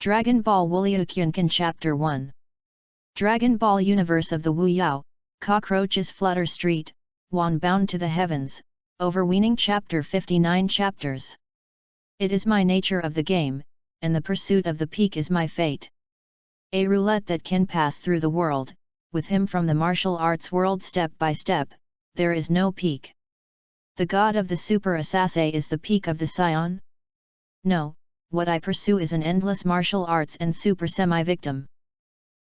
Dragon Ball WUYAO Chapter 1 Dragon Ball Universe of the WUYAO, Cockroaches Flutter Street, Wan Bound to the Heavens, Overweening Chapter 59 Chapters. It is my nature of the game, and the pursuit of the peak is my fate. A roulette that can pass through the world, with him from the martial arts world step by step, there is no peak. The god of the Super Assassin is the peak of the Scion? No, what I pursue is an endless martial arts and super semi-victim.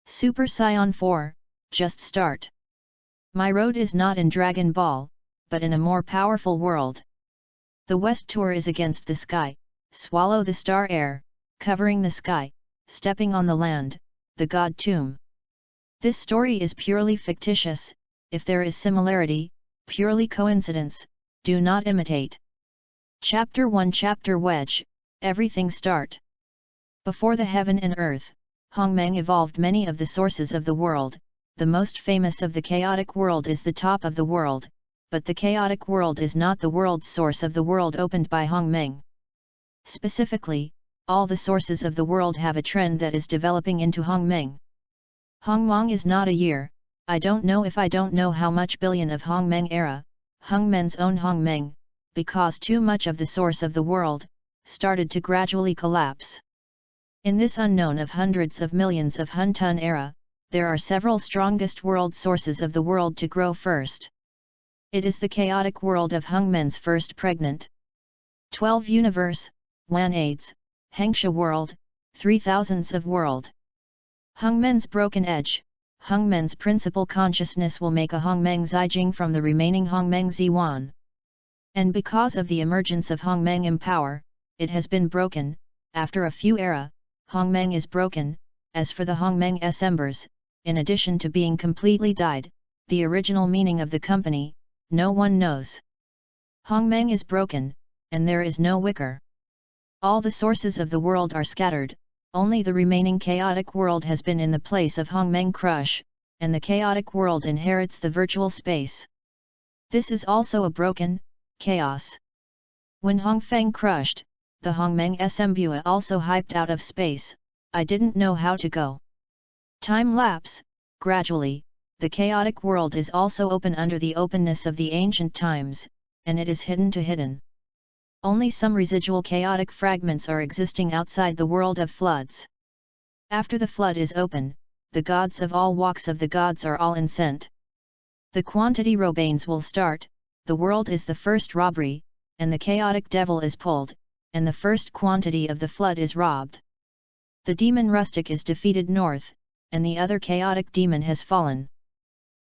Super Scion 4, just start. My road is not in Dragon Ball, but in a more powerful world. The West Tour is against the sky, swallow the star air, covering the sky, stepping on the land, the god tomb. This story is purely fictitious, if there is similarity, purely coincidence, do not imitate. Chapter 1 Chapter Wedge, Everything Start. Before the heaven and earth, Hongmeng evolved many of the sources of the world. The most famous of the chaotic world is the top of the world, but the chaotic world is not the world's source of the world opened by Hongmeng. Specifically, all the sources of the world have a trend that is developing into Hongmeng. Hongmeng is not a year, I don't know if I don't know how much billion of Hongmeng era, Hongmen's own Hongmeng, because too much of the source of the world, started to gradually collapse. In this unknown of hundreds of millions of Hun-Tun era, there are several strongest world sources of the world to grow first. It is the chaotic world of Hongmen's first pregnant 12 universe, Wan AIDS, Hengsha world, 3000s of world. Hongmen's broken edge, Hongmen's principal consciousness will make a Hongmeng Zijing from the remaining Hongmeng Ziwan. And because of the emergence of Hongmeng Empower, it has been broken. After a few era, Hongmeng is broken. As for the Hongmeng Embers, in addition to being completely died, the original meaning of the company, no one knows. Hongmeng is broken, and there is no wicker. All the sources of the world are scattered, only the remaining chaotic world has been in the place of Hongmeng Crush, and the chaotic world inherits the virtual space. This is also a broken chaos. When Hongfeng crushed, the Hongmeng Smbua also hyped out of space. I didn't know how to go. Time lapse, gradually, the chaotic world is also open under the openness of the ancient times, and it is hidden to hidden. Only some residual chaotic fragments are existing outside the world of floods. After the flood is open, the gods of all walks of the gods are all incent. The quantity Robanes will start, the world is the first robbery, and the chaotic devil is pulled, and the first quantity of the flood is robbed. The demon rustic is defeated north, and the other chaotic demon has fallen.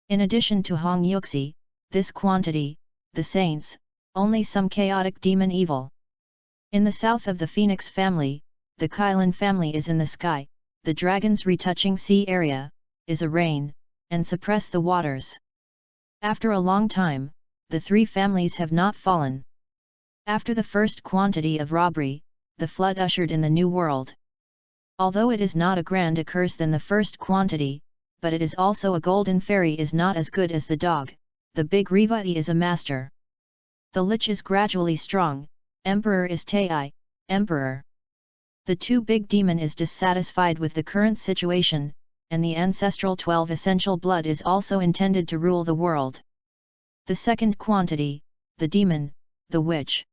In addition to Hong Yuxi, this quantity, the saints, only some chaotic demon evil. In the south of the Phoenix family, the Kylan family is in the sky, the dragon's retouching sea area, is a rain, and suppress the waters. After a long time, the three families have not fallen. After the first quantity of robbery, the flood ushered in the new world. Although it is not a grander curse than the first quantity, but it is also a golden fairy is not as good as the dog, the big Rivai is a master. The lich is gradually strong, emperor is Tai, emperor. The two big demon is dissatisfied with the current situation, and the ancestral 12 essential blood is also intended to rule the world. The second quantity, the demon, the witch.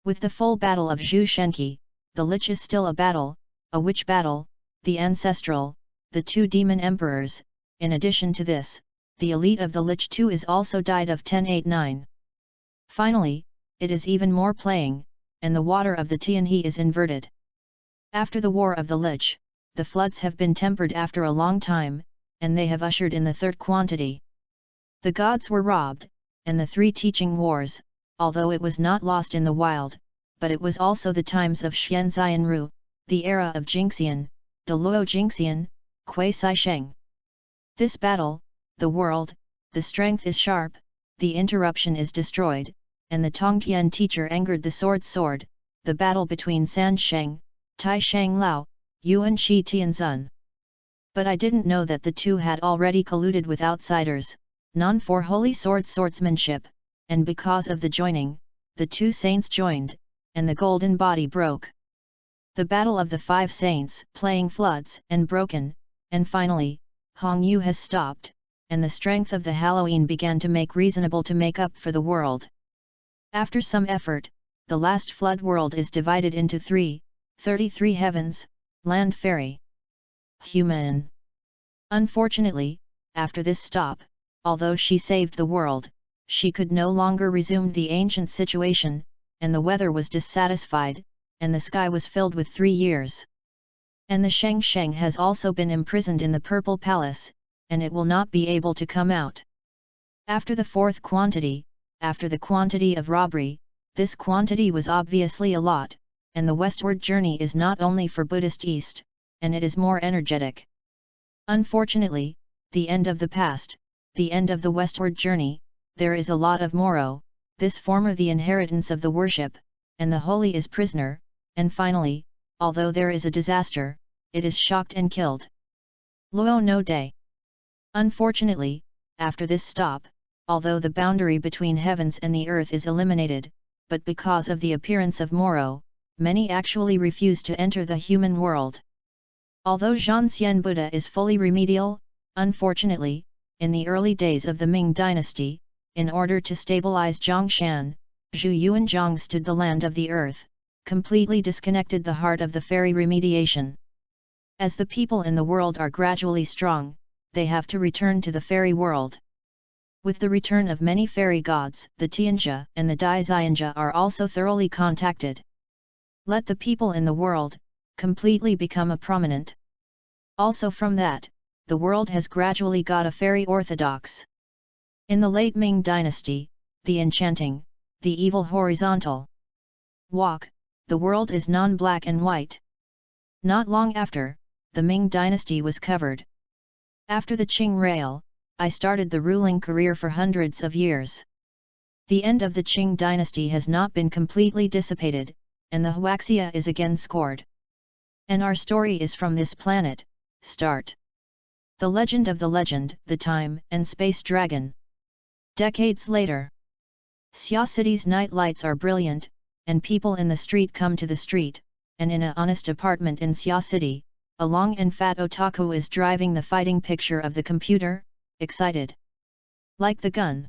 With the full battle of Zhu Shenqi, the lich is still a battle, a witch battle, the ancestral, the two demon emperors. In addition to this, the elite of the lich too is also died of 1089. Finally, it is even more playing, and the water of the Tianhe is inverted. After the war of the lich, the floods have been tempered after a long time, and they have ushered in the third quantity. The gods were robbed, and the three teaching wars, although it was not lost in the wild, but it was also the times of Xianzian Ru, the era of Jingxian, Deluo Jingxian, Kui Sai Sheng. This battle, the world, the strength is sharp, the interruption is destroyed, and the Tongtian teacher angered the sword, the battle between San Sheng, Tai Shang Lao, Yuan Shi Tianzun. But I didn't know that the two had already colluded with outsiders, non for holy swordsmanship, and because of the joining, the two saints joined, and the golden body broke. The Battle of the Five Saints, playing floods, and broken, and finally, Hongyu has stopped, and the strength of the Halloween began to make reasonable to make up for the world. After some effort, the last flood world is divided into 33 heavens, land fairy, human. Unfortunately, after this stop, although she saved the world, she could no longer resume the ancient situation, and the weather was dissatisfied, and the sky was filled with 3 years. And the Sheng Sheng has also been imprisoned in the Purple Palace, and it will not be able to come out. After the fourth quantity, after the quantity of robbery, this quantity was obviously a lot, and the westward journey is not only for Buddhist East, and it is more energetic. Unfortunately, the end of the past, the end of the westward journey, there is a lot of Moro, this former the inheritance of the worship, and the holy is prisoner, and finally, although there is a disaster, it is shocked and killed. Luo no Day. Unfortunately, after this stop, although the boundary between heavens and the earth is eliminated, but because of the appearance of Moro, many actually refuse to enter the human world. Although Zhanxian Buddha is fully remedial, unfortunately, in the early days of the Ming dynasty, in order to stabilize Zhongshan, Zhu Yuanzhang stood the land of the earth, completely disconnected the heart of the fairy remediation. As the people in the world are gradually strong, they have to return to the fairy world. With the return of many fairy gods, the Tianjia and the Daixianjia are also thoroughly contacted. Let the people in the world completely become a prominent. Also from that, the world has gradually got a fairy orthodox. In the late Ming dynasty, the enchanting, the evil horizontal walk, the world is non-black and white. Not long after, the Ming dynasty was covered. After the Qing Rail, I started the ruling career for hundreds of years. The end of the Qing dynasty has not been completely dissipated, and the Huaxia is again scored. And our story is from this planet, start. The legend of the legend, the time and space dragon. Decades later. Xia City's night lights are brilliant, and people in the street come to the street, and in an honest apartment in Xia City, a long and fat otaku is driving the fighting picture of the computer, excited. Like the gun.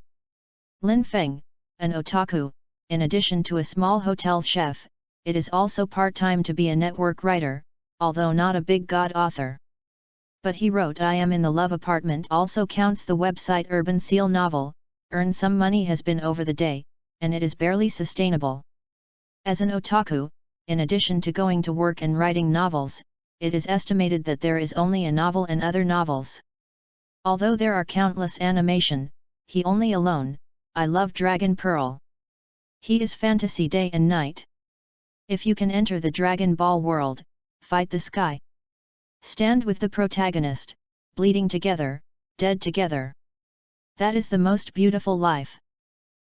Lin Feng, an otaku, in addition to a small hotel chef, it is also part-time to be a network writer, although not a big god author. But he wrote I Am in the Love Apartment also counts the website Urban Seal novel, earn some money has been over the day, and it is barely sustainable. As an otaku, in addition to going to work and writing novels, it is estimated that there is only a novel and other novels. Although there are countless animation, he only alone, I love Dragon Pearl. He is fantasy day and night. If you can enter the Dragon Ball world, fight the sky. Stand with the protagonist, bleeding together, dead together. That is the most beautiful life.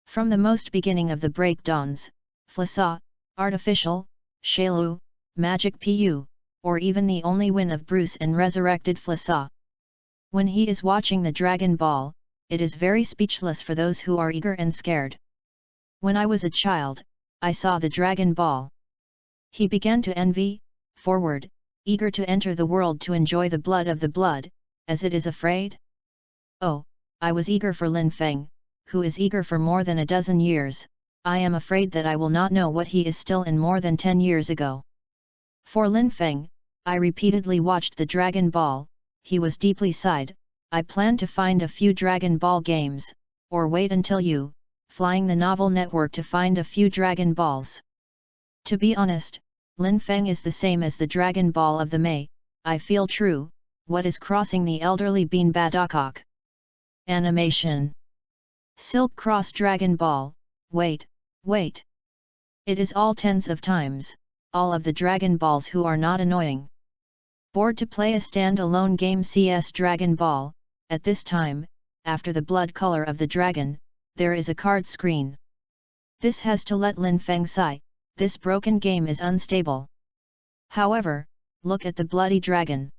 From the most beginning of the breakdowns, Flasa, artificial, Shalu, magic pu, or even the only win of Bruce and resurrected Flasa. When he is watching the Dragon Ball, it is very speechless for those who are eager and scared. When I was a child, I saw the Dragon Ball. He began to envy, forward, eager to enter the world to enjoy the blood of the blood, as it is afraid. Oh, I was eager for Lin Feng, who is eager for more than a dozen years. I am afraid that I will not know what he is still in more than 10 years ago. For Lin Feng, I repeatedly watched the Dragon Ball, he was deeply sighed, I plan to find a few Dragon Ball games, or wait until you, flying the novel network to find a few Dragon Balls. To be honest, Lin Feng is the same as the Dragon Ball of the May, I feel true, what is crossing the elderly Bean Badakok. Animation. Silk Cross Dragon Ball, wait. It is all tens of times, all of the Dragon Balls who are not annoying. Bored to play a stand-alone game CS Dragon Ball, at this time, after the blood color of the dragon, there is a card screen. This has to let Lin Feng sigh, this broken game is unstable. However, look at the bloody dragon.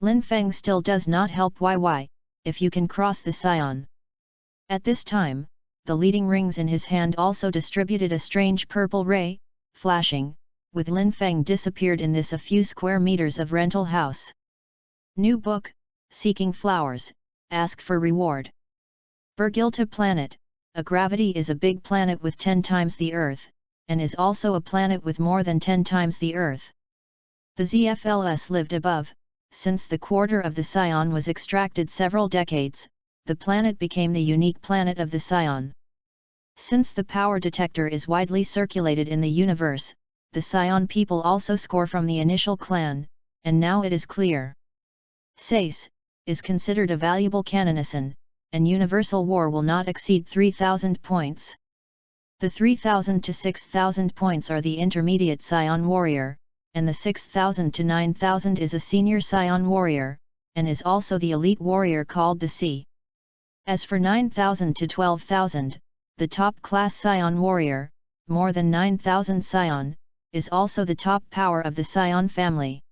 Lin Feng still does not help YY, if you can cross the scion. At this time, the leading rings in his hand also distributed a strange purple ray, flashing, with Lin Feng disappeared in this a few square meters of rental house. New book, Seeking Flowers, Ask for Reward. Bergilta planet, a gravity is a big planet with 10 times the Earth, and is also a planet with more than 10 times the Earth. The ZFLS lived above. Since the quarter of the Scion was extracted several decades, the planet became the unique planet of the Scion. Since the power detector is widely circulated in the universe, the Scion people also score from the initial clan, and now it is clear. Sais is considered a valuable canonison, and universal war will not exceed 3,000 points. The 3,000 to 6,000 points are the intermediate Scion warrior, and the 6,000 to 9,000 is a senior Scion warrior, and is also the elite warrior called the C. As for 9,000 to 12,000, the top class Scion warrior, more than 9,000 Scion, is also the top power of the Scion family.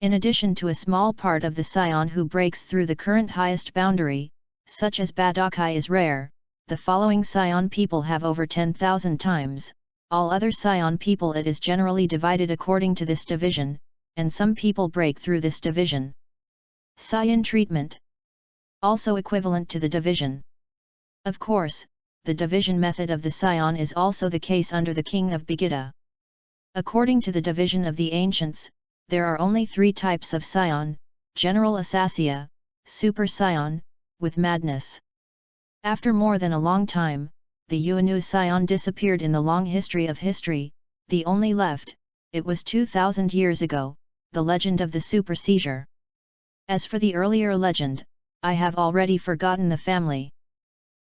In addition to a small part of the Scion who breaks through the current highest boundary, such as Badokai is rare, the following Scion people have over 10,000 times. All other Scion people it is generally divided according to this division, and some people break through this division. Scion treatment. Also equivalent to the division. Of course, the division method of the Scion is also the case under the King of Begida. According to the division of the ancients, there are only 3 types of Scion: General Asasia, Super Scion, with Madness. After more than a long time, the Yuanu Scion disappeared in the long history of history, the only left, it was 2,000 years ago, the legend of the super seizure. As for the earlier legend, I have already forgotten the family.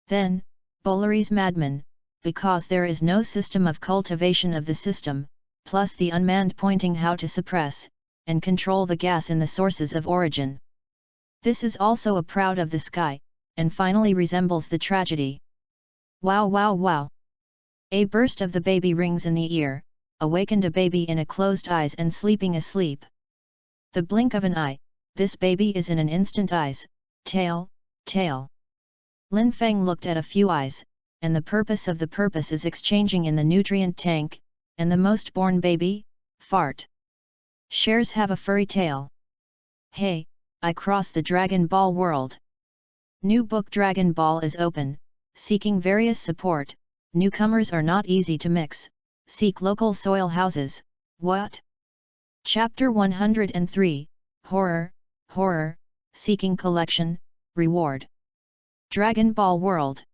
Then, Bolari's madman, because there is no system of cultivation of the system, plus the unmanned pointing how to suppress, and control the gas in the sources of origin. This is also a proud of the sky, and finally resembles the tragedy. Wow wow wow! A burst of the baby rings in the ear, awakened a baby in a closed eyes and sleeping asleep. The blink of an eye, this baby is in an instant eyes, tail, tail. Lin Feng looked at a few eyes, and the purpose of the purpose is exchanging in the nutrient tank, and the most born baby, fart. Shares have a furry tail. Hey, I cross the Dragon Ball world. New book Dragon Ball is open, seeking various support, newcomers are not easy to mix, seek local soil houses, what? Chapter 103, Horror, Horror, Seeking Collection, Reward. Dragon Ball World.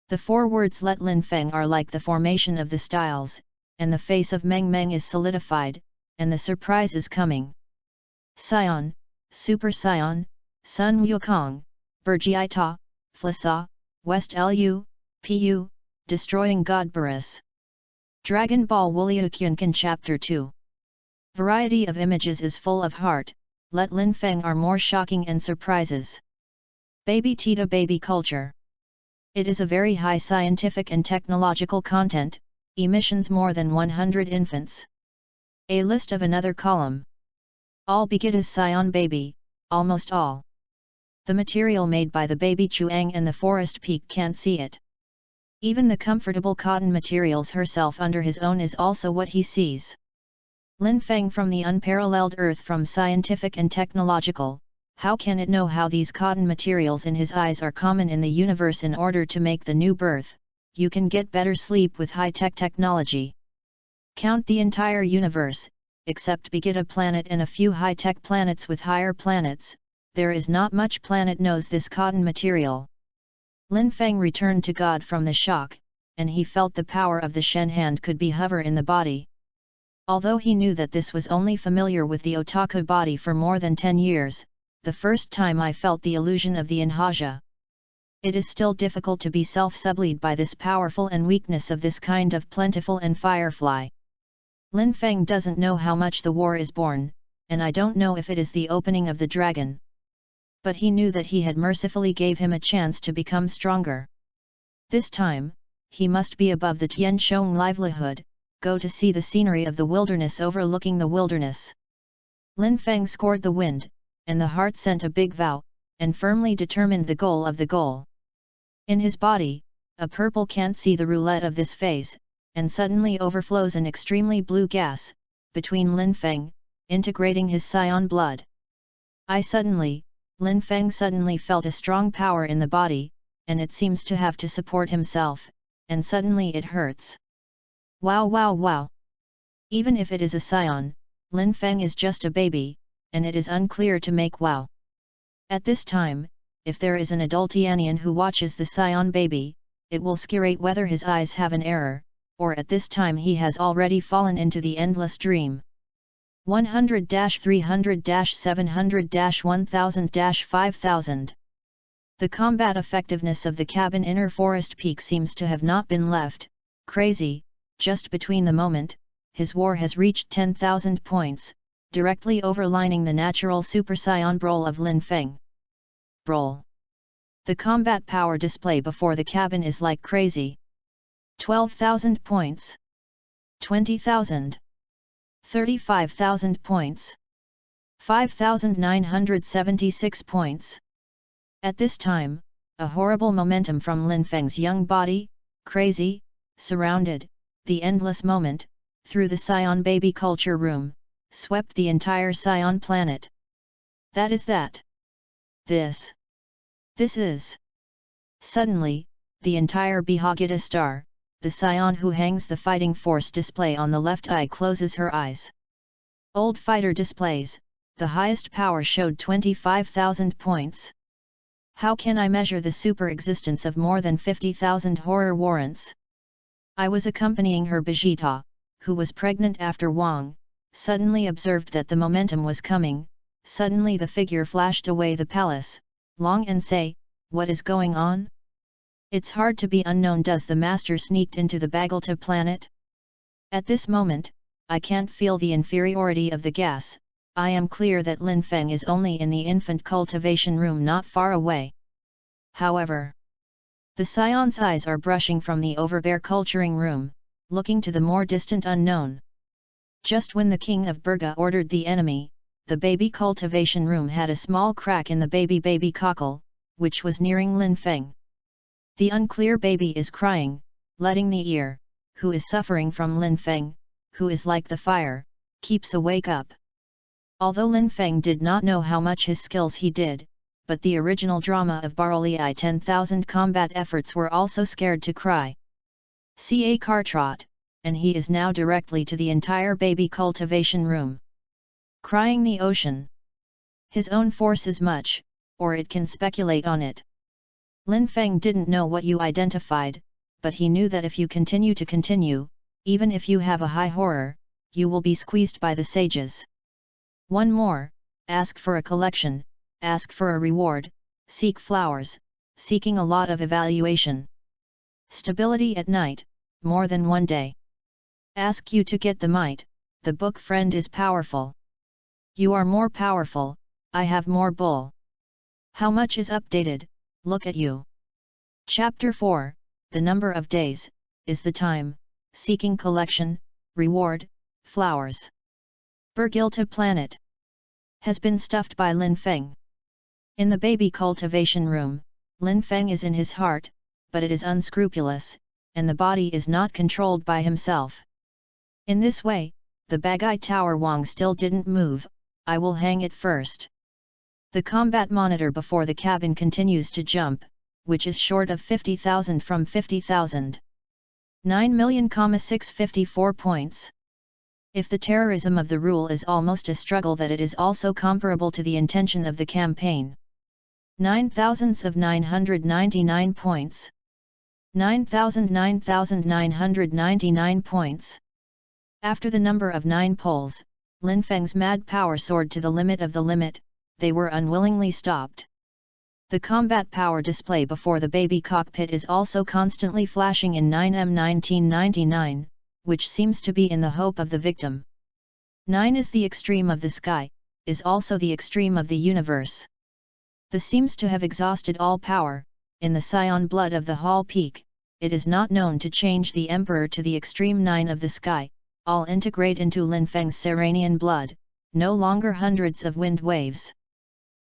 The 4 words let Lin Feng are like the formation of the styles, and the face of Meng Meng is solidified, and the surprise is coming. Scion, Super Scion, Sun Wukong, Burjiita, Flasa, West Lu, Pu, Destroying God Barris. Dragon Ball WUYAO Chapter 2. Variety of images is full of heart, let Lin Feng are more shocking and surprises. Baby Tita Baby Culture. It is a very high scientific and technological content, emissions more than 100 infants. A list of another column. All Begida's Scion Baby, almost all. The material made by the baby Chuang and the forest peak can't see it. Even the comfortable cotton materials herself under his own is also what he sees. Lin Feng from the unparalleled earth from scientific and technological, how can it know how these cotton materials in his eyes are common in the universe in order to make the new birth? You can get better sleep with high-tech technology. Count the entire universe, except Begida planet and a few high-tech planets with higher planets, there is not much planet knows this cotton material. Lin Feng returned to God from the shock, and he felt the power of the Shen hand could be hover in the body. Although he knew that this was only familiar with the otaku body for more than 10 years, the first time I felt the illusion of the Inhaja. It is still difficult to be self-subdued by this powerful and weakness of this kind of plentiful and firefly. Lin Feng doesn't know how much the war is born, and I don't know if it is the opening of the dragon. But he knew that he had mercifully gave him a chance to become stronger. This time, he must be above the Tianshong livelihood, go to see the scenery of the wilderness overlooking the wilderness. Lin Feng scored the wind, and the heart sent a big vow, and firmly determined the goal of the goal. In his body, a purple can't see the roulette of this phase, and suddenly overflows an extremely blue gas, between Lin Feng, integrating his scion blood. Lin Feng suddenly felt a strong power in the body, and it seems to have to support himself, and suddenly it hurts. Wow wow wow! Even if it is a scion, Lin Feng is just a baby, and it is unclear to make wow. At this time, if there is an adultianian who watches the scion baby, it will scirate whether his eyes have an error, or at this time he has already fallen into the endless dream. 100-300-700-1000-5000. The combat effectiveness of the cabin inner forest peak seems to have not been left crazy, just between the moment, his war has reached 10,000 points, directly overlining the natural super scion Brol of Lin Feng. Brol. The combat power display before the cabin is like crazy. 12,000 points. 20,000. 35,000 points. 5,976 points. At this time, a horrible momentum from Lin Feng's young body, crazy, surrounded, the endless moment, through the Scion baby culture room, swept the entire Scion planet. That is that. This is. Suddenly, the entire Bihagita star, the Scion who hangs the fighting force display on the left eye closes her eyes. Old fighter displays, the highest power showed 25,000 points. How can I measure the super existence of more than 50,000 horror warrants? I was accompanying her Bajita, who was pregnant after Wang, suddenly observed that the momentum was coming, suddenly the figure flashed away the palace, long and say, what is going on? It's hard to be unknown. Does the master sneaked into the Bagalta planet? At this moment, I can't feel the inferiority of the gas, I am clear that Lin Feng is only in the infant cultivation room not far away. However, the Scion's eyes are brushing from the overbear culturing room, looking to the more distant unknown. Just when the king of Burga ordered the enemy, the baby cultivation room had a small crack in the baby cockle, which was nearing Lin Feng. The unclear baby is crying, letting the ear, who is suffering from Lin Feng, who is like the fire, keeps awake up. Although Lin Feng did not know how much his skills he did, but the original drama of Barolei 10,000 combat efforts were also scared to cry. Ca Cartrot, and he is now directly to the entire baby cultivation room. Crying the ocean. His own force is much, or it can speculate on it. Lin Feng didn't know what you identified, but he knew that if you continue, even if you have a high horror, you will be squeezed by the sages. One more, ask for a collection, ask for a reward, seek flowers, seeking a lot of evaluation. Stability at night, more than one day. Ask you to get the might, the book friend is powerful. You are more powerful, I have more bull. How much is updated, look at you. Chapter 4, the number of days, is the time, seeking collection, reward, flowers. Burgilta planet has been stuffed by Lin Feng. In the baby cultivation room, Lin Feng is in his heart, but it is unscrupulous, and the body is not controlled by himself. In this way, the Bagai Tower Wang still didn't move, I will hang it first. The combat monitor before the cabin continues to jump, which is short of 50,000 from 50,000. 9,654 points. If the terrorism of the rule is almost a struggle, that it is also comparable to the intention of the campaign. 9,999 points. 9,999 points. After the number of 9 polls, Lin Feng's mad power soared to the limit of the limit, they were unwillingly stopped. The combat power display before the baby cockpit is also constantly flashing in 9M1999, which seems to be in the hope of the victim. 9 is the extreme of the sky, is also the extreme of the universe. The seems to have exhausted all power, in the scion blood of the Hall Peak, it is not known to change the Emperor to the extreme 9 of the sky, all integrate into Lin Feng's Serenian blood, no longer hundreds of wind waves.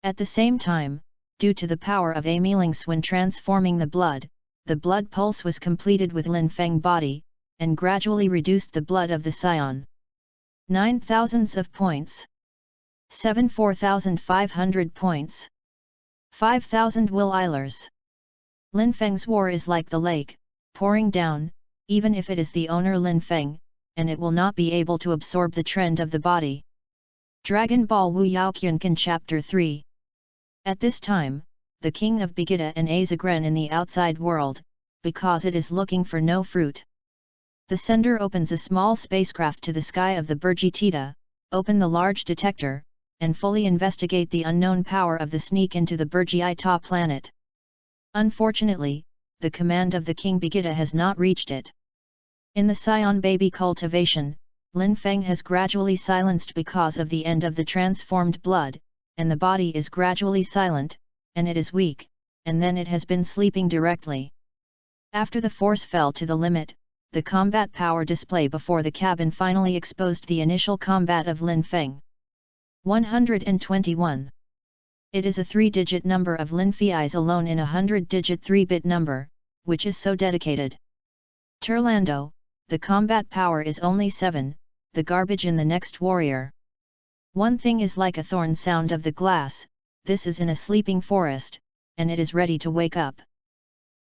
At the same time, due to the power of Amelings when transforming the blood pulse was completed with Lin Feng body, and gradually reduced the blood of the scion. 9,000 of points. 4,500 points. 5,000 will Eilers. Lin Feng's war is like the lake, pouring down, even if it is the owner Lin Feng, and it will not be able to absorb the trend of the body. Dragon Ball WUYAO Qiankan Chapter 3. At this time, the king of Begida and Azagren in the outside world, because it is looking for no fruit. The sender opens a small spacecraft to the sky of the Burgitita, open the large detector, and fully investigate the unknown power of the sneak into the Burgitita planet. Unfortunately, the command of the King Begida has not reached it. In the scion baby cultivation, Lin Feng has gradually silenced because of the end of the transformed blood, and the body is gradually silent, and it is weak, and then it has been sleeping directly. After the force fell to the limit, the combat power display before the cabin finally exposed the initial combat of Lin Feng. 121. It is a 3-digit number of Lin Fei's alone in a 100-digit 3-bit number, which is so dedicated. Turlando, the combat power is only 7, the garbage in the next warrior. One thing is like a thorn sound of the glass, this is in a sleeping forest, and it is ready to wake up.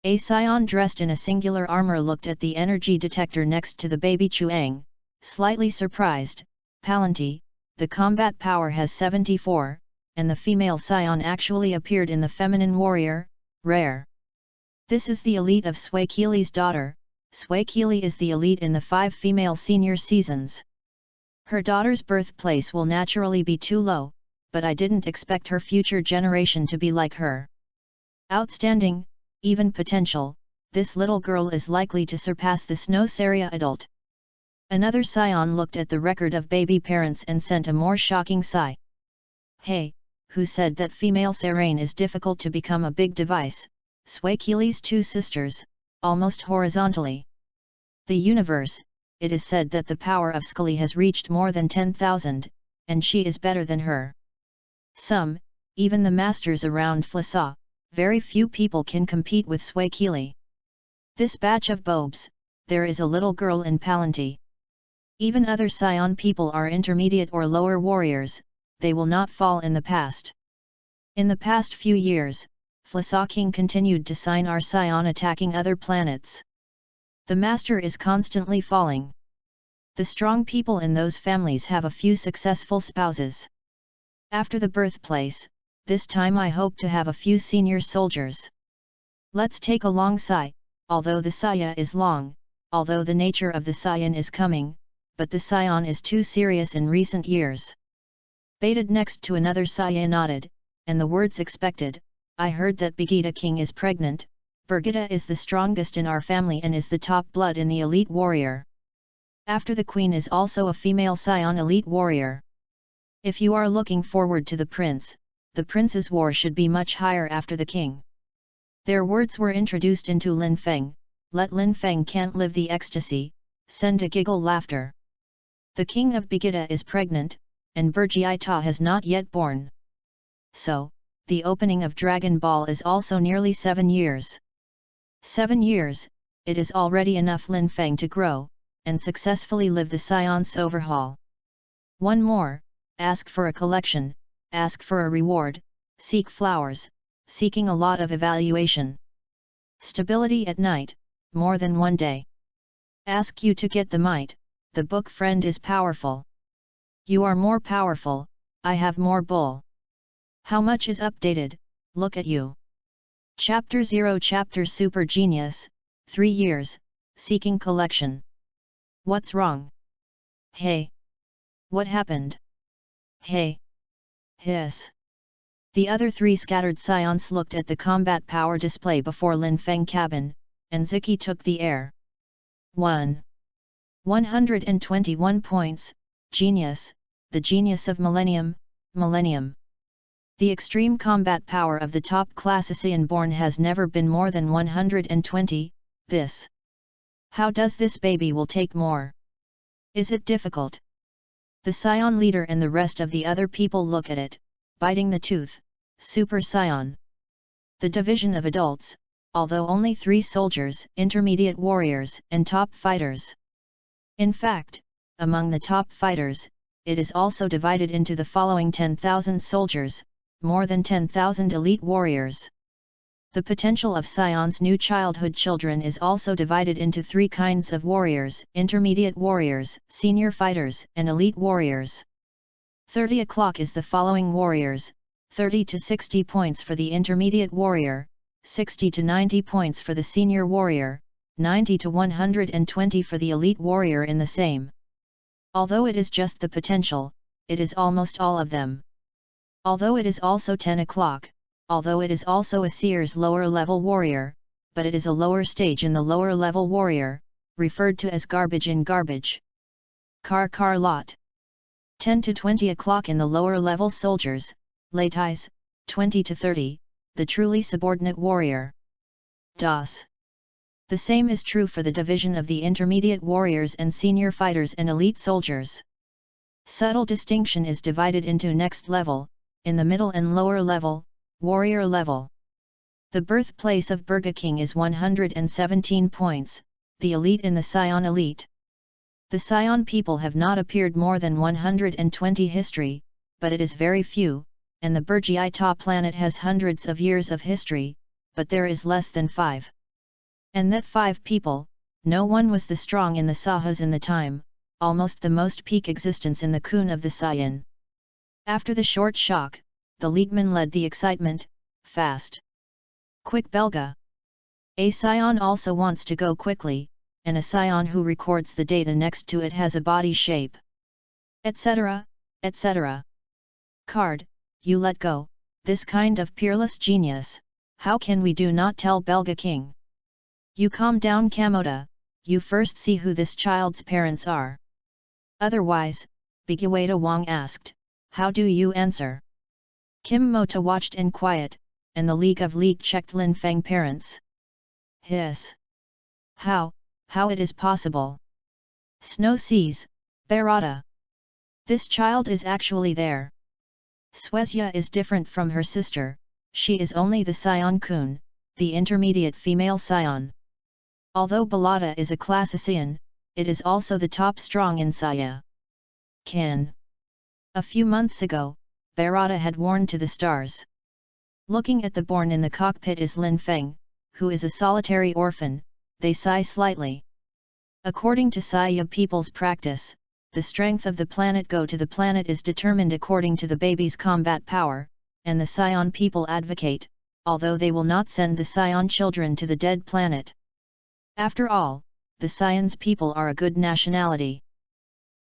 A scion dressed in a singular armor looked at the energy detector next to the baby Chuang, slightly surprised. Palanti, the combat power has 74, and the female scion actually appeared in the feminine warrior, rare. This is the elite of Sui Qili's daughter. Sui Qili is the elite in the 5 female senior seasons. Her daughter's birthplace will naturally be too low, but I didn't expect her future generation to be like her. Outstanding, even potential, this little girl is likely to surpass the Snow Saria adult. Another scion looked at the record of baby parents and sent a more shocking sigh. Hey, who said that female Sarane is difficult to become a big device? Sui Qili's 2 sisters, almost horizontally. The universe, it is said that the power of Scully has reached more than 10,000, and she is better than her. Some, even the masters around Flasa, very few people can compete with Sui Qili. This batch of bobes, there is a little girl in Palanti. Even other scion people are intermediate or lower warriors, they will not fall in the past. In the past few years, Flasa King continued to sign our scion attacking other planets. The master is constantly falling. The strong people in those families have a few successful spouses. After the birthplace, this time I hope to have a few senior soldiers. Let's take a long sigh, although the saya is long, although the nature of the scion is coming, but the scion is too serious in recent years. Baited next to another saya nodded, and the words expected, I heard that Begida King is pregnant. Birgitta is the strongest in our family and is the top blood in the elite warrior. After the queen is also a female scion elite warrior. If you are looking forward to the prince's war should be much higher after the king. Their words were introduced into Lin Feng, let Lin Feng can't live the ecstasy, send a giggle laughter. The king of Begida is pregnant, and Burgitita has not yet born. So, the opening of Dragon Ball is also nearly 7 years. 7 years, it is already enough Lin Feng to grow, and successfully live the science overhaul. One more, ask for a collection, ask for a reward, seek flowers, seeking a lot of evaluation. Stability at night, more than 1 day. Ask you to get the might, the book friend is powerful. You are more powerful, I have more bull. How much is updated, look at you. Chapter 0 Chapter Super Genius, 3 years, seeking collection. What's wrong? Hey! What happened? Hey! Hiss! The other 3 scattered scions looked at the combat power display before Lin Feng cabin, and Ziki took the air. 121 points, genius, the genius of millennium. The extreme combat power of the top class Asian born has never been more than 120, this. How does this baby will take more? Is it difficult? The scion leader and the rest of the other people look at it, biting the tooth, super scion. The division of adults, although only 3 soldiers, intermediate warriors and top fighters. In fact, among the top fighters, it is also divided into the following: 10,000 soldiers, more than 10,000 elite warriors. The potential of Sion's new childhood children is also divided into 3 kinds of warriors: intermediate warriors, senior fighters, and elite warriors. 30 o'clock is the following warriors: 30 to 60 points for the intermediate warrior, 60 to 90 points for the senior warrior, 90 to 120 for the elite warrior in the same. Although it is just the potential, it is almost all of them. Although it is also 10 o'clock, although it is also a seer's lower level warrior, but it is a lower stage in the lower level warrior, referred to as garbage in garbage. Car lot. 10 to 20 o'clock in the lower level soldiers, latize, 20 to 30, the truly subordinate warrior. Das. The same is true for the division of the intermediate warriors and senior fighters and elite soldiers. Subtle distinction is divided into next level, in the middle and lower level, warrior level. The birthplace of Burger King is 117 points, the elite in the Sion elite. The Sion people have not appeared more than 120 history, but it is very few, and the Burgii planet has hundreds of years of history, but there is less than 5. And that 5 people, no one was the strong in the Sahas in the time, almost the most peak existence in the Kun of the Sion. After the short shock, the leadman led the excitement, fast. Quick Belga. A Sion also wants to go quickly, and a Sion who records the data next to it has a body shape. Etc., etc. Card, you let go, this kind of peerless genius, how can we do not tell Belga King? You calm down Kamoda, you first see who this child's parents are. Otherwise, Bigueta Wang asked, how do you answer? Kim Mota watched in quiet, and the League of League checked Lin Feng parents. Hiss. How it is possible? Snow sees, Barada. This child is actually there. Swezia is different from her sister, she is only the Sion Kun, the intermediate female Sion. Although Balada is a classician, it is also the top strong in Saya. Kin. A few months ago, Barada had worn to the stars. Looking at the born in the cockpit is Lin Feng, who is a solitary orphan, they sigh slightly. According to Saya people's practice, the strength of the planet go to the planet is determined according to the baby's combat power, and the Sion people advocate, although they will not send the Sion children to the dead planet. After all, the Sion's people are a good nationality.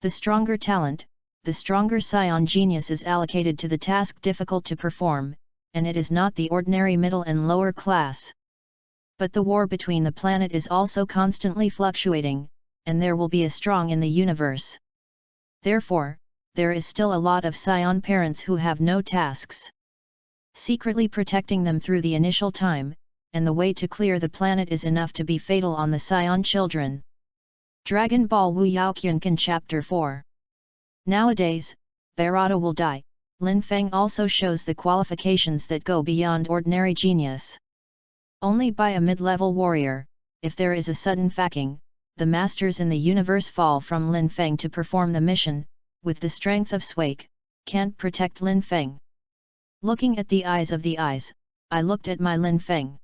The stronger talent, the stronger Sion genius is allocated to the task difficult to perform, and it is not the ordinary middle and lower class. But the war between the planet is also constantly fluctuating, and there will be a strong in the universe. Therefore, there is still a lot of Sion parents who have no tasks. Secretly protecting them through the initial time, and the way to clear the planet is enough to be fatal on the Sion children. Dragon Ball WUYAO Kyunkan Chapter 4. Nowadays, Barada will die. Lin Feng also shows the qualifications that go beyond ordinary genius. Only by a mid-level warrior, if there is a sudden facking, the masters in the universe fall from Lin Feng to perform the mission, with the strength of Swake, can't protect Lin Feng. Looking at the eyes of the eyes, I looked at my Lin Feng.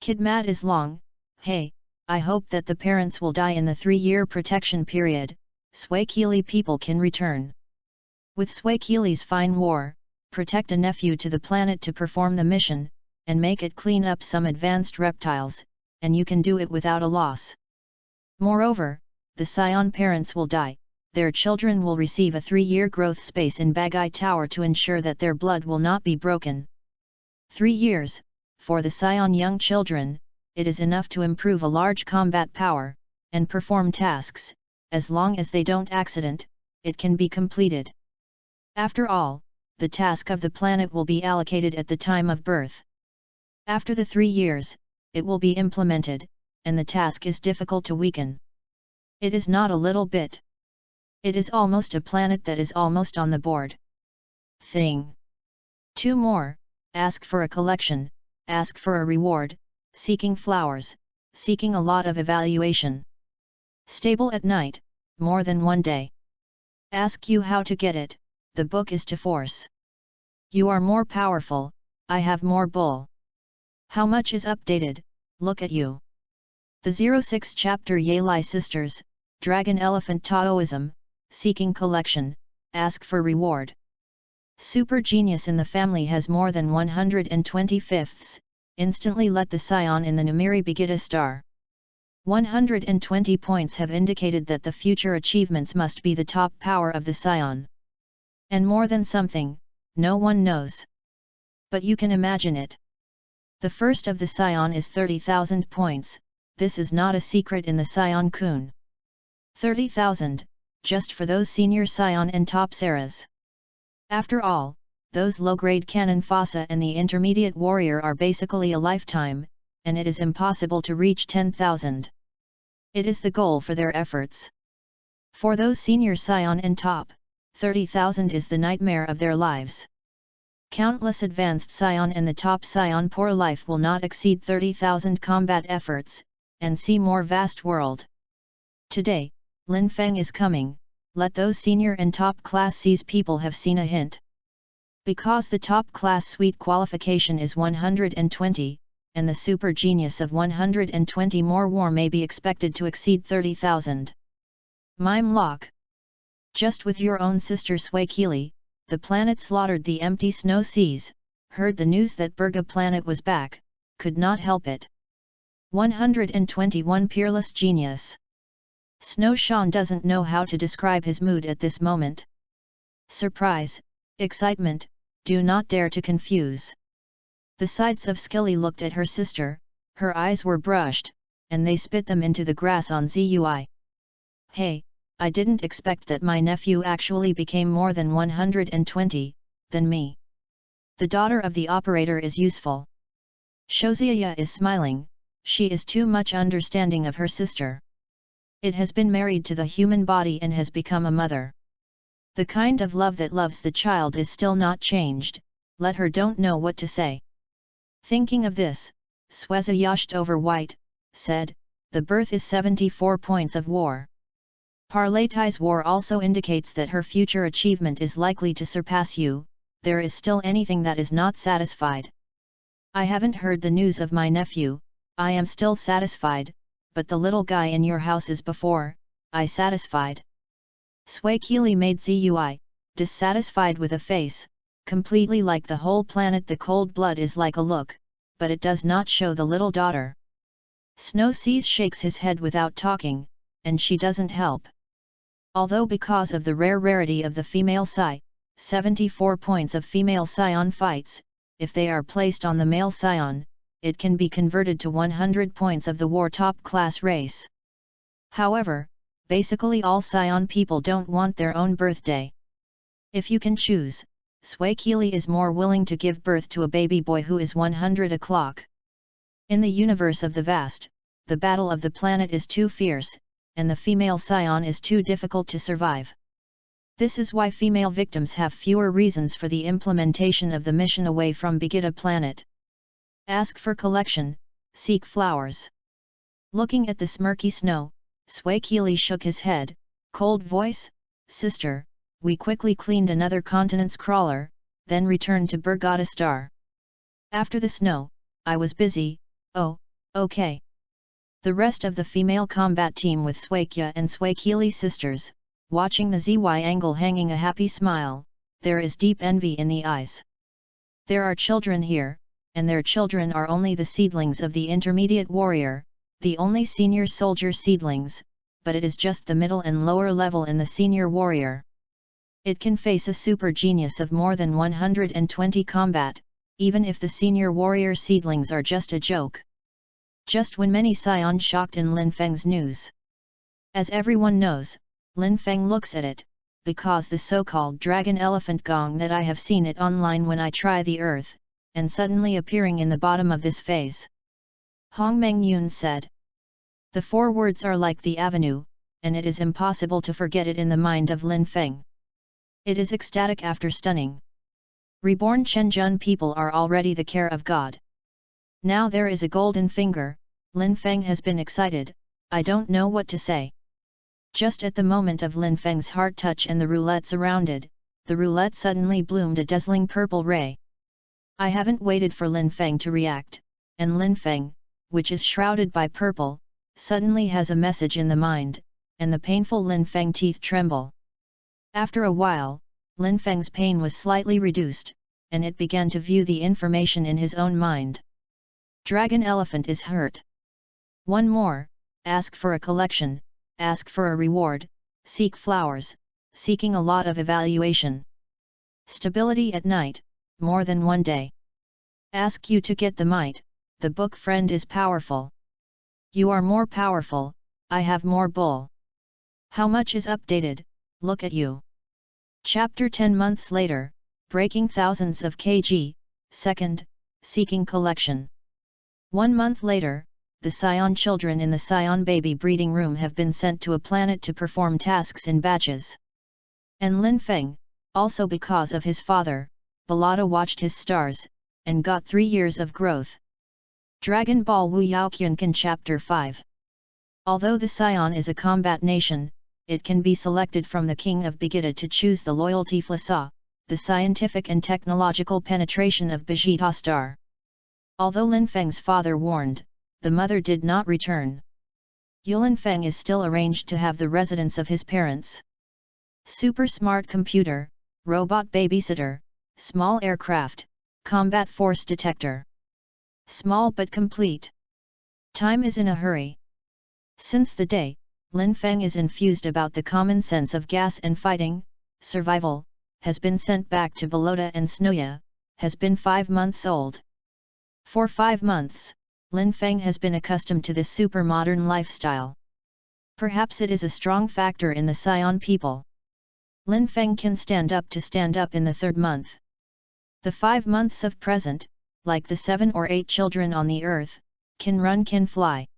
Kidmat is long, hey, I hope that the parents will die in the 3-year protection period, Swakili people can return. With Swakili's fine war, protect a nephew to the planet to perform the mission, and make it clean up some advanced reptiles, and you can do it without a loss. Moreover, the Sion parents will die, their children will receive a 3-year growth space in Bagai Tower to ensure that their blood will not be broken. 3 years, for the Sion young children, it is enough to improve a large combat power, and perform tasks, as long as they don't accident, it can be completed. After all, the task of the planet will be allocated at the time of birth. After the 3 years, it will be implemented, and the task is difficult to weaken. It is not a little bit. It is almost a planet that is almost on the board. Thing. 2 more, ask for a collection, ask for a reward, seeking flowers, seeking a lot of evaluation. Stable at night, more than one day. Ask you how to get it, the book is to force. You are more powerful, I have more bull. How much is updated, look at you. The 06 chapter Yalai Sisters, Dragon Elephant Taoism, Seeking Collection, Ask for Reward. Super Genius in the family has more than 125ths, instantly let the scion in the Numeri beget a star. 120 points have indicated that the future achievements must be the top power of the scion. And more than something, no one knows. But you can imagine it. The first of the scion is 30,000 points, this is not a secret in the scion kun. 30,000, just for those senior scion and tops eras. After all, those low-grade Canon Fossa and the intermediate warrior are basically a lifetime, and it is impossible to reach 10,000. It is the goal for their efforts. For those senior scion and top, 30,000 is the nightmare of their lives. Countless advanced scion and the top scion poor life will not exceed 30,000 combat efforts, and see more vast world. Today, Lin Feng is coming, let those senior and top class C's people have seen a hint. Because the top class suite qualification is 120, and the super genius of 120 more war may be expected to exceed 30,000. Mime lock. Just with your own sister Sway Keely, the planet slaughtered the empty snow seas, heard the news that Burga planet was back, could not help it. 121 Peerless Genius. Snow Shan doesn't know how to describe his mood at this moment. Surprise, excitement, do not dare to confuse. The sides of Skilly looked at her sister, her eyes were brushed, and they spit them into the grass on Zui. Hey, I didn't expect that my nephew actually became more than 120, than me. The daughter of the operator is useful. Shoziaya is smiling, she is too much understanding of her sister. It has been married to the human body and has become a mother. The kind of love that loves the child is still not changed, let her don't know what to say. Thinking of this, Sweza yashed over white, said, the birth is 74 points of war. Parlaytai's war also indicates that her future achievement is likely to surpass you, there is still anything that is not satisfied. I haven't heard the news of my nephew, I am still satisfied, but the little guy in your house is before, I satisfied. Sway Keely made Zui, dissatisfied with a face, completely like the whole planet. The cold blood is like a look, but it does not show the little daughter. Snow Seas shakes his head without talking, and she doesn't help. Although because of the rarity of the female Psi, 74 points of female Scion fights, if they are placed on the male Scion, it can be converted to 100 points of the war top class race. However, basically all Scion people don't want their own birthday. If you can choose, Sway Keely is more willing to give birth to a baby boy who is 100 o'clock. In the universe of the vast, the battle of the planet is too fierce, and the female Scion is too difficult to survive. This is why female victims have fewer reasons for the implementation of the mission away from Begita planet. Ask for collection, seek flowers. Looking at the smirky snow, Sway Keely shook his head, cold voice, sister, we quickly cleaned another continent's crawler, then returned to Burgata Star. After the snow, I was busy, oh, okay. The rest of the female combat team with Swakya and Sway Keely sisters, watching the ZY angle hanging a happy smile, there is deep envy in the eyes. There are children here, and their children are only the seedlings of the intermediate warrior, the only senior soldier seedlings, but it is just the middle and lower level in the senior warrior. It can face a super genius of more than 120 combat, even if the senior warrior seedlings are just a joke. Just when many Scion shocked in Lin Feng's news. As everyone knows, Lin Feng looks at it, because the so-called dragon elephant gong that I have seen it online when I try the earth, and suddenly appearing in the bottom of this phase. Hong Meng Yun said. The 4 words are like the avenue, and it is impossible to forget it in the mind of Lin Feng. It is ecstatic after stunning. Reborn Chenjun people are already the care of God. Now there is a golden finger, Lin Feng has been excited, I don't know what to say. Just at the moment of Lin Feng's heart touch and the roulette surrounded, the roulette suddenly bloomed a dazzling purple ray. I haven't waited for Lin Feng to react, and Lin Feng, which is shrouded by purple, suddenly has a message in the mind, and the painful Lin Feng teeth tremble. After a while, Lin Feng's pain was slightly reduced, and it began to view the information in his own mind. Dragon elephant is hurt. One more, ask for a collection, ask for a reward, seek flowers, seeking a lot of evaluation. Stability at night, more than one day. Ask you to get the might, the book friend is powerful. You are more powerful, I have more bull. How much is updated, look at you. Chapter 10 months later, breaking thousands of kg, second, seeking collection. 1 month later, the Scion children in the Scion baby breeding room have been sent to a planet to perform tasks in batches. And Lin Feng, also because of his father, Balada watched his stars, and got 3 years of growth. Dragon Ball WUYAO Qiankan Chapter 5. Although the Scion is a combat nation, it can be selected from the king of Begita to choose the loyalty Flasa, the scientific and technological penetration of Vegeta star. Although Lin Feng's father warned, the mother did not return. Yulin Feng is still arranged to have the residence of his parents. Super smart computer, robot babysitter, small aircraft, combat force detector. Small but complete. Time is in a hurry. Since the day, Lin Feng is infused about the common sense of gas and fighting, survival, has been sent back to Balota and Snoya, has been 5 months old. For 5 months, Lin Feng has been accustomed to this super modern lifestyle. Perhaps it is a strong factor in the Scion people. Lin Feng can stand up in the 3rd month. The 5 months of present, like the 7 or 8 children on the earth, can run can fly.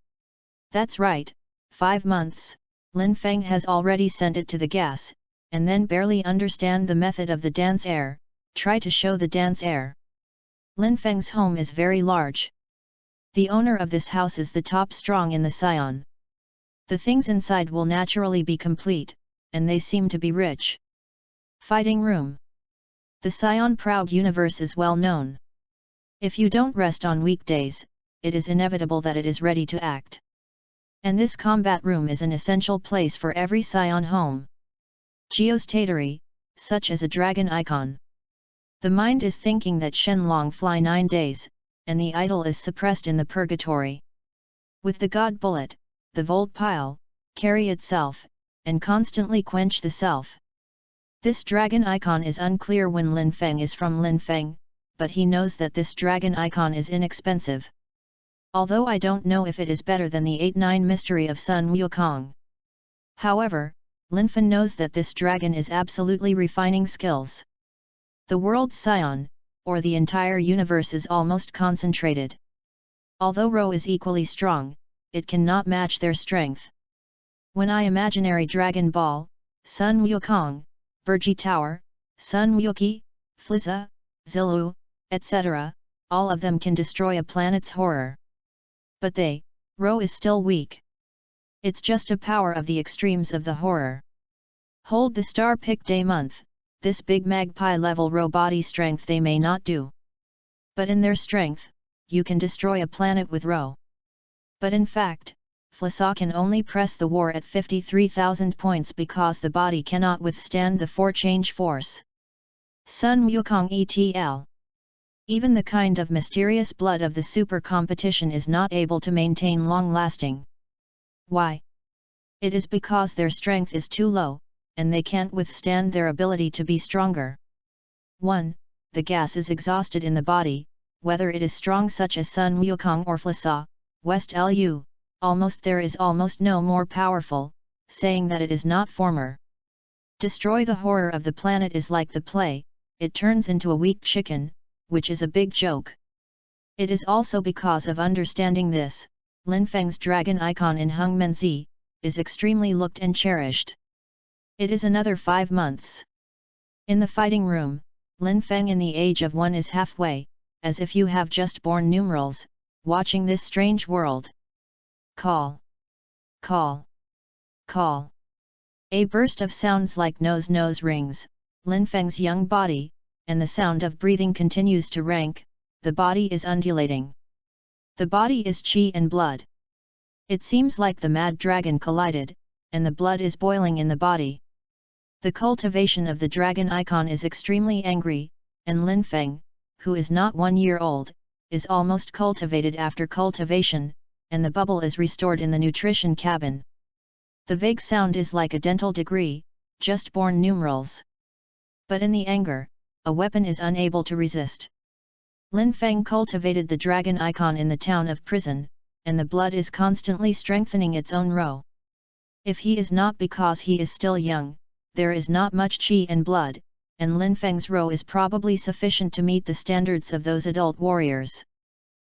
That's right, 5 months, Lin Feng has already sent it to the gas, and then barely understand the method of the dance air, try to show the dance air. Lin Feng's home is very large. The owner of this house is the top strong in the Scion. The things inside will naturally be complete, and they seem to be rich. Fighting room. The Scion proud universe is well known. If you don't rest on weekdays, it is inevitable that it is ready to act. And this combat room is an essential place for every Scion home. Geostatary, such as a dragon icon. The mind is thinking that Shenlong fly 9 days, and the idol is suppressed in the purgatory. With the god bullet, the volt pile, carry itself, and constantly quench the self. This dragon icon is unclear when Lin Feng is from Lin Feng, but he knows that this dragon icon is inexpensive. Although I don't know if it is better than the 8-9 mystery of Sun Wukong. However, Lin Feng knows that this dragon is absolutely refining skills. The world's Scion, or the entire universe, is almost concentrated. Although Ro is equally strong, it cannot match their strength. When I imaginary Dragon Ball, Sun Wukong, Burji Tower, Sun Wuki, Fliza, Zilu, etc., all of them can destroy a planet's horror. But Ro is still weak. It's just a power of the extremes of the horror. Hold the star pick day month, this big magpie level Ro body strength they may not do. But in their strength, you can destroy a planet with Ro. But in fact, Flasa can only press the war at 53,000 points because the body cannot withstand the 4-change force. Sun Wukong ETL. Even the kind of mysterious blood of the super competition is not able to maintain long-lasting. Why? It is because their strength is too low, and they can't withstand their ability to be stronger. 1. The gas is exhausted in the body, whether it is strong such as Sun Wukong or Flasa, West Lu, almost there is almost no more powerful, saying that it is not former. Destroy the horror of the planet is like the play, it turns into a weak chicken, which is a big joke. It is also because of understanding this, Lin Feng's dragon icon in Hungmenzi, is extremely looked and cherished. It is another 5 months. In the fighting room, Lin Feng in the age of 1 is halfway, as if you have just born numerals, watching this strange world. Call. Call. Call. A burst of sounds like nose rings, Lin Feng's young body, and the sound of breathing continues to rank, the body is undulating. The body is qi and blood. It seems like the mad dragon collided, and the blood is boiling in the body. The cultivation of the dragon icon is extremely angry, and Lin Feng, who is not 1 year old, is almost cultivated after cultivation, and the bubble is restored in the nutrition cabin. The vague sound is like a dental degree, just born numerals. But in the anger, a weapon is unable to resist. Lin Feng cultivated the dragon icon in the town of prison, and the blood is constantly strengthening its own row. If he is not because he is still young, there is not much qi and blood, and Lin Feng's row is probably sufficient to meet the standards of those adult warriors.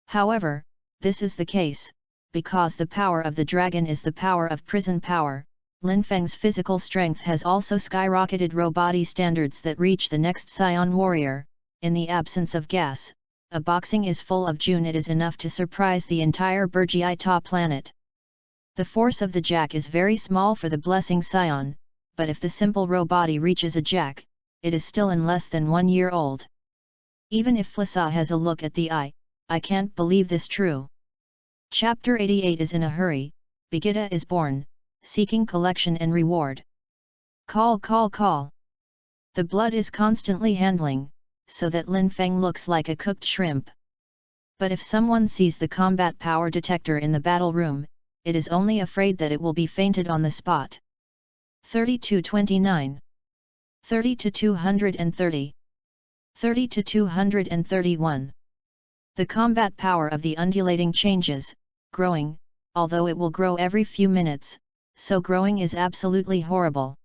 However, this is the case, because the power of the dragon is the power of prison power. Lin Feng's physical strength has also skyrocketed row body standards that reach the next Scion warrior. In the absence of gas, a boxing is full of June. It is enough to surprise the entire WUYAO planet. The force of the jack is very small for the blessing Scion, but if the simple row body reaches a jack, it is still in less than 1 year old. Even if Flissa has a look at the eye, I can't believe this true. Chapter 88 is in a hurry. Begita is born, seeking collection and reward. Call. The blood is constantly handling, so that Lin Feng looks like a cooked shrimp. But if someone sees the combat power detector in the battle room, it is only afraid that it will be fainted on the spot. 30-29. 30-230. 30-231. The combat power of the undulating changes, growing, although it will grow every few minutes, so growing is absolutely horrible.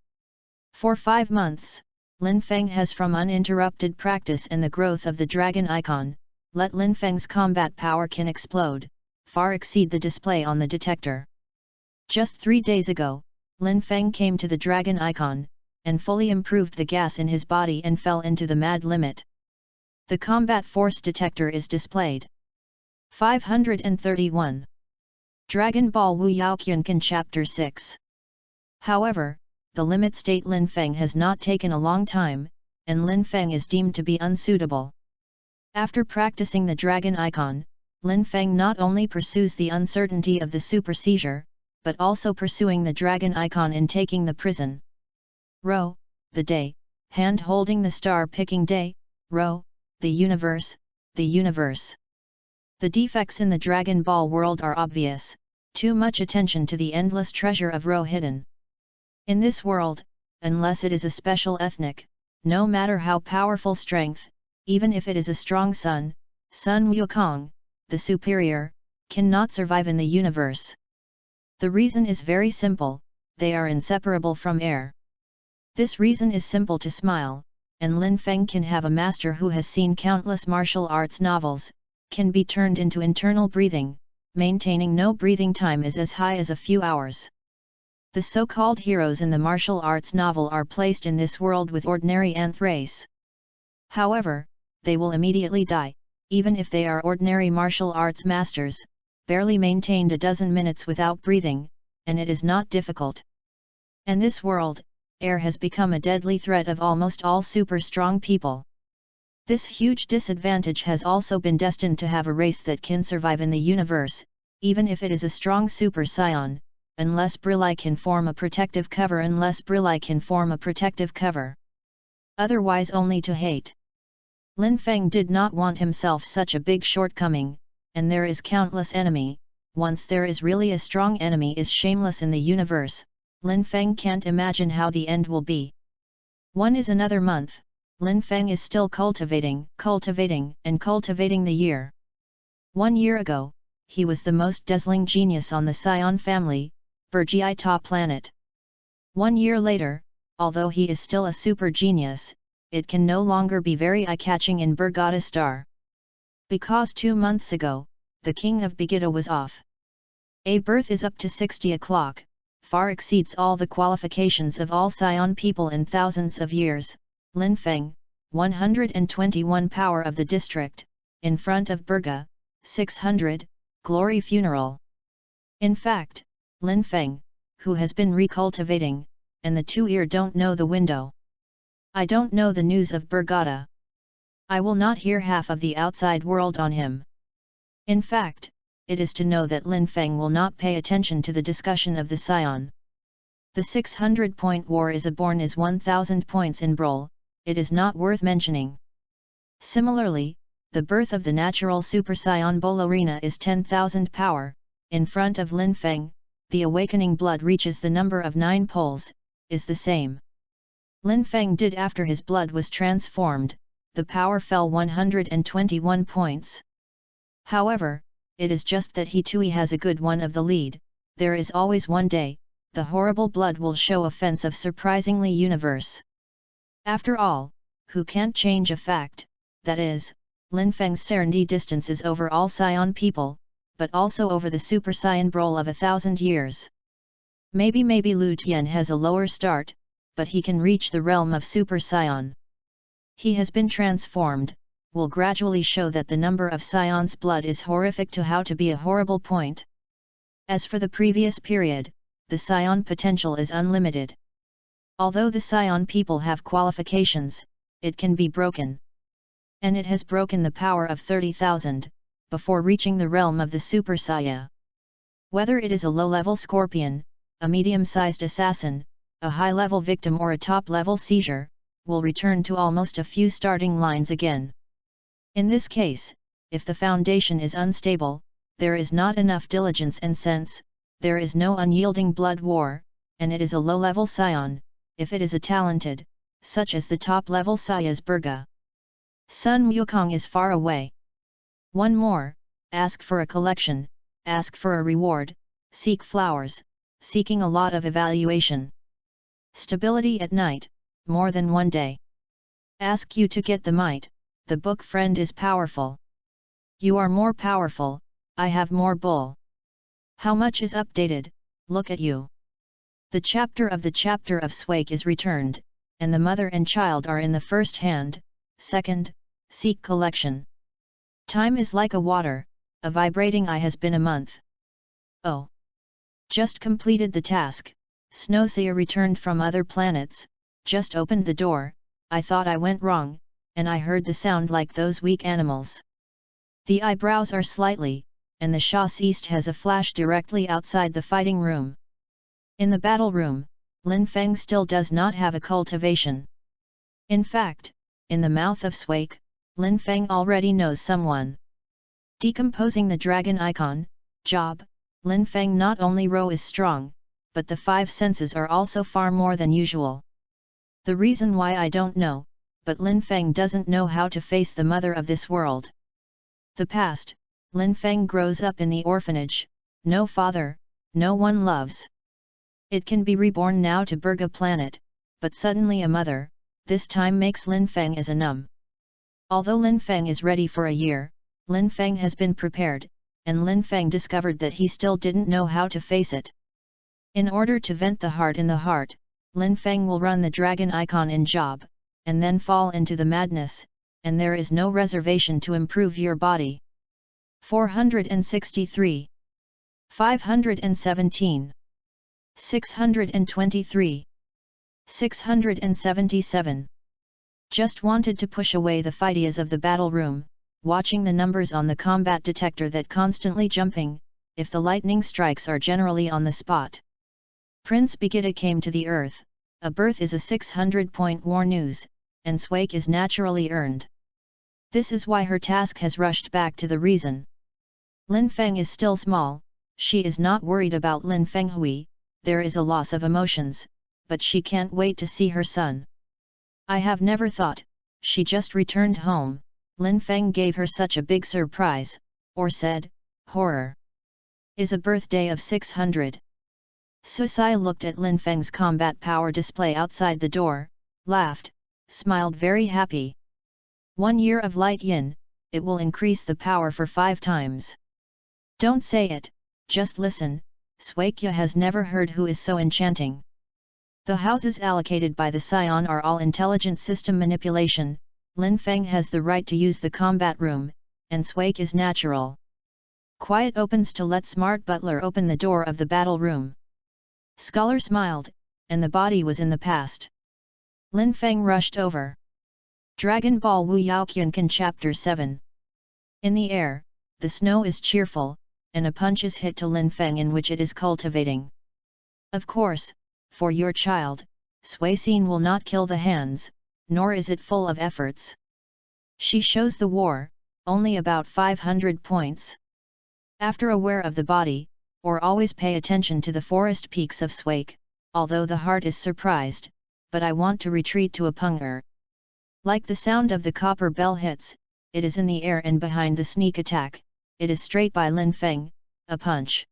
For 5 months, Lin Feng has from uninterrupted practice and the growth of the dragon icon, let Lin Feng's combat power can explode, far exceed the display on the detector. Just 3 days ago, Lin Feng came to the dragon icon, and fully improved the gas in his body and fell into the mad limit. The combat force detector is displayed. 531. Dragon Ball WUYAO Qiankan Chapter 6. However, the limit state Lin Feng has not taken a long time, and Lin Feng is deemed to be unsuitable. After practicing the dragon icon, Lin Feng not only pursues the uncertainty of the super seizure, but also pursuing the dragon icon in taking the prison. Rho, the day, hand holding the star picking day, Rho, the universe, the universe. The defects in the Dragon Ball world are obvious, too much attention to the endless treasure of Rho hidden. In this world, unless it is a special ethnic, no matter how powerful strength, even if it is a strong Sun Wukong, the superior, cannot survive in the universe. The reason is very simple, they are inseparable from air. This reason is simple to smile, and Lin Feng can have a master who has seen countless martial arts novels, can be turned into internal breathing, maintaining no breathing time is as high as a few hours. The so-called heroes in the martial arts novel are placed in this world with ordinary Nth race. However, they will immediately die, even if they are ordinary martial arts masters, barely maintained a dozen minutes without breathing, and it is not difficult. In this world, air has become a deadly threat of almost all super strong people. This huge disadvantage has also been destined to have a race that can survive in the universe, even if it is a strong super scion, unless Brilli can form a protective cover Otherwise only to hate. Lin Feng did not want himself such a big shortcoming, and there is countless enemy. Once there is really a strong enemy is shameless in the universe, Lin Feng can't imagine how the end will be. One is another month, Lin Feng is still cultivating the year. 1 year ago, he was the most dazzling genius on the Scion family, WUYAO planet. 1 year later, although he is still a super genius, it can no longer be very eye-catching in WUYAO star. Because 2 months ago, the king of Begita was off. A birth is up to 60 o'clock, far exceeds all the qualifications of all Scion people in thousands of years. Lin Feng, 121 power of the district, in front of Burga, 600, glory funeral. In fact, Lin Feng, who has been recultivating, and the two-ear don't know the window. I don't know the news of Bergata. I will not hear half of the outside world on him. In fact, it is to know that Lin Feng will not pay attention to the discussion of the scion. The 600-point war is a born is 1000 points in Brawl, it is not worth mentioning. Similarly, the birth of the natural Super Scion Bolorina is 10,000 power, in front of Lin Feng, the awakening blood reaches the number of 9 poles, is the same. Lin Feng did after his blood was transformed, the power fell 121 points. However, it is just that he too has a good one of the lead, there is always one day, the horrible blood will show offense of surprisingly universe. After all, who can't change a fact, that is, Lin Feng's serenity distance is over all Scion people, but also over the Super Saiyan Brawl of 1,000 years. Maybe Lu Tian has a lower start, but he can reach the realm of Super Saiyan. He has been transformed, will gradually show that the number of Scion's blood is horrific to how to be a horrible point. As for the previous period, the Scion potential is unlimited. Although the Scion people have qualifications, it can be broken. And it has broken the power of 30,000, before reaching the realm of the Super Saiyan. Whether it is a low-level scorpion, a medium-sized assassin, a high-level victim or a top-level seizure, will return to almost a few starting lines again. In this case, if the foundation is unstable, there is not enough diligence and sense, there is no unyielding blood war, and it is a low-level scion, if it is a talented, such as the top-level Saya's Burga. Sun Wukong is far away. One more, ask for a collection, ask for a reward, seek flowers, seeking a lot of evaluation. Stability at night, more than one day. Ask you to get the might, the book friend is powerful. You are more powerful, I have more bull. How much is updated, look at you. The chapter of Swake is returned, and the mother and child are in the first hand, second, seek collection. Time is like a water, a vibrating eye has been a month. Oh! Just completed the task, Snowseer returned from other planets, just opened the door, I thought I went wrong, and I heard the sound like those weak animals. The eyebrows are slightly, and the chassiste has a flash directly outside the fighting room. In the battle room, Lin Feng still does not have a cultivation. In fact, in the mouth of Swake, Lin Feng already knows someone. Decomposing the dragon icon, job, Lin Feng not only Ro is strong, but the 5 senses are also far more than usual. The reason why I don't know, but Lin Feng doesn't know how to face the mother of this world. The past, Lin Feng grows up in the orphanage, no father, no one loves. It can be reborn now to Burga planet, but suddenly a mother, this time makes Lin Feng as a numb. Although Lin Feng is ready for a year, Lin Feng has been prepared, and Lin Feng discovered that he still didn't know how to face it. In order to vent the heart in the heart, Lin Feng will run the dragon icon in job, and then fall into the madness, and there is no reservation to improve your body. 463. 517. 623. 677. Just wanted to push away the fightias of the battle room, watching the numbers on the combat detector that constantly jumping, if the lightning strikes are generally on the spot. Prince Begita came to the earth, a birth is a 600-point war news, and Swake is naturally earned. This is why her task has rushed back to the reason. Lin Feng is still small, she is not worried about Lin Feng Hui, there is a loss of emotions, but she can't wait to see her son. I have never thought, she just returned home, Lin Feng gave her such a big surprise, or said, horror. Is a birthday of 600. Susai looked at Lin Feng's combat power display outside the door, laughed, smiled very happy. 1 year of light yin, it will increase the power for 5 times. Don't say it, just listen, Swakya has never heard who is so enchanting. The houses allocated by the Scion are all intelligent system manipulation, Lin Feng has the right to use the combat room, and Swake is natural. Quiet opens to let smart butler open the door of the battle room. Scholar smiled, and the body was in the past. Lin Feng rushed over. Dragon Ball WUYAO Qiankan Chapter 7. In the air, the snow is cheerful, and a punch is hit to Lin Feng in which it is cultivating. Of course, for your child, Suicine will not kill the hands, nor is it full of efforts. She shows the war, only about 500 points. After aware of the body, or always pay attention to the forest peaks of Swake, although the heart is surprised, but I want to retreat to a punger. Like the sound of the copper bell hits, it is in the air and behind the sneak attack, it is straight by Lin Feng, a punch.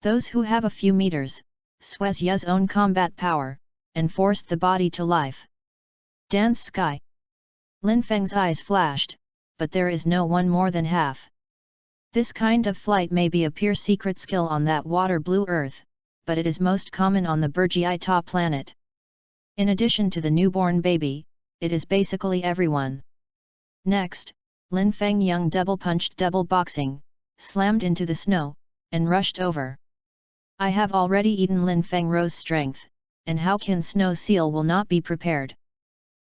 Those who have a few meters, Suez Ya's own combat power, and forced the body to life. Dance sky. Lin Feng's eyes flashed, but there is no one more than half. This kind of flight may be a pure secret skill on that water blue earth, but it is most common on the Burgiai planet. In addition to the newborn baby, it is basically everyone. Next, Lin Feng Young double-punched double boxing, slammed into the snow, and rushed over. I have already eaten Lin Feng Rose strength, and how can Snow Seal will not be prepared?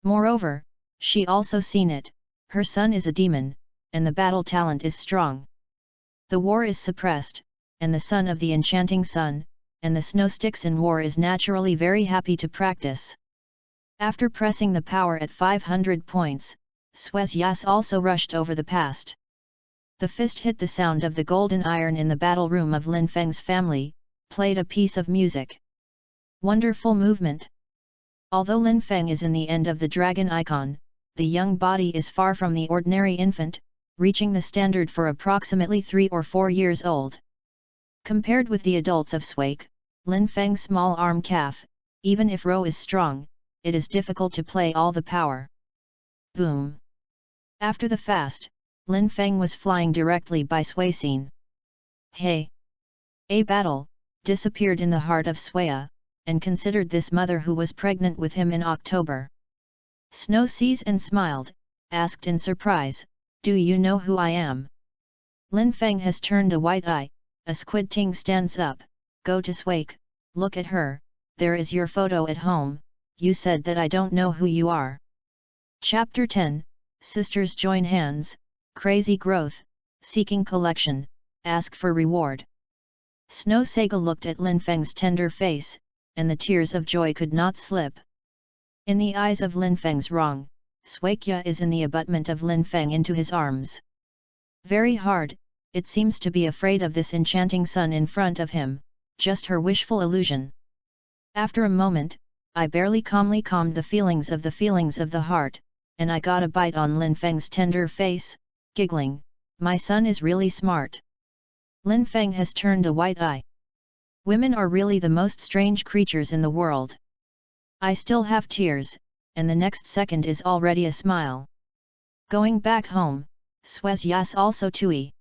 Moreover, she also seen it, her son is a demon, and the battle talent is strong. The war is suppressed, and the son of the enchanting sun, and the snow sticks in war is naturally very happy to practice. After pressing the power at 500 points, Suez Yas also rushed over the past. The fist hit the sound of the golden iron in the battle room of Lin Feng's family, played a piece of music. Wonderful movement. Although Lin Feng is in the end of the dragon icon, the young body is far from the ordinary infant, reaching the standard for approximately 3 or 4 years old. Compared with the adults of Swake, Lin Feng's small arm calf, even if Ro is strong, it is difficult to play all the power. Boom! After the fast, Lin Feng was flying directly by Suicine. Hey! A battle, disappeared in the heart of Suia, and considered this mother who was pregnant with him in October. Snow sees and smiled, asked in surprise, "Do you know who I am?" Lin Feng has turned a white eye, a squid ting stands up, "Go to Swake, look at her, there is your photo at home, you said that I don't know who you are." Chapter 10, Sisters join hands, crazy growth, seeking collection, ask for reward. Snow Sega looked at Lin Feng's tender face, and the tears of joy could not slip. In the eyes of Lin Feng's wrong, Suikya is in the abutment of Lin Feng into his arms. Very hard, it seems to be afraid of this enchanting sun in front of him, just her wishful illusion. After a moment, I barely calmly calmed the feelings of the heart, and I got a bite on Lin Feng's tender face, giggling, "My son is really smart." Lin Feng has turned a white eye. Women are really the most strange creatures in the world. I still have tears, and the next second is already a smile. Going back home, Suez Yas also tui.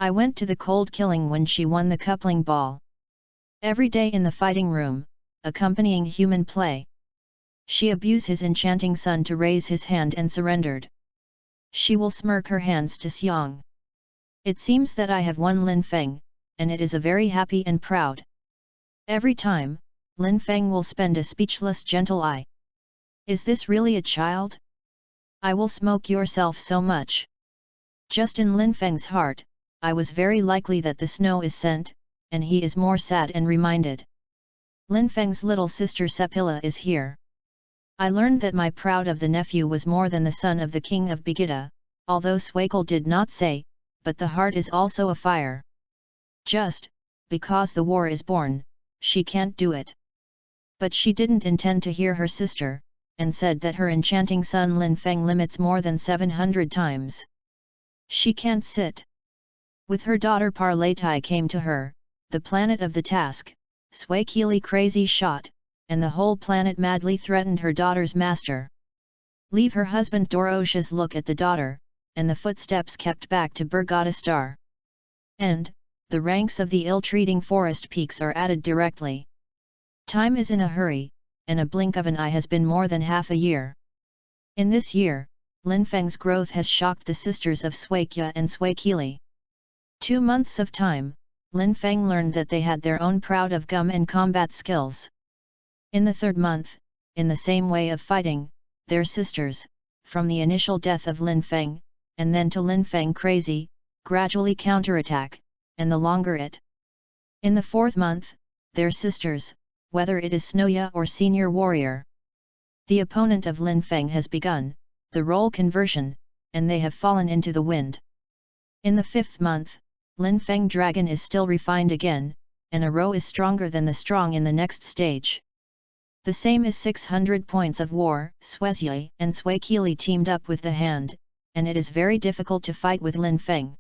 I went to the cold killing when she won the coupling ball. Every day in the fighting room, accompanying human play. She abused his enchanting son to raise his hand and surrendered. She will smirk her hands to Xiang. It seems that I have won Lin Feng, and it is a very happy and proud. Every time, Lin Feng will spend a speechless gentle eye. Is this really a child? I will smoke yourself so much. Just in Lin Feng's heart, I was very likely that the snow is sent, and he is more sad and reminded. Lin Feng's little sister Sepila is here. I learned that my proud of the nephew was more than the son of the king of Begida, although Swakal did not say, but the heart is also a fire. Just, because the war is born, she can't do it. But she didn't intend to hear her sister, and said that her enchanting son Lin Feng limits more than 700 times. She can't sit. With her daughter Parleitai came to her, the planet of the task, Swakili crazy shot, and the whole planet madly threatened her daughter's master. Leave her husband Dorosha's look at the daughter, and the footsteps kept back to Burgadastar. And, the ranks of the ill-treating forest peaks are added directly. Time is in a hurry, and a blink of an eye has been more than half a year. In this year, Lin Feng's growth has shocked the sisters of Suikya and Suikili. 2 months of time, Lin Feng learned that they had their own proud of gum and combat skills. In the third month, in the same way of fighting, their sisters, from the initial death of Lin Feng, and then to Lin Feng crazy, gradually counterattack, and the longer it. In the fourth month, their sisters, whether it is Snoya or senior warrior. The opponent of Lin Feng has begun the role conversion, and they have fallen into the wind. In the fifth month, Lin Feng dragon is still refined again, and a row is stronger than the strong in the next stage. The same is 600 points of war. Sui and Sui Qili teamed up with the hand, and it is very difficult to fight with Lin Feng.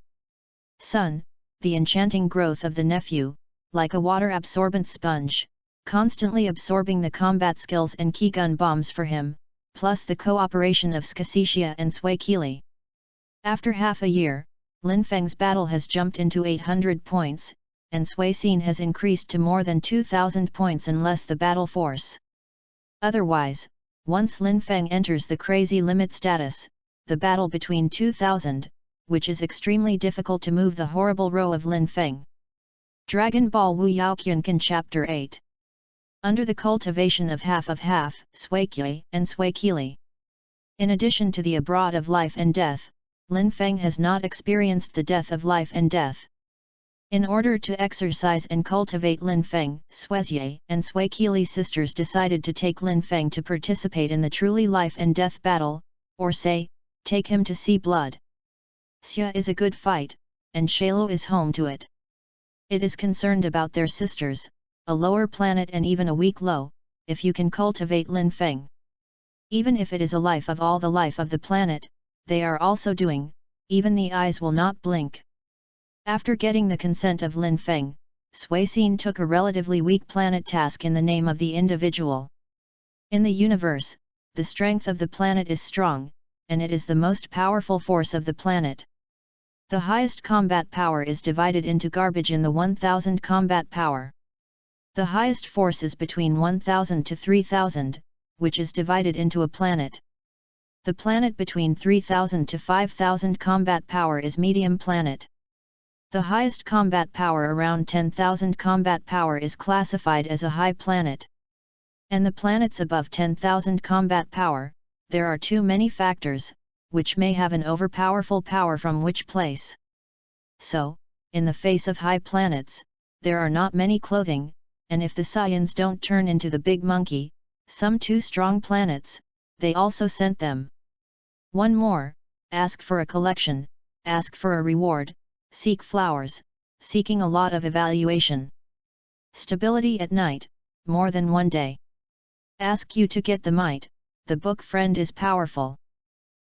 Sun, the enchanting growth of the nephew, like a water-absorbent sponge, constantly absorbing the combat skills and key gun bombs for him, plus the cooperation of Skasicia and Sui Qili. After half a year, Lin Feng's battle has jumped into 800 points, and Sui Xin has increased to more than 2,000 points unless the battle force. Otherwise, once Lin Feng enters the crazy limit status, the battle between 2,000, which is extremely difficult to move the horrible row of Lin Feng. Dragon Ball WUYAO Qiankan Chapter 8. Under the cultivation of half, Sui Qi and Sui Qili. In addition to the abroad of life and death, Lin Feng has not experienced the death of life and death. In order to exercise and cultivate Lin Feng, Sui and Sui Qili's sisters decided to take Lin Feng to participate in the truly life and death battle, or say, take him to see blood. Xia is a good fight, and Shalo is home to it. It is concerned about their sisters, a lower planet and even a weak low, if you can cultivate Lin Feng. Even if it is a life of all the life of the planet, they are also doing, even the eyes will not blink. After getting the consent of Lin Feng, Sui Xin took a relatively weak planet task in the name of the individual. In the universe, the strength of the planet is strong, and it is the most powerful force of the planet. The highest combat power is divided into garbage in the 1000 combat power. The highest force is between 1000 to 3000, which is divided into a planet. The planet between 3000 to 5000 combat power is medium planet. The highest combat power around 10,000 combat power is classified as a high planet. And the planets above 10,000 combat power, there are too many factors, which may have an overpowerful power from which place. So, in the face of high planets, there are not many clothing, and if the Saiyans don't turn into the big monkey, some too strong planets, they also sent them. One more, ask for a collection, ask for a reward, seek flowers, seeking a lot of evaluation. Stability at night, more than one day. Ask you to get the might, the book friend is powerful.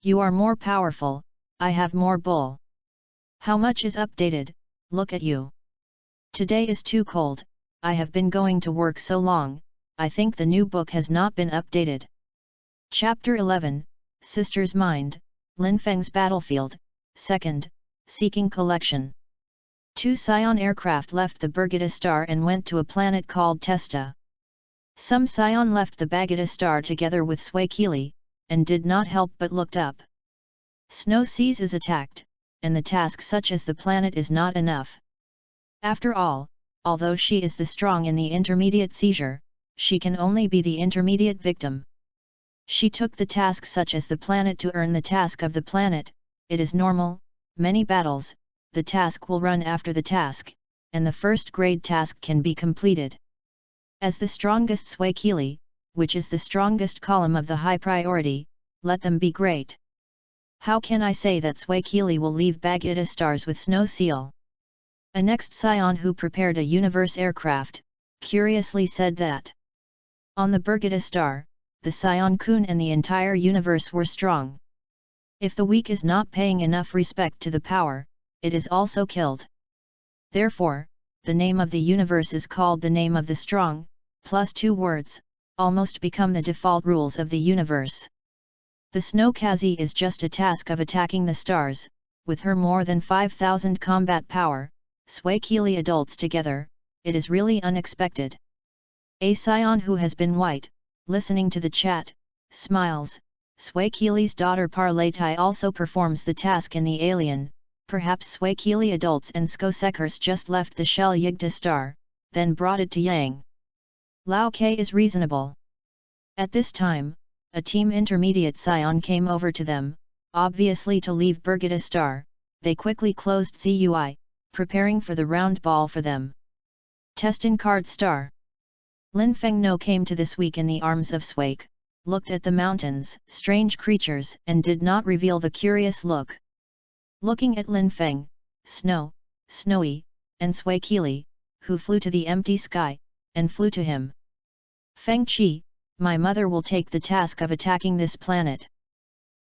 You are more powerful, I have more bull. How much is updated, look at you. Today is too cold, I have been going to work so long, I think the new book has not been updated. Chapter 11, Sister's Mind, Lin Feng's Battlefield, 2nd, Seeking Collection. 2 Scion aircraft left the Bergeta star and went to a planet called Testa. Some Scion left the Bageta star together with Sui Qili, and did not help but looked up. Snow Seas is attacked, and the task such as the planet is not enough. After all, although she is the strong in the intermediate seizure, she can only be the intermediate victim. She took the task such as the planet to earn the task of the planet, it is normal, many battles, the task will run after the task, and the first grade task can be completed. As the strongest Sui Qili, which is the strongest column of the high priority, let them be great. How can I say that Sui Qili will leave Bageta stars with Snow Seal? A next Scion who prepared a universe aircraft, curiously said that on the Bergeta star, the Scion Kun and the entire universe were strong. If the weak is not paying enough respect to the power, it is also killed. Therefore, the name of the universe is called the name of the strong, plus 2 words, almost become the default rules of the universe. The Snow Kazi is just a task of attacking the stars, with her more than 5,000 combat power, Sui Qili adults together, it is really unexpected. A Scion who has been white, listening to the chat, smiles. Sui Qili's daughter Parlaytai also performs the task in the alien, perhaps Sui Qili adults and Skosekers just left the Shell Yigta star, then brought it to Yang. Lao Ke is reasonable. At this time, a team intermediate scion came over to them, obviously to leave Birgitta Star. They quickly closed Zui, preparing for the round ball for them. Testin Card Star. Lin Feng No came to this week in the arms of Swake, looked at the mountains, strange creatures, and did not reveal the curious look. Looking at Lin Feng, Snow, Snowy, and Swakili, who flew to the empty sky, and flew to him. Feng Qi, my mother will take the task of attacking this planet.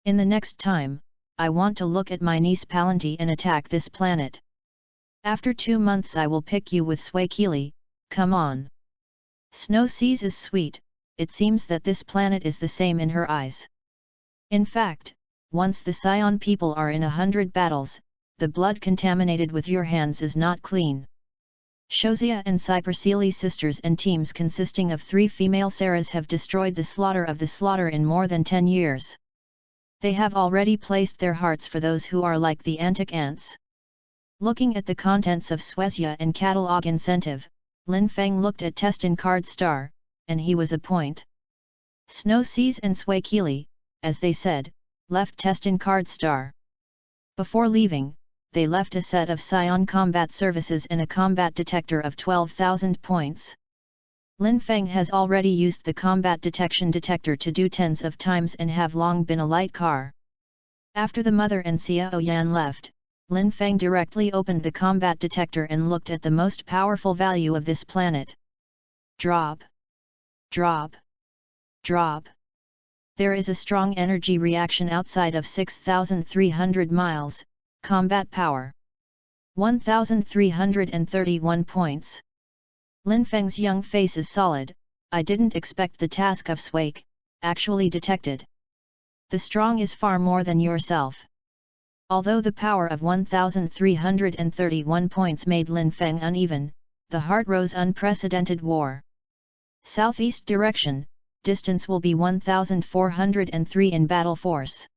In the next time, I want to look at my niece Palanti and attack this planet. After 2 months I will pick you with Swakili, come on. Snow sees is sweet, it seems that this planet is the same in her eyes. In fact, once the Scion people are in 100 battles, the blood contaminated with your hands is not clean. Shozia and Cypersili sisters and teams consisting of 3 female Saras have destroyed the slaughter of the slaughter in more than 10 years. They have already placed their hearts for those who are like the antic ants. Looking at the contents of Swezia and catalog incentive, Lin Feng looked at Testin Card Star, and he was a point. Snow Seas and Swakili, as they said, left Testin Card Star. Before leaving, they left a set of Scion combat services and a combat detector of 12,000 points. Lin Feng has already used the combat detection detector to do tens of times and have long been a light car. After the mother and Xiao Yan left, Lin Feng directly opened the combat detector and looked at the most powerful value of this planet. Drop. Drop. Drop. There is a strong energy reaction outside of 6,300 miles, combat power. 1,331 points. Lin Feng's young face is solid. I didn't expect the task of Swake, actually detected. The strong is far more than yourself. Although the power of 1,331 points made Lin Feng uneven, the heart rose unprecedented war. Southeast direction, distance will be 1,403 in battle force.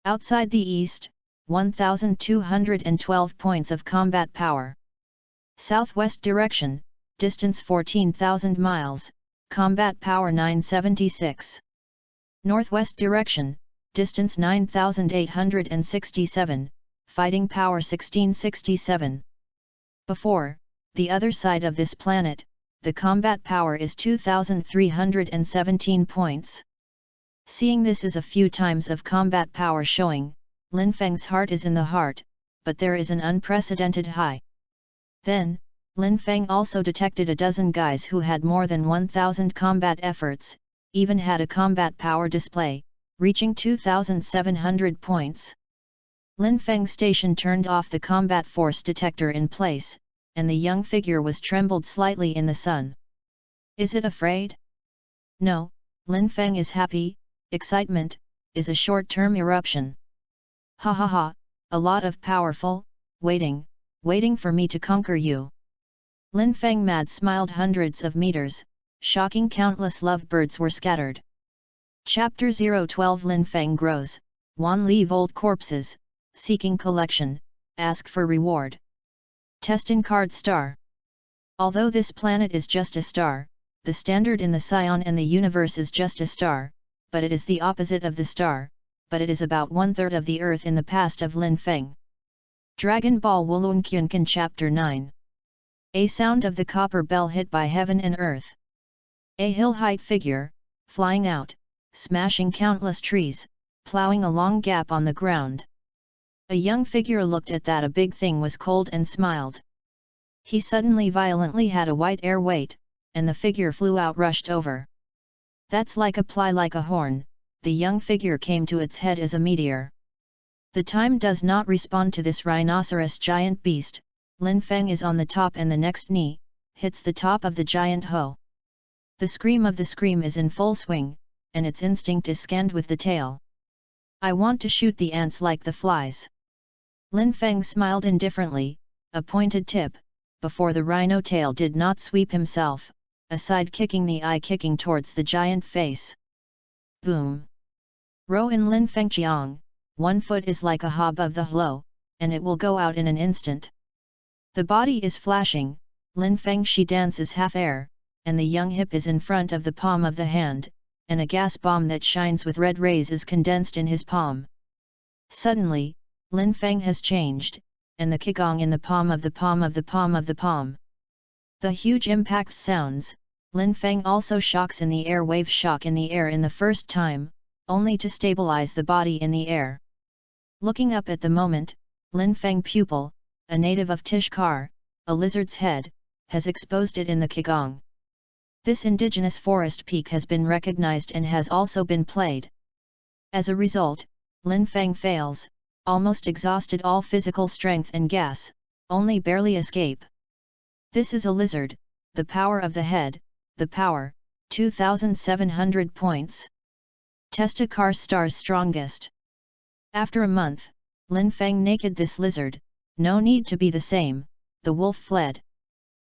Outside the east, 1,212 points of combat power. Southwest direction, distance 14,000 miles, combat power 976. Northwest direction, distance 9,867, fighting power 1667. Before, the other side of this planet, the combat power is 2,317 points. Seeing this is a few times of combat power showing, Lin Feng's heart is in the heart, but there is an unprecedented high. Then, Lin Feng also detected a dozen guys who had more than 1,000 combat efforts, even had a combat power display, reaching 2,700 points. Lin Feng station turned off the combat force detector in place, and the young figure was trembled slightly in the sun. Is it afraid? No, Lin Feng is happy. Excitement is a short-term eruption. Ha ha ha, a lot of powerful, waiting for me to conquer you. Lin Feng mad smiled. Hundreds of meters, shocking countless lovebirds were scattered. Chapter 012 Lin Feng grows, Wan leave old corpses, seeking collection, ask for reward. Testin Card Star. Although this planet is just a star, the standard in the Scion and the universe is just a star, but it is the opposite of the star, but it is about 1/3 of the Earth in the past of Lin Feng. Dragon Ball Wulunkyunkan Chapter 9. A sound of the copper bell hit by heaven and earth. A hill-height figure, flying out, smashing countless trees, plowing a long gap on the ground. A young figure looked at that a big thing was cold and smiled. He suddenly violently had a white air weight, and the figure flew out rushed over. That's like a ply like a horn, the young figure came to its head as a meteor. The time does not respond to this rhinoceros giant beast. Lin Feng is on the top and the next knee, hits the top of the giant hoe. The scream of the scream is in full swing, and its instinct is scanned with the tail. I want to shoot the ants like the flies. Lin Feng smiled indifferently, a pointed tip, before the rhino tail did not sweep himself, aside kicking the eye kicking towards the giant face. Boom! Row in Lin Feng Chiang, 1 foot is like a hob of the hlo, and it will go out in an instant. The body is flashing, Lin Feng Shi dances half air, and the young hip is in front of the palm of the hand, and a gas bomb that shines with red rays is condensed in his palm. Suddenly, Lin Feng has changed, and the qigong in the palm of the palm of the palm of the palm. The huge impact sounds. Lin Feng also shocks in the air, wave shock in the air in the first time, only to stabilize the body in the air. Looking up at the moment, Lin Feng pupil, a native of Tishkar, a lizard's head, has exposed it in the qigong. This indigenous forest peak has been recognized and has also been played. As a result, Lin Feng fails, almost exhausted all physical strength and gas, only barely escape. This is a lizard, the power of the head, the power, 2700 points. Testakar star's strongest. After a month, Lin Feng naked this lizard, no need to be the same, the wolf fled.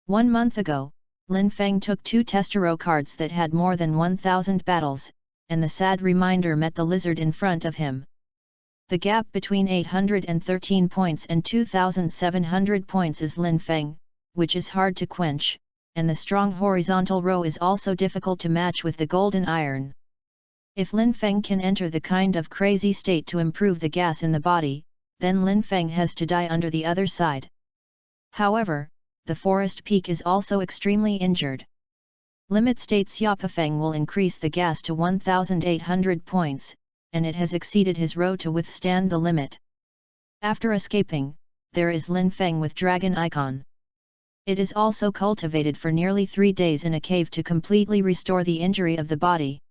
1 month ago, Lin Feng took 2 testero cards that had more than 1000 battles, and the sad reminder met the lizard in front of him. The gap between 813 points and 2700 points is Lin Feng, which is hard to quench, and the strong horizontal row is also difficult to match with the golden iron. If Lin Feng can enter the kind of crazy state to improve the gas in the body, then Lin Feng has to die under the other side. However, the forest peak is also extremely injured. Limit state Xiaopafeng will increase the gas to 1800 points, and it has exceeded his row to withstand the limit. After escaping, there is Lin Feng with dragon icon. It is also cultivated for nearly 3 days in a cave to completely restore the injury of the body.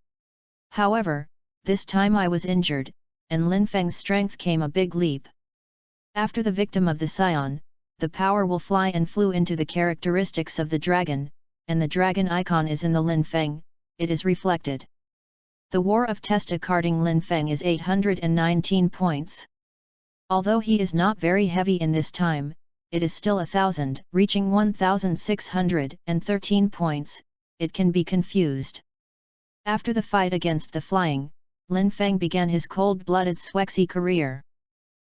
However, this time I was injured, and Lin Feng's strength came a big leap. After the victim of the scion, the power will fly and flew into the characteristics of the dragon, and the dragon icon is in the Lin Feng, it is reflected. The war of testa carding Lin Feng is 819 points. Although he is not very heavy in this time, it is still 1000, reaching 1613 points, it can be confused. After the fight against the flying, Lin Feng began his cold-blooded Swexy career.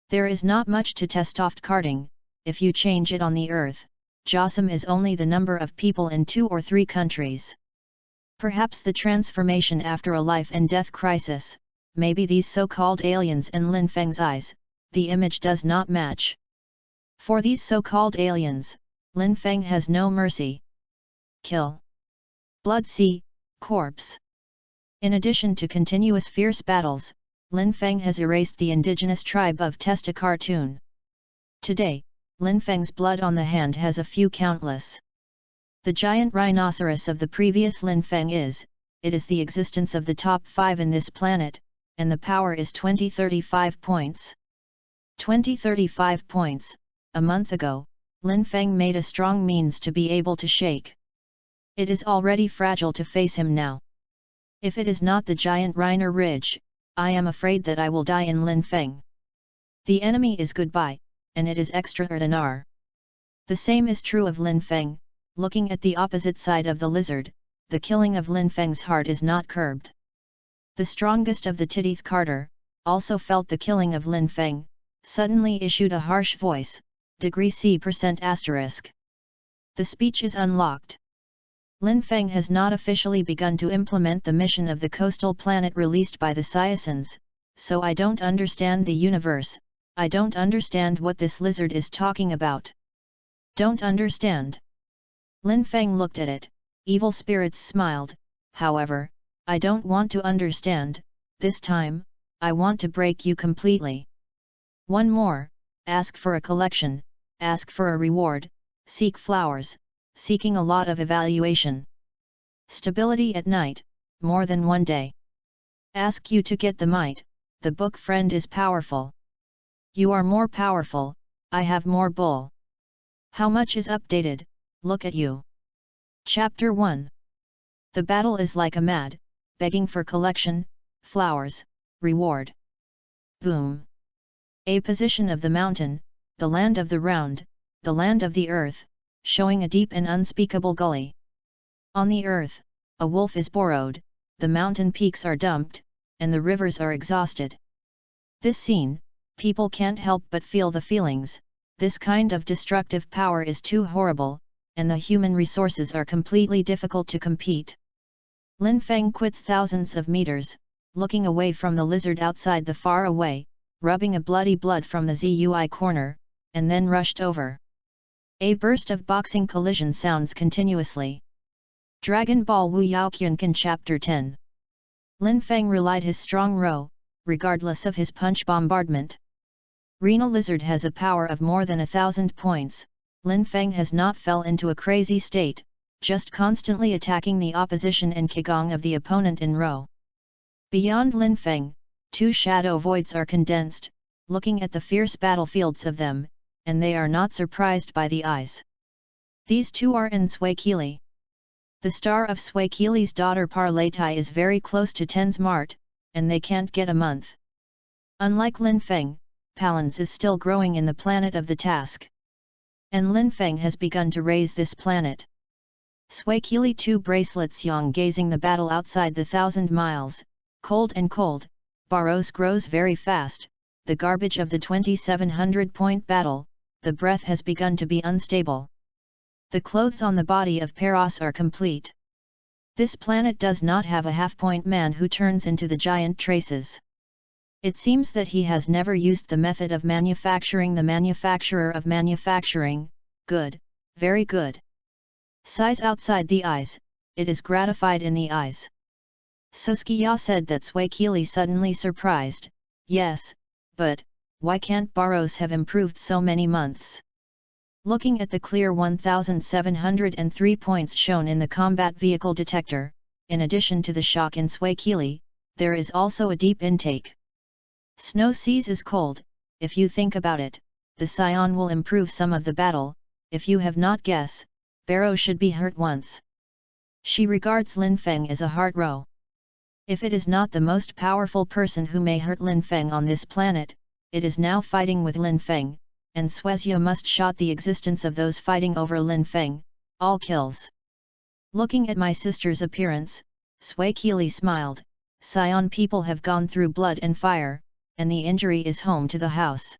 There is not much to test off carding, if you change it on the earth, Jossum is only the number of people in 2 or 3 countries. Perhaps the transformation after a life and death crisis, maybe these so-called aliens in Lin Feng's eyes, the image does not match. For these so-called aliens, Lin Feng has no mercy. Kill. Blood sea, corpse. In addition to continuous fierce battles, Lin Feng has erased the indigenous tribe of Testa cartoon. Today, Lin Feng's blood on the hand has a few countless. The giant rhinoceros of the previous Lin Feng it is the existence of the top 5 in this planet, and the power is 2035 points. 2035 points, a month ago, Lin Feng made a strong means to be able to shake. It is already fragile to face him now. If it is not the giant Reiner Ridge, I am afraid that I will die in Lin Feng. The enemy is goodbye, and it is extraordinary. The same is true of Lin Feng. Looking at the opposite side of the lizard, the killing of Lin Feng's heart is not curbed. The strongest of the Tidith Carter, also felt the killing of Lin Feng, suddenly issued a harsh voice, degree C%*. The speech is unlocked. Lin Feng has not officially begun to implement the mission of the coastal planet released by the Sciacens, so I don't understand the universe, I don't understand what this lizard is talking about. Don't understand. Lin Feng looked at it, evil spirits smiled, however, I don't want to understand, this time, I want to break you completely. One more, ask for a collection, ask for a reward, seek flowers, seeking a lot of evaluation. Stability at night, more than 1 day. Ask you to get the might, the book friend is powerful. You are more powerful, I have more bull. How much is updated, look at you. Chapter 1. The battle is like a mad, begging for collection, flowers, reward. Boom. A position of the mountain, the land of the round, the land of the earth, showing a deep and unspeakable gully. On the earth, a wolf is borrowed, the mountain peaks are dumped, and the rivers are exhausted. This scene, people can't help but feel the feelings, this kind of destructive power is too horrible, and the human resources are completely difficult to compete. Lin Feng quits thousands of meters, looking away from the lizard outside the far away, rubbing a bloody blood from the Zui corner, and then rushed over. A burst of boxing collision sounds continuously. Dragon Ball WUYAO Qiankan Chapter 10. Lin Feng relied his strong row, regardless of his punch bombardment. Renal Lizard has a power of more than 1,000 points. Lin Feng has not fell into a crazy state, just constantly attacking the opposition and qigong of the opponent in row. Beyond Lin Feng, two shadow voids are condensed, looking at the fierce battlefields of them, and they are not surprised by the eyes. These two are in Sui Qili. The star of Sui Qili's daughter Parleitai is very close to Ten's Mart, and they can't get a month. Unlike Lin Feng, Palans is still growing in the planet of the task. And Lin Feng has begun to raise this planet. Sui Qili 2 bracelets Yang gazing the battle outside the 1,000 miles, cold and cold, Barros grows very fast, the garbage of the 2,700-point battle, the breath has begun to be unstable. The clothes on the body of Paros are complete. This planet does not have a half-point man who turns into the giant traces. It seems that he has never used the method of manufacturing the manufacturer of manufacturing. Good, very good. Size outside the eyes, it is gratified in the eyes. Soskiya said that Sui Qili suddenly surprised, yes, but, why can't Barros have improved so many months? Looking at the clear 1,703 points shown in the combat vehicle detector, in addition to the shock in Sui Qili, there is also a deep intake. Snow seas is cold, if you think about it, the Scion will improve some of the battle, if you have not guess, Barrow should be hurt once. She regards Lin Feng as a heart row. If it is not the most powerful person who may hurt Lin Feng on this planet, it is now fighting with Lin Feng, and Suezia must shot the existence of those fighting over Lin Feng, all kills. Looking at my sister's appearance, Sui Qili smiled, Scion people have gone through blood and fire, and the injury is home to the house.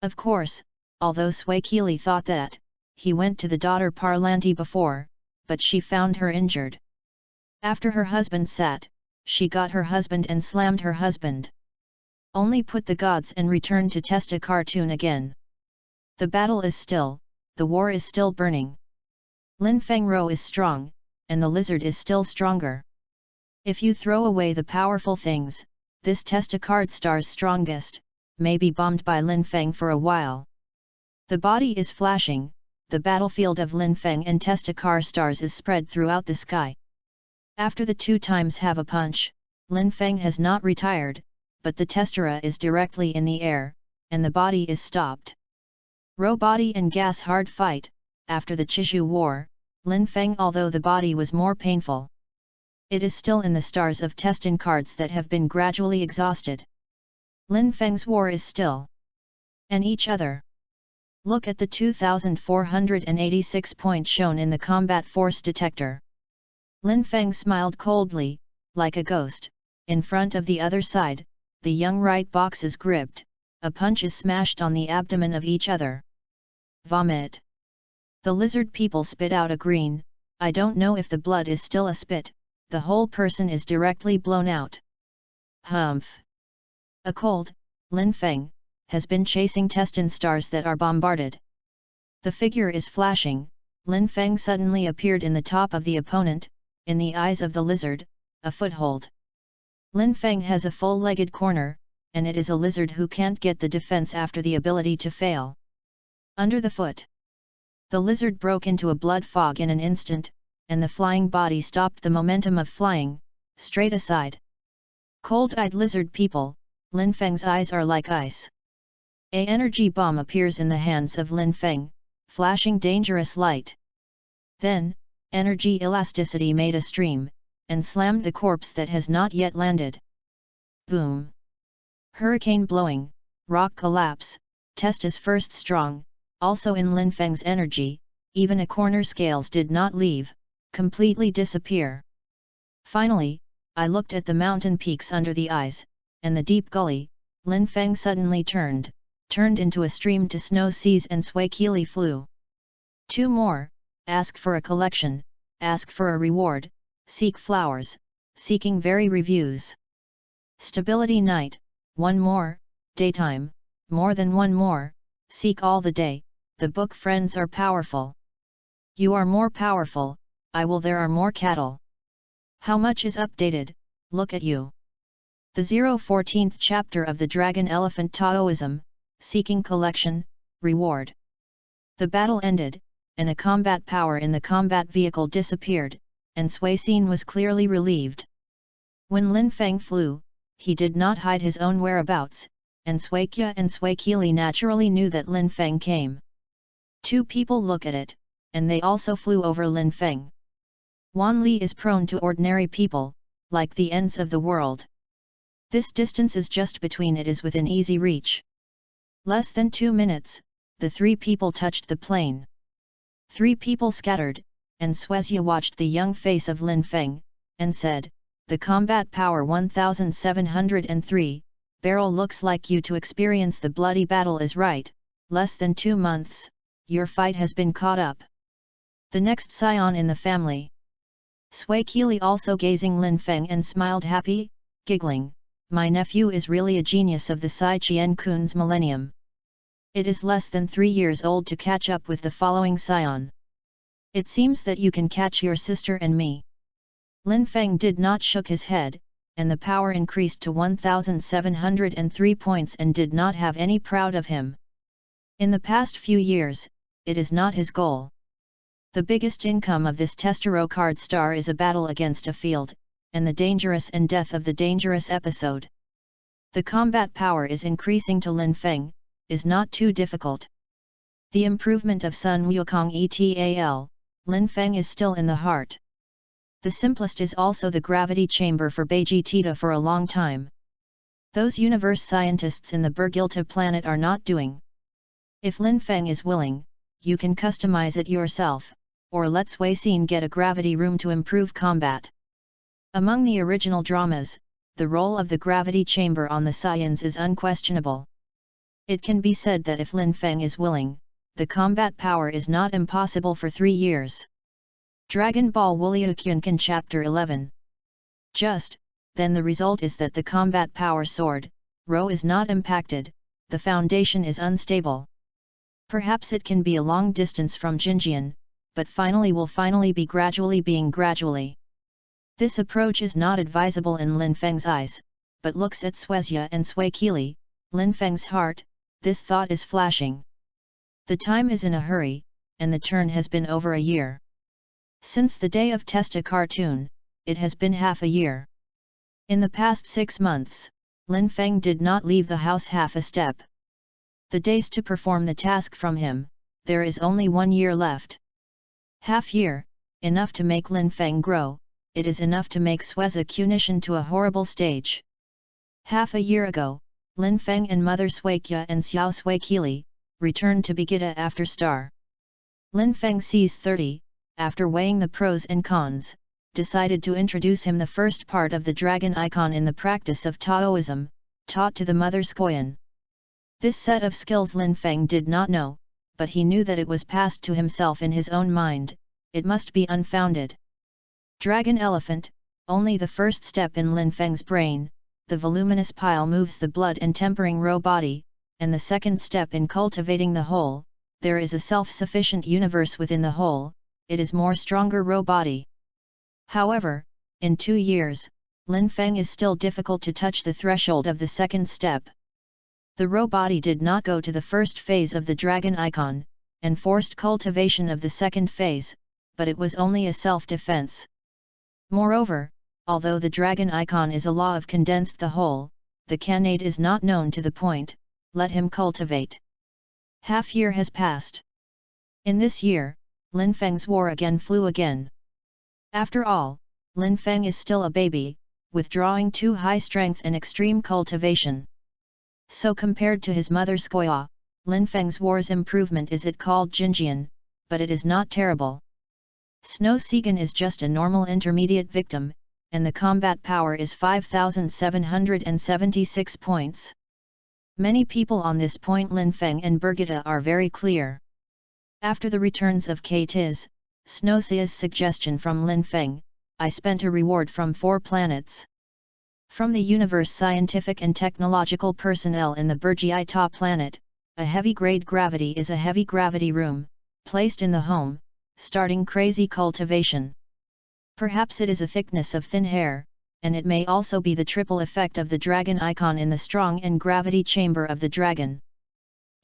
Of course, although Sui Qili thought that, he went to the daughter Parlanti before, but she found her injured. After her husband sat, she got her husband and slammed her husband. Only put the gods and return to test a cartoon again. The battle is still, the war is still burning. Lin Feng Ro is strong, and the lizard is still stronger. If you throw away the powerful things, this Testacard star's strongest, may be bombed by Lin Feng for a while. The body is flashing, the battlefield of Lin Feng and Testacar stars is spread throughout the sky. After the 2 times have a punch, Lin Feng has not retired, but the Testera is directly in the air, and the body is stopped. Row body and gas hard fight, after the Chishu war, Lin Feng although the body was more painful. It is still in the stars of Testin cards that have been gradually exhausted. Lin Feng's war is still. And each other. Look at the 2,486 point shown in the combat force detector. Lin Feng smiled coldly, like a ghost, in front of the other side, the young right box is gripped, a punch is smashed on the abdomen of each other. Vomit. The lizard people spit out a green, I don't know if the blood is still a spit, the whole person is directly blown out. Humph. A cold, Lin Feng, has been chasing Testin stars that are bombarded. The figure is flashing, Lin Feng suddenly appeared in the top of the opponent, in the eyes of the lizard, a foothold. Lin Feng has a full-legged corner, and it is a lizard who can't get the defense after the ability to fail. Under the foot. The lizard broke into a blood fog in an instant, and the flying body stopped the momentum of flying, straight aside. Cold-eyed lizard people, Lin Feng's eyes are like ice. A energy bomb appears in the hands of Lin Feng, flashing dangerous light. Then, energy elasticity made a stream, and slammed the corpse that has not yet landed. Boom! Hurricane blowing, rock collapse, test is first strong, also in Lin Feng's energy, even a corner scales did not leave, completely disappear. Finally, I looked at the mountain peaks under the eyes, and the deep gully, Lin Feng suddenly turned into a stream to snow seas and Sui Qili flew. 2 more, ask for a collection, ask for a reward, seek flowers, seeking very reviews. Stability night, one more, daytime, more than one more, seek all the day, the book friends are powerful. You are more powerful, I will there are more cattle. How much is updated, look at you. The 014th chapter of the Dragon Elephant Taoism, seeking collection, reward. The battle ended, and a combat power in the combat vehicle disappeared, and Sui Xin was clearly relieved. When Lin Feng flew, he did not hide his own whereabouts, and Sui Qia and Sui Qili naturally knew that Lin Feng came. Two people look at it, and they also flew over Lin Feng. Wan Li is prone to ordinary people, like the ends of the world. This distance is just between it is within easy reach. Less than 2 minutes, the three people touched the plane. Three people scattered, and Suezia watched the young face of Lin Feng, and said, "The combat power 1703, Beryl looks like you to experience the bloody battle is right, less than 2 months, your fight has been caught up. The next scion in the family." Sui Qili also gazing Lin Feng and smiled happy, giggling, "My nephew is really a genius of the Sai Qian Kun's millennium. It is less than 3 years old to catch up with the following scion. It seems that you can catch your sister and me." Lin Feng did not shook his head, and the power increased to 1703 points and did not have any proud of him. In the past few years, it is not his goal. The biggest income of this Testero card star is a battle against a field, and the dangerous and death of the dangerous episode. The combat power is increasing to Lin Feng, is not too difficult. The improvement of Sun Wukong etal, Lin Feng is still in the heart. The simplest is also the gravity chamber for Beiji Tita for a long time. Those universe scientists in the Bergilta planet are not doing. If Lin Feng is willing, you can customize it yourself, or let Sui Xin get a gravity room to improve combat. Among the original dramas, the role of the gravity chamber on the science is unquestionable. It can be said that if Lin Feng is willing, the combat power is not impossible for 3 years. Dragon Ball WUYAO Chapter 11. Just, then the result is that the combat power sword, Rho is not impacted, the foundation is unstable. Perhaps it can be a long distance from Jinjian, but will be gradually. This approach is not advisable in Lin Feng's eyes, but looks at Suezia and Sui Qili, Lin Feng's heart, this thought is flashing. The time is in a hurry, and the turn has been over a year. Since the day of Testa cartoon, it has been half a year. In the past 6 months, Lin Feng did not leave the house half a step. The days to perform the task from him, there is only 1 year left. Half year, enough to make Lin Feng grow, it is enough to make Suezia Kunishan to a horrible stage. Half a year ago, Lin Feng and Mother Suiqia and Xiao Sui Qili, returned to Begita after star. Lin Feng sees 30, after weighing the pros and cons, decided to introduce him the first part of the dragon icon in the practice of Taoism, taught to the Mother Scoyan. This set of skills Lin Feng did not know, but he knew that it was passed to himself in his own mind, it must be unfounded. Dragon Elephant, only the first step in Lin Feng's brain, the voluminous pile moves the blood and tempering Rho body, and the second step in cultivating the whole, there is a self-sufficient universe within the whole, it is more stronger Rho body. However, in 2 years, Lin Feng is still difficult to touch the threshold of the second step. The Rho body did not go to the first phase of the dragon icon, and forced cultivation of the second phase, but it was only a self-defense. Moreover, although the dragon icon is a law of condensed the whole, the Khanate is not known to the point, let him cultivate. Half year has passed. In this year, Lin Feng's war again flew again. After all, Lin Feng is still a baby, withdrawing too high strength and extreme cultivation. So compared to his mother Scoya, Lin Feng's war's improvement is it called Jinjian, but it is not terrible. Snow Segan is just a normal intermediate victim, and the combat power is 5,776 points. Many people on this point Lin Feng and Birgitta are very clear. After the returns of K-Tiz, Snowsea's suggestion from Lin Feng, I spent a reward from 4 planets. From the universe scientific and technological personnel in the Burgiai planet, a heavy-grade gravity is a heavy gravity room, placed in the home, starting crazy cultivation. Perhaps it is a thickness of thin hair, and it may also be the triple effect of the dragon icon in the strong and gravity chamber of the dragon.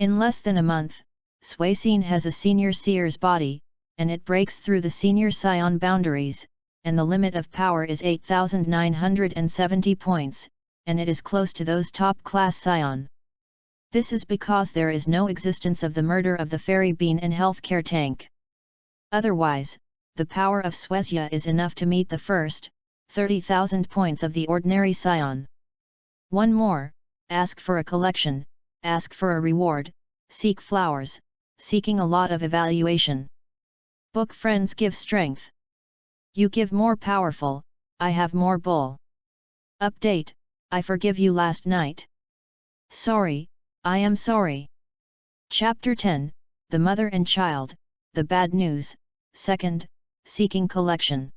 In less than a month, Suicine has a senior seer's body, and it breaks through the senior scion boundaries, and the limit of power is 8,970 points, and it is close to those top-class scion. This is because there is no existence of the murder of the fairy bean and healthcare tank. Otherwise, the power of Suecia is enough to meet the first 30,000 points of the ordinary scion. One more, ask for a collection, ask for a reward, seek flowers, seeking a lot of evaluation. Book friends give strength. You give more powerful, I have more bull. Update, I forgive you last night. Sorry, I am sorry. Chapter 10, The Mother and Child, The Bad News, 2nd, Seeking Collection.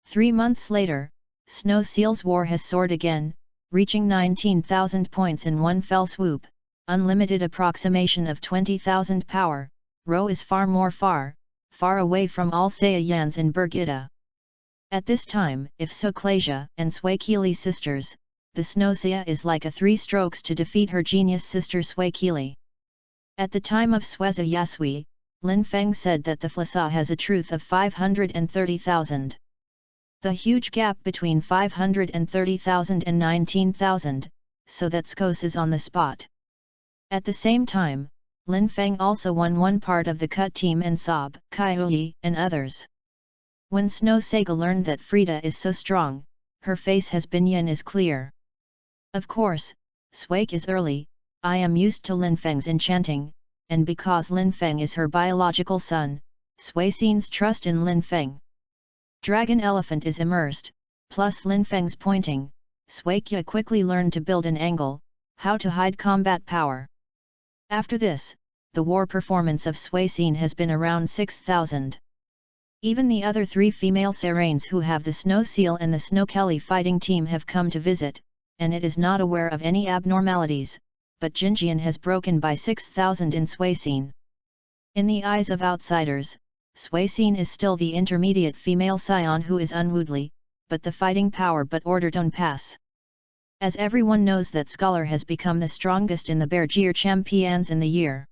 3 months later, Snow Seal's war has soared again, reaching 19,000 points in one fell swoop, unlimited approximation of 20,000 power. Ro is far away from all Saiyans in Burgita. At this time, if Soclasia and Suikili sisters, the Snowsia is like a 3 strokes to defeat her genius sister Suikili. At the time of Sueza Yasui, Lin Feng said that the Flasa has a truth of 530,000. The huge gap between 530,000 and 19,000, so that Skos is on the spot. At the same time, Lin Feng also won one part of the cut team and Sob, Kaihui, and others. When Snow Saga learned that Frida is so strong, her face has been yin is clear. Of course, Swake is early, I am used to Lin Feng's enchanting, and because Lin Feng is her biological son, Suicine's trust in Lin Feng. Dragon Elephant is immersed, plus Lin Feng's pointing, Suikya quickly learned to build an angle, how to hide combat power. After this, the war performance of Suicine has been around 6,000. Even the other 3 female Serains who have the Snow Seal and the Snow Kelly fighting team have come to visit, and it is not aware of any abnormalities, but Jinjian has broken by 6,000 in Suicine. In the eyes of outsiders, Suicine is still the intermediate female scion who is unwoodly, but the fighting power but order don't pass. As everyone knows that Scholar has become the strongest in the Bergier champions in the year.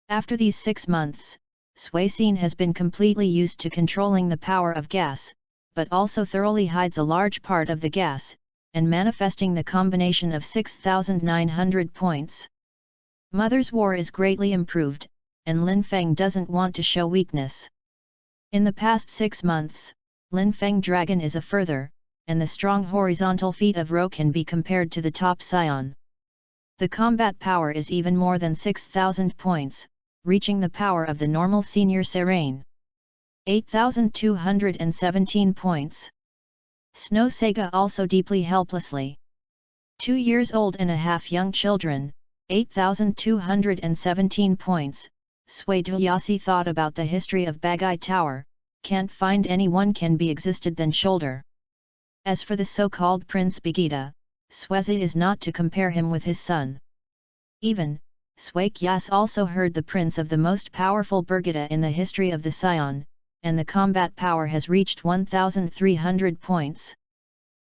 After these 6 months, Suicine has been completely used to controlling the power of gas, but also thoroughly hides a large part of the gas, and manifesting the combination of 6,900 points. Mother's War is greatly improved, and Lin Feng doesn't want to show weakness. In the past 6 months, Lin Feng Dragon is a further, and the strong horizontal feet of Ro can be compared to the top scion. The combat power is even more than 6,000 points, reaching the power of the normal senior Serain. 8,217 points. Snow Saga also deeply helplessly. 2 years old and a half young children, 8,217 points. Sui Duyasi thought about the history of Bagai Tower, can't find anyone can be existed than shoulder. As for the so-called Prince Begita, Sueza is not to compare him with his son. Even, Suake Yas also heard the prince of the most powerful Burgita in the history of the Scion, and the combat power has reached 1,300 points.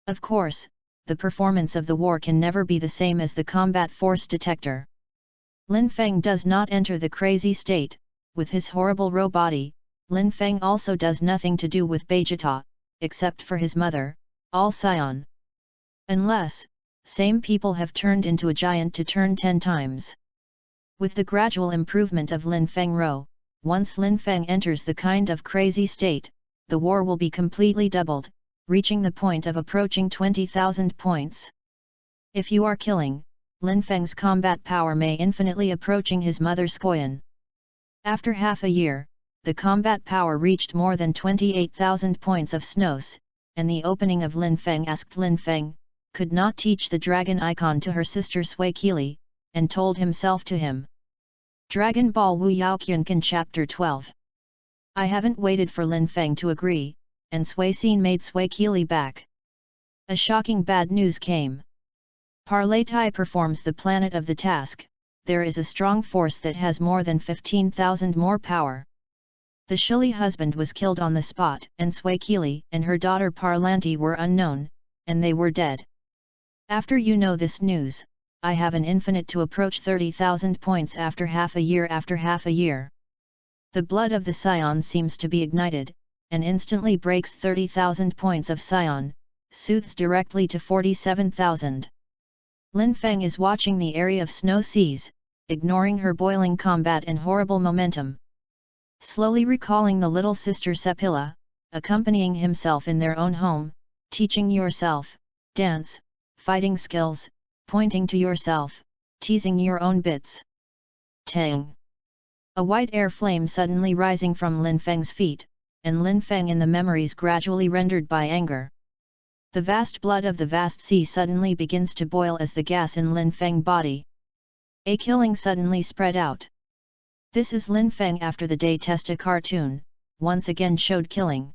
Of course, the performance of the war can never be the same as the combat force detector. Lin Feng does not enter the crazy state, with his horrible Ro body. Lin Feng also does nothing to do with Beijita, except for his mother, All Scion. Unless, same people have turned into a giant to turn 10 times. With the gradual improvement of Lin Feng Ro, once Lin Feng enters the kind of crazy state, the war will be completely doubled, reaching the point of approaching 20,000 points. If you are killing, Lin Feng's combat power may infinitely approaching his mother Skoyan. After half a year, the combat power reached more than 28,000 points of Snos, and the opening of Lin Feng asked Lin Feng, could not teach the dragon icon to her sister Suikili, and told himself to him. Dragon Ball WUYAO Chapter 12 I haven't waited for Lin Feng to agree, and Sui Xin made Sui Qili back. A shocking bad news came. Parlay Tai performs the planet of the task. There is a strong force that has more than 15,000 more power. The Shili husband was killed on the spot, and Sui Qili and her daughter Parlanti were unknown, and they were dead. After you know this news, I have an infinite to approach 30,000 points after half a year after half a year. The blood of the scion seems to be ignited, and instantly breaks 30,000 points of scion, soothes directly to 47,000. Lin Feng is watching the area of snow seas, ignoring her boiling combat and horrible momentum. Slowly recalling the little sister Sepila, accompanying himself in their own home, teaching yourself, dance, fighting skills, pointing to yourself, teasing your own bits. Tang! A white air flame suddenly rising from Lin Feng's feet, and Lin Feng in the memories gradually rendered by anger. The vast blood of the vast sea suddenly begins to boil as the gas in Lin Feng body. A killing suddenly spread out. This is Lin Feng after the day test. A cartoon once again showed killing.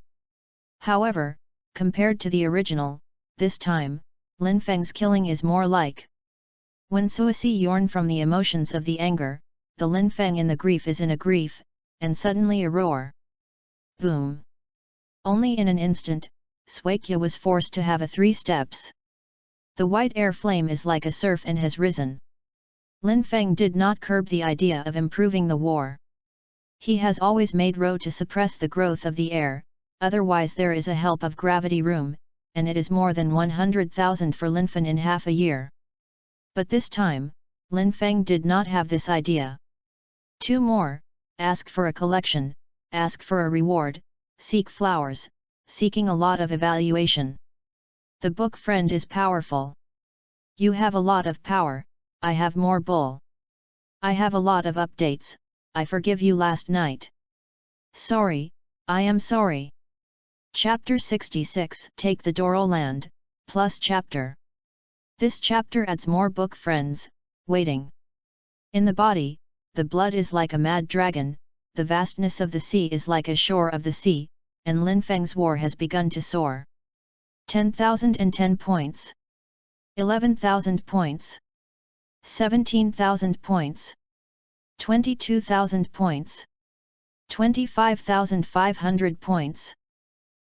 However, compared to the original, this time, Lin Feng's killing is more like. When Suisi yearn from the emotions of the anger, the Lin Feng in the grief is in a grief, and suddenly a roar. Boom! Only in an instant, Suikya was forced to have a 3 steps. The white air flame is like a surf and has risen. Lin Feng did not curb the idea of improving the war. He has always made row to suppress the growth of the air, otherwise there is a help of gravity room, and it is more than 100,000 for Lin Feng in half a year. But this time, Lin Feng did not have this idea. 2 more, ask for a collection, ask for a reward, seek flowers, seeking a lot of evaluation. The book friend is powerful. You have a lot of power, I have more bull. I have a lot of updates, I forgive you last night. Sorry, I am sorry. Chapter 66 Take the Doro Land, plus chapter. This chapter adds more book friends, waiting. In the body, the blood is like a mad dragon, the vastness of the sea is like a shore of the sea, and Lin Feng's war has begun to soar. 10,010 points. 11,000 points. 17,000 points. 22,000 points. 25,500 points.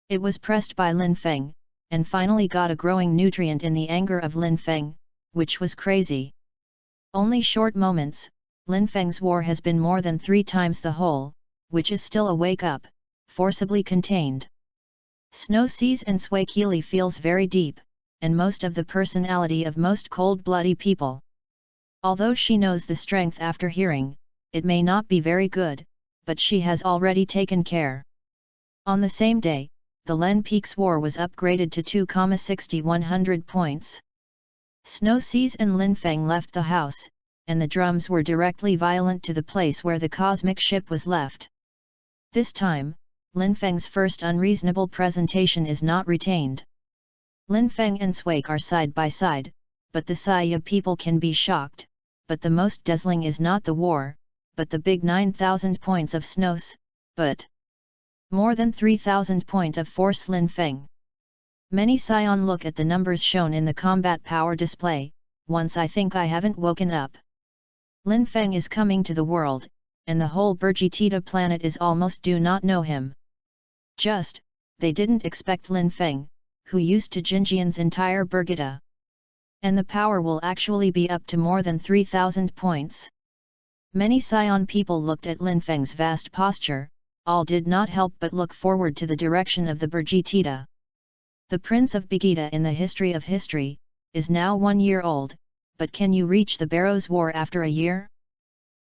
It was pressed by Lin Feng, and finally got a growing nutrient in the anger of Lin Feng, which was crazy. Only short moments, Lin Feng's war has been more than 3 times the whole, which is still a wake-up, forcibly contained. Snow sees and Sui Qili feels very deep, and most of the personality of most cold-bloody people. Although she knows the strength after hearing, it may not be very good, but she has already taken care. On the same day, the Len Peak's war was upgraded to 2,6100 points. Snow sees and Lin Feng left the house, and the drums were directly violent to the place where the cosmic ship was left. This time, Lin Feng's first unreasonable presentation is not retained. Lin Feng and Suike are side by side, but the Saya people can be shocked, but the most dazzling is not the war, but the big 9,000 points of Snows, but more than 3,000 point of force Lin Feng. Many Scion look at the numbers shown in the combat power display, once I think I haven't woken up. Lin Feng is coming to the world, and the whole Burgitita planet is almost do not know him. Just, they didn't expect Lin Feng, who used to Jinjian's entire Burgita. And the power will actually be up to more than 3,000 points. Many Scion people looked at Lin Feng's vast posture, all did not help but look forward to the direction of the Burgitita. The Prince of Begita in the history of history, is now 1 year old, but can you reach the Barrows War after a year?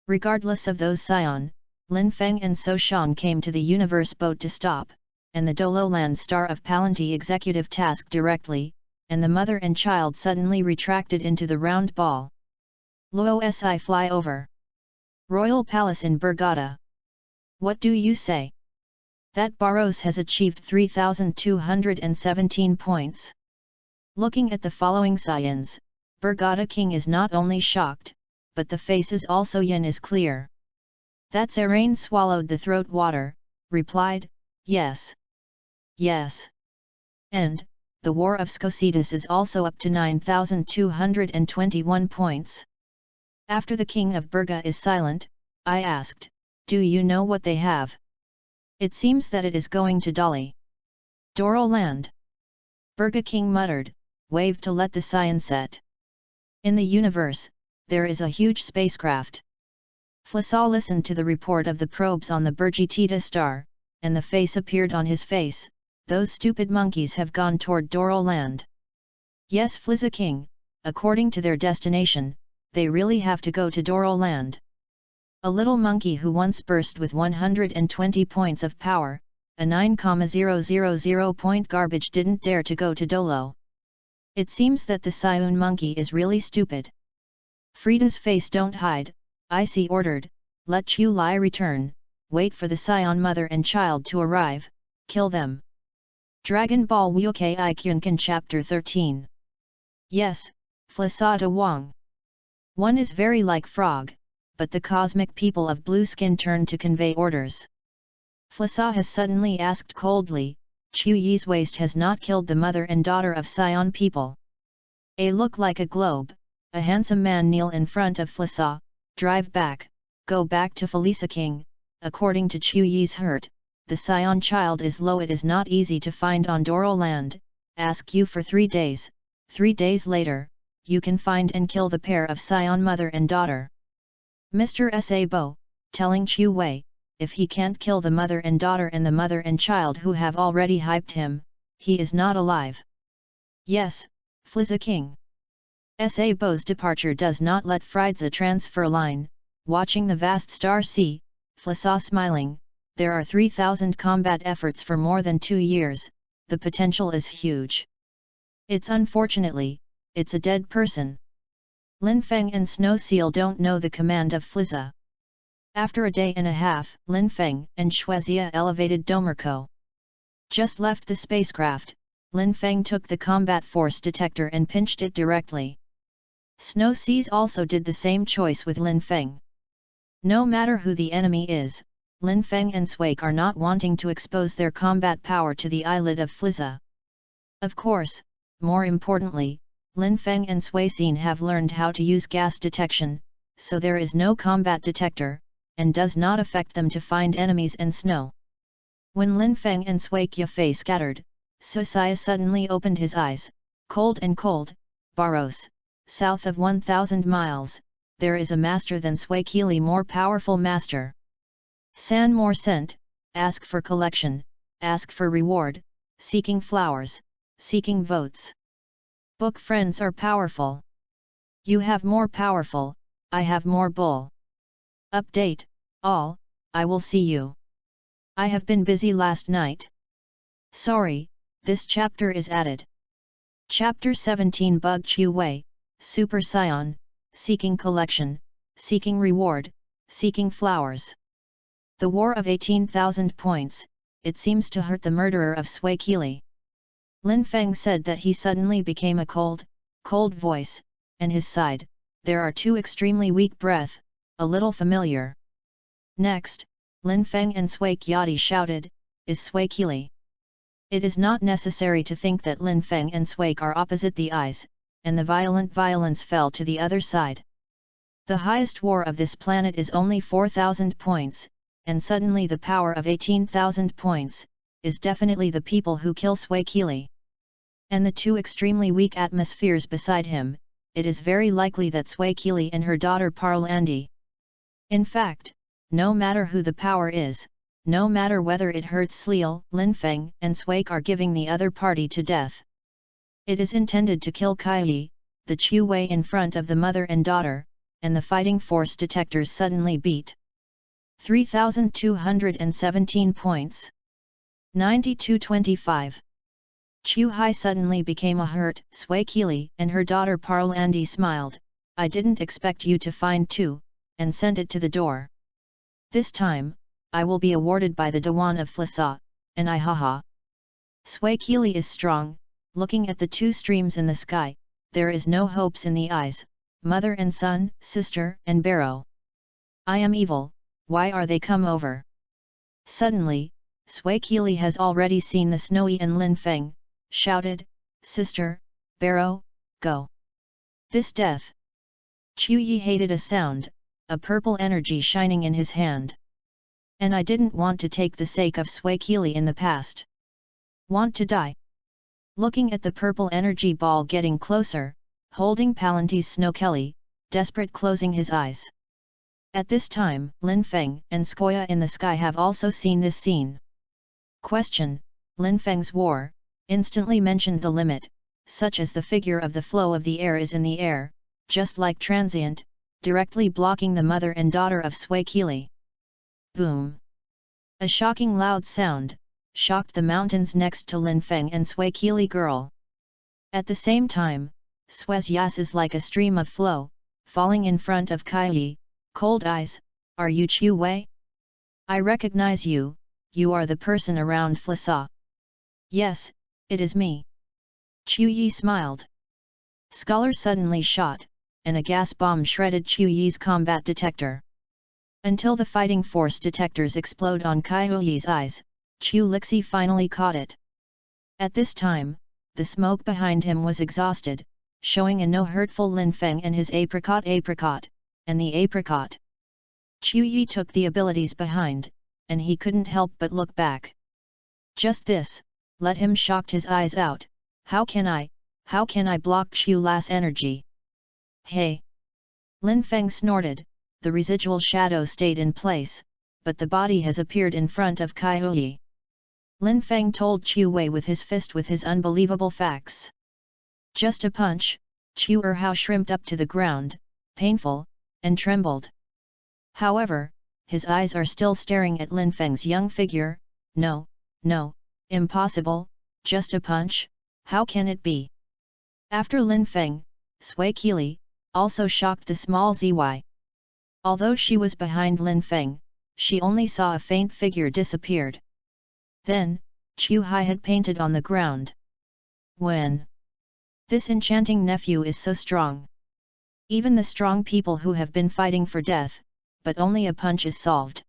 Regardless of those Scion, Lin Feng and So Shan came to the universe boat to stop, and the Dolo Land star of Palanti executive task directly, and the mother and child suddenly retracted into the round ball. Luo Si fly over. Royal Palace in Burgata. What do you say? That Barros has achieved 3,217 points. Looking at the following Scions, Burgata King is not only shocked, but the face is also yin is clear. That Serain swallowed the throat water, replied, yes. Yes. And, the War of Scocetus is also up to 9,221 points. After the king of Berga is silent, I asked, do you know what they have? It seems that it is going to Dali. Doro land. Berga king muttered, waved to let the cyan set. In the universe, there is a huge spacecraft. Flissaw listened to the report of the probes on the Bergitita star, and the face appeared on his face, those stupid monkeys have gone toward Doro land. Yes, Flizza king, according to their destination, they really have to go to Doro land. A little monkey who once burst with 120 points of power, a 9,000 point garbage didn't dare to go to Dolo. It seems that the Scion monkey is really stupid. Frida's face don't hide, Icy ordered, let Chu Lai return, wait for the Scion mother and child to arrive, kill them. Dragon Ball WUYAO Kyunkan Chapter 13. Yes, Flisada Wang. One is very like frog, but the cosmic people of blue skin turn to convey orders. Flissa has suddenly asked coldly, Chu Yi's waist has not killed the mother and daughter of Scion people. A look like a globe, a handsome man kneel in front of Flissa, drive back, go back to Felisa King, according to Chu Yi's hurt, the Scion child is low, it is not easy to find on Doro land, ask you for 3 days, 3 days later, you can find and kill the pair of Scion mother and daughter. Mr. Sabo, telling Chu Wei, if he can't kill the mother and daughter and the mother and child who have already hyped him, he is not alive. Yes, Flizza King. Sabo's departure does not let Friedza transfer line, watching the vast star sea, Flissa smiling, there are 3,000 combat efforts for more than 2 years, the potential is huge. It's unfortunately, it's a dead person. Lin Feng and Snow Seal don't know the command of Flizza. After a day and a half, Lin Feng and Shuezia elevated Domerco. Just left the spacecraft, Lin Feng took the combat force detector and pinched it directly. Snow Seas also did the same choice with Lin Feng. No matter who the enemy is, Lin Feng and Swake are not wanting to expose their combat power to the eyelid of Flizza. Of course, more importantly, Lin Feng and Suicine have learned how to use gas detection, so there is no combat detector, and does not affect them to find enemies and snow. When Lin Feng and Swake face scattered, Susaya suddenly opened his eyes, cold and cold, Baros, south of 1,000 miles, there is a master than Swakili, more powerful master. San more sent, ask for collection, ask for reward, seeking flowers, seeking votes. Book friends are powerful. You have more powerful, I have more bull. Update, all, I will see you. I have been busy last night. Sorry, this chapter is added. Chapter 17 Bug Chu Wei, Super Scion, seeking collection, seeking reward, seeking flowers. The war of 18,000 points, it seems to hurt the murderer of Swakili. Lin Feng said that he suddenly became a cold voice, and his side, there are 2 extremely weak breath, a little familiar. Next, Lin Feng and Swake Yadi shouted, is Swakili. It is not necessary to think that Lin Feng and Swake are opposite the eyes, and the violence fell to the other side. The highest war of this planet is only 4,000 points, and suddenly the power of 18,000 points, is definitely the people who kill Swakili. And the 2 extremely weak atmospheres beside him, it is very likely that Swakili and her daughter Parlandi. In fact, no matter who the power is, no matter whether it hurts Sleal, Lin Feng and Swake are giving the other party to death. It is intended to kill Kai, the Chu Wei in front of the mother and daughter, and the fighting force detectors suddenly beat. 3,217 points. 9225. Chu Hai suddenly became a hurt, Swakili and her daughter Parlandi smiled, I didn't expect you to find 2, and sent it to the door. This time, I will be awarded by the Dewan of Flissa, and I haha. Swakili is strong, looking at the 2 streams in the sky, there is no hopes in the eyes, mother and son, sister and barrow. I am evil, why are they come over? Suddenly, Sui Qili has already seen the snowy and Lin Feng, shouted, "Sister, Barrow, go! This death!" Chu Yi hated a sound, a purple energy shining in his hand. "And I didn't want to take the sake of Sui Qili in the past. Want to die?" Looking at the purple energy ball getting closer, holding Palantir's Snow Kelly, desperate closing his eyes. At this time, Lin Feng and Skoya in the sky have also seen this scene. Question: Lin Feng's war, instantly mentioned the limit, such as the figure of the flow of the air is in the air, just like transient, directly blocking the mother and daughter of Sui Qili. Boom! A shocking loud sound, shocked the mountains next to Lin Feng and Sui Qili girl. At the same time, Sui's yas is like a stream of flow, falling in front of Kai. Cold eyes, "Are you Chu Wei? I recognize you, you are the person around Flasa." "Yes, it is me." Chu Yi smiled. Scholar suddenly shot, and a gas bomb shredded Chu Yi's combat detector. Until the fighting force detectors explode on Kai Yi's eyes, Chu Lixi finally caught it. At this time, the smoke behind him was exhausted, showing a no hurtful Lin Feng and his apricot, and the apricot. Chu Yi took the abilities behind, and he couldn't help but look back. Just this, let him shocked his eyes out. How can I block Chu La's energy? Hey! Lin Feng snorted, the residual shadow stayed in place, but the body has appeared in front of Kai Yi. Lin Feng told Chu Wei with his fist with his unbelievable facts. Just a punch, Chu Erhao shrimped up to the ground, painful, and trembled. However, his eyes are still staring at Lin Feng's young figure. No, impossible, just a punch, how can it be? After Lin Feng, Sui Qili, also shocked the small Zy. Although she was behind Lin Feng, she only saw a faint figure disappeared. Then, Chu Hai had painted on the ground. When? This enchanting nephew is so strong. Even the strong people who have been fighting for death, but only a punch is solved.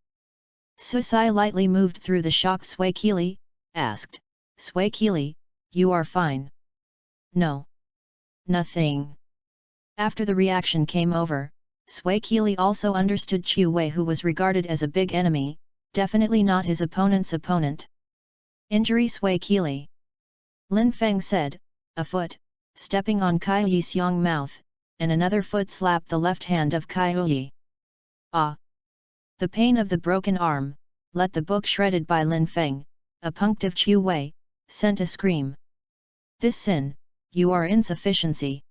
Susai lightly moved through the shocked Sui Qili, asked, "Sui Qili, you are fine?" "No. Nothing." After the reaction came over, Sui Qili also understood Chu Wei, who was regarded as a big enemy, definitely not his opponent's opponent. "Injury Sui Qili." Lin Feng said, a foot, stepping on Kai Yi's young mouth, and another foot slapped the left hand of Kai Yi. Ah! The pain of the broken arm, let the book shredded by Lin Feng, a punctive Chu Wei, sent a scream. "This sin, you are insufficiency."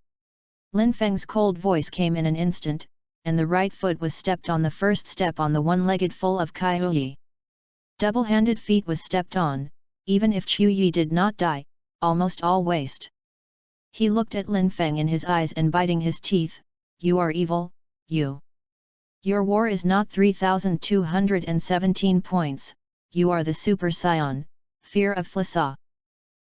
Lin Feng's cold voice came in an instant, and the right foot was stepped on the first step on the one-legged full of Kai Yi. Double-handed feet was stepped on, even if Chu Yi did not die, almost all waste. He looked at Lin Feng in his eyes and biting his teeth, "You are evil, you. Your war is not 3,217 points, you are the Super Scion, fear of Flasa.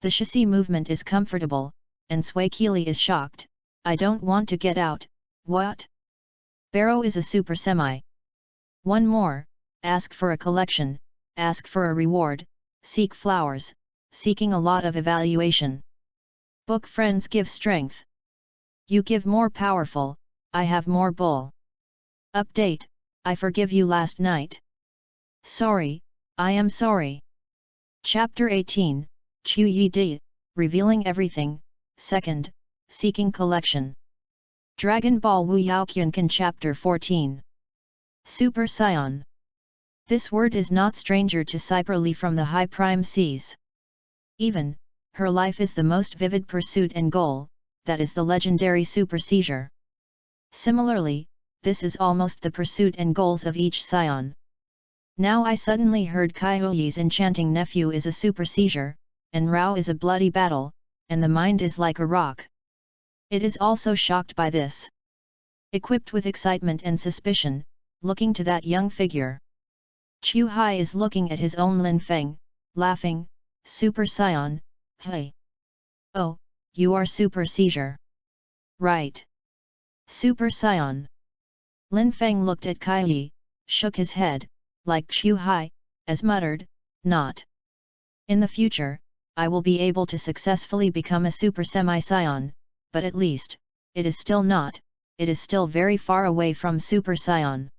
The Shisi movement is comfortable, and Sui Qili is shocked, I don't want to get out, what? Barrow is a super semi. One more, ask for a collection, ask for a reward, seek flowers, seeking a lot of evaluation. Book friends give strength. You give more powerful, I have more bull. Update, I forgive you last night. Sorry, I am sorry." Chapter 18, Chu Yi Di, Revealing Everything, 2nd, Seeking Collection. Dragon Ball WUYAO Qiankan Chapter 14. Super Scion. This word is not stranger to Cyper Li from the high prime seas. Even, her life is the most vivid pursuit and goal, that is the legendary super seizure. Similarly, this is almost the pursuit and goals of each scion. Now I suddenly heard Kai Yi's enchanting nephew is a super seizure, and Rao is a bloody battle, and the mind is like a rock. It is also shocked by this. Equipped with excitement and suspicion, looking to that young figure. Chu Hai is looking at his own Lin Feng, laughing, "Super Scion, hey. Oh, you are super seizure. Right. Super Scion." Lin Feng looked at Kai Yi, shook his head, like Chu Hai, as muttered, Not. In the future, I will be able to successfully become a super semi-scion, but at least, it is still not, it is still very far away from super scion.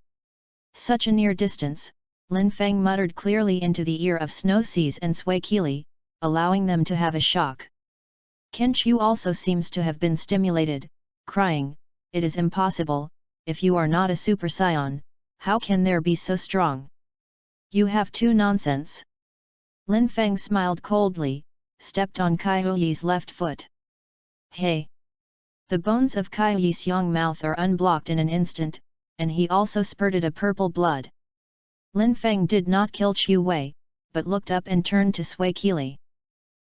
Such a near distance, Lin Feng muttered clearly into the ear of Snow Seas and Sui Qili, allowing them to have a shock. Ken Chu also seems to have been stimulated, crying, "It is impossible, if you are not a super scion, how can there be so strong? You have too nonsense." Lin Feng smiled coldly, stepped on Kai Hui's left foot. "Hey!" The bones of Kai Hui's young mouth are unblocked in an instant, and he also spurted a purple blood. Lin Feng did not kill Chu Wei, but looked up and turned to Sui Qili.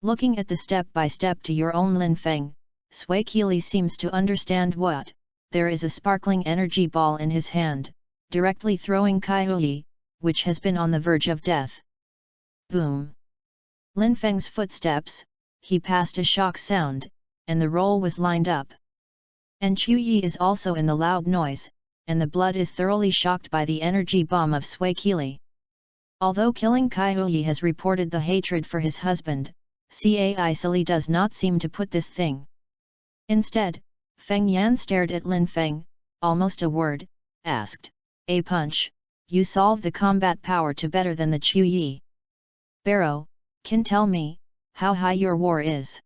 Looking at the step-by-step to your own Lin Feng, Sui Qili seems to understand what, there is a sparkling energy ball in his hand, directly throwing Kai Hui, which has been on the verge of death. Boom! Lin Feng's footsteps, he passed a shock sound, and the roll was lined up. And Chu Yi is also in the loud noise, and the blood is thoroughly shocked by the energy bomb of Sui Qili. Although killing Kai Hui has reported the hatred for his husband, Cai Sili does not seem to put this thing. Instead, Feng Yan stared at Lin Feng, almost a word, asked, "A punch, you solve the combat power to better than the Chu Yi. Barrow, can tell me, how high your war is?"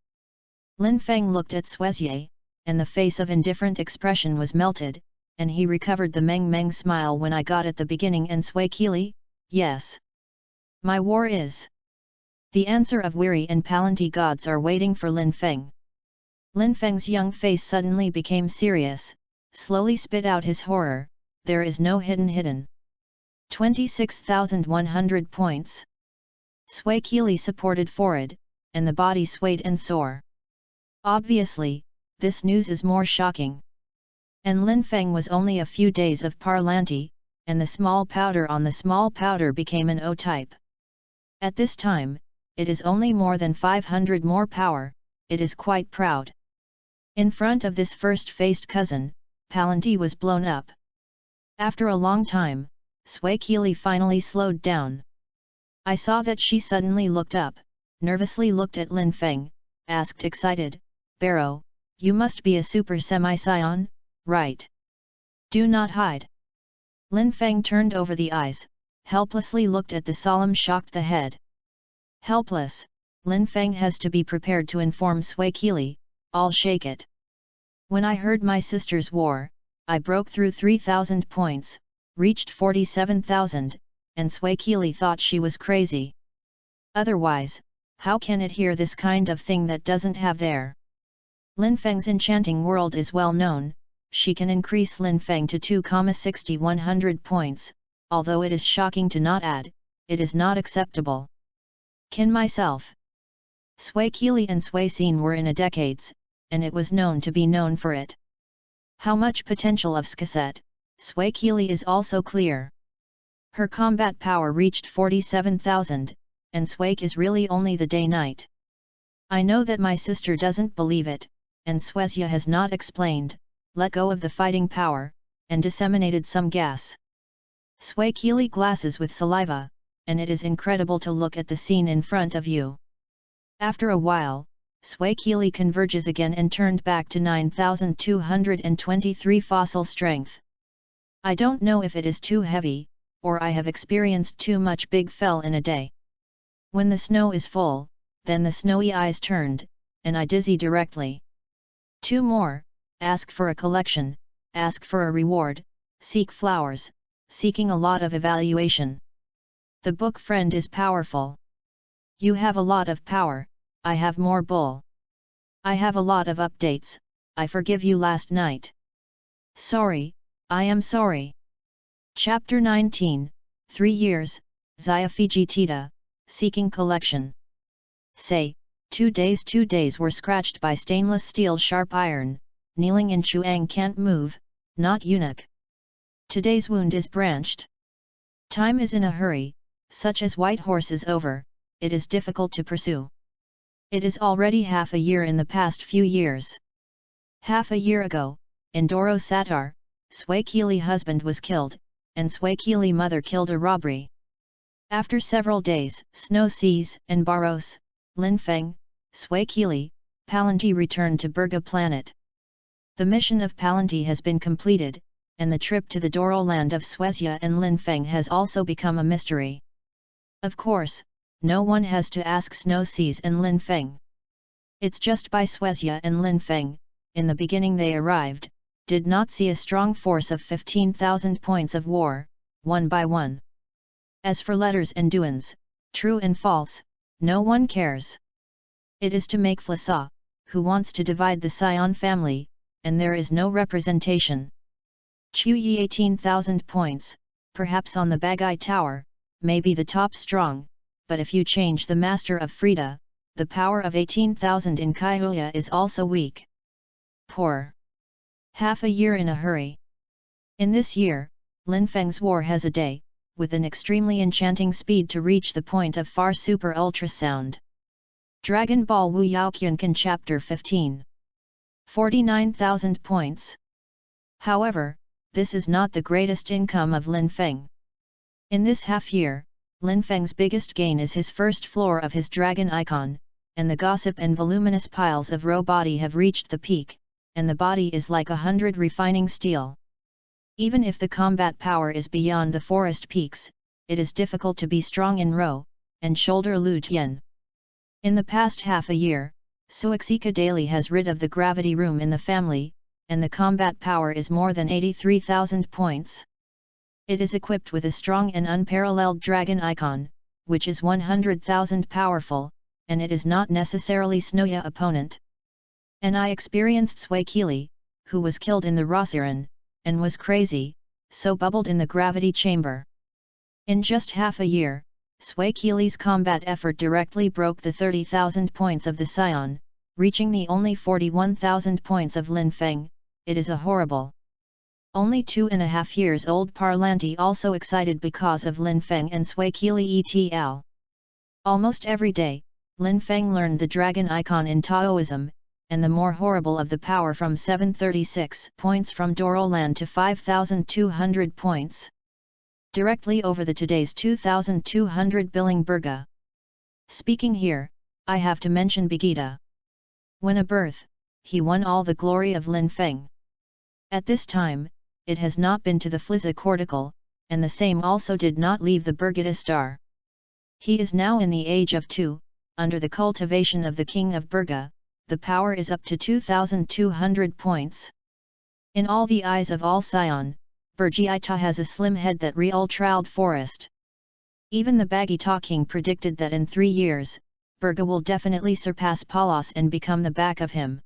Lin Feng looked at Suezie, and the face of indifferent expression was melted, and he recovered the Meng Meng smile when I got at the beginning and Sui Qili, "Yes. My war is." The answer of Weary and Palanti gods are waiting for Lin Feng. Lin Feng's young face suddenly became serious, slowly spit out his horror, "There is no hidden. 26,100 points. Sui Qili supported forehead, and the body swayed and sore. Obviously, this news is more shocking. And Lin Feng was only a few days of Parlanti, and the small powder on the small powder became an O-type. At this time, it is only more than 500 more power, it is quite proud. In front of this first-faced cousin, Palanti was blown up. After a long time, Sui Qili finally slowed down. I saw that she suddenly looked up, nervously looked at Lin Feng, asked excited, "Barrow, you must be a super semi-scion, right? Do not hide." Lin Feng turned over the eyes, helplessly looked at the solemn shocked the head. Helpless, Lin Feng has to be prepared to inform Sui Qili, "I'll shake it. When I heard my sister's war, I broke through 3,000 points, reached 47,000, and Sui Qili thought she was crazy. Otherwise, how can it hear this kind of thing that doesn't have there?" Lin Feng's enchanting world is well known, she can increase Lin Feng to 2,6100 points, although it is shocking to not add, it is not acceptable. Can myself. Sui Qili and Sui Xin were in a decades, and it was known to be known for it. How much potential of Skaset, Sui Qili is also clear. Her combat power reached 47,000, and Sui is really only the day-night. I know that my sister doesn't believe it, and Suezie has not explained, let go of the fighting power, and disseminated some gas. Sui Qili glasses with saliva, and it is incredible to look at the scene in front of you. After a while, Sui Qili converges again and turned back to 9,223 fossil strength. I don't know if it is too heavy, or I have experienced too much big fell in a day. When the snow is full, then the snowy eyes turned, and I dizzy directly. 2 more, ask for a collection, ask for a reward, seek flowers, seeking a lot of evaluation. The book friend is powerful. You have a lot of power, I have more bull. I have a lot of updates, I forgive you last night. Sorry, I am sorry. Chapter 19, 3 years, Xiafiji Tita, seeking collection. Say, 2 days were scratched by stainless steel sharp iron, kneeling in Chuang can't move, not eunuch. Today's wound is branched. Time is in a hurry, such as white horse is over, it is difficult to pursue. It is already half a year in the past few years. Half a year ago, in Doro Satar, Sui Qili husband was killed, and Sui Qili mother killed a robbery. After several days, Snow Seas and Baros, Linfeng, Swakili, Palanti returned to Burga planet. The mission of Palanti has been completed, and the trip to the Doro land of Swezia and Linfeng has also become a mystery. Of course, no one has to ask Snow Seas and Linfeng. It's just by Swezia and Linfeng, in the beginning they arrived, did not see a strong force of 15,000 points of war, one by one. As for letters and duans, true and false, no one cares. It is to make Flasa, who wants to divide the Sion family, and there is no representation. Chuyi 18,000 points, perhaps on the Bagai Tower, may be the top strong, but if you change the Master of Frida, the power of 18,000 in Kaihuya is also weak. Poor. Half a year in a hurry. In this year, Linfeng's war has a day, with an extremely enchanting speed to reach the point of far super ultrasound. Dragon Ball WUYAO Qiankan Chapter 15. 49,000 points. However, this is not the greatest income of Linfeng. In this half year, Linfeng's biggest gain is his first floor of his dragon icon, and the gossip and voluminous piles of raw body have reached the peak, and the body is like 100 refining steel. Even if the combat power is beyond the forest peaks, it is difficult to be strong in row, and shoulder Lu Tian. In the past half a year, Suixika daily has rid of the gravity room in the family, and the combat power is more than 83,000 points. It is equipped with a strong and unparalleled dragon icon, which is 100,000 powerful, and it is not necessarily Snoya opponent. And I experienced Swakili, who was killed in the Rosiran, and was crazy, so bubbled in the gravity chamber. In just half a year, Swakili's combat effort directly broke the 30,000 points of the Sion, reaching the only 41,000 points of Linfeng. It is a horrible. Only 2.5 years old Parlanti also excited because of Linfeng and Swakili etl. Almost every day, Linfeng learned the dragon icon in Taoism, and the more horrible of the power from 736 points from Doro land to 5,200 points. Directly over the today's 2,200 billing Burga. Speaking here, I have to mention Begita. When a birth, he won all the glory of Linfeng. At this time, it has not been to the Fliza cortical, and the same also did not leave the Burgita star. He is now in the age of 2, under the cultivation of the king of Burga. The power is up to 2,200 points. In all the eyes of all Sion, Burgiita has a slim head that re-ultraled forest. Even the Bagita king predicted that in 3 years, Burga will definitely surpass Palas and become the back of him.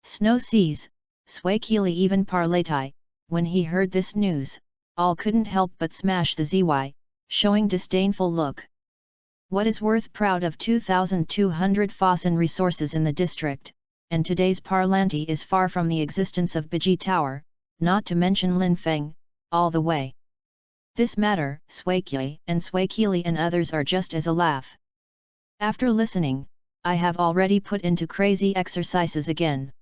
Snow Seas, Swakili even Parlatai, when he heard this news, all couldn't help but smash the ZY, showing disdainful look. What is worth proud of 2,200 Fossen resources in the district, and today's Parlanti is far from the existence of Baji Tower, not to mention Linfeng, all the way. This matter, Swakili and others are just as a laugh. After listening, I have already put into crazy exercises again.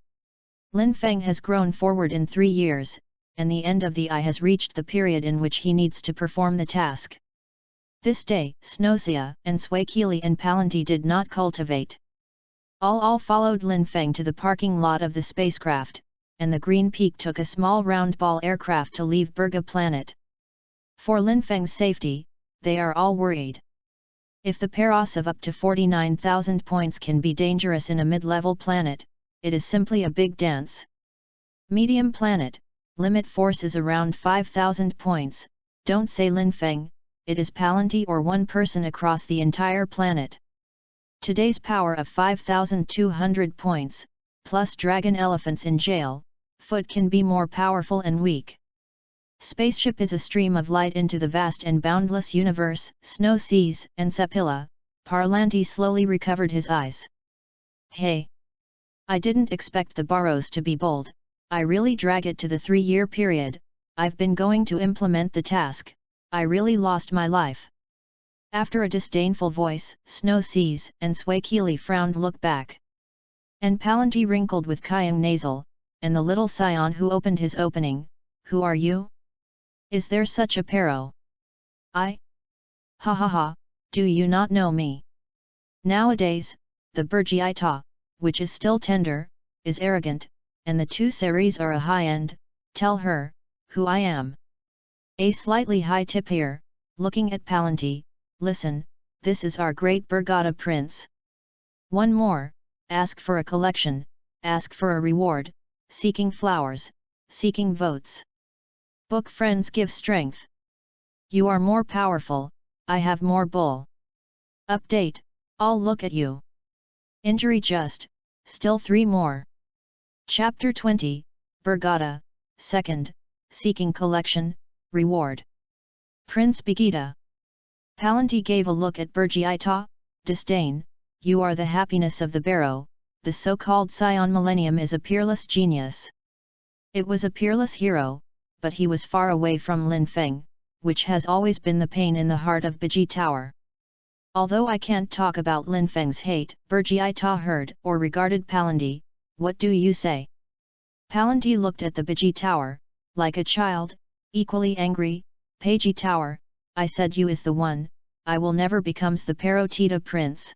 Linfeng has grown forward in 3 years, and the end of the eye has reached the period in which he needs to perform the task. This day, Snosia and Swakili and Palanti did not cultivate. All followed Linfeng to the parking lot of the spacecraft, and the Green Peak took a small round ball aircraft to leave Burga planet. For Linfeng's safety, they are all worried. If the Paros of up to 49,000 points can be dangerous in a mid-level planet, it is simply a big dance. Medium planet, limit force is around 5,000 points, don't say Linfeng. It is Palanti or one person across the entire planet. Today's power of 5,200 points, plus dragon elephants in jail, foot can be more powerful and weak. Spaceship is a stream of light into the vast and boundless universe, Snow Seas and Sepila. Parlanti slowly recovered his eyes. Hey! I didn't expect the Baros to be bold, I really drag it to the 3-year period, I've been going to implement the task. I really lost my life. After a disdainful voice, Snow Seas and Swakili frowned look back. And Palanti wrinkled with Kyang nasal, and the little Sion who opened his opening, who are you? Is there such a Paro? I? Ha ha ha, do you not know me? Nowadays, the Burjiita, which is still tender, is arrogant, and the two series are a high-end. Tell her, who I am. A slightly high tip here, looking at Palanti, listen, this is our great Burgata prince. One more, ask for a collection, ask for a reward, seeking flowers, seeking votes. Book friends give strength. You are more powerful, I have more bull. Update, all look at you. Injury just, still 3 more. Chapter 20, Burgata, 2nd, Seeking Collection, Reward. Prince Begita. Palanti gave a look at Burjiita, disdain, you are the happiness of the barrow, the so-called Scion Millennium is a peerless genius. It was a peerless hero, but he was far away from Lin Feng, which has always been the pain in the heart of Beji Tower. Although I can't talk about Lin Feng's hate, Burjiita heard or regarded Palanti, what do you say? Palanti looked at the Beji Tower, like a child, equally angry, Peji Tower, I said you is the one, I will never becomes the Parotita prince.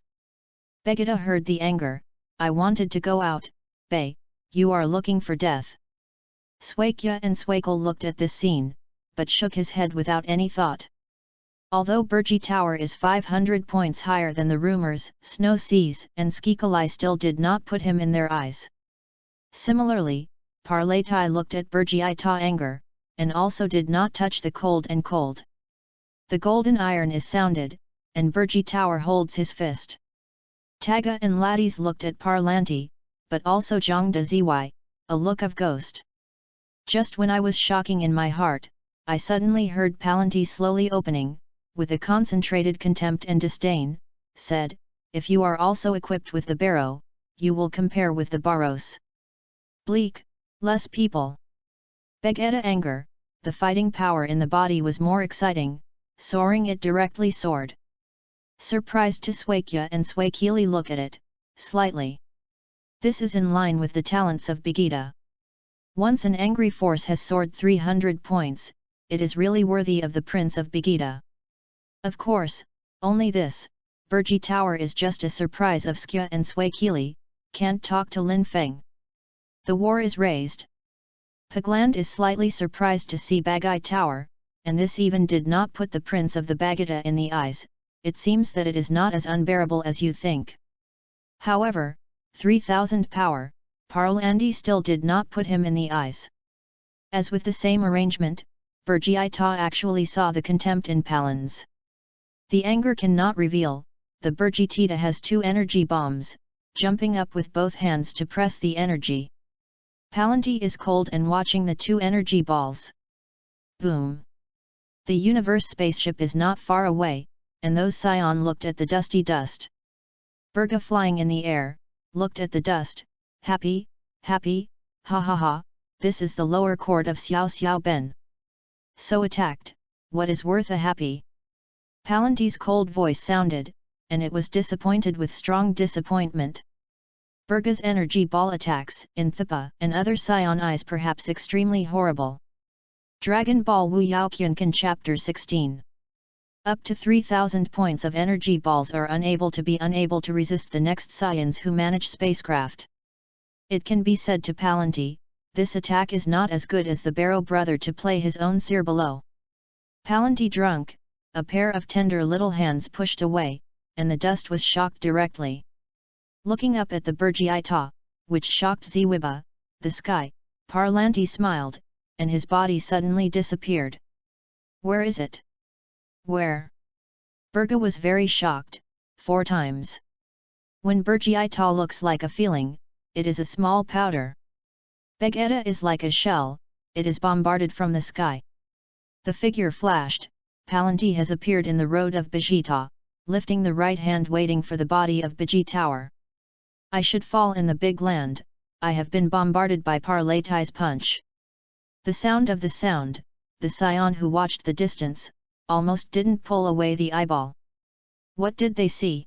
Begita heard the anger, I wanted to go out, Bei, you are looking for death. Swakya and Swakal looked at this scene, but shook his head without any thought. Although Burji Tower is 500 points higher than the rumors, Snow Seas and Skikalai still did not put him in their eyes. Similarly, Parletai looked at Burjiita anger, and also did not touch the cold and cold. The golden iron is sounded, and Burji Tower holds his fist. Taga and Laddies looked at Parlanti, but also Zhang Zy, a look of ghost. Just when I was shocking in my heart, I suddenly heard Palanti slowly opening, with a concentrated contempt and disdain, said, if you are also equipped with the barrow, you will compare with the Barros. Bleak, less people. Begeta anger, the fighting power in the body was more exciting, soaring it directly soared. Surprised to Swakya and Swakili look at it, slightly. This is in line with the talents of Begita. Once an angry force has soared 300 points, it is really worthy of the Prince of Begita. Of course, only this, Burji Tower is just a surprise of Skya and Swakili, can't talk to Lin Feng. The war is raised. Pagland is slightly surprised to see Bagai Tower, and this even did not put the Prince of the Bagata in the eyes, it seems that it is not as unbearable as you think. However, 3000 power, Parlandi still did not put him in the eyes. As with the same arrangement, Burjiita actually saw the contempt in Palans. The anger cannot reveal, the Burjitita has 2 energy bombs, jumping up with both hands to press the energy. Palanti is cold and watching the 2 energy balls. Boom! The universe spaceship is not far away, and those Scion looked at the dusty dust. Burga flying in the air, looked at the dust, happy, happy, ha ha ha, this is the lower court of Xiao Xiao Ben. So attacked, what is worth a happy? Palanti's cold voice sounded, and it was disappointed with strong disappointment. Burga's energy ball attacks in Thipa and other Scion eyes perhaps extremely horrible. Dragon Ball WUYAO Kyunkan Chapter 16. Up to 3000 points of energy balls are unable to resist the next Scions who manage spacecraft. It can be said to Palanti, this attack is not as good as the Barrow brother to play his own seer below. Palanti drunk, a pair of tender little hands pushed away, and the dust was shocked directly. Looking up at the Burjiita, which shocked Ziwiba, the sky, Parlanti smiled, and his body suddenly disappeared. Where is it? Where? Burga was very shocked, 4 times. When Burjiita looks like a feeling, it is a small powder. Begeta is like a shell, it is bombarded from the sky. The figure flashed, Palanti has appeared in the road of Begita, lifting the right hand waiting for the body of Beji Tower. I should fall in the big land, I have been bombarded by Parlatai's punch. The sound of the sound, the Scion who watched the distance, almost didn't pull away the eyeball. What did they see?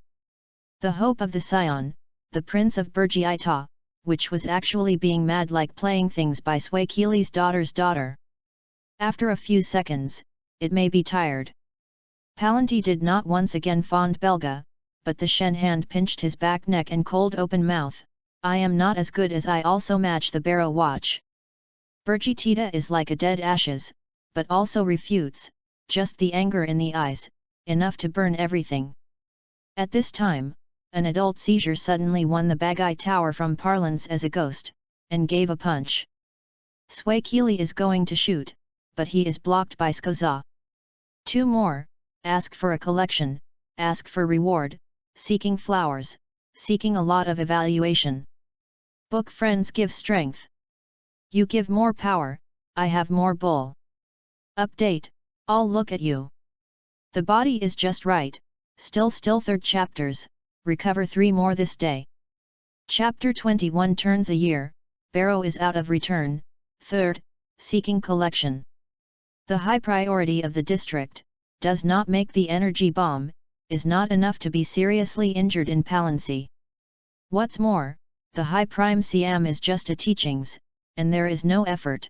The hope of the Scion, the Prince of Burjiita, which was actually being mad like playing things by Swakili's daughter's daughter. After a few seconds, it may be tired. Palandi did not once again fond Belga, but the Shen hand pinched his back neck and cold open mouth. I am not as good as I also match the barrow watch. Bergitita is like a dead ashes, but also refutes, just the anger in the eyes, enough to burn everything. At this time, an adult seizure suddenly won the Bagai Tower from parlance as a ghost, and gave a punch. Sway Keely is going to shoot, but he is blocked by Skoza. 2 more, ask for a collection, ask for reward, seeking flowers, seeking a lot of evaluation. Book friends give strength. You give more power, I have more bull. Update, I'll look at you. The body is just right, still 3rd chapters, recover 3 more this day. Chapter 21 turns a year, barrow is out of return, 3rd, seeking collection. The high priority of the district, does not make the energy bomb, is not enough to be seriously injured in Palancy. What's more, the high prime Siam is just a teachings, and there is no effort.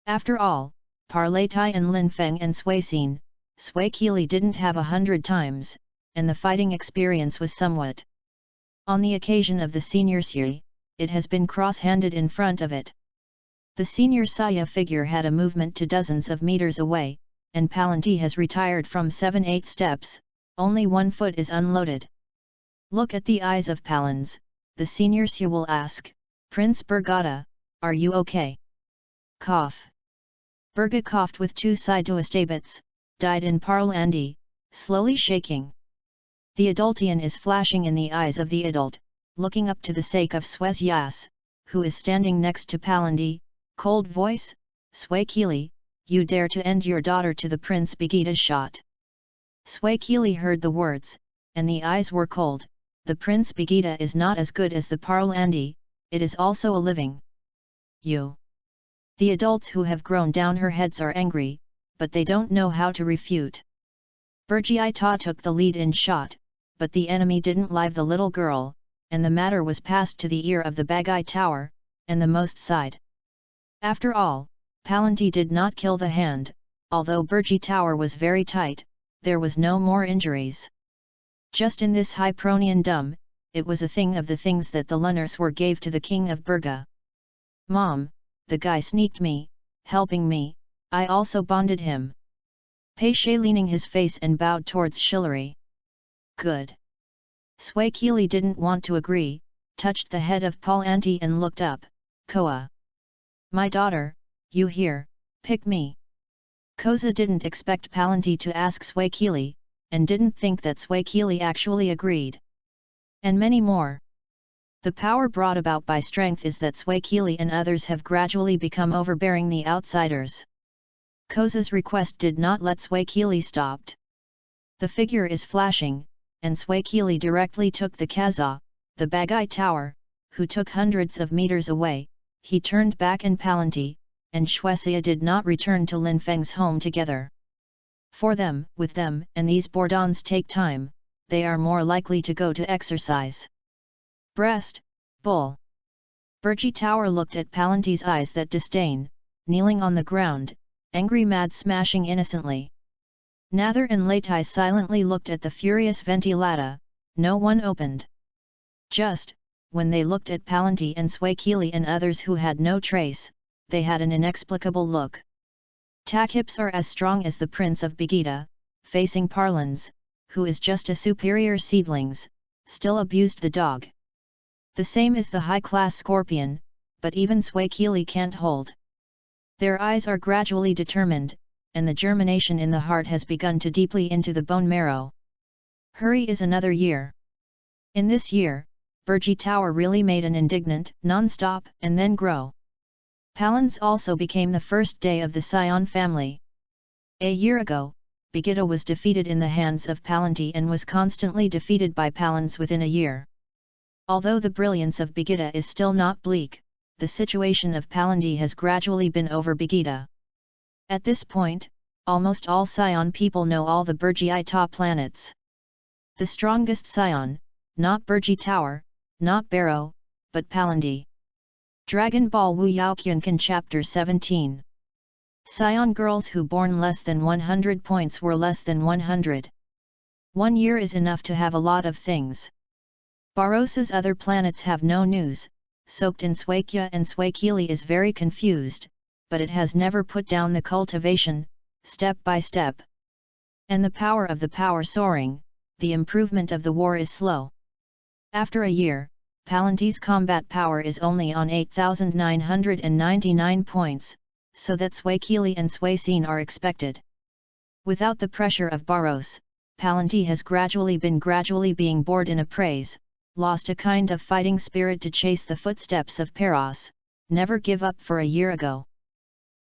After all, Parlaitai and Lin Feng and Sway Keely didn't have 100 times, and the fighting experience was somewhat. On the occasion of the senior Siri, it has been cross-handed in front of it. The senior Saya figure had a movement to dozens of meters away, and Palanti has retired from 7-8 steps, only 1 foot is unloaded. Look at the eyes of Palans, the senior Sir will ask, Prince Bergata, are you okay? Cough. Berga coughed with 2 sidoestabits, died in Parlandi, slowly shaking. The adultian is flashing in the eyes of the adult, looking up to the sake of Swes Yas, who is standing next to Palandi, cold voice, Sway Keely, you dare to end your daughter to the Prince Begita's shot. Sway Keely heard the words, and the eyes were cold. The Prince Begita is not as good as the Parlandi, it is also a living. You. The adults who have grown down her heads are angry, but they don't know how to refute. Bergiita took the lead in shot, but the enemy didn't live the little girl, and the matter was passed to the ear of the Bagai Tower, and the most side. After all, Palanti did not kill the hand, although Bergi Tower was very tight, there was no more injuries. Just in this Hypronian dumb, it was a thing of the things that the Lunners were gave to the king of Berga. Mom, the guy sneaked me, helping me, I also bonded him. Peiche leaning his face and bowed towards Shillery. Good. Sway Keely didn't want to agree, touched the head of Palanti and looked up, Koa. My daughter, you here, pick me. Koza didn't expect Palanti to ask Sway Keely, and didn't think that Sway Keely actually agreed. And many more. The power brought about by strength is that Sway Keely and others have gradually become overbearing the outsiders. Koza's request did not let Sway Keely stopped. The figure is flashing, and Sway Keely directly took the Kaza, the Bagai Tower, who took hundreds of meters away. He turned back in Palanti, and Shwesia did not return to Lin Feng's home together. For them, with them, and these Bordons take time, they are more likely to go to exercise. Breast, bull. Bergi Tower looked at Palanti's eyes that disdain, kneeling on the ground, angry mad smashing innocently. Nather and Latai silently looked at the furious Ventilata, no one opened. Just, when they looked at Palanti and Sway Keely and others who had no trace, they had an inexplicable look. Takhips are as strong as the Prince of Begita, facing Parlans, who is just a superior seedlings, still abused the dog. The same is the high-class Scorpion, but even Sway Keely can't hold. Their eyes are gradually determined, and the germination in the heart has begun to deeply into the bone marrow. Hurry is another year. In this year, Bergi Tower really made an indignant, non-stop, and then grow. Palans also became the first day of the Scion family. A year ago, Begita was defeated in the hands of Palanti and was constantly defeated by Palans within a year. Although the brilliance of Begita is still not bleak, the situation of Palanti has gradually been over Begita. At this point, almost all Scion people know all the Bergiita planets. The strongest Scion, not Bergi Tower, not Barrow, but Palanti. Dragon Ball WUYAO Chapter 17 Scion girls who born less than 100 points were less than 100. 1 year is enough to have a lot of things. Baros's other planets have no news, soaked in Swakya and Swakili is very confused, but it has never put down the cultivation, step by step. And the power of the power soaring, the improvement of the war is slow. After a year, Palanti's combat power is only on 8,999 points, so that Swakili and Swaycene are expected. Without the pressure of Baros, Palanti has gradually being bored in a praise, lost a kind of fighting spirit to chase the footsteps of Peros, never give up for a year ago.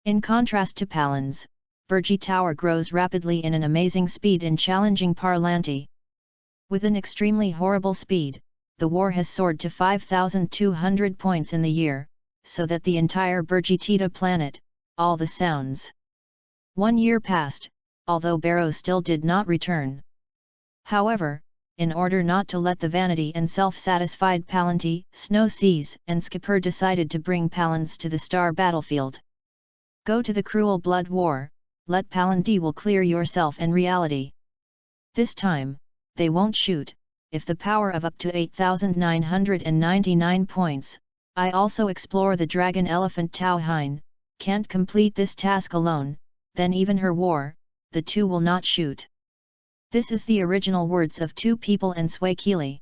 In contrast to Palans, Burji Tower grows rapidly in an amazing speed in challenging Parlanti. With an extremely horrible speed, the war has soared to 5,200 points in the year, so that the entire Burji-Tita planet, all the sounds. 1 year passed, although Barrow still did not return. However, in order not to let the vanity and self-satisfied Palanti, Snow Seas and Skipper decided to bring Palans to the star battlefield. Go to the cruel blood war, let Palanti will clear yourself and reality. This time, they won't shoot, if the power of up to 8,999 points, I also explore the dragon elephant Tao Hein, can't complete this task alone, then even her war, the two will not shoot. This is the original words of Two People and Swakili.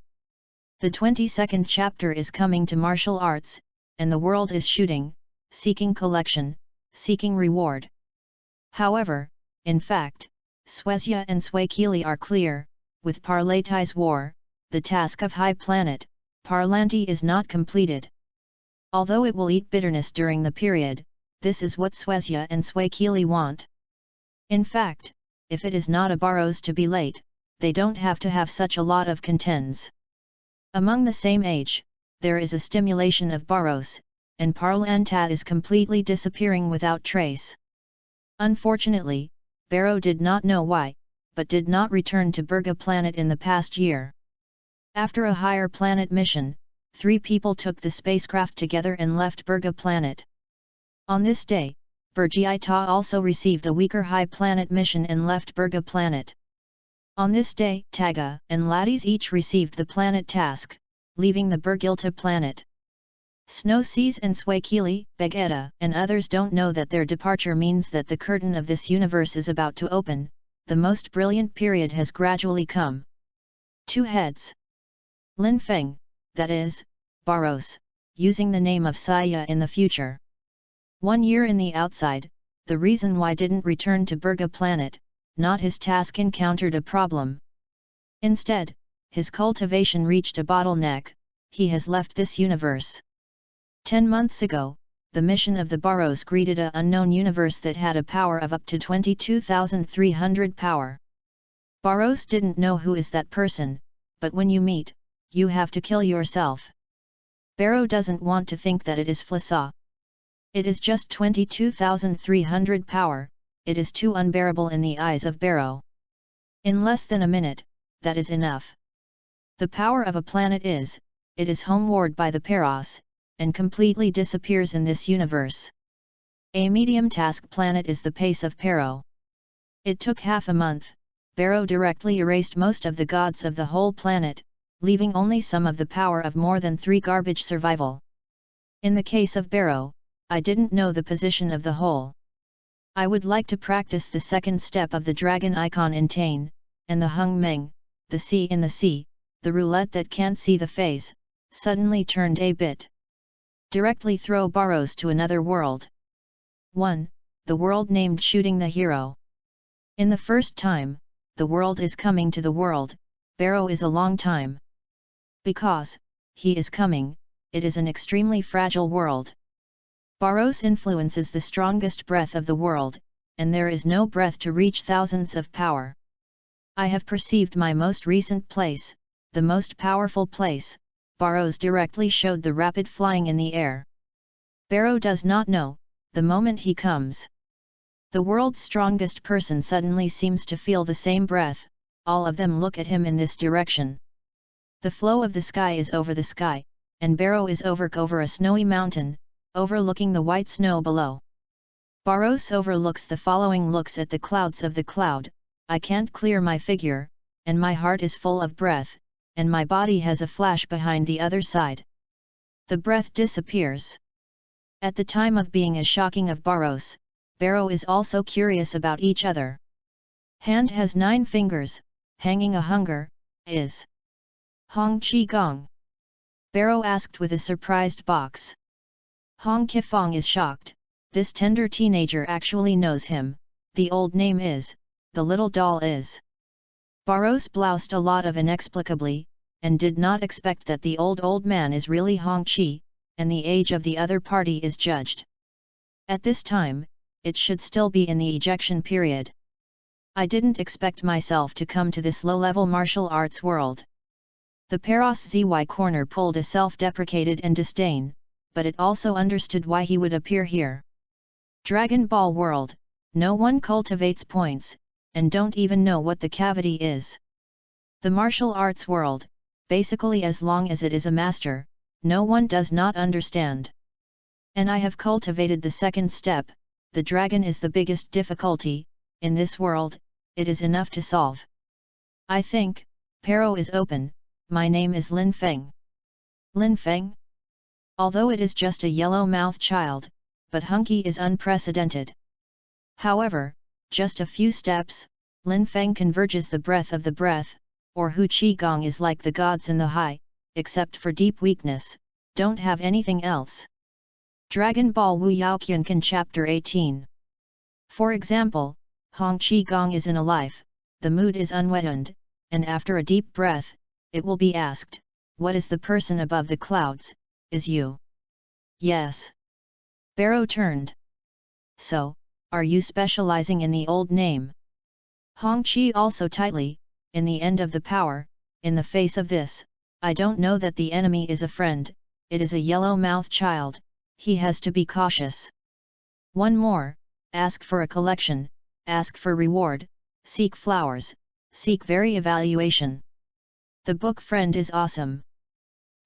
The 22nd chapter is coming to martial arts, and the world is shooting, seeking collection, seeking reward. However, in fact, Swezia and Swakili are clear, with Parlatai's war, the task of High Planet, Parlanti is not completed. Although it will eat bitterness during the period, this is what Swezia and Swakili want. In fact, if it is not a Barrows to be late, they don't have to have such a lot of contends. Among the same age, there is a stimulation of Barrows, and Parlantad is completely disappearing without trace. Unfortunately, Barrow did not know why, but did not return to Burga planet in the past year. After a higher planet mission, 3 people took the spacecraft together and left Burga planet. On this day, Burji-Ita also received a weaker high planet mission and left Burga planet. On this day, Taga and Laddies each received the planet task, leaving the Burgilta planet. Snow Seas and Swakili, Begeta and others don't know that their departure means that the curtain of this universe is about to open, the most brilliant period has gradually come. 2 heads. Lin Feng, that is, Barros, using the name of Saya in the future. 1 year in the outside, the reason why didn't return to Burga planet, not his task encountered a problem. Instead, his cultivation reached a bottleneck, he has left this universe. 10 months ago, the mission of the Barrows greeted an unknown universe that had a power of up to 22,300 power. Barrows didn't know who is that person, but when you meet, you have to kill yourself. Barrow doesn't want to think that it is Flasa. It is just 22,300 power, it is too unbearable in the eyes of Barrow. In less than a minute, that is enough. The power of a planet is, it is homeward by the Peros, and completely disappears in this universe. A medium task planet is the pace of Pero. It took half a month, Barrow directly erased most of the gods of the whole planet, leaving only some of the power of more than 3 garbage survival. In the case of Barrow, I didn't know the position of the whole. I would like to practice the second step of the dragon icon in Tain, and the Hung Meng, the sea in the sea, the roulette that can't see the phase, suddenly turned a bit. Directly throw Barrows to another world. 1. The world named Shooting the Hero. In the first time, the world is coming to the world, Barrow is a long time. Because, he is coming, it is an extremely fragile world. Barrows influences the strongest breath of the world, and there is no breath to reach thousands of power. I have perceived my most recent place, the most powerful place, Barrows directly showed the rapid flying in the air. Barrow does not know, the moment he comes. The world's strongest person suddenly seems to feel the same breath, all of them look at him in this direction. The flow of the sky is over the sky, and Barrow is over a snowy mountain, overlooking the white snow below. Barros overlooks the following, looks at the clouds of the cloud, I can't clear my figure, and my heart is full of breath, and my body has a flash behind the other side. The breath disappears. At the time of being as shocking of Barros, Barrow is also curious about each other. Hand has 9 fingers, hanging a hunger, is Hong Chi Gong? Barrow asked with a surprised box. Hong Kifong is shocked, this tender teenager actually knows him, the old name is, the little doll is. Barros bloused a lot of inexplicably, and did not expect that the old man is really Hong Chi, and the age of the other party is judged. At this time, it should still be in the ejection period. I didn't expect myself to come to this low-level martial arts world. The Paros ZY corner pulled a self-deprecated and disdain, but it also understood why he would appear here. Dragon Ball world, no one cultivates points, and don't even know what the cavity is. The martial arts world, basically as long as it is a master, no one does not understand. And I have cultivated the second step, the dragon is the biggest difficulty, in this world, it is enough to solve. I think, Pero is open, my name is Lin Feng. Lin Feng? Although it is just a yellow-mouthed child, but hunky is unprecedented. However, just a few steps, Lin Feng converges the breath of the breath, or Hu Qi Gong is like the gods in the high, except for deep weakness, don't have anything else. Dragon Ball WUYAO Qiankan Chapter 18. For example, Hong Qi Gong is in a life, the mood is unwetted, and after a deep breath, it will be asked, what is the person above the clouds, is you? Yes. Barrow turned. So, are you specializing in the old name? Hong Qi also tightly, in the end of the power, in the face of this, I don't know that the enemy is a friend, it is a yellow-mouthed child, he has to be cautious. One more, ask for a collection, ask for reward, seek flowers, seek very evaluation. The book friend is awesome.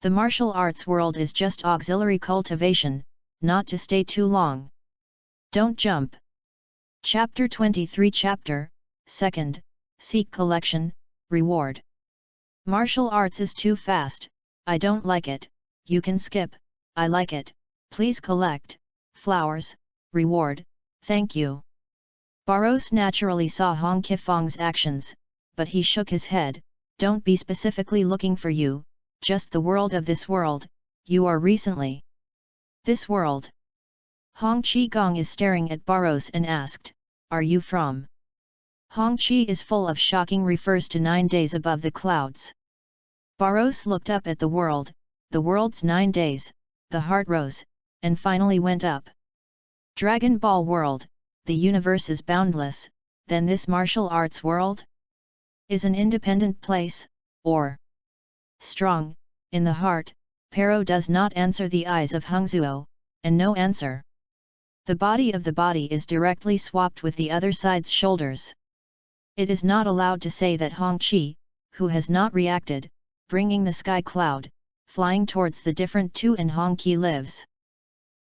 The martial arts world is just auxiliary cultivation, not to stay too long. Don't jump. Chapter 23 Chapter 2nd, Seek collection, reward. Martial arts is too fast, I don't like it, you can skip, I like it, please collect, flowers, reward, thank you. Barros naturally saw Hong Kifong's actions, but he shook his head, don't be specifically looking for you, just the world of this world, you are recently. This world. Hong Qi Gong is staring at Barros and asked, are you from? Hong Qi is full of shocking refers to 9 days above the clouds. Barros looked up at the world's 9 days, the heart rose, and finally went up. Dragon Ball world, the universe is boundless, then this martial arts world? Is an independent place, or strong, in the heart, Pero does not answer the eyes of Hungzuo, and no answer. The body of the body is directly swapped with the other side's shoulders. It is not allowed to say that Hong Qi, who has not reacted, bringing the sky cloud, flying towards the different two and Hong Qi lives.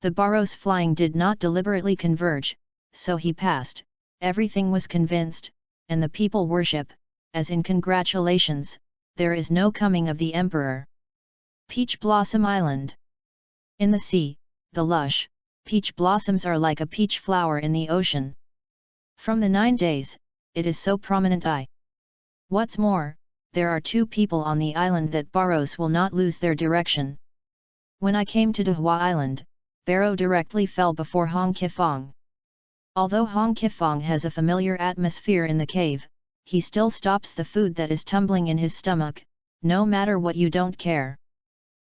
The Barros flying did not deliberately converge, so he passed, everything was convinced, and the people worship, as in congratulations, there is no coming of the emperor. Peach Blossom Island. In the sea, the lush, peach blossoms are like a peach flower in the ocean. From the 9 days, it is so prominent. What's more, there are 2 people on the island that Barros will not lose their direction. When I came to Dahua Island, Barrow directly fell before Hong Kifong. Although Hong Kifong has a familiar atmosphere in the cave, he still stops the food that is tumbling in his stomach, no matter what, you don't care.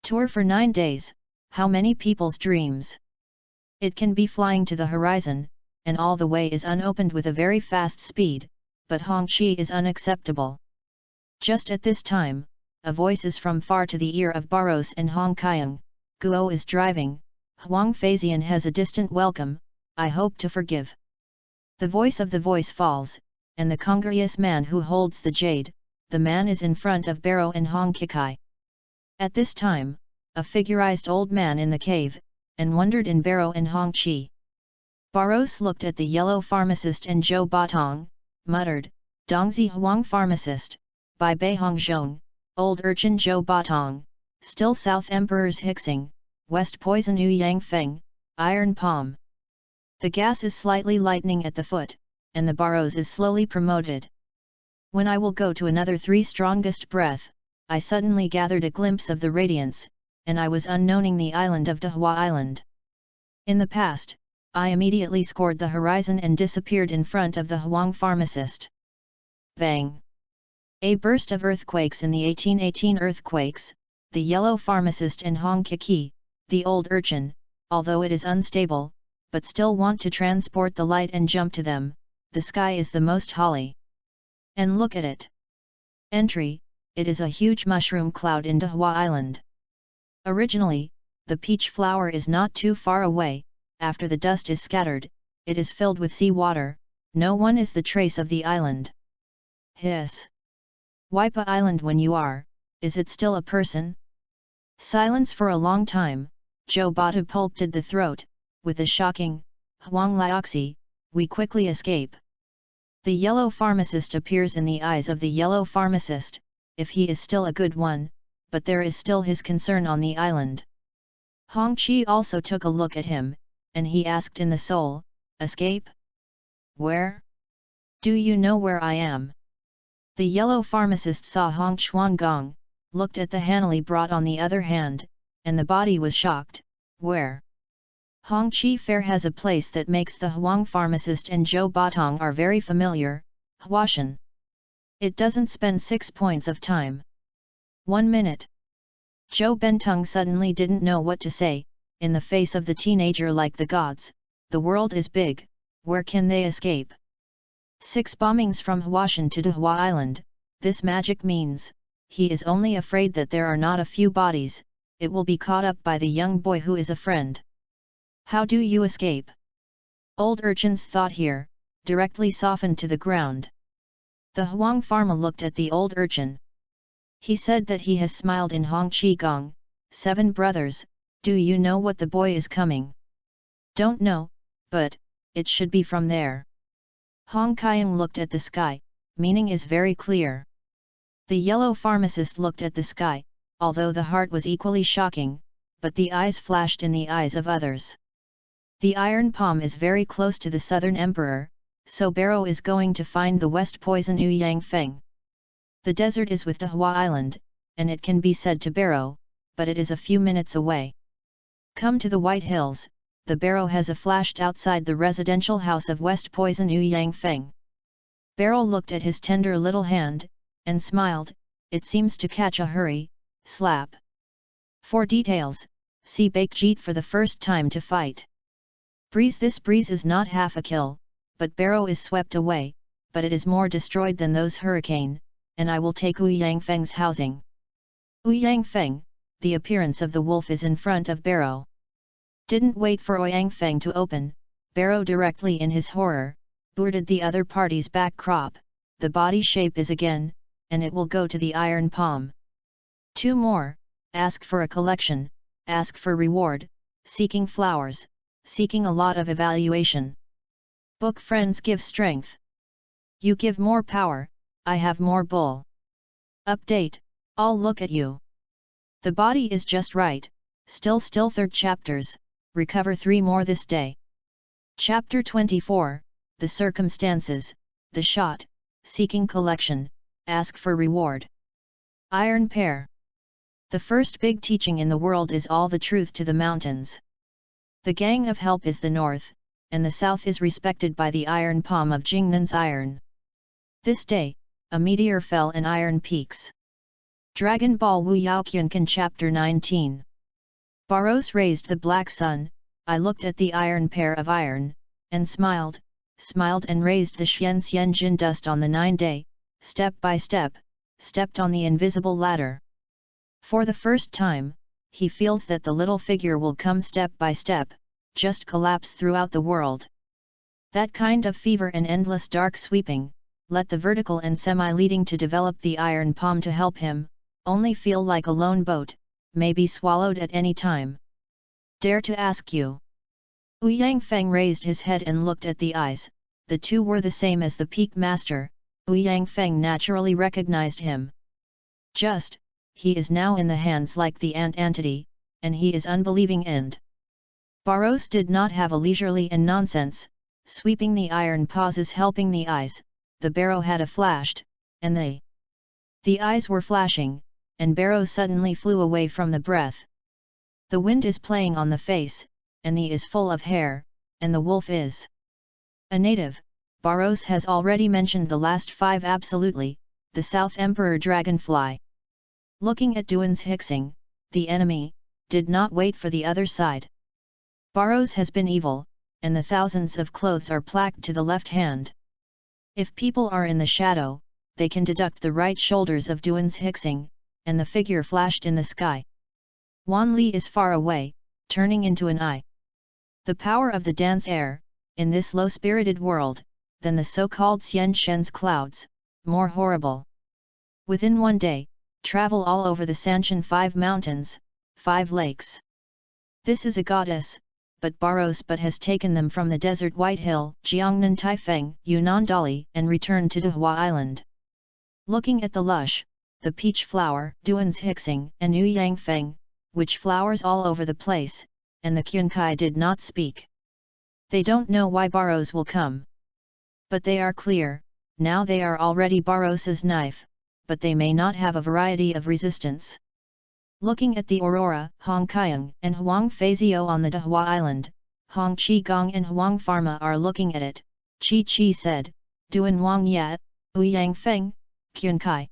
Tour for 9 days, how many people's dreams? It can be flying to the horizon, and all the way is unopened with a very fast speed, but Hong Qi is unacceptable. Just at this time, a voice is from far to the ear of Barros and Hong Kyung, Guo is driving, Huang Feizian has a distant welcome, I hope to forgive. The voice of the voice falls, and the congruous man who holds the jade, the man is in front of Barrow and Hong Kikai. At this time, a figurized old man in the cave, and wondered in Barrow and Hong Qi. Barros looked at the yellow pharmacist and Zhou Batong, muttered, Dongzi Huang pharmacist, by Beihong Zhong, old urchin Zhou Batong, still South Emperor's Hixing, West Poison Yu Yang Feng, Iron Palm. The gas is slightly lightening at the foot, and the Barros is slowly promoted. When I will go to another 3 strongest breath, I suddenly gathered a glimpse of the radiance, and I was unknowing the island of Dahua Island. In the past, I immediately scored the horizon and disappeared in front of the Huang pharmacist. Bang! A burst of earthquakes in the 1818 earthquakes, the yellow pharmacist and Hong Kiki, the old urchin, although it is unstable, but still want to transport the light and jump to them, the sky is the most holly. And look at it. Entry, it is a huge mushroom cloud in Dahua Island. Originally, the peach flower is not too far away, after the dust is scattered, it is filled with sea water, no one is the trace of the island. Hiss! Waipa Island when you are, is it still a person? Silence for a long time, Zhou Batu pulped the throat, with a shocking, Huang Lioxi, we quickly escape. The yellow pharmacist appears in the eyes of the yellow pharmacist, if he is still a good one, but there is still his concern on the island. Hong Qi also took a look at him, and he asked in the soul, escape? Where? Do you know where I am? The yellow pharmacist saw Hong Chuangong, looked at the Hanali brought on the other hand, and the body was shocked, where? Hong Qi Fair has a place that makes the Huang pharmacist and Zhou Batong are very familiar, Huashan. It doesn't spend 6 points of time. 1 minute. Zhou Bentung suddenly didn't know what to say, in the face of the teenager like the gods, the world is big, where can they escape? 6 bombings from Huashan to Dahua Island, this magic means, he is only afraid that there are not a few bodies, it will be caught up by the young boy who is a friend. How do you escape? Old urchin's thought here, directly softened to the ground. The Huang Pharma looked at the old urchin. He said that he has smiled in Hong Qigong, 7 brothers, do you know what the boy is coming? Don't know, but, it should be from there. Hong Kiang looked at the sky, meaning is very clear. The yellow pharmacist looked at the sky, although the heart was equally shocking, but the eyes flashed in the eyes of others. The Iron Palm is very close to the Southern Emperor, so Barrow is going to find the West Poison Yu Yang Feng. The desert is with Dahua Island, and it can be said to Barrow, but it is a few minutes away. Come to the White Hills, the Barrow has flashed outside the residential house of West Poison Yu Yang Feng. Barrow looked at his tender little hand, and smiled, it seems to catch a hurry, slap. For details, see Baekjeet for the first time to fight. Breeze This breeze is not half a kill, but Barrow is swept away, but it is more destroyed than those hurricane, and I will take Wu Yang Feng's housing. Wu Yang Feng, the appearance of the wolf is in front of Barrow. Didn't wait for Ouyang Feng to open, Barrow directly in his horror, boarded the other party's back crop, the body shape is again, and it will go to the Iron Palm. 2 more, ask for a collection, ask for reward, seeking flowers, seeking a lot of evaluation. Book friends give strength. You give more power, I have more bull. Update, I'll look at you. The body is just right, still 3rd chapters, recover 3 more this day. Chapter 24, the circumstances, the shot, seeking collection, ask for reward. Iron Pair. The first big teaching in the world is all the truth to the mountains. The gang of help is the north, and the south is respected by the iron palm of Jingnan's iron. This day, a meteor fell in Iron Peaks. Dragon Ball WUYAO Kyunkan Chapter 19. Barros raised the black sun, I looked at the iron pair of iron, and smiled and raised the Xian Xian Jin dust on the 9-day, step by step, stepped on the invisible ladder. For the first time, he feels that the little figure will come step by step, just collapse throughout the world. That kind of fever and endless dark sweeping, let the vertical and semi-leading to develop the iron palm to help him, only feel like a lone boat, may be swallowed at any time. Dare to ask you. Ouyang Feng raised his head and looked at the eyes. The two were the same as the peak master. Ouyang Feng naturally recognized him. He is now in the hands like the ant entity, and he is unbelieving and. Barros did not have a leisurely and nonsense, sweeping the iron pauses helping the eyes, the barrow had a flashed, and the eyes were flashing, and barrow suddenly flew away from the breath. The wind is playing on the face, and the is full of hair, and the wolf is a native. Barros has already mentioned the last 5 absolutely, the South Emperor Dragonfly. Looking at Duan's Hixing, the enemy, did not wait for the other side. Barros has been evil, and the thousands of clothes are plaqued to the left hand. If people are in the shadow, they can deduct the right shoulders of Duan's Hixing, and the figure flashed in the sky. Wan Li is far away, turning into an eye. The power of the dance air, in this low-spirited world, than the so-called Xian Shen's clouds, more horrible. Within one day, travel all over the Sanshan 5 mountains, 5 lakes. This is a goddess, but Barros has taken them from the desert White Hill, Jiangnan Taifeng, Yunnan Dali and returned to Dahua Island. Looking at the lush, the peach flower, Duan's Hixing and Ouyang Feng, which flowers all over the place, and the Qunkai did not speak. They don't know why Barros will come. But they are clear, now they are already Barros's knife, but they may not have a variety of resistance. Looking at the Aurora, Hong Kiang and Huang Feizhou on the Dahua Island, Hong Chi Gong and Huang Pharma are looking at it. Chi Chi said, Duan Wang Yat, Ouyang Feng, Qunkai.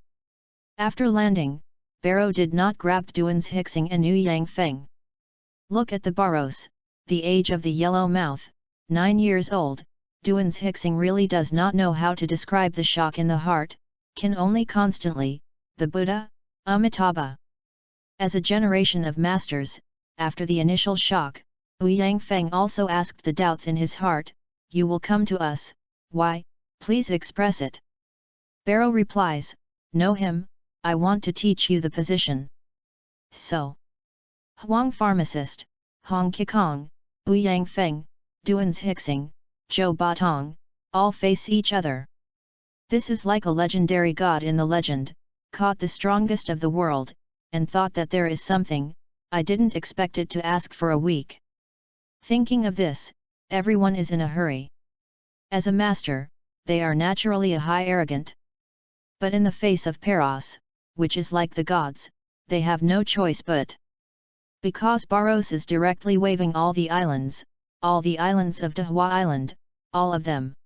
After landing, Barrow did not grab Duan's Hixing and Ouyang Feng. Look at the Barros, the age of the yellow mouth, 9 years old. Duan's Hixing really does not know how to describe the shock in the heart, can only constantly, the Buddha, Amitabha. As a generation of masters, after the initial shock, Ouyang Feng also asked the doubts in his heart, you will come to us, why, please express it. Barrow replies, know him, I want to teach you the position. So. Huang Pharmacist, Hong Kikong, Ouyang Feng, Duan's Hixing, Zhou Batong, all face each other. This is like a legendary god in the legend, caught the strongest of the world, and thought that there is something, I didn't expect it to ask for a week. Thinking of this, everyone is in a hurry. As a master, they are naturally a high arrogant. But in the face of Paros, which is like the gods, they have no choice but. Because Barros is directly waving all the islands of Dahua Island, all of them.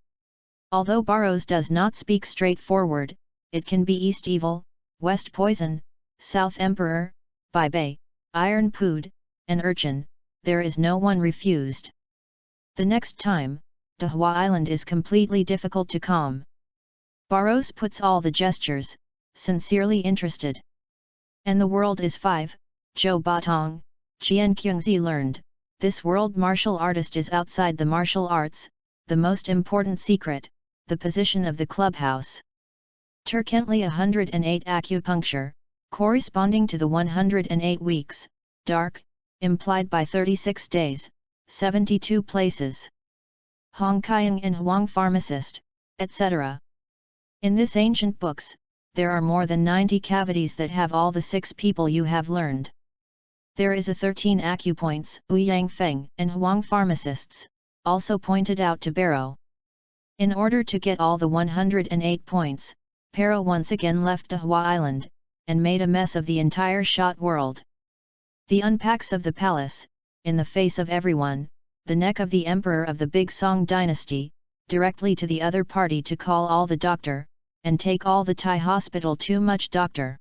Although Barros does not speak straightforward, it can be East Evil, West Poison, South Emperor, Bai Bei, Iron Pood, and Urchin, there is no one refused. The next time, Dahua Island is completely difficult to calm. Barros puts all the gestures, sincerely interested. And the world is 5, Zhou Batong, Jian Qingzi learned, this world martial artist is outside the martial arts, the most important secret, the position of the clubhouse. Turkently 108 acupuncture, corresponding to the 108 weeks, dark, implied by 36 days, 72 places. Hong Kiang and Huang Pharmacist, etc. In this ancient books, there are more than 90 cavities that have all the 6 people you have learned. There is a 13 acupoints, Ouyang Feng and Huang Pharmacists, also pointed out to Barrow. In order to get all the 108 points, Barrow once again left Dahua Island, and made a mess of the entire shot world. The unpacks of the palace, in the face of everyone, the neck of the emperor of the Big Song dynasty, directly to the other party to call all the doctor, and take all the Thai hospital too much doctor.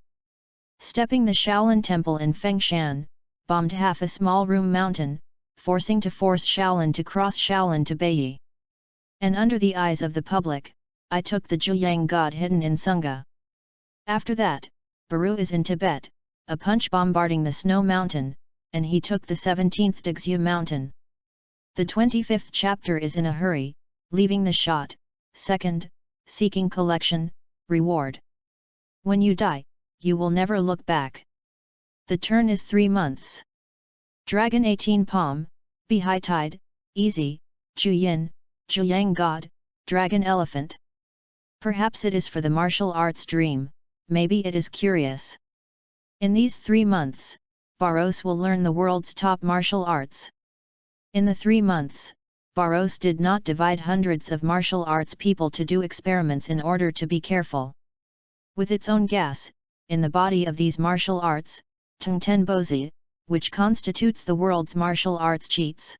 Stepping the Shaolin temple in Fengshan, bombed half a small room mountain, force Shaolin to cross Shaolin to Beiyi. And under the eyes of the public, I took the Zhuyang god hidden in Sunga. After that, Baru is in Tibet, a punch bombarding the snow mountain, and he took the 17th Degzhu mountain. The 25th chapter is in a hurry, leaving the shot, second, seeking collection, reward. When you die, you will never look back. The turn is 3 months. Dragon 18 Palm, Be High Tide, easy, Juyin, Juyang God, dragon elephant. Perhaps it is for the martial arts dream, maybe it is curious. In these 3 months, Barros will learn the world's top martial arts. In the 3 months, Barros did not divide hundreds of martial arts people to do experiments in order to be careful. With its own gas, in the body of these martial arts, Tungten Bozi, which constitutes the world's martial arts cheats.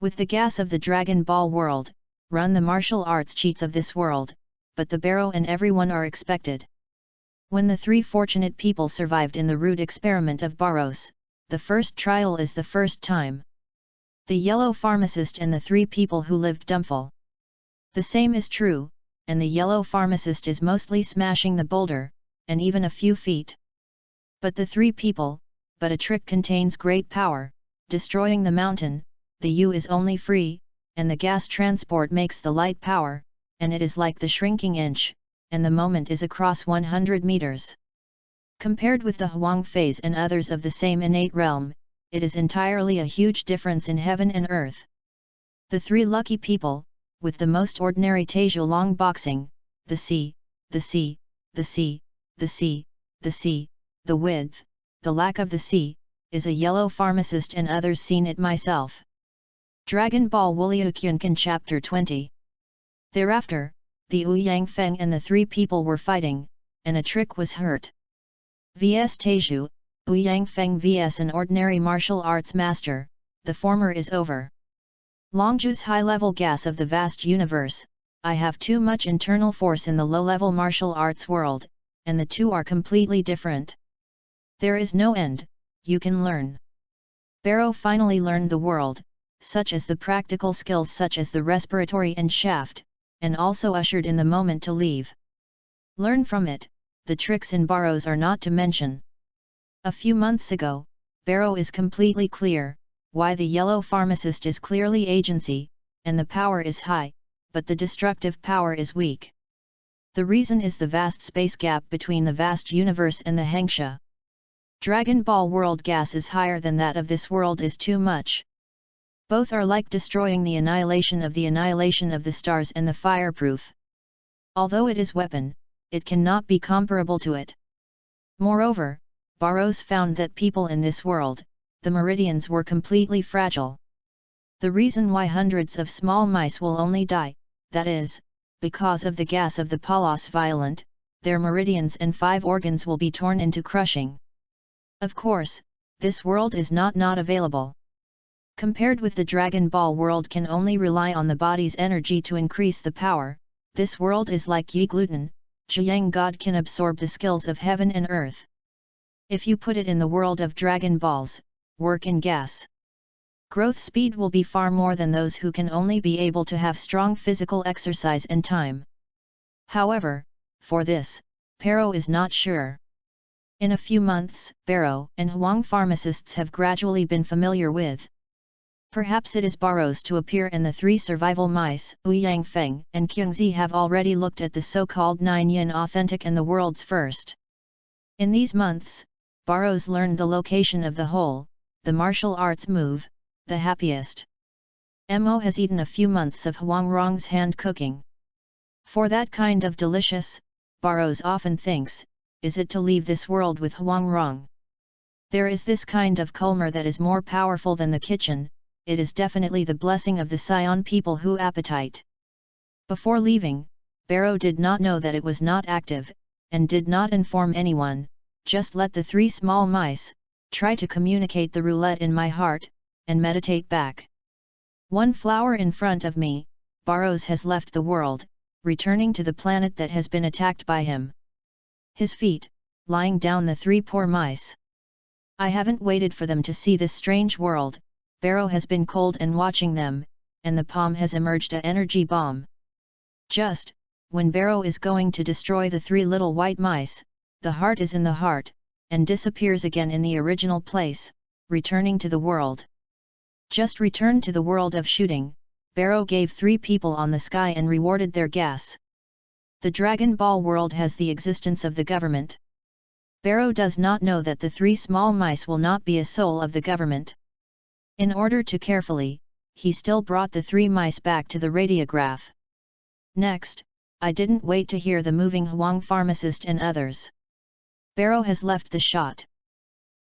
With the gas of the Dragon Ball world, run the martial arts cheats of this world, but the Barrow and everyone are expected. When the 3 fortunate people survived in the rude experiment of Barros, the first trial is the first time. The yellow pharmacist and the 3 people who lived dumbful. The same is true, and the yellow pharmacist is mostly smashing the boulder, and even a few feet. But the 3 people, but a trick contains great power, destroying the mountain, the U is only free, and the gas transport makes the light power, and it is like the shrinking inch, and the moment is across 100 meters. Compared with the Huang phase and others of the same innate realm, it is entirely a huge difference in heaven and earth. The 3 lucky people, with the most ordinary Taizhou boxing, the sea, the sea, the sea, the sea, the sea, the width, the lack of the sea, is a yellow pharmacist and others seen it myself. Dragon Ball WUYAO Chapter 20. Thereafter, the Ouyang Feng and the 3 people were fighting, and a trick was hurt. vs Taizhou, Ouyang Feng vs an ordinary martial arts master, the former is over. Longzhu's high-level gas of the vast universe, I have too much internal force in the low-level martial arts world, and the two are completely different. There is no end, you can learn. Barrow finally learned the world, such as the practical skills such as the respiratory and shaft, and also ushered in the moment to leave. Learn from it, the tricks in Barrows are not to mention. A few months ago, Barrow is completely clear, why the yellow pharmacist is clearly agency, and the power is high, but the destructive power is weak. The reason is the vast space gap between the vast universe and the Hengsha. Dragon Ball world gas is higher than that of this world is too much. Both are like destroying the annihilation of the stars and the fireproof. Although it is weapon, it cannot be comparable to it. Moreover, Barros found that people in this world, the meridians were completely fragile. The reason why hundreds of small mice will only die, that is, because of the gas of the Palos violent, their meridians and 5 organs will be torn into crushing. Of course, this world is not available. Compared with the Dragon Ball world can only rely on the body's energy to increase the power, this world is like Yi gluten, Juyang God can absorb the skills of heaven and earth. If you put it in the world of Dragon Balls, work in gas. Growth speed will be far more than those who can only be able to have strong physical exercise and time. However, for this, Barrow is not sure. In a few months, Barrow and Huang pharmacists have gradually been familiar with. Perhaps it is Barrows to appear and the 3 survival mice, Ouyang Feng and Kyungzi have already looked at the so-called 9 yin authentic and the world's first. In these months, Barrows learned the location of the whole, the martial arts move, the happiest. Mo has eaten a few months of Huang Rong's hand cooking. For that kind of delicious, Barrows often thinks, is it to leave this world with Huang Rong? There is this kind of Kulmer that is more powerful than the kitchen, it is definitely the blessing of the Sion people who appetite. Before leaving, Barrow did not know that it was not active, and did not inform anyone, just let the 3 small mice, try to communicate the roulette in my heart, and meditate back. 1 flower in front of me, Barrows has left the world, returning to the planet that has been attacked by him. His feet, lying down the 3 poor mice. I haven't waited for them to see this strange world, Barrow has been cold and watching them, and the palm has emerged an energy bomb. Just, when Barrow is going to destroy the 3 little white mice, the heart is in the heart, and disappears again in the original place, returning to the world. Just returned to the world of shooting, Barrow gave 3 people on the sky and rewarded their gas. The Dragon Ball world has the existence of the government. Barrow does not know that the 3 small mice will not be a soul of the government. In order to carefully, he still brought the 3 mice back to the radiograph. Next, I didn't wait to hear the moving Huang pharmacist and others. Barrow has left the shot.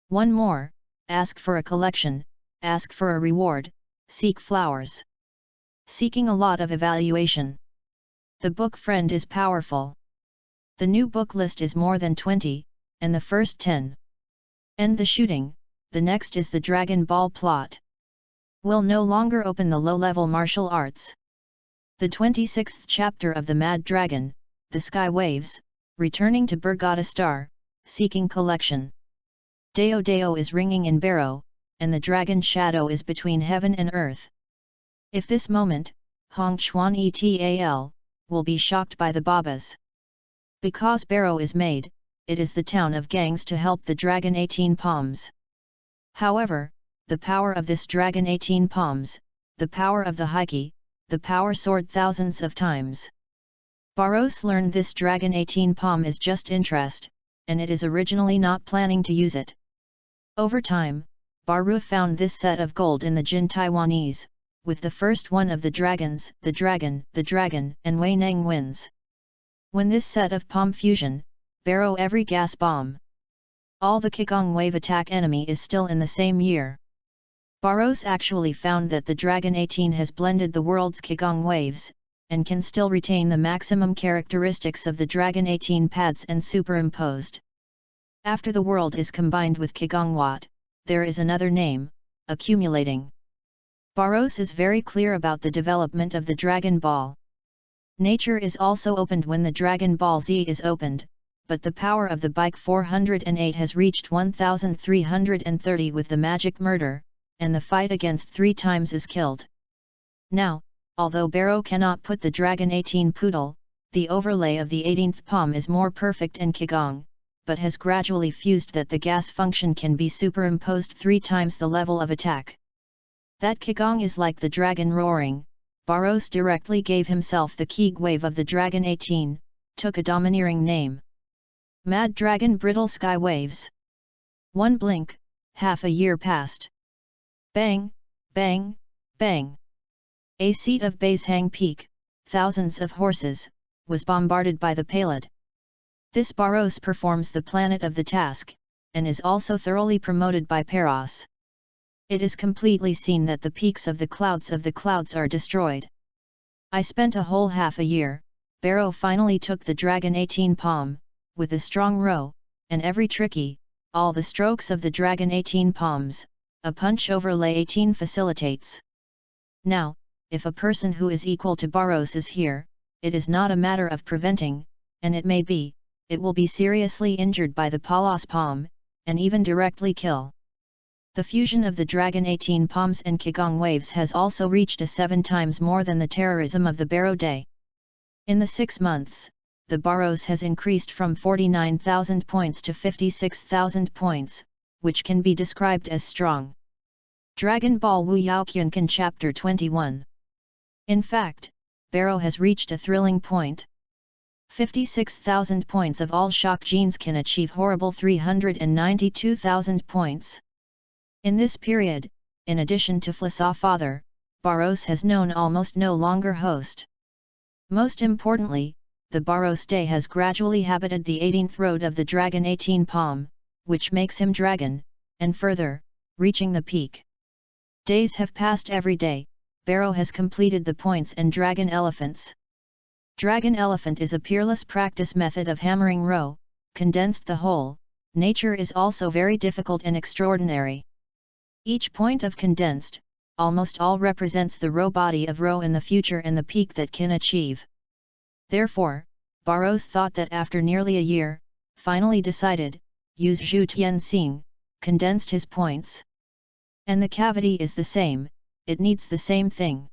One more, ask for a collection, ask for a reward, seek flowers. Seeking a lot of evaluation. The book friend is powerful. The new book list is more than 20, and the first 10. End the shooting, the next is the Dragon Ball plot. Will no longer open the low-level martial arts. The 26th chapter of the Mad Dragon, the Sky Waves, returning to Bergata Star, seeking collection. Deo Deo is ringing in Barrow, and the dragon shadow is between heaven and earth. If this moment, Hong Chuan etal, will be shocked by the Babas. Because Barrow is made, it is the town of gangs to help the dragon 18 palms. However, the power of this dragon 18 palms, the power of the Heike, the power soared thousands of times. Barros learned this dragon 18 palm is just interest, and it is originally not planning to use it. Over time, Baru found this set of gold in the Jin Taiwanese, with the first one of the dragons, the dragon, and Wei Neng wins. When this set of palm fusion, Barrow every gas bomb. All the Qigong wave attack enemy is still in the same year. Barros actually found that the Dragon 18 has blended the world's Qigong waves, and can still retain the maximum characteristics of the Dragon 18 pads and superimposed. After the world is combined with Qigong Wat, there is another name, accumulating. Barros is very clear about the development of the Dragon Ball. Nature is also opened when the Dragon Ball Z is opened, but the power of the Bike 408 has reached 1330 with the magic murder, and the fight against 3 times is killed. Now, although Barrow cannot put the Dragon 18 Poodle, the overlay of the 18th palm is more perfect in Qigong, but has gradually fused that the gas function can be superimposed 3 times the level of attack. That Qigong is like the dragon roaring. Barros directly gave himself the Qig wave of the Dragon 18, took a domineering name. Mad Dragon Brittle Sky Waves. One blink, half a year passed. Bang, bang, bang. A seat of Baishang Peak, thousands of horses, was bombarded by the Palid. This Barros performs the planet of the task, and is also thoroughly promoted by Paros. It is completely seen that the peaks of the clouds are destroyed. I spent a whole half a year. Barrow finally took the Dragon 18 palm, with a strong row, and every tricky, all the strokes of the Dragon 18 palms, a punch overlay 18 facilitates. Now, if a person who is equal to Barros is here, it is not a matter of preventing, and it may be, it will be seriously injured by the Palos palm, and even directly kill. The fusion of the Dragon 18 palms and Qigong waves has also reached a 7 times more than the terrorism of the Barrow day. In the 6 months, the Barros has increased from 49,000 points to 56,000 points, which can be described as strong. Dragon Ball WUYAO Qiankan Chapter 21. In fact, Barrow has reached a thrilling point. 56,000 points of all shock genes can achieve horrible 392,000 points. In this period, in addition to Flissa father, Barros has known almost no longer host. Most importantly, the Barros day has gradually habited the 18th road of the Dragon 18 palm, which makes him dragon, and further, reaching the peak. Days have passed every day. Barrow has completed the points and Dragon Elephants. Dragon Elephant is a peerless practice method of hammering row, condensed the whole. Nature is also very difficult and extraordinary. Each point of condensed, almost all represents the row body of row in the future and the peak that can achieve. Therefore, Barros thought that after nearly a year, finally decided, use Zhu Tianxing, condensed his points. And the cavity is the same, it needs the same thing.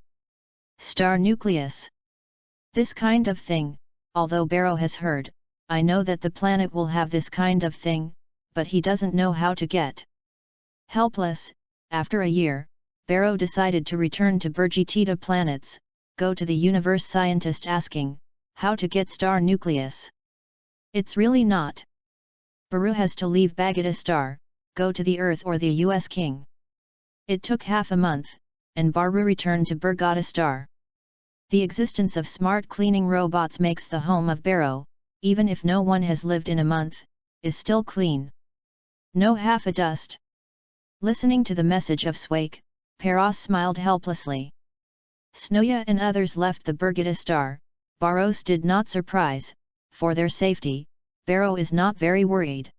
Star nucleus. This kind of thing, although Barrow has heard, I know that the planet will have this kind of thing, but he doesn't know how to get. Helpless, after a year, Barrow decided to return to Burgitita planets, go to the universe scientist asking, how to get star nucleus. It's really not. Baru has to leave Bagata star, go to the Earth or the US King. It took half a month, and Baru returned to Bergata Star. The existence of smart cleaning robots makes the home of Barrow, even if no one has lived in a month, is still clean. No half a dust. Listening to the message of Swake, Peros smiled helplessly. Snoya and others left the Bergata Star. Barrows did not surprise. For their safety, Barrow is not very worried.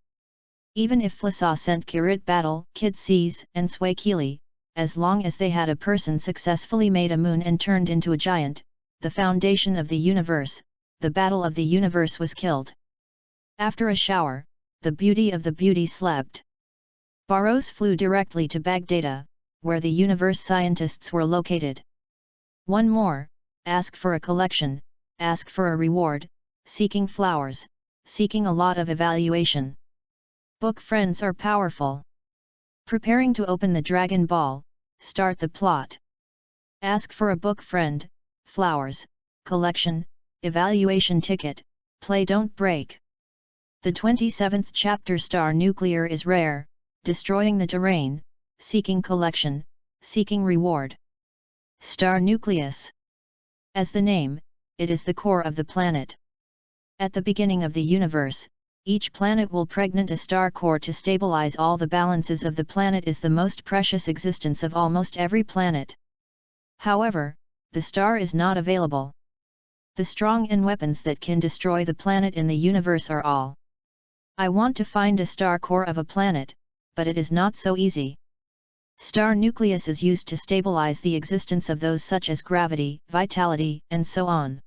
Even if Flasa sent Kirit Battle, Kid Seas, and Swakili, as long as they had a person successfully made a moon and turned into a giant, the foundation of the universe, the battle of the universe was killed. After a shower, the beauty of the beauty slept. Barrows flew directly to Baghdad, where the universe scientists were located. One more, ask for a collection, ask for a reward, seeking flowers, seeking a lot of evaluation. Book friends are powerful. Preparing to open the Dragon Ball, start the plot. Ask for a book friend, flowers, collection, evaluation ticket, play don't break. The 27th chapter Star Nuclear is rare, destroying the terrain, seeking collection, seeking reward. Star Nucleus. As the name, it is the core of the planet. At the beginning of the universe, each planet will pregnant a star core to stabilize all the balances of the planet is the most precious existence of almost every planet. However, the star is not available. The strong and weapons that can destroy the planet in the universe are all. I want to find a star core of a planet, but it is not so easy. Star nucleus is used to stabilize the existence of those such as gravity, vitality, and so on.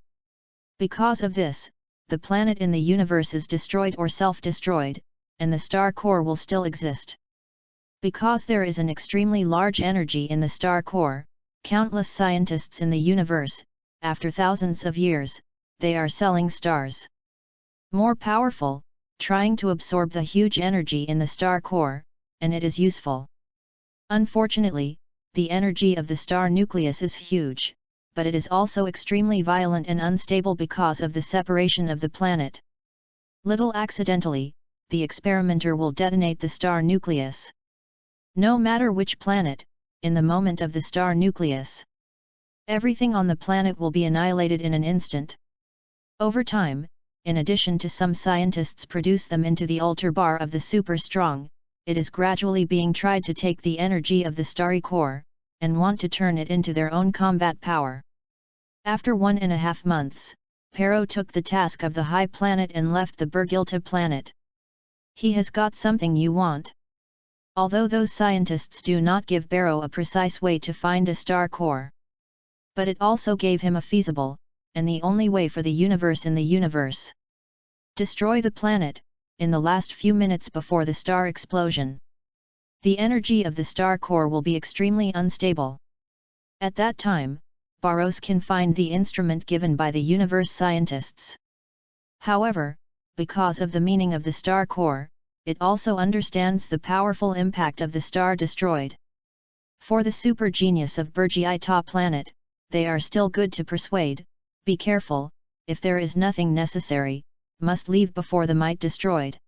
Because of this, the planet in the universe is destroyed or self-destroyed, and the star core will still exist. Because there is an extremely large energy in the star core, countless scientists in the universe, after thousands of years, they are selling stars. More powerful, trying to absorb the huge energy in the star core, and it is useful. Unfortunately, the energy of the star nucleus is huge, but it is also extremely violent and unstable because of the separation of the planet. Little accidentally, the experimenter will detonate the star nucleus. No matter which planet, in the moment of the star nucleus, everything on the planet will be annihilated in an instant. Over time, in addition to some scientists produce them into the ultra bar of the super strong, it is gradually being tried to take the energy of the starry core, and want to turn it into their own combat power. After 1.5 months, Pero took the task of the high planet and left the Bergilta planet. He has got something you want. Although those scientists do not give Barrow a precise way to find a star core. But it also gave him a feasible, and the only way for the universe in the universe. Destroy the planet, in the last few minutes before the star explosion. The energy of the star core will be extremely unstable. At that time, Barrows can find the instrument given by the universe scientists. However, because of the meaning of the star core, it also understands the powerful impact of the star destroyed. For the super genius of Bergilta planet, they are still good to persuade, be careful, if there is nothing necessary, must leave before the might destroyed.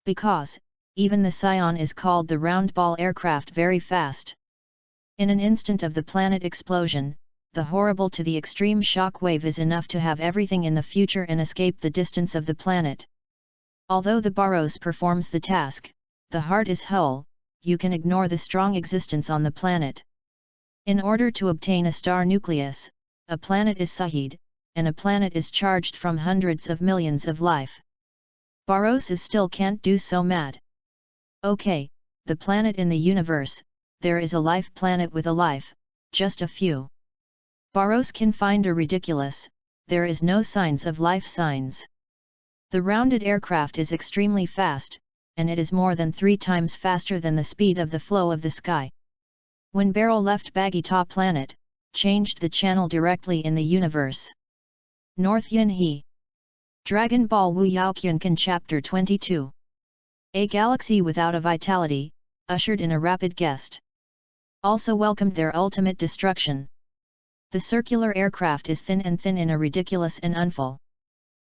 Because, even the Scion is called the round ball aircraft very fast. In an instant of the planet explosion, the horrible to the extreme shock wave is enough to have everything in the future and escape the distance of the planet. Although the Barrows performs the task, the heart is whole, you can ignore the strong existence on the planet. In order to obtain a star nucleus, a planet is Sahid, and a planet is charged from hundreds of millions of life. Barrows is still can't do so mad. Okay, the planet in the universe, there is a life planet with a life, just a few. Barrows can find a ridiculous, there is no signs of life signs. The rounded aircraft is extremely fast, and it is more than 3 times faster than the speed of the flow of the sky. When Barrow left Bagita planet, changed the channel directly in the universe. North Yin He. Dragon Ball WUYAO Kyunkan Chapter 22. A galaxy without a vitality, ushered in a rapid guest. Also welcomed their ultimate destruction. The circular aircraft is thin in a ridiculous and unfull.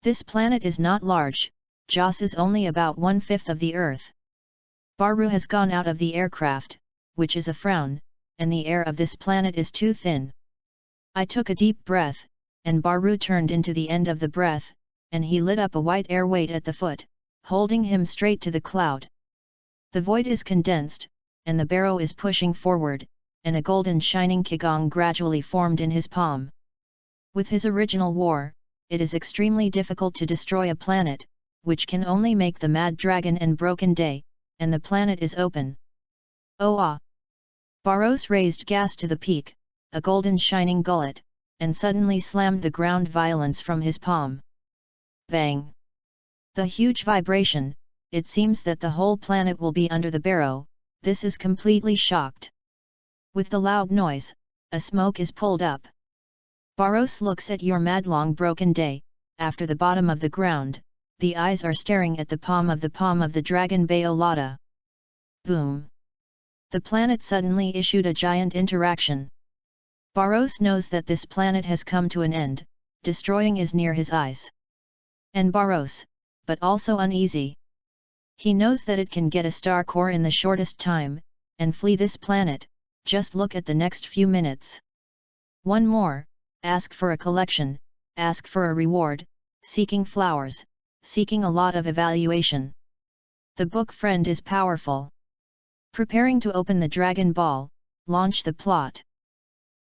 This planet is not large, Joss is only about 1/5 of the Earth. Baru has gone out of the aircraft, which is a frown, and the air of this planet is too thin. I took a deep breath, and Baru turned into the end of the breath, and he lit up a white air weight at the foot, holding him straight to the cloud. The void is condensed, and the barrow is pushing forward, and a golden shining qigong gradually formed in his palm. With his original war, it is extremely difficult to destroy a planet, which can only make the mad dragon and broken day, and the planet is open. Oh ah! Baros raised gas to the peak, a golden shining gullet, and suddenly slammed the ground violence from his palm. Bang! The huge vibration, it seems that the whole planet will be under the barrow, this is completely shocked. With the loud noise, a smoke is pulled up. Baros looks at your madlong broken day, after the bottom of the ground, the eyes are staring at the palm of the dragon Baolata. Boom! The planet suddenly issued a giant interaction. Baros knows that this planet has come to an end, destroying is near his eyes. And Baros, but also uneasy. He knows that it can get a star core in the shortest time, and flee this planet, just look at the next few minutes. One more, ask for a collection, ask for a reward, seeking flowers, seeking a lot of evaluation. The book friend is powerful. Preparing to open the Dragon Ball, launch the plot.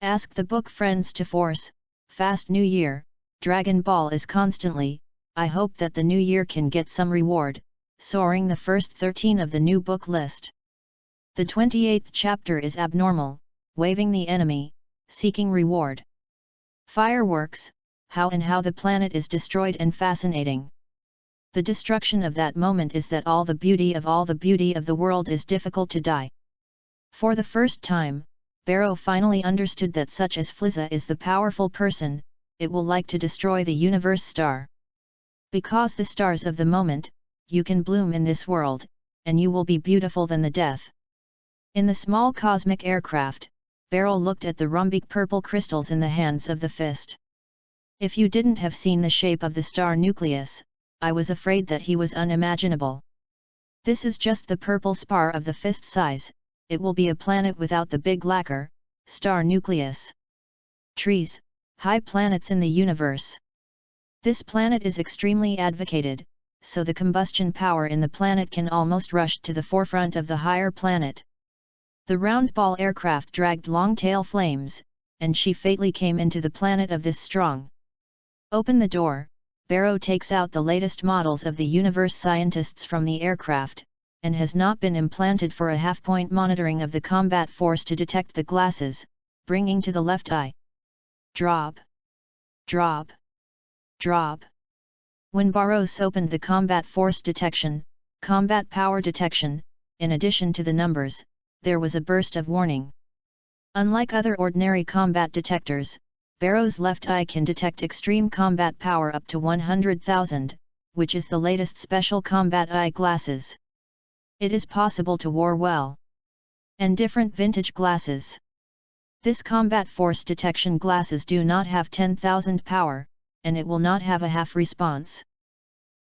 Ask the book friends to force, fast New Year, Dragon Ball is constantly, I hope that the new year can get some reward, soaring the first 13 of the new book list. The 28th chapter is abnormal, waving the enemy, seeking reward. Fireworks, how the planet is destroyed and fascinating. The destruction of that moment is that all the beauty of the world is difficult to die. For the first time, Barrow finally understood that such as Flizza is the powerful person, it will like to destroy the universe star. Because the stars of the moment, you can bloom in this world, and you will be beautiful than the death. In the small cosmic aircraft, Barrow looked at the rhombic purple crystals in the hands of the fist. If you didn't have seen the shape of the star nucleus, I was afraid that he was unimaginable. This is just the purple spar of the fist size, it will be a planet without the big lacquer, star nucleus. Trees, high planets in the universe. This planet is extremely advocated, so the combustion power in the planet can almost rush to the forefront of the higher planet. The round ball aircraft dragged long tail flames, and she fatally came into the planet of this strong. Open the door, Barrow takes out the latest models of the universe scientists from the aircraft, and has not been implanted for a half-point monitoring of the combat force to detect the glasses, bringing to the left eye. Drop. Drop. Drop. When Barros opened the combat force detection, combat power detection, in addition to the numbers, there was a burst of warning. Unlike other ordinary combat detectors, Barrow's left eye can detect extreme combat power up to 100,000, which is the latest special combat eye glasses. It is possible to wear well. And different vintage glasses. This combat force detection glasses do not have 10,000 power, and it will not have a half response.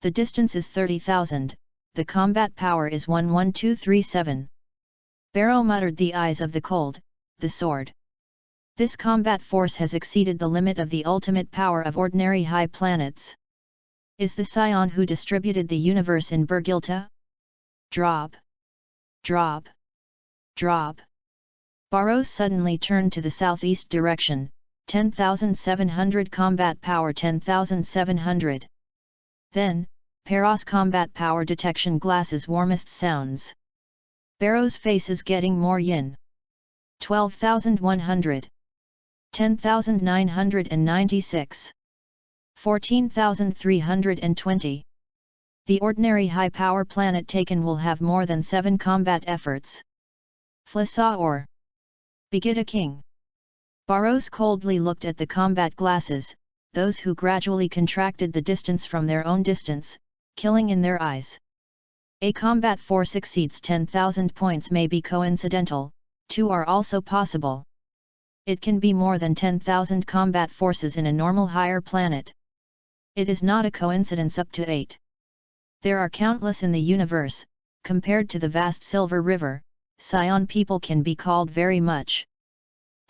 The distance is 30,000, the combat power is 11237. Barrow muttered the eyes of the cold, the sword. This combat force has exceeded the limit of the ultimate power of ordinary high planets. Is the scion who distributed the universe in Bergilta? Drop. Drop. Drop. Barrows suddenly turned to the southeast direction, 10,700 combat power 10,700. Then, Paros combat power detection glasses warmest sounds. Barrow's face is getting more yin. 12,100. 10,996. 14,320. The ordinary high-power planet taken will have more than 7 combat efforts. Flissa or Begida King. Barrows coldly looked at the combat glasses, those who gradually contracted the distance from their own distance, killing in their eyes. A combat force exceeds 10,000 points may be coincidental, 2 are also possible. It can be more than 10,000 combat forces in a normal higher planet. It is not a coincidence up to 8. There are countless in the universe, compared to the vast Silver River, Scion people can be called very much.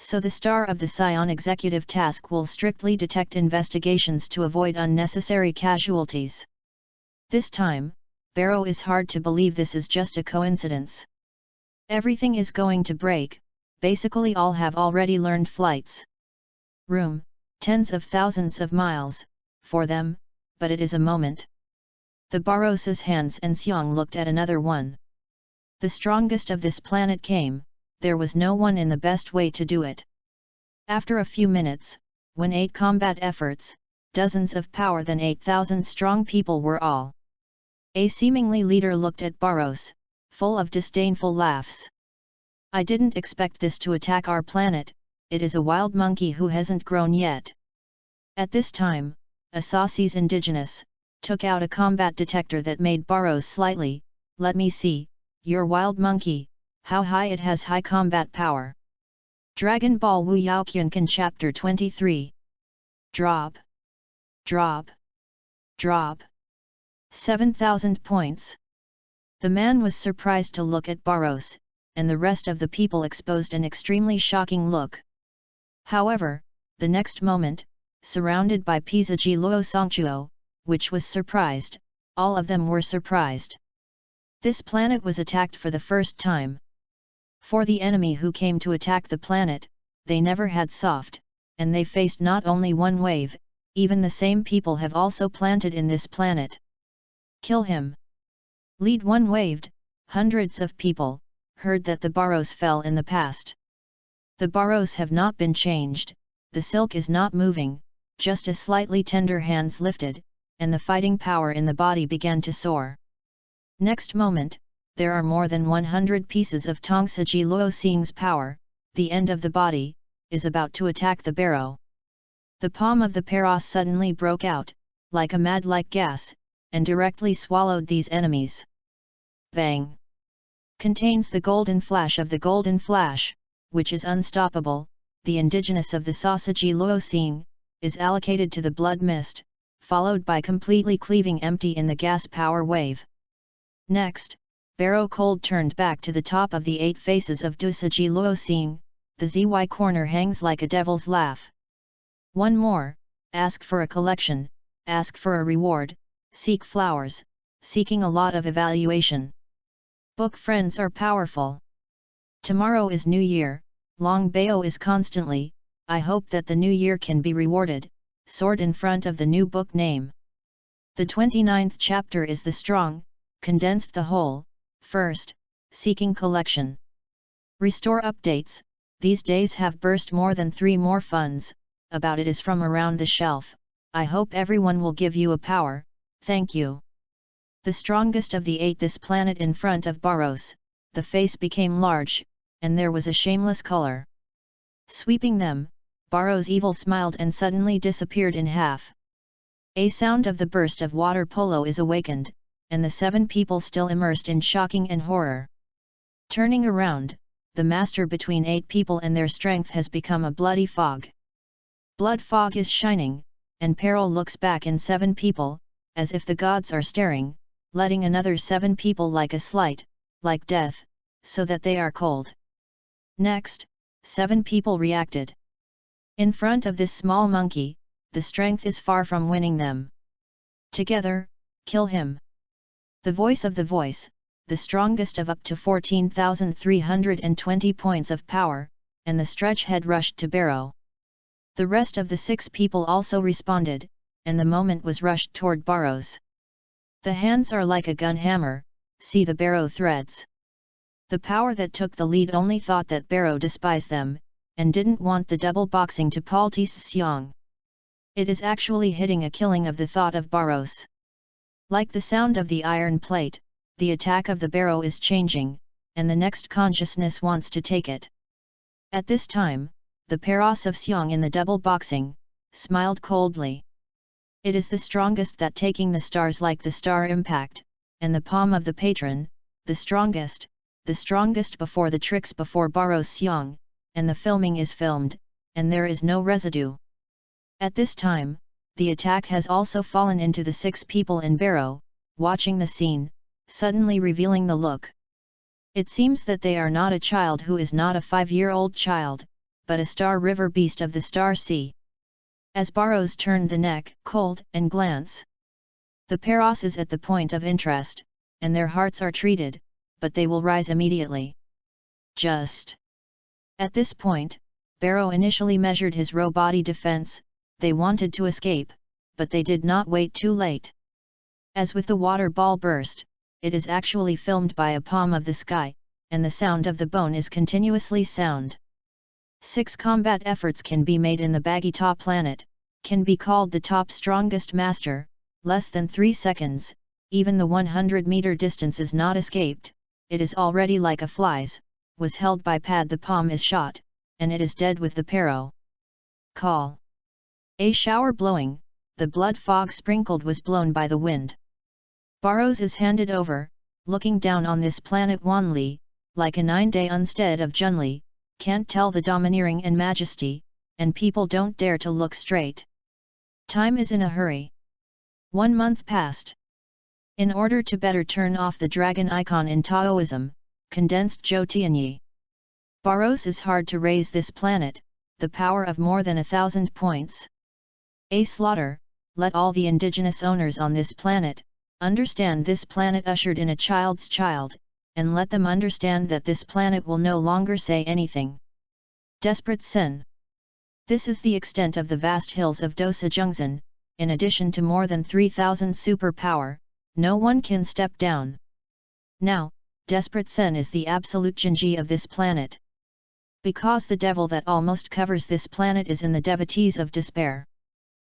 So the star of the Scion executive task will strictly detect investigations to avoid unnecessary casualties. This time, Barrow is hard to believe this is just a coincidence. Everything is going to break, basically all have already learned flights. Room, tens of thousands of miles, for them, but it is a moment. The Barros's hands and Xiong looked at another one. The strongest of this planet came, there was no one in the best way to do it. After a few minutes, when 8 combat efforts, dozens of power than 8,000 strong people were all. A seemingly leader looked at Barros, full of disdainful laughs. I didn't expect this to attack our planet, it is a wild monkey who hasn't grown yet. At this time, Asasi's indigenous, took out a combat detector that made Barros slightly, let me see, your wild monkey, how high it has high combat power. Dragon Ball WUYAO Kyunkan Chapter 23. Drop. Drop. Drop. 7,000 points. The man was surprised to look at Barros, and the rest of the people exposed an extremely shocking look. However, the next moment, surrounded by Pizaji Luo Songchuo, which was surprised, all of them were surprised. This planet was attacked for the first time. For the enemy who came to attack the planet, they never had soft, and they faced not only one wave, even the same people have also planted in this planet. Kill him. Lead one waved, hundreds of people, heard that the Barros fell in the past. The Barros have not been changed, the silk is not moving, just a slightly tender hands lifted, and the fighting power in the body began to soar. Next moment, there are more than 100 pieces of Tongsaji Luo Xing's power, the end of the body, is about to attack the barrow. The palm of the Paros suddenly broke out, like a mad-like gas, and directly swallowed these enemies. Bang! Contains the golden flash of the golden flash, which is unstoppable, the indigenous of the Sausaji Luo Xing, is allocated to the blood mist, followed by completely cleaving empty in the gas power wave. Next, Barrow Cold turned back to the top of the 8 faces of Dusaji Luo Xing, the ZY corner hangs like a devil's laugh. One more, ask for a collection, ask for a reward, seek flowers, seeking a lot of evaluation. Book friends are powerful. Tomorrow is New Year, Long Bao is constantly, I hope that the new year can be rewarded, sword in front of the new book name. The 29th chapter is the strong, condensed the whole, first, seeking collection. Restore updates, these days have burst more than 3 more funds, about it is from around the shelf, I hope everyone will give you a power, thank you. The strongest of the 8 this planet in front of Barros, the face became large, and there was a shameless color. Sweeping them, Barros evil smiled and suddenly disappeared in half. A sound of the burst of water polo is awakened, and the 7 people still immersed in shocking and horror. Turning around, the master between 8 people and their strength has become a bloody fog. Blood fog is shining, and peril looks back in 7 people, as if the gods are staring, letting another 7 people like a slight, like death, so that they are cold. Next, 7 people reacted. In front of this small monkey, the strength is far from winning them. Together, kill him. The voice of the voice, the strongest of up to 14,320 points of power, and the stretch head rushed to Barrow. The rest of the 6 people also responded, and the moment was rushed toward Barrows. The hands are like a gun hammer, see the Barrow threads. The power that took the lead only thought that Barrow despised them, and didn't want the double boxing to Paltis Xiong. It is actually hitting a killing of the thought of Barrows. Like the sound of the iron plate, the attack of the Barrow is changing, and the next consciousness wants to take it. At this time, the Paros of Xiong in the double boxing, smiled coldly. It is the strongest that taking the stars like the star impact, and the palm of the patron, the strongest before the tricks before Barrows Xiong, and the filming is filmed, and there is no residue. At this time, the attack has also fallen into the 6 people in Barrow, watching the scene, suddenly revealing the look. It seems that they are not a child who is not a 5-year-old child, but a star river beast of the star sea. As Barrows turned the neck, cold, and glance. The Peros is at the point of interest, and their hearts are treated, but they will rise immediately. Just at this point, Barrow initially measured his row body defense. They wanted to escape, but they did not wait too late. As with the water ball burst, it is actually filmed by a palm of the sky, and the sound of the bone is continuously sound. 6 combat efforts can be made in the baggy top planet, can be called the top strongest master, less than 3 seconds, even the 100-meter distance is not escaped, it is already like a fly's, was held by pad the palm is shot, and it is dead with the Pero. Call. A shower blowing, the blood fog sprinkled was blown by the wind. Barrows is handed over, looking down on this planet wanly, like a 9-day unstead of Junli, can't tell the domineering and majesty, and people don't dare to look straight. Time is in a hurry. 1 month passed. In order to better turn off the dragon icon in Taoism, condensed Zhou Tianyi. Barrows is hard to raise this planet, the power of more than 1,000 points. A slaughter, let all the indigenous owners on this planet, understand this planet ushered in a child's child, and let them understand that this planet will no longer say anything. Desperate Sen. This is the extent of the vast hills of Dosa Jungzan, in addition to more than 3,000 superpower, no one can step down. Now, Desperate Sen is the absolute Jinji of this planet. Because the devil that almost covers this planet is in the devotees of despair.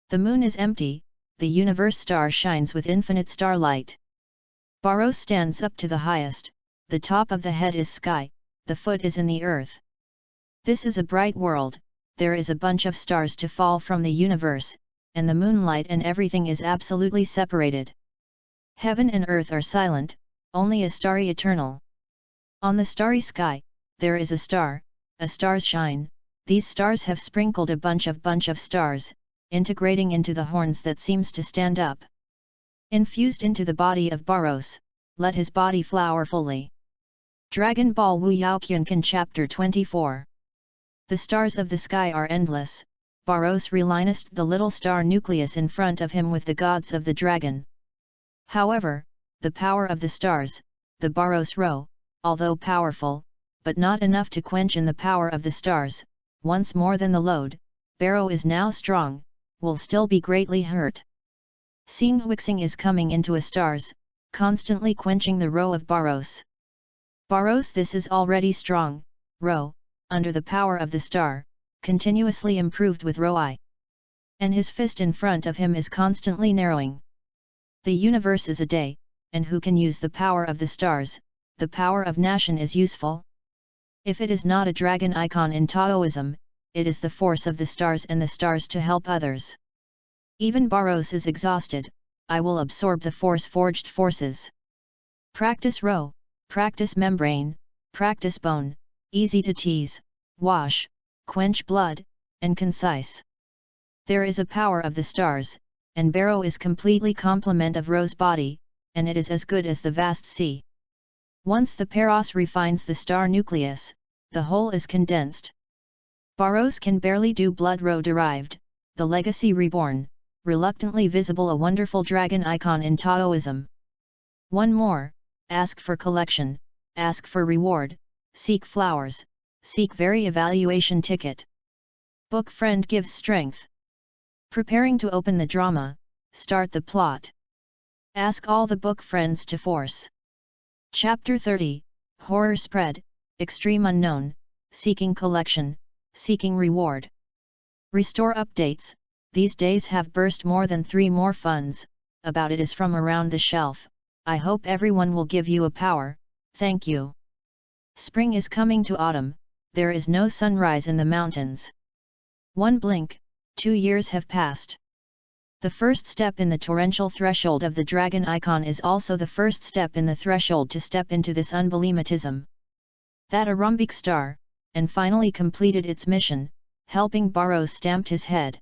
The moon is empty, the universe star shines with infinite starlight. Barrows stands up to the highest, the top of the head is sky, the foot is in the earth. This is a bright world, there is a bunch of stars to fall from the universe, and the moonlight and everything is absolutely separated. Heaven and earth are silent, only a starry eternal. On the starry sky, there is a star's shine, these stars have sprinkled a bunch of stars, integrating into the horns that seems to stand up. Infused into the body of Barrows, let his body flower fully. Dragon Ball WUYAO Qiankan Chapter 24. The stars of the sky are endless, Barrows relinest the little star nucleus in front of him with the gods of the dragon. However, the power of the stars, the Barrows row, although powerful, but not enough to quench in the power of the stars, once more than the load, Barrow is now strong, will still be greatly hurt. Seeing Huixing is coming into a stars, constantly quenching the row of Barrows. Barrows this is already strong, row, under the power of the star, continuously improved with row I. And his fist in front of him is constantly narrowing. The universe is a day, and who can use the power of the stars, the power of Nation is useful. If it is not a dragon icon in Taoism, it is the force of the stars and the stars to help others. Even Barrows is exhausted, I will absorb the force-forged forces. Practice row, practice membrane, practice bone, easy to tease, wash, quench blood, and concise. There is a power of the stars, and Barrow is completely complement of Row's body, and it is as good as the vast sea. Once the Peros refines the star nucleus, the whole is condensed. Barrows can barely do blood row derived, the legacy reborn, reluctantly visible a wonderful dragon icon in Taoism. One more, ask for collection, ask for reward, seek flowers, seek very evaluation ticket. Book friend gives strength. Preparing to open the drama, start the plot. Ask all the book friends to force. Chapter 30, Horror Spread, Extreme Unknown, Seeking Collection, Seeking Reward. Restore updates, these days have burst more than 3 more funds, about it is from around the shelf, I hope everyone will give you a power, thank you. Spring is coming to autumn, there is no sunrise in the mountains. One blink, 2 years have passed. The first step in the torrential threshold of the dragon icon is also the first step in the threshold to step into this unbeliematism. That arambic star, and finally completed its mission, helping Barrows stamped his head.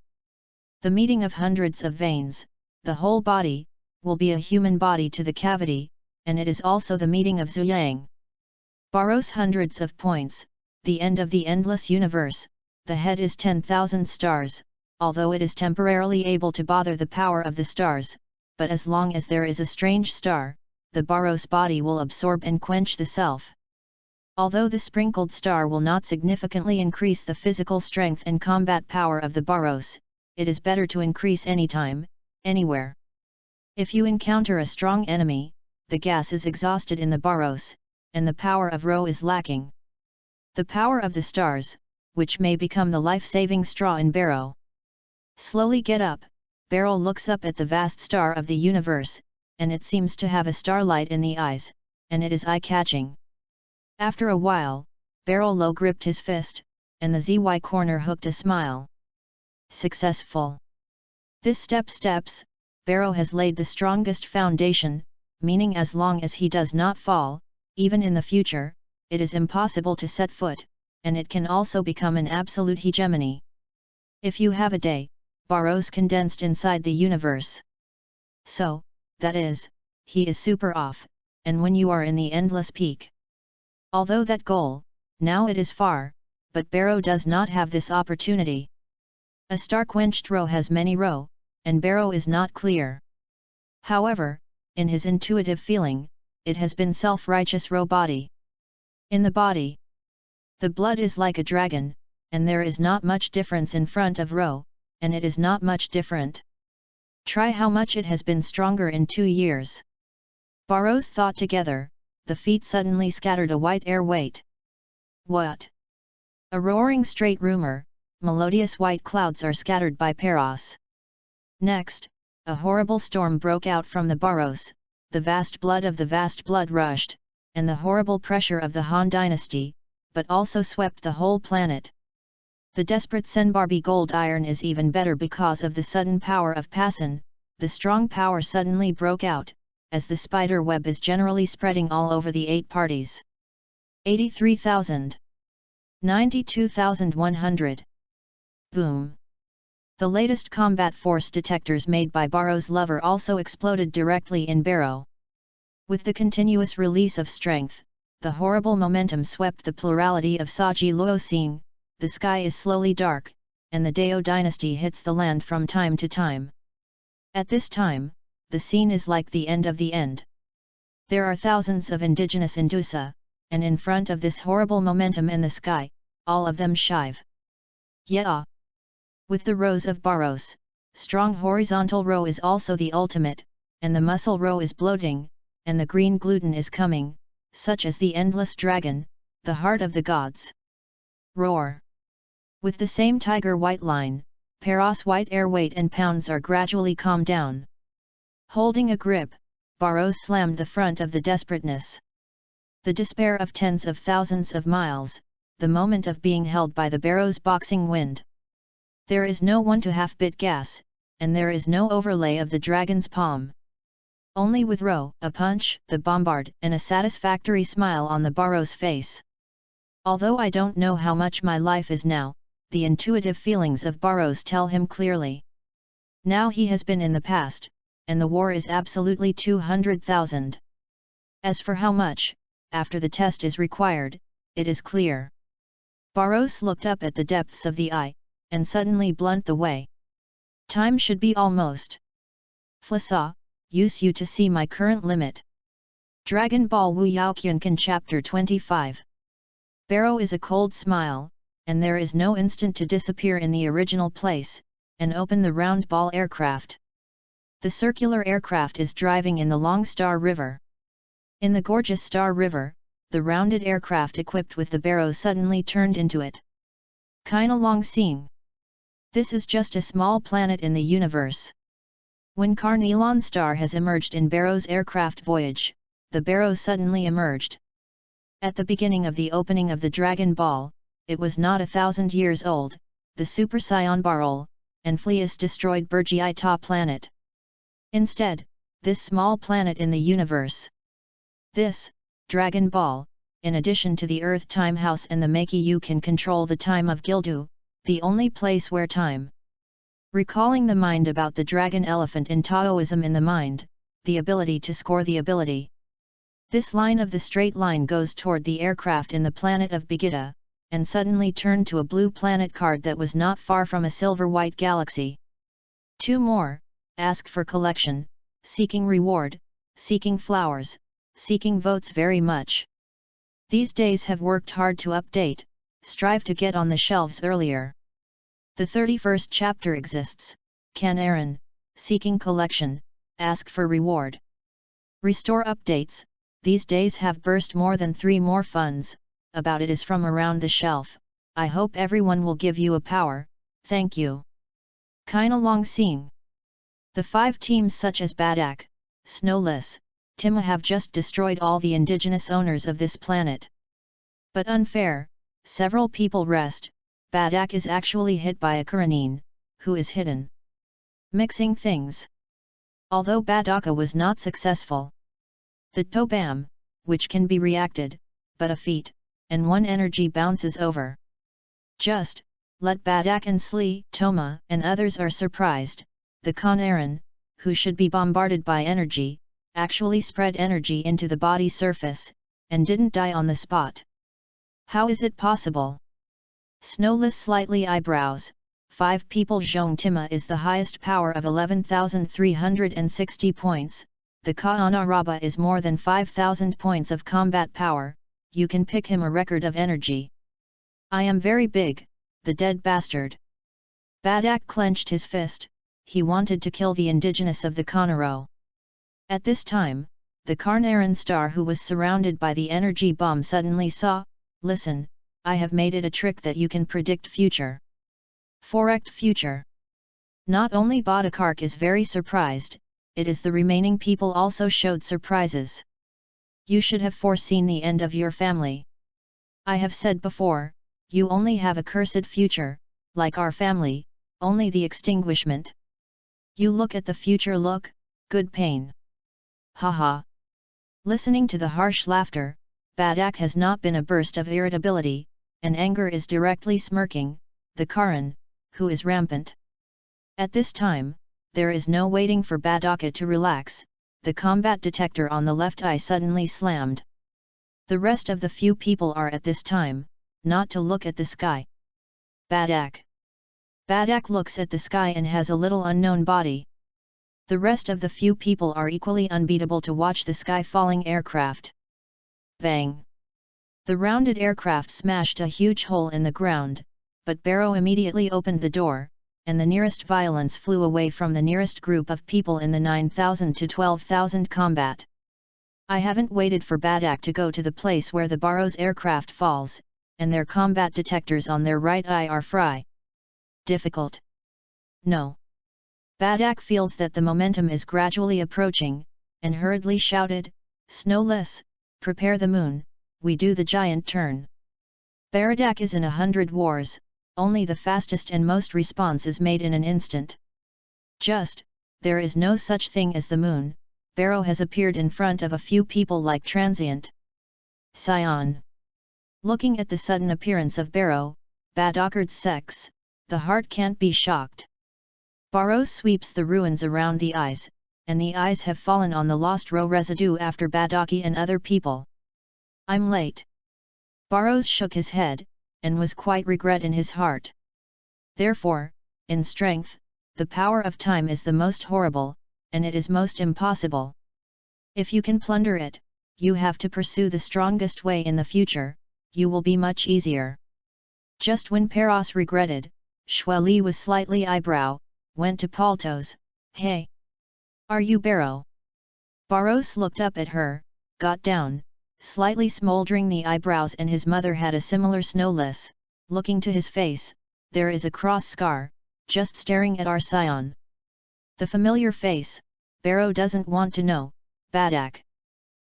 The meeting of hundreds of veins, the whole body, will be a human body to the cavity, and it is also the meeting of Zuyang. Barrows hundreds of points, the end of the endless universe, the head is 10,000 stars, although it is temporarily able to bother the power of the stars, but as long as there is a strange star, the Baros body will absorb and quench the self. Although the sprinkled star will not significantly increase the physical strength and combat power of the Baros, it is better to increase anytime, anywhere. If you encounter a strong enemy, the gas is exhausted in the Baros, and the power of Ro is lacking. The power of the stars, which may become the life-saving straw in Barrow. Slowly get up, Barrow looks up at the vast star of the universe, and it seems to have a starlight in the eyes, and it is eye-catching. After a while, Barrow low gripped his fist, and the ZY corner hooked a smile. Successful. This steps, Barrow has laid the strongest foundation, meaning as long as he does not fall, even in the future, it is impossible to set foot, and it can also become an absolute hegemony. If you have a day, Barrows condensed inside the universe. So, that is, he is super off, and when you are in the endless peak. Although that goal, now it is far, but Barrow does not have this opportunity. A star-quenched Ro has many Ro, and Barrow is not clear. However, in his intuitive feeling, it has been self-righteous Ro body. In the body, the blood is like a dragon, and there is not much difference in front of Ro, and it is not much different. Try how much it has been stronger in 2 years. Barrows thought together, the feet suddenly scattered a white air weight. What? A roaring straight rumor, melodious white clouds are scattered by Paros. Next, a horrible storm broke out from the Barrows, the vast blood rushed, and the horrible pressure of the Han dynasty, but also swept the whole planet. The desperate Senbarbi gold iron is even better because of the sudden power of Passan, the strong power suddenly broke out, as the spider web is generally spreading all over the 8 parties. 83,000. 92,100. Boom. The latest combat force detectors made by Barrow's lover also exploded directly in Barrow. With the continuous release of strength, the horrible momentum swept the plurality of Saji Luosing, the sky is slowly dark, and the Dao dynasty hits the land from time to time. At this time, the scene is like the end of the end. There are thousands of indigenous Indusa, and in front of this horrible momentum in the sky, all of them shive. Yeah. With the rows of Barrows, strong horizontal row is also the ultimate, and the muscle row is bloating, and the green gluten is coming, such as the endless dragon, the heart of the gods. Roar. With the same tiger white line, Paros white air weight and pounds are gradually calmed down. Holding a grip, Barrows slammed the front of the desperateness. The despair of tens of thousands of miles, the moment of being held by the Barrows boxing wind. There is no 1/2-bit gas, and there is no overlay of the dragon's palm. Only with Ro, a punch, the bombard, and a satisfactory smile on the Barrows face. Although I don't know how much my life is now, the intuitive feelings of Barrows tell him clearly. Now he has been in the past, and the war is absolutely 200,000. As for how much, after the test is required, it is clear. Barrows looked up at the depths of the eye, and suddenly blunt the way. Time should be almost. Flasa, use you to see my current limit. Dragon Ball WUYAO Kyunkan Chapter 25. Barrow is a cold smile, and there is no instant to disappear in the original place, and open the round ball aircraft. The circular aircraft is driving in the long Star River. In the gorgeous Star River, the rounded aircraft equipped with the Barrow suddenly turned into it. Kinda long scene. This is just a small planet in the universe. When Carnelon Star has emerged in Barrow's aircraft voyage, the Barrow suddenly emerged. At the beginning of the opening of the Dragon Ball, it was not 1,000 years old, the Super Saiyan Barol, and Fleas destroyed Burgiita planet. Instead, this small planet in the universe. This, Dragon Ball, in addition to the Earth Time House and the Makyu can control the time of Gildu, the only place where time. Recalling the mind about the dragon elephant in Taoism in the mind, the ability to score the ability. This line of the straight line goes toward the aircraft in the planet of Begita, and suddenly turned to a blue planet card that was not far from a silver-white galaxy. 2 more, ask for collection, seeking reward, seeking flowers, seeking votes very much. These days have worked hard to update, strive to get on the shelves earlier. The 31st chapter exists, Can Aaron, seeking collection, ask for reward. Restore updates, these days have burst more than 3 more funds, about it is from around the shelf, I hope everyone will give you a power, thank you. Kinda long seeing. The 5 teams such as Badak, Snowless, Tima have just destroyed all the indigenous owners of this planet. But unfair, several people rest, Badak is actually hit by a Karanine, who is hidden. Mixing things. Although Badaka was not successful. The Tobam, which can be reacted, but a feat, and 1 energy bounces over. Just, let Badak and Slee, Toma and others are surprised, the Con Aaron, who should be bombarded by energy, actually spread energy into the body surface, and didn't die on the spot. How is it possible? Snowless slightly eyebrows, 5 people Zhong Tima is the highest power of 11,360 points, the Ka'anaraba is more than 5,000 points of combat power, you can pick him a record of energy. I am very big, the dead bastard. Badak clenched his fist, he wanted to kill the indigenous of the Conero. At this time, the Carnarvon star who was surrounded by the energy bomb suddenly saw, listen, I have made it a trick that you can predict future. Forect future. Not only Badakark is very surprised, it is the remaining people also showed surprises. You should have foreseen the end of your family. I have said before, you only have a cursed future, like our family, only the extinguishment. You look at the future look, good pain. Haha. Listening to the harsh laughter, Badak has not been a burst of irritability, and anger is directly smirking, the Karan, who is rampant. At this time, there is no waiting for Badaka to relax, the combat detector on the left eye suddenly slammed. The rest of the few people are at this time, not to look at the sky. Badak. Badak looks at the sky and has a little unknown body. The rest of the few people are equally unbeatable to watch the sky falling aircraft. Bang! The rounded aircraft smashed a huge hole in the ground, but Barrow immediately opened the door, and the nearest violence flew away from the nearest group of people in the 9,000 to 12,000 combat. I haven't waited for Badak to go to the place where the Barrow's aircraft falls, and their combat detectors on their right eye are fry. Difficult. No. Badak feels that the momentum is gradually approaching, and hurriedly shouted, Snowless, prepare the moon, we do the giant turn. Baradak is in 100 wars, only the fastest and most response is made in an instant. Just, there is no such thing as the moon, Barrow has appeared in front of a few people like transient. Scion. Looking at the sudden appearance of Barrow, Badakard's sex, the heart can't be shocked. Barrow sweeps the ruins around the eyes, and the eyes have fallen on the lost row residue after Badaki and other people. I'm late. Barrows shook his head, and was quite regret in his heart. Therefore, in strength, the power of time is the most horrible, and it is most impossible. If you can plunder it, you have to pursue the strongest way in the future, you will be much easier. Just when Peros regretted, Shweli was slightly eyebrow, went to Paltos, hey! Are you Barrow? Barrows looked up at her, got down, slightly smoldering the eyebrows, and his mother had a similar Snowless, looking to his face, there is a cross scar, just staring at our scion. The familiar face, Barrow doesn't want to know, Badak.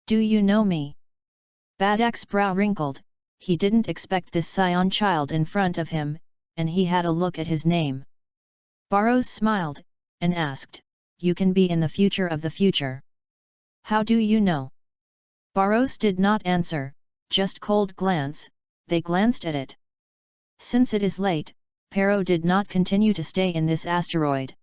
Do you know me? Badak's brow wrinkled, he didn't expect this scion child in front of him, and he had a look at his name. Barrows smiled, and asked, you can be in the future of the future. How do you know? Barrows did not answer, just cold glance, they glanced at it. Since it is late, Pero did not continue to stay in this asteroid.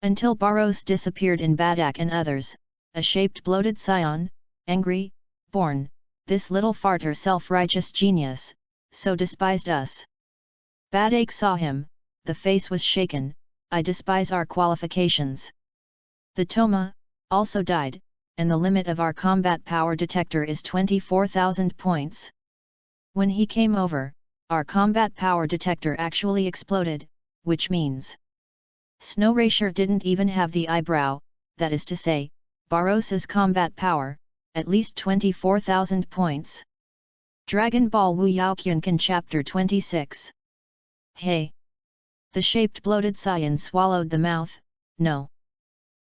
Until Barrows disappeared in Badak and others, a shaped bloated scion, angry, born, this little farter self-righteous genius, so despised us. Badake saw him, the face was shaken, I despise our qualifications. The Toma, also died, and the limit of our combat power detector is 24,000 points. When he came over, our combat power detector actually exploded, which means Snow Racer didn't even have the eyebrow, that is to say, Baros's combat power, at least 24,000 points. Dragon Ball WUYAO Kyunkan Chapter 26. Hey! The shaped bloated Saiyan swallowed the mouth. No.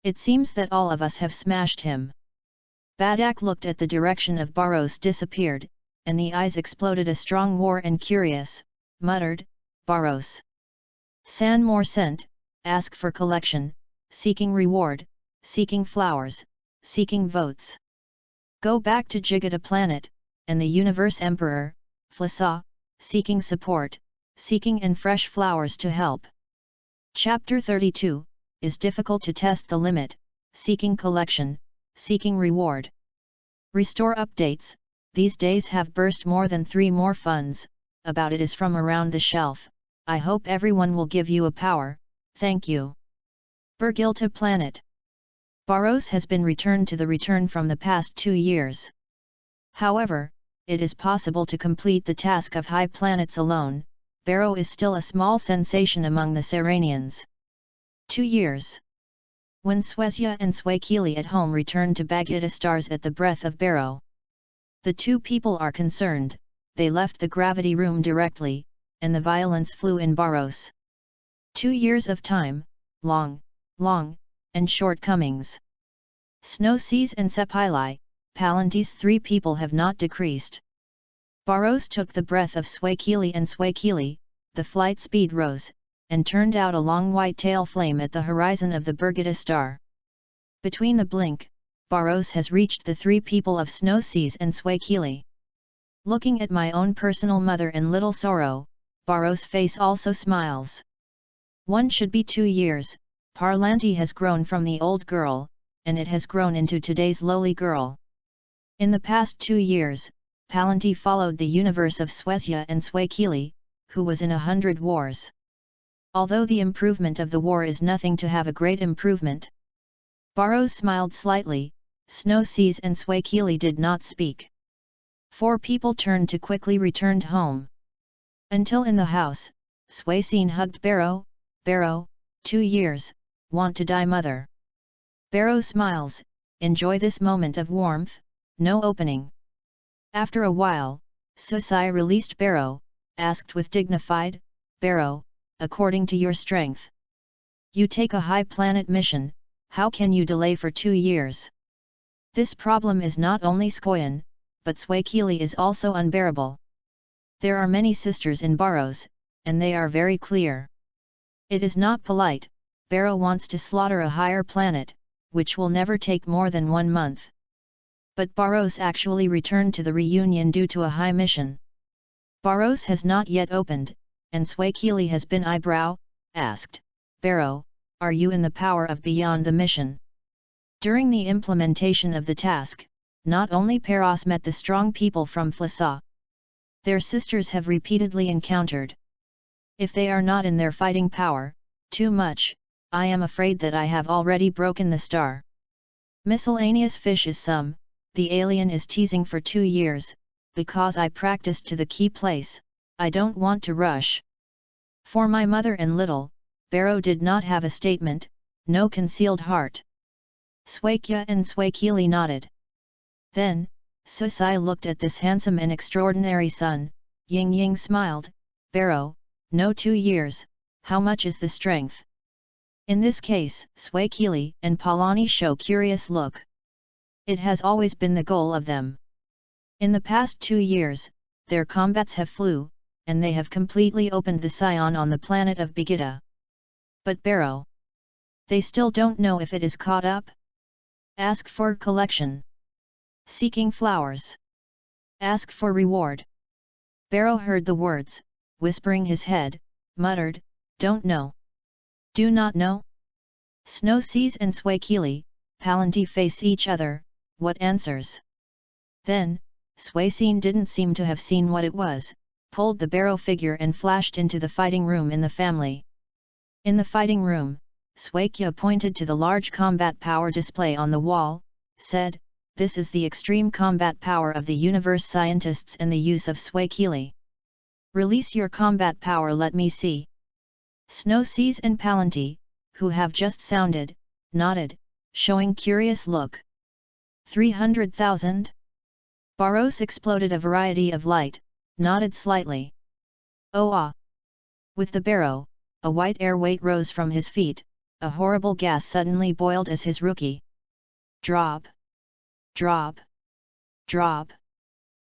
It seems that all of us have smashed him. Badak looked at the direction of Baros disappeared, and the eyes exploded a strong war and curious, muttered, Baros. San more sent, ask for collection, seeking reward, seeking flowers, seeking votes. Go back to Jigata planet, and the Universe Emperor, Flasa, seeking support, seeking and fresh flowers to help. Chapter 32, is difficult to test the limit, seeking collection, seeking reward. Restore updates, these days have burst more than 3 more funds, about it is from around the shelf, I hope everyone will give you a power, thank you. Bergilta planet. Baros has been returned to the return from the past 2 years. However, it is possible to complete the task of high planets alone. Barrow is still a small sensation among the Serenians. 2 years. When Swezia and Swakili at home returned to Bagita stars at the breath of Barrow. The 2 people are concerned, they left the gravity room directly, and the violence flew in Baros. 2 years of time, long, and shortcomings. Snow Seas and Sepili, Palanti's 3 people have not decreased. Baros took the breath of Swakili and Swakili, the flight speed rose, and turned out a long white tail flame at the horizon of the Bergita star. Between the blink, Baros has reached the 3 people of Snow Seas and Swakili. Looking at my own personal mother and little sorrow, Baros' face also smiles. 1 should be 2 years, Parlanti has grown from the old girl, and it has grown into today's lowly girl. In the past 2 years, Palanti followed the universe of Swezia and Swakili, who was in 100 wars. Although the improvement of the war is nothing to have a great improvement. Baros smiled slightly, Snow Seas and Swakili did not speak. 4 people turned to quickly returned home. Until in the house, Swaycine hugged Barrow, 2 years, want to die mother. Barrow smiles, enjoy this moment of warmth, no opening. After a while, Susai released Barrow, asked with dignified, Barrow, according to your strength. You take a high planet mission, how can you delay for 2 years? This problem is not only Skoyan, but Swakili is also unbearable. There are many sisters in Baros, and they are very clear. It is not polite, Barrow wants to slaughter a higher planet, which will never take more than 1 month. But Baros actually returned to the reunion due to a high mission. Baros has not yet opened, and Swakili has been eyebrow, asked, Barrow, are you in the power of beyond the mission? During the implementation of the task, not only Peros met the strong people from Flasa. Their sisters have repeatedly encountered. If they are not in their fighting power, too much, I am afraid that I have already broken the star. Miscellaneous fish is some, the alien is teasing for 2 years, because I practiced to the key place, I don't want to rush. For my mother and little, Barrow did not have a statement, no concealed heart. Swakya and Swakili nodded. Then, Susai looked at this handsome and extraordinary son, Ying smiled, Barrow, no 2 years, how much is the strength? In this case, Swakili and Palani show curious look. It has always been the goal of them. In the past 2 years, their combats have flew, and they have completely opened the Scion on the planet of Begita. But Barrow. They still don't know if it is caught up? Ask for collection. Seeking flowers. Ask for reward. Barrow heard the words, whispering his head, muttered, don't know. Do not know? Snow Seas and Swakili, Palanti face each other, what answers? Then, Swaycine didn't seem to have seen what it was, pulled the barrow figure and flashed into the fighting room in the family. In the fighting room, Swaikya pointed to the large combat power display on the wall, said, "This is the extreme combat power of the universe scientists and the use of Swaikili. Release your combat power, let me see." Snow Seas and Palanti, who have just sounded, nodded, showing curious look. 300,000? Barros exploded a variety of light, nodded slightly. Oh ah! With the barrow, a white air weight rose from his feet, a horrible gas suddenly boiled as his rookie. Drop! Drop! Drop!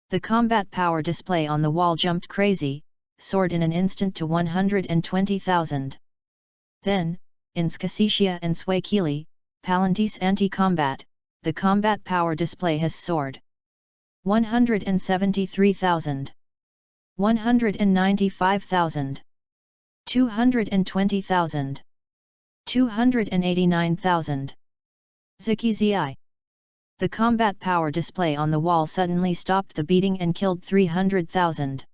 The combat power display on the wall jumped crazy, soared in an instant to 120,000. Then, in Skasicia and Swaikili, Palanti's anti-combat, the combat power display has soared. 173,000. 195,000. 220,000. 289,000. Ziki. The combat power display on the wall suddenly stopped the beating and killed 300,000.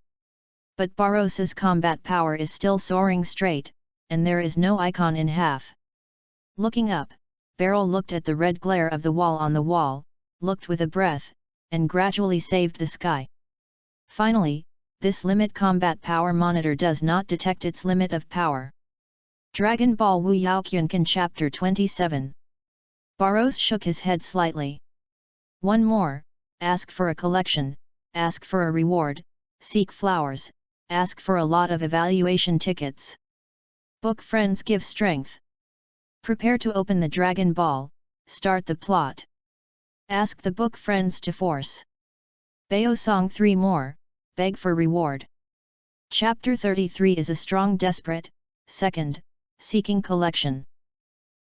But Barros's combat power is still soaring straight, and there is no icon in half. Looking up, Beryl looked at the red glare of the wall on the wall, looked with a breath, and gradually saved the sky. Finally, this limit combat power monitor does not detect its limit of power. Dragon Ball WUYAO Kyunkan Chapter 27. Barros shook his head slightly. One more, ask for a collection, ask for a reward, seek flowers, ask for a lot of evaluation tickets. Book friends give strength. Prepare to open the Dragon Ball, start the plot. Ask the book friends to force. Bayo Song 3 more, beg for reward. Chapter 33 is a strong desperate, second, seeking collection.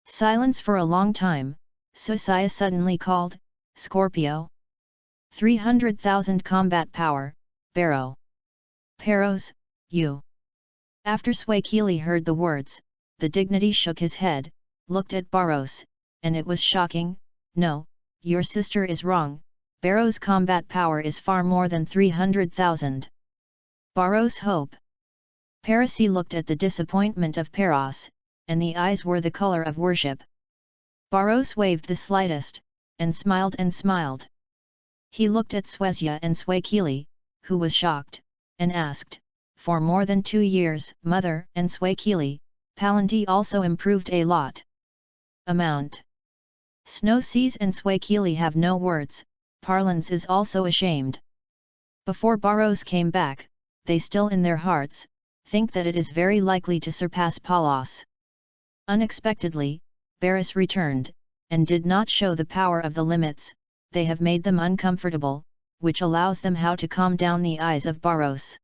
Silence for a long time, Susaya suddenly called, Scorpio. 300,000 combat power, Barrow. Peros, you. After Swaikili heard the words, the dignity shook his head, looked at Barros, and it was shocking. No, your sister is wrong, Barrow's combat power is far more than 300,000. Barros hope. Parasi looked at the disappointment of Peros, and the eyes were the color of worship. Barros waved the slightest, and smiled. He looked at Swezia and Swaikili, who was shocked, and asked, for more than 2 years, mother and Swaikili, Palanti also improved a lot. Amount. Snow Seas and Swaikili have no words, Parlance is also ashamed. Before Barros came back, they still in their hearts, think that it is very likely to surpass Palos. Unexpectedly, Barris returned, and did not show the power of the limits, they have made them uncomfortable, which allows them how to calm down the eyes of Barros.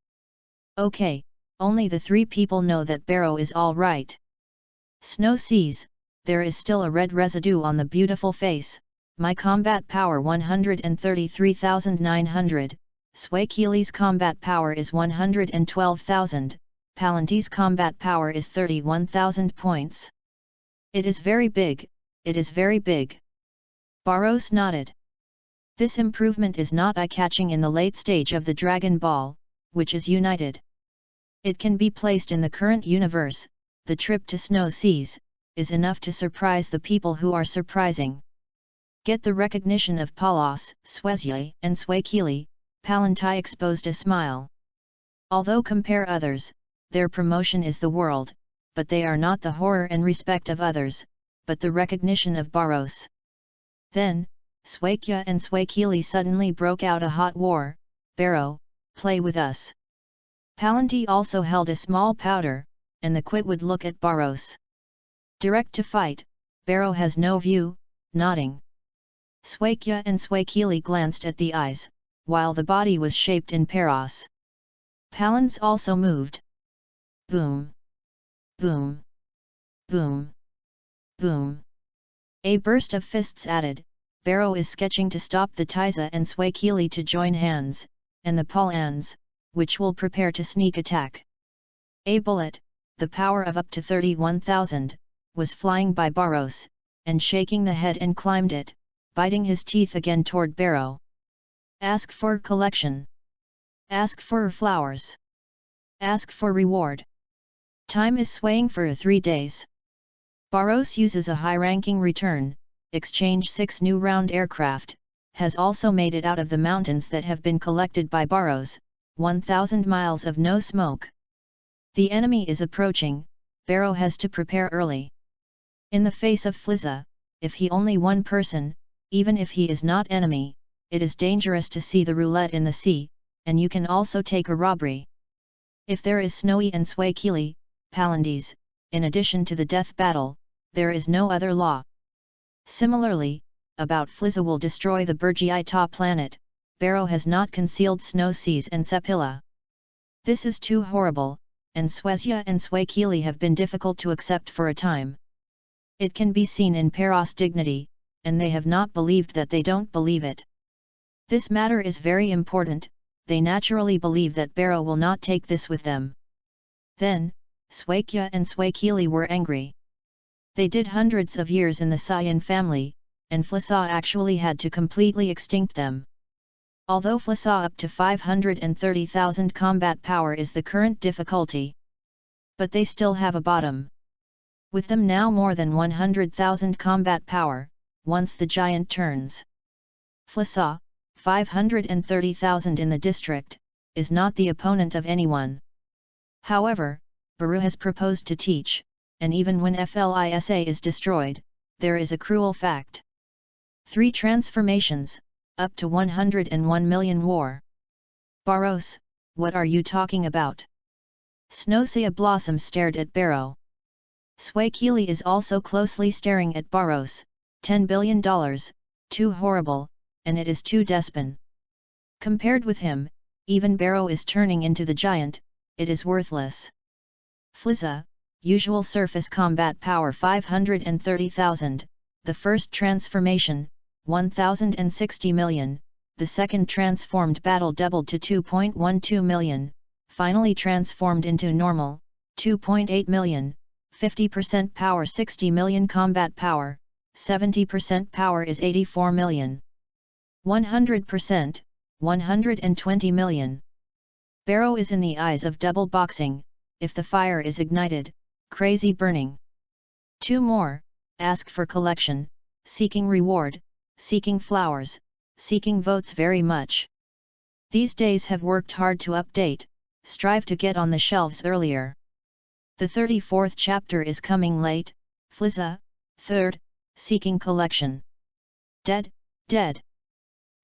Okay, only the 3 people know that Barrow is all right. Snow Seas, there is still a red residue on the beautiful face, my combat power 133,900, Swaikili's combat power is 112,000, Palanti's combat power is 31,000 points. It is very big, it is very big. Barros nodded. This improvement is not eye-catching in the late stage of the Dragon Ball, which is united. It can be placed in the current universe, the trip to Snow Seas, is enough to surprise the people who are surprising. Get the recognition of Palos, Swezia and Swaikili, Palanti exposed a smile. Although compare others, their promotion is the world, but they are not the horror and respect of others, but the recognition of Barros. Then, Swaikya and Swaikili suddenly broke out a hot war. Barrow, play with us. Palanti also held a small powder, and the quit would look at Barros. Direct to fight, Barrow has no view, nodding. Swaikya and Swaikili glanced at the eyes, while the body was shaped in Peros. Palans also moved. Boom. Boom. Boom. Boom. A burst of fists added, Barrow is sketching to stop the Tiza and Swaikili to join hands, and the Palans, which will prepare to sneak attack. A bullet, the power of up to 31,000, was flying by Barros, and shaking the head and climbed it, biting his teeth again toward Barrow. Ask for collection. Ask for flowers. Ask for reward. Time is swaying for 3 days. Barros uses a high-ranking return, exchange 6 new round aircraft, has also made it out of the mountains that have been collected by Barros, 1,000 miles of no smoke. The enemy is approaching, Barrow has to prepare early. In the face of Flizza, if he only one person, even if he is not enemy, it is dangerous to see the roulette in the sea, and you can also take a robbery. If there is Snowy and Swakili, Palandes, in addition to the death battle, there is no other law. Similarly, about Flizza will destroy the Burgiita planet, Barrow has not concealed Snow Seas and Sepilla. This is too horrible, and Swazia and Swakili have been difficult to accept for a time. It can be seen in Peros' dignity, and they have not believed that they don't believe it. This matter is very important, they naturally believe that Barrow will not take this with them. Then, Swakia and Swakili were angry. They did hundreds of years in the Saiyan family, and Flissa actually had to completely extinct them. Although Flissa up to 530,000 combat power is the current difficulty. But they still have a bottom. With them now more than 100,000 combat power, once the giant turns. Flissa, 530,000 in the district, is not the opponent of anyone. However, Baru has proposed to teach, and even when Flisa is destroyed, there is a cruel fact. 3 transformations, up to 101 million war. Barros, what are you talking about? Snowsia Blossom stared at Barrow. Swakili is also closely staring at Barros, $10 billion, too horrible, and it is too despon. Compared with him, even Barrow is turning into the giant, it is worthless. Flizza, usual surface combat power 530,000, the first transformation, 1,060 million, the second transformed battle doubled to 2.12 million, finally transformed into normal, 2.8 million, 50% power 60 million combat power, 70% power is 84 million. 100%, 120 million. Barrow is in the eyes of double boxing, if the fire is ignited, crazy burning. 2 more, ask for collection, seeking reward, seeking flowers, seeking votes very much. These days have worked hard to update, strive to get on the shelves earlier. The 34th chapter is coming late, Flizza, 3rd, seeking collection. Dead, dead.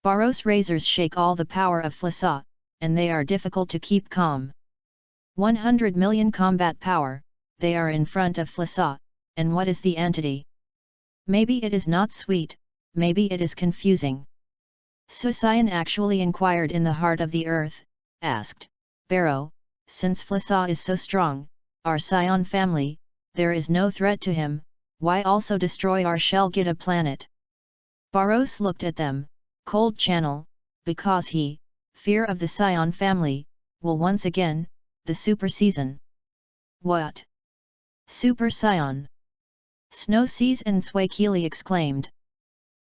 Barros razors shake all the power of Flissa, and they are difficult to keep calm. 100 million combat power, they are in front of Flissa, and what is the entity? Maybe it is not sweet, maybe it is confusing. Susayan actually inquired in the heart of the earth, asked, Barrow, since Flissa is so strong, our Scion family, there is no threat to him, why also destroy our Shelgita planet? Barros looked at them, cold channel, because he, fear of the Scion family, will once again, the super season. What? Super Scion? Snow Seas and Swakili exclaimed.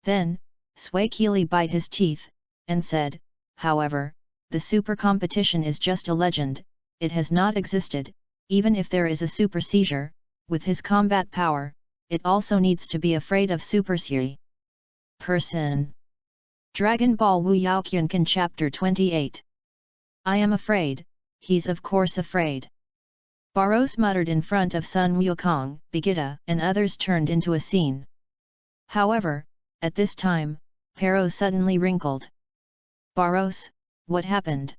Then, Swakili bit his teeth, and said, however, the super competition is just a legend, it has not existed, even if there is a super seizure, with his combat power, it also needs to be afraid of super Siri. Person. Dragon Ball WUYAO Kyunkan Chapter 28. I am afraid, he's of course afraid. Barros muttered in front of Sun Wukong, Begita, and others turned into a scene. However, at this time, Pero suddenly wrinkled. Barros, what happened?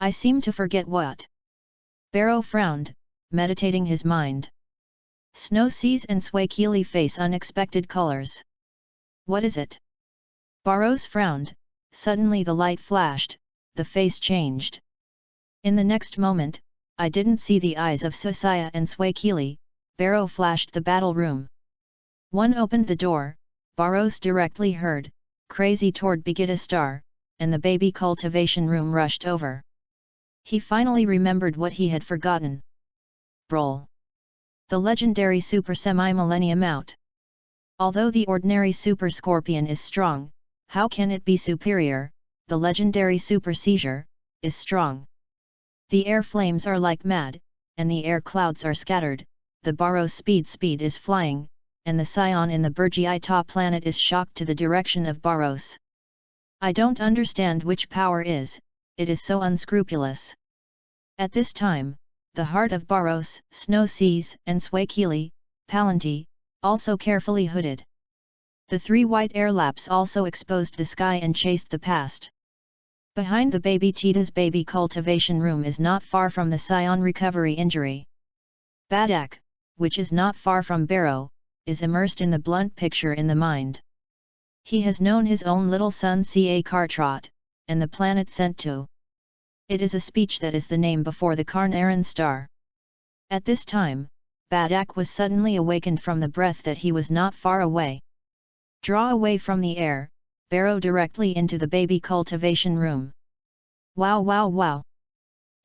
I seem to forget what. Barrow frowned, meditating his mind. Snow Seas and Swakili face unexpected colors. What is it? Barros frowned, suddenly the light flashed, the face changed. In the next moment, I didn't see the eyes of Susaya and Swakili, Barrow flashed the battle room. One opened the door, Barros directly heard, crazy toward Begita Star, and the baby cultivation room rushed over. He finally remembered what he had forgotten. Brol. The legendary Super Semi-Millennium out. Although the ordinary Super Scorpion is strong, how can it be superior? The legendary Super Seizure is strong. The air flames are like mad, and the air clouds are scattered, the Baros speed is flying, and the scion in the Burgiita planet is shocked to the direction of Baros. I don't understand which power is, it is so unscrupulous. At this time, the heart of Baros, Snow Seas, and Swakili, Palanti, also carefully hooded. The 3 white airlaps also exposed the sky and chased the past. Behind the baby Tita's baby cultivation room is not far from the scion recovery injury. Badak, which is not far from Baro, is immersed in the blunt picture in the mind. He has known his own little son Ca Kartrot, and the planet sent to. It is a speech that is the name before the Carnarvon star. At this time, Badak was suddenly awakened from the breath that he was not far away. Draw away from the air, Baro directly into the baby cultivation room. Wow wow wow!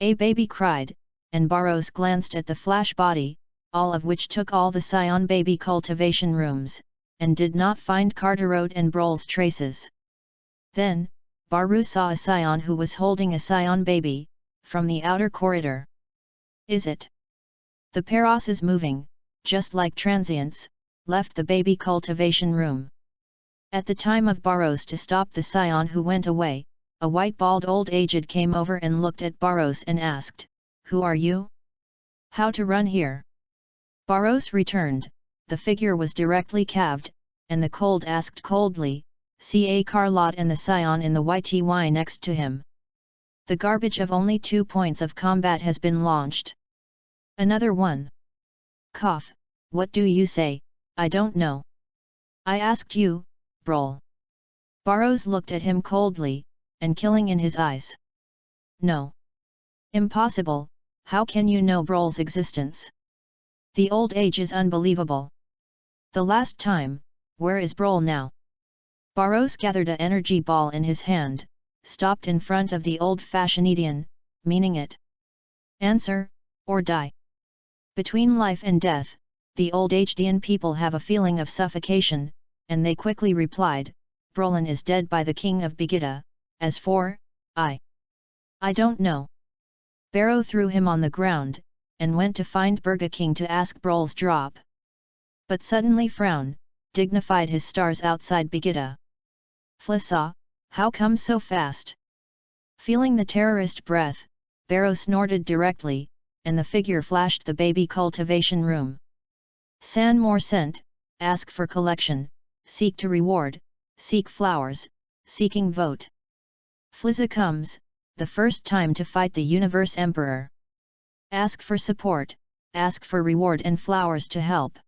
A baby cried, and Baros glanced at the flash body, all of which took all the scion baby cultivation rooms, and did not find Carterot and Brol's traces. Then, Baru saw a scion who was holding a scion baby, from the outer corridor. Is it? The Paros is moving, just like transients, left the baby cultivation room. At the time of Baros to stop the scion who went away, a white bald old aged came over and looked at Baros and asked, "Who are you? How to run here?" Baros returned, the figure was directly calved, and the cold asked coldly, Ca Carlot and the scion in the YTY next to him. The garbage of only 2 points of combat has been launched. Another one. Cough, what do you say? I don't know. I asked you, Brol. Baros looked at him coldly, and killing in his eyes. No. Impossible, how can you know Brol's existence? The old age is unbelievable. The last time, where is Brol now? Baros gathered an energy ball in his hand, stopped in front of the old-fashioned Edian, meaning it. Answer, or die. Between life and death, the old-agedian people have a feeling of suffocation, and they quickly replied, Brolin is dead by the king of Begida, as for, I don't know. Baro threw him on the ground, and went to find Burga King to ask Brol's drop. But suddenly frown, dignified his stars outside Begida. Flissa, how come so fast? Feeling the terrorist breath, Baro snorted directly, and the figure flashed the baby cultivation room. San more sent, ask for collection, seek to reward, seek flowers, seeking vote. Flizza comes, the first time to fight the universe emperor. Ask for support, ask for reward and flowers to help.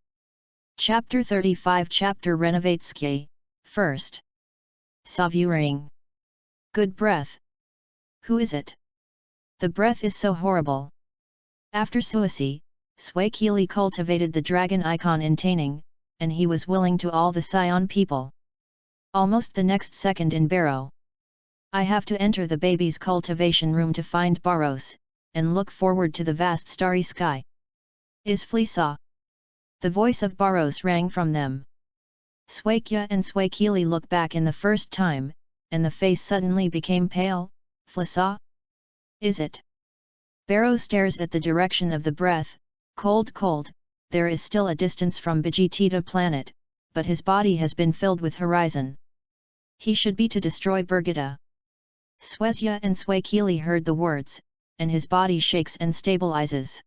Chapter 35 Chapter Renovatski, First. Savuring. Good breath. Who is it? The breath is so horrible. After Suasi, Swakili cultivated the dragon icon in Taining, and he was willing to all the scion people. Almost the next second in Baro. I have to enter the baby's cultivation room to find Baros, and look forward to the vast starry sky. Is Flisa? The voice of Baros rang from them. Swakya and Swakili look back in the first time, and the face suddenly became pale. Flisa? Is it? Baro stares at the direction of the breath, cold, there is still a distance from Bijitita planet, but his body has been filled with horizon. He should be to destroy Burgita. Swesya and Swakili heard the words, and his body shakes and stabilizes.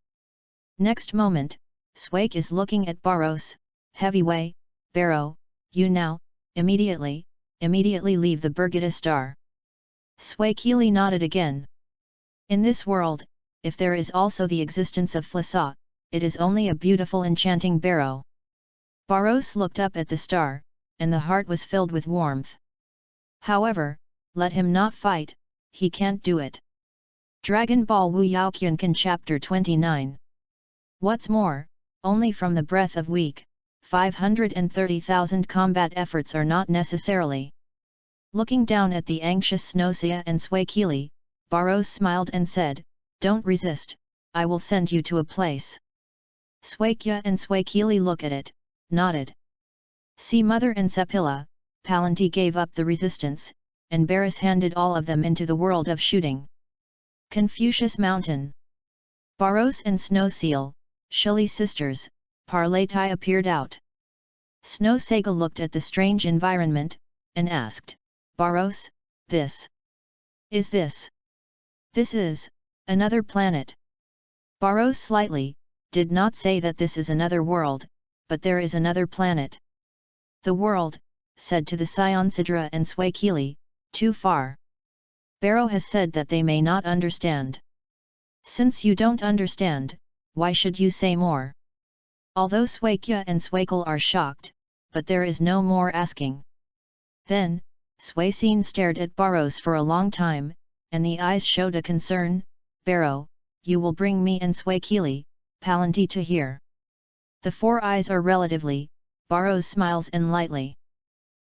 Next moment, Swake is looking at Baros, Heavyway, Baro, you now, immediately leave the Burgita star. Swakili nodded again. In this world, if there is also the existence of Flisa, it is only a beautiful enchanting Baro. Baros looked up at the star, and the heart was filled with warmth. However, let him not fight, he can't do it. Dragon Ball WUYAO Kyunkan Chapter 29. What's more, only from the breath of weak, 530,000 combat efforts are not necessarily. Looking down at the anxious Snosia and Swakili, Baros smiled and said, don't resist, I will send you to a place. Swakya and Swakili look at it, nodded. See Mother and Sepila, Palanti gave up the resistance, and Barris handed all of them into the world of shooting. Confucius Mountain. Barros and Snow Seal, Shilly sisters, Parleitai appeared out. Snow Saga looked at the strange environment, and asked, Barros, this is. This is another planet. Barros slightly did not say that this is another world, but there is another planet. The world, said to the Scion Sidra and Swakili, too far. Barrow has said that they may not understand. Since you don't understand, why should you say more? Although Swakya and Swakal are shocked, but there is no more asking. Then, Swaycine stared at Barrows for a long time, and the eyes showed a concern. Barrow, you will bring me and Swakili, Palanti to here. The four eyes are relatively, Barrows smiles and lightly.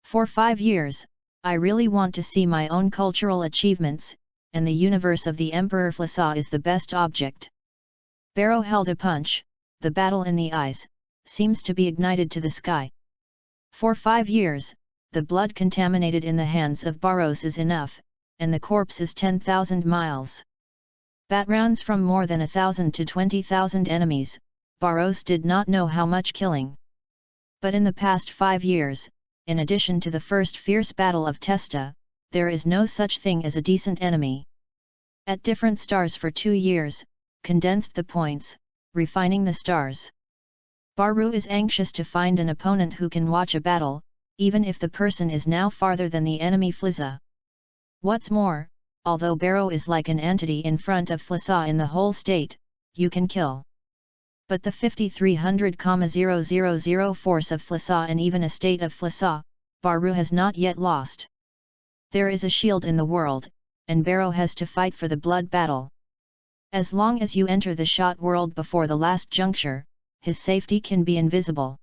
For 5 years, I really want to see my own cultural achievements, and the universe of the Emperor Flasa is the best object. Barrow held a punch, the battle in the eyes, seems to be ignited to the sky. For 5 years, the blood contaminated in the hands of Barrows is enough, and the corpse is 10,000 miles. Bat rounds from more than 1,000 to 20,000 enemies, Barrows did not know how much killing. But in the past 5 years, in addition to the first fierce battle of Testa, there is no such thing as a decent enemy. At different stars for 2 years, condensed the points, refining the stars. Baru is anxious to find an opponent who can watch a battle, even if the person is now farther than the enemy Flizza. What's more, although Barrow is like an entity in front of Flasa in the whole state, you can kill. But the 5300,000 force of Flasa and even a state of Flasa, Baru has not yet lost. There is a shield in the world, and Barrow has to fight for the blood battle. As long as you enter the shot world before the last juncture, his safety can be invisible.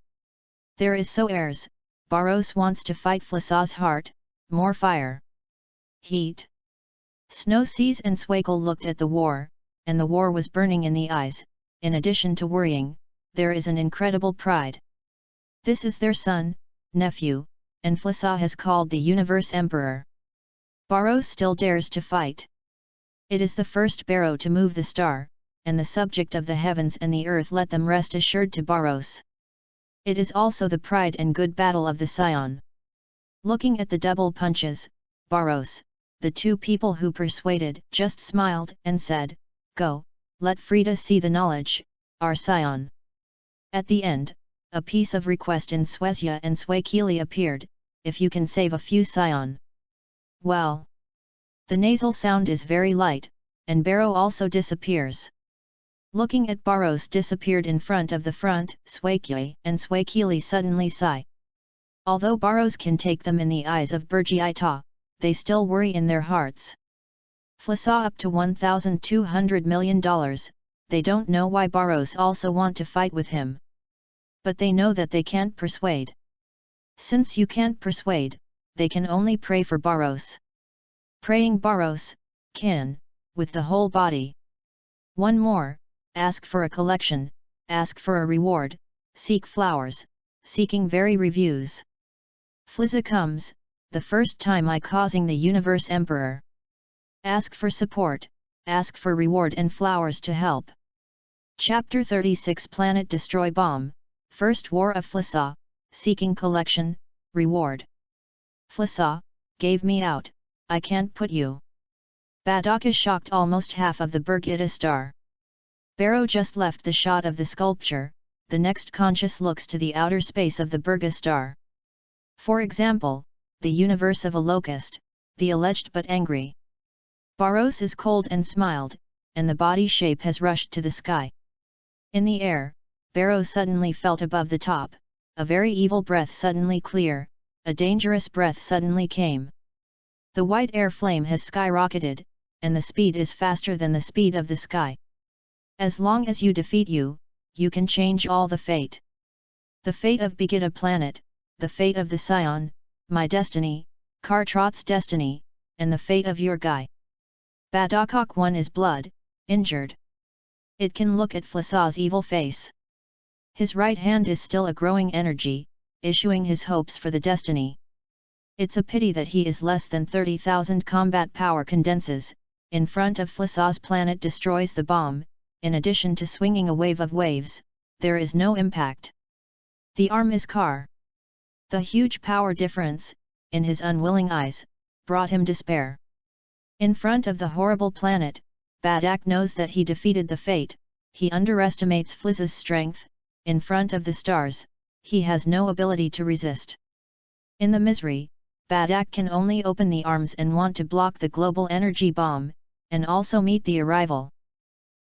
There is so heirs, Barrows wants to fight Flasa's heart, more fire. Heat. Snow Seas and Swakal looked at the war, and the war was burning in the eyes. In addition to worrying, there is an incredible pride. This is their son, nephew, and Flasa has called the Universe Emperor. Barrow still dares to fight. It is the first Barrow to move the star, and the subject of the heavens and the earth let them rest assured to Barrows. It is also the pride and good battle of the Scion. Looking at the double punches, Barrows, the two people who persuaded, just smiled and said, Go, let Frida see the knowledge, our Scion. At the end, a piece of request in Swezia and Swakili appeared, if you can save a few Scion. Well. The nasal sound is very light, and Barrow also disappears. Looking at Barrows disappeared in front of the front, Swakili and Swakili suddenly sigh. Although Barrows can take them in the eyes of Burjiita, they still worry in their hearts. Flasa up to $1,200 million, they don't know why Barrows also want to fight with him. But they know that they can't persuade. Since you can't persuade, they can only pray for Barrows. Praying Barrows, can, with the whole body. One more, ask for a collection, ask for a reward, seek flowers, seeking very reviews. Flizza comes, the first time I causing the Universe Emperor. Ask for support, ask for reward and flowers to help. Chapter 36 Planet Destroy Bomb, First War of Flasa, Seeking Collection, Reward. Flasa, gave me out, I can't put you. Badaka shocked almost half of the Burgita star. Barrow just left the shot of the sculpture, the next conscious looks to the outer space of the Burga star. For example, the universe of a locust, the alleged but angry. Barrows is cold and smiled, and the body shape has rushed to the sky. In the air, Barrow suddenly felt above the top, a very evil breath suddenly clear, a dangerous breath suddenly came. The white air flame has skyrocketed, and the speed is faster than the speed of the sky. As long as you defeat you can change all the fate. The fate of Begita planet, the fate of the Scion, my destiny, Kartrot's destiny, and the fate of your guy. Badakok 1 is blood, injured. It can look at Flasa's evil face. His right hand is still a growing energy, issuing his hopes for the destiny. It's a pity that he is less than 30,000 combat power condenses, in front of Flissa's planet destroys the bomb. In addition to swinging a wave of waves, there is no impact. The arm is Car. The huge power difference, in his unwilling eyes, brought him despair. In front of the horrible planet, Badak knows that he defeated the fate. He underestimates Flissa's strength. In front of the stars, he has no ability to resist. In the misery, Badak can only open the arms and want to block the global energy bomb, and also meet the arrival.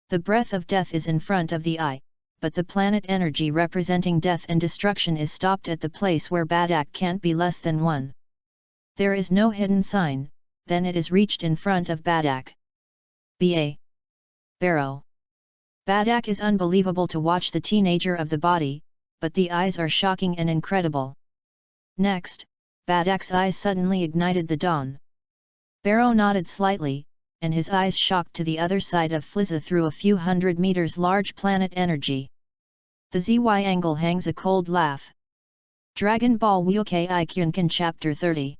The breath of death is in front of the eye, but the planet energy representing death and destruction is stopped at the place where Badak can't be less than 1. There is no hidden sign, then it is reached in front of Badak. B.A. Barrow. Badak is unbelievable to watch, the teenager of the body, but the eyes are shocking and incredible. Next, Badak's eyes suddenly ignited the dawn. Barrow nodded slightly, and his eyes shocked to the other side of Flissa through a few hundred meters large planet energy. The ZY angle hangs a cold laugh. Dragon Ball WUYAO Chapter 30.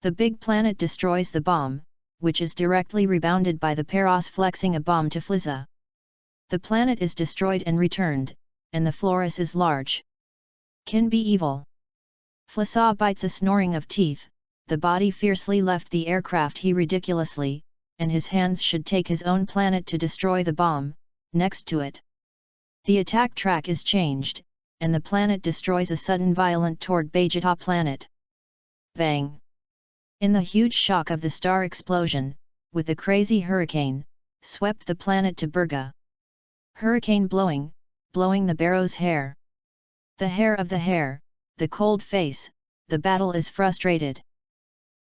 The big planet destroys the bomb, which is directly rebounded by the Paros flexing a bomb to Flissa. The planet is destroyed and returned, and the florus is large. Can be evil. Flissa bites a snoring of teeth. The body fiercely left the aircraft he ridiculously, and his hands should take his own planet to destroy the bomb, next to it. The attack track is changed, and the planet destroys a sudden violent toward Vegeta planet. Bang! In the huge shock of the star explosion, with a crazy hurricane, swept the planet to Burga. Hurricane blowing the Barrow's hair. The hair of the hair, the cold face, the battle is frustrated.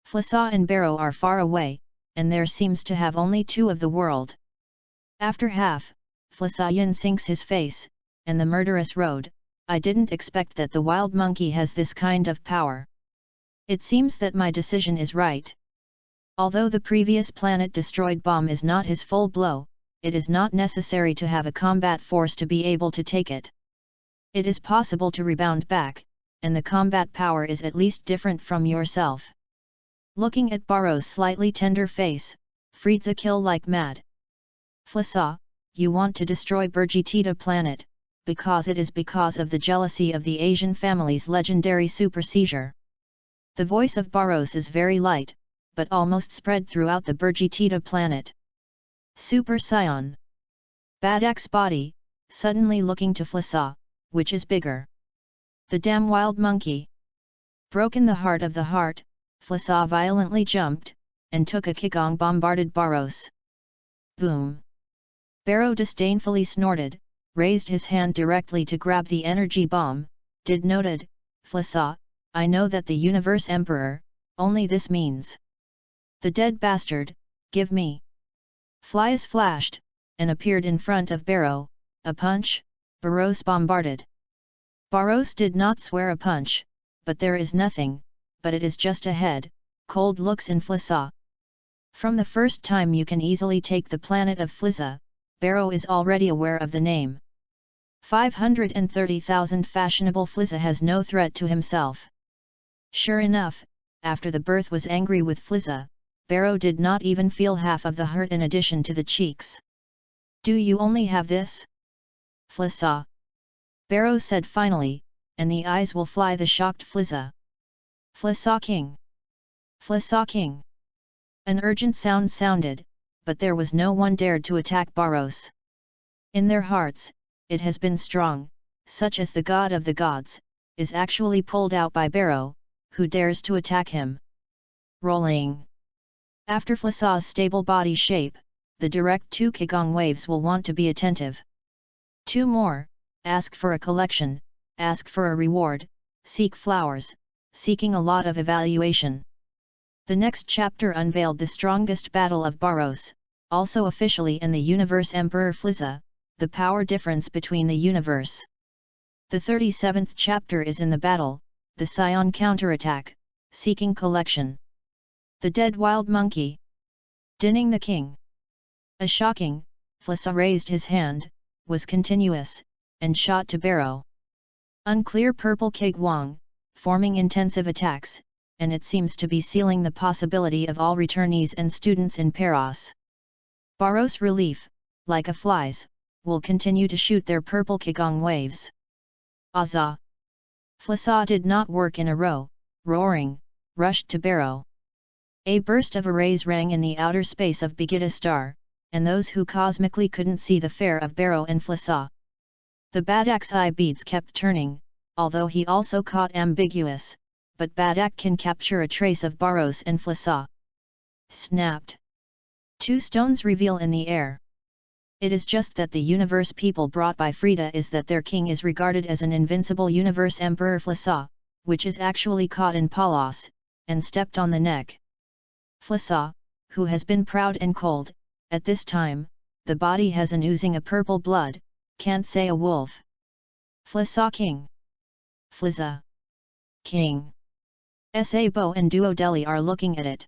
Flissa and Barrow are far away, and there seems to have only 2 of the world. After half, Flissayan sinks his face, and the murderous road. I didn't expect that the wild monkey has this kind of power. It seems that my decision is right. Although the previous planet-destroyed bomb is not his full blow, it is not necessary to have a combat force to be able to take it. It is possible to rebound back, and the combat power is at least different from yourself. Looking at Barrow's slightly tender face, Frieza kill like mad. Flissa, you want to destroy Vegeta planet, because it is because of the jealousy of the Asian family's legendary super seizure. The voice of Barros is very light, but almost spread throughout the Vegeta planet. Super Saiyan. Badak's body, suddenly looking to Flissa, which is bigger? The damn wild monkey. Broken the heart of the heart, Flissa violently jumped, and took a kick on bombarded Barros. Boom! Barrow disdainfully snorted, raised his hand directly to grab the energy bomb, did noted, Flissa, I know that the Universe Emperor, only this means. The dead bastard, give me. Flies flashed, and appeared in front of Barrow, a punch, Barros bombarded. Barros did not swear a punch, but there is nothing, but it is just a head, cold looks in Flissa. From the first time you can easily take the planet of Flissa, Barrow is already aware of the name. 530,000 fashionable Flissa has no threat to himself. Sure enough, after the birth was angry with Flissa, Barrow did not even feel half of the hurt in addition to the cheeks. Do you only have this? Flissa. Barrow said finally, and the eyes will fly the shocked Flissa. Flissa King! Flissa King! An urgent sound sounded, but there was no one dared to attack Barros. In their hearts, it has been strong, such as the god of the gods, is actually pulled out by Barrow, who dares to attack him. Rolling. After Flissa's stable body shape, the direct 2 Qigong waves will want to be attentive. 2 more, ask for a collection, ask for a reward, seek flowers, seeking a lot of evaluation. The next chapter unveiled the strongest battle of Barros, also officially in the Universe Emperor Flissa, the power difference between the universe. The 37th chapter is in the battle, the Scion counterattack, seeking collection. The dead wild monkey. Dinning the king. A shocking, Flissa raised his hand, was continuous, and shot to Barrow. Unclear purple Qigong, forming intensive attacks, and it seems to be sealing the possibility of all returnees and students in Paros. Barros relief, like a flies, will continue to shoot their purple Qigong waves. Azza! Flissa did not work in a row, roaring, rushed to Barrow. A burst of arrays rang in the outer space of Begida Star, and those who cosmically couldn't see the fare of Barrow and Flissa. The Badak's eye beads kept turning, although he also caught ambiguous, but Badak can capture a trace of Barros and Flissa. Snapped. 2 stones reveal in the air. It is just that the universe people brought by Frida is that their king is regarded as an invincible universe Emperor Flissa, which is actually caught in Palos, and stepped on the neck. Flissa, who has been proud and cold, at this time, the body has an oozing a purple blood, can't say a wolf. Flissa king. Flizza. King. Sabo and Duo Deli are looking at it.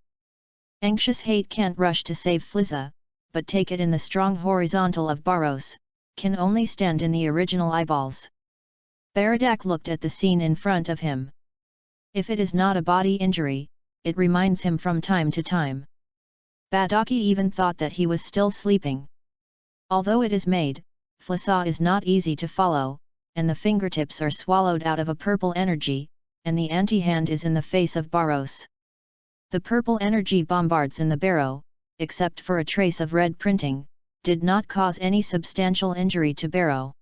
Anxious hate can't rush to save Flizza, but take it in the strong horizontal of Barros, can only stand in the original eyeballs. Baradak looked at the scene in front of him. If it is not a body injury, it reminds him from time to time. Badaki even thought that he was still sleeping. Although it is made, Flissa is not easy to follow, and the fingertips are swallowed out of a purple energy, and the anti-hand is in the face of Barros. The purple energy bombards in the barrow, except for a trace of red printing, did not cause any substantial injury to Barrow.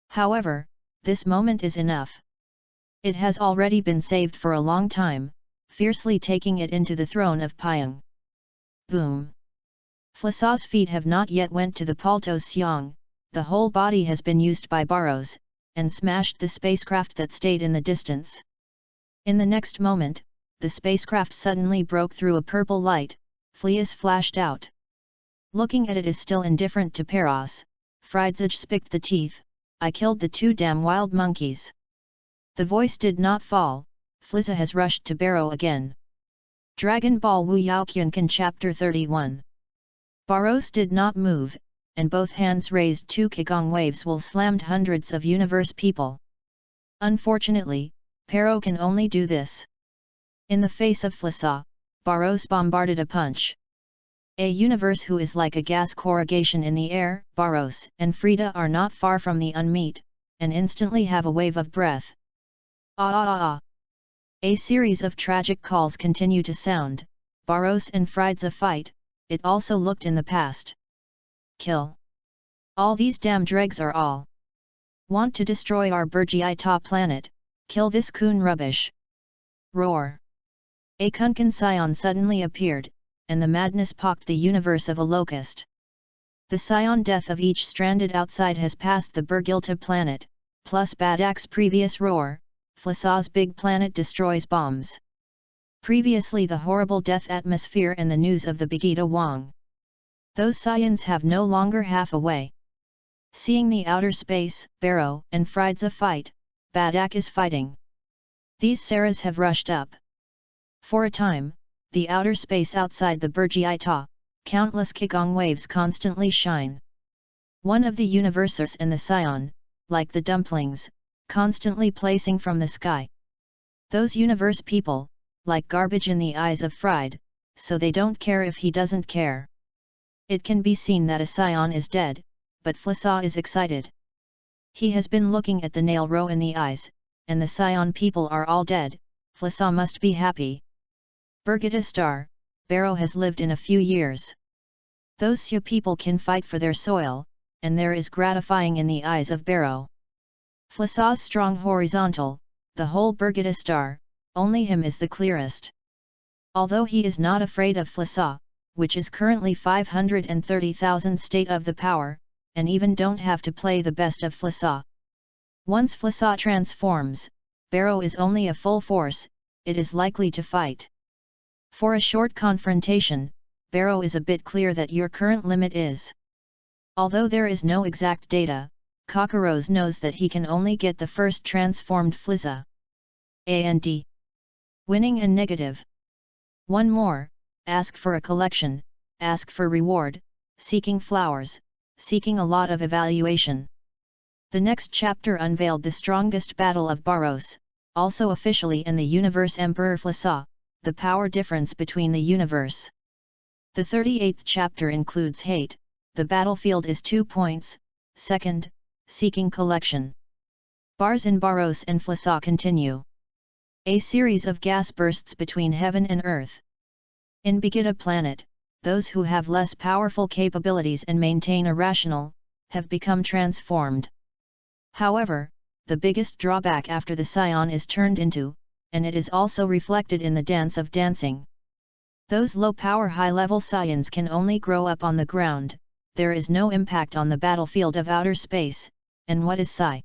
However, this moment is enough. It has already been saved for a long time, fiercely taking it into the throne of Pyong. Boom! Flissa's feet have not yet went to the Paltos Siang, the whole body has been used by Barros, and smashed the spacecraft that stayed in the distance. In the next moment, the spacecraft suddenly broke through a purple light, fleas flashed out. Looking at it is still indifferent to Paros, Friedzage spicked the teeth, I killed the 2 damn wild monkeys. The voice did not fall, Flizza has rushed to Barrow again. Dragon Ball WUYAO Kyunkan Chapter 31. Barros did not move, and both hands raised 2 Qigong waves will slammed hundreds of universe people. Unfortunately, Pero can only do this. In the face of Flissa, Barros bombarded a punch. A universe who is like a gas corrugation in the air, Barros and Frida are not far from the unmeet, and instantly have a wave of breath. Ah ah ah ah! A series of tragic calls continue to sound, Barros and Friedza fight, it also looked in the past. Kill. All these damn dregs are all. Want to destroy our Burgiai planet, kill this coon rubbish. Roar. A Kunkan Scion suddenly appeared, and the madness pocked the universe of a locust. The Scion death of each stranded outside has passed the Burgilta planet, plus Badak's previous roar, Flissa's big planet destroys bombs. Previously the horrible death atmosphere and the news of the Begida Wang. Those Scions have no longer half away. Seeing the outer space, Barrow and Friedza fight, Badak is fighting. These Saras have rushed up. For a time, the outer space outside the Burgiai, countless Qigong waves constantly shine. One of the universes and the Scion, like the dumplings, constantly placing from the sky. Those universe people, like garbage in the eyes of Fried, so they don't care if he doesn't care. It can be seen that a Scion is dead, but Flissa is excited. He has been looking at the nail row in the eyes, and the Scion people are all dead, Flissa must be happy. Burgita Star, Barrow has lived in a few years. Those Sia people can fight for their soil, and there is gratifying in the eyes of Barrow. Flissa's strong horizontal, the whole Burgita Star, only him is the clearest. Although he is not afraid of Flissa, which is currently 530,000 state of the power, and even don't have to play the best of Flissa. Once Flissa transforms, Barrow is only a full force, it is likely to fight. For a short confrontation, Barrow is a bit clear that your current limit is. Although there is no exact data, Cockroach knows that he can only get the first transformed Flizza. And winning and negative. One more, ask for a collection, ask for reward, seeking flowers, seeking a lot of evaluation. The next chapter unveiled the strongest battle of Barros, also officially in the universe Emperor Flissa, the power difference between the universe. The 38th chapter includes hate. The battlefield is 2 points. Second, seeking collection. Bars in Baros and Flasa continue. A series of gas bursts between heaven and earth. In Begida planet, those who have less powerful capabilities and maintain a rational, have become transformed. However, the biggest drawback after the scion is turned into, and it is also reflected in the dance of dancing. Those low-power high-level scions can only grow up on the ground, there is no impact on the battlefield of outer space, and what is psi?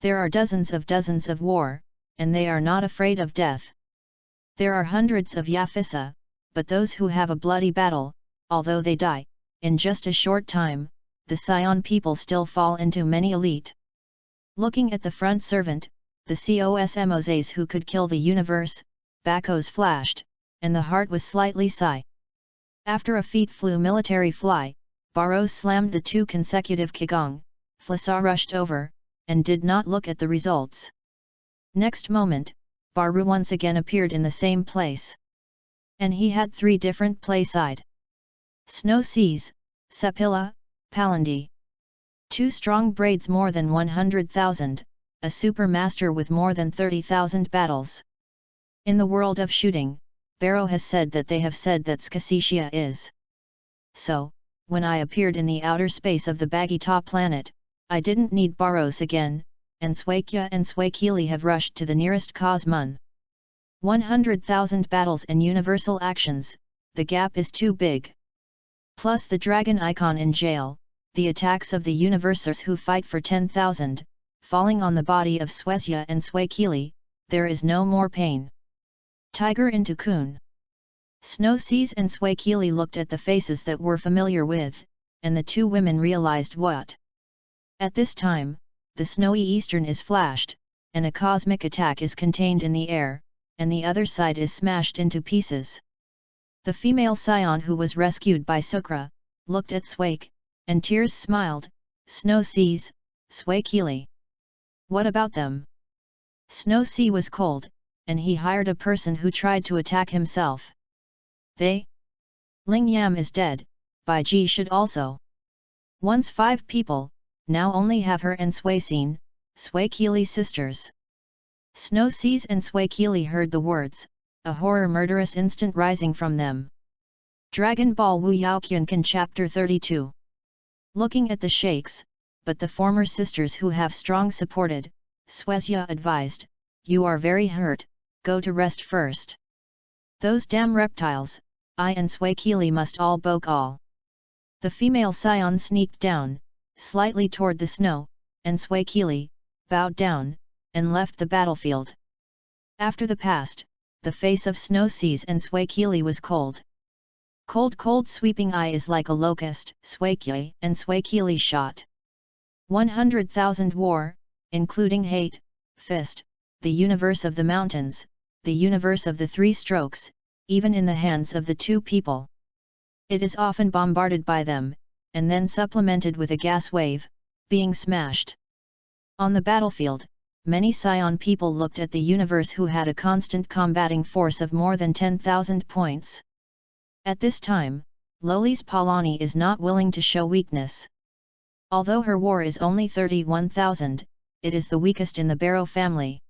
There are dozens of war, and they are not afraid of death. There are hundreds of Yafisa, but those who have a bloody battle, although they die, in just a short time, the scion people still fall into many elite. Looking at the front servant, the Cosmoses who could kill the universe, Bacchos flashed, and the heart was slightly sigh. After a feet flew military fly, Baros slammed the 2 consecutive Qigong, Flasa rushed over, and did not look at the results. Next moment, Baru once again appeared in the same place. And he had 3 different play-side. Snow Seas, Sapila, Palandi. 2 strong braids more than 100,000, a super master with more than 30,000 battles. In the world of shooting, Barrow has said that they have said that Skasicia is. So, when I appeared in the outer space of the Bagita planet, I didn't need Baros again, and Swakya and Swakili have rushed to the nearest Cosmun. 100,000 battles and universal actions, the gap is too big. Plus the dragon icon in jail, the attacks of the universers who fight for 10,000, falling on the body of Swesya and Swakili, there is no more pain. Tiger into Kun. Snow Seas and Swakili looked at the faces that were familiar with, and the 2 women realized what. At this time, the snowy eastern is flashed, and a cosmic attack is contained in the air, and the other side is smashed into pieces. The female scion who was rescued by Sukra, looked at Swake, and tears smiled, Snow Seas, Swakili. What about them? Snow Sea was cold, and he hired a person who tried to attack himself. They? Ling Yam is dead, Bai Ji should also. Once 5 people, now only have her and Swaycine, Swakili sisters. Snow Seas and Swakili heard the words, a horror murderous instant rising from them. Dragon Ball WUYAO Kyunkan Chapter 32. Looking at the sheikhs, but the former sisters who have strong supported, Swesya advised, you are very hurt, go to rest first. Those damn reptiles, I and Swakili must all boke all. The female scion sneaked down, slightly toward the snow, and Swakili, bowed down, and left the battlefield. After the past, the face of Snow Seas and Swakili was cold. Cold sweeping eye is like a locust, Swakye and Swakili shot. 100,000 war, including hate, fist, the universe of the mountains, the universe of the 3 strokes, even in the hands of the 2 people. It is often bombarded by them, and then supplemented with a gas wave, being smashed. On the battlefield, many scion people looked at the universe who had a constant combating force of more than 10,000 points. At this time, Loli's Palani is not willing to show weakness. Although her war is only 31,000, it is the weakest in the Barrow family.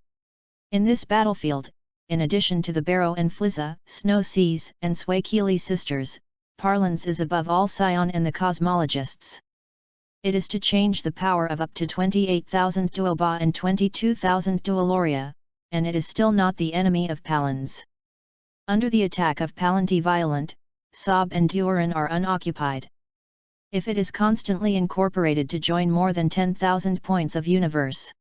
In this battlefield, in addition to the Barrow and Flizza, Snow Seas and Swakili sisters, Parlance is above all scion and the cosmologists. It is to change the power of up to 28,000 Duoba and 22,000 Dualoria, and it is still not the enemy of Palans. Under the attack of Palanti Violent, Sob and Duran are unoccupied. If it is constantly incorporated to join more than 10,000 points of universe,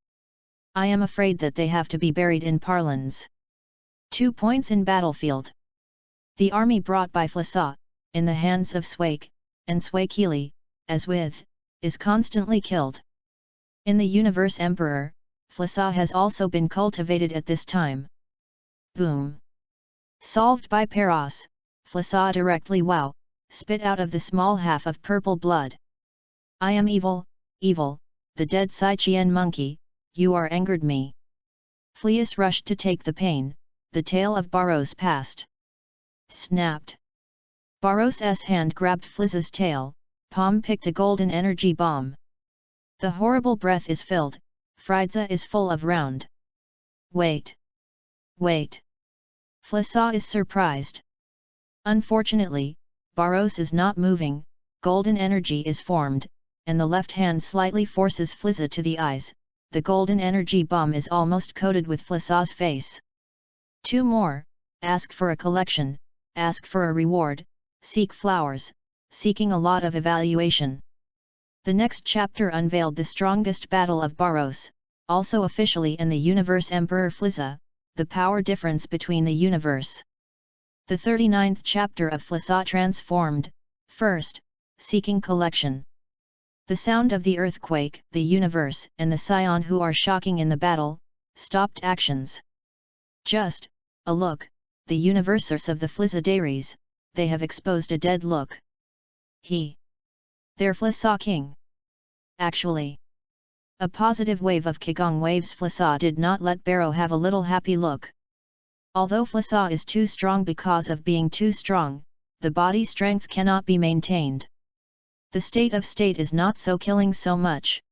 I am afraid that they have to be buried in Parlans. 2 points in battlefield. The army brought by Flasa, in the hands of Swake, and Swakili, as with, is constantly killed. In the Universe Emperor, Flasa has also been cultivated at this time. Boom! Solved by Paros, Flasa directly wow, spit out of the small half of purple blood. I am evil, evil, the dead Saichian monkey, you are angered me. Fleas rushed to take the pain, the tail of Baros passed. Snapped. Baros's hand grabbed Flizza's tail, palm picked a golden energy bomb. The horrible breath is filled, Frieza is full of round. Wait! Wait! Flizza is surprised. Unfortunately, Baros is not moving, golden energy is formed, and the left hand slightly forces Flizza to the eyes. The golden energy bomb is almost coated with Flizza's face. 2 more, ask for a collection, ask for a reward, seek flowers, seeking a lot of evaluation. The next chapter unveiled the strongest battle of Baros, also officially in the universe Emperor Flizza, the power difference between the universe. The 39th chapter of Flizza transformed, first, seeking collection. The sound of the earthquake, the universe, and the scion who are shocking in the battle, stopped actions. Just, a look, the universes of the Flizza Dairies, they have exposed a dead look. They're Flizza King. Actually. A positive wave of Kigong waves. Flizza did not let Barrow have a little happy look. Although Flizza is too strong because of being too strong, the body strength cannot be maintained. The state of state is not so killing so much.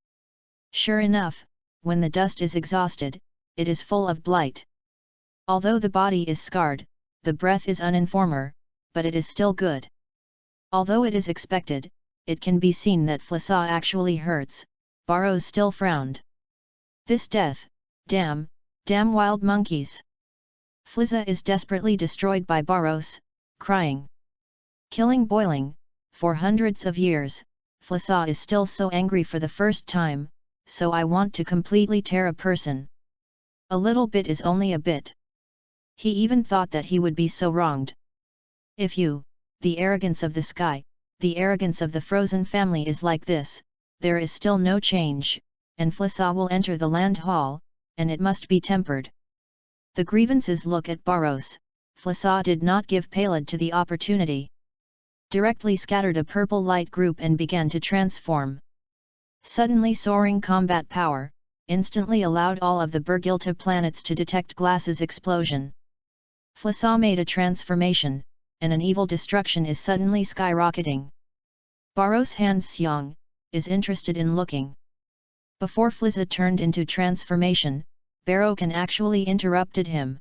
Sure enough, when the dust is exhausted, it is full of blight. Although the body is scarred, the breath is uninformer, but it is still good. Although it is expected, it can be seen that Flizza actually hurts. Barrows still frowned. This death, damn wild monkeys. Flizza is desperately destroyed by Barrows, crying. Killing boiling, for hundreds of years, Flizza is still so angry for the first time, so I want to completely tear a person. A little bit is only a bit. He even thought that he would be so wronged. If you, the arrogance of the sky, the arrogance of the frozen family is like this, there is still no change, and Flizza will enter the land hall, and it must be tempered. The grievances look at Barrows. Flizza did not give Palad to the opportunity. Directly scattered a purple light group and began to transform. Suddenly soaring combat power, instantly allowed all of the Bergilta planets to detect Glass's explosion. Flizza made a transformation, and an evil destruction is suddenly skyrocketing. Barrows' hand Xiong is interested in looking. Before Flizza turned into transformation, Barrow can actually interrupted him.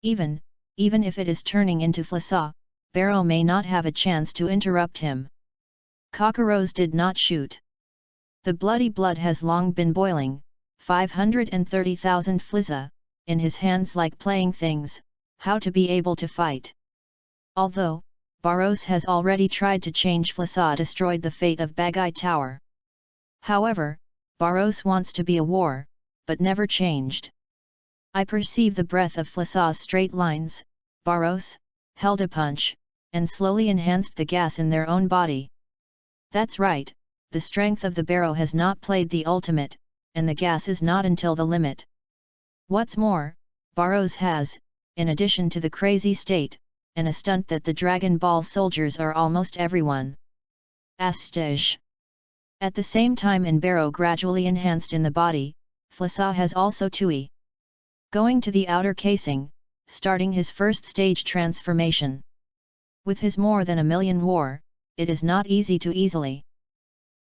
Even if it is turning into Flizza, Barrow may not have a chance to interrupt him. Cockroach did not shoot. The bloody blood has long been boiling, 530,000 Flizza, in his hands like playing things, how to be able to fight. Although, Barrows has already tried to change Flizza destroyed the fate of Bagai Tower. However, Barrows wants to be a war, but never changed. I perceive the breath of Flizza's straight lines. Barrows held a punch, and slowly enhanced the gas in their own body. That's right, the strength of the Barrow has not played the ultimate, and the gas is not until the limit. What's more, Barrows has, in addition to the crazy state, and a stunt that the Dragon Ball soldiers are almost everyone. Astage. At the same time in Barrow gradually enhanced in the body, Flizza has also Tui. Going to the outer casing, starting his first stage transformation. With his more than a million war, it is not easy to easily.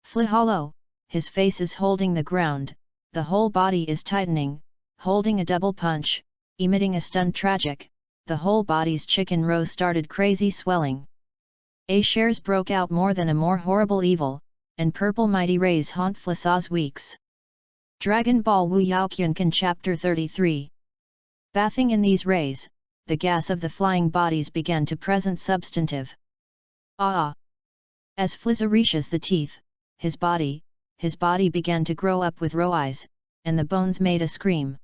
Flihalo, his face is holding the ground, the whole body is tightening, holding a double punch, emitting a stun tragic. The whole body's chicken row started crazy swelling. A shares broke out more than a more horrible evil, and purple mighty rays haunt Flizza's weeks. Dragon Ball WUYAO Kyunkan Chapter 33. Bathing in these rays, the gas of the flying bodies began to present substantive. As Flizza reaches the teeth, his body began to grow up with row eyes, and the bones made a scream.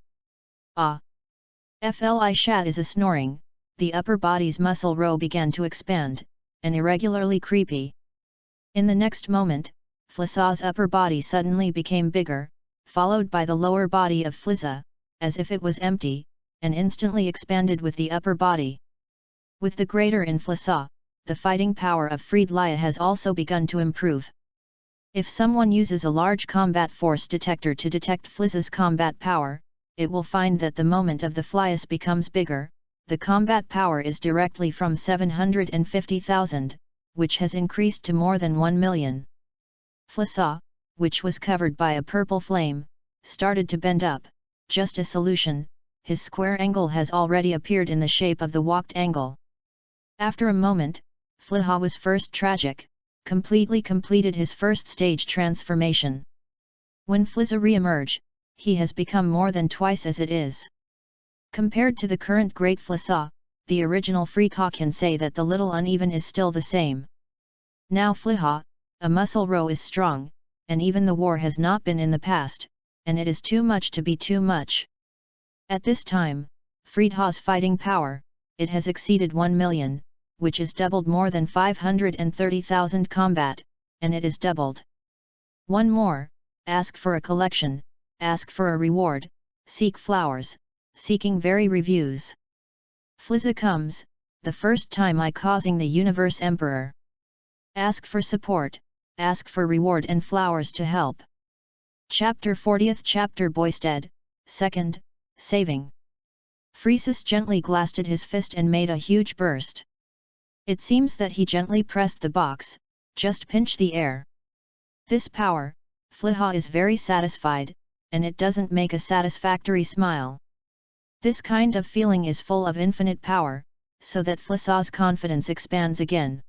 Fli shat is a snoring, the upper body's muscle row began to expand, and irregularly creepy. In the next moment, Flizza's upper body suddenly became bigger, followed by the lower body of Flizza, as if it was empty, and instantly expanded with the upper body. With the greater in Flizza, the fighting power of Freed Laya has also begun to improve. If someone uses a large combat force detector to detect Flizza's combat power, it will find that the moment of the flyas becomes bigger, the combat power is directly from 750,000, which has increased to more than 1 million. Flissa, which was covered by a purple flame, started to bend up. Just a solution, his square angle has already appeared in the shape of the walked angle. After a moment, Fliha was first tragic, completely completed his first stage transformation. When Flizza re-emerge, he has become more than twice as it is. Compared to the current Great Flissa, the original Freaka can say that the little uneven is still the same. Now Fliha, a muscle row is strong, and even the war has not been in the past, and it is too much to be too much. At this time, Friedha's fighting power, it has exceeded 1 million, which is doubled more than 530,000 combat, and it is doubled. One more, ask for a collection, ask for a reward, seek flowers, seeking very reviews. Flizza comes, the first time I causing the universe emperor. Ask for support, ask for reward and flowers to help. Chapter 40th Chapter Boysted, 2nd, Saving. Friesus gently glassed his fist and made a huge burst. It seems that he gently pressed the box, just pinch the air. This power, Fliha is very satisfied, and it doesn't make a satisfactory smile. This kind of feeling is full of infinite power, so that Flissa's confidence expands again.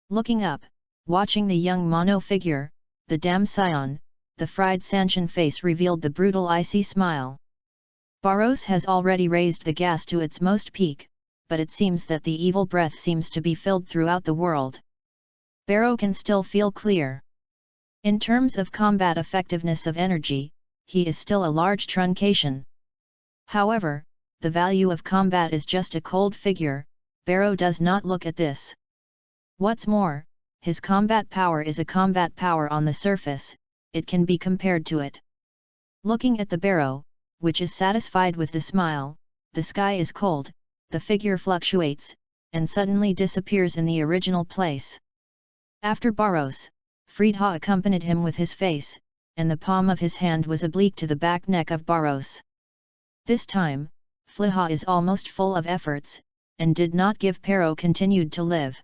Looking up, watching the young mono figure, the dam Sion, the fried Sanshan face revealed the brutal icy smile. Barros has already raised the gas to its most peak, but it seems that the evil breath seems to be filled throughout the world. Barrow can still feel clear. In terms of combat effectiveness of energy, he is still a large truncation. However, the value of combat is just a cold figure. Barrow does not look at this. What's more, his combat power is a combat power on the surface, it can be compared to it. Looking at the Barrow, which is satisfied with the smile, the sky is cold, the figure fluctuates, and suddenly disappears in the original place. After Barros, Friedha accompanied him with his face, and the palm of his hand was oblique to the back neck of Barros. This time, Fliha is almost full of efforts, and did not give Pero continued to live.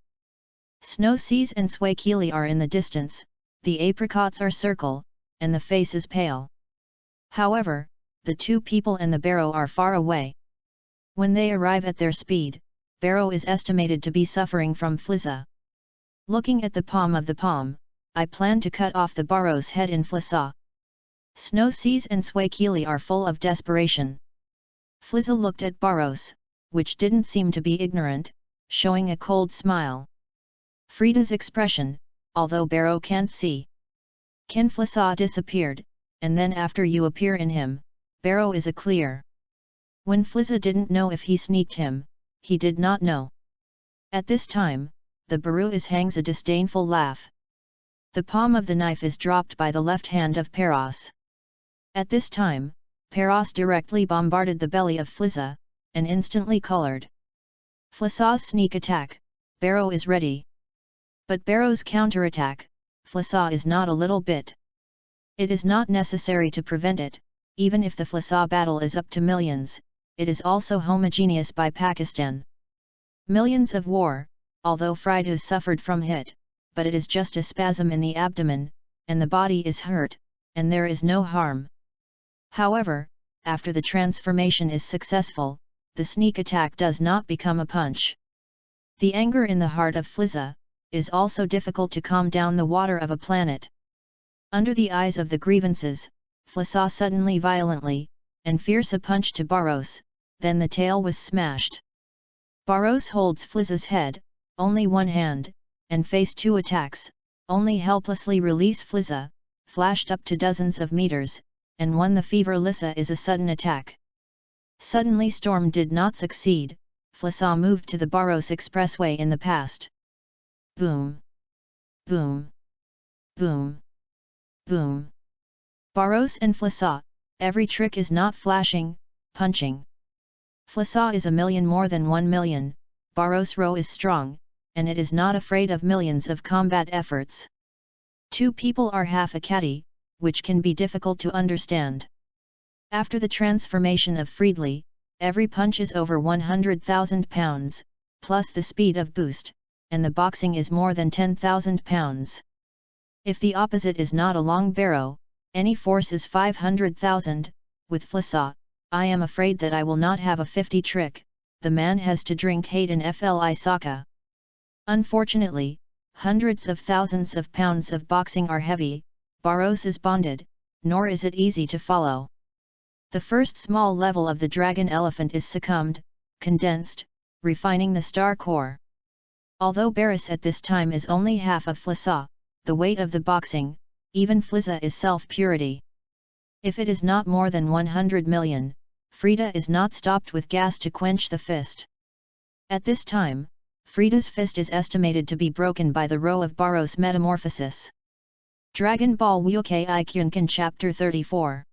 Snow Seas and Swakili are in the distance, the apricots are circle, and the face is pale. However, the two people and the Barrow are far away. When they arrive at their speed, Barrow is estimated to be suffering from Flizza. Looking at the palm of the palm, I plan to cut off the Barrow's head in Flissa. Snow Seas and Swakili are full of desperation. Flizza looked at Barros, which didn't seem to be ignorant, showing a cold smile. Frida's expression, although Barrow can't see. Ken Flissa disappeared, and then after you appear in him, Barrow is a clear. When Flizza didn't know if he sneaked him, he did not know. At this time, the Baru hangs a disdainful laugh. The palm of the knife is dropped by the left hand of Peros. At this time, Peros directly bombarded the belly of Flizza, and instantly colored. Flissa's sneak attack, Barrow is ready. But Barrow's counterattack, Flissa is not a little bit. It is not necessary to prevent it, even if the Flissa battle is up to millions, it is also homogeneous by Pakistan. Millions of war, although Fried has suffered from hit, but it is just a spasm in the abdomen, and the body is hurt, and there is no harm. However, after the transformation is successful, the sneak attack does not become a punch. The anger in the heart of Flizza is also difficult to calm down the water of a planet. Under the eyes of the grievances, Flissa suddenly violently, and fierce a punch to Barros, then the tail was smashed. Barros holds Flizza's head, only one hand, and face two attacks, only helplessly release Flizza, flashed up to dozens of meters, and won the fever. Lissa is a sudden attack. Suddenly Storm did not succeed, Flissa moved to the Barros Expressway in the past. Boom! Boom! Boom! Boom! Barros and Flissa, every trick is not flashing, punching. Flissa is a million more than 1 million, Barros Row is strong, and it is not afraid of millions of combat efforts. Two people are half a caddy, which can be difficult to understand. After the transformation of Friedli, every punch is over 100,000 pounds, plus the speed of boost, and the boxing is more than 10,000 pounds. If the opposite is not a long barrow, any force is 500,000, with Flissa, I am afraid that I will not have a 50 trick, the man has to drink hate in Fli Saka. Unfortunately, hundreds of thousands of pounds of boxing are heavy, Barros is bonded, nor is it easy to follow. The first small level of the dragon elephant is succumbed, condensed, refining the star core. Although Barros at this time is only half of Flissa, the weight of the boxing, even Flissa is self-purity. If it is not more than 100 million, Frida is not stopped with gas to quench the fist. At this time, Frida's fist is estimated to be broken by the row of Barros metamorphosis. Dragon Ball WUYAO Kyunkan Chapter 34.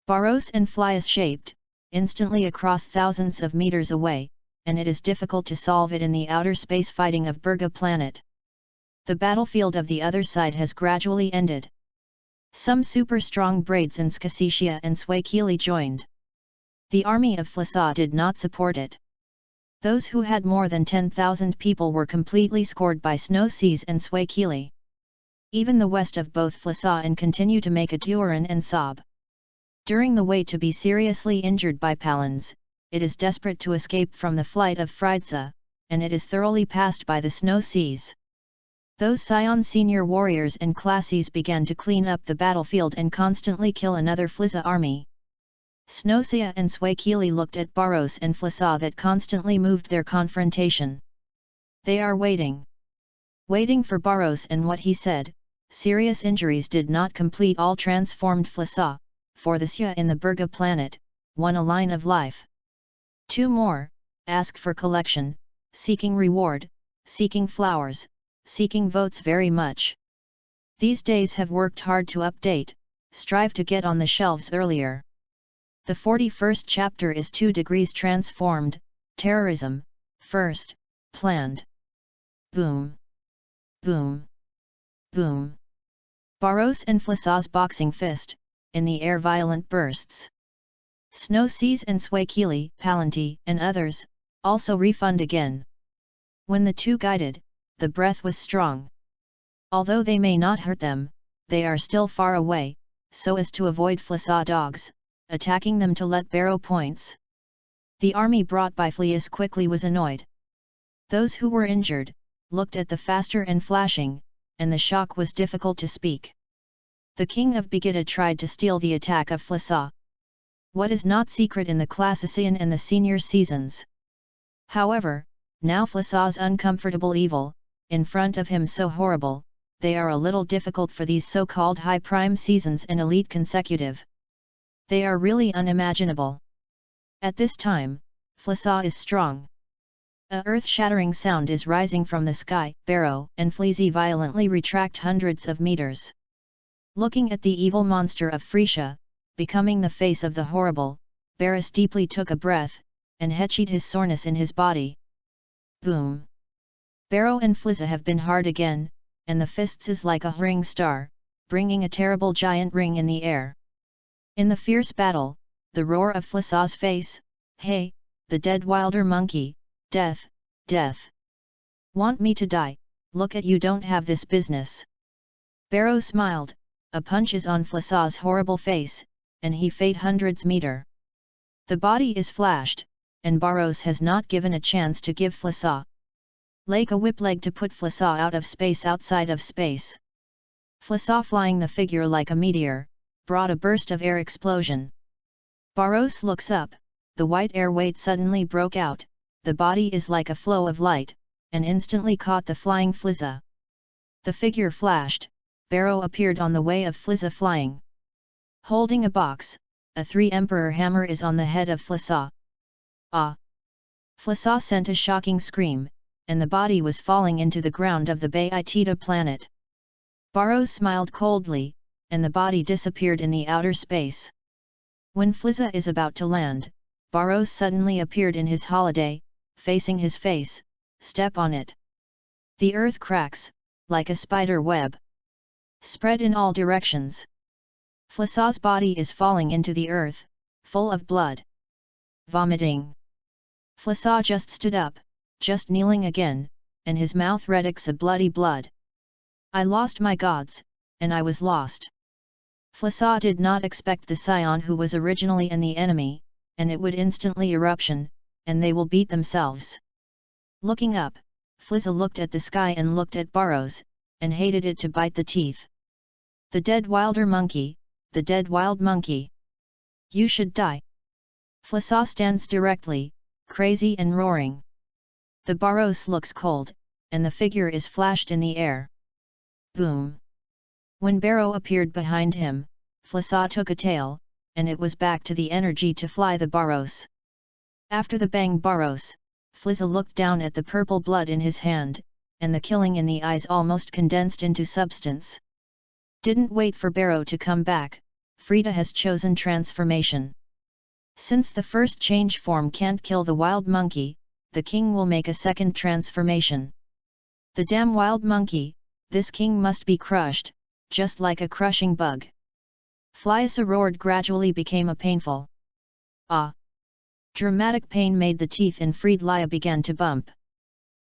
Barros and Flies shaped, instantly across thousands of meters away, and it is difficult to solve it in the outer space fighting of Burga planet. The battlefield of the other side has gradually ended. Some super-strong braids in Skasicia and Swakili joined. The army of Flissa did not support it. Those who had more than 10,000 people were completely scored by Snow Seas and Swakili. Even the west of both Flissa and continue to make a Duran and Sob. During the way to be seriously injured by Palans, it is desperate to escape from the flight of Fridza, and it is thoroughly passed by the Snow Seas. Those Scion senior warriors and classes began to clean up the battlefield and constantly kill another Flissa army. Snowsia and Swakili looked at Barros and Flissa that constantly moved their confrontation. They are waiting. Waiting for Barros, and what he said, serious injuries did not complete all transformed Flissa, for the Sia in the Burga planet, won a line of life. 2 more, ask for collection, seeking reward, seeking flowers, seeking votes very much. These days have worked hard to update, strive to get on the shelves earlier. The 41st chapter is 2 degrees transformed, terrorism, first, planned. Boom. Boom. Boom. Barros and Flissa's boxing fist, in the air violent bursts. Snow Seas and Swakili, Palanti, and others, also refund again. When the two guided, the breath was strong. Although they may not hurt them, they are still far away, so as to avoid Flissa dogs, attacking them to let barrow points. The army brought by Flias quickly was annoyed. Those who were injured, looked at the faster and flashing, and the shock was difficult to speak. The king of Begida tried to steal the attack of Flissa. What is not secret in the Classician and the senior seasons. However, now Flissa's uncomfortable evil, in front of him so horrible, they are a little difficult for these so-called high prime seasons and elite consecutive. They are really unimaginable. At this time, Flissa is strong. A earth-shattering sound is rising from the sky, Barrow and Fleazy violently retract hundreds of meters. Looking at the evil monster of Frisia, becoming the face of the horrible, Barris deeply took a breath, and hetchied his soreness in his body. Boom! Barrow and Flissa have been hard again, and the fists is like a ring star, bringing a terrible giant ring in the air. In the fierce battle, the roar of Flissa's face, hey, the dead wilder monkey, death, death. Want me to die, look at you don't have this business. Barrow smiled, a punch is on Flissa's horrible face, and he fade hundreds meter. The body is flashed, and Barros has not given a chance to give Flissa. Like a whip leg to put Flissa out of space outside of space. Flissa flying the figure like a meteor, brought a burst of air explosion. Barros looks up, the white air weight suddenly broke out, the body is like a flow of light, and instantly caught the flying Flissa. The figure flashed, Barrow appeared on the way of Flissa flying. Holding a box, a 3-emperor hammer is on the head of Flissa. Ah! Flissa sent a shocking scream, and the body was falling into the ground of the Bayitida planet. Barros smiled coldly, and the body disappeared in the outer space. When Flissa is about to land, Barros suddenly appeared in his holiday, facing his face, step on it. The earth cracks, like a spider web. Spread in all directions. Flissa's body is falling into the earth, full of blood. vomiting. Flisaw just stood up, just kneeling again, and his mouth redix a bloody blood. I lost my gods, and I was lost. Flisaw did not expect the scion who was originally the enemy, and it would instantly eruption, and they will beat themselves. Looking up, Fliza looked at the sky and looked at Burrows, and hated it to bite the teeth. The dead wilder monkey, the dead wild monkey. You should die. Flisaw stands directly, crazy and roaring. The Burrows looks cold, and the figure is flashed in the air. Boom! When Barrow appeared behind him, Flisaw took a tail, and it was back to the energy to fly the Burrows. After the bang Burrows, Fliza looked down at the purple blood in his hand, and the killing in the eyes almost condensed into substance. Didn't wait for Barrow to come back, Frida has chosen transformation. Since the first change form can't kill the wild monkey, the king will make a second transformation. The damn wild monkey, this king must be crushed, just like a crushing bug. Fliasa roared gradually became a painful. Ah! Dramatic pain made the teeth in Friedlia began to bump.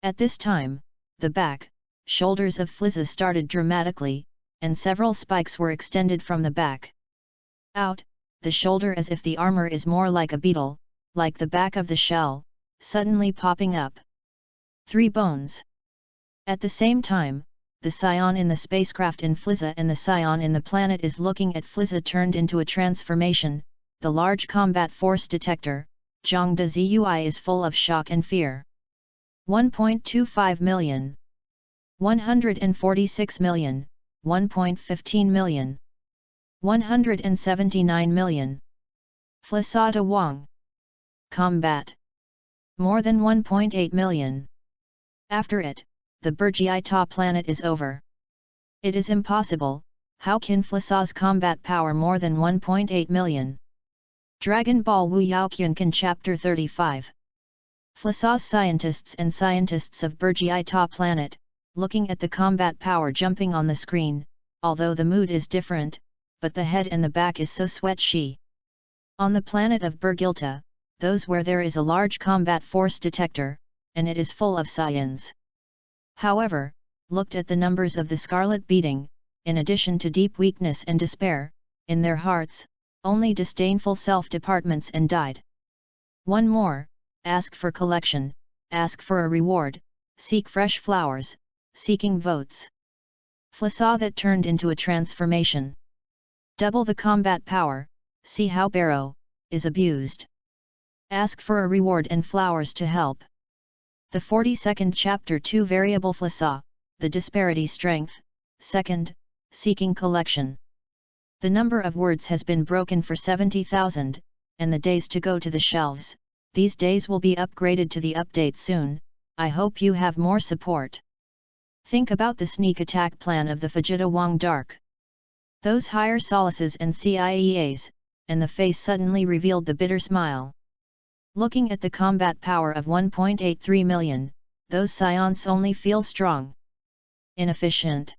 At this time, the back, shoulders of Fliza started dramatically, and several spikes were extended from the back. Out, the shoulder as if the armor is more like a beetle, like the back of the shell, suddenly popping up. 3 bones. At the same time, the scion in the spacecraft in Fliza and the scion in the planet is looking at Fliza turned into a transformation, the large combat force detector, Zhang De Zui is full of shock and fear. 1.25 million. 146 million, 1.15 million. 179 million. Flisada Wang. Combat. More than 1.8 million. After it, the Burgiai planet is over. It is impossible, how can Flisa's combat power more than 1.8 million? Dragon Ball WUYAO Kyunkan Chapter 35. Flisa's scientists and scientists of Burgiai planet, looking at the combat power jumping on the screen, although the mood is different, but the head and the back is so sweaty. On the planet of Burgilta, those where there is a large combat force detector, and it is full of scions. However, looked at the numbers of the scarlet beating, in addition to deep weakness and despair, in their hearts, only disdainful self-departments and died. One more, ask for collection, ask for a reward, seek fresh flowers, seeking votes. Flisa that turned into a transformation. Double the combat power, see how Barrow is abused. Ask for a reward and flowers to help. The 42nd Chapter 2 Variable Flisa, the disparity strength, 2nd, seeking collection. The number of words has been broken for 70,000, and the days to go to the shelves, these days will be upgraded to the update soon, I hope you have more support. Think about the sneak attack plan of the Fujita Wang Dark. Those higher solaces and CIEAs, and the face suddenly revealed the bitter smile. Looking at the combat power of 1.83 million, those scions only feel strong. Inefficient.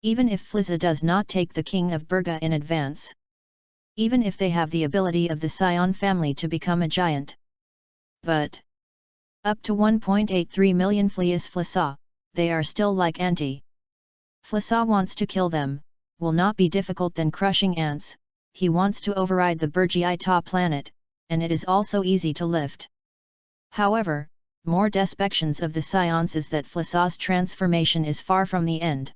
Even if Fliza does not take the King of Burga in advance. Even if they have the ability of the scion family to become a giant. But up to 1.83 million fleas Flisa, they are still like anti. Flisa wants to kill them, will not be difficult than crushing ants, he wants to override the Burgiai planet, and it is also easy to lift. However, more despections of the scions is that Flisa's transformation is far from the end.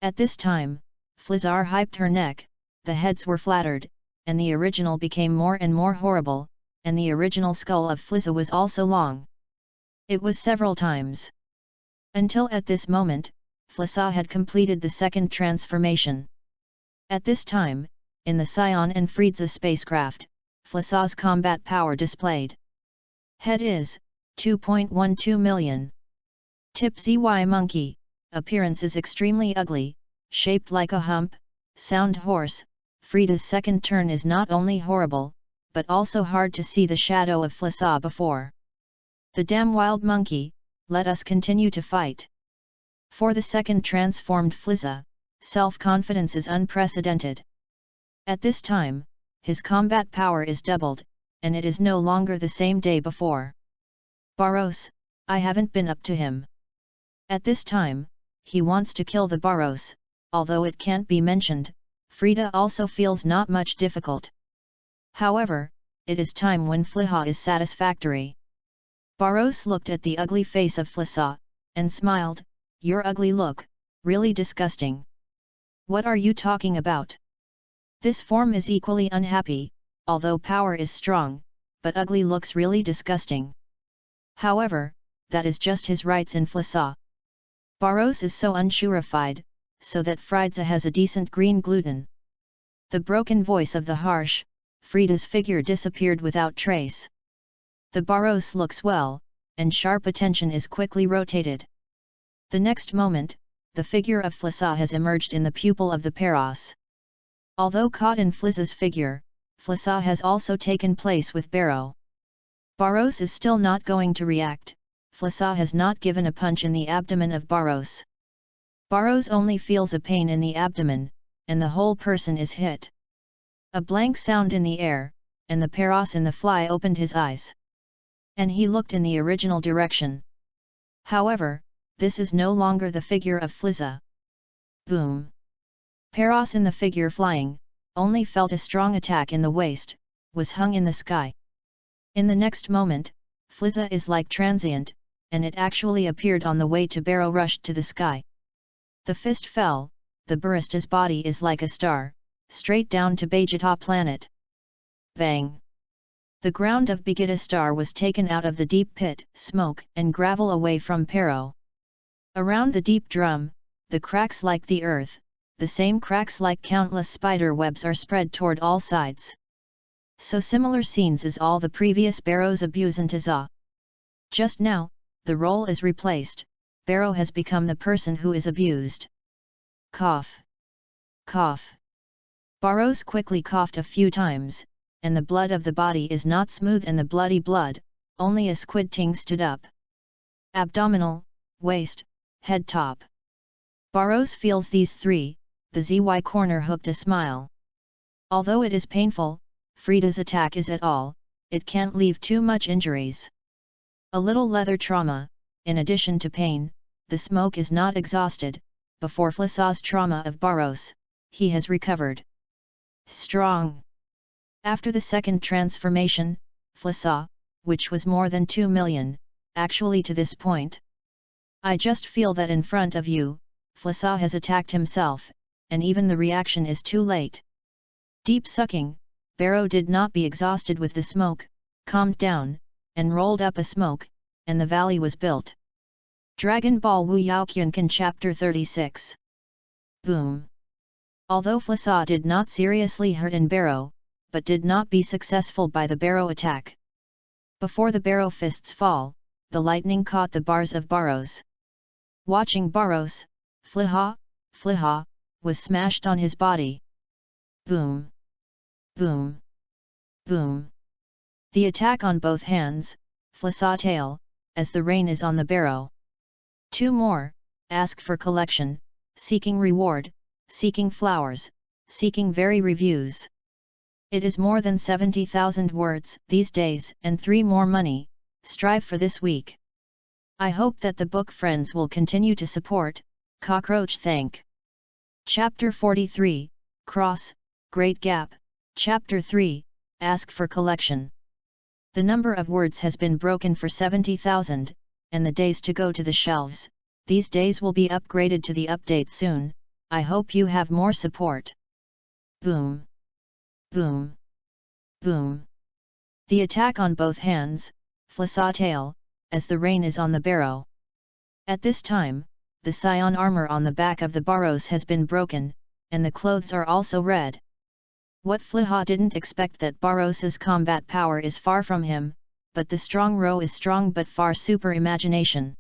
At this time, Flizar hyped her neck, the heads were flattered, and the original became more and more horrible, and the original skull of Fliza was also long. It was several times. Until at this moment, Flisa had completed the second transformation. At this time, in the Scion and Friedza spacecraft, Flisa's combat power displayed. Head is 2.12 million. Tip ZY monkey, appearance is extremely ugly, shaped like a hump, sound hoarse. Frida's second turn is not only horrible, but also hard to see the shadow of Flisa before. The damn wild monkey, let us continue to fight. For the second transformed Fliza, self-confidence is unprecedented. At this time, his combat power is doubled, and it is no longer the same day before. Barros, I haven't been up to him. At this time, he wants to kill the Barros, although it can't be mentioned. Frida also feels not much difficult. However, it is time when Fliha is satisfactory. Barros looked at the ugly face of Flisa, and smiled. Your ugly look, really disgusting. What are you talking about? This form is equally unhappy, although power is strong, but ugly looks really disgusting. However, that is just his rights in Flisa. Barros is so unsurefied, so that Friedza has a decent green gluten. The broken voice of the harsh, Frida's figure disappeared without trace. The Barros looks well, and sharp attention is quickly rotated. The next moment, the figure of Flisa has emerged in the pupil of the Paros. Although caught in Flisa's figure, Flisa has also taken place with Barrow. Barros is still not going to react. Flisa has not given a punch in the abdomen of Barros. Barros only feels a pain in the abdomen, and the whole person is hit. A blank sound in the air, and the Paros in the fly opened his eyes. And he looked in the original direction. However, this is no longer the figure of Flisa. Boom! Paros in the figure flying, only felt a strong attack in the waist, was hung in the sky. In the next moment, Flisa is like transient, and it actually appeared on the way to Barrow rushed to the sky. The fist fell, the barista's body is like a star, straight down to Bajata planet. Bang! The ground of Bajata star was taken out of the deep pit, smoke and gravel away from Barrow. Around the deep drum, the cracks like the earth, the same cracks like countless spider webs are spread toward all sides. So similar scenes as all the previous Barrow's abuse in Taza. Just now, the role is replaced, Barrow has become the person who is abused. Cough. Cough. Barrows quickly coughed a few times, and the blood of the body is not smooth and the bloody blood, only a squid ting stood up. Abdominal, waist, head top. Barrows feels these three, the ZY corner hooked a smile. Although it is painful, Frida's attack is at all, it can't leave too much injuries. A little leather trauma, in addition to pain, the smoke is not exhausted. Before Flisa's trauma of Barros, he has recovered. Strong. After the second transformation, Flisa, which was more than 2 million, actually to this point. I just feel that in front of you, Flisa has attacked himself, and even the reaction is too late. Deep sucking, Barrow did not be exhausted with the smoke, calmed down, and rolled up a smoke, and the valley was built. Dragon Ball WUYAO Kyunkan Chapter 36. Boom! Although Flisa did not seriously hurt in Barrow, but did not be successful by the Barrow attack. Before the Barrow fists fall, the lightning caught the bars of Barrows. Watching Barrows, Fliha, was smashed on his body. Boom! Boom! Boom! The attack on both hands, Flisa tail, as the rain is on the Barrow. 2 more, ask for collection, seeking reward, seeking flowers, seeking very reviews. It is more than 70,000 words these days and 3 more money, strive for this week. I hope that the book friends will continue to support, Cockroach thank. Chapter 43, Cross, Great Gap, Chapter 3, Ask for collection. The number of words has been broken for 70,000, and the days to go to the shelves, these days will be upgraded to the update soon, I hope you have more support. Boom! Boom! Boom! The attack on both hands, Flisa tail, as the rain is on the Barrow. At this time, the scion armor on the back of the Barrows has been broken, and the clothes are also red. What Fliha didn't expect that Barros's combat power is far from him, but the strong row is strong but far super imagination.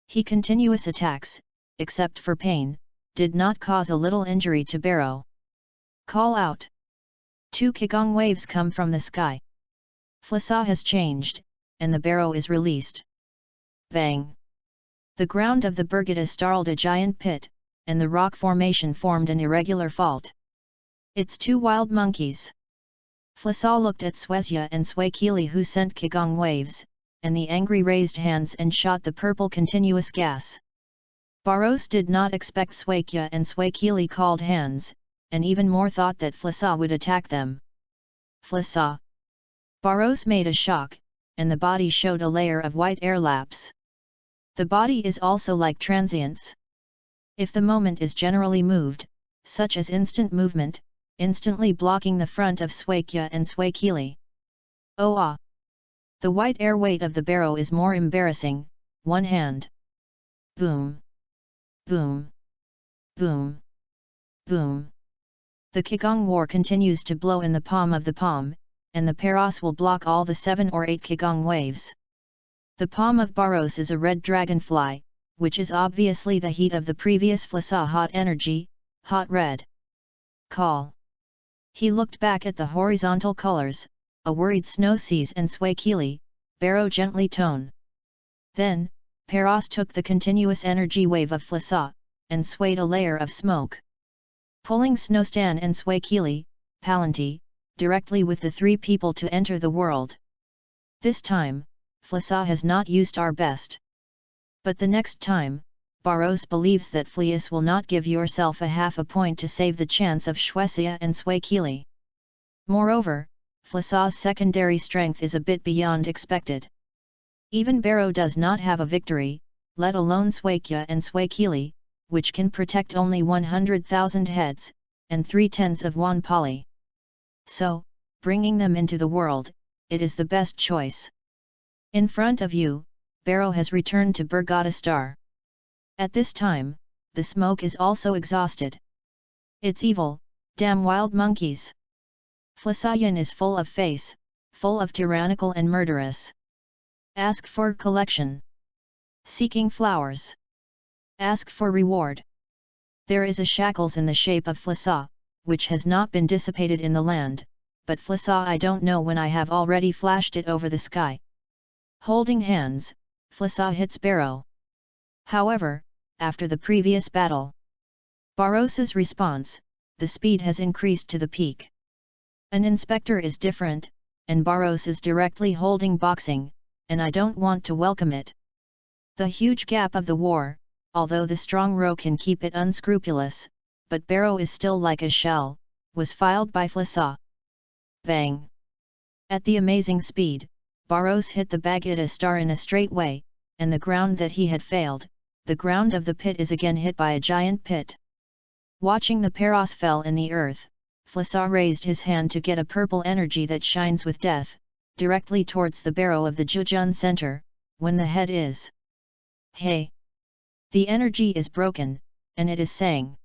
He continuous attacks, except for pain, did not cause a little injury to Barrow. Call out. 2 Kigong waves come from the sky. Flisa has changed, and the Barrow is released. Bang! The ground of the Bergata startled a giant pit, and the rock formation formed an irregular fault. It's 2 wild monkeys. Flissa looked at Swezia and Swakili, who sent Qigong waves, and the angry raised hands and shot the purple continuous gas. Barros did not expect Swakya and Swakili called hands, and even more thought that Flissa would attack them. Flissa! Barros made a shock, and the body showed a layer of white air laps. The body is also like transience. If the moment is generally moved, such as instant movement, instantly blocking the front of Swakya and Swakili. Oh ah! The white air weight of the barrow is more embarrassing, one hand. Boom! Boom! Boom! Boom! The Qigong war continues to blow in the palm of the palm, and the Paros will block all the 7 or 8 Qigong waves. The palm of Barros is a red dragonfly, which is obviously the heat of the previous Flissa hot energy, hot red. Call. He looked back at the horizontal colors, a worried Snow Seas and Swakili, Barrow gently tone. Then, Paros took the continuous energy wave of Flissa, and swayed a layer of smoke. Pulling Snowstan and Swakili, Palanti, directly with the 3 people to enter the world. This time, Flissa has not used our best. But the next time, Barros believes that Fleas will not give yourself a half a point to save the chance of Shwesia and Swakili. Moreover, Flissa's secondary strength is a bit beyond expected. Even Barrow does not have a victory, let alone Swakya and Swakili, which can protect only 100,000 heads, and 3/10 of Wan Pali. So, bringing them into the world, it is the best choice. In front of you, Barrow has returned to Burgadastar. At this time, the smoke is also exhausted. It's evil, damn wild monkeys. Flissayan is full of face, full of tyrannical and murderous. Ask for collection. Seeking flowers. Ask for reward. There is a shackles in the shape of Flissa, which has not been dissipated in the land, but Flissa I don't know when I have already flashed it over the sky. Holding hands, Flissa hits Barrow. However, after the previous battle, Barros's response, the speed has increased to the peak. An inspector is different, and Barros is directly holding boxing, and I don't want to welcome it. The huge gap of the war, although the strong row can keep it unscrupulous, but Barrow is still like a shell, was filed by Flissa. Bang! At the amazing speed, Barros hit the Baghdad star in a straight way, and the ground that he had failed, the ground of the pit is again hit by a giant pit. Watching the Paros fell in the earth, Flissa raised his hand to get a purple energy that shines with death, directly towards the barrow of the Jujun center, when the head is. Hey! The energy is broken, and it is saying.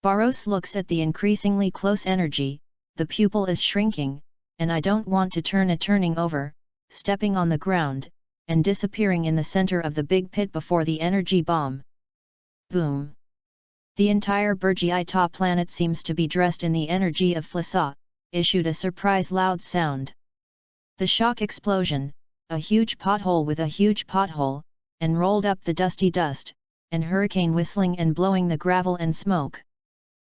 Barros looks at the increasingly close energy, the pupil is shrinking, and I don't want to turn it turning over, stepping on the ground, and disappearing in the center of the big pit before the energy bomb. Boom! The entire Burgiita planet seems to be dressed in the energy of Flissa, issued a surprise loud sound. The shock explosion, a huge pothole with a huge pothole, and rolled up the dusty dust, and hurricane whistling and blowing the gravel and smoke.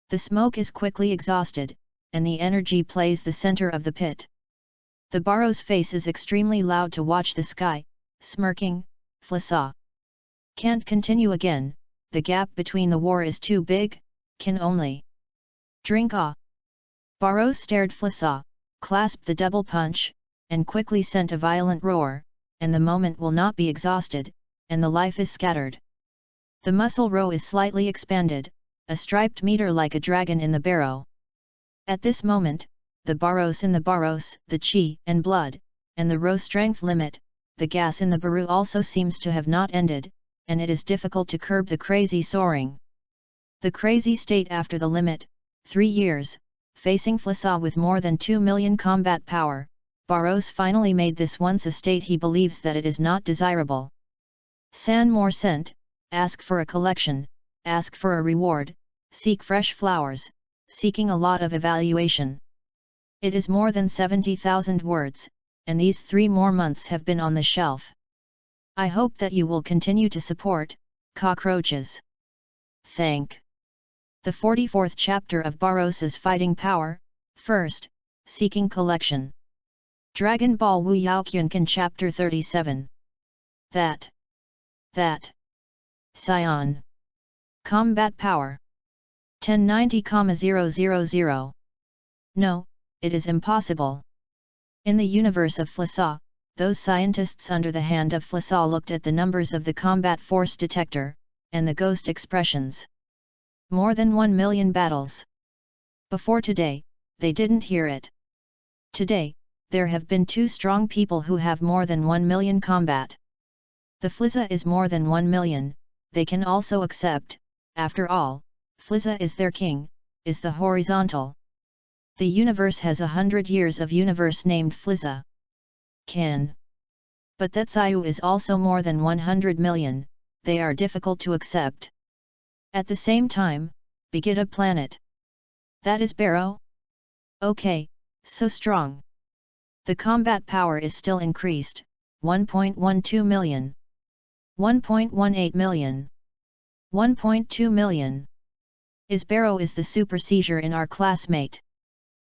The smoke is quickly exhausted, and the energy plays the center of the pit. The Barrow's face is extremely loud to watch the sky, smirking, Flissa. Can't continue again, the gap between the war is too big, can only drink ah. Barrow stared Flissa, clasped the double punch, and quickly sent a violent roar, and the moment will not be exhausted, and the life is scattered. The muscle row is slightly expanded, a striped meter like a dragon in the barrow. At this moment, the Barros in the Barros, the chi and blood, and the row strength limit, the gas in the baru also seems to have not ended, and it is difficult to curb the crazy soaring. The crazy state after the limit, 3 years, facing Flissa with more than 2 million combat power, Barros finally made this once a state he believes that it is not desirable. San more sent, ask for a collection, ask for a reward, seek fresh flowers, seeking a lot of evaluation. It is more than 70,000 words, and these 3 more months have been on the shelf. I hope that you will continue to support, cockroaches. Thank. The 44th chapter of Barros's fighting power, first, Seeking Collection. Dragon Ball WUYAO Kyunkan Chapter 37. That. Scion. Combat Power. 1090,000. No, it is impossible. In the universe of Flissa, those scientists under the hand of Flissa looked at the numbers of the combat force detector, and the ghost expressions. More than 1 million battles. Before today, they didn't hear it. Today, there have been 2 strong people who have more than 1 million combat. The Flissa is more than 1 million, they can also accept, after all, Flissa is their king, is the horizontal. The universe has 100 years of universe named Flissa. Can. But that Zayu is also more than 100 million, they are difficult to accept. At the same time, Begida planet. That is Barrow? Okay, so strong. The combat power is still increased, 1.12 million. 1.18 million. 1.2 million. Barrow is the super seizure in our classmate.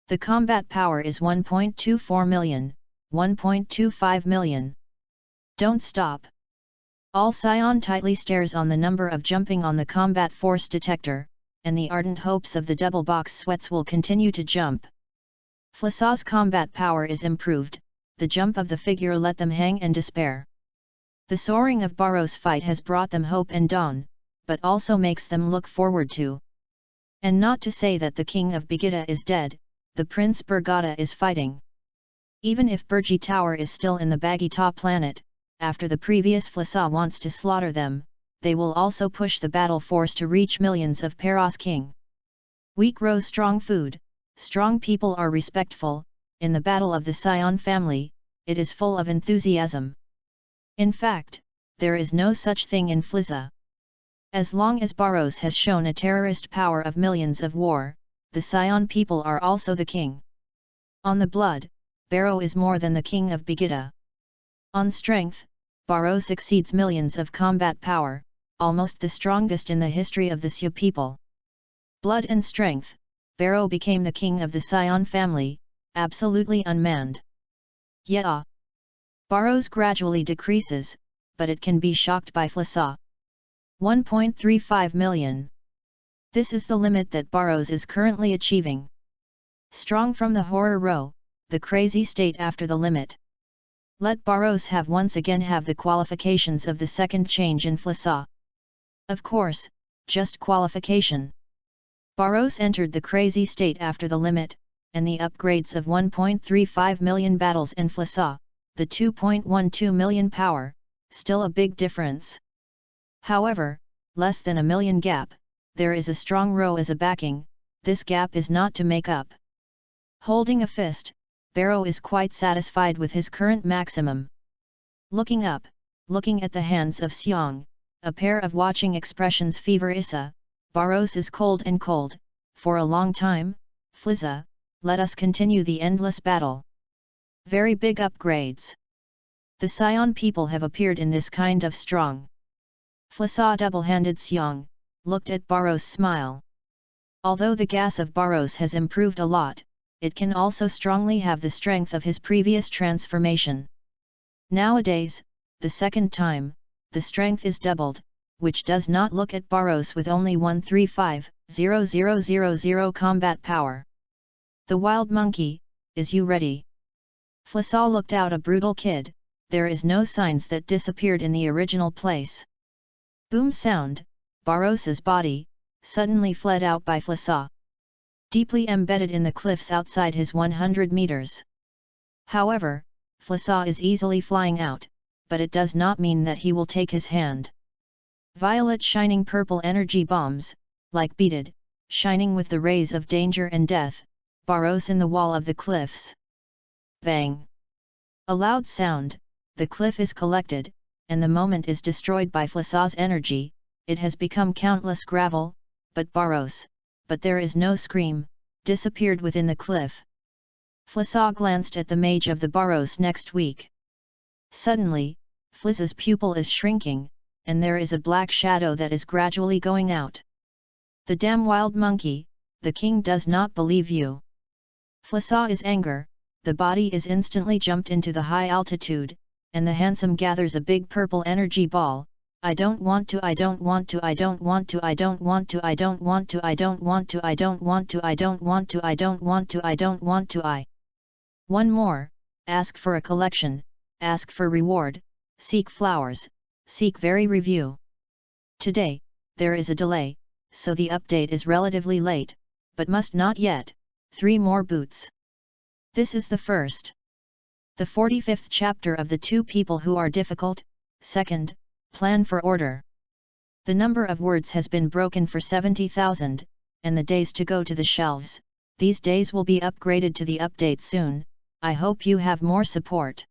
The combat power is 1.24 million, 1.25 million. Don't stop. All Scion tightly stares on the number of jumping on the combat force detector, and the ardent hopes of the double box sweats will continue to jump. Flissa's combat power is improved, the jump of the figure let them hang and despair. The soaring of Barrow's fight has brought them hope and dawn, but also makes them look forward to. And not to say that the king of Begida is dead, the Prince Bergada is fighting. Even if Burji Tower is still in the Bagita planet, after the previous Flissa wants to slaughter them, they will also push the battle force to reach millions of Paros king. Weak row strong food, strong people are respectful, in the battle of the Scion family, it is full of enthusiasm. In fact, there is no such thing in Flissa. As long as Barros has shown a terrorist power of millions of war, the Scion people are also the king. On the blood, Barrow is more than the king of Begida. On strength, Barros exceeds millions of combat power, almost the strongest in the history of the Sia people. Blood and strength, Barrow became the king of the Scion family, absolutely unmanned. Yeah. Barros gradually decreases, but it can be shocked by Flissa. 1.35 million. This is the limit that Barros is currently achieving. Strong from the horror row, the crazy state after the limit. Let Barros have once again have the qualifications of the second change in Flissa. Of course, just qualification. Barros entered the crazy state after the limit, and the upgrades of 1.35 million battles in Flissa, the 2.12 million power, still a big difference. However, less than a million gap, there is a strong row as a backing, this gap is not to make up. Holding a fist, Barrow is quite satisfied with his current maximum. Looking up, looking at the hands of Xiong, a pair of watching expressions fever Issa, Barros is cold and cold, for a long time, Flissa, let us continue the endless battle. Very big upgrades. The Scion people have appeared in this kind of strong. Flissa double-handed Xiong, looked at Barros' smile. Although the gas of Barros has improved a lot, it can also strongly have the strength of his previous transformation. Nowadays, the second time, the strength is doubled, which does not look at Barros with only 135,000 combat power. The wild monkey, is you ready? Flissa looked out a brutal kid, there is no signs that disappeared in the original place. Boom sound, Barros's body, suddenly fled out by Flissa. Deeply embedded in the cliffs outside his 100 meters. However, Flissa is easily flying out, but it does not mean that he will take his hand. Violet shining purple energy bombs, like beaded, shining with the rays of danger and death, Barros in the wall of the cliffs. Bang! A loud sound, the cliff is collected, and the moment is destroyed by Flissa's energy, it has become countless gravel, but there is no scream, disappeared within the cliff. Flissa glanced at the mage of the Barros next week. Suddenly, Flissa's pupil is shrinking, and there is a black shadow that is gradually going out. The damn wild monkey, the king does not believe you. Flissa is anger, the body is instantly jumped into the high altitude, and the handsome gathers a big purple energy ball. I don't want to, I don't want to, I don't want to, I don't want to, I don't want to, I don't want to, I don't want to, I don't want to, I don't want to, I don't want to, I. One more, ask for a collection, ask for reward, seek flowers, seek very review. Today, there is a delay, so the update is relatively late, but must not yet, 3 more boots. This is the first. The 45th chapter of the two people who are difficult, second, plan for order. The number of words has been broken for 70,000, and the days to go to the shelves, these days will be upgraded to the update soon, I hope you have more support.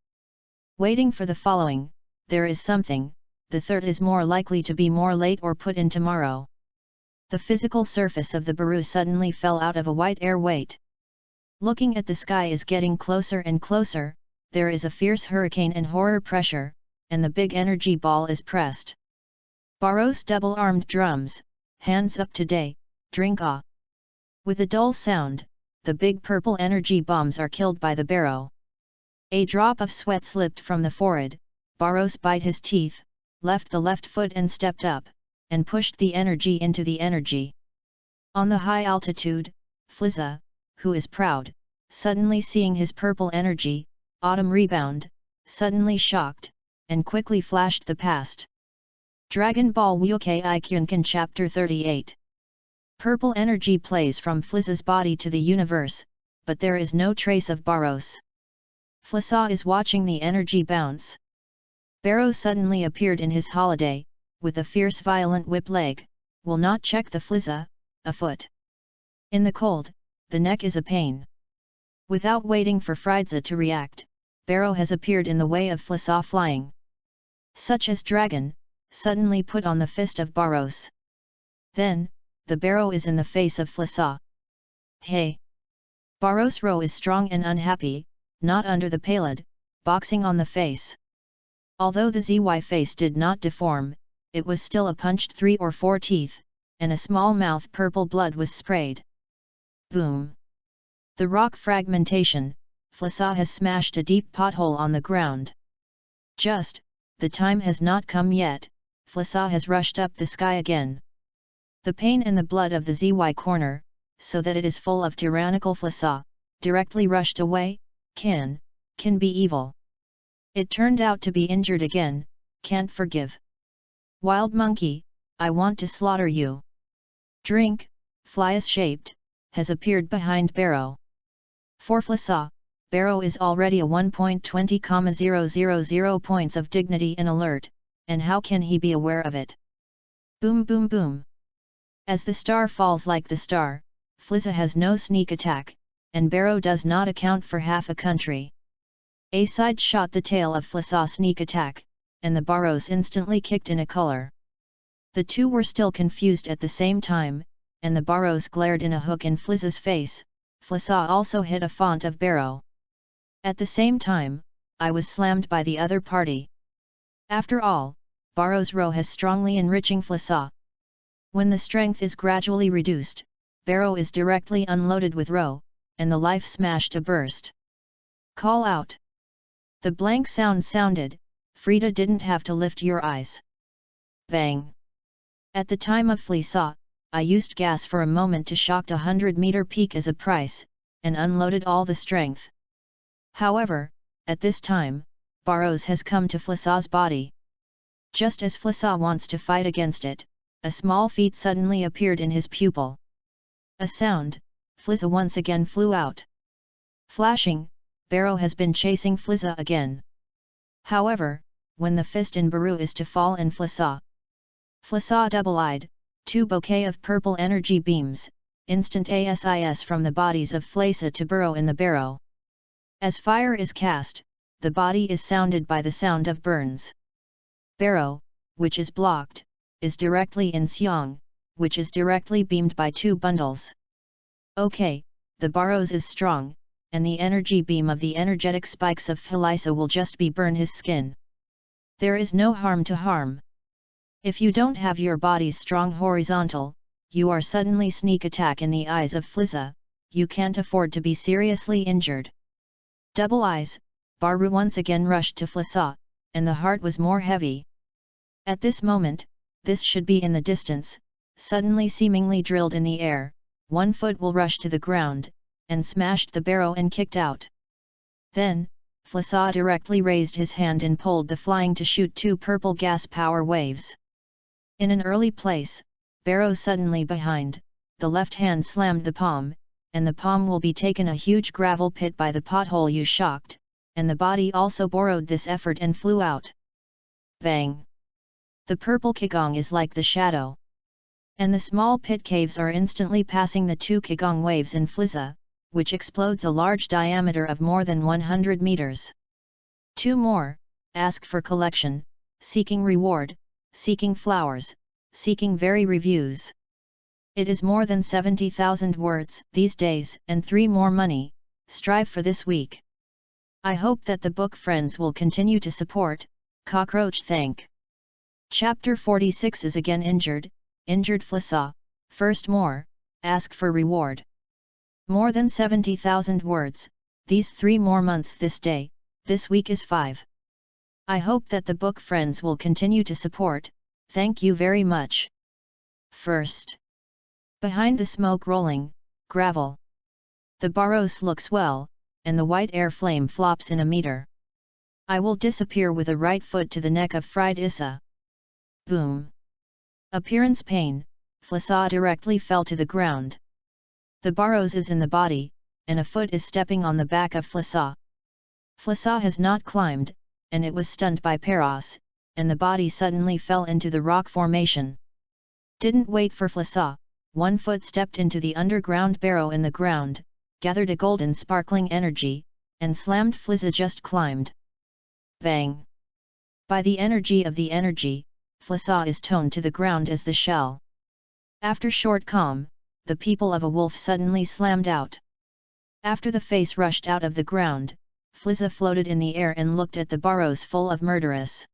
Waiting for the following, there is something, the third is more likely to be more late or put in tomorrow. The physical surface of the Baru suddenly fell out of a white air weight. Looking at the sky is getting closer and closer, there is a fierce hurricane and horror pressure, and the big energy ball is pressed. Barros double-armed drums, hands up today, drink ah. With a dull sound, the big purple energy bombs are killed by the barrow. A drop of sweat slipped from the forehead, Barros bit his teeth, left the left foot and stepped up, and pushed the energy into the energy. On the high altitude, Flizza, who is proud, suddenly seeing his purple energy, autumn rebound, suddenly shocked, and quickly flashed the past. Dragon Ball WUYAO Chapter 38. Purple energy plays from Flizza's body to the universe, but there is no trace of Barros. Flissa is watching the energy bounce. Barrow suddenly appeared in his holiday, with a fierce violent whip leg, will not check the Flizza, a foot. In the cold, the neck is a pain. Without waiting for Friedza to react, Barrow has appeared in the way of Flissa flying. Such as dragon, suddenly put on the fist of Barros. Then, the barrow is in the face of Flissa. Hey! Barros Row is strong and unhappy, not under the palid, boxing on the face. Although the ZY face did not deform, it was still a punched 3 or 4 teeth, and a small mouth purple blood was sprayed. Boom! The rock fragmentation, Flissa has smashed a deep pothole on the ground. Just, the time has not come yet, Flissa has rushed up the sky again. The pain and the blood of the ZY corner, so that it is full of tyrannical Flissa, directly rushed away, can be evil. It turned out to be injured again, can't forgive. Wild monkey, I want to slaughter you. Drink, flies-shaped, has appeared behind Barrow. For Flissa, Barrow is already a 1.20,000 points of dignity and alert, and how can he be aware of it? Boom boom boom. As the star falls like the star, Flizza has no sneak attack, and Barrow does not account for half a country. A side shot the tail of Flissa's sneak attack, and the Barrows instantly kicked in a color. The two were still confused at the same time, and the Barrows glared in a hook in Flizza's face. Flissa also hit a font of Barrow. At the same time, I was slammed by the other party. After all, Barrow's row has strongly enriching Flissa. When the strength is gradually reduced, Barrow is directly unloaded with row, and the life smashed to burst. Call out. The blank sound sounded, Frida didn't have to lift your eyes. Bang! At the time of Flissa, I used gas for a moment to shocked a 100-meter peak as a price, and unloaded all the strength. However, at this time, Barrows has come to Flissa's body. Just as Flissa wants to fight against it, a small feet suddenly appeared in his pupil. A sound, Flizza once again flew out. Flashing, Barrow has been chasing Flizza again. However, when the fist in Baru is to fall in Flissa double-eyed, 2 bouquet of purple energy beams, instant ASIS from the bodies of Flissa to burrow in the barrow. As fire is cast, the body is sounded by the sound of burns. Barrow, which is blocked, is directly in Xiong, which is directly beamed by 2 bundles. Okay, the Barrows is strong, and the energy beam of the energetic spikes of Felisa will just be burn his skin. There is no harm to harm. If you don't have your body's strong horizontal, you are suddenly sneak attack in the eyes of Flizza, you can't afford to be seriously injured. Double eyes, Baru once again rushed to Flissa, and the heart was more heavy. At this moment, this should be in the distance, suddenly seemingly drilled in the air, one foot will rush to the ground, and smashed the barrow and kicked out. Then, Flissa directly raised his hand and pulled the flying to shoot two purple gas power waves. In an early place, barrow suddenly behind, the left hand slammed the palm, and the palm will be taken a huge gravel pit by the pothole you shocked, and the body also borrowed this effort and flew out. Bang! The purple kigong is like the shadow. And the small pit caves are instantly passing the two kigong waves in Flizza, which explodes a large diameter of more than 100 meters. Two more, ask for collection, seeking reward, seeking flowers, seeking very reviews. It is more than 70,000 words these days, and 3 more money, strive for this week. I hope that the book friends will continue to support, Cockroach thank. Chapter 46 is again injured Flissa, first more, ask for reward. More than 70,000 words, these 3 more months this day, this week is 5. I hope that the book friends will continue to support, thank you very much. First. Behind the smoke rolling, gravel. The barrows looks well, and the white air flame flops in a meter. I will disappear with a right foot to the neck of fried Issa. Boom. Appearance pain, Flissa directly fell to the ground. The barrows is in the body, and a foot is stepping on the back of Flissa. Flissa has not climbed, and it was stunned by Paros, and the body suddenly fell into the rock formation. Didn't wait for Flissa, one foot stepped into the underground barrow in the ground, gathered a golden sparkling energy, and slammed Flizza just climbed. Bang! By the energy of the energy, Flissa is toned to the ground as the shell. After short calm, the people of a wolf suddenly slammed out. After the face rushed out of the ground, Flizza floated in the air and looked at the barrows full of murderous.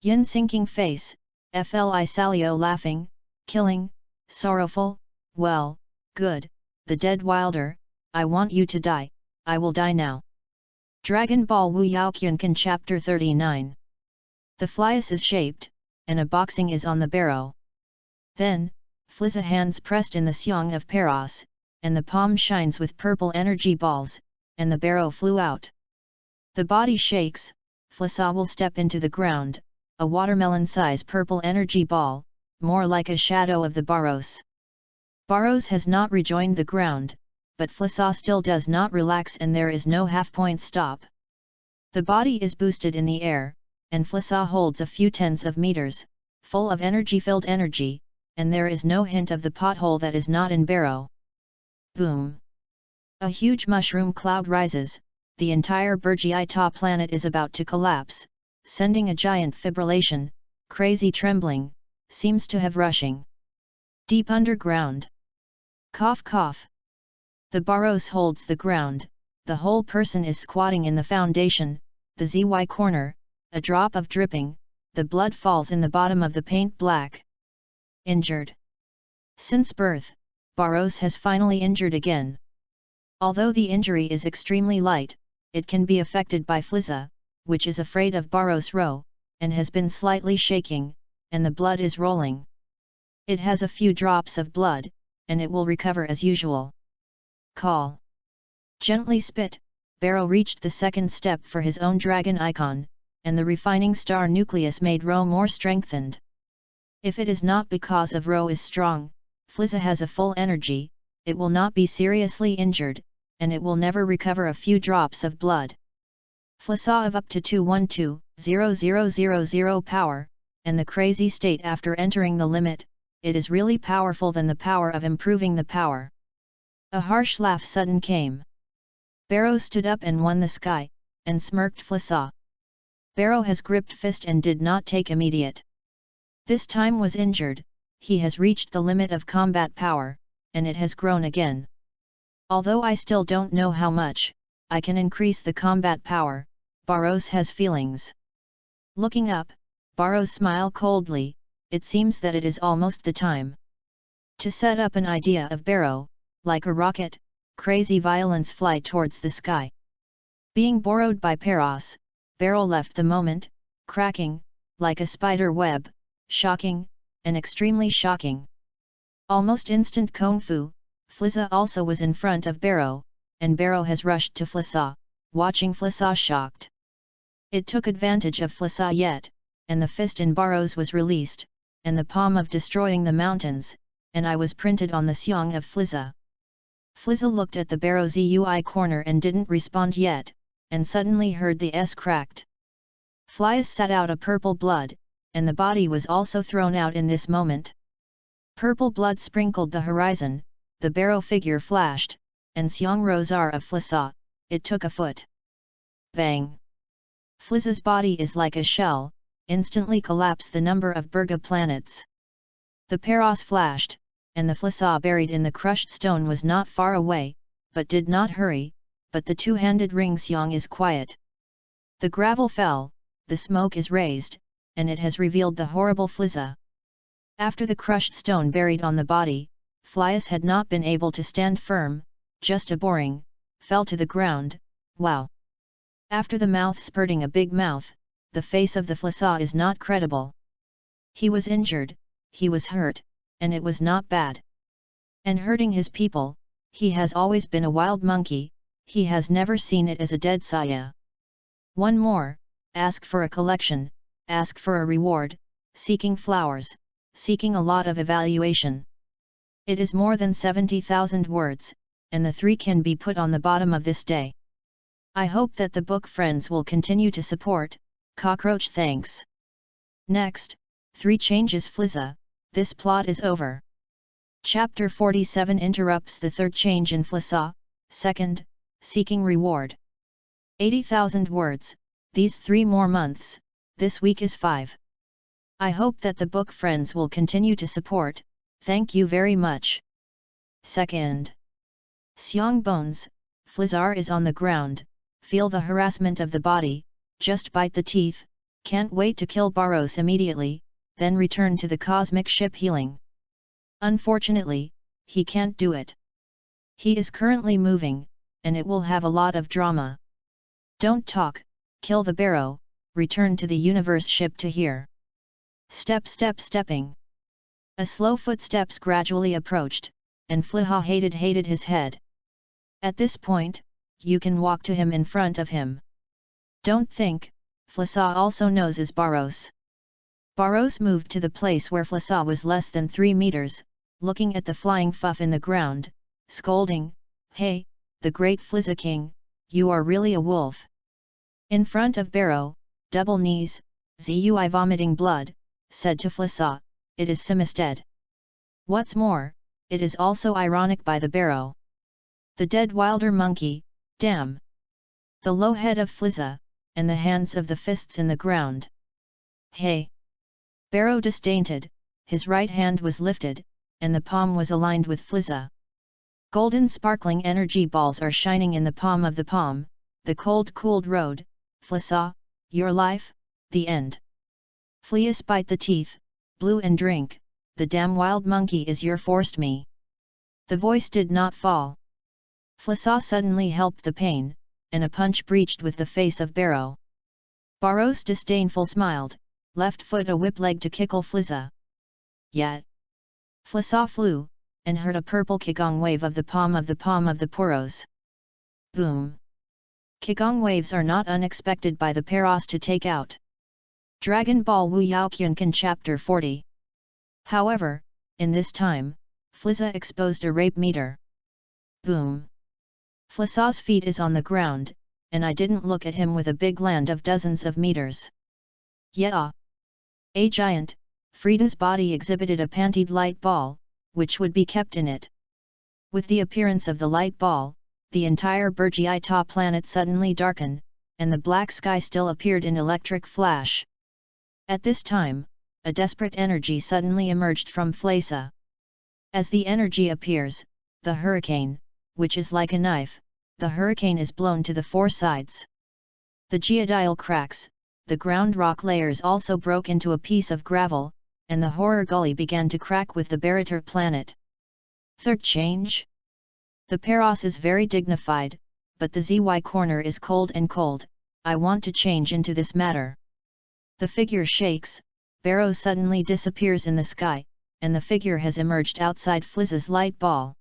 Yin sinking face, Fli Salio laughing, killing, sorrowful, well, good, the dead wilder, I want you to die, I will die now. Dragon Ball WUYAO Kyunkan Chapter 39. The flies is shaped, and a boxing is on the barrow. Then, Flizza hands pressed in the seong of Paros, and the palm shines with purple energy balls, and the barrow flew out. The body shakes, Flissa will step into the ground, a watermelon-size purple energy ball, more like a shadow of the barrows. Barrows has not rejoined the ground, but Flissa still does not relax and there is no half-point stop. The body is boosted in the air, and Flissa holds a few tens of meters, full of energy-filled energy, and there is no hint of the pothole that is not in barrow. Boom! A huge mushroom cloud rises, the entire Burgiita planet is about to collapse, sending a giant fibrillation, crazy trembling, seems to have rushing. Deep underground. Cough cough. The barrows holds the ground, the whole person is squatting in the foundation, the ZY corner, a drop of dripping, the blood falls in the bottom of the paint black. Injured. Since birth, Barrows has finally injured again. Although the injury is extremely light, it can be affected by Flizza, which is afraid of Barrows Row, and has been slightly shaking, and the blood is rolling. It has a few drops of blood, and it will recover as usual. Call. Gently spit, Barrow reached the second step for his own dragon icon, and the refining star nucleus made Row more strengthened. If it is not because of Row is strong, Flizza has a full energy, it will not be seriously injured, and it will never recover a few drops of blood. Flissa of up to 212,0000 power, and the crazy state after entering the limit, it is really powerful than the power of improving the power. A harsh laugh sudden came. Barrow stood up and won the sky, and smirked Flissa. Barrow has gripped fist and did not take immediate. This time was injured, he has reached the limit of combat power, and it has grown again. Although I still don't know how much, I can increase the combat power, Barrows has feelings. Looking up, Barrows smile coldly, it seems that it is almost the time to set up an idea of Barrow, like a rocket, crazy violence fly towards the sky. Being borrowed by Paros, Barrow left the moment, cracking, like a spider web, shocking, and extremely shocking. Almost instant kung fu, Flizza also was in front of Barrow, and Barrow has rushed to Flissa, watching Flissa shocked. It took advantage of Flissa yet, and the fist in Barrow's was released, and the palm of destroying the mountains, and I was printed on the seong of Flizza. Flizza looked at the Barrow's UI corner and didn't respond yet, and suddenly heard the S cracked. Flies sat out a purple blood, and the body was also thrown out in this moment. Purple blood sprinkled the horizon, the Barrow figure flashed, and Seong Rosar of Flissa, it took a foot. Bang! Flizza's body is like a shell, instantly collapsed the number of Burga planets. The Paros flashed, and the Flissa buried in the crushed stone was not far away, but did not hurry, but the two-handed ring Seong is quiet. The gravel fell, the smoke is raised, and it has revealed the horrible Flizza. After the crushed stone buried on the body, Flias had not been able to stand firm, just a boring, fell to the ground, wow. After the mouth spurting a big mouth, the face of the Flissa is not credible. He was injured, he was hurt, and it was not bad. And hurting his people, he has always been a wild monkey, he has never seen it as a dead Saya. One more, ask for a collection, ask for a reward, seeking flowers, seeking a lot of evaluation. It is more than 70,000 words, and the 3 can be put on the bottom of this day. I hope that the book friends will continue to support, Cockroach thanks. Next, 3 changes Flizza, this plot is over. Chapter 47 interrupts the 3rd change in Flissa, 2nd, seeking reward. 80,000 words, these 3 more months, this week is 5. I hope that the book friends will continue to support, thank you very much. 2nd. Seong Bones, Flizzar is on the ground, feel the harassment of the body, just bite the teeth, can't wait to kill Barros immediately, then return to the cosmic ship healing. Unfortunately, he can't do it. He is currently moving, and it will have a lot of drama. Don't talk, kill the Barrow, return to the universe ship to hear. Stepping. A slow footsteps gradually approached, and Fliha hated his head. At this point, you can walk to him in front of him. Don't think, Flissa also knows is Barros. Barros moved to the place where Flissa was less than 3 meters, looking at the flying fuff in the ground, scolding, hey, the great Flizza King, you are really a wolf. In front of Barrow, double knees, Zui vomiting blood, said to Flissa, it is Simisted. What's more, it is also ironic by the Barrow. The dead wilder monkey, damn. The low head of Flizza, and the hands of the fists in the ground. Hey! Barrow disdainted, his right hand was lifted, and the palm was aligned with Flizza. Golden sparkling energy balls are shining in the palm of the palm, the cold-cooled road, Flissa, your life, the end. Fleas bite the teeth, blue and drink, the damn wild monkey is your forced me. The voice did not fall. Flissa suddenly helped the pain, and a punch breached with the face of Barrow. Barros disdainful smiled, left foot a whip leg to kickle Flizza. Yet. Flissa flew, and heard a purple Qigong wave of the palm of the Poros. Boom! Qigong waves are not unexpected by the Paros to take out. Dragon Ball WUYAO Kyunkan Chapter 40. However, in this time, Flizza exposed a rape meter. Boom! Flissa's feet is on the ground, and I didn't look at him with a big land of dozens of meters. Yeah! A giant, Frida's body exhibited a pantied light ball, which would be kept in it. With the appearance of the light ball, the entire Burgiita planet suddenly darkened, and the black sky still appeared in electric flash. At this time, a desperate energy suddenly emerged from Flissa. As the energy appears, the hurricane, which is like a knife, the hurricane is blown to the 4 sides. The geodile cracks, the ground rock layers also broke into a piece of gravel, and the horror gully began to crack with the Baratar planet. 3rd change? The Paros is very dignified, but the ZY corner is cold and cold. I want to change into this matter. The figure shakes, Barrow suddenly disappears in the sky, and the figure has emerged outside Flizza's light ball.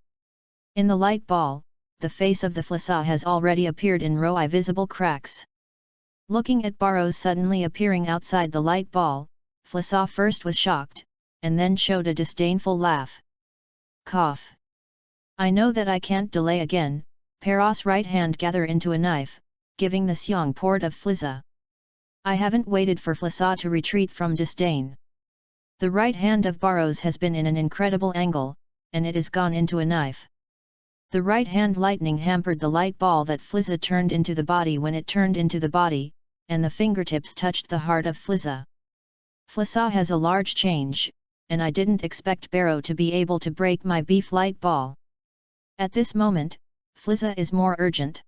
In the light ball, the face of the Flizza has already appeared in row-eye visible cracks. Looking at Barrow's suddenly appearing outside the light ball, Flizza first was shocked, and then showed a disdainful laugh. Cough. I know that I can't delay again. Paros' right hand gather into a knife, giving the Xiong port of Flizza. I haven't waited for Flizza to retreat from disdain. The right hand of Barrows has been in an incredible angle, and it has gone into a knife. The right hand lightning hampered the light ball that Flizza turned into the body when it turned into the body, and the fingertips touched the heart of Flizza. Flizza has a large change, and I didn't expect Barrow to be able to break my beef light ball. At this moment, Flizza is more urgent.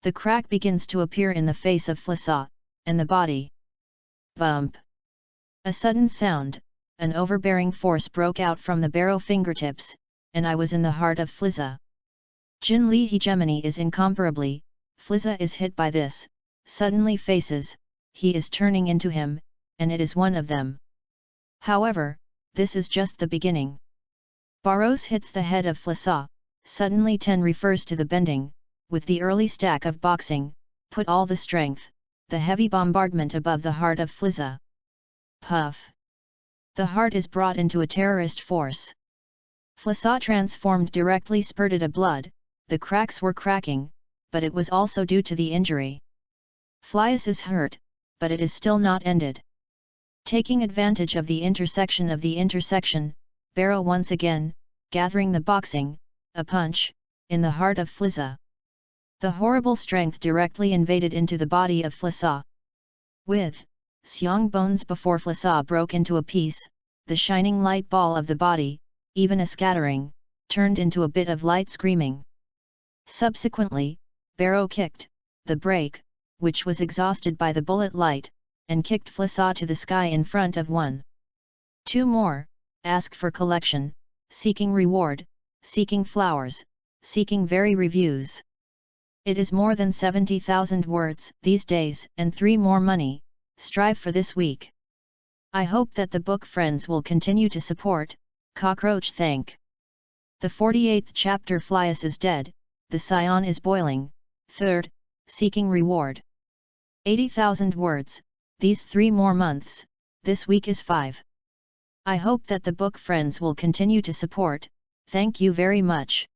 The crack begins to appear in the face of Flizza, and the body. Bump! A sudden sound, an overbearing force broke out from the Barrow fingertips, and I was in the heart of Flizza. Jin Li hegemony is incomparably, Flizza is hit by this, suddenly faces, he is turning into him, and it is one of them. However, this is just the beginning. Barrows hits the head of Flizza, suddenly 10 refers to the bending, with the early stack of boxing, put all the strength, the heavy bombardment above the heart of Flizza. Puff! The heart is brought into a terrorist force. Flizza transformed directly spurted a blood, the cracks were cracking, but it was also due to the injury. Flias is hurt, but it is still not ended. Taking advantage of the intersection, Barrow once again, gathering the boxing, a punch, in the heart of Flizza. The horrible strength directly invaded into the body of Flizza. With Xiong bones before Flizza broke into a piece, the shining light ball of the body, even a scattering, turned into a bit of light screaming. Subsequently, Barrow kicked, the brake, which was exhausted by the bullet light, and kicked Flizza to the sky in front of 1. 2 more, ask for collection, seeking reward, seeking flowers, seeking very reviews. It is more than 70,000 words these days and 3 more money, strive for this week. I hope that the book friends will continue to support, cockroach thank. The 48th chapter Flias is dead, the Scion is boiling, 3rd, seeking reward. 80,000 words, these 3 more months, this week is 5. I hope that the book friends will continue to support, thank you very much.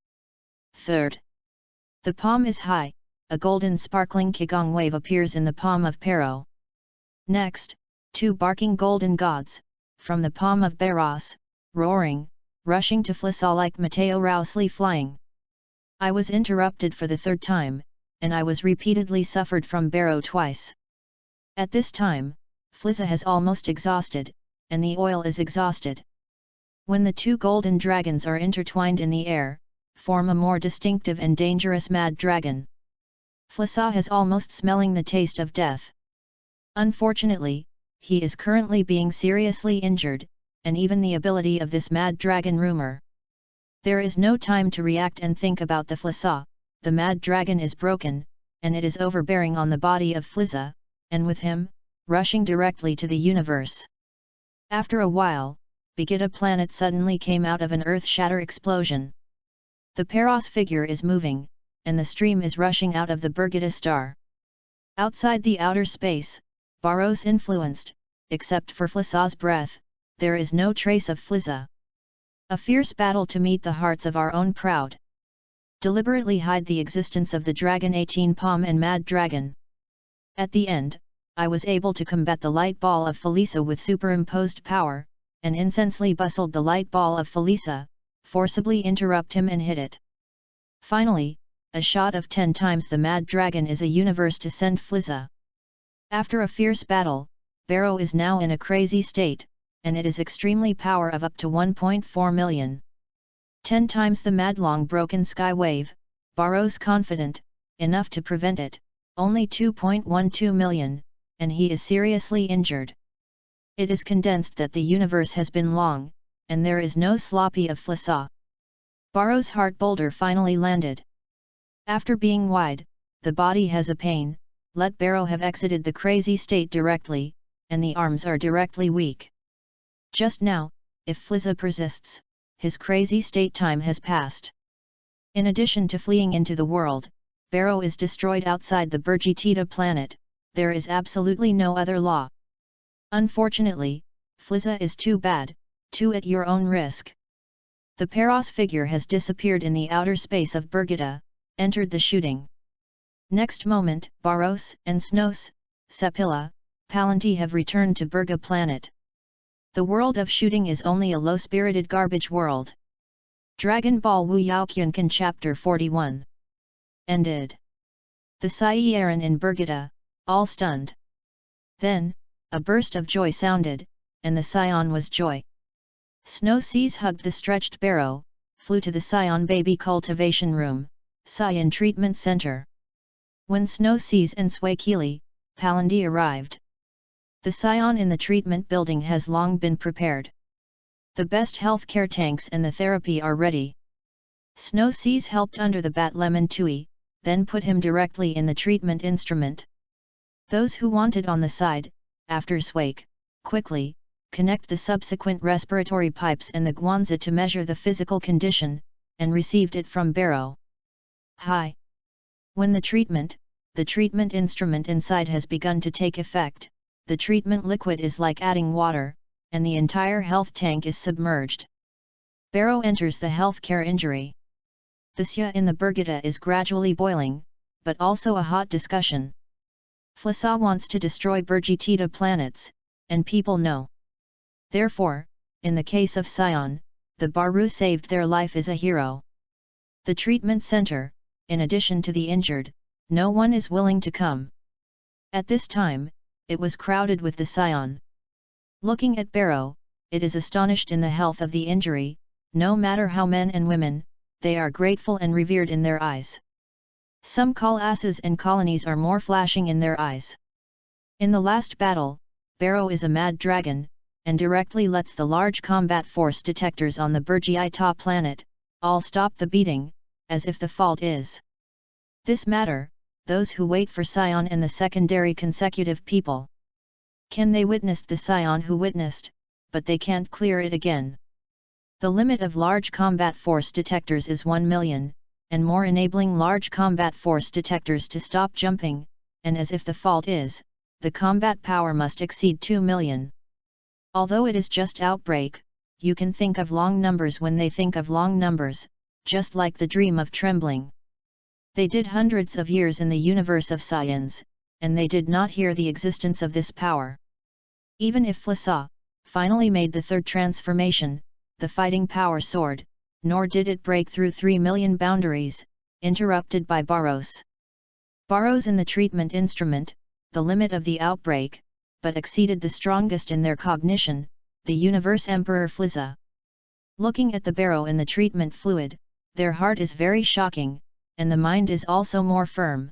3rd. The palm is high, a golden sparkling Qigong wave appears in the palm of Pero. Next, 2 barking golden gods, from the palm of Barros, roaring, rushing to Flizza like Mateo Rousley flying. I was interrupted for the 3rd time, and I was repeatedly suffered from Barrow twice. At this time, Flizza has almost exhausted, and the oil is exhausted. When the 2 golden dragons are intertwined in the air, form a more distinctive and dangerous mad dragon. Flizza has almost smelling the taste of death. Unfortunately, he is currently being seriously injured, and even the ability of this mad dragon rumor. There is no time to react and think about the Flizza, the mad dragon is broken, and it is overbearing on the body of Flizza, and with him, rushing directly to the universe. After a while, Begida planet suddenly came out of an earth-shatter explosion. The Paros figure is moving, and the stream is rushing out of the Birgitta star. Outside the outer space, Barrows influenced, except for Flizza's breath, there is no trace of Flizza. A fierce battle to meet the hearts of our own proud. Deliberately hide the existence of the Dragon 18 Palm and Mad Dragon. At the end, I was able to combat the light ball of Felisa with superimposed power, and insensely bustled the light ball of Felisa, forcibly interrupt him and hit it. Finally, a shot of 10 times the Mad Dragon is a universe to send Flizza. After a fierce battle, Barrow is now in a crazy state, and it is extremely power of up to 1.4 million. 10 times the mad long broken sky wave, Barrow's confident, enough to prevent it, only 2.12 million, and he is seriously injured. It is condensed that the universe has been long, and there is no sloppy of Flizza. Barrow's heart boulder finally landed. After being wide, the body has a pain, let Barrow have exited the crazy state directly, and the arms are directly weak. Just now, if Flizza persists, his crazy state time has passed. In addition to fleeing into the world, Barrow is destroyed outside the Burgitita planet, there is absolutely no other law. Unfortunately, Flizza is too bad, too at your own risk. The Peros figure has disappeared in the outer space of Burgita, entered the shooting. Next moment, Barros and Snos, Sepila, Palanti have returned to Burga planet. The world of shooting is only a low-spirited garbage world. Dragon Ball WUYAO Kyunkan Chapter 41 ended. The Saiyaran in Burgita, all stunned. Then, a burst of joy sounded, and the scion was Joy. Snow Seas hugged the stretched Barrow, flew to the scion baby cultivation room, Scion Treatment Center. When Snow Seas and Swakili, Palandi arrived. The scion in the treatment building has long been prepared. The best healthcare tanks and the therapy are ready. Snow Seas helped under the bat lemon tui, then put him directly in the treatment instrument. Those who wanted on the side, after Swake, quickly, connect the subsequent respiratory pipes and the guanza to measure the physical condition, and received it from Barrow. Hi! When the treatment instrument inside has begun to take effect, the treatment liquid is like adding water, and the entire health tank is submerged. Barrow enters the healthcare injury. The Xia in the Burgita is gradually boiling, but also a hot discussion. Flissa wants to destroy Burgitita planets, and people know. Therefore, in the case of Scion, the Baru saved their life is a hero. The treatment center, in addition to the injured, no one is willing to come. At this time, it was crowded with the Scion. Looking at Barrow, it is astonished in the health of the injury, no matter how men and women, they are grateful and revered in their eyes. Some colasses and colonies are more flashing in their eyes. In the last battle, Barrow is a mad dragon, and directly lets the large combat force detectors on the Burgitita planet, all stop the beating, as if the fault is this matter, those who wait for Scion and the secondary consecutive people. Can they witness the Scion who witnessed, but they can't clear it again. The limit of large combat force detectors is 1 million, and more enabling large combat force detectors to stop jumping, and as if the fault is, the combat power must exceed 2 million. Although it is just outbreak, you can think of long numbers when they think of long numbers, just like the dream of trembling. They did hundreds of years in the universe of science, and they did not hear the existence of this power. Even if Flissa finally made the third transformation, the fighting power soared, nor did it break through 3 million boundaries, interrupted by Barros. Barros in the treatment instrument, the limit of the outbreak, but exceeded the strongest in their cognition, the Universe Emperor Flizza. Looking at the Barrow in the treatment fluid, their heart is very shocking, and the mind is also more firm.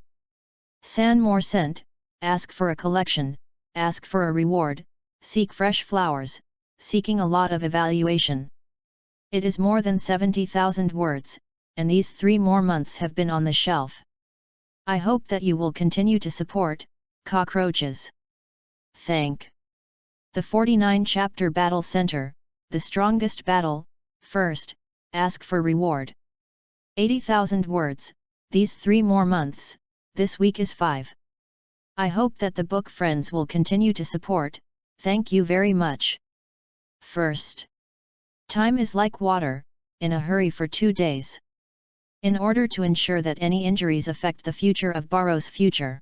San more scent, ask for a collection, ask for a reward, seek fresh flowers, seeking a lot of evaluation. It is more than 70,000 words, and these 3 more months have been on the shelf. I hope that you will continue to support cockroaches. Thank. The 49 Chapter Battle Center, the strongest battle, first, ask for reward. 80,000 words, these 3 more months, this week is 5. I hope that the book friends will continue to support, thank you very much. First. Time is like water, in a hurry for 2 days. In order to ensure that any injuries affect the future of Barrow's future.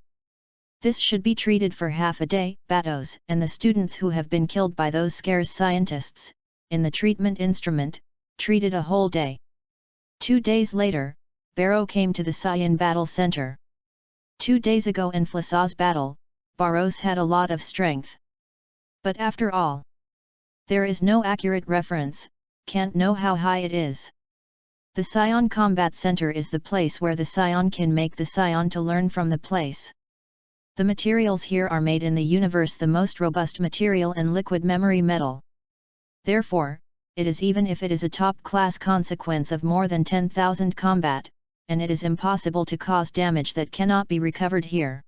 This should be treated for half a day. Batos and the students who have been killed by those scarce scientists, in the treatment instrument, treated a whole day. 2 days later, Barrow came to the Saiyan Battle Center. 2 days ago in Flissa's battle, Barros had a lot of strength. But after all, there is no accurate reference, can't know how high it is. The Scion Combat Center is the place where the Scion can make the Scion to learn from the place. The materials here are made in the universe the most robust material and liquid memory metal. Therefore, it is even if it is a top-class consequence of more than 10,000 combat, and it is impossible to cause damage that cannot be recovered here.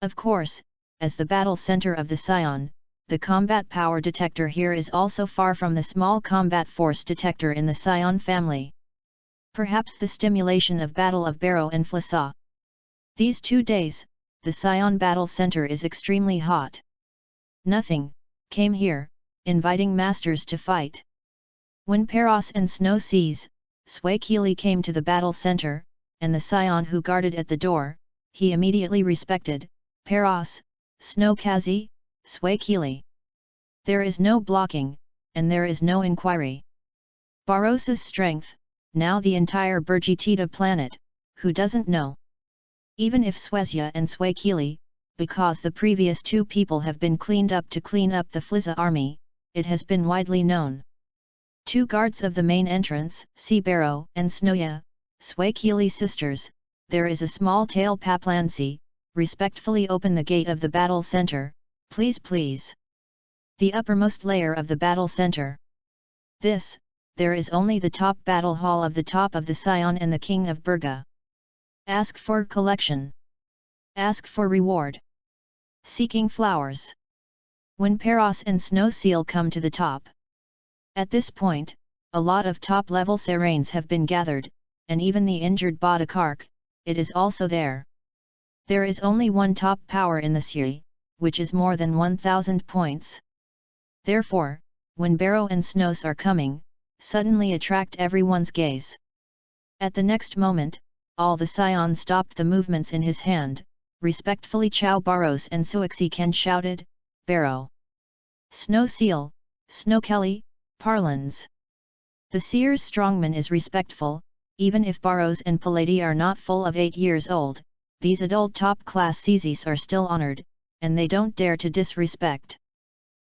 Of course, as the battle center of the Scion, the combat power detector here is also far from the small combat force detector in the Scion family. Perhaps the stimulation of battle of Barrow and Flissa. These 2 days, the Scion battle center is extremely hot. Nothing came here, inviting masters to fight. When Peros and Snow Seas, Swakili came to the battle center, and the Scion who guarded at the door, he immediately respected, Peros, Snowkazi, Swakili. There is no blocking, and there is no inquiry. Baros's strength, now the entire Burgitita planet, who doesn't know? Even if Swezia and Swakili, because the previous 2 people have been cleaned up to clean up the Flizza army, it has been widely known. 2 guards of the main entrance, Barrow and Snoya, Swakili sisters, there is a small tail Paplansi, respectfully open the gate of the battle center, please please. The uppermost layer of the battle center. This, there is only the top battle hall of the top of the Scion and the king of Burga. Ask for collection. Ask for reward. Seeking flowers. When Peros and Snow Seal come to the top. At this point, a lot of top-level Serains have been gathered, and even the injured Bodikark, it is also there. There is only one top power in the Sui, which is more than 1000 points. Therefore, when Barrow and Snows are coming, suddenly attract everyone's gaze. At the next moment, all the Scion stopped the movements in his hand, respectfully Chow Barrows and Suixi Ken shouted, Barrow. Snow Seal, Snow Kelly, Parlins. The Seer's strongman is respectful, even if Barrows and Palladi are not full of 8 years old, these adult top-class Czis are still honored, and they don't dare to disrespect.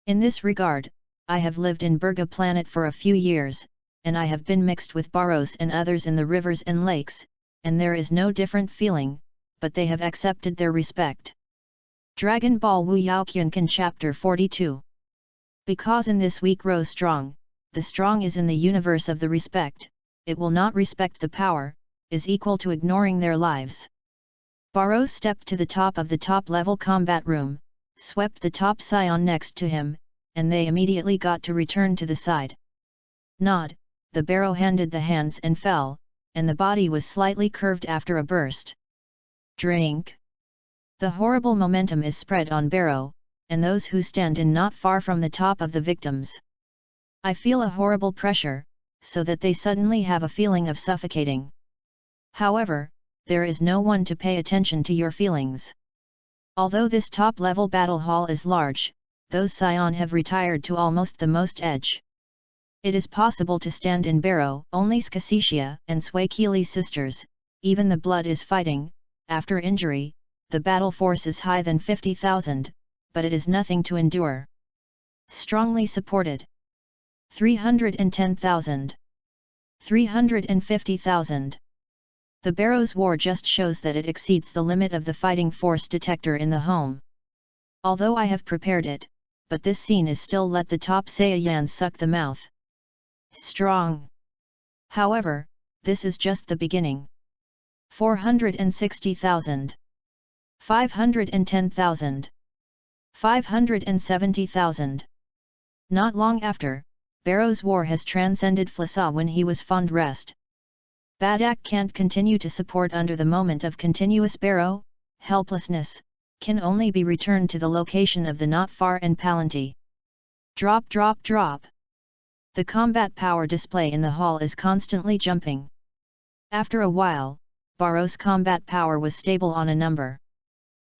In this regard, I have lived in Burga planet for a few years, and I have been mixed with Barrows and others in the rivers and lakes, and there is no different feeling, but they have accepted their respect. Dragon Ball WUYAO Kyunkan Chapter 42. Because in this weak row strong, the strong is in the universe of the respect, it will not respect the power, is equal to ignoring their lives. Barrows stepped to the top of the top-level combat room, swept the top Scion next to him, and they immediately got to return to the side. Nod, the Barrow handed the hands and fell, and the body was slightly curved after a burst. Drink. The horrible momentum is spread on Barrow, and those who stand in not far from the top of the victims. I feel a horrible pressure, so that they suddenly have a feeling of suffocating. However, there is no one to pay attention to your feelings. Although this top-level battle hall is large, those Scion have retired to almost the most edge. It is possible to stand in Barrow, only Skasicia and Swakili sisters, even the blood is fighting, after injury, the battle force is high than 50,000, but it is nothing to endure. Strongly supported. 310,000. 350,000. The Barrows War just shows that it exceeds the limit of the fighting force detector in the home. Although I have prepared it, but this scene is still let the top Saiyan suck the mouth. Strong. However, this is just the beginning. 460,000. 510,000. 570,000. Not long after, Barrow's war has transcended Flissa when he was fond rest. Badak can't continue to support under the moment of continuous Barrow, helplessness, can only be returned to the location of the not far and Palanti. Drop drop drop. The combat power display in the hall is constantly jumping. After a while, Barrow's combat power was stable on a number.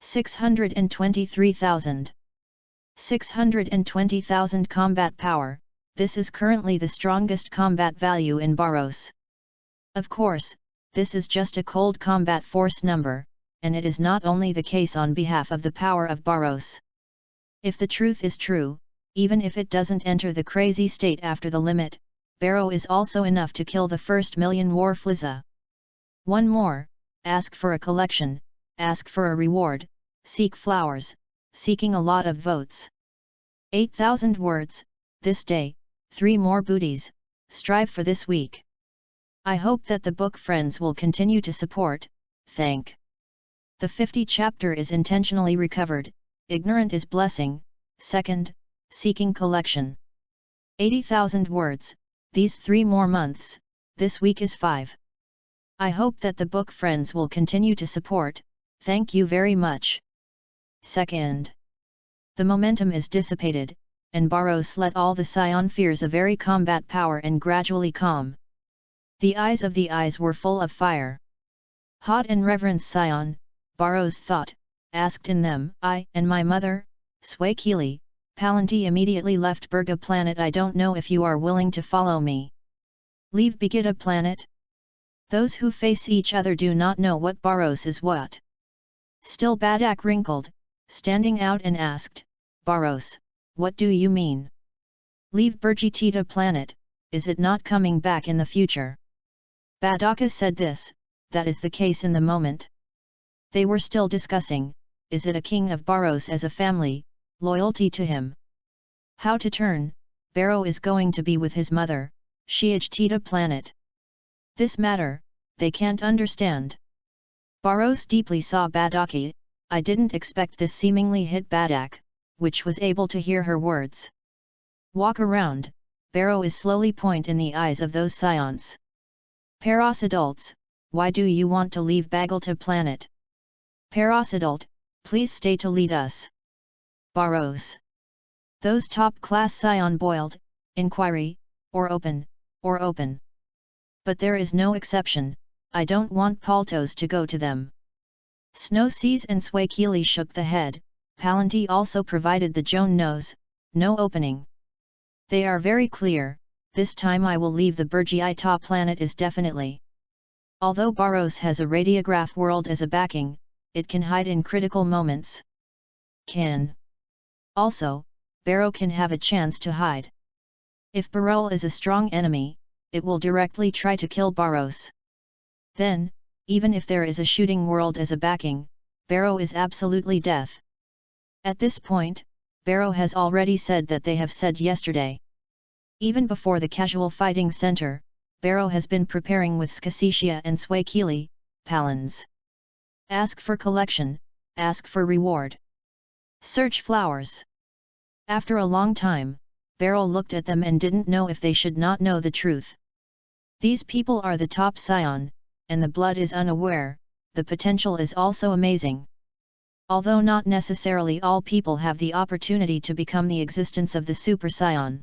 623,000. 620,000 combat power, this is currently the strongest combat value in Barrows. Of course, this is just a cold combat force number, and it is not only the case on behalf of the power of Barrows. If the truth is true, even if it doesn't enter the crazy state after the limit, Barrow is also enough to kill the first million war Flizza. One more, ask for a collection, ask for a reward, seek flowers, seeking a lot of votes. 8,000 words, this day, 3 more booties, strive for this week. I hope that the book friends will continue to support, thank. The 50 chapter is intentionally recovered, ignorant is blessing, 2nd, seeking collection. 80,000 words, these 3 more months, this week is 5. I hope that the book friends will continue to support, thank you very much. 2nd. The momentum is dissipated, and Barros let all the scion fears a very combat power and gradually calm. The eyes of the eyes were full of fire. Hot and reverence scion, Barros thought, asked in them, I and my mother, Swakili, Palanti immediately left Burga planet. I don't know if you are willing to follow me. Leave Begida planet? Those who face each other do not know what Barros is what. Still Badak wrinkled, standing out and asked, Barros, what do you mean? Leave Burgitita planet, is it not coming back in the future? Badaka said this, that is the case in the moment. They were still discussing, is it a king of Barros as a family, loyalty to him? How to turn, Barrow is going to be with his mother, Shiajtita planet. This matter, they can't understand. Barros deeply saw Badaki, I didn't expect this seemingly hit Badak, which was able to hear her words. Walk around, Barrow is slowly point in the eyes of those scions. Paros adults, why do you want to leave Bagalta planet? Paros adult, please stay to lead us. Barros. Those top-class scion boiled, inquiry, or open. But there is no exception, I don't want Paltos to go to them. Snow Seas and Swakili shook the head, Palanti also provided the Joan nose, no opening. They are very clear, this time I will leave the Burgiita planet is definitely. Although Barros has a radiograph world as a backing, it can hide in critical moments. Also, Barrow can have a chance to hide. If Barol is a strong enemy, it will directly try to kill Barros. Then, even if there is a shooting world as a backing, Barrow is absolutely death. At this point, Barrow has already said that they have said yesterday. Even before the casual fighting center, Barrow has been preparing with Skasicia and Swakili, Palans. Ask for collection, ask for reward. Search flowers. After a long time, Barrow looked at them and didn't know if they should not know the truth. These people are the top scion, and the blood is unaware, the potential is also amazing. Although not necessarily all people have the opportunity to become the existence of the super scion.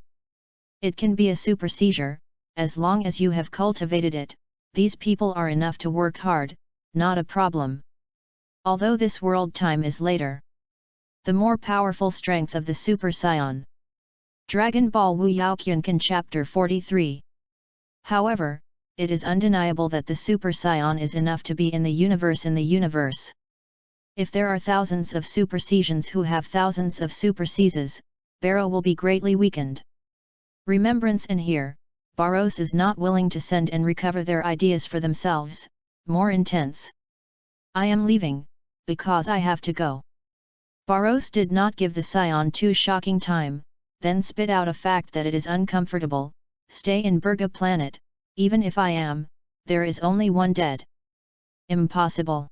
It can be a super seizure, as long as you have cultivated it, these people are enough to work hard, not a problem. Although this world time is later. The more powerful strength of the super scion. Dragon Ball WUYAO Kyunkan Chapter 43. However, it is undeniable that the super scion is enough to be in the universe. If there are thousands of super seasons who have thousands of super seizes, Barrow will be greatly weakened. Remembrance and here, Barros is not willing to send and recover their ideas for themselves, more intense. I am leaving, because I have to go. Barros did not give the scion too shocking time, then spit out a fact that it is uncomfortable, stay in Burga planet, even if I am, there is only one dead. Impossible.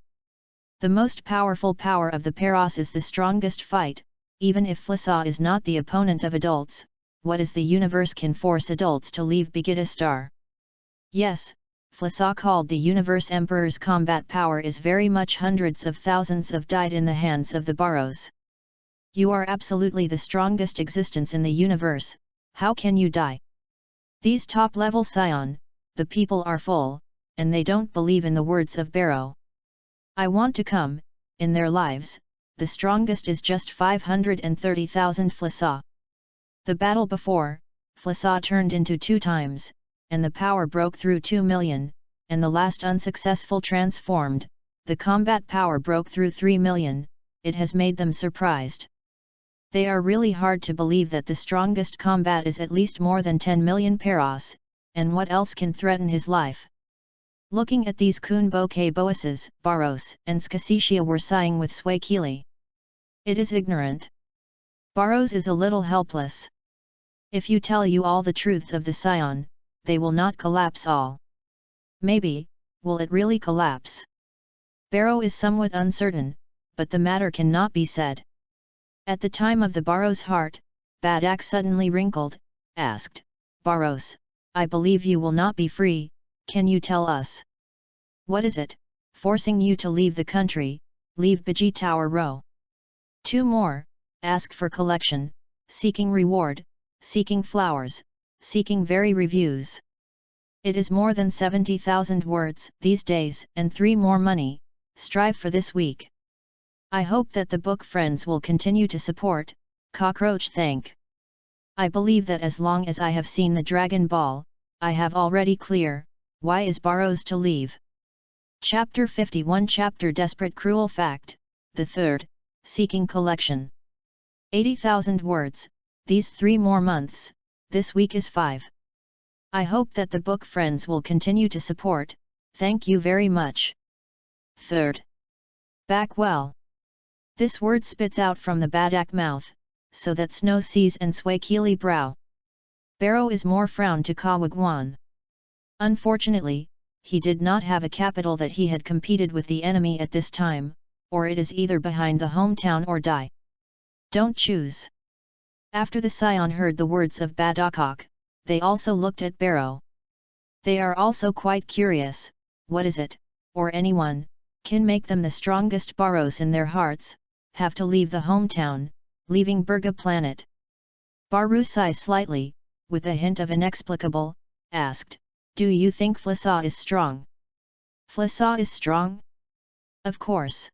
The most powerful power of the Paros is the strongest fight, even if Flissa is not the opponent of adults, what is the universe can force adults to leave Begida star? Yes, Flissa called the universe emperor's combat power is very much hundreds of thousands of died in the hands of the Barros. You are absolutely the strongest existence in the universe, how can you die? These top-level scion, the people are full, and they don't believe in the words of Barrow. I want to come, in their lives, the strongest is just 530,000 Flissa. The battle before, Flissa turned into 2 times, and the power broke through 2 million, and the last unsuccessful transformed, the combat power broke through 3 million, it has made them surprised. They are really hard to believe that the strongest combat is at least more than 10 million Paros, and what else can threaten his life? Looking at these Kunboke Boases, Barros and Skasicia were sighing with Swakili. It is ignorant. Barros is a little helpless. If you tell you all the truths of the Scion, they will not collapse all. Maybe, will it really collapse? Barrow is somewhat uncertain, but the matter cannot be said. At the time of the Barrow's heart, Badak suddenly wrinkled, asked, Barrows, I believe you will not be free, can you tell us? What is it, forcing you to leave the country, leave Baji Tower Row? 2 more, ask for collection, seeking reward, seeking flowers, seeking very reviews. It is more than 70,000 words these days, and 3 more money, strive for this week. I hope that the book friends will continue to support, Cockroach thank. I believe that as long as I have seen the Dragon Ball, I have already clear, why is Barrows to leave. Chapter 51 Chapter Desperate Cruel Fact, the third, Seeking Collection. 80,000 words, these 3 more months, this week is 5. I hope that the book friends will continue to support, thank you very much. Third. Back well. This word spits out from the Badak mouth, so that Snow sees and sway Keely brow. Barrow is more frown to Kawagwan. Unfortunately, he did not have a capital that he had competed with the enemy at this time, or it is either behind the hometown or die. Don't choose. After the Scion heard the words of Badakok, they also looked at Barrow. They are also quite curious, what is it, or anyone, can make them the strongest Barrows in their hearts, have to leave the hometown, leaving Burga planet. Baru sighs slightly, with a hint of inexplicable, asked, do you think Flissa is strong? Flissa is strong? Of course.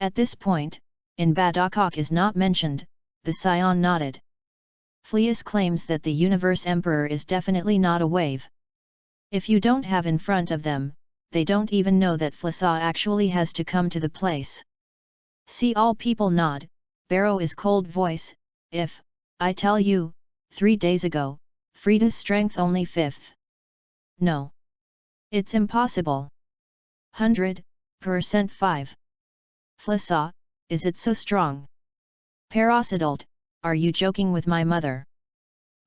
At this point, in Badakok is not mentioned, the Scion nodded. Fleas claims that the Universe Emperor is definitely not a wave. If you don't have in front of them, they don't even know that Flissa actually has to come to the place. See all people nod, Barrow is cold voice, if, I tell you, 3 days ago, Frida's strength only 5th. No. It's impossible. 100% 5. Flissa, is it so strong? Parasidult, are you joking with my mother?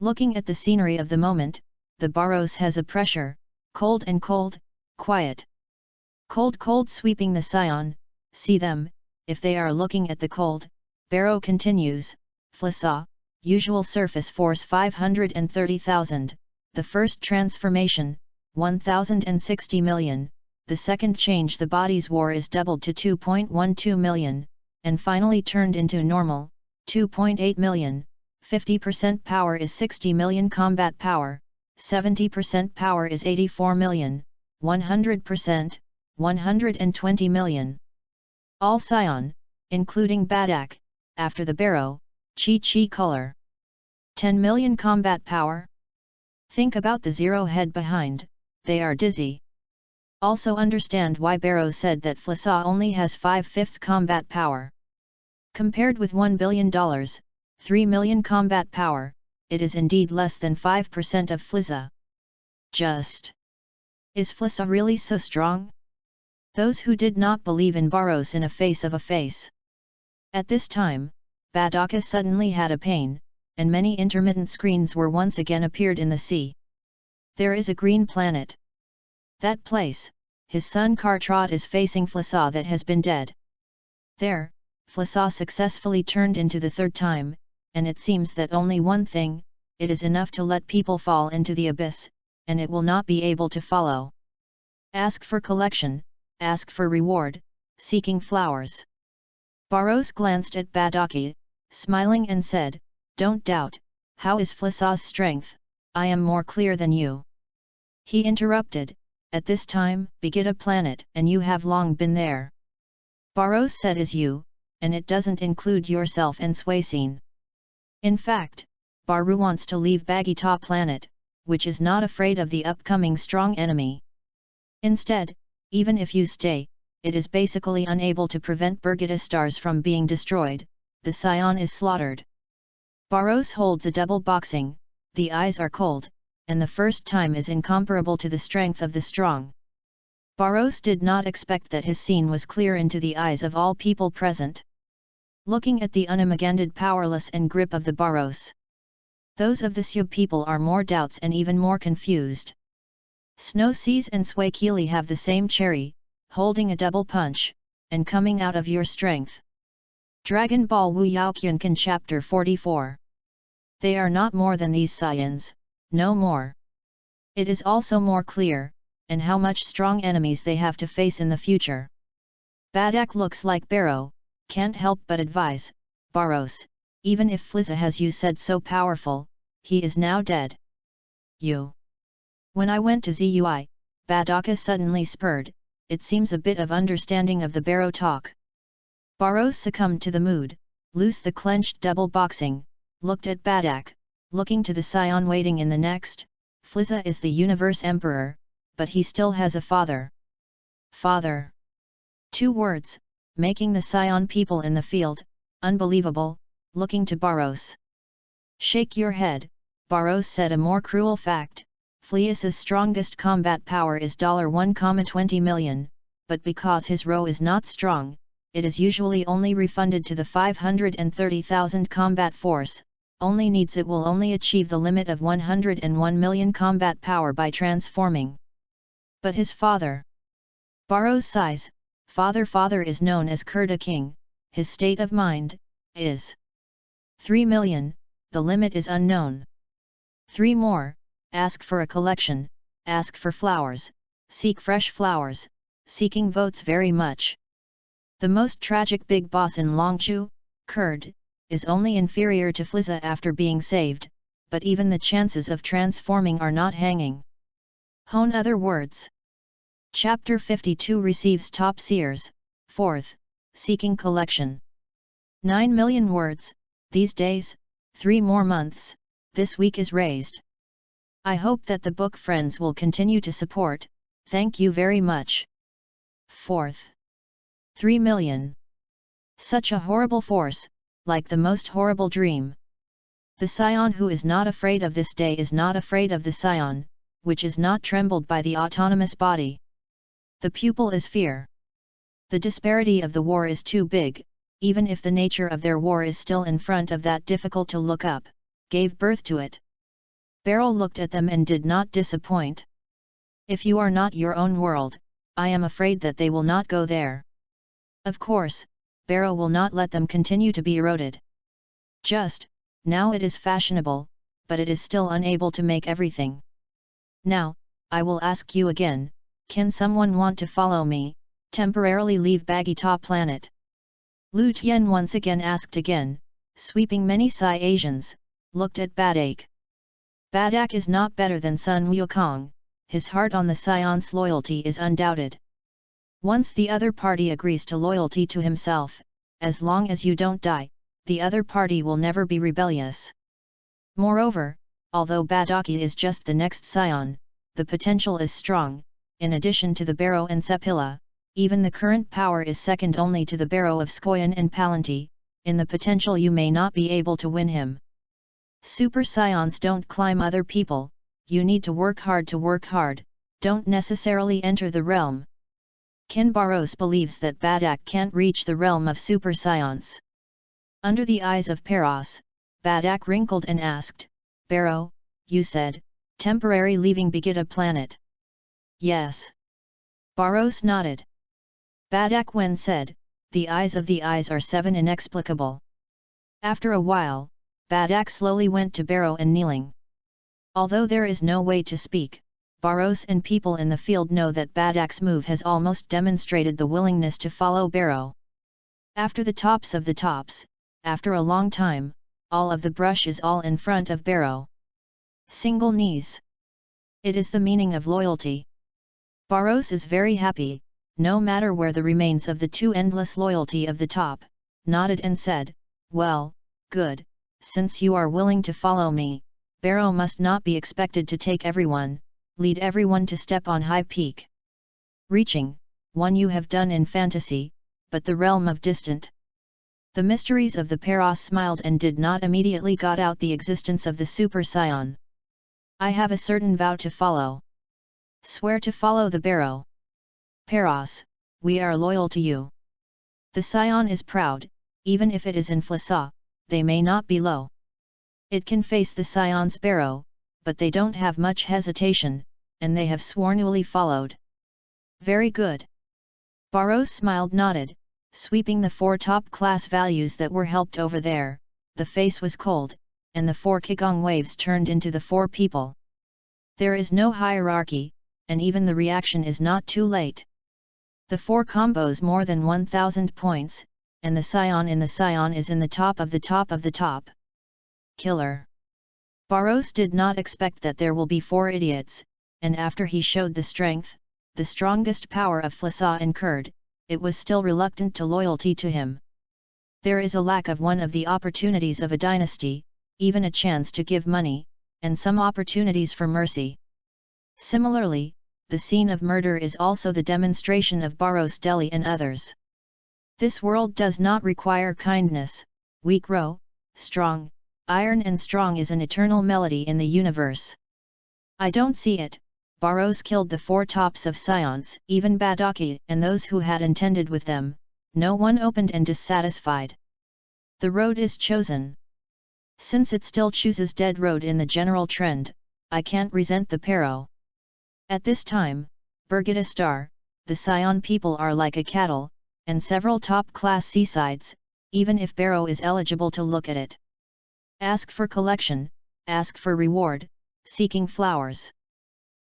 Looking at the scenery of the moment, the Barrows has a pressure, cold and cold, quiet. Cold sweeping the Scion, see them, if they are looking at the cold, Barrow continues, Flissa, usual surface force 530,000, the first transformation, 1,060 million, the second change the body's war is doubled to 2.12 million, and finally turned into normal, 2.8 million, 50% power is 60 million combat power, 70% power is 84 million, 100%, 120 million. All Scion, including Badak, after the Barrow, Chi color. 10 million combat power? Think about the 0 head behind, they are dizzy. Also understand why Barrow said that Flissa only has 5/5 combat power. Compared with $1 billion, 3 million combat power, it is indeed less than 5% of Flissa. Just. Is Flissa really so strong? Those who did not believe in Barrows in a face of a face. At this time, Badaka suddenly had a pain, and many intermittent screens were once again appeared in the sea. There is a green planet. That place, his son Kartrot is facing Flissa that has been dead. There, Flissa successfully turned into the 3rd time, and it seems that only one thing, it is enough to let people fall into the abyss, and it will not be able to follow. Ask for collection, ask for reward, seeking flowers. Barrows glanced at Badaki, smiling and said, don't doubt, how is Flissa's strength, I am more clear than you. He interrupted, at this time, Begita planet, and you have long been there. Barrows said is you, and it doesn't include yourself and Swaycine. In fact, Baru wants to leave Bagita planet, which is not afraid of the upcoming strong enemy. Instead, even if you stay, it is basically unable to prevent Birgitta stars from being destroyed, the Scion is slaughtered. Barrows holds a double boxing, the eyes are cold, and the first time is incomparable to the strength of the strong. Barrows did not expect that his scene was clear into the eyes of all people present. Looking at the unimaganded powerless and grip of the Barrows. Those of the Sioux people are more doubts and even more confused. Snow Seas and Sway Keely have the same cherry, holding a double punch, and coming out of your strength. Dragon Ball WUYAO Kyunkan Chapter 44. They are not more than these Saiyans, no more. It is also more clear, and how much strong enemies they have to face in the future. Badak looks like Barrow, can't help but advise, Barros, even if Flizza has you said so powerful, he is now dead. You. When I went to Zui, Badaka suddenly spurred, it seems a bit of understanding of the Barrow talk. Barros succumbed to the mood, loose the clenched double boxing, looked at Badak, looking to the scion waiting in the next. Flizza is the universe emperor, but he still has a father. Father. 2 words, making the scion people in the field, unbelievable, looking to Barros. Shake your head, Barros said a more cruel fact, Fleus's strongest combat power is $1,20 million, but because his row is not strong, it is usually only refunded to the 530,000 combat force, only needs it will only achieve the limit of 101 million combat power by transforming. But his father. Barros sighs, father is known as Kurta King, his state of mind, is 3 million, the limit is unknown. 3 more, ask for a collection, ask for flowers, seek fresh flowers, seeking votes very much. The most tragic big boss in Longchu, Kurd, is only inferior to Flizza after being saved, but even the chances of transforming are not hanging. Hone other words. Chapter 52 receives top seers, 4th, seeking collection. 9 million words, these days, 3 more months, this week is raised. I hope that the book friends will continue to support, thank you very much. 4th. 3 million. Such a horrible force, like the most horrible dream. The scion who is not afraid of this day is not afraid of the scion, which is not trembled by the autonomous body. The pupil is fear. The disparity of the war is too big, even if the nature of their war is still in front of that difficult to look up, gave birth to it. Beryl looked at them and did not disappoint. If you are not your own world, I am afraid that they will not go there. Of course, Beryl will not let them continue to be eroded. Just, now it is fashionable, but it is still unable to make everything. Now, I will ask you again, can someone want to follow me, temporarily leave Bagita planet? Lu Tian once again asked again, sweeping many Psy Asians, looked at Badak. Badak is not better than Sun Wukong, his heart on the Scion's loyalty is undoubted. Once the other party agrees to loyalty to himself, as long as you don't die, the other party will never be rebellious. Moreover, although Badaki is just the next scion, the potential is strong, in addition to the Barrow and Sepila, even the current power is second only to the Barrow of Skoyan and Palanti, in the potential you may not be able to win him. Super scions don't climb other people, you need to work hard, don't necessarily enter the realm. Ken Barros believes that Badak can't reach the realm of super scions. Under the eyes of Peros, Badak wrinkled and asked, Barrow, you said, temporary leaving Bagita planet. Yes. Barros nodded. Badak when said, the eyes of the eyes are 7 inexplicable. After a while, Badak slowly went to Barrow and kneeling. Although there is no way to speak, Barros and people in the field know that Badak's move has almost demonstrated the willingness to follow Barrow. After the tops of the tops, after a long time, all of the brush is all in front of Barrow. Single knees. It is the meaning of loyalty. Barros is very happy, no matter where the remains of the two endless loyalty of the top, nodded and said, well, good, since you are willing to follow me, Barrow must not be expected to take everyone, lead everyone to step on high peak. Reaching, one you have done in fantasy, but the realm of distant. The mysteries of the Peros smiled and did not immediately got out the existence of the super scion. I have a certain vow to follow. Swear to follow the Barrow. Peros, we are loyal to you. The scion is proud, even if it is in Flissa, they may not be low. It can face the Scion Sparrow, but they don't have much hesitation, and they have swornly followed. Very good. Barros smiled, nodded, sweeping the 4 top-class values that were helped over there. The face was cold, and the 4 Qigong waves turned into the 4 people. There is no hierarchy, and even the reaction is not too late. The 4 combos more than 1000 points, and the Scion in the Scion is in the top of the top of the top. Killer. Barros did not expect that there will be 4 idiots, and after he showed the strength, the strongest power of Flasa incurred, it was still reluctant to loyalty to him. There is a lack of one of the opportunities of a dynasty, even a chance to give money, and some opportunities for mercy. Similarly, the scene of murder is also the demonstration of Barros Deli and others. This world does not require kindness, weak row, strong, iron and strong is an eternal melody in the universe. I don't see it. Barros killed the 4 tops of Scions, even Badaki and those who had intended with them, no one opened and dissatisfied. The road is chosen. Since it still chooses dead road in the general trend, I can't resent the Pero. At this time, Birgitta Star, the Scion people are like a cattle, and several top-class seasides, even if Barrow is eligible to look at it. Ask for collection, ask for reward, seeking flowers.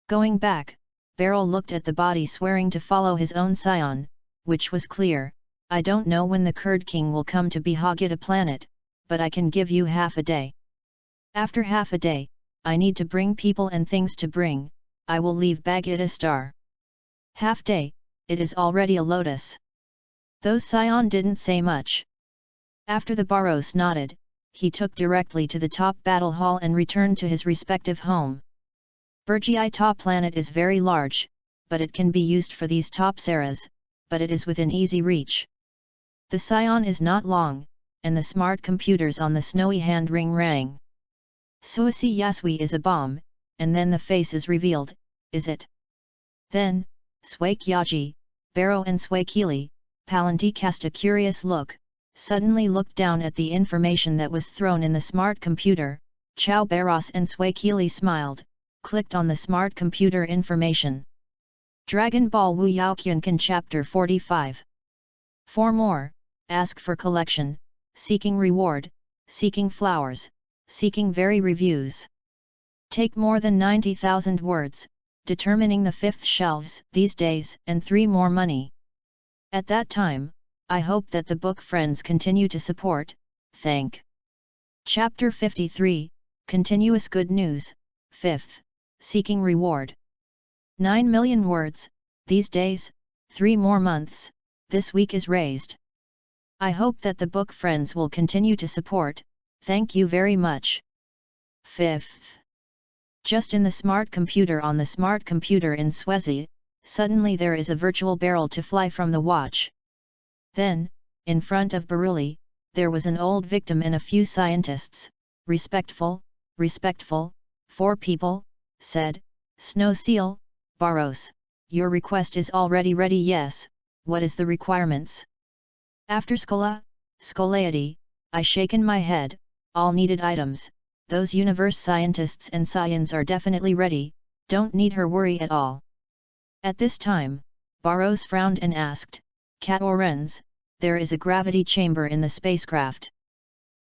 Going back, Barrow looked at the body swearing to follow his own Scion, which was clear. I don't know when the Kurd King will come to Birgitta planet, but I can give you half a day. After half a day, I need to bring people and things to bring, I will leave Birgitta Star. Half day, it is already a lotus. Those Scion didn't say much. After the Barros nodded, he took directly to the top battle hall and returned to his respective home. Birgitta planet is very large, but it can be used for these top eras, but it is within easy reach. The Scion is not long, and the smart computers on the snowy hand ring rang. Suasi Yasui is a bomb, and then the face is revealed, is it? Then, Swakyaji, Barrow and Swakili, Palanti cast a curious look, suddenly looked down at the information that was thrown in the smart computer. Chao Barros and Swakili smiled, clicked on the smart computer information. Dragon Ball WUYAO Kyunkan Chapter 45. For more, ask for collection, seeking reward, seeking flowers, seeking very reviews. Take more than 90,000 words, determining the 5th shelves these days and 3 more money. At that time, I hope that the book friends continue to support, thank. Chapter 53, Continuous Good News, 5th, Seeking Reward. 9 million words, these days, 3 more months, this week is raised. I hope that the book friends will continue to support, thank you very much. 5th. Just in the smart computer on the smart computer in Swezi, suddenly there is a virtual barrel to fly from the watch. Then, in front of Baruli, there was an old victim and a few scientists. Respectful, 4 people, said, Snow Seal, Barros, your request is already ready. Yes, what is the requirements? After Scolaity, I shaken my head, all needed items, those universe scientists and science are definitely ready, don't need her worry at all. At this time, Barros frowned and asked, Cat Orenz, there is a gravity chamber in the spacecraft.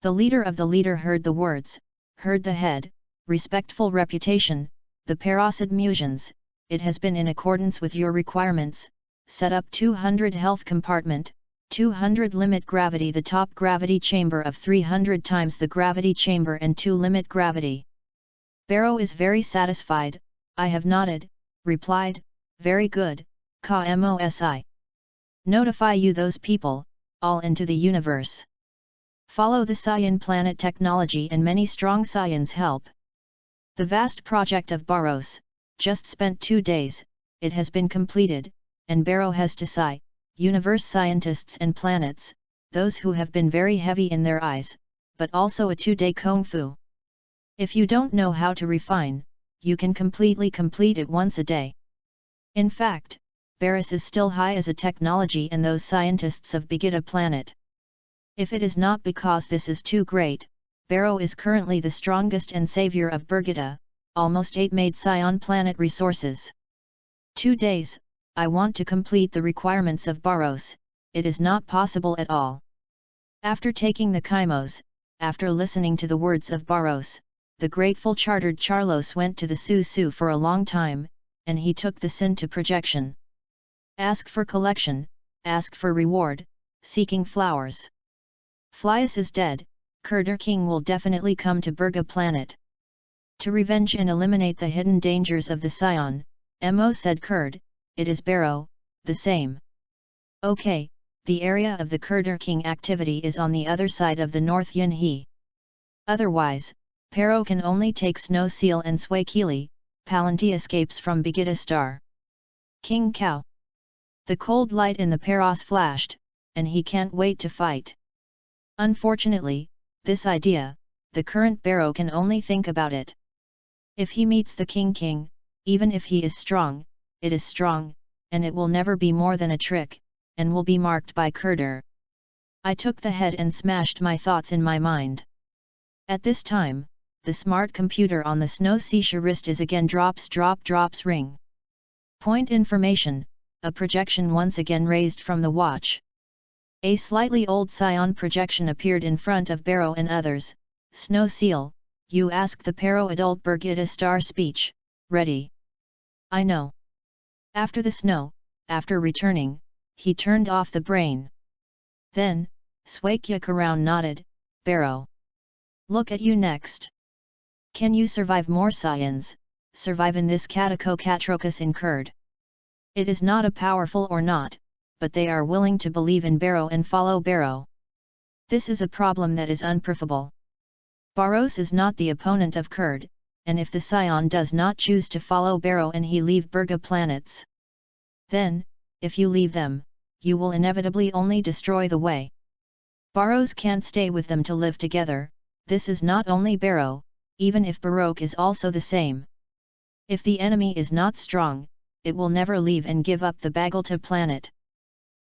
The leader of the leader heard the words, heard the head, respectful reputation, the Paracid Musians, it has been in accordance with your requirements, set up 200 health compartment, 200 limit gravity, the top gravity chamber of 300 times the gravity chamber and 2 limit gravity. Barrow is very satisfied, I have nodded, replied, very good, Ka-mosi. Notify you those people, all into the universe. Follow the Scion planet technology and many strong Scions help. The vast project of Barros, just spent 2 days, it has been completed, and Barrow has to Psi, universe scientists and planets, those who have been very heavy in their eyes, but also a 2-day Kung Fu. If you don't know how to refine, you can completely complete it once a day. In fact, Barris is still high as a technology and those scientists of Birgitta planet. If it is not because this is too great, Barrow is currently the strongest and savior of Birgitta, almost 8 made Scion planet resources. 2 days, I want to complete the requirements of Barros, it is not possible at all. After taking the Kymos, after listening to the words of Barros, the grateful chartered Charlos went to the Su for a long time, and he took the sin to projection. Ask for collection, ask for reward, seeking flowers. Flias is dead, Kurder King will definitely come to Burga planet. To revenge and eliminate the hidden dangers of the Scion, Mo said Kurd, it is Barrow, the same. Okay, the area of the Kurder King activity is on the other side of the North Yunhe. Otherwise, Pero can only take Snow Seal and Swakili, Palanti escapes from Birgitta Star. King Cow. The cold light in the Peros flashed, and he can't wait to fight. Unfortunately, this idea, the current Barrow can only think about it. If he meets the King, even if he is strong, it is strong, and it will never be more than a trick, and will be marked by Kurder. I took the head and smashed my thoughts in my mind. At this time, the smart computer on the Snow Sea wrist is again drops ring. Point information, a projection once again raised from the watch. A slightly old Scion projection appeared in front of Barrow and others. Snow Seal, you ask the Pero adult Birgitta Star speech, ready. I know. After the snow, after returning, he turned off the brain. Then, Swakya Karoun nodded, Barrow. Look at you next. Can you survive more Scions, survive in this Katakokatrokas incurred? It is not a powerful or not, but they are willing to believe in Barrow and follow Barrow. This is a problem that is unprofitable. Barros is not the opponent of Kurd, and if the Scion does not choose to follow Barrow and he leave Burga planets, then, if you leave them, you will inevitably only destroy the way. Barros can't stay with them to live together, this is not only Barrow, even if Baroque is also the same. If the enemy is not strong, it will never leave and give up the Bagalta planet.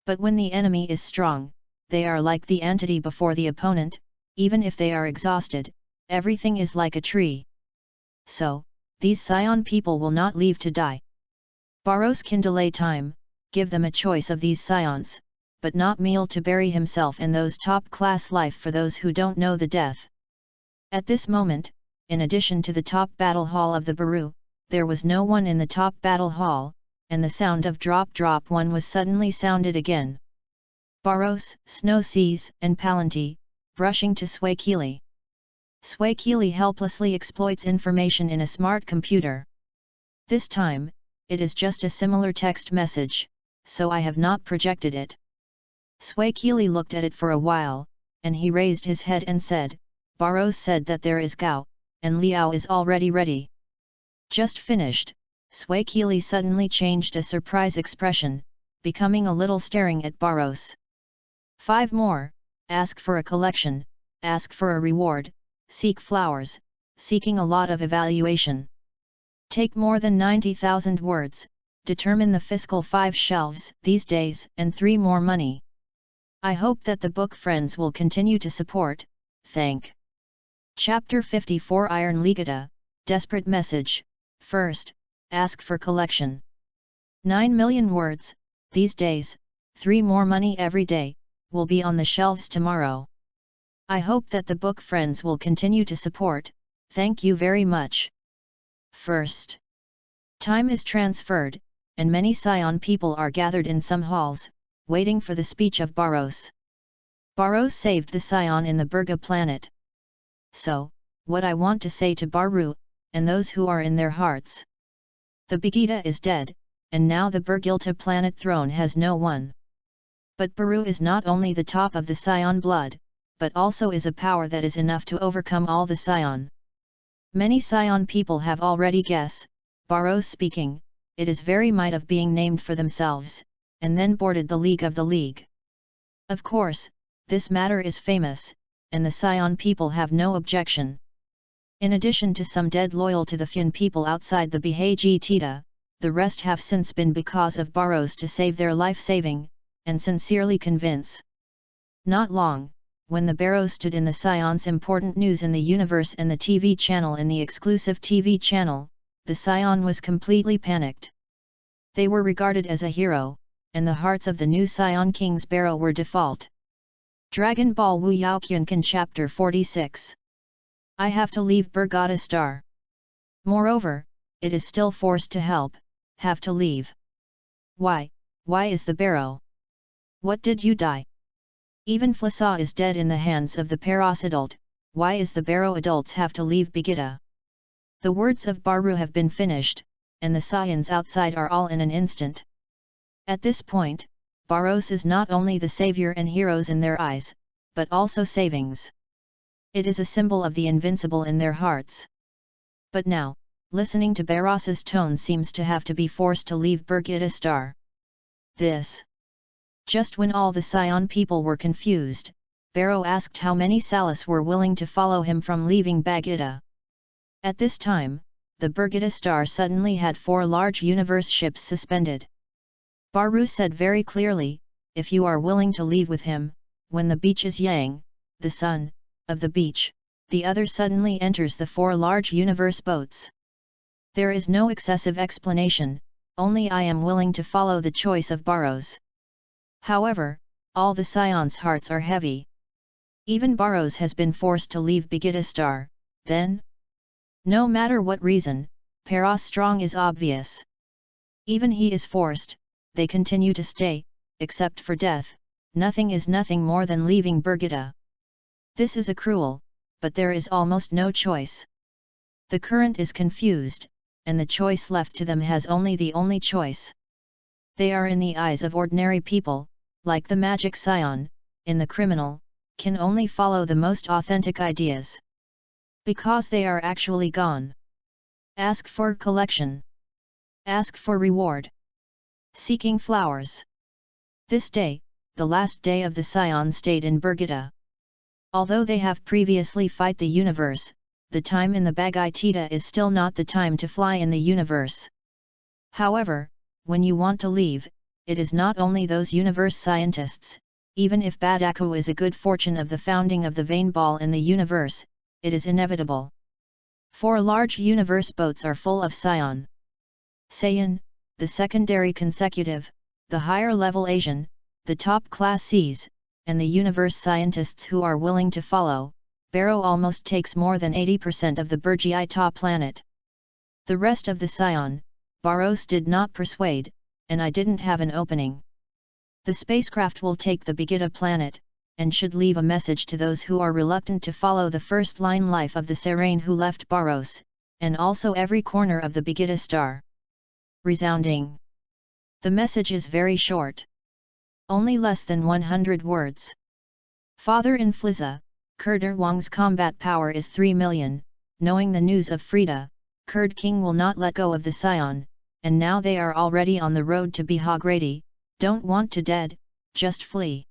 But when the enemy is strong, they are like the entity before the opponent, even if they are exhausted, everything is like a tree. So, these Scion people will not leave to die. Barros can delay time, give them a choice of these Scions, but not meal to bury himself and those top-class life for those who don't know the death. At this moment, in addition to the top battle hall of the Baru, there was no one in the top battle hall, and the sound of drop one was suddenly sounded again. Barros, Snow Seas, and Palanti, brushing to Swakili. Swakili helplessly exploits information in a smart computer. This time, it is just a similar text message, so I have not projected it. Swakili looked at it for a while, and he raised his head and said, Barros said that there is Gao, and Liao is already ready. Just finished, Swakili suddenly changed a surprise expression, becoming a little staring at Barros. 5 more, ask for a collection, ask for a reward, seek flowers, seeking a lot of evaluation. Take more than 90,000 words, determine the fiscal 5 shelves these days and 3 more money. I hope that the book friends will continue to support, thank. Chapter 54 Iron Ligata, Desperate Message, First, ask for collection. 9 million words, these days, 3 more money every day, will be on the shelves tomorrow. I hope that the book friends will continue to support, thank you very much. First. Time is transferred, and many Scion people are gathered in some halls, waiting for the speech of Barros. Barros saved the Scion in the Burga planet. So, what I want to say to Baru, and those who are in their hearts. The Birgitta is dead, and now the Birgilta planet throne has no one. But Baru is not only the top of the Scion blood, but also is a power that is enough to overcome all the Scion. Many Scion people have already guessed, Barros speaking, it is very might of being named for themselves, and then boarded the League of the League. Of course, this matter is famous, and the Scion people have no objection. In addition to some dead loyal to the Fun people outside the Bihagi Tita, the rest have since been because of Barros to save their life-saving, and sincerely convince. Not long, when the Barrow stood in the Scion's important news in the universe and the TV channel in the exclusive TV channel, the Scion was completely panicked. They were regarded as a hero, and the hearts of the new Scion King's Barrow were default. Dragon Ball WUYAO Kyunkan Chapter 46. I have to leave Bergata Star. Moreover, it is still forced to help, have to leave. Why is the Barrow? What did you die? Even Flasa is dead in the hands of the Paros adult, why is the Barrow adults have to leave Begita? The words of Baru have been finished, and the Scions outside are all in an instant. At this point, Baros is not only the savior and heroes in their eyes, but also savings. It is a symbol of the invincible in their hearts. But now, listening to Baros's tone seems to have to be forced to leave Bergita Star. This. Just when all the Scion people were confused, Barrow asked how many Salas were willing to follow him from leaving Bagita. At this time, the Bergita Star suddenly had 4 large universe ships suspended. Baru said very clearly, if you are willing to leave with him, when the beach is Yang, the sun, of the beach, the other suddenly enters the 4 large universe boats. There is no excessive explanation, only I am willing to follow the choice of Baros. However, all the Scion's hearts are heavy. Even Baros has been forced to leave Begita Star, then? No matter what reason, Paros strong is obvious. Even he is forced, they continue to stay, except for death, nothing is nothing more than leaving Bergita. This is a cruel, but there is almost no choice. The current is confused, and the choice left to them has only the only choice. They are in the eyes of ordinary people, like the magic Scion, in the criminal, can only follow the most authentic ideas. Because they are actually gone. Ask for collection. Ask for reward. Seeking flowers. This day, the last day of the Scion stayed in Bergita. Although they have previously fight the universe, the time in the Bagaitita is still not the time to fly in the universe. However, when you want to leave, it is not only those universe scientists, even if Badaku is a good fortune of the founding of the vein ball in the universe, it is inevitable. 4 large universe boats are full of Scion. Saiyan, the secondary consecutive, the higher level Asian, the top class Cs, and the universe scientists who are willing to follow, Barrow almost takes more than 80% of the Bergiita planet. The rest of the Scion, Baros did not persuade, and I didn't have an opening. The spacecraft will take the Begita planet, and should leave a message to those who are reluctant to follow the first line life of the Serene who left Baros, and also every corner of the Begita star. Resounding. The message is very short. Only less than 100 words. Father in Fliza, Kurd Wang's combat power is 3 million, knowing the news of Frida, Kurd King will not let go of the Scion, and now they are already on the road to Bihagrady, don't want to dead, just flee.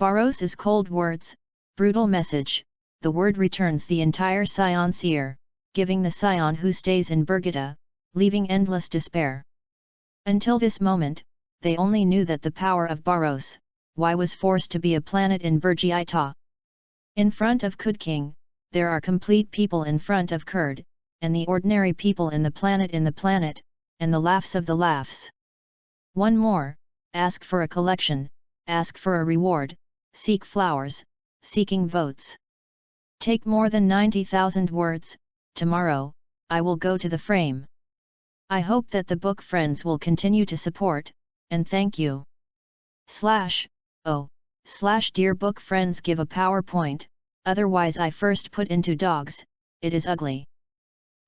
Baros's cold words, brutal message, the word returns the entire Scion's ear, giving the Scion who stays in Bergita, leaving endless despair. Until this moment, they only knew that the power of Baros, was forced to be a planet in Bergiita. In front of Kurd King, there are complete people in front of Kurd, and the ordinary people in the planet, and the laughs of the laughs. One more, ask for a collection, ask for a reward, seek flowers, seeking votes. Take more than 90,000 words, tomorrow, I will go to the frame. I hope that the book friends will continue to support, and thank you. Dear book friends, give a PowerPoint, otherwise I first put into dogs, it is ugly.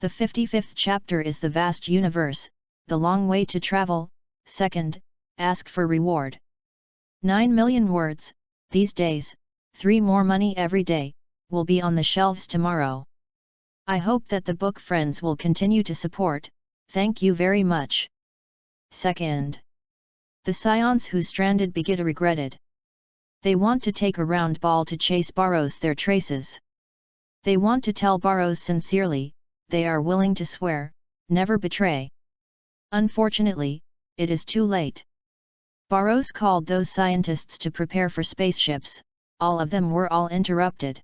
The 55th chapter is the vast universe, the long way to travel. Second, ask for reward. 9 million words, these days, 3 more money every day, will be on the shelves tomorrow. I hope that the book friends will continue to support, thank you very much. Second. The Scions who stranded Begita regretted. They want to take a round ball to chase Baros their traces. They want to tell Baros sincerely, they are willing to swear, never betray. Unfortunately, it is too late. Baros called those scientists to prepare for spaceships, all of them were all interrupted.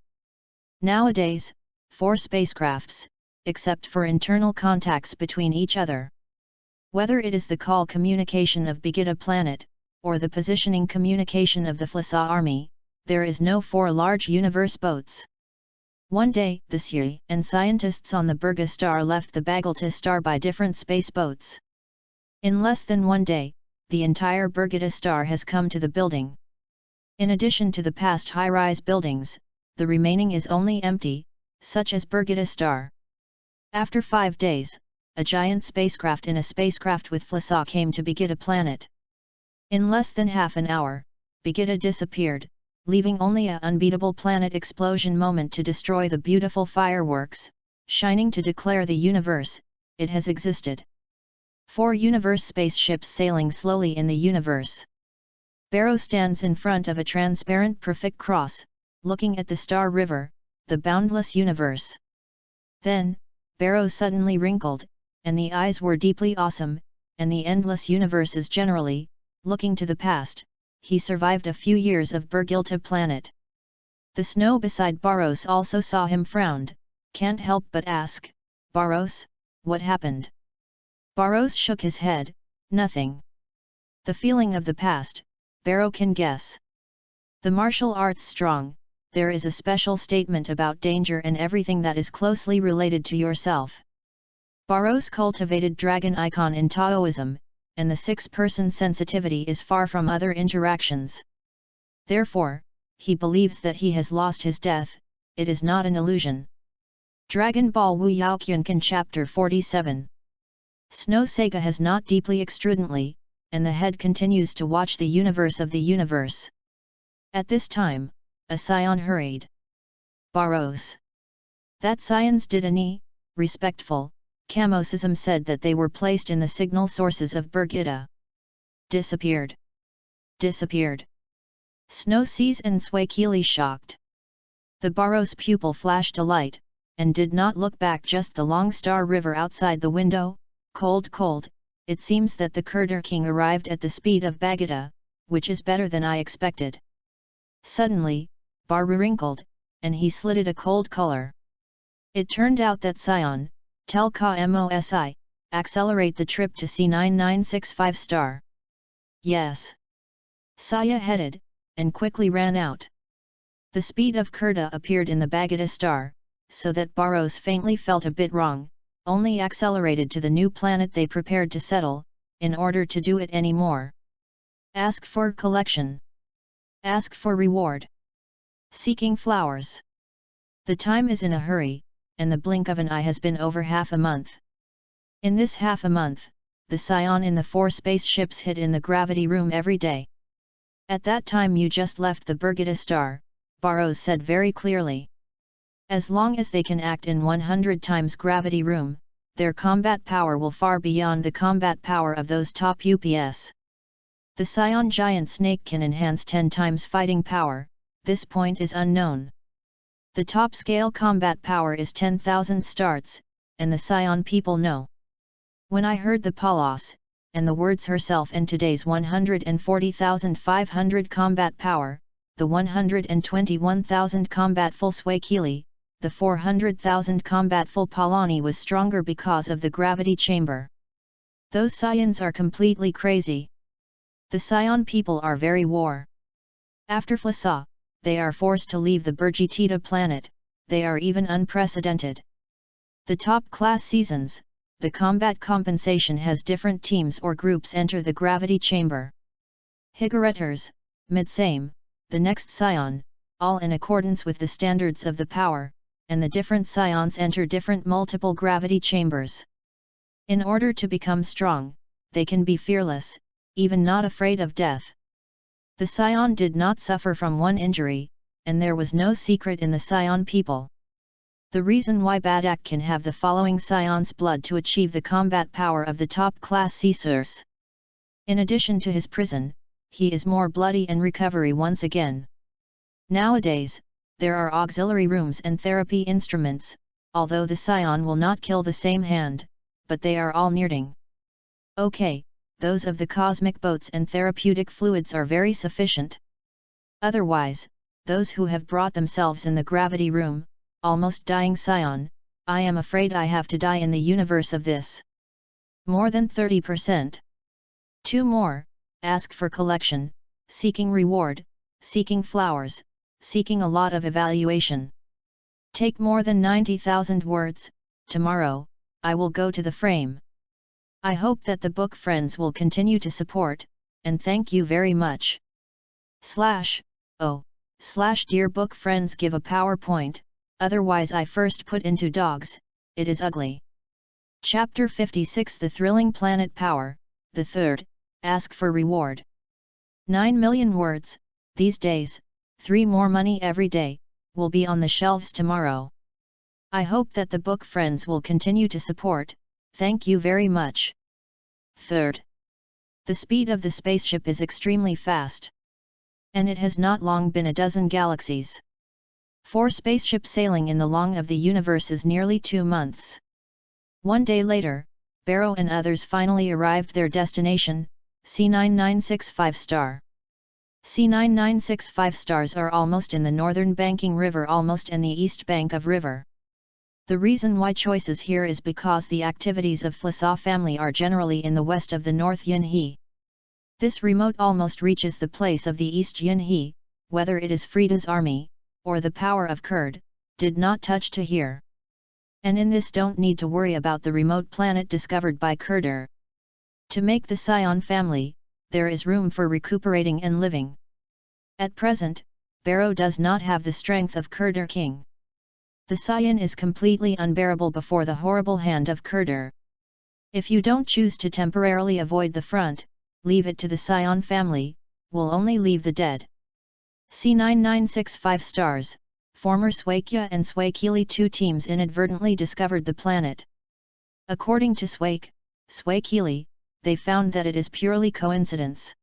Nowadays, 4 spacecrafts, except for internal contacts between each other. Whether it is the call communication of Begida planet, or the positioning communication of the Flasa army, there is no 4 large universe boats. One day, the SUYAO and scientists on the Burga star left the Bagalta star by different space boats. In less than 1 day, the entire Burgida star has come to the building. In addition to the past high-rise buildings, the remaining is only empty, such as Burgida star. After 5 days, a giant spacecraft in a spacecraft with Flasa came to Begida planet. In less than half an hour, Begida disappeared, leaving only an unbeatable planet explosion moment to destroy the beautiful fireworks, shining to declare the universe, it has existed. 4 universe spaceships sailing slowly in the universe. Barrow stands in front of a transparent perfect cross, looking at the star river, the boundless universe. Then, Barrow suddenly wrinkled, and the eyes were deeply awesome, and the endless universes generally, looking to the past. He survived a few years of Burgilta planet. The snow beside Barros also saw him frowned, can't help but ask, Barros, what happened? Barros shook his head, nothing. The feeling of the past, Barrow can guess. The martial arts strong, there is a special statement about danger and everything that is closely related to yourself. Barros cultivated dragon icon in Taoism, and the 6-person sensitivity is far from other interactions. Therefore, he believes that he has lost his death, it is not an illusion. Dragon Ball WUYAO Kyunkan Chapter 47. Snow Saga has not deeply extrudently, and the head continues to watch the universe of the universe. At this time, a scion hurried. Barros. That scions did any, respectful, Camosism said that they were placed in the signal sources of Burgida. Disappeared. Disappeared. Snow sees and Swakili shocked. The Barros pupil flashed a light, and did not look back just the long star river outside the window, cold, it seems that the Kurdur king arrived at the speed of Bagida, which is better than I expected. Suddenly, Baru wrinkled, and he slitted a cold color. It turned out that Scion, Tel Ka Mosi, accelerate the trip to C9965 star. Yes. Saya headed, and quickly ran out. The speed of Kurda appeared in the Bagada star, so that Barros faintly felt a bit wrong, only accelerated to the new planet they prepared to settle, in order to do it any more. Ask for collection. Ask for reward. Seeking flowers. The time is in a hurry, and the blink of an eye has been over half a month. In this half a month, the scion in the 4 spaceships hid in the gravity room every day. At that time you just left the Burgida star, Barros said very clearly. As long as they can act in 100 times gravity room, their combat power will far beyond the combat power of those top UPS. The scion giant snake can enhance 10 times fighting power, this point is unknown. The top scale combat power is 10,000 starts, and the scion people know. When I heard the Palos, and the words herself and today's 140,500 combat power, the 121,000 combat full Swakili, the 400,000 combat full Palani was stronger because of the gravity chamber. Those scions are completely crazy. The scion people are very war. After Flasa, they are forced to leave the Burgitita planet, they are even unprecedented. The top class seasons, the combat compensation has different teams or groups enter the gravity chamber. Higareters, Midsame, the next scion, all in accordance with the standards of the power, and the different scions enter different multiple gravity chambers. In order to become strong, they can be fearless, even not afraid of death. The scion did not suffer from one injury, and there was no secret in the scion people. The reason why Badak can have the following scion's blood to achieve the combat power of the top class Caesars. In addition to his prison, he is more bloody and recovery once again. Nowadays, there are auxiliary rooms and therapy instruments, although the scion will not kill the same hand, but they are all nearding. Okay, those of the cosmic boats and therapeutic fluids are very sufficient. Otherwise, those who have brought themselves in the gravity room, almost dying scion, I am afraid I have to die in the universe of this. More than 30%. 2 more, ask for collection, seeking reward, seeking flowers, seeking a lot of evaluation. Take more than 90,000 words, tomorrow, I will go to the frame. I hope that the book friends will continue to support, and thank you very much. Dear book friends, give a PowerPoint, otherwise I first put into dogs, it is ugly. Chapter 56, The Thrilling Planet Power, the third, Ask for Reward. 9 million words, these days, 3 more money every day, will be on the shelves tomorrow. I hope that the book friends will continue to support, thank you very much. Third. The speed of the spaceship is extremely fast. And it has not long been a dozen galaxies. 4 spaceships sailing in the long of the universe is nearly 2 months. 1 day later, Barrow and others finally arrived their destination, C9965 star. C9965 stars are almost in the northern banking river almost and the east bank of river. The reason why choices here is because the activities of Flissaw family are generally in the west of the North Yunhe. This remote almost reaches the place of the East Yunhe, whether it is Frida's army, or the power of Kurd, did not touch to here. And in this don't need to worry about the remote planet discovered by Kurder. To make the Scion family, there is room for recuperating and living. At present, Barrow does not have the strength of Kurder king. The Scion is completely unbearable before the horrible hand of Kurder. If you don't choose to temporarily avoid the front, leave it to the Scion family, will only leave the dead. C9965 stars, former Swakya and Swakili 2 teams inadvertently discovered the planet. According to Swakili, they found that it is purely coincidence.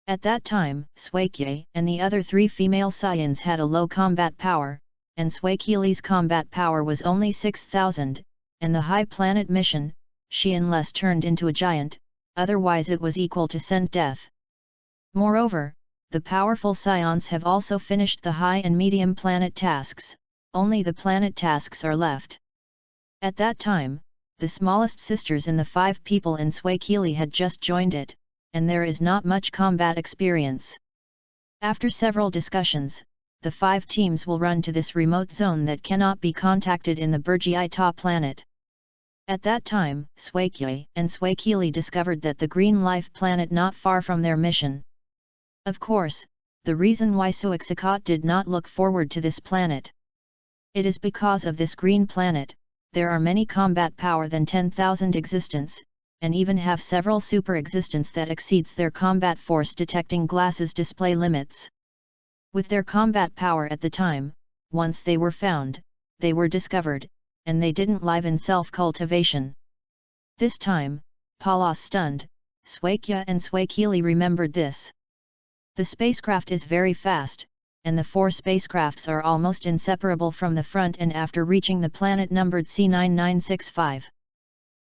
At that time, Swakya and the other 3 female Scions had a low combat power, and Swakili's combat power was only 6,000, and the high planet mission, she unless turned into a giant, otherwise it was equal to sent death. Moreover, the powerful Scions have also finished the high and medium planet tasks, only the planet tasks are left. At that time, the smallest sisters in the 5 people in Swakili had just joined it, and there is not much combat experience. After several discussions, the 5 teams will run to this remote zone that cannot be contacted in the Burgiita planet. At that time, Swakye and Swakili discovered that the green life planet not far from their mission. Of course, the reason why Suixikat did not look forward to this planet. It is because of this green planet, there are many combat power than 10,000 existence, and even have several super existence that exceeds their combat force detecting glasses display limits. With their combat power at the time, once they were found, they were discovered, and they didn't live in self-cultivation. This time, Palas stunned, Swakya and Swakili remembered this. The spacecraft is very fast, and the 4 spacecrafts are almost inseparable from the front and after reaching the planet numbered C9965.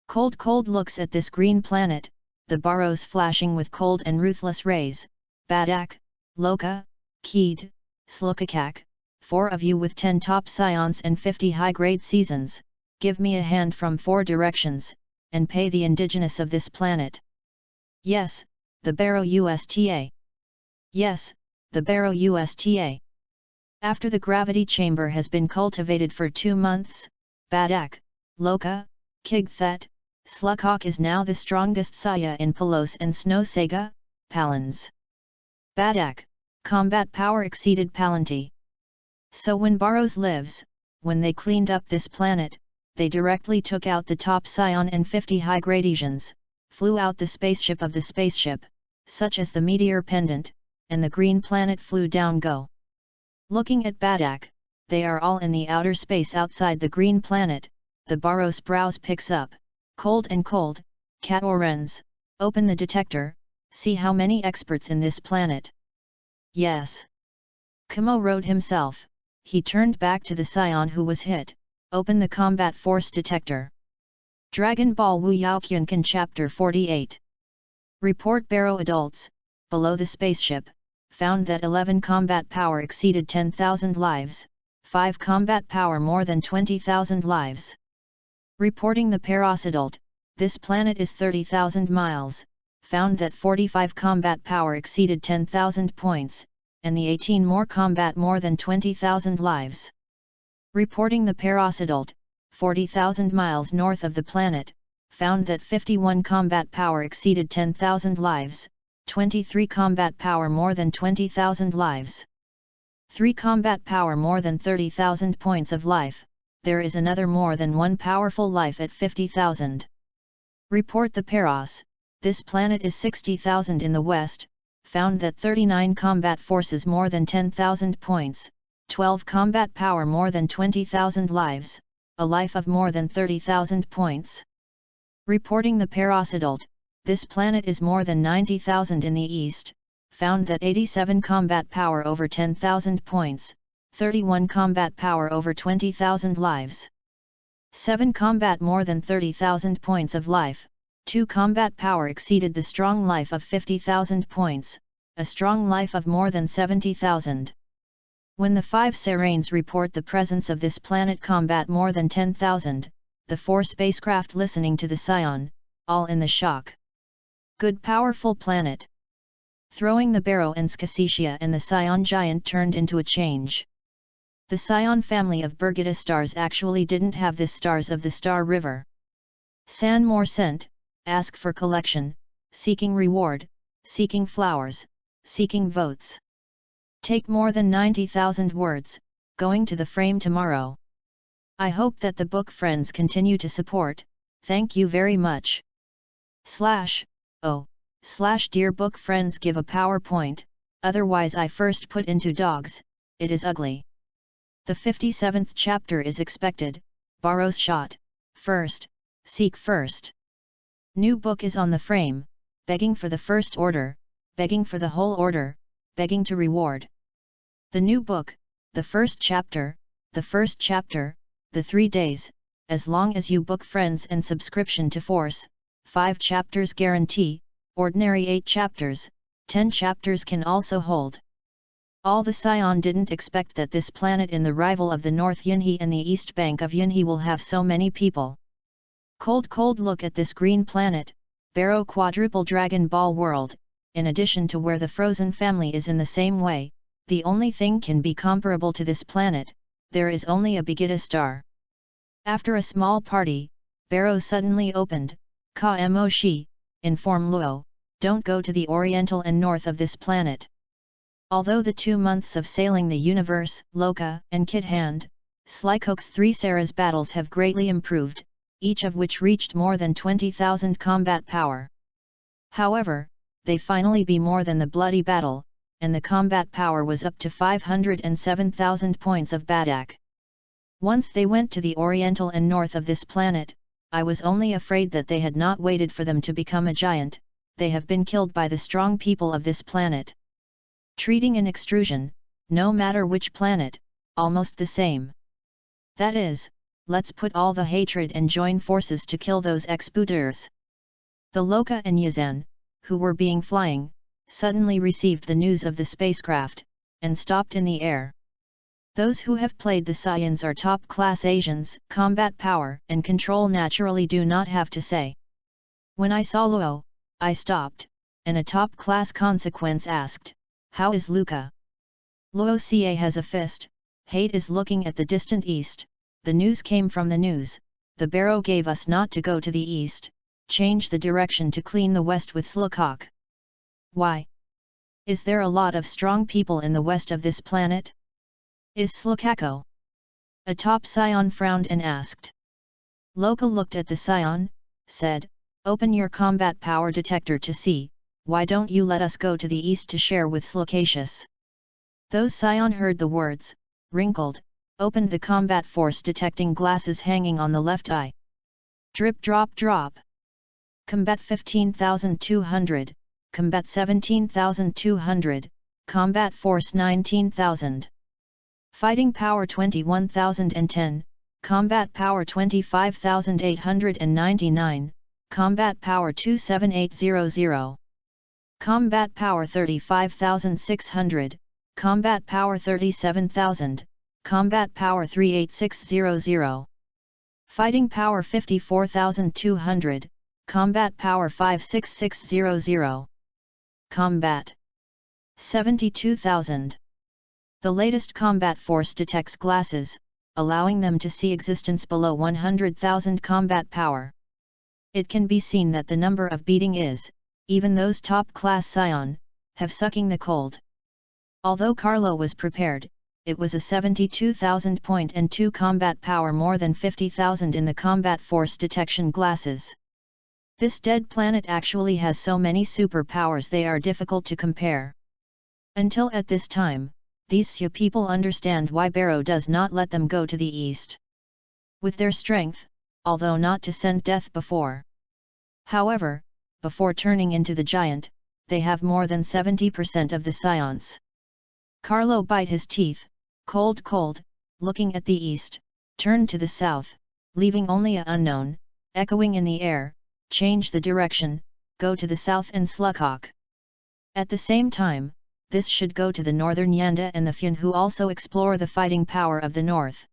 Cold looks at this green planet, the burrows flashing with cold and ruthless rays, Badak, Loka, Keed, Slukakak, 4 of you with 10 top scions and 50 high-grade seasons, give me a hand from 4 directions, and pay the indigenous of this planet. Yes, the Barrow USTA. Yes, the Barrow USTA. After the gravity chamber has been cultivated for 2 months, Badak, Loka, Kigthet, Slukak is now the strongest Saya in Palos and Snowsaga, Palans. Badak, combat power exceeded Palanti. So when Barrows lives, when they cleaned up this planet, they directly took out the top scion and 50 high gradations, flew out the spaceship of the spaceship, such as the meteor pendant, and the green planet flew down go. Looking at Badak, they are all in the outer space outside the green planet, the Barrows brows picks up, cold, Cat Orens, open the detector, see how many experts in this planet. Yes. Kamo wrote himself, he turned back to the scion who was hit, open the combat force detector. Dragon Ball WUYAO Kyunkan Chapter 48. Report Barrow adults, below the spaceship, found that 11 combat power exceeded 10,000 lives, 5 combat power more than 20,000 lives. Reporting the Paracidult, this planet is 30,000 miles, found that 45 combat power exceeded 10,000 points, and the 18 more combat more than 20,000 lives. Reporting the Paracidult, 40,000 miles north of the planet, found that 51 combat power exceeded 10,000 lives, 23 combat power more than 20,000 lives. 3 combat power more than 30,000 points of life, there is another more than one powerful life at 50,000. Report the Paros, this planet is 60,000 in the west, found that 39 combat forces more than 10,000 points, 12 combat power more than 20,000 lives, a life of more than 30,000 points. Reporting the Paracidult, this planet is more than 90,000 in the east, found that 87 combat power over 10,000 points, 31 combat power over 20,000 lives. 7 combat more than 30,000 points of life, 2 combat power exceeded the strong life of 50,000 points, a strong life of more than 70,000. When the 5 Seranes report the presence of this planet combat more than 10,000, the 4 spacecraft listening to the Scion, all in the shock. Good powerful planet. Throwing the Barrow and Scacetia and the Scion giant turned into a change. The Scion family of Birgitta stars actually didn't have this stars of the Star River. San more sent, ask for collection, seeking reward, seeking flowers, seeking votes. Take more than 90,000 words, going to the frame tomorrow. I hope that the book friends continue to support, thank you very much. Dear book friends give a PowerPoint, otherwise I first put into dogs, it is ugly. The 57th chapter is expected, borrows shot, first, seek first. New book is on the frame, begging for the first order, begging for the whole order, begging to reward. The new book, the first chapter, the 3 days, as long as you book friends and subscription to force, 5 chapters guarantee, ordinary 8 chapters, 10 chapters can also hold. All the Scion didn't expect that this planet in the rival of the North Yunhee and the East Bank of Yunhee will have so many people. Cold look at this green planet, Barrow quadruple Dragon Ball world, in addition to where the Frozen family is in the same way, the only thing can be comparable to this planet, there is only a Birgitta star. After a small party, Barrow suddenly opened, Ka Mo Shi, inform Luo, don't go to the oriental and north of this planet. Although the 2 months of sailing the universe, Loka and Kid Hand, Slycoke's 3 Sarah's battles have greatly improved, each of which reached more than 20,000 combat power. However, they finally be more than the bloody battle, and the combat power was up to 507,000 points of Badak. Once they went to the oriental and north of this planet, I was only afraid that they had not waited for them to become a giant, they have been killed by the strong people of this planet. Treating an extrusion, no matter which planet, almost the same. That is, let's put all the hatred and join forces to kill those exploders. The Loka and Yazan, who were being flying, suddenly received the news of the spacecraft, and stopped in the air. Those who have played the Scions are top-class Asians, combat power and control naturally do not have to say. When I saw Luo, I stopped, and a top-class consequence asked, how is Luca? Luo Ca has a fist, hate is looking at the distant east, the news came from the news, the Barrow gave us not to go to the east, change the direction to clean the west with Slakok. Why? Is there a lot of strong people in the west of this planet? Is Slakako? A top Scion frowned and asked. Loka looked at the Scion, said, open your combat power detector to see, why don't you let us go to the east to share with Slakatius? Those Scion heard the words, wrinkled, opened the combat force detecting glasses hanging on the left eye. Drip drop drop. Combat 15,200, Combat 17,200, Combat Force 19,000. Fighting Power 21,010, Combat Power 25,899, Combat Power 27800. Combat Power 35,600, Combat Power 37,000, Combat Power 38600. Fighting Power 54,200, Combat Power 56600. Combat 72,000. The latest combat force detects glasses, allowing them to see existence below 100,000 combat power. It can be seen that the number of beating is, even those top-class Scion, have sucking the cold. Although Carlo was prepared, it was a 72,000 point and 2 combat power more than 50,000 in the combat force detection glasses. This dead planet actually has so many superpowers they are difficult to compare. Until at this time, these Sia people understand why Barrow does not let them go to the east. With their strength, although not to send death before. However, before turning into the giant, they have more than 70% of the scions. Carlo bite his teeth, cold, looking at the east, turned to the south, leaving only a unknown, echoing in the air, change the direction, go to the south and Slukhawk. At the same time, this should go to the northern Yanda and the Fyun who also explore the fighting power of the north.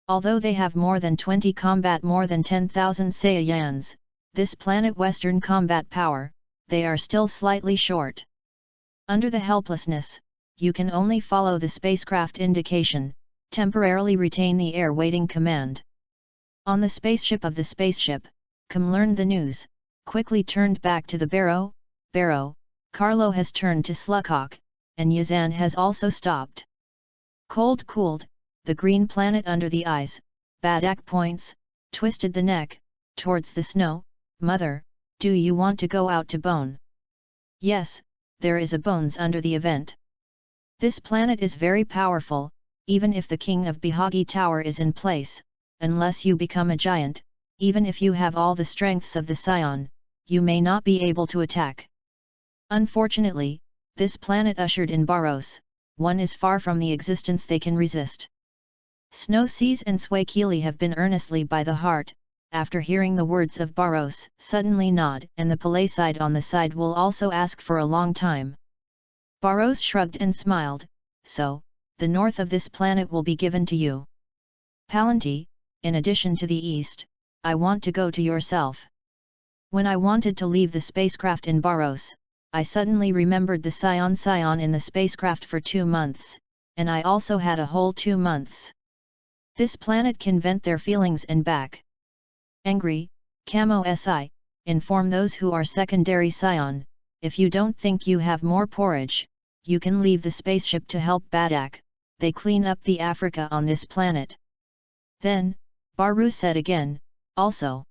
Although they have more than 20 combat more than 10,000 Saiyans, this planet western combat power, they are still slightly short. Under the helplessness, you can only follow the spacecraft indication, temporarily retain the air waiting command. On the spaceship of the spaceship, Kam learned the news, quickly turned back to the Barrow, Carlo has turned to Slukhawk, and Yazan has also stopped. Cooled, the green planet under the eyes, Badak points, twisted the neck, towards the snow. Mother, do you want to go out to Bone? Yes, there is a bones under the event. This planet is very powerful, even if the king of Bihagi Tower is in place, unless you become a giant, even if you have all the strengths of the Scion, you may not be able to attack. Unfortunately, this planet ushered in Barros, one is far from the existence they can resist. Snow Seas and Swakili have been earnestly by the heart, after hearing the words of Barros, suddenly nod, and the Palayside on the side will also ask for a long time. Barros shrugged and smiled, so, the north of this planet will be given to you. Palanti, in addition to the east, I want to go to yourself. When I wanted to leave the spacecraft in Barros, I suddenly remembered the Scion in the spacecraft for 2 months, and I also had a whole 2 months. This planet can vent their feelings and back. Angry, Camo Si, inform those who are secondary Scion, if you don't think you have more porridge, you can leave the spaceship to help Badak, they clean up the Africa on this planet. Then, Baru said again, also.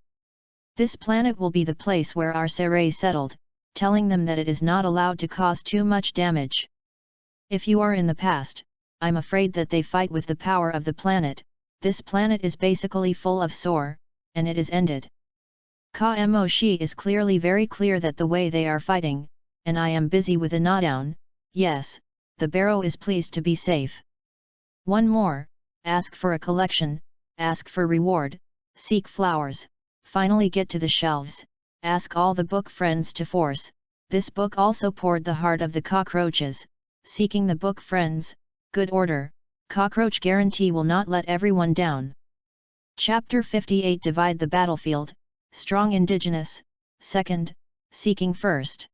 This planet will be the place where our Saray settled, telling them that it is not allowed to cause too much damage. If you are in the past, I'm afraid that they fight with the power of the planet, this planet is basically full of sore, and it is ended. Ka Shi is clearly very clear that the way they are fighting, and I am busy with a knockdown, yes, the Barrow is pleased to be safe. One more, ask for a collection, ask for reward, seek flowers, finally get to the shelves, ask all the book friends to force, this book also poured the heart of the cockroaches, seeking the book friends, good order, cockroach guarantee will not let everyone down. Chapter 58 Divide the battlefield, strong indigenous, second, seeking first.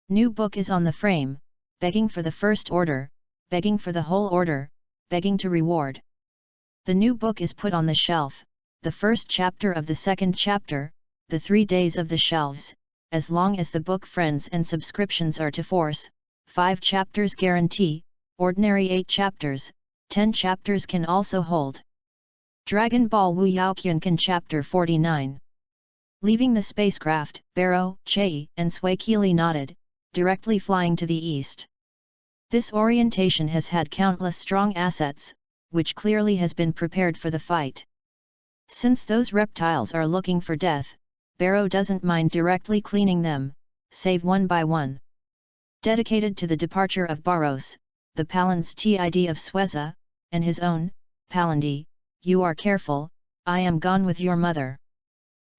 New book is on the frame, begging for the first order, begging for the whole order, begging to reward. The new book is put on the shelf, the first chapter of the second chapter, the 3 days of the shelves, as long as the book friends and subscriptions are to force, 5 chapters guarantee, ordinary 8 chapters, 10 chapters can also hold. Dragon Ball WUYAO Kyunkan Chapter 49. Leaving the spacecraft, Barrow, Chei, and Swakili nodded, directly flying to the east. This orientation has had countless strong assets, which clearly has been prepared for the fight. Since those reptiles are looking for death, Barrow doesn't mind directly cleaning them, save one by one. Dedicated to the departure of Barros, the Palan's TID of Sweza, and his own, Palandi, you are careful, I am gone with your mother.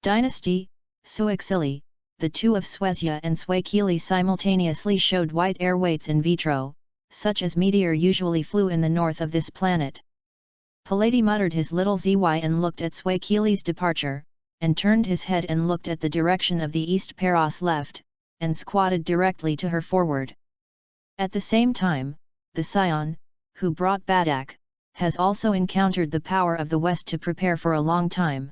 Dynasty, Suaxili, the two of Swezia and Swakili simultaneously showed white air weights in vitro, such as meteor usually flew in the north of this planet. Paladi muttered his little zy and looked at Swakili's departure, and turned his head and looked at the direction of the east Paros left, and squatted directly to her forward. At the same time, the scion, who brought Badak, has also encountered the power of the west to prepare for a long time.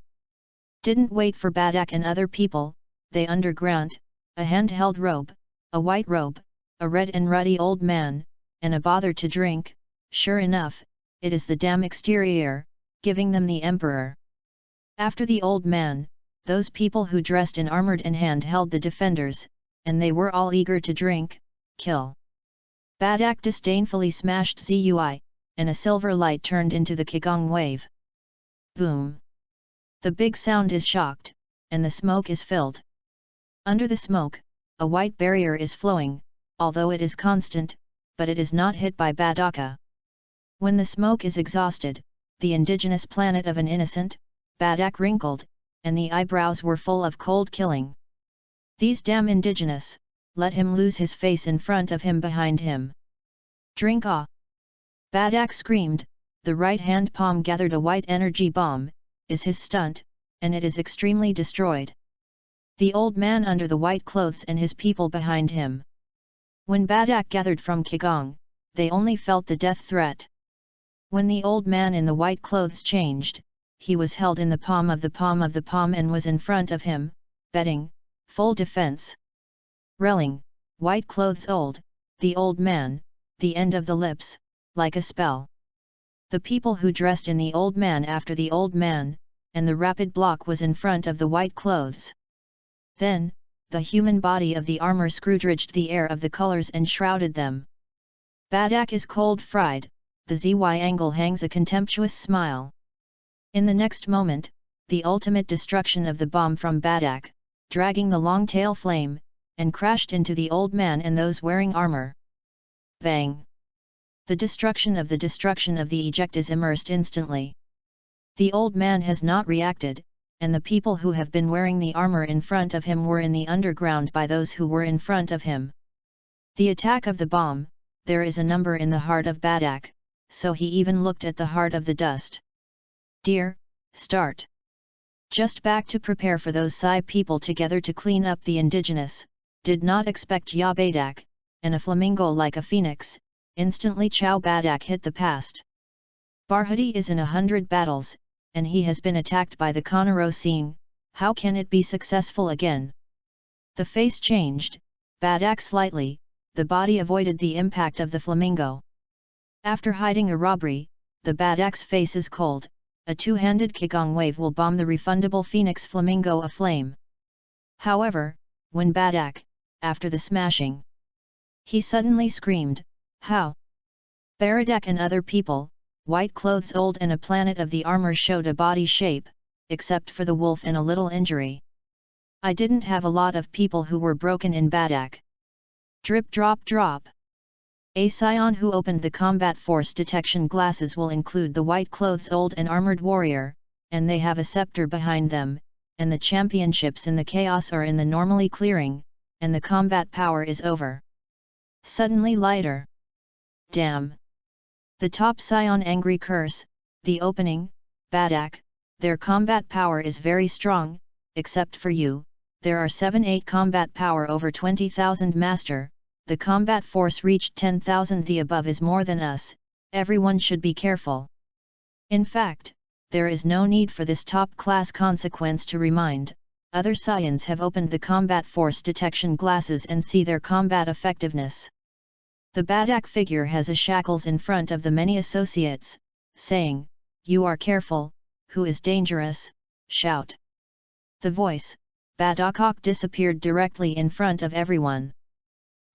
Didn't wait for Badak and other people, they underground, a hand-held robe, a white robe, a red and ruddy old man, and a bother to drink. Sure enough, it is the damn exterior, giving them the emperor. After the old man, those people who dressed in armored and hand-held the defenders, and they were all eager to drink, kill. Badak disdainfully smashed Zui, and a silver light turned into the Qigong wave. Boom! The big sound is shocked, and the smoke is filled. Under the smoke, a white barrier is flowing, although it is constant, but it is not hit by Badaka. When the smoke is exhausted, the indigenous planet of an innocent, Badak wrinkled, and the eyebrows were full of cold killing. These damn indigenous, let him lose his face in front of him behind him. Drink ah! Badak screamed, the right hand palm gathered a white energy bomb, is his stunt, and it is extremely destroyed. The old man under the white clothes and his people behind him. When Badak gathered from Qigong, they only felt the death threat. When the old man in the white clothes changed, he was held in the palm of the palm of the palm and was in front of him, betting, full defense. Relling, white clothes old, the old man, the end of the lips, like a spell. The people who dressed in the old man after the old man, and the rapid block was in front of the white clothes. Then, the human body of the armor screwdridged the air of the colors and shrouded them. Badak is cold fried, the ZY angle hangs a contemptuous smile. In the next moment, the ultimate destruction of the bomb from Badak, dragging the long tail flame, and crashed into the old man and those wearing armor. Bang! The destruction of the eject is immersed instantly. The old man has not reacted, and the people who have been wearing the armor in front of him were in the underground by those who were in front of him. The attack of the bomb, there is a number in the heart of Badak, so he even looked at the heart of the dust. Dear, start. Just back to prepare for those Sai people together to clean up the indigenous, did not expect Ya Badak, and a flamingo like a phoenix, instantly Chow Badak hit the past. Barhadi is in 100 battles, and he has been attacked by the Konaro seeing, how can it be successful again? The face changed, Badak slightly, the body avoided the impact of the flamingo. After hiding a robbery, the Badak's face is cold, a two-handed Qigong wave will bomb the refundable phoenix flamingo aflame. However, when Badak, after the smashing, he suddenly screamed, how? Baradak and other people, white clothes old and a planet of the armor showed a body shape, except for the wolf and a little injury. I didn't have a lot of people who were broken in Badak. Drip drop drop. A scion who opened the combat force detection glasses will include the white clothes old and armored warrior, and they have a scepter behind them, and the championships in the chaos are in the normally clearing, and the combat power is over. Suddenly lighter. Damn! The top scion angry curse, the opening, Badak, their combat power is very strong, except for you, there are 7-8 combat power over 20,000 master, the combat force reached 10,000 the above is more than us, everyone should be careful. In fact, there is no need for this top class consequence to remind, other scions have opened the combat force detection glasses and see their combat effectiveness. The Badak figure has a shackles in front of the many associates, saying, you are careful, who is dangerous, shout. The voice, Badakok disappeared directly in front of everyone.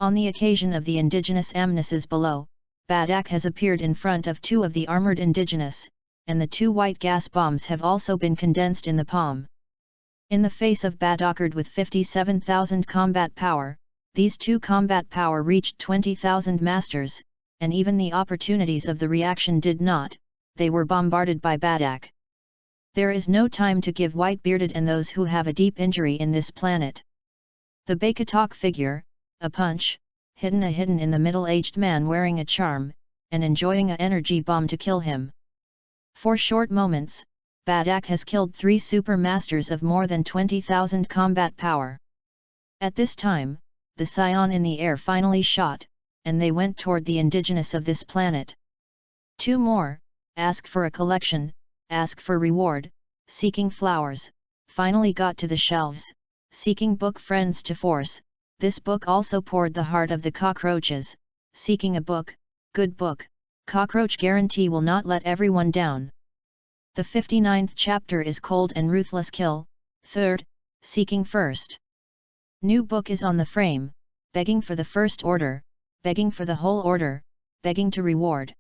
On the occasion of the indigenous amnesties below, Badak has appeared in front of 2 of the armored indigenous, and the 2 white gas bombs have also been condensed in the palm. In the face of Badakard with 57,000 combat power, these 2 combat power reached 20,000 masters, and even the opportunities of the reaction did not, they were bombarded by Badak. There is no time to give white-bearded and those who have a deep injury in this planet. The Bakatok figure, a punch, hidden in the middle-aged man wearing a charm, and enjoying a energy bomb to kill him. For short moments, Badak has killed 3 super masters of more than 20,000 combat power. At this time, the scion in the air finally shot, and they went toward the indigenous of this planet. 2 more, ask for a collection, ask for reward, seeking flowers, finally got to the shelves, seeking book friends to force. This book also poured the heart of the cockroaches, seeking a book, good book, cockroach guarantee will not let everyone down. The 59th chapter is Cold and Ruthless Kill, 3rd, Seeking First. New book is on the frame, begging for the first order, begging for the whole order, begging to reward.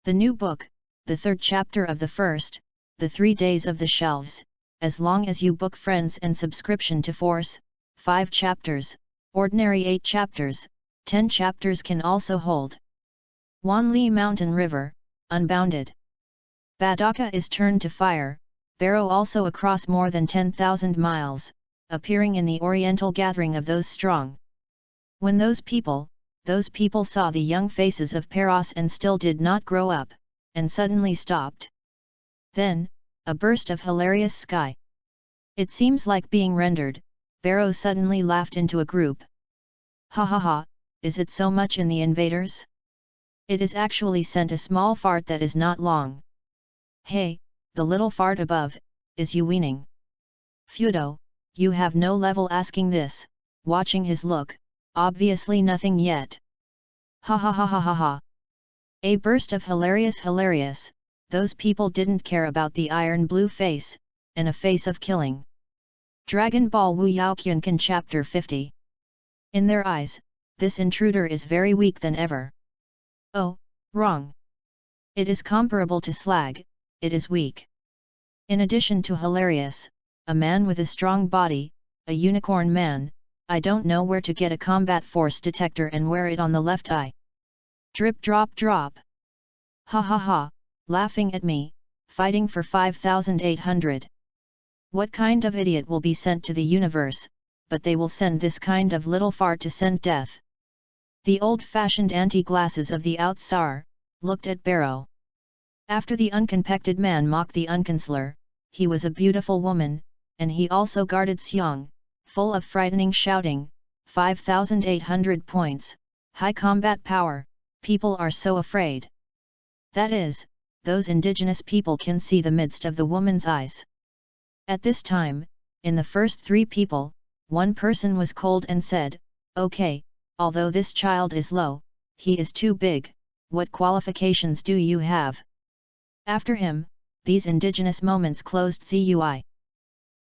The new book, the 3rd chapter of the first, the 3 days of the shelves, as long as you book friends and subscription to force, 5 chapters, ordinary 8 chapters, 10 chapters can also hold. Wanli Mountain River, Unbounded. Badaka is turned to fire, Barrow also across more than 10,000 miles, appearing in the oriental gathering of those strong. When those people saw the young faces of Paros and still did not grow up, and suddenly stopped. Then, a burst of hilarious sky. It seems like being rendered, Barrow suddenly laughed into a group. Ha ha ha, is it so much in the invaders? It is actually sent a small fart that is not long. Hey, the little fart above, is you weaning? Feudo, you have no level asking this, watching his look, obviously nothing yet. Ha ha ha ha ha ha. A burst of hilarious, those people didn't care about the iron blue face, and a face of killing. Dragon Ball WUYAO Kyunkan Chapter 50. In their eyes, this intruder is very weak than ever. Oh, wrong. It is comparable to slag, it is weak. In addition to hilarious, a man with a strong body, a unicorn man, I don't know where to get a combat force detector and wear it on the left eye. Drip drop drop. Ha ha ha, laughing at me, fighting for 5,800. What kind of idiot will be sent to the universe, but they will send this kind of little fart to send death. The old-fashioned anti-glasses of the outsar, looked at Barrow. After the unconpected man mocked the uncounselor, he was a beautiful woman, and he also guarded Xiong, full of frightening shouting, 5,800 points, high combat power, people are so afraid. That is, those indigenous people can see the midst of the woman's eyes. At this time, in the first 3 people, one person was cold and said, okay, although this child is low, he is too big, what qualifications do you have? After him, these indigenous moments closed ZUI.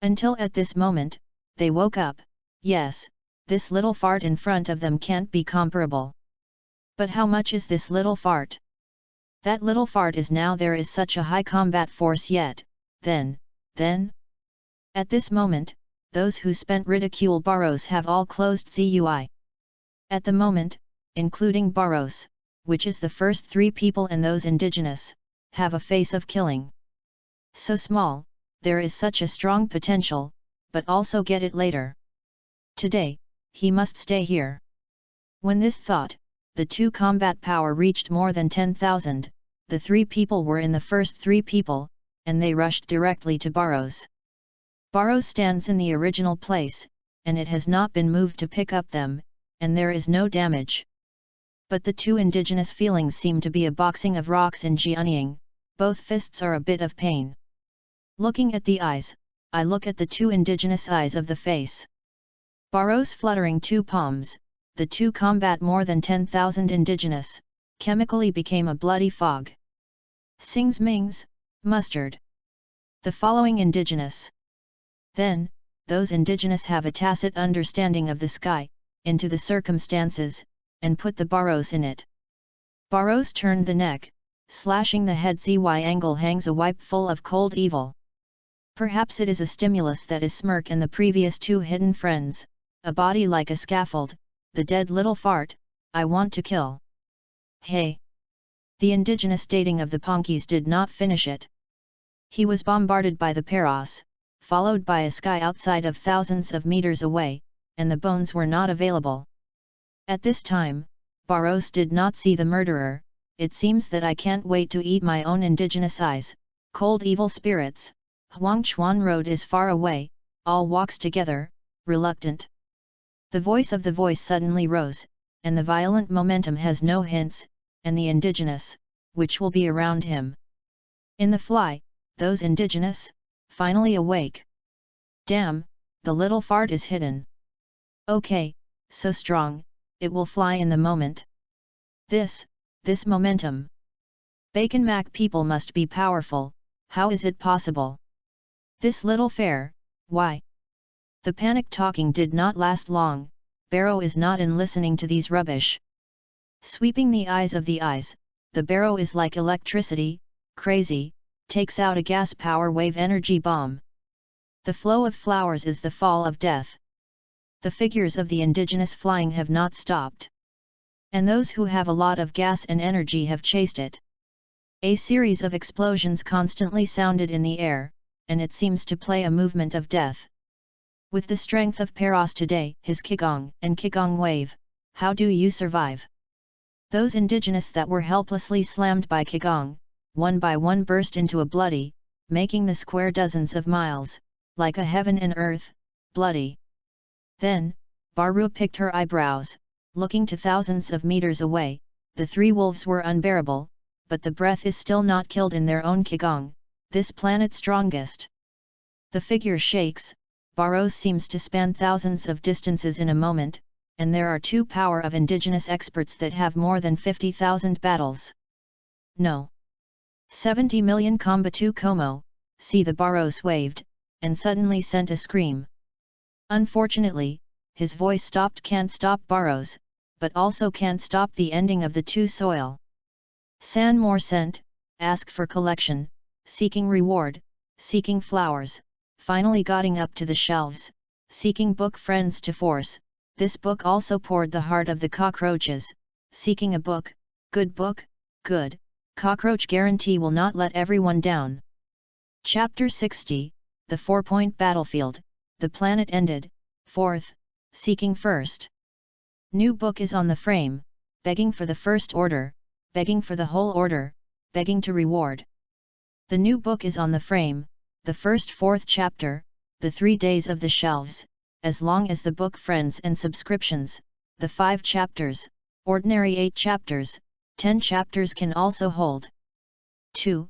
Until at this moment, they woke up, yes, this little fart in front of them can't be comparable. But how much is this little fart? That little fart is now there is such a high combat force yet, then? At this moment, those who spent ridicule Barros have all closed ZUI. At the moment, including Barros, which is the first 3 people and those indigenous, have a face of killing. So small, there is such a strong potential, but also get it later. Today, he must stay here. When this thought, the 2 combat power reached more than 10,000, the 3 people were in the first 3 people, and they rushed directly to Barros. Barros stands in the original place, and it has not been moved to pick up them, and there is no damage. But the 2 indigenous feelings seem to be a boxing of rocks in Jianying, both fists are a bit of pain. Looking at the eyes, I look at the 2 indigenous eyes of the face. Barros fluttering 2 palms, the 2 combat more than 10,000 indigenous, chemically became a bloody fog. Sings Mings, mustard. The following indigenous. Then, those indigenous have a tacit understanding of the sky, into the circumstances, and put the Barros in it. Barros turned the neck, slashing the head. ZY angle hangs a wipe full of cold evil. Perhaps it is a stimulus that is smirk and the previous 2 hidden friends, a body like a scaffold, the dead little fart, I want to kill. Hey! The indigenous dating of the Ponkies did not finish it. He was bombarded by the Paros, followed by a sky outside of thousands of meters away, and the bones were not available. At this time, Barros did not see the murderer. It seems that I can't wait to eat my own indigenous eyes, cold evil spirits. Huangchuan Road is far away, all walks together, reluctant. The voice of the voice suddenly rose, and the violent momentum has no hints, and the indigenous, which will be around him. In the fly, those indigenous, finally awake. Damn, the little fart is hidden. Okay, so strong, it will fly in the moment. This momentum. Bacon Mac people must be powerful, how is it possible? This little fair, why? The panic talking did not last long. Barrow is not in listening to these rubbish. Sweeping the eyes of the eyes, the barrow is like electricity, crazy, takes out a gas power wave energy bomb. The flow of flowers is the fall of death. The figures of the indigenous flying have not stopped. And those who have a lot of gas and energy have chased it. A series of explosions constantly sounded in the air, and it seems to play a movement of death. With the strength of Paros today, his Qigong and Qigong wave, how do you survive? Those indigenous that were helplessly slammed by Qigong, one by one burst into a bloody, making the square dozens of miles, like a heaven and earth, bloody. Then, Baru picked her eyebrows, looking to thousands of meters away. The three wolves were unbearable, but the breath is still not killed in their own Qigong, this planet's strongest. The figure shakes. Barros seems to span thousands of distances in a moment, and there are two power of indigenous experts that have more than 50,000 battles. No. 70 million Kombatu Como, see the Barros waved, and suddenly sent a scream. Unfortunately, his voice stopped can't stop Barros, but also can't stop the ending of the two soil. San more sent, ask for collection, seeking reward, seeking flowers. Finally getting up to the shelves, seeking book friends to force. This book also poured the heart of the cockroaches, seeking a book, good, cockroach guarantee will not let everyone down. Chapter 60, The 4-Point Battlefield, the planet ended, 4th, seeking first. New book is on the frame, begging for the first order, begging for the whole order, begging to reward. The new book is on the frame, the first 4th chapter, the 3 days of the shelves, as long as the book friends and subscriptions, the 5 chapters, ordinary 8 chapters, 10 chapters can also hold. 2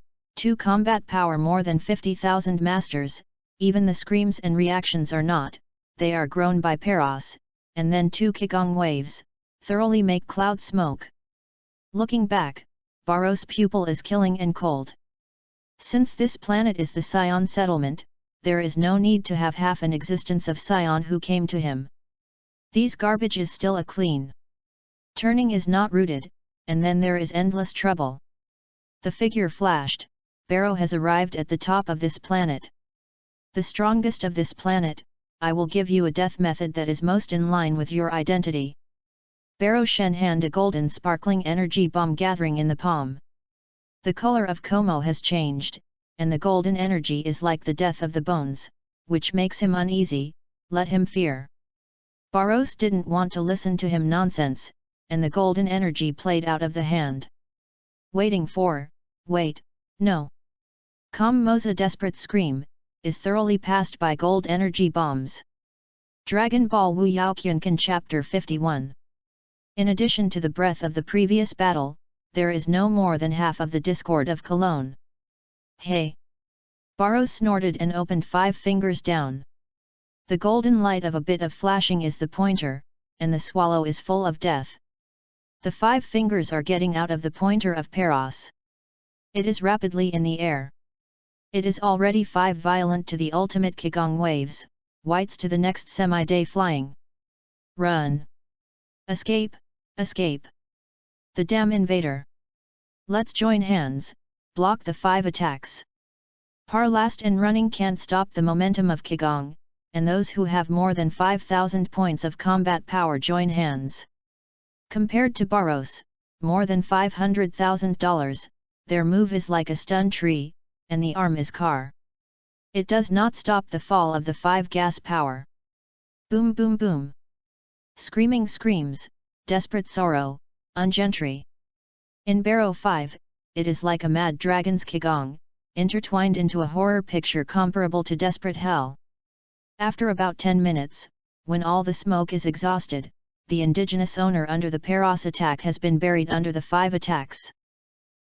combat power more than 50,000 masters, even the screams and reactions are not, they are grown by Paros, and then 2 Qigong waves, thoroughly make cloud smoke. Looking back, Barros' pupil is killing and cold. Since this planet is the Scion settlement, there is no need to have half an existence of Scion who came to him. These garbage is still a clean. Turning is not rooted, and then there is endless trouble. The figure flashed, Barrow has arrived at the top of this planet. The strongest of this planet, I will give you a death method that is most in line with your identity. Barrow Shen hand a golden sparkling energy bomb gathering in the palm. The color of Como has changed, and the golden energy is like the death of the bones, which makes him uneasy, let him fear. Barros didn't want to listen to him nonsense, and the golden energy played out of the hand. Wait, no. Moza desperate scream, is thoroughly passed by gold energy bombs. Dragon Ball WUYAO Qiankan Chapter 51. In addition to the breath of the previous battle, there is no more than half of the discord of Cologne. Hey! Barros snorted and opened 5 fingers down. The golden light of a bit of flashing is the pointer, and the swallow is full of death. The 5 fingers are getting out of the pointer of Paros. It is rapidly in the air. It is already 5 violent to the ultimate Qigong waves, whites to the next semi-day flying. Run! Escape, escape! The damn invader! Let's join hands, block the 5 attacks. Parlast and running can't stop the momentum of Qigong, and those who have more than 5,000 points of combat power join hands. Compared to Barros, more than $500,000, their move is like a stun tree, and the arm is car. It does not stop the fall of the 5 gas power. Boom boom boom. Screaming screams, desperate sorrow, ungentry. In Barrow 5, it is like a mad dragon's qigong, intertwined into a horror picture comparable to desperate hell. After about 10 minutes, when all the smoke is exhausted, the indigenous owner under the Paros attack has been buried under the 5 attacks.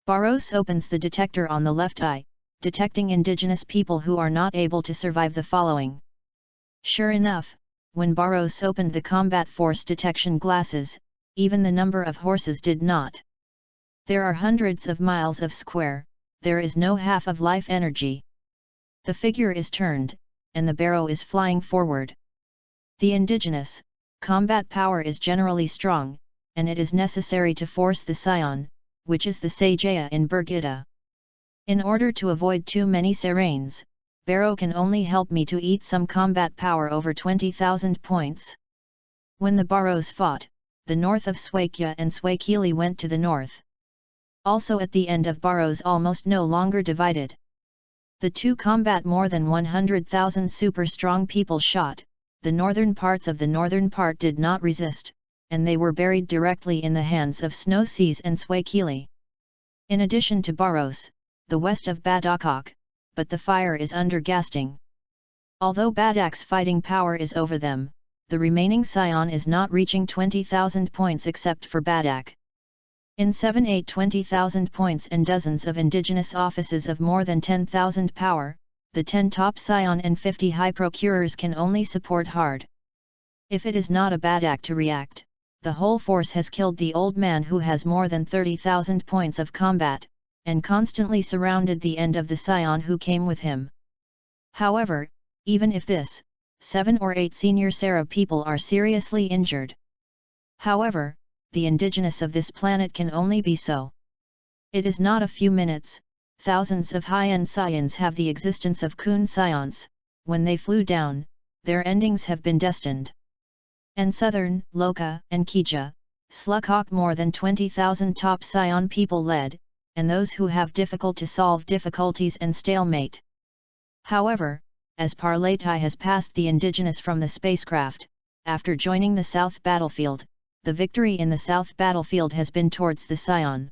Barros opens the detector on the left eye, detecting indigenous people who are not able to survive the following. Sure enough, when Barros opened the combat force detection glasses, even the number of horses did not. There are hundreds of miles of square, there is no half of life energy. The figure is turned, and the barrow is flying forward. The indigenous combat power is generally strong, and it is necessary to force the scion, which is the Sajaya in Birgitta. In order to avoid too many Serains, Barrow can only help me to eat some combat power over 20,000 points. When the Barrows fought, the north of Swakya and Swakili went to the north. Also at the end of Barrows almost no longer divided. The two combat more than 100,000 super strong people shot, the northern parts of the northern part did not resist, and they were buried directly in the hands of Snow Seas and Swakili. In addition to Barrows, the west of Badakok, but the fire is under Gasting. Although Badak's fighting power is over them, the remaining scion is not reaching 20,000 points except for Badak. In 7-8 20,000 points and dozens of indigenous offices of more than 10,000 power, the 10 top scion and 50 high procurers can only support hard. If it is not a Badak to react, the whole force has killed the old man who has more than 30,000 points of combat, and constantly surrounded the end of the scion who came with him. However, even if this, 7 or 8 senior Sera people are seriously injured. However, the indigenous of this planet can only be so. It is not a few minutes, thousands of high-end scions have the existence of Kun scions, when they flew down, their endings have been destined. And Southern, Loka, and Kija, Slukhawk more than 20,000 top scion people led, and those who have difficult to solve difficulties and stalemate. However, as Parlatai has passed the indigenous from the spacecraft, after joining the South battlefield, the victory in the South battlefield has been towards the scion.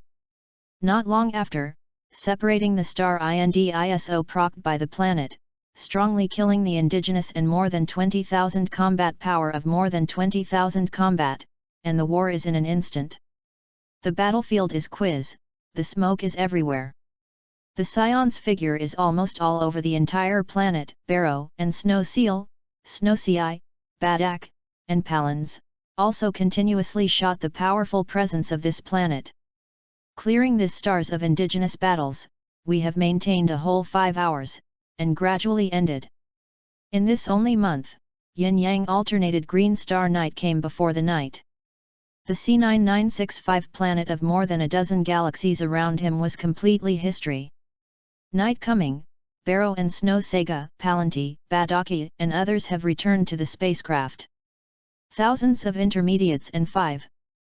Not long after, separating the star INDISO procced by the planet, strongly killing the indigenous and more than 20,000 combat power of more than 20,000 combat, and the war is in an instant. The battlefield is quiz, the smoke is everywhere. The scion's figure is almost all over the entire planet, Barrow and Snow Seal, Snow Sea, Badak, and Palans, also continuously shot the powerful presence of this planet. Clearing this stars of indigenous battles, we have maintained a whole 5 hours, and gradually ended. In this only month, yin-yang alternated green star night came before the night. The C9965 planet of more than a dozen galaxies around him was completely history. Night coming, Barrow and Snow Sega, Palanti, Badaki, and others have returned to the spacecraft. Thousands of intermediates and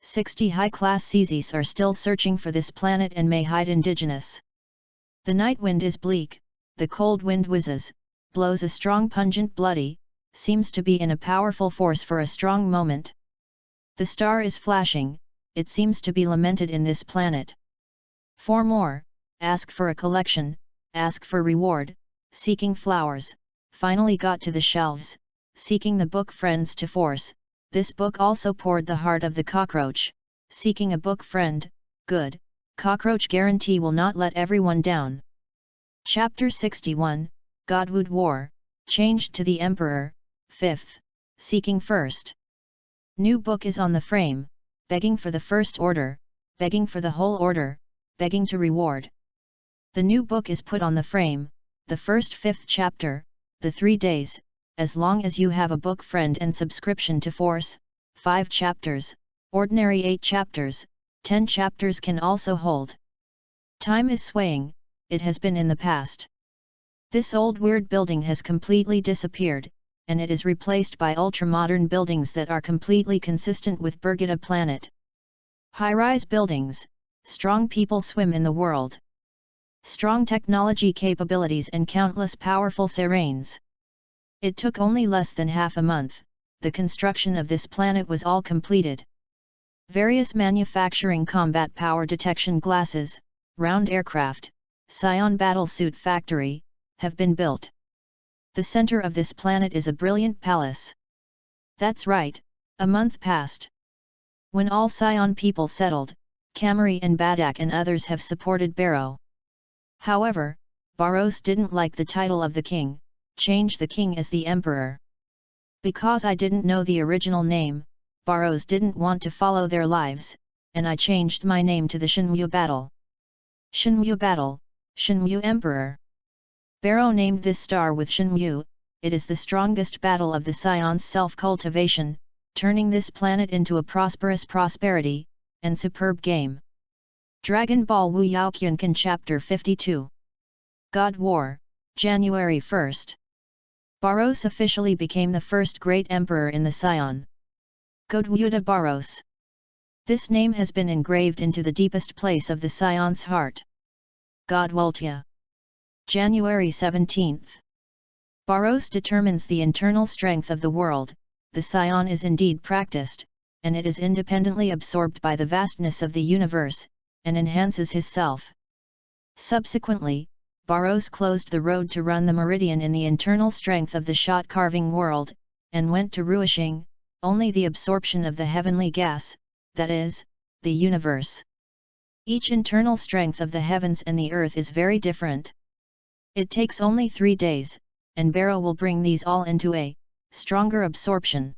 60 high-class CZs are still searching for this planet and may hide indigenous. The night wind is bleak, the cold wind whizzes, blows a strong pungent bloody, seems to be in a powerful force for a strong moment. The star is flashing, it seems to be lamented in this planet. For more, ask for a collection, ask for reward, seeking flowers, finally got to the shelves, seeking the book friends to force. This book also poured the heart of the cockroach, seeking a book friend, good, cockroach guarantee will not let everyone down. Chapter 61, Godwood War, changed to the Emperor, 5th, seeking first. New book is on the frame, begging for the first order, begging for the whole order, begging to reward. The new book is put on the frame, the first 5th chapter, the 3 days, as long as you have a book friend and subscription to force, 5 chapters, ordinary 8 chapters, 10 chapters can also hold. Time is swaying, it has been in the past. This old weird building has completely disappeared, and it is replaced by ultra-modern buildings that are completely consistent with Birgitta planet. High-rise buildings, strong people swim in the world. Strong technology capabilities and countless powerful Serains. It took only less than half a month, the construction of this planet was all completed. Various manufacturing combat power detection glasses, round aircraft, Scion battlesuit factory, have been built. The center of this planet is a brilliant palace. That's right, a month passed. When all Scion people settled, Kamari and Badak and others have supported Barrow. However, Barros didn't like the title of the king, changed the king as the emperor. Because I didn't know the original name, Barros didn't want to follow their lives, and I changed my name to the Shenwu battle. Shenwu battle, Shenwu emperor. Barrow named this star with Shenwu. It is the strongest battle of the Scion's self-cultivation, turning this planet into a prosperous prosperity, and superb game. Dragon Ball WUYAO Kyunkan Chapter 52 God War, January 1st. Barros officially became the first great emperor in the Scion. Godwuda Barros. This name has been engraved into the deepest place of the Scion's heart. Godwultia. January 17th. Barros determines the internal strength of the world. The Scion is indeed practiced, and it is independently absorbed by the vastness of the universe, and enhances his self. Subsequently, Barros closed the road to run the meridian in the internal strength of the shot-carving world, and went to Ruishing, only the absorption of the heavenly gas, that is, the universe. Each internal strength of the heavens and the earth is very different. It takes only 3 days, and Barrow will bring these all into a stronger absorption.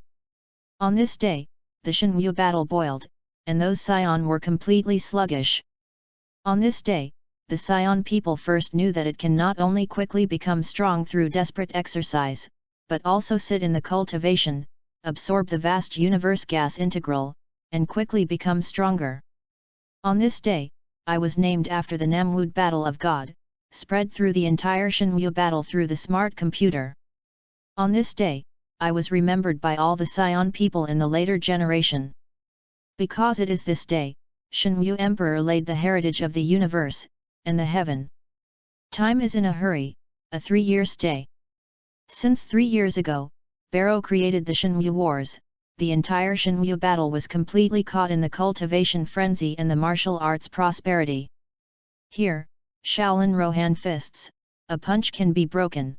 On this day, the Shenwu battle boiled, and those Scion were completely sluggish. On this day, the Scion people first knew that it can not only quickly become strong through desperate exercise, but also sit in the cultivation, absorb the vast universe gas integral, and quickly become stronger. On this day, I was named after the Namwood battle of God, spread through the entire Shenwu battle through the smart computer. On this day, I was remembered by all the Scion people in the later generation. Because it is this day, Shenwu Emperor laid the heritage of the universe, and the heaven. Time is in a hurry, a 3-year stay. Since 3 years ago, Barrow created the Shenwu Wars, the entire Shenwu battle was completely caught in the cultivation frenzy and the martial arts prosperity. Here, Shaolin Rohan fists, a punch can be broken.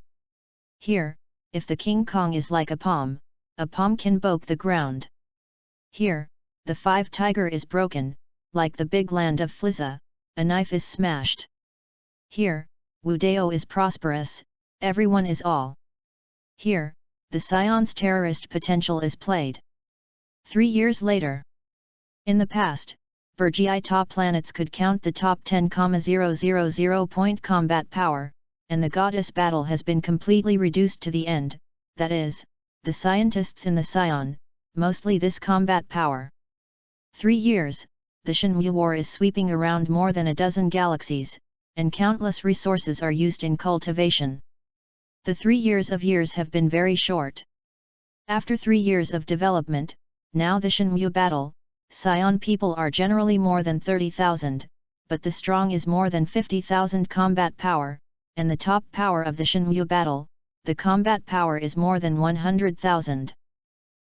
Here, if the King Kong is like a palm can poke the ground. Here, the 5 tiger is broken, like the big land of Flizza, a knife is smashed. Here, WUYAO is prosperous, everyone is all. Here, the Scion's terrorist potential is played. 3 years later. In the past, Burgii top planets could count the top 10,000 point combat power, and the goddess battle has been completely reduced to the end, that is, the scientists in the Scion, mostly this combat power. 3 years, the Shenwu War is sweeping around more than a dozen galaxies, and countless resources are used in cultivation. The 3 years have been very short. After 3 years of development, now the Shenwu battle, Scion people are generally more than 30,000, but the strong is more than 50,000 combat power, and the top power of the Shenwu battle, the combat power is more than 100,000.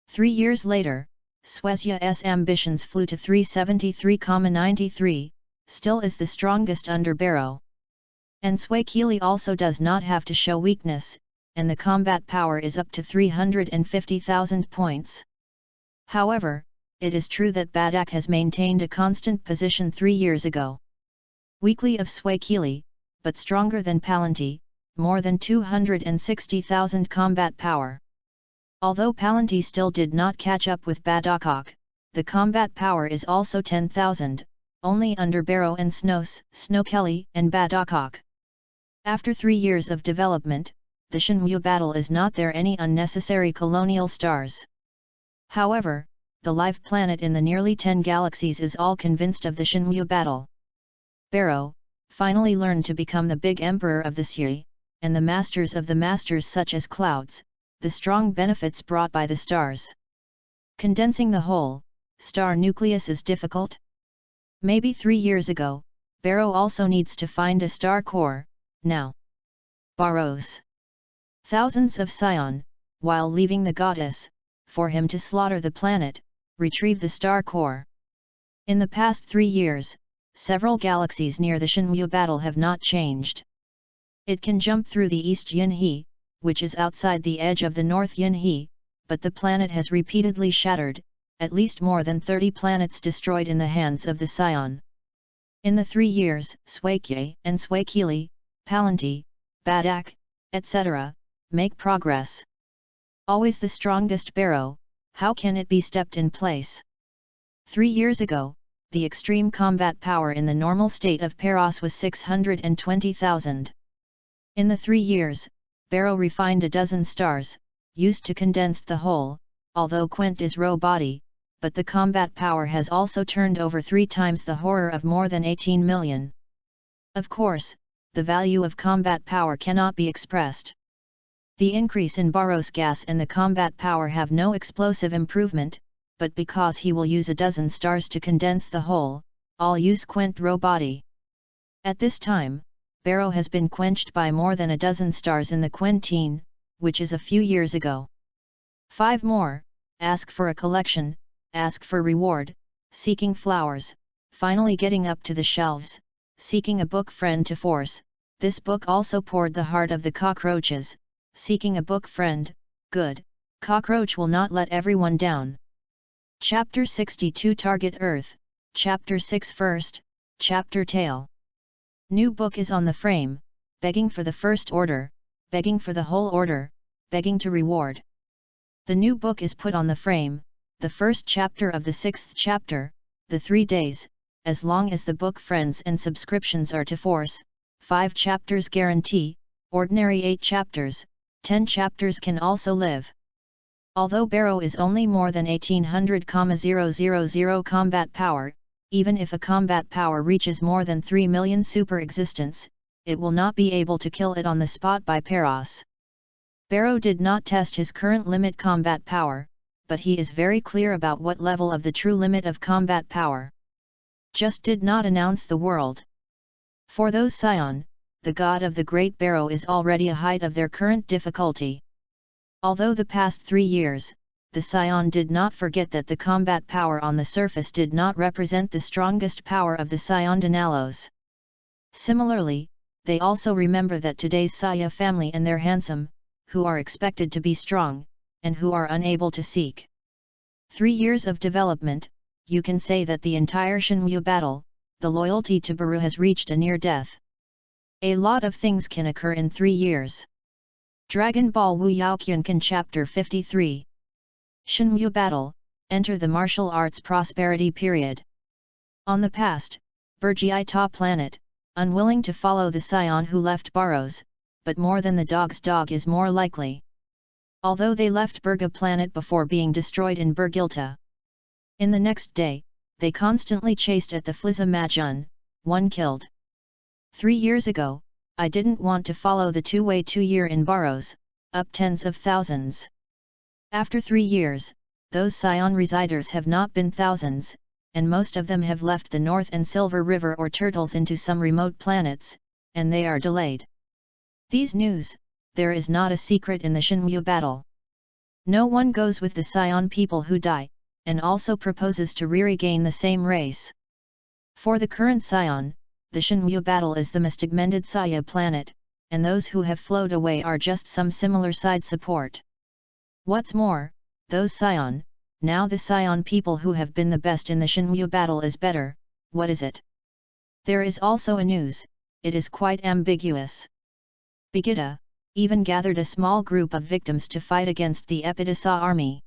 3 years later, Swezia's ambitions flew to 373,93, still is the strongest under Barrow. And Swahili also does not have to show weakness, and the combat power is up to 350,000 points. However, it is true that Badak has maintained a constant position 3 years ago. Weakly of Swahili, but stronger than Palanti, more than 260,000 combat power. Although Palanti still did not catch up with Badakok, the combat power is also 10,000, only under Barrow and Snowkelly and Badakok. After 3 years of development, the Shenwu battle is not there any unnecessary colonial stars. However, the live planet in the nearly 10 galaxies is all convinced of the Shenwu battle. Barrow, finally learned to become the big emperor of the Sui, and the masters of the masters such as clouds, the strong benefits brought by the stars. Condensing the whole star nucleus is difficult. Maybe 3 years ago, Barrow also needs to find a star core, now. Barrows. Thousands of Scion, while leaving the goddess, for him to slaughter the planet, retrieve the star core. In the past 3 years, several galaxies near the Shenmue battle have not changed. It can jump through the East Yunhe, which is outside the edge of the North Yunhe, but the planet has repeatedly shattered, at least more than 30 planets destroyed in the hands of the Scion. In the 3 years, Swakye and Swakili, Palanti, Badak, etc., make progress. Always the strongest Barrow, how can it be stepped in place? 3 years ago, the extreme combat power in the normal state of Paros was 620,000. In the 3 years, Barrow refined a dozen stars, used to condense the whole, although Quint is raw body, but the combat power has also turned over 3 times the horror of more than 18 million. Of course, the value of combat power cannot be expressed. The increase in Barrow's gas and the combat power have no explosive improvement, but because he will use a dozen stars to condense the whole, I'll use Quint raw body. At this time, Barrow has been quenched by more than a dozen stars in the Quintine, which is a few years ago. 5 more, ask for a collection, ask for reward, seeking flowers, finally getting up to the shelves, seeking a book friend to force. This book also poured the heart of the cockroaches, seeking a book friend, good, cockroach will not let everyone down. Chapter 62 Target Earth, Chapter 6 First, Chapter Tale. New book is on the frame, begging for the first order, begging for the whole order, begging to reward. The new book is put on the frame, the first chapter of the 6th chapter, the 3 days, as long as the book friends and subscriptions are to force, 5 chapters guarantee, ordinary 8 chapters, 10 chapters can also live. Although Barrow is only more than 1800,000 combat power, even if a combat power reaches more than 3 million super existence, it will not be able to kill it on the spot by Paros. Barrow did not test his current limit combat power, but he is very clear about what level of the true limit of combat power. Just did not announce the world. For those Scion, the god of the Great Barrow is already a height of their current difficulty. Although the past 3 years, the Scion did not forget that the combat power on the surface did not represent the strongest power of the Scion Danalos. Similarly, they also remember that today's Saya family and their handsome, who are expected to be strong, and who are unable to seek. 3 years of development, you can say that the entire Shenmue battle, the loyalty to Baru has reached a near death. A lot of things can occur in 3 years. Dragon Ball WUYAO Kyunkan Chapter 53. Shenmue Battle, enter the martial arts prosperity period. On the past, Burgi-Ta planet, unwilling to follow the Scion who left Barrows, but more than the dog's dog is more likely. Although they left Burga planet before being destroyed in Burgilta. In the next day, they constantly chased at the Flizza Majun, 1 killed. 3 years ago, I didn't want to follow the 2-way 2-year in Barrows, up tens of thousands. After 3 years, those Scion residers have not been thousands, and most of them have left the North and Silver River or Turtles into some remote planets, and they are delayed. These news, there is not a secret in the Shenmue battle. No one goes with the Scion people who die, and also proposes to regain the same race. For the current Scion, the Shenmue battle is the Mystigmended Saya planet, and those who have flowed away are just some similar side support. What's more, those Scion, now the Scion people who have been the best in the Shenmue battle is better, what is it? There is also a news, it is quite ambiguous. Begida, even gathered a small group of victims to fight against the Epidasa army.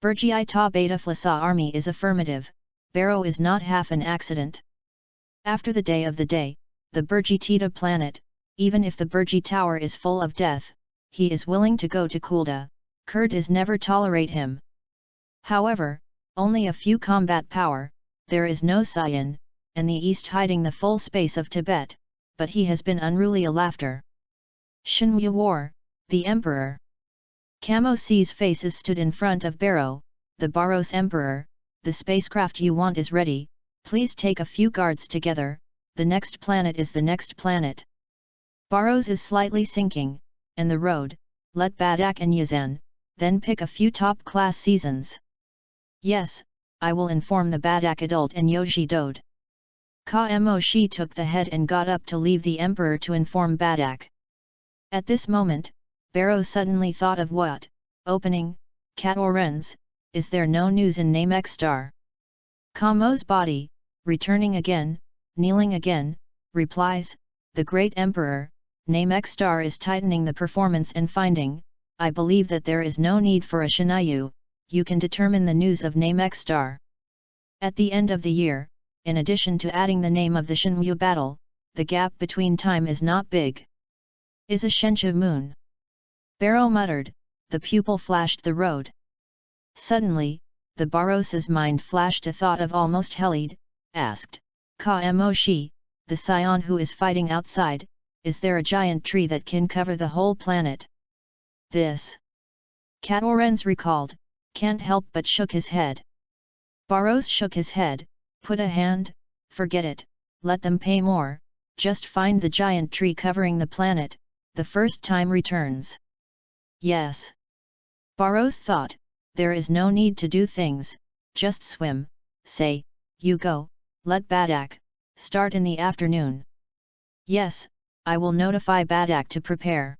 Burgi-Ta Beta Flasa army is affirmative, Barrow is not half an accident. After the day of the day, the Burgi-Tita planet, even if the Burgi Tower is full of death, he is willing to go to Kulda, Kurd is never tolerate him. However, only a few combat power, there is no Scion, and the east hiding the full space of Tibet, but he has been unruly a laughter. Shenmue War, the Emperor. Camo C's faces stood in front of Barrow, the Barrows Emperor, the spacecraft you want is ready, please take a few guards together, the next planet is the next planet. Barrows is slightly sinking, and the road, let Badak and Yazan, then pick a few top-class seasons. Yes, I will inform the Badak adult and Yoshi Dode. Ka Mo Shi took the head and got up to leave the emperor to inform Badak. At this moment, Barrow suddenly thought of what, opening, Cat Orenz, is there no news in Namek Star? Ka Mo's body, returning again, kneeling again, replies, the great emperor, Namek Star is tightening the performance and finding, I believe that there is no need for a Shinayu, you can determine the news of Namek Star. At the end of the year, in addition to adding the name of the Shenwu battle, the gap between time is not big. Is a Shenshu moon. Barrow muttered, the pupil flashed the road. Suddenly, the Barros's mind flashed a thought of almost Helid, asked, Ka Mo Shi, the scion who is fighting outside, is there a giant tree that can cover the whole planet? This. Cat Orenz recalled, can't help but shook his head. Barros shook his head, put a hand, forget it, let them pay more, just find the giant tree covering the planet, the first time returns. Yes. Barros thought, there is no need to do things, just swim, say, you go, let Badak, start in the afternoon. Yes, I will notify Badak to prepare.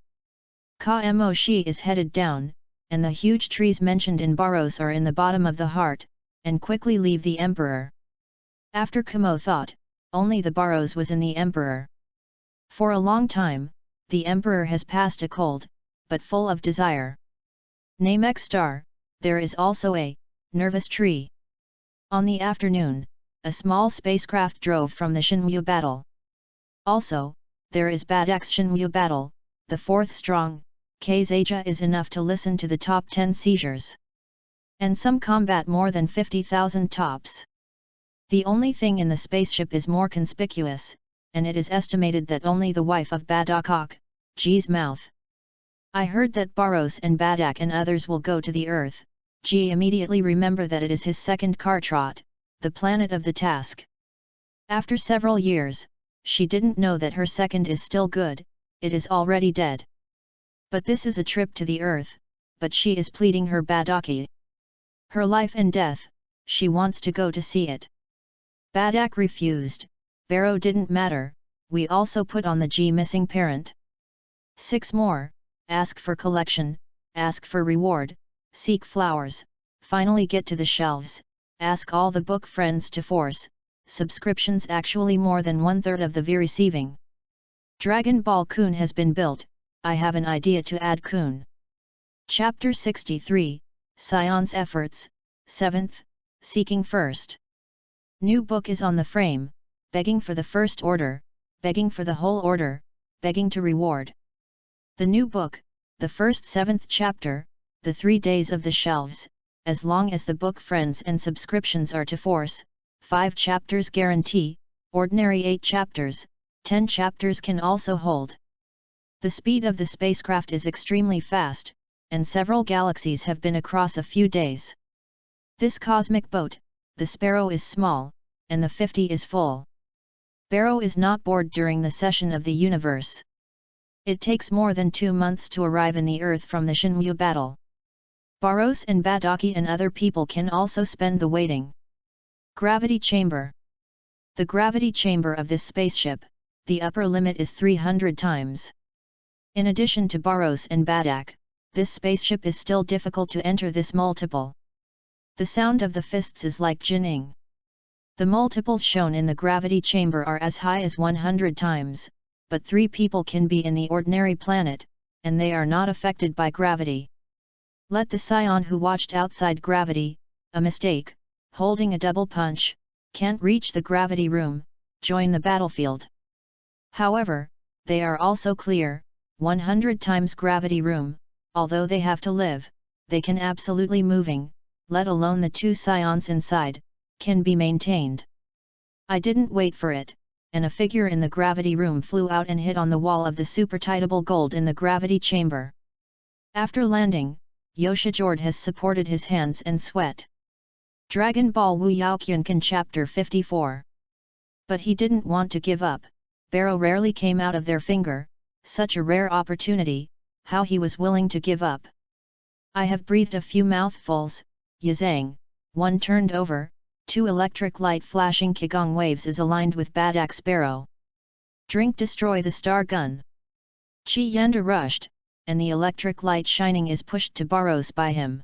Ka Mo Shi is headed down, and the huge trees mentioned in Barros are in the bottom of the heart, and quickly leave the emperor. After Kamo thought, only the Barros was in the emperor. For a long time, the emperor has passed a cold, but full of desire. Namek Star, there is also a nervous tree. On the afternoon, a small spacecraft drove from the Shenwu battle. Also, there is Badak's Shenwu battle, the fourth strong, Kazaja is enough to listen to the top 10 seizures. And some combat more than 50,000 tops. The only thing in the spaceship is more conspicuous, and it is estimated that only the wife of Badakok, G's mouth. I heard that Barros and Badak and others will go to the Earth. G immediately remember that it is his second car trot, the planet of the task. After several years, she didn't know that her second is still good, it is already dead. But this is a trip to the Earth, but she is pleading her Badaki. Her life and death, she wants to go to see it. Badak refused, Barrow didn't matter, we also put on the G missing parent. 6 more, ask for collection, ask for reward, seek flowers, finally get to the shelves, ask all the book friends to force, subscriptions actually more than 1/3 of the V receiving. Dragon Ball Kun has been built, I have an idea to add Kun. Chapter 63, Scion's Efforts, 7th, Seeking First. New book is on the frame, begging for the first order, begging for the whole order, begging to reward. The new book, the first 7th chapter, the 3 days of the shelves, as long as the book friends and subscriptions are to force, 5 chapters guarantee, ordinary 8 chapters, 10 chapters can also hold. The speed of the spacecraft is extremely fast, and several galaxies have been across a few days. This cosmic boat, the Sparrow is small, and the 50 is full. Barrow is not bored during the session of the universe. It takes more than 2 months to arrive in the Earth from the Shenwu battle. Barros and Badaki and other people can also spend the waiting. Gravity Chamber. The gravity chamber of this spaceship, the upper limit is 300 times. In addition to Barros and Badak, this spaceship is still difficult to enter this multiple. The sound of the fists is like jinning. The multiples shown in the gravity chamber are as high as 100 times, but 3 people can be in the ordinary planet, and they are not affected by gravity. Let the scion who watched outside gravity, a mistake, holding a double punch, can't reach the gravity room, join the battlefield. However, they are also clear, 100 times gravity room, although they have to live, they can absolutely moving, let alone the 2 scions inside, can be maintained. I didn't wait for it, and a figure in the gravity room flew out and hit on the wall of the supertitable gold in the gravity chamber. After landing, Yoshijord has supported his hands and sweat. Dragon Ball WUYAO Kyunkan Chapter 54. But he didn't want to give up, Barrow rarely came out of their finger, such a rare opportunity, how he was willing to give up. I have breathed a few mouthfuls, Yazang. One turned over, 2 electric light flashing Qigong waves is aligned with Badak's barrow. Drink destroy the star gun. Chi Yanda rushed, and the electric light shining is pushed to Barros by him.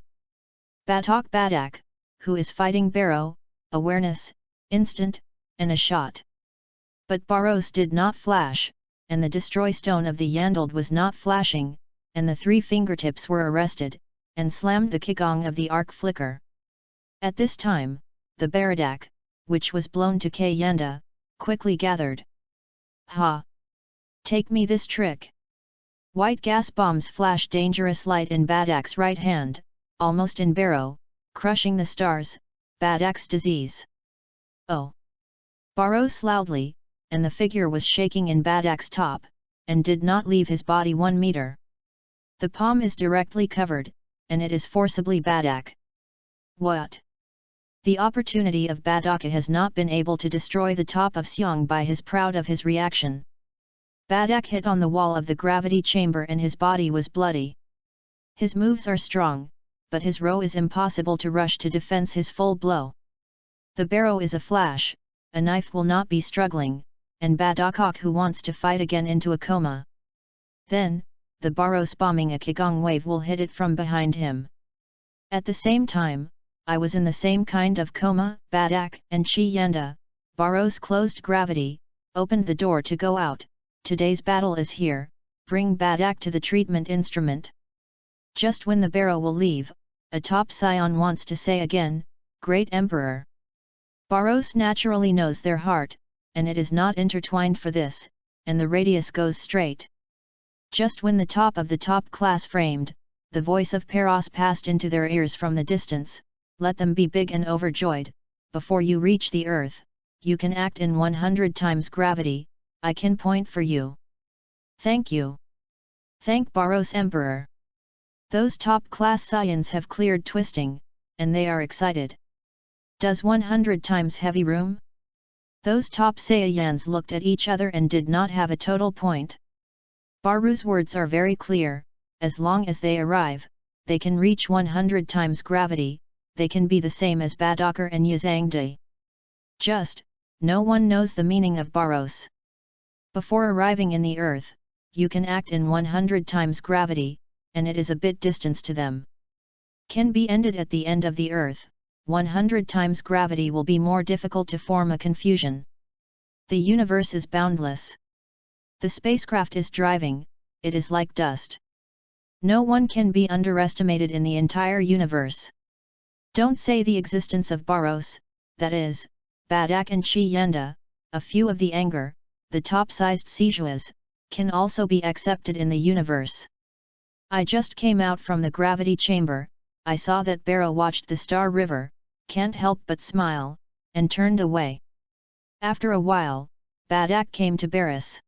Batok Badak, who is fighting barrow, awareness, instant, and a shot. But Barros did not flash, and the destroy stone of the Yandald was not flashing, and the 3 fingertips were arrested, and slammed the Qigong of the arc flicker. At this time, the Baradak, which was blown to K Yanda, quickly gathered. Ha! Take me this trick! White gas bombs flash dangerous light in Badak's right hand, almost in barrow, crushing the stars, Badak's disease. Oh! Barros loudly, and the figure was shaking in Badak's top, and did not leave his body 1 meter. The palm is directly covered, and it is forcibly Badak. What? The opportunity of Badaka has not been able to destroy the top of Seong by his proud of his reaction. Badak hit on the wall of the gravity chamber and his body was bloody. His moves are strong, but his row is impossible to rush to defense his full blow. The barrow is a flash, a knife will not be struggling, and Badakok who wants to fight again into a coma. Then, the Barros bombing a Qigong wave will hit it from behind him. At the same time, I was in the same kind of coma, Badak and Chi Yanda. Barros closed gravity, opened the door to go out. Today's battle is here, bring Badak to the treatment instrument. Just when the barrow will leave, a top scion wants to say again, Great Emperor. Barros naturally knows their heart, and it is not intertwined for this, and the radius goes straight. Just when the top of the top class framed, the voice of Paros passed into their ears from the distance, let them be big and overjoyed, before you reach the earth, you can act in 100 times gravity, I can point for you. Thank you. Thank Barros Emperor. Those top class scions have cleared twisting, and they are excited. Does 100 times heavy room? Those top Saiyans looked at each other and did not have a total point. Baru's words are very clear, as long as they arrive, they can reach 100 times gravity, they can be the same as Badakar and Yazangdi. Just, no one knows the meaning of Barros. Before arriving in the earth, you can act in 100 times gravity, and it is a bit distance to them. Can be ended at the end of the earth, 100 times gravity will be more difficult to form a confusion. The universe is boundless. The spacecraft is driving, it is like dust. No one can be underestimated in the entire universe. Don't say the existence of Barros, that is, Badak and Chi Yanda, a few of the anger, the top-sized Sijuas, can also be accepted in the universe. I just came out from the gravity chamber, I saw that Barrow watched the Star River, can't help but smile, and turned away. After a while, Badak came to Barris.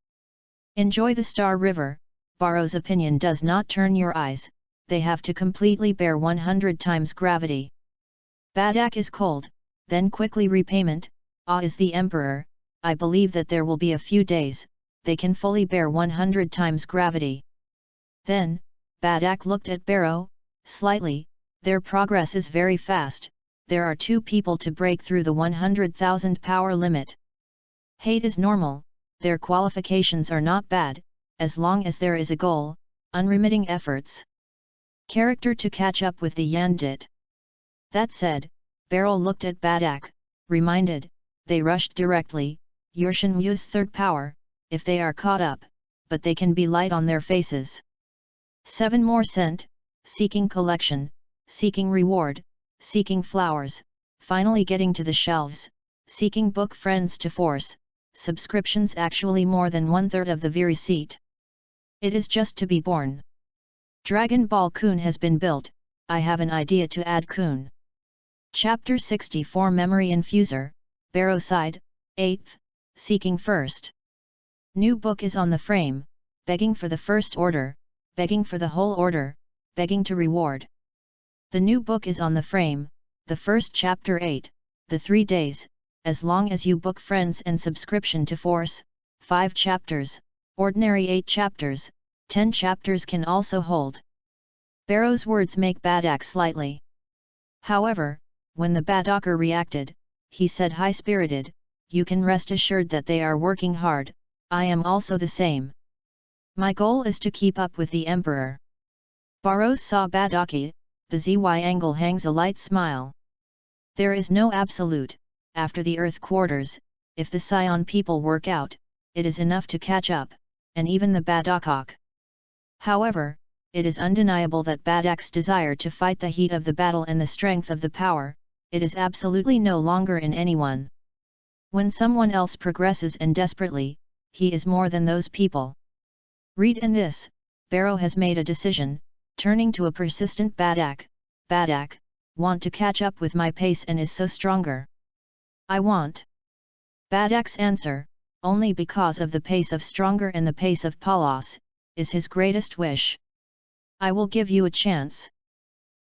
Enjoy the Star River, Barrow's opinion does not turn your eyes, they have to completely bear 100 times gravity. Badak is cold, then quickly repayment, is the Emperor, I believe that there will be a few days, they can fully bear 100 times gravity. Then, Badak looked at Barrow, slightly, their progress is very fast, there are 2 people to break through the 100,000 power limit. Hate is normal, their qualifications are not bad, as long as there is a goal, unremitting efforts. Character to catch up with the Yandit. That said, Barrel looked at Badak, reminded, they rushed directly, Yurshan Yu's 3rd power, if they are caught up, but they can be light on their faces. 7 more sent, seeking collection, seeking reward, seeking flowers, finally getting to the shelves, seeking book friends to force, subscriptions actually more than 1/3 of the Viri seat. It is just to be born. Dragon Ball Kun has been built, I have an idea to add Kun. Chapter 64 Memory Infuser, Barrow Side, 8th, Seeking First. New book is on the frame, begging for the first order, begging for the whole order, begging to reward. The new book is on the frame, the first chapter 8, the 3 days, as long as you book friends and subscription to force, 5 chapters, ordinary 8 chapters, 10 chapters can also hold. Barrow's words make Badak slightly. However, when the Badaker reacted, he said high-spirited, "You can rest assured that they are working hard, I am also the same. My goal is to keep up with the Emperor." Barrows saw Badaki, the ZY angle hangs a light smile. There is no absolute, after the Earth quarters, if the Scion people work out, it is enough to catch up, and even the Badakok. However, it is undeniable that Badak's desire to fight the heat of the battle and the strength of the power, it is absolutely no longer in anyone. When someone else progresses and desperately, he is more than those people. Read in this, Barrow has made a decision, turning to a persistent Badak. "Badak, want to catch up with my pace and is so stronger." "I want." Badak's answer, only because of the pace of stronger and the pace of Palos, is his greatest wish. "I will give you a chance."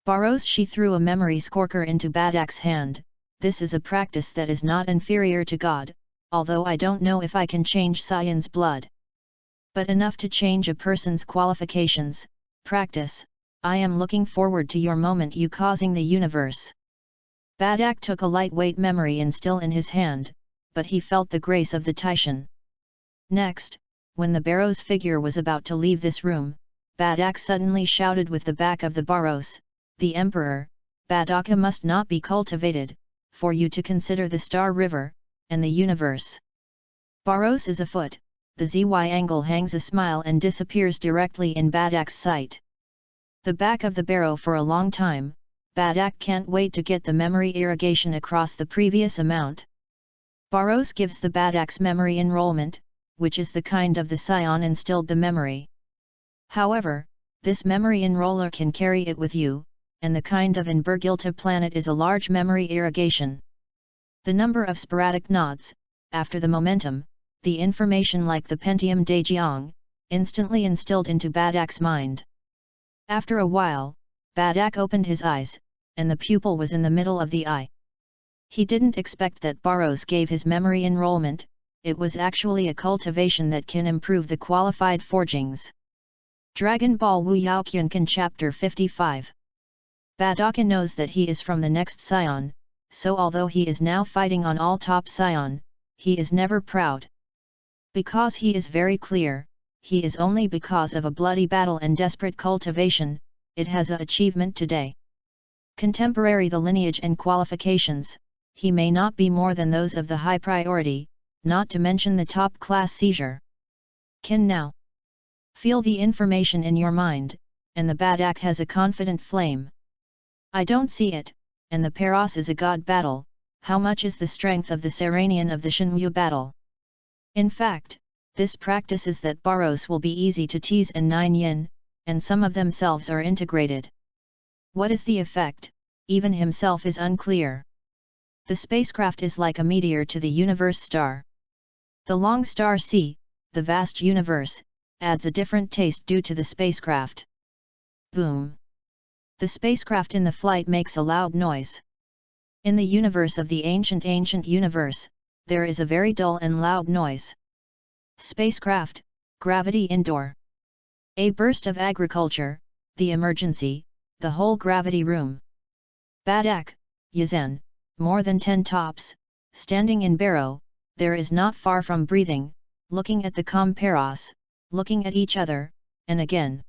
Barrows she threw a memory scorker into Badak's hand. "This is a practice that is not inferior to God, although I don't know if I can change Scion's blood. But enough to change a person's qualifications. Practice, I am looking forward to your moment you causing the universe." Badak took a lightweight memory and still in his hand, but he felt the grace of the Titian. Next, when the Barrows figure was about to leave this room, Badak suddenly shouted with the back of the Barrows, "The Emperor, Badaka must not be cultivated, for you to consider the Star River, and the universe." Barrows is afoot, the ZY angle hangs a smile and disappears directly in Badak's sight. The back of the barrow for a long time, Badak can't wait to get the memory irrigation across the previous amount. Barrows gives the Badak's memory enrollment, which is the kind of the Scion instilled the memory. However, this memory enroller can carry it with you, and the kind of in Bergilta planet is a large memory irrigation. The number of sporadic nods, after the momentum, the information like the Pentium de Jiang, instantly instilled into Badak's mind. After a while, Badak opened his eyes, and the pupil was in the middle of the eye. He didn't expect that Barrows gave his memory enrollment, it was actually a cultivation that can improve the qualified forgings. Dragon Ball WUYAO Kyunkan Chapter 55. Badaka knows that he is from the next Scion, so although he is now fighting on all top Scion, he is never proud. Because he is very clear, he is only because of a bloody battle and desperate cultivation, it has a achievement today. Contemporary the lineage and qualifications, he may not be more than those of the high priority, not to mention the top class seizure. Can now feel the information in your mind, and the Badak has a confident flame. "I don't see it, and the Paros is a god battle, how much is the strength of the Serenian of the Shenwu battle?" In fact, this practice is that Barrows will be easy to tease and 9 yin, and some of themselves are integrated. What is the effect, even himself is unclear. The spacecraft is like a meteor to the universe star. The long star C, the vast universe, adds a different taste due to the spacecraft. Boom! The spacecraft in the flight makes a loud noise. In the universe of the ancient universe, there is a very dull and loud noise. Spacecraft, gravity indoor. A burst of agriculture, the emergency, the whole gravity room. Badak, Yazan, more than 10 tops, standing in barrow, there is not far from breathing, looking at the Comparos, looking at each other, and again.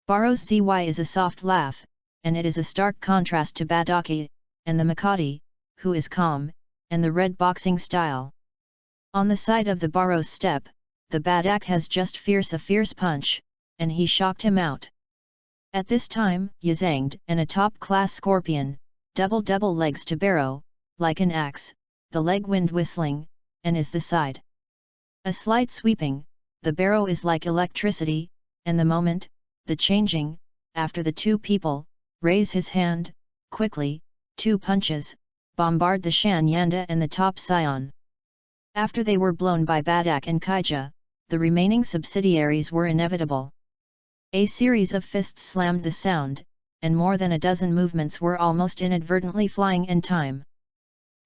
Barrow's ZY is a soft laugh, and it is a stark contrast to Badaki, and the Makati, who is calm, and the red boxing style. On the side of the Barrow's step, the Badak has just a fierce punch, and he shocked him out. At this time, Yazanged and a top-class scorpion, double legs to Barrow, like an axe, the leg wind whistling, and is the side. A slight sweeping, the Barrow is like electricity, and the moment, the changing, after the two people, raise his hand, quickly, 2 punches, bombard the Shan Yanda and the top Scion. After they were blown by Badak and Kaija, the remaining subsidiaries were inevitable. A series of fists slammed the sound, and more than a dozen movements were almost inadvertently flying in time.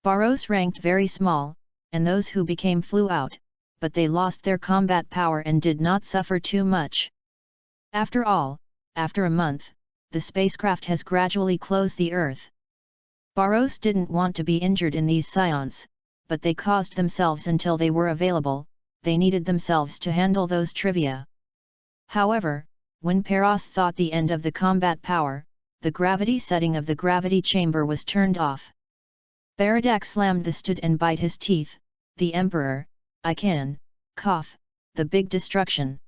Barrows ranked very small, and those who became flew out, but they lost their combat power and did not suffer too much. After all, after a month, the spacecraft has gradually closed the Earth. Barros didn't want to be injured in these scions, but they caused themselves until they were available, they needed themselves to handle those trivia. However, when Peros thought the end of the combat power, the gravity setting of the gravity chamber was turned off. Baradak slammed the stud and bite his teeth, the Emperor, I can, cough, the big destruction.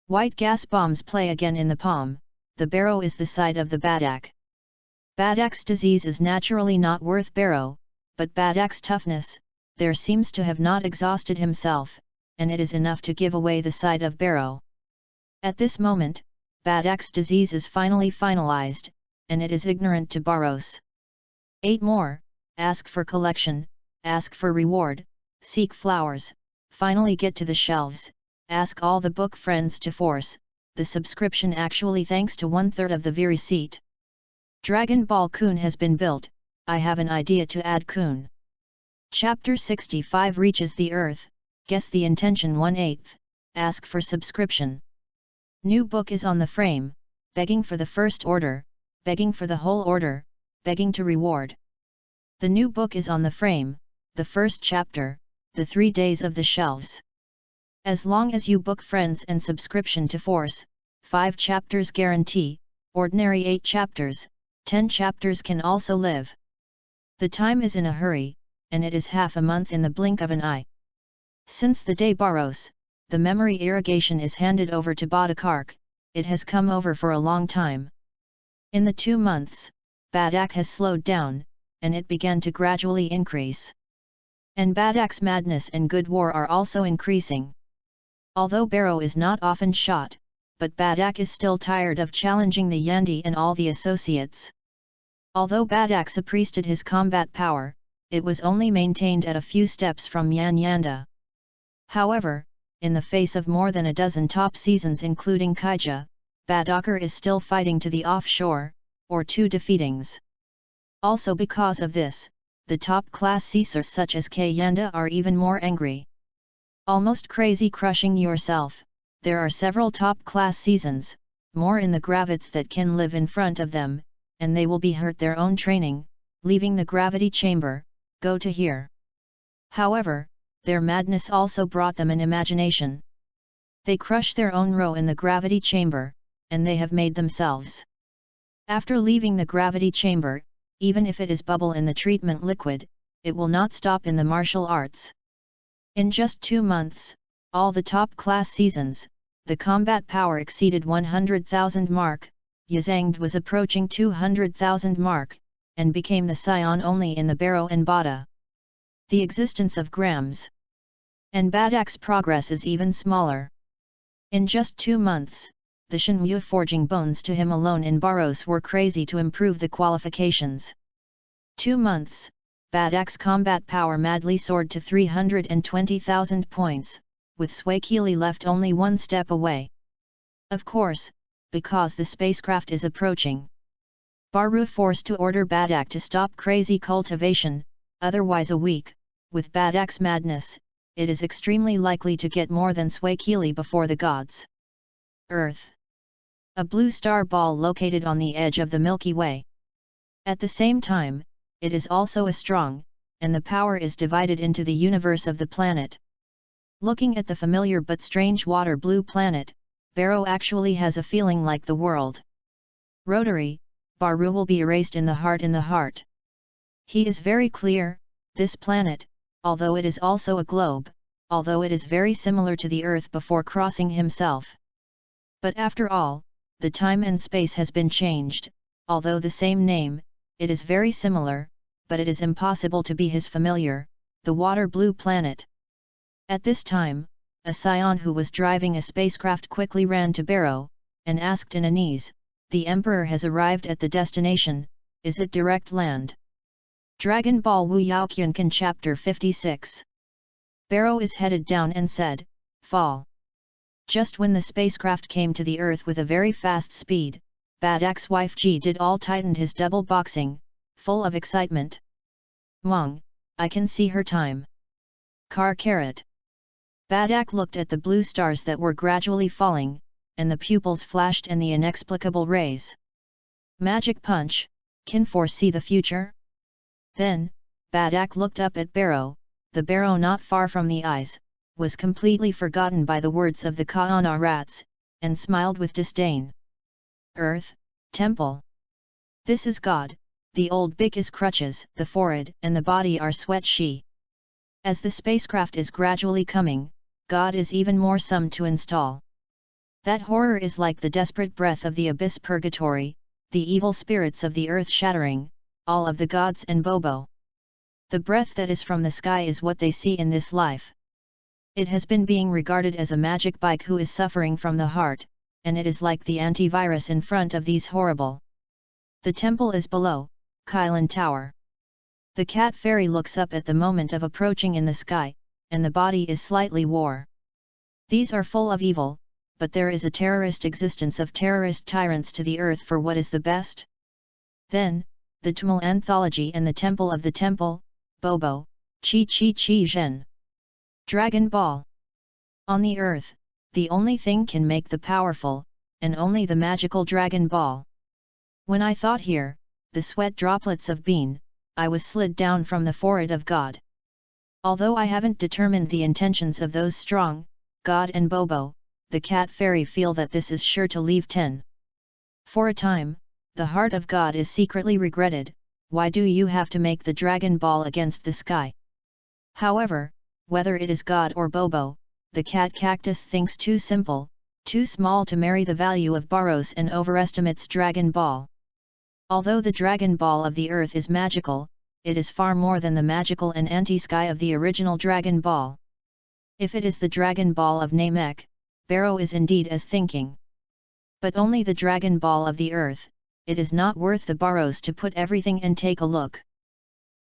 White gas bombs play again in the palm, the barrow is the side of the Badak. Badak's disease is naturally not worth barrow, but Badak's toughness, there seems to have not exhausted himself, and it is enough to give away the side of barrow. At this moment, Badak's disease is finally finalized, and it is ignorant to Barros. 8 more, ask for collection, ask for reward, seek flowers, finally get to the shelves, ask all the book friends to force, the subscription actually thanks to 1/3 of the Viri seat. Dragon Ball Kun has been built, I have an idea to add Kun. Chapter 65 reaches the Earth, guess the intention 1/8, ask for subscription. New book is on the frame, begging for the first order, begging for the whole order, begging to reward. The new book is on the frame, the first chapter, the 3 days of the shelves. As long as you book friends and subscription to force, 5 chapters guarantee, ordinary 8 chapters, 10 chapters can also live. The time is in a hurry, and it is half a month in the blink of an eye. Since the day Barros, the memory irrigation is handed over to Badakark, it has come over for a long time. In the 2 months, Badak has slowed down, and it began to gradually increase. And Badak's madness and good war are also increasing. Although Barrow is not often shot, but Badak is still tired of challenging the Yandi and all the associates. Although Badak suppressed his combat power, it was only maintained at a few steps from Yan Yanda. However, in the face of more than a dozen top seasons including Kaija, Badakar is still fighting to the offshore, or 2 defeatings. Also because of this, the top-class Caesars such as Kayanda are even more angry. Almost crazy crushing yourself, there are several top-class seasons, more in the gravits that can live in front of them, and they will be hurt their own training, leaving the gravity chamber, go to here. However, their madness also brought them an imagination. They crush their own row in the gravity chamber, and they have made themselves. After leaving the gravity chamber, even if it is bubble in the treatment liquid, it will not stop in the martial arts. In just 2 months, all the top-class seasons, the combat power exceeded 100,000 mark, Yazangd was approaching 200,000 mark, and became the scion only in the Barrow and Bada. The existence of Grams and Badak's progress is even smaller. In just 2 months, the Shenwu forging bones to him alone in Barros were crazy to improve the qualifications. 2 months, Badak's combat power madly soared to 320,000 points, with Swakili left only 1 step away. Of course, because the spacecraft is approaching. Baru forced to order Badak to stop crazy cultivation, otherwise a week, with Badak's madness, it is extremely likely to get more than Swakili before the gods. Earth. A blue star ball located on the edge of the Milky Way. At the same time, it is also a strong, and the power is divided into the universe of the planet. Looking at the familiar but strange water blue planet, Barrow actually has a feeling like the world. Rotary, Baru will be erased in the heart. He is very clear, this planet, although it is also a globe, although it is very similar to the Earth before crossing himself. But after all, the time and space has been changed, although the same name, it is very similar, but it is impossible to be his familiar, the water blue planet. At this time, a scion who was driving a spacecraft quickly ran to Barrow, and asked in unease, the Emperor has arrived at the destination, is it direct land? Dragon Ball WUYAO Kyunkan Chapter 56. Barrow is headed down and said, fall. Just when the spacecraft came to the Earth with a very fast speed, Badak's wife Ji did all tightened his double boxing, full of excitement. Mong, I can see her time. Car carrot. Badak looked at the blue stars that were gradually falling, and the pupils flashed and the inexplicable rays. Magic punch, can foresee the future? Then, Badak looked up at Barrow. The barrow not far from the eyes, was completely forgotten by the words of the Kaana rats, and smiled with disdain. Earth, temple. This is God, the old bick is crutches, the forehead and the body are sweat she. As the spacecraft is gradually coming, God is even more some to install. That horror is like the desperate breath of the abyss purgatory, the evil spirits of the earth shattering, all of the gods and Bobo. The breath that is from the sky is what they see in this life. It has been being regarded as a magic bike who is suffering from the heart, and it is like the antivirus in front of these horrible. The temple is below, Kylan Tower. The cat fairy looks up at the moment of approaching in the sky, and the body is slightly war. These are full of evil, but there is a terrorist existence of terrorist tyrants to the earth for what is the best. Then, the Tamil anthology and the temple of the temple, Bobo, Chi Chi Chi Zhen. Dragon Ball. On the earth, the only thing can make the powerful, and only the magical Dragon Ball. When I thought here, the sweat droplets of bean, I was slid down from the forehead of God. Although I haven't determined the intentions of those strong, God and Bobo, the cat fairy feel that this is sure to leave 10. For a time, the heart of God is secretly regretted. Why do you have to make the Dragon Ball against the sky? However, whether it is God or Bobo, the cat cactus thinks too simple, too small to marry the value of Barrows and overestimates Dragon Ball. Although the Dragon Ball of the earth is magical, it is far more than the magical and anti-sky of the original Dragon Ball. If it is the Dragon Ball of Namek, Barrow is indeed as thinking. But only the Dragon Ball of the earth, it is not worth the Barrows to put everything and take a look.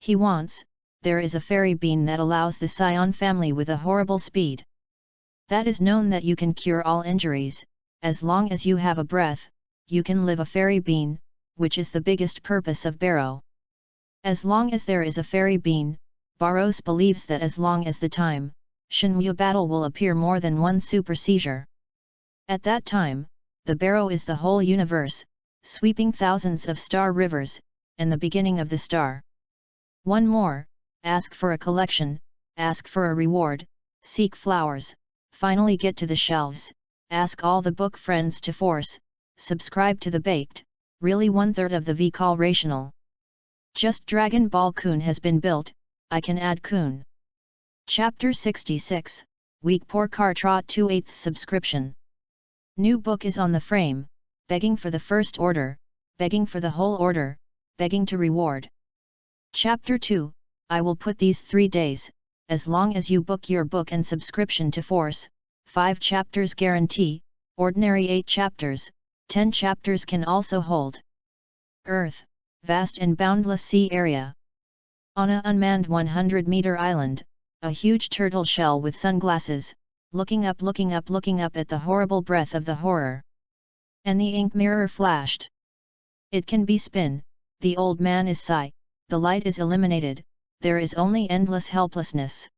He wants, there is a fairy bean that allows the Scion family with a horrible speed. That is known that you can cure all injuries, as long as you have a breath, you can live a fairy bean, which is the biggest purpose of Barrow. As long as there is a fairy bean, Barrows believes that as long as the time, Shenmue battle will appear more than one super seizure. At that time, the Barrow is the whole universe, sweeping thousands of star rivers, and the beginning of the star. One more, ask for a collection, ask for a reward, seek flowers, finally get to the shelves, ask all the book friends to force, subscribe to the baked, really 1/3 of the V-call rational. Just Dragon Ball Kun has been built, I can add Kun. Chapter 66, Week Poor Car Trot 2/8 subscription. New book is on the frame, begging for the first order, begging for the whole order, begging to reward. Chapter 2, I will put these 3 days, as long as you book your book and subscription to force, 5 chapters guarantee, ordinary 8 chapters, 10 chapters can also hold. Earth, vast and boundless sea area. On a unmanned 100-meter island, a huge turtle shell with sunglasses, looking up at the horrible breath of the horror. And the ink mirror flashed. It can be spin, the old man is sigh, the light is eliminated, there is only endless helplessness.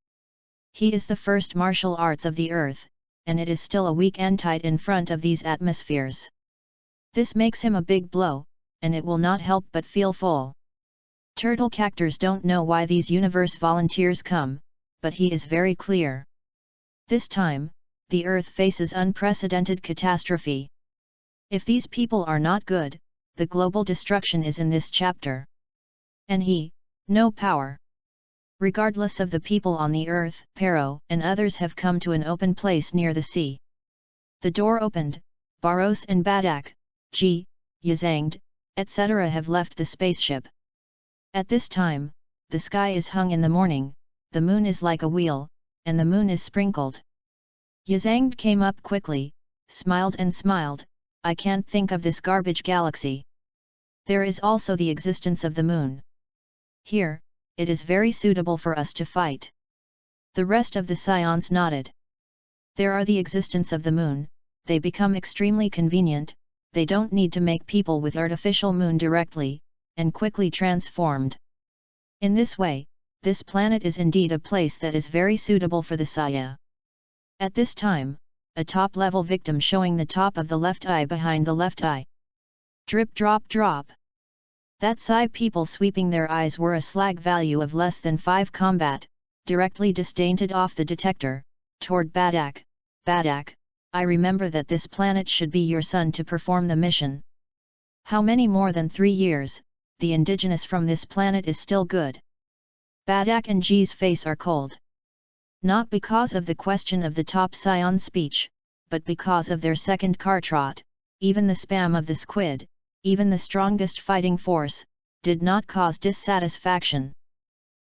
He is the first martial arts of the earth, and it is still a weak antite in front of these atmospheres. This makes him a big blow, and it will not help but feel full. Turtle cactors don't know why these universe volunteers come, but he is very clear. This time, the earth faces unprecedented catastrophe. If these people are not good, the global destruction is in this chapter. And he, no power. Regardless of the people on the earth, Pero and others have come to an open place near the sea. The door opened, Barrows and Badak, G, Yazangd, etc. have left the spaceship. At this time, the sky is hung in the morning, the moon is like a wheel, and the moon is sprinkled. Yazangd came up quickly, smiled and smiled, I can't think of this garbage galaxy. There is also the existence of the moon. Here, it is very suitable for us to fight. The rest of the Scions nodded. There are the existence of the moon, they become extremely convenient, they don't need to make people with artificial moon directly, and quickly transformed. In this way, this planet is indeed a place that is very suitable for the Saya. At this time, a top-level victim showing the top of the left eye behind the left eye. Drip drop drop. That Psy people sweeping their eyes were a slag value of less than 5 combat, directly disdainted off the detector, toward Badak. Badak, I remember that this planet should be your son to perform the mission. How many more than 3 years, the indigenous from this planet is still good. Badak and G's face are cold. Not because of the question of the top scion speech, but because of their second car trot, even the spam of the squid, even the strongest fighting force, did not cause dissatisfaction.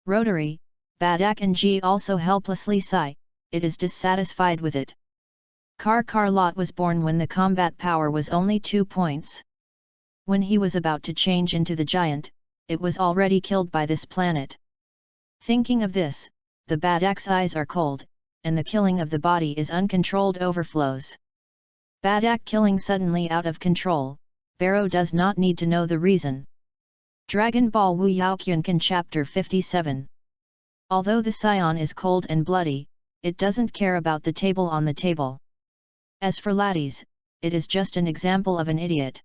Rotary, Badak and G also helplessly sigh, it is dissatisfied with it. Lot was born when the combat power was only 2 points. When he was about to change into the giant, it was already killed by this planet. Thinking of this, the Badak's eyes are cold, and the killing of the body is uncontrolled overflows. Badak killing suddenly out of control, Barrow does not need to know the reason. Dragon Ball WUYAO Kyunkan Chapter 57. Although the scion is cold and bloody, it doesn't care about the table on the table. As for laddies, it is just an example of an idiot.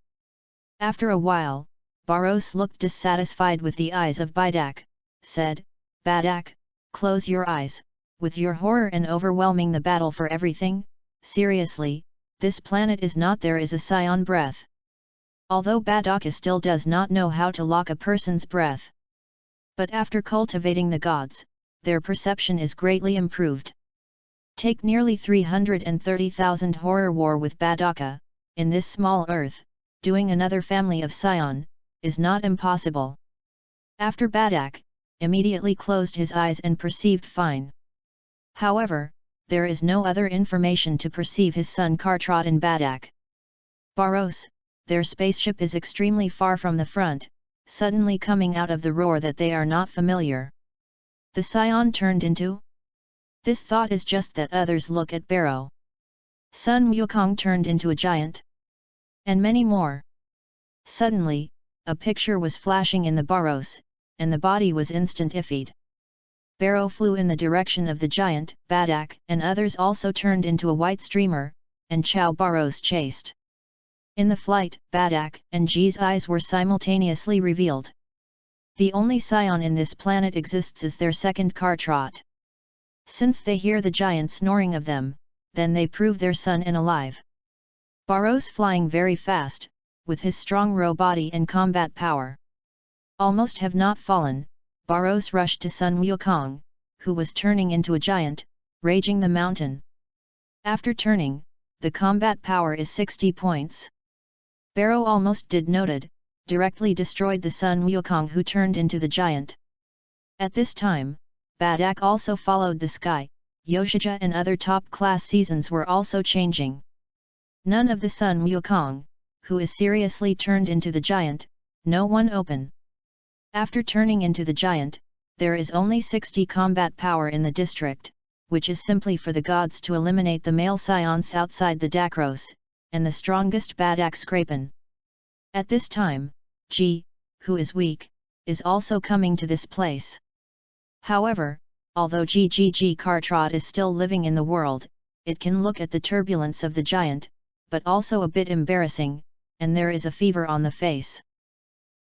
After a while, Barros looked dissatisfied with the eyes of Badak, said, Badak, close your eyes, with your horror and overwhelming the battle for everything, seriously, this planet is not there is a scion breath. Although Badak still does not know how to lock a person's breath. But after cultivating the gods, their perception is greatly improved. Take nearly 330,000 horror war with Badaka, in this small earth, doing another family of scion, is not impossible. After Badak, immediately closed his eyes and perceived fine. However, there is no other information to perceive his son Kartrot in Badak. Barros, their spaceship is extremely far from the front, suddenly coming out of the roar that they are not familiar. The scion turned into? This thought is just that others look at Barrow. Sun Wukong turned into a giant. And many more. Suddenly, a picture was flashing in the Barros, and the body was instant iffied. Barrow flew in the direction of the giant, Badak, and others also turned into a white streamer, and Chow Barrows chased. In the flight, Badak and G's eyes were simultaneously revealed. The only scion in this planet exists as their second car trot. Since they hear the giant snoring of them, then they prove their son and alive. Barros flying very fast, with his strong row body and combat power. Almost have not fallen, Barros rushed to Sun Wukong, who was turning into a giant, raging the mountain. After turning, the combat power is 60 points. Barrow almost did noted, directly destroyed the Sun Wukong who turned into the giant. At this time, Badak also followed the sky, Yoshija and other top-class seasons were also changing. None of the Sun Wukong, who is seriously turned into the giant, no one open. After turning into the giant, there is only 60 combat power in the district, which is simply for the gods to eliminate the male scions outside the Dakros, and the strongest Badak Scrapen. At this time, G, who is weak, is also coming to this place. However, although GGG Kartrot is still living in the world, it can look at the turbulence of the giant, but also a bit embarrassing, and there is a fever on the face.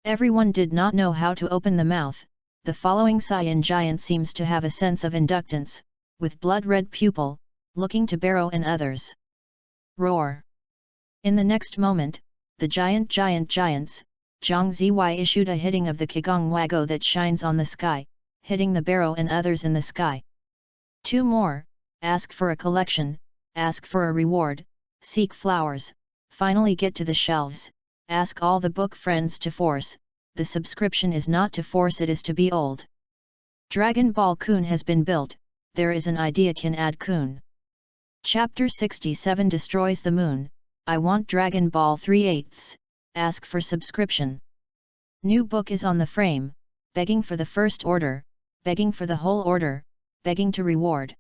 Everyone did not know how to open the mouth. The following Saiyan giant seems to have a sense of inductance, with blood-red pupil, looking to Barrow and others. Roar! In the next moment, the giants, Zhang Zy issued a hitting of the Kigong Wago that shines on the sky, hitting the Barrow and others in the sky. 2 more, ask for a collection, ask for a reward, seek flowers, finally get to the shelves, ask all the book friends to force, the subscription is not to force, it is to be old. Dragon Ball Kun has been built, there is an idea can add Kun. Chapter 67 destroys the moon, I want Dragon Ball 3/8, ask for subscription. New book is on the frame, begging for the first order, begging for the whole order, begging to reward.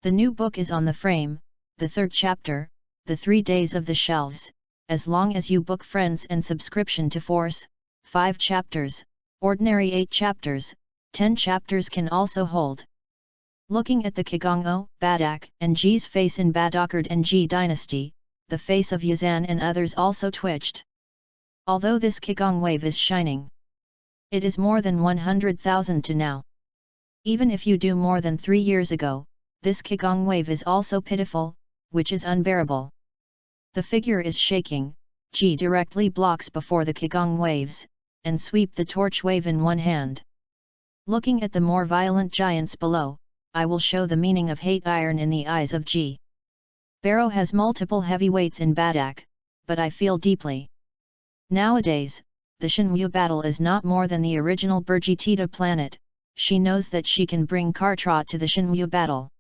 The new book is on the frame, the 3rd chapter, the 3 days of the shelves, as long as you book friends and subscription to force, 5 chapters, ordinary 8 chapters, 10 chapters can also hold. Looking at the Kigongo, Badak, and G's face in Badakard and G dynasty, the face of Yazan and others also twitched. Although this Qigong wave is shining, it is more than 100,000 to now. Even if you do more than 3 years ago, this Qigong wave is also pitiful, which is unbearable. The figure is shaking, Ji directly blocks before the Qigong waves, and sweep the torch wave in one hand. Looking at the more violent giants below, I will show the meaning of hate iron in the eyes of Ji. Barrow has multiple heavyweights in Badak, but I feel deeply. Nowadays, the Shenwu battle is not more than the original Burgitita planet. She knows that she can bring Kartrot to the Shenwu battle.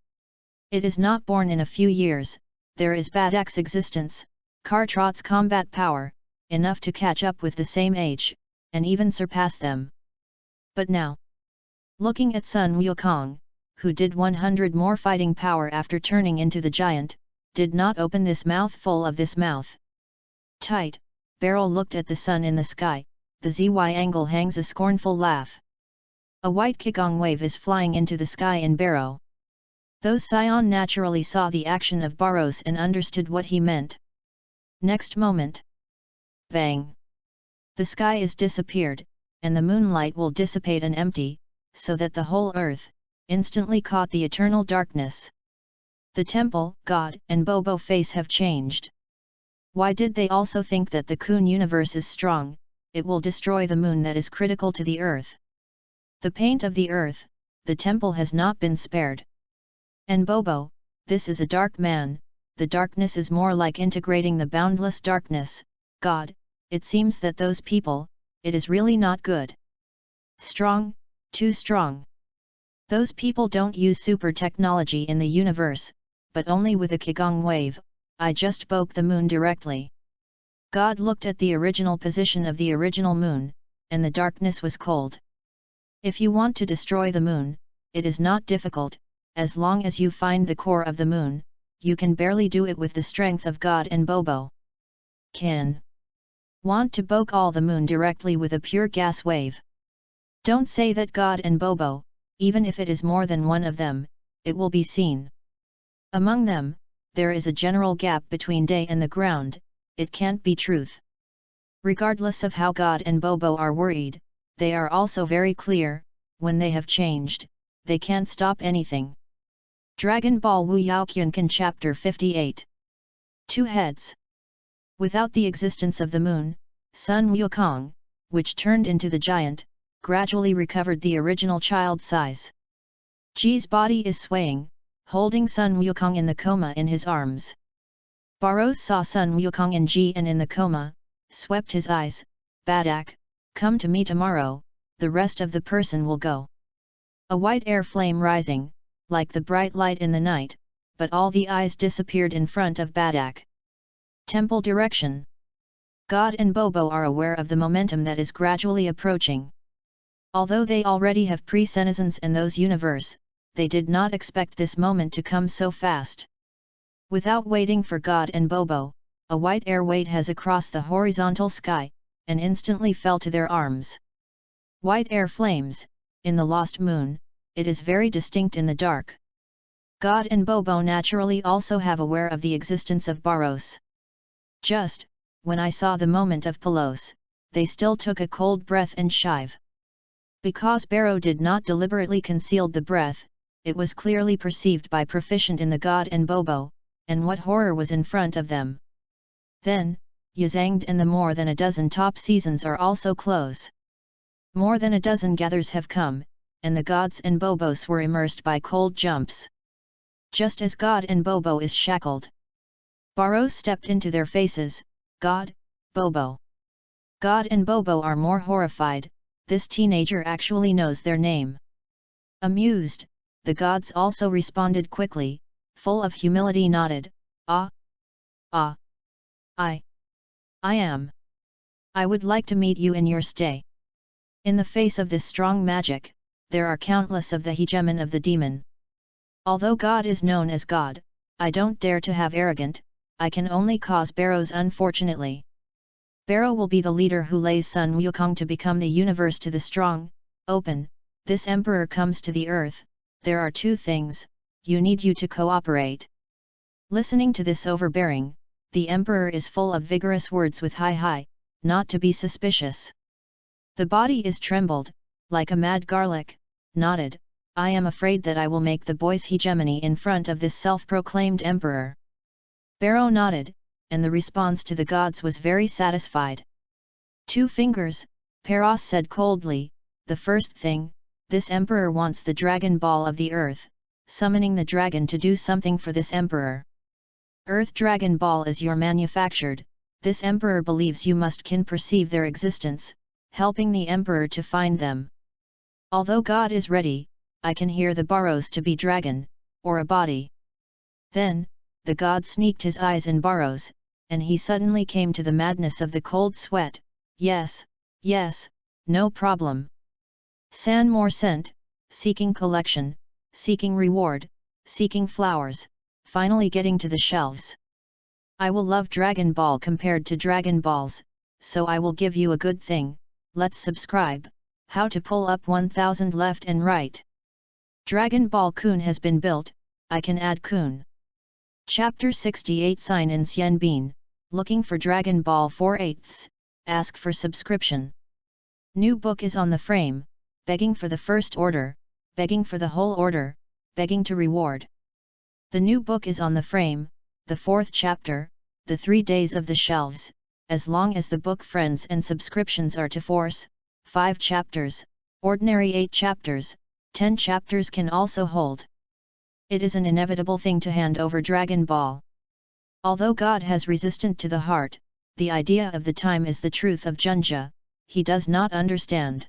It is not born in a few years, there is Badak's existence, Kartrot's combat power, enough to catch up with the same age, and even surpass them. But now, looking at Sun Wukong, who did 100 more fighting power after turning into the giant, did not open this mouth full of this mouth. Tight, Barrow looked at the sun in the sky, the ZY angle hangs a scornful laugh. A white Qigong wave is flying into the sky in Barrow. Those Sion naturally saw the action of Barrows and understood what he meant. Next moment, bang! The sky is disappeared, and the moonlight will dissipate and empty, so that the whole earth instantly caught the eternal darkness. The temple, God, and Bobo face have changed. Why did they also think that the Kun universe is strong? It will destroy the moon that is critical to the earth. The paint of the earth, the temple has not been spared. And Bobo, this is a dark man, the darkness is more like integrating the boundless darkness. God, it seems that those people, it is really not good. Strong, too strong. Those people don't use super technology in the universe, but only with a Qigong wave. I just poke the moon directly. God looked at the original position of the original moon, and the darkness was cold. If you want to destroy the moon, it is not difficult, as long as you find the core of the moon, you can barely do it with the strength of God and Bobo. Can want to poke all the moon directly with a pure gas wave. Don't say that God and Bobo, even if it is more than one of them, it will be seen. Among them, there is a general gap between day and the ground, it can't be truth. Regardless of how God and Bobo are worried, they are also very clear, when they have changed, they can't stop anything. Dragon Ball WUYAO Qiankan Chapter 58. Two Heads. Without the existence of the moon, Sun Wukong, which turned into the giant, gradually recovered the original child size. Ji's body is swaying, holding Sun Wukong in the coma in his arms. Barrows saw Sun Wukong in Ji and in the coma, swept his eyes. Badak, come to me tomorrow, the rest of the person will go. A white air flame rising, like the bright light in the night, but all the eyes disappeared in front of Badak. Temple direction. God and Bobo are aware of the momentum that is gradually approaching. Although they already have pre-senescence in those universe, they did not expect this moment to come so fast. Without waiting for God and Bobo, a white air weight has across the horizontal sky, and instantly fell to their arms. White air flames, in the lost moon, it is very distinct in the dark. God and Bobo naturally also have aware of the existence of Barrows. Just, when I saw the moment of Pelos, they still took a cold breath and shive. Because Barrow did not deliberately conceal the breath, it was clearly perceived by proficient in the God and Bobo, and what horror was in front of them. Then, Yazanged and the more than a dozen top seasons are also close. More than a dozen gathers have come, and the gods and Bobos were immersed by cold jumps. Just as God and Bobo is shackled. Barrows stepped into their faces, God, Bobo. God and Bobo are more horrified, this teenager actually knows their name. Amused, the gods also responded quickly, full of humility nodded, I am. I would like to meet you in your stay. In the face of this strong magic, there are countless of the hegemon of the demon. Although God is known as God, I don't dare to have arrogant, I can only cause Barrows unfortunately. Barrow will be the leader who lays Sun Wukong to become the universe to the strong, open, this emperor comes to the earth, there are two things, you need you to cooperate. Listening to this overbearing, the emperor is full of vigorous words with high, not to be suspicious. The body is trembled, like a mad garlic, nodded, I am afraid that I will make the boy's hegemony in front of this self-proclaimed emperor. Barrow nodded, and the response to the gods was very satisfied. 2 fingers, Peros said coldly, the first thing, this emperor wants the Dragon Ball of the Earth, summoning the dragon to do something for this emperor. Earth Dragon Ball is your manufactured, this emperor believes you can perceive their existence, helping the emperor to find them. Although God is ready, I can hear the Barrows to be dragon, or a body. Then, the god sneaked his eyes in Barrows, and he suddenly came to the madness of the cold sweat. Yes, yes, no problem. San more sent, seeking collection, seeking reward, seeking flowers, finally getting to the shelves. I will love Dragon Ball compared to Dragon Balls, so I will give you a good thing, let's subscribe, how to pull up 1000 left and right. Dragon Ball Kun has been built, I can add Kun. Chapter 68 Sign in Xian Bean, looking for Dragon Ball 4/8, ask for subscription. New book is on the frame, begging for the first order, begging for the whole order, begging to reward. The new book is on the frame, the 4th chapter, the 3 days of the shelves, as long as the book friends and subscriptions are to force, 5 chapters, ordinary 8 chapters, 10 chapters can also hold. It is an inevitable thing to hand over Dragon Ball. Although God has resistant to the heart, the idea of the time is the truth of Junja, he does not understand.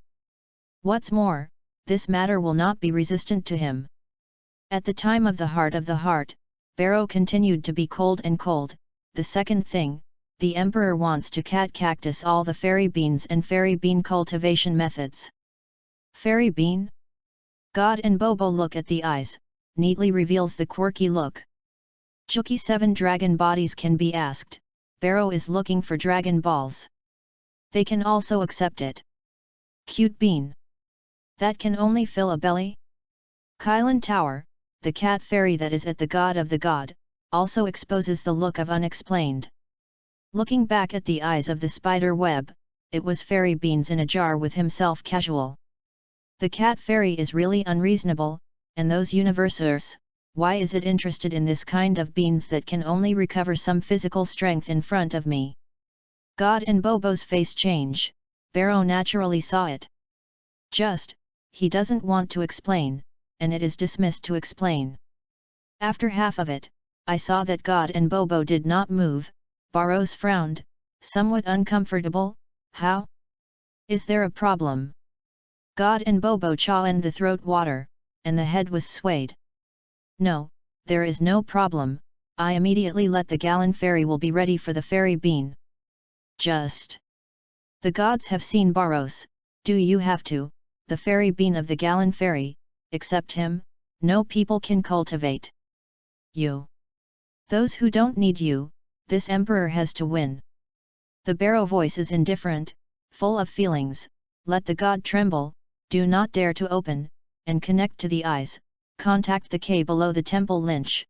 What's more, this matter will not be resistant to him. At the time of the heart, Barrow continued to be cold and cold. The second thing, the emperor wants to cactus all the fairy beans and fairy bean cultivation methods. Fairy bean? God and Bobo look at the eyes, neatly reveals the quirky look. Juki 7 dragon bodies can be asked, Barrow is looking for dragon balls. They can also accept it. Cute bean. That can only fill a belly? Kylan Tower, the cat fairy that is at the god of the god, also exposes the look of unexplained. Looking back at the eyes of the spider web, it was fairy beans in a jar with himself casual. The cat fairy is really unreasonable, and those universers, why is it interested in this kind of beans that can only recover some physical strength in front of me? God and Bobo's face change, Barrow naturally saw it. He doesn't want to explain, and it is dismissed to explain. After half of it, I saw that God and Bobo did not move. Barrows frowned, somewhat uncomfortable. How? Is there a problem? God and Bobo chawed the throat water, and the head was swayed. No, there is no problem, I immediately let the gallon fairy will be ready for the fairy bean. The gods have seen Barrows, do you have to, the fairy bean of the gallon fairy, except him, no people can cultivate. You. Those who don't need you, this emperor has to win. The Barrow voice is indifferent, full of feelings, let the god tremble, do not dare to open, and connect to the eyes, contact the K below the temple lynch.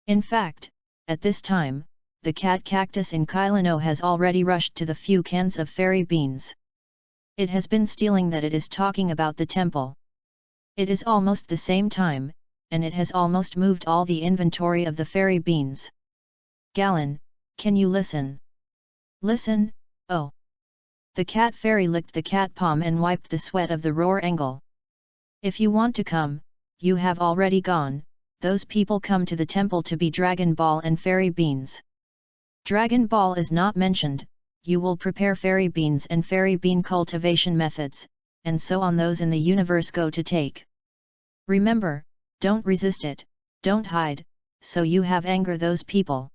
In fact, at this time, the cat cactus in Kylano has already rushed to the few cans of fairy beans. It has been stealing that it is talking about the temple. It is almost the same time, and it has almost moved all the inventory of the fairy beans. Gallon, can you listen? Listen, oh. The cat fairy licked the cat palm and wiped the sweat of the roar angle. If you want to come, you have already gone, those people come to the temple to be Dragon Ball and fairy beans. Dragon Ball is not mentioned, you will prepare fairy beans and fairy bean cultivation methods, and so on those in the universe go to take. Remember, don't resist it, don't hide, so you have anger those people.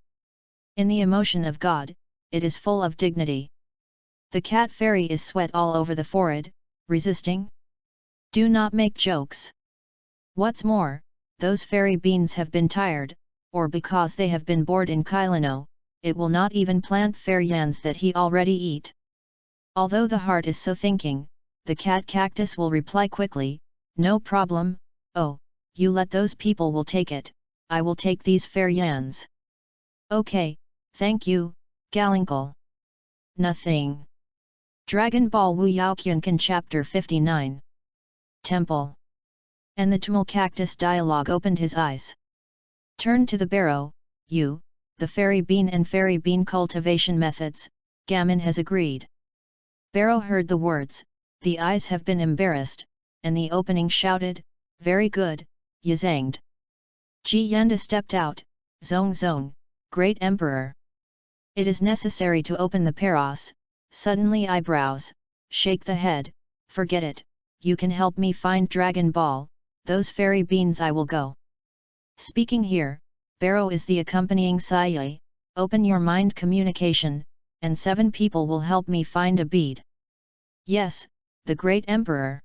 In the emotion of God, it is full of dignity. The cat fairy is sweat all over the forehead, resisting? Do not make jokes. What's more, those fairy beans have been tired, or because they have been bored in Kylano, it will not even plant fairy yans that he already eat. Although the heart is so thinking, the cat cactus will reply quickly, no problem, oh, you let those people will take it, I will take these fairy yans. Okay, thank you, Galangal. Nothing. Dragon Ball WUYAO Kyunkan Chapter 59. Temple. And the Tamil Cactus dialogue opened his eyes. Turn to the barrow, you, the fairy bean and fairy bean cultivation methods, Gammon has agreed. Barrow heard the words, the eyes have been embarrassed, and the opening shouted, very good, Yazanged. Ji Yanda stepped out, Zong Zong, great emperor. It is necessary to open the paros, suddenly eyebrows, shake the head, forget it, you can help me find Dragon Ball, those fairy beans I will go. Speaking here, Barrow is the accompanying Saye, open your mind communication, and 7 people will help me find a bead. Yes, the great emperor.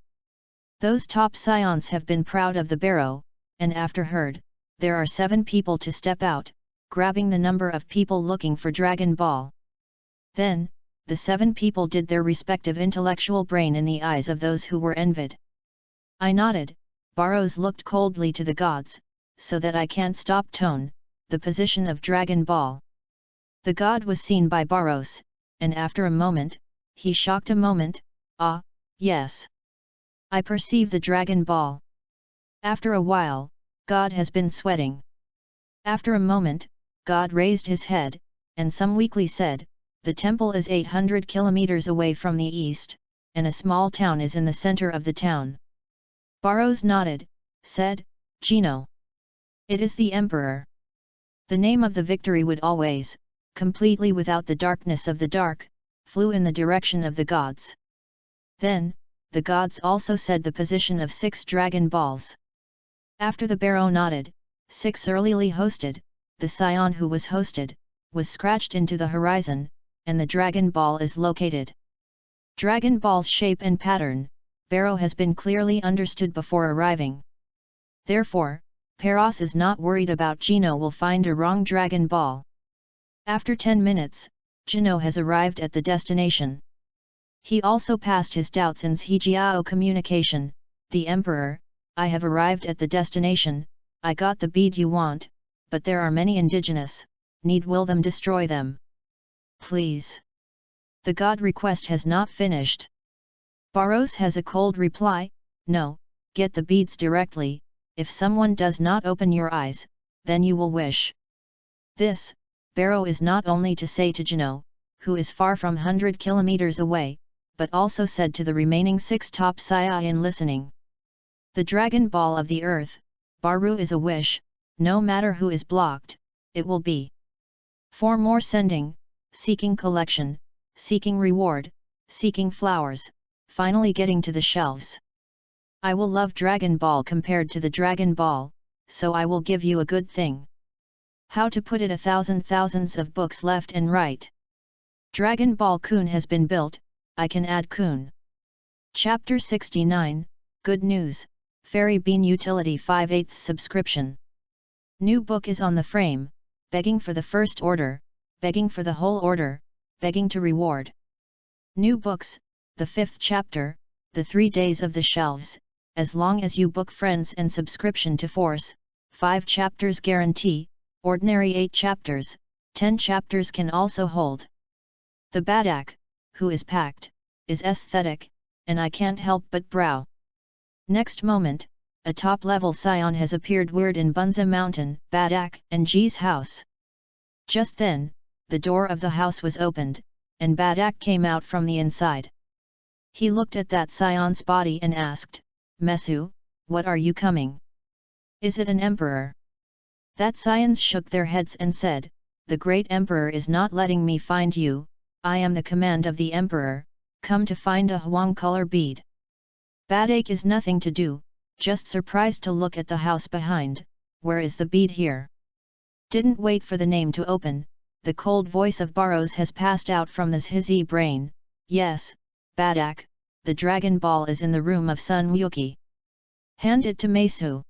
Those top scions have been proud of the Barrow, and after heard, there are 7 people to step out, grabbing the number of people looking for Dragon Ball. Then, the 7 people did their respective intellectual brain in the eyes of those who were envied. I nodded, Barrows looked coldly to the gods, so that I can't stop tone, the position of Dragon Ball. The god was seen by Barrows, and after a moment, he shocked a moment, ah, yes. I perceive the Dragon Ball. After a while, God has been sweating. After a moment, God raised his head, and some weakly said, the temple is 800 kilometers away from the east, and a small town is in the center of the town. Barrows nodded, said, Gino. It is the emperor. The name of the victory would always, completely without the darkness of the dark, flew in the direction of the gods. Then, the gods also said the position of 6 Dragon Balls. After the Barrow nodded, 6 earlyly hosted, the scion who was hosted, was scratched into the horizon, and the Dragon Ball is located. Dragon Ball's shape and pattern, Barrow has been clearly understood before arriving. Therefore, Paros is not worried about Gino will find a wrong Dragon Ball. After 10 minutes, Gino has arrived at the destination. He also passed his doubts in WUYAO communication, the Emperor, I have arrived at the destination, I got the bead you want, but there are many indigenous, will them destroy them. Please. The god request has not finished. Barrows has a cold reply, no, get the beads directly, if someone does not open your eyes, then you will wish. This, Barrow is not only to say to Gino, who is far from 100 kilometers away, but also said to the remaining 6 top Saiyan listening. The Dragon Ball of the Earth, Baru is a wish, no matter who is blocked, it will be. For more sending, seeking collection, seeking reward, seeking flowers, finally getting to the shelves. I will love Dragon Ball compared to the Dragon Ball, so I will give you a good thing. How to put it, thousands of books left and right. Dragon Ball Kun has been built, I can add Kun. Chapter 69, Good News, Fairy Bean Utility 5/8 subscription. New book is on the frame, begging for the first order, begging for the whole order, begging to reward. New books, the 5th chapter, the 3 days of the shelves, as long as you book friends and subscription to force, 5 chapters guarantee, ordinary 8 chapters, 10 chapters can also hold. The Badak, who is packed, is aesthetic, and I can't help but brow. Next moment, a top-level scion has appeared word in Bunza Mountain, Badak and G's house. Just then, the door of the house was opened, and Badak came out from the inside. He looked at that scion's body and asked, Mesu, what are you coming? Is it an emperor? That scions shook their heads and said, the great emperor is not letting me find you, I am the command of the emperor, come to find a Huang color bead. Badak is nothing to do, just surprised to look at the house behind, where is the bead here? Didn't wait for the name to open, the cold voice of Barrows has passed out from his brain, yes, Badak, the Dragon Ball is in the room of Sun Wukong. Hand it to Mesu.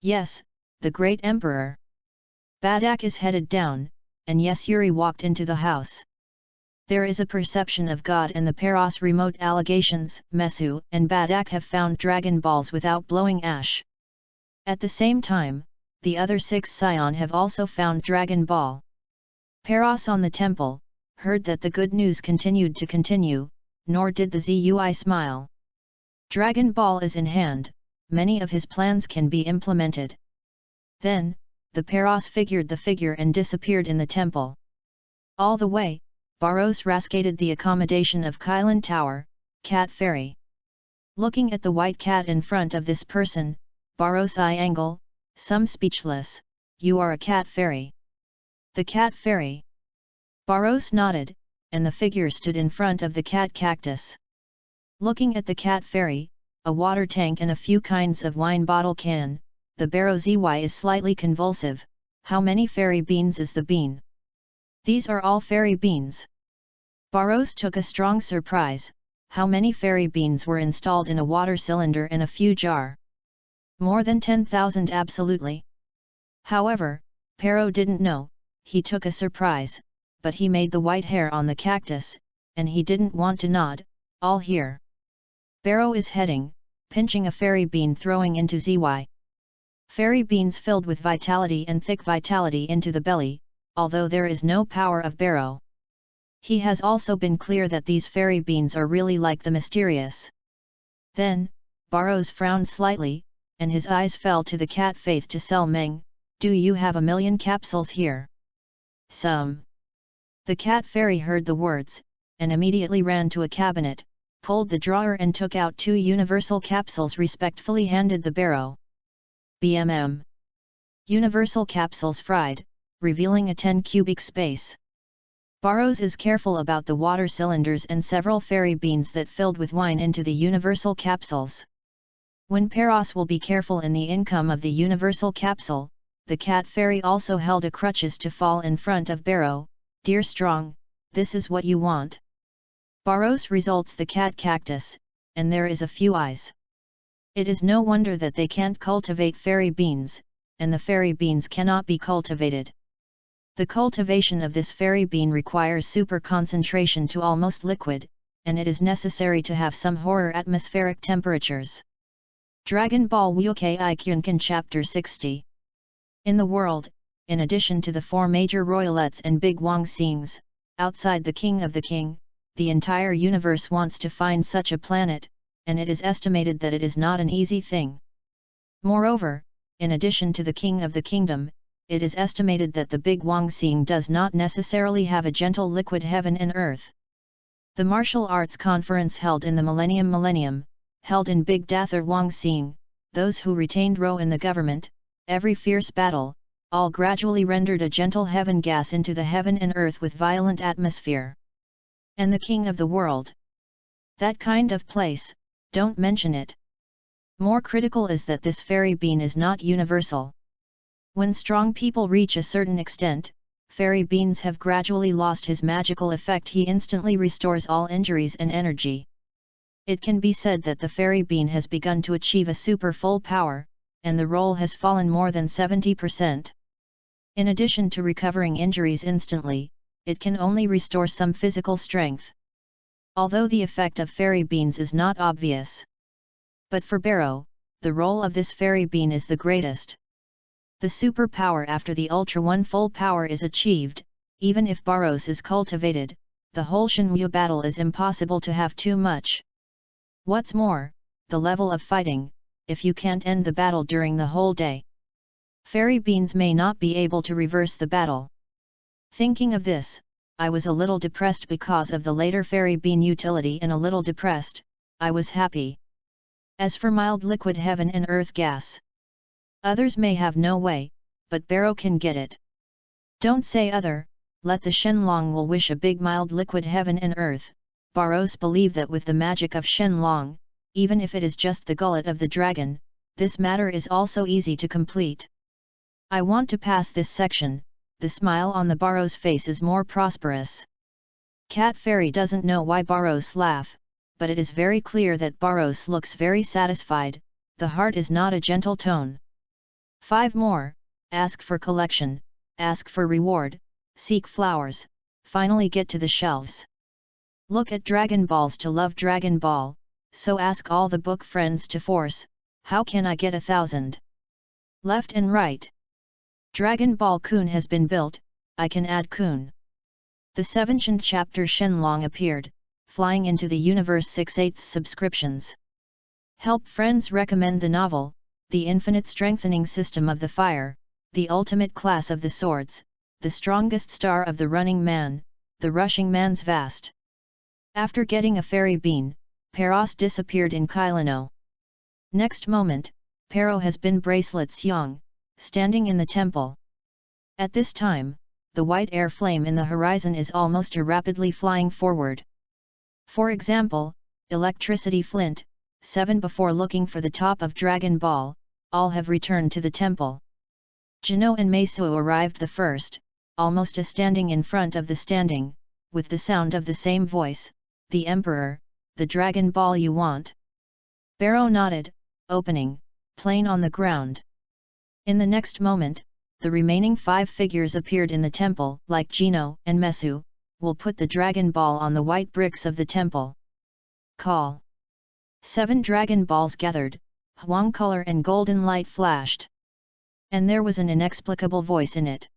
Yes, the great emperor. Badak is headed down, and Yesuri walked into the house. There is a perception of God and the Paros remote allegations, Mesu and Badak have found Dragon Balls without blowing ash. At the same time, the other 6 scion have also found Dragon Ball. Paros on the temple, heard that the good news continued to continue, nor did the ZUI smile. Dragon Ball is in hand, many of his plans can be implemented. Then, the Paros figured the figure and disappeared in the temple. All the way, Barros rascaded the accommodation of Kylan Tower, Cat Fairy. Looking at the white cat in front of this person, Barros eye angle, some speechless, "You are a cat fairy." "The cat fairy." Barros nodded, and the figure stood in front of the cat cactus. Looking at the cat fairy, a water tank and a few kinds of wine bottle can, the Barrow ZY is slightly convulsive. How many fairy beans is the bean? These are all fairy beans. Barros took a strong surprise. How many fairy beans were installed in a water cylinder and a few jar? More than 10,000 absolutely. However, Pero didn't know, he took a surprise, but he made the white hair on the cactus, and he didn't want to nod, all here. Barrow is heading, pinching a fairy bean throwing into ZY. Fairy beans filled with vitality and thick vitality into the belly, although there is no power of Barrow. He has also been clear that these fairy beans are really like the mysterious. Then, Barrows frowned slightly, and his eyes fell to the cat Faith to sell Meng. "Do you have 1,000,000 capsules here?" "Some." The cat fairy heard the words, and immediately ran to a cabinet, pulled the drawer and took out 2 universal capsules, respectfully handed the Barrow. "BMM. Universal capsules fried, revealing a 10 cubic space." Barrows is careful about the water cylinders and several fairy beans that filled with wine into the universal capsules. When Paros will be careful in the income of the universal capsule, the cat fairy also held a crutches to fall in front of Barrow. "Dear Strong, this is what you want." Barrows results the cat cactus, and there is a few eyes. It is no wonder that they can't cultivate fairy beans, and the fairy beans cannot be cultivated. The cultivation of this fairy bean requires super concentration to almost liquid, and it is necessary to have some horror atmospheric temperatures. Dragon Ball WUYAO Kyunkan Chapter 60. In the world, in addition to the 4 major royalettes and big Wang Xings, outside the King of the King, the entire universe wants to find such a planet, and it is estimated that it is not an easy thing. Moreover, in addition to the King of the Kingdom, it is estimated that the big Wang Xing does not necessarily have a gentle liquid heaven and earth. The martial arts conference held in the Millennium, held in Big Dathar Wang Xing, those who retained row in the government, every fierce battle, all gradually rendered a gentle heaven gas into the heaven and earth with violent atmosphere. And the king of the world? That kind of place, don't mention it. More critical is that this fairy bean is not universal. When strong people reach a certain extent, fairy beans have gradually lost his magical effect. He instantly restores all injuries and energy. It can be said that the fairy bean has begun to achieve a super full power, and the roll has fallen more than 70%. In addition to recovering injuries instantly, it can only restore some physical strength. Although the effect of fairy beans is not obvious. But for Barrow, the role of this fairy bean is the greatest. The super power after the Ultra One full power is achieved. Even if Barrows is cultivated, the whole Shenmue battle is impossible to have too much. What's more, the level of fighting, if you can't end the battle during the whole day, fairy beans may not be able to reverse the battle. Thinking of this, I was a little depressed because of the later fairy bean utility, and a little depressed, I was happy. As for mild liquid heaven and earth gas, others may have no way, but Barrow can get it. Don't say other, let the Shenlong will wish a big mild liquid heaven and earth. Barrows believe that with the magic of Shenlong, even if it is just the gullet of the dragon, this matter is also easy to complete. I want to pass this section. The smile on the Barrows face is more prosperous. Cat Fairy doesn't know why Barrows laugh, but it is very clear that Barrows looks very satisfied. The heart is not a gentle tone. 5 more, ask for collection, ask for reward, seek flowers, finally get to the shelves. Look at Dragon Balls to love Dragon Ball, so ask all the book friends to force, how can I get 1,000? Left and right. Dragon Ball Kun has been built, I can add Kun. The 7th chapter Shenlong appeared, flying into the universe 6/8 subscriptions. Help friends recommend the novel, The Infinite Strengthening System of the Fire, the ultimate class of the swords, the strongest star of the running man, the rushing man's vast. After getting a fairy bean, Peros disappeared in Kylano. Next moment, Pero has been bracelet Xiong, standing in the temple. At this time, the white air flame in the horizon is almost rapidly flying forward. For example, Electricity Flint, 7 before looking for the top of Dragon Ball, all have returned to the temple. Jino and Meisuo arrived the first, almost standing in front of the standing, with the sound of the same voice, "The Emperor, the Dragon Ball you want?" Barrow nodded, opening, plain on the ground. In the next moment, the remaining 5 figures appeared in the temple. Like Jino and Mesu, will put the Dragon Ball on the white bricks of the temple. Call. 7 Dragon Balls gathered, Huang color and golden light flashed. And there was an inexplicable voice in it.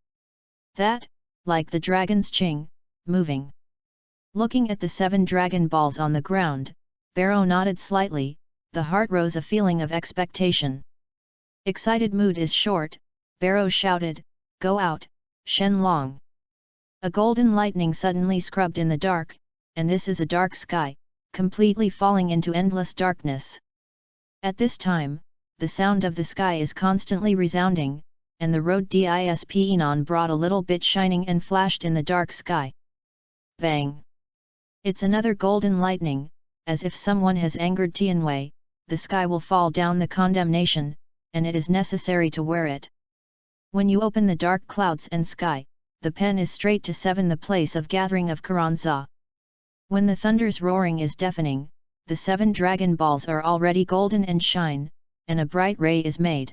That, like the dragon's Qing, moving. Looking at the 7 Dragon Balls on the ground, Barrow nodded slightly, the heart rose a feeling of expectation. Excited mood is short, Barrow shouted, "Go out, Shenlong!" A golden lightning suddenly scrubbed in the dark, and this is a dark sky, completely falling into endless darkness. At this time, the sound of the sky is constantly resounding, and the road disp enon brought a little bit shining and flashed in the dark sky. Bang! It's another golden lightning, as if someone has angered Tianwei, the sky will fall down the condemnation, and it is necessary to wear it. When you open the dark clouds and sky, the pen is straight to 7 the place of gathering of Karanza. When the thunder's roaring is deafening, the 7 Dragon Balls are already golden and shine, and a bright ray is made.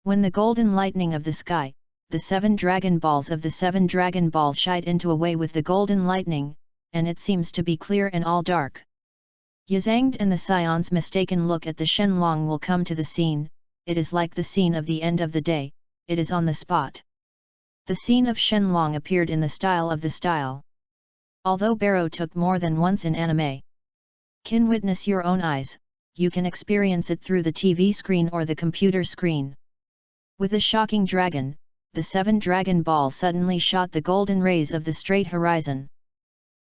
When the golden lightning of the sky, the 7 Dragon Balls of the 7 Dragon Balls shine into a way with the golden lightning, and it seems to be clear and all dark. Yazanged and the Scion's mistaken look at the Shenlong will come to the scene. It is like the scene of the end of the day, it is on the spot. The scene of Shenlong appeared in the style of the style. Although Barrow took more than once in anime. Can witness your own eyes, you can experience it through the TV screen or the computer screen. With a shocking dragon, the 7 Dragon Balls suddenly shot the golden rays of the straight horizon.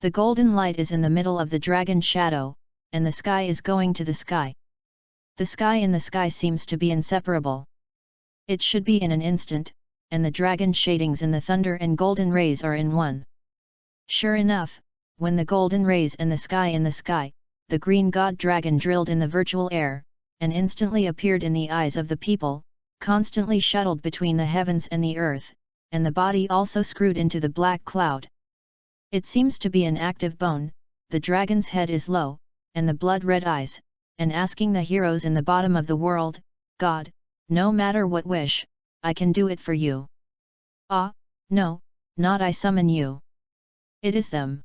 The golden light is in the middle of the dragon shadow, and the sky is going to the sky. The sky in the sky seems to be inseparable. It should be in an instant, and the dragon shadings in the thunder and golden rays are in one. Sure enough, when the golden rays and the sky in the sky, the green god dragon drilled in the virtual air, and instantly appeared in the eyes of the people, constantly shuttled between the heavens and the earth, and the body also screwed into the black cloud. It seems to be an active bone, the dragon's head is low, and the blood-red eyes, and asking the heroes in the bottom of the world, "God, no matter what wish, I can do it for you." "Ah, no, not I summon you. It is them."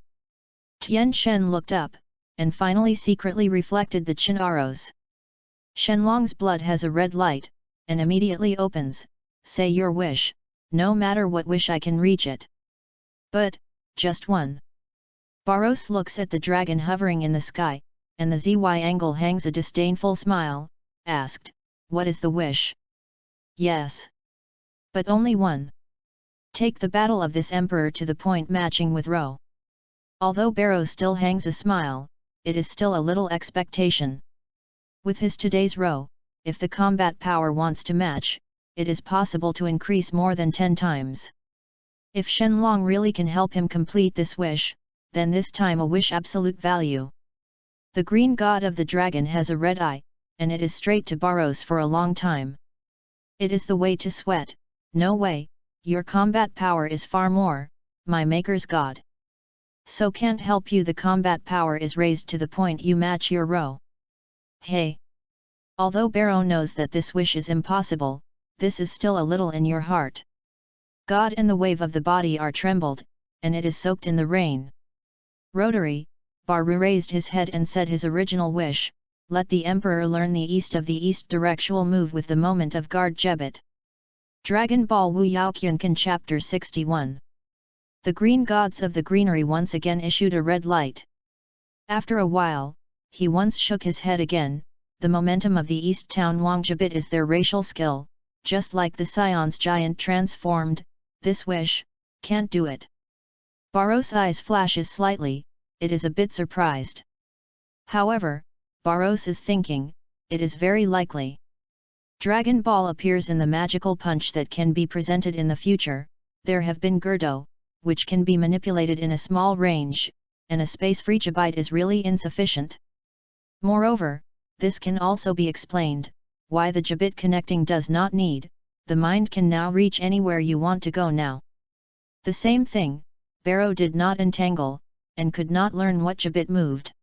Tian Shen looked up, and finally secretly reflected the Qin arrows. Shenlong's blood has a red light, and immediately opens. "Say your wish, no matter what wish I can reach it." "But, just one." Barros looks at the dragon hovering in the sky, and the ZY angle hangs a disdainful smile, asked, "What is the wish?" "Yes. But only one. Take the battle of this emperor to the point matching with Rho." Although Barrow still hangs a smile, it is still a little expectation. With his today's Rho, if the combat power wants to match, it is possible to increase more than 10 times. If Shenlong really can help him complete this wish, then this time a wish absolute value. The green god of the dragon has a red eye, and it is straight to Barrows for a long time. "It is the way to sweat, no way, your combat power is far more, my maker's god. So can't help you, the combat power is raised to the point you match your Rho." Hey! Although Barrow knows that this wish is impossible, this is still a little in your heart. God and the wave of the body are trembled, and it is soaked in the rain. Rotary, Baru raised his head and said his original wish, "Let the Emperor learn the east of the east directional move with the moment of guard Jebit." Dragon Ball WUYAO Chapter 61 The green gods of the greenery once again issued a red light. After a while, he once shook his head again. The momentum of the East Town Wangjabit is their racial skill, just like the Scion's giant transformed. This wish can't do it. Barros' eyes flashes slightly. It is a bit surprised. However, Barros is thinking, it is very likely. Dragon Ball appears in the magical punch that can be presented in the future. There have been Gerdo, which can be manipulated in a small range, and a space-free Jabite is really insufficient. Moreover, this can also be explained, why the Jabit connecting does not need, the mind can now reach anywhere you want to go now. The same thing, Barrow did not entangle, and could not learn what Jabit moved.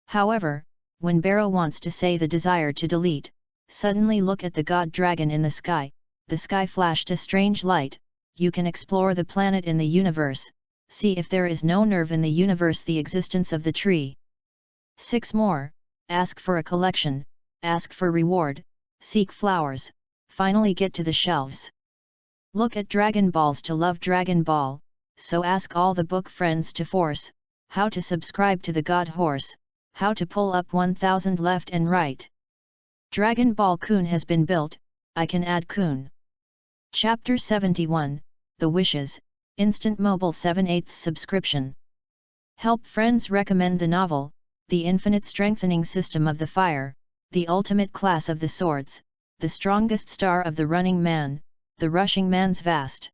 However, when Barrow wants to say the desire to delete, suddenly look at the god dragon in the sky flashed a strange light. You can explore the planet in the universe, see if there is no nerve in the universe, the existence of the tree. 6 more, ask for a collection, ask for reward, seek flowers, finally get to the shelves. Look at Dragon Balls to love Dragon Ball, so ask all the book friends to force, how to subscribe to the God Horse, how to pull up 1000 left and right. Dragon Ball Kun has been built, I can add Kun. Chapter 71, The Wishes, Instant Mobile 7/8 subscription. Help friends recommend the novel, The Infinite Strengthening System of the Fire, The Ultimate Class of the Swords, The Strongest Star of the Running Man, The Rushing Man's Vast.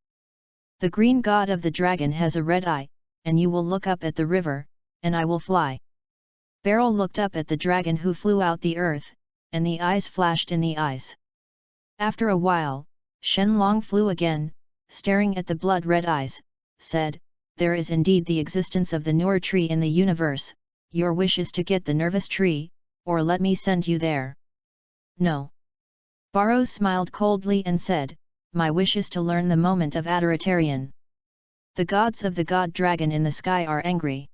The green god of the dragon has a red eye, and you will look up at the river, and I will fly. Barrow looked up at the dragon who flew out the earth, and the eyes flashed in the eyes. After a while, Shenlong flew again, staring at the blood-red eyes, said, there is indeed the existence of the Nur tree in the universe. Your wish is to get the nervous tree, or let me send you there. No. Barrows smiled coldly and said, my wish is to learn the moment of adoratarian. The gods of the god dragon in the sky are angry.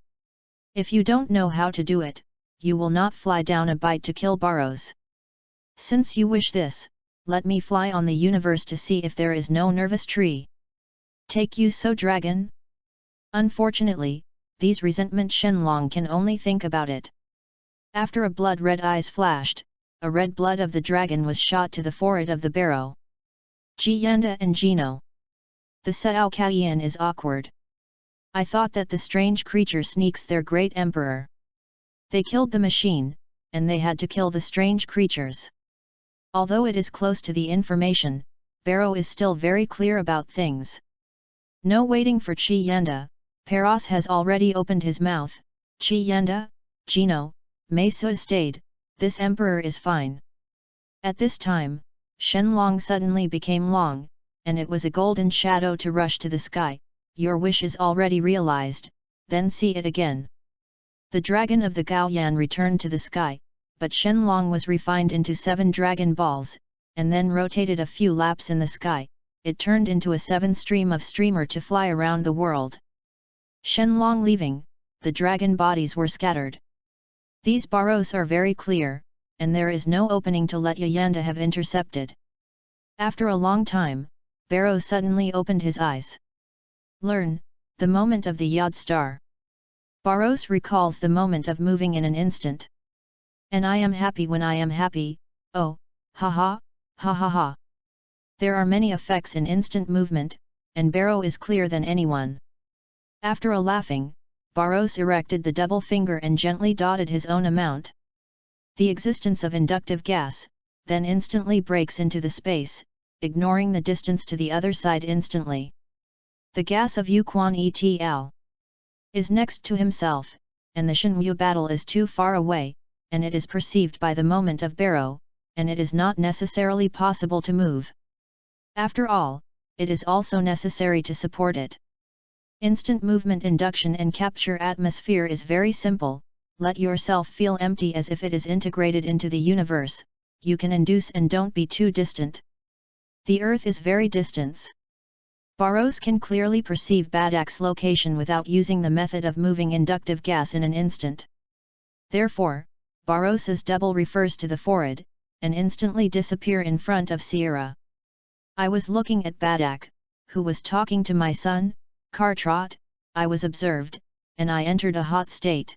If you don't know how to do it, you will not fly down a bite to kill Barrows. Since you wish this, let me fly on the universe to see if there is no nervous tree. Take you so dragon? Unfortunately, these resentment Shenlong can only think about it. After a blood-red eyes flashed, a red blood of the dragon was shot to the forehead of the Barrow. Jiyanda and Gino. The Sao Kaiyan is awkward. I thought that the strange creature sneaks their great emperor. They killed the machine, and they had to kill the strange creatures. Although it is close to the information, Barrow is still very clear about things. No waiting for Chiyanda, Peros has already opened his mouth. Chiyanda, Gino, Mesa stayed, this emperor is fine. At this time, Shenlong suddenly became long, and it was a golden shadow to rush to the sky. Your wish is already realized, then see it again. The dragon of the Gaoyan returned to the sky, but Shenlong was refined into 7 dragon balls, and then rotated a few laps in the sky. It turned into a 7 streamer to fly around the world. Shenlong leaving, the dragon bodies were scattered. These Barrows are very clear, and there is no opening to let Yayanda have intercepted. After a long time, Barrow suddenly opened his eyes. Learn, the moment of the Yod star. Barrows recalls the moment of moving in an instant. And I am happy when I am happy, oh, ha ha, ha ha ha. There are many effects in instant movement, and Barrow is clearer than anyone. After a laughing, Barrows erected the double finger and gently dotted his own amount. The existence of inductive gas, then instantly breaks into the space, ignoring the distance to the other side instantly. The gas of Yuquan etl. Is next to himself, and the Shenwu battle is too far away, and it is perceived by the moment of Barrow, and it is not necessarily possible to move. After all, it is also necessary to support it. Instant movement induction and capture atmosphere is very simple. Let yourself feel empty as if it is integrated into the universe. You can induce and don't be too distant. The Earth is very distant. Barrows can clearly perceive Badak's location without using the method of moving inductive gas in an instant. Therefore, Barrows's double refers to the forehead, and instantly disappear in front of Sierra. I was looking at Badak, who was talking to my son, car trot, I was observed, and I entered a hot state.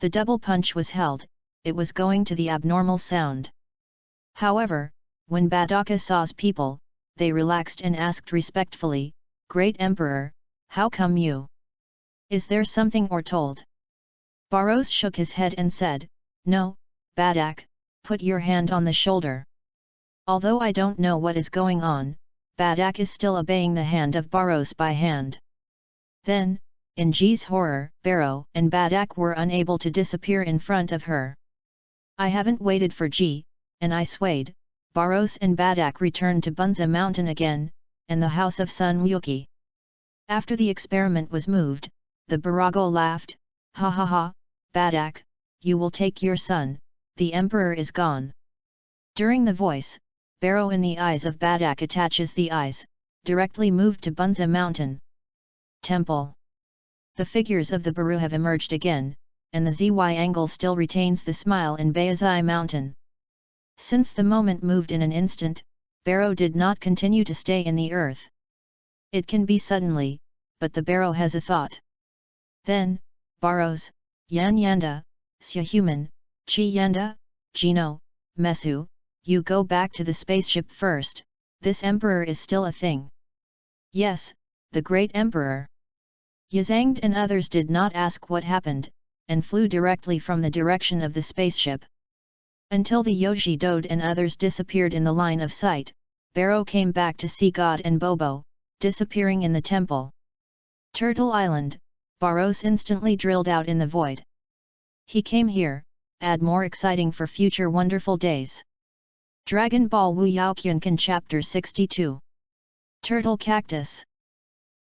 The double punch was held, it was going to the abnormal sound. However, when Badaka saw people, they relaxed and asked respectfully, "Great Emperor, how come you? Is there something or told?" Baros shook his head and said, "No, Badak, put your hand on the shoulder." Although I don't know what is going on, Badak is still obeying the hand of Baros by hand. Then, in Ji's horror, Baro and Badak were unable to disappear in front of her. I haven't waited for Ji, and I swayed. Baros and Badak returned to Bunza Mountain again, and the house of Sun Wukong. After the experiment was moved, the Barago laughed, "Ha ha ha, Badak, you will take your son, the emperor is gone." During the voice, Baro in the eyes of Badak attaches the eyes, directly moved to Bunza Mountain. Temple. The figures of the Baru have emerged again, and the ZY angle still retains the smile in Bayazai Mountain. Since the moment moved in an instant, Baro did not continue to stay in the earth. It can be suddenly, but the Baro has a thought. Then, Baros, Yan Yanda, Xia Human, Chi Yanda, Gino, Mesu, you go back to the spaceship first, this emperor is still a thing. Yes, the great emperor. Yazangd and others did not ask what happened, and flew directly from the direction of the spaceship. Until the Yoji Dode and others disappeared in the line of sight, Baro came back to see God and Bobo, disappearing in the temple. Turtle Island, Baros instantly drilled out in the void. He came here, add more exciting for future wonderful days. Dragon Ball WUYAO Kyunkan Chapter 62. Turtle Cactus.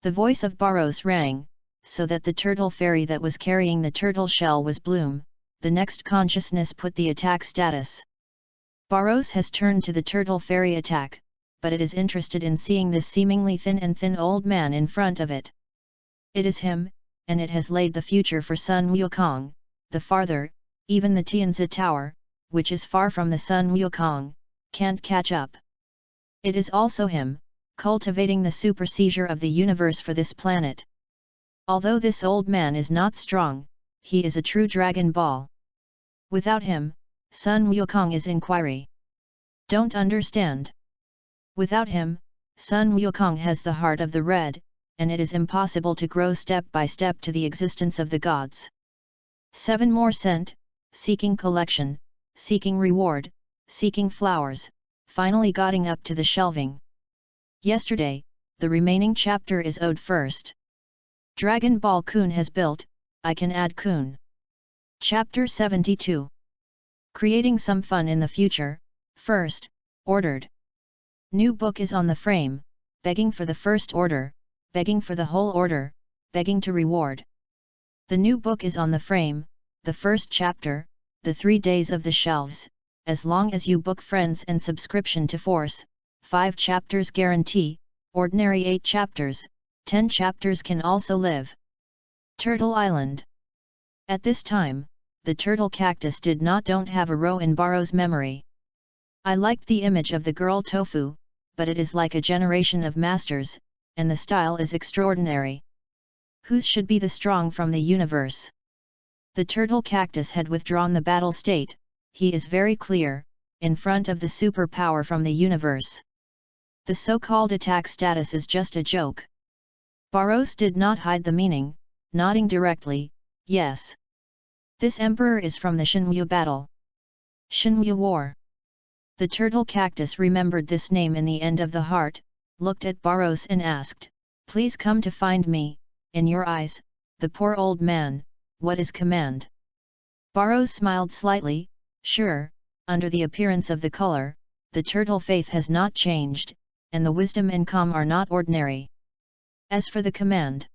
The voice of Baros rang, so that the turtle fairy that was carrying the turtle shell was Bloom. The next consciousness put the attack status. Baros has turned to the turtle fairy attack, but it is interested in seeing this seemingly thin old man in front of it. It is him, and it has laid the future for Sun Wukong, the farther, even the Tianzi Tower, which is far from the Sun Wukong, can't catch up. It is also him, cultivating the super seizure of the universe for this planet. Although this old man is not strong, he is a true Dragon Ball. Without him, Sun Wukong is inquiry. Don't understand. Without him, Sun Wukong has the heart of the red, and it is impossible to grow step by step to the existence of the gods. 7 more cent, seeking collection, seeking reward, seeking flowers, finally getting up to the shelving. Yesterday, the remaining chapter is owed first. Dragon Ball Kun has built, I can add Kun. Chapter 72. Creating some fun in the future, first, ordered. New book is on the frame, begging for the first order, begging for the whole order, begging to reward. The new book is on the frame, the first chapter, the 3 days of the shelves, as long as you book friends and subscription to Force, 5 chapters guarantee, ordinary 8 chapters, 10 chapters can also live. Turtle Island. At this time, the turtle cactus did not don't have a row in Baro's memory. I liked the image of the girl Tofu, but it is like a generation of masters, and the style is extraordinary. Whose should be the strong from the universe? The turtle cactus had withdrawn the battle state, he is very clear, in front of the superpower from the universe. The so-called attack status is just a joke. Baros did not hide the meaning, nodding directly, yes. This emperor is from the Shinwu battle. Shinwu War. The turtle cactus remembered this name in the end of the heart, looked at Baros and asked, "Please come to find me, in your eyes, the poor old man, what is command?" Baros smiled slightly, sure, under the appearance of the color, the turtle faith has not changed, and the wisdom and calm are not ordinary. As for the command,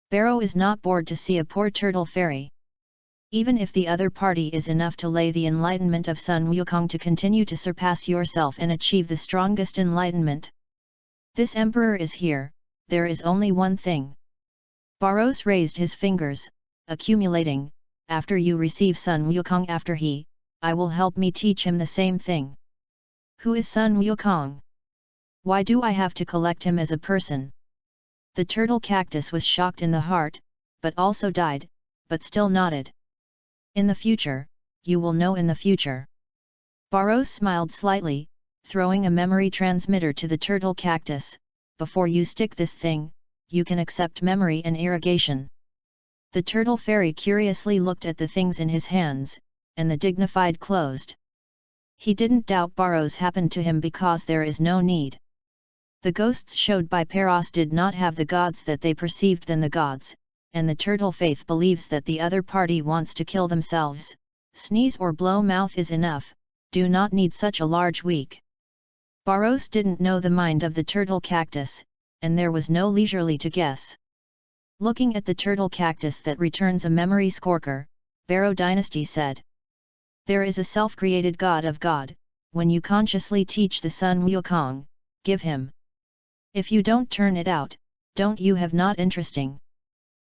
Baro is not bored to see a poor turtle fairy. Even if the other party is enough to lay the enlightenment of Sun Wukong to continue to surpass yourself and achieve the strongest enlightenment. This emperor is here, there is only one thing. Baros raised his fingers, accumulating, after you receive Sun Wukong after he, I will help me teach him the same thing. Who is Sun Wukong? Why do I have to collect him as a person? The turtle cactus was shocked in the heart, but also died, but still nodded. In the future, you will know in the future. Barros smiled slightly, throwing a memory transmitter to the turtle cactus. Before you stick this thing, you can accept memory and irrigation. The turtle fairy curiously looked at the things in his hands, and the dignified closed. He didn't doubt Barros happened to him because there is no need. The ghosts showed by Paros did not have the gods that they perceived than the gods, and the turtle faith believes that the other party wants to kill themselves. Sneeze or blow mouth is enough, do not need such a large weak. Barros didn't know the mind of the turtle cactus, and there was no leisurely to guess. Looking at the turtle cactus that returns a memory scorker, Barrow Dynasty said. There is a self-created god of God, when you consciously teach the Sun Wukong, give him. If you don't turn it out, don't you have not interesting.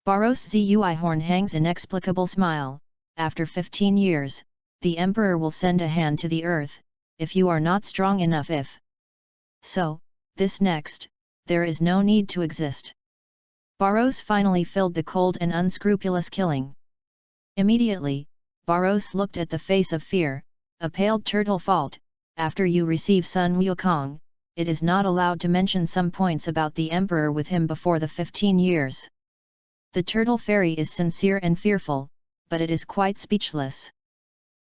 Barros Zui Horn hangs inexplicable smile. After 15 years, the emperor will send a hand to the earth, if you are not strong enough if. So, this next, there is no need to exist. Barros finally filled the cold and unscrupulous killing. Immediately, Barros looked at the face of fear, a pale turtle fault. After you receive Sun Wukong, it is not allowed to mention some points about the emperor with him before the 15 years. The turtle fairy is sincere and fearful, but it is quite speechless.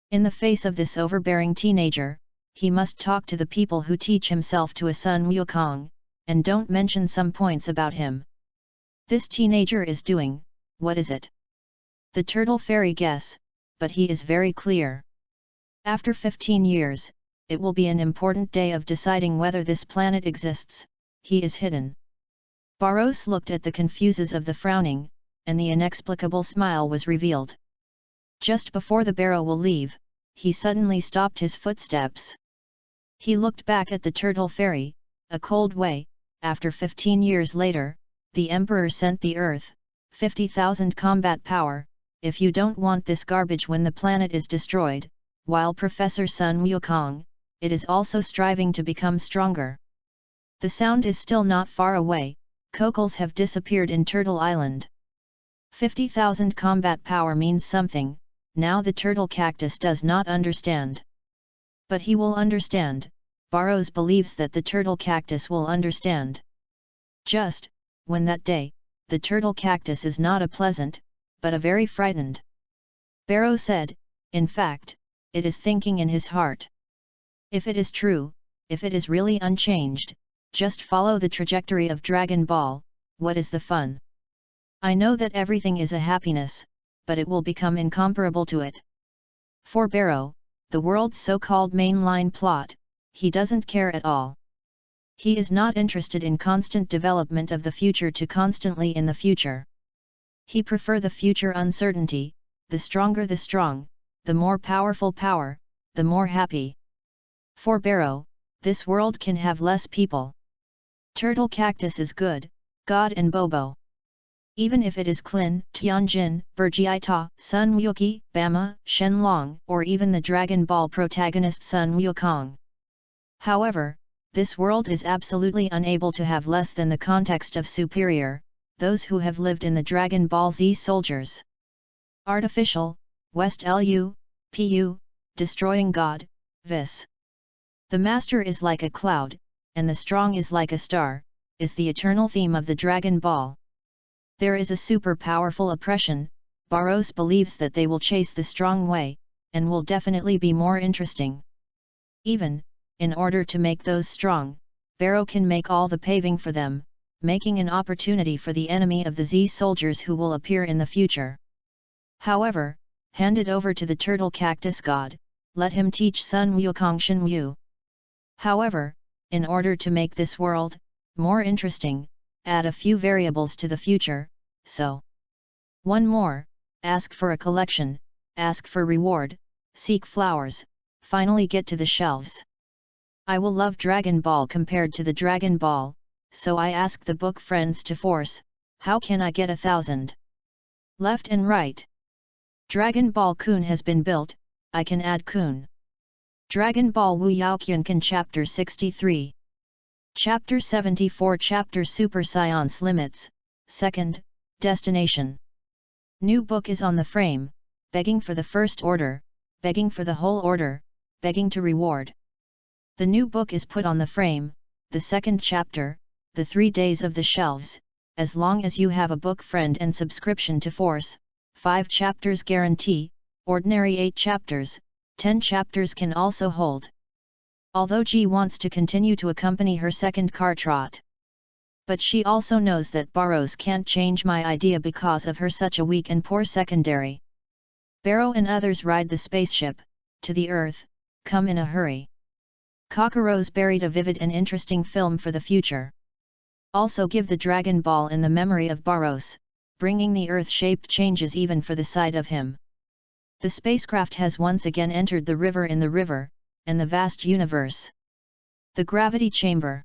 In the face of this overbearing teenager, he must talk to the people who teach himself to a Sun Wukong, and don't mention some points about him. This teenager is doing, what is it? The turtle fairy guess, but he is very clear. After 15 years, it will be an important day of deciding whether this planet exists, he is hidden. Barros looked at the confuses of the frowning, and the inexplicable smile was revealed. Just before the barrow will leave, he suddenly stopped his footsteps. He looked back at the turtle fairy, a cold way. After 15 years later, the emperor sent the earth, 50,000 combat power, if you don't want this garbage when the planet is destroyed, while Professor Sun Wukong, it is also striving to become stronger. The sound is still not far away, cockles have disappeared in Turtle Island. 50,000 combat power means something, now the turtle cactus does not understand. But he will understand, Barros believes that the turtle cactus will understand. Just, when that day, the turtle cactus is not a pleasant, but a very frightened. Barrow said, in fact, it is thinking in his heart. If it is true, if it is really unchanged, just follow the trajectory of Dragon Ball, what is the fun? I know that everything is a happiness, but it will become incomparable to it. For Barrow, the world's so-called mainline plot, he doesn't care at all. He is not interested in constant development of the future to constantly in the future. He prefer the future uncertainty, the stronger the strong, the more powerful power, the more happy. For Barrow, this world can have less people. Turtle cactus is good, God and Bobo. Even if it is Klin, Tianjin, Berjiita, Sun Wukong, Bama, Shenlong, or even the Dragon Ball protagonist Sun Wukong. However, this world is absolutely unable to have less than the context of superior, those who have lived in the Dragon Ball Z soldiers. Artificial, West Lu, Pu, destroying God, Vis. The master is like a cloud, and the strong is like a star, is the eternal theme of the Dragon Ball. There is a super powerful oppression, Barros believes that they will chase the strong way, and will definitely be more interesting. Even, in order to make those strong, Barrow can make all the paving for them, making an opportunity for the enemy of the Z soldiers who will appear in the future. However, hand it over to the turtle cactus god, let him teach Sun Wukong Shen Wu. However, in order to make this world more interesting, add a few variables to the future, so. One more, ask for a collection, ask for reward, seek flowers, finally get to the shelves. I will love Dragon Ball compared to the Dragon Ball, so I ask the book friends to force, how can I get 1,000? Left and right. Dragon Ball Kun has been built, I can add Kun. Dragon Ball WUYAO Chapter 63 Chapter 74 Chapter Super Science Limits, 2nd, Destination. New book is on the frame, begging for the first order, begging for the whole order, begging to reward. The new book is put on the frame, the second chapter, the 3 days of the shelves, as long as you have a book friend and subscription to Force, 5 chapters guarantee, ordinary 8 chapters, 10 chapters can also hold. Although G wants to continue to accompany her second car trot. But she also knows that Barrows can't change my idea because of her such a weak and poor secondary. Barrow and others ride the spaceship, to the Earth, come in a hurry. Cockroach buried a vivid and interesting film for the future. Also give the Dragon Ball in the memory of Barrows, bringing the Earth-shaped changes even for the sight of him. The spacecraft has once again entered the river in the river, and the vast universe. The gravity chamber.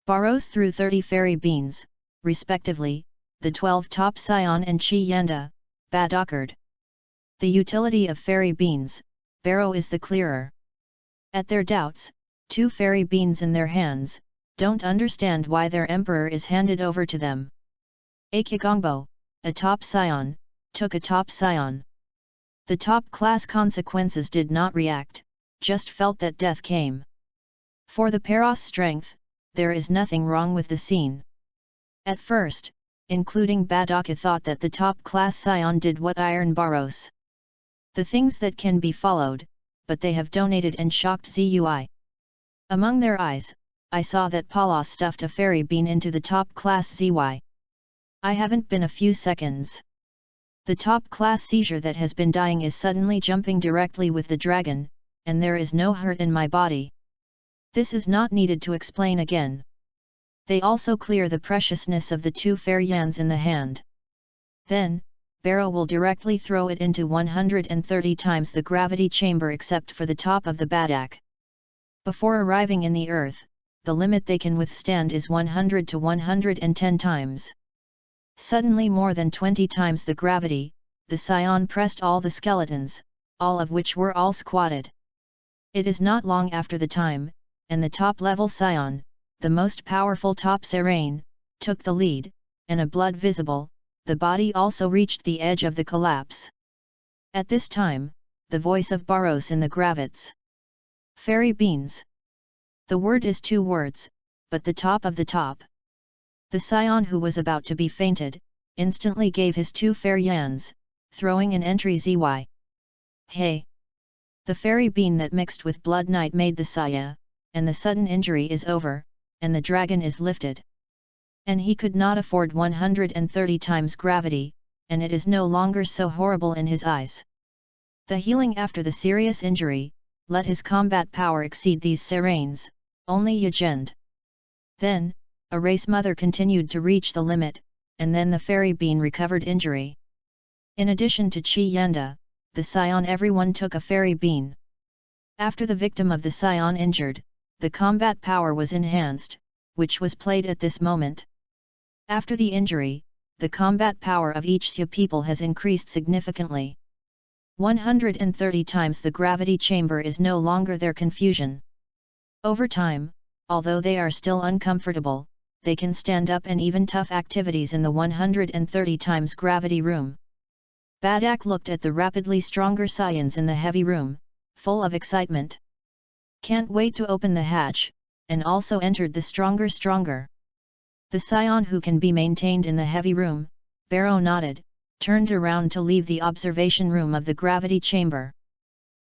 Barrows threw 30 fairy beans, respectively, the 12 top Scion and Chi Yanda, Badockered. The utility of fairy beans, Barrow is the clearer. At their doubts, 2 fairy beans in their hands, don't understand why their emperor is handed over to them. Akigongbo, a top Scion, took a top Scion. The top class consequences did not react, just felt that death came. For the Paros strength, there is nothing wrong with the scene. At first, including Badocka thought that the top class Scion did what Iron Barrows. The things that can be followed, but they have donated and shocked Zui. Among their eyes, I saw that Palos stuffed a fairy bean into the top class Zy. I haven't been a few seconds. The top class seizure that has been dying is suddenly jumping directly with the dragon, and there is no hurt in my body. This is not needed to explain again. They also clear the preciousness of the 2 fair yans in the hand. Then, Barrow will directly throw it into 130 times the gravity chamber except for the top of the Badak. Before arriving in the Earth, the limit they can withstand is 100 to 110 times. Suddenly more than 20 times the gravity, the Scion pressed all the skeletons, all of which were all squatted. It is not long after the time, and the top-level Scion, the most powerful top Serene, took the lead, and a blood visible, the body also reached the edge of the collapse. At this time, the voice of Barrows in the gravits. Fairy beans. The word is 2 words, but the top of the top. The Scion who was about to be fainted, instantly gave his 2 fair yans, throwing an entry Zy. Hey! The fairy bean that mixed with blood night made the Saya, and the sudden injury is over, and the dragon is lifted. And he could not afford 130 times gravity, and it is no longer so horrible in his eyes. The healing after the serious injury, let his combat power exceed these Serenes, only Yagend. Then, a race mother continued to reach the limit, and then the fairy bean recovered injury. In addition to Chi Yanda, the Scion everyone took a fairy bean. After the victim of the Scion injured, the combat power was enhanced, which was played at this moment. After the injury, the combat power of each Xia people has increased significantly. 130 times the gravity chamber is no longer their confusion. Over time, although they are still uncomfortable, they can stand up and even tough activities in the 130 times gravity room. Badak looked at the rapidly stronger Scions in the heavy room, full of excitement. Can't wait to open the hatch, and also entered the stronger. The Scion who can be maintained in the heavy room, Barrow nodded, turned around to leave the observation room of the gravity chamber.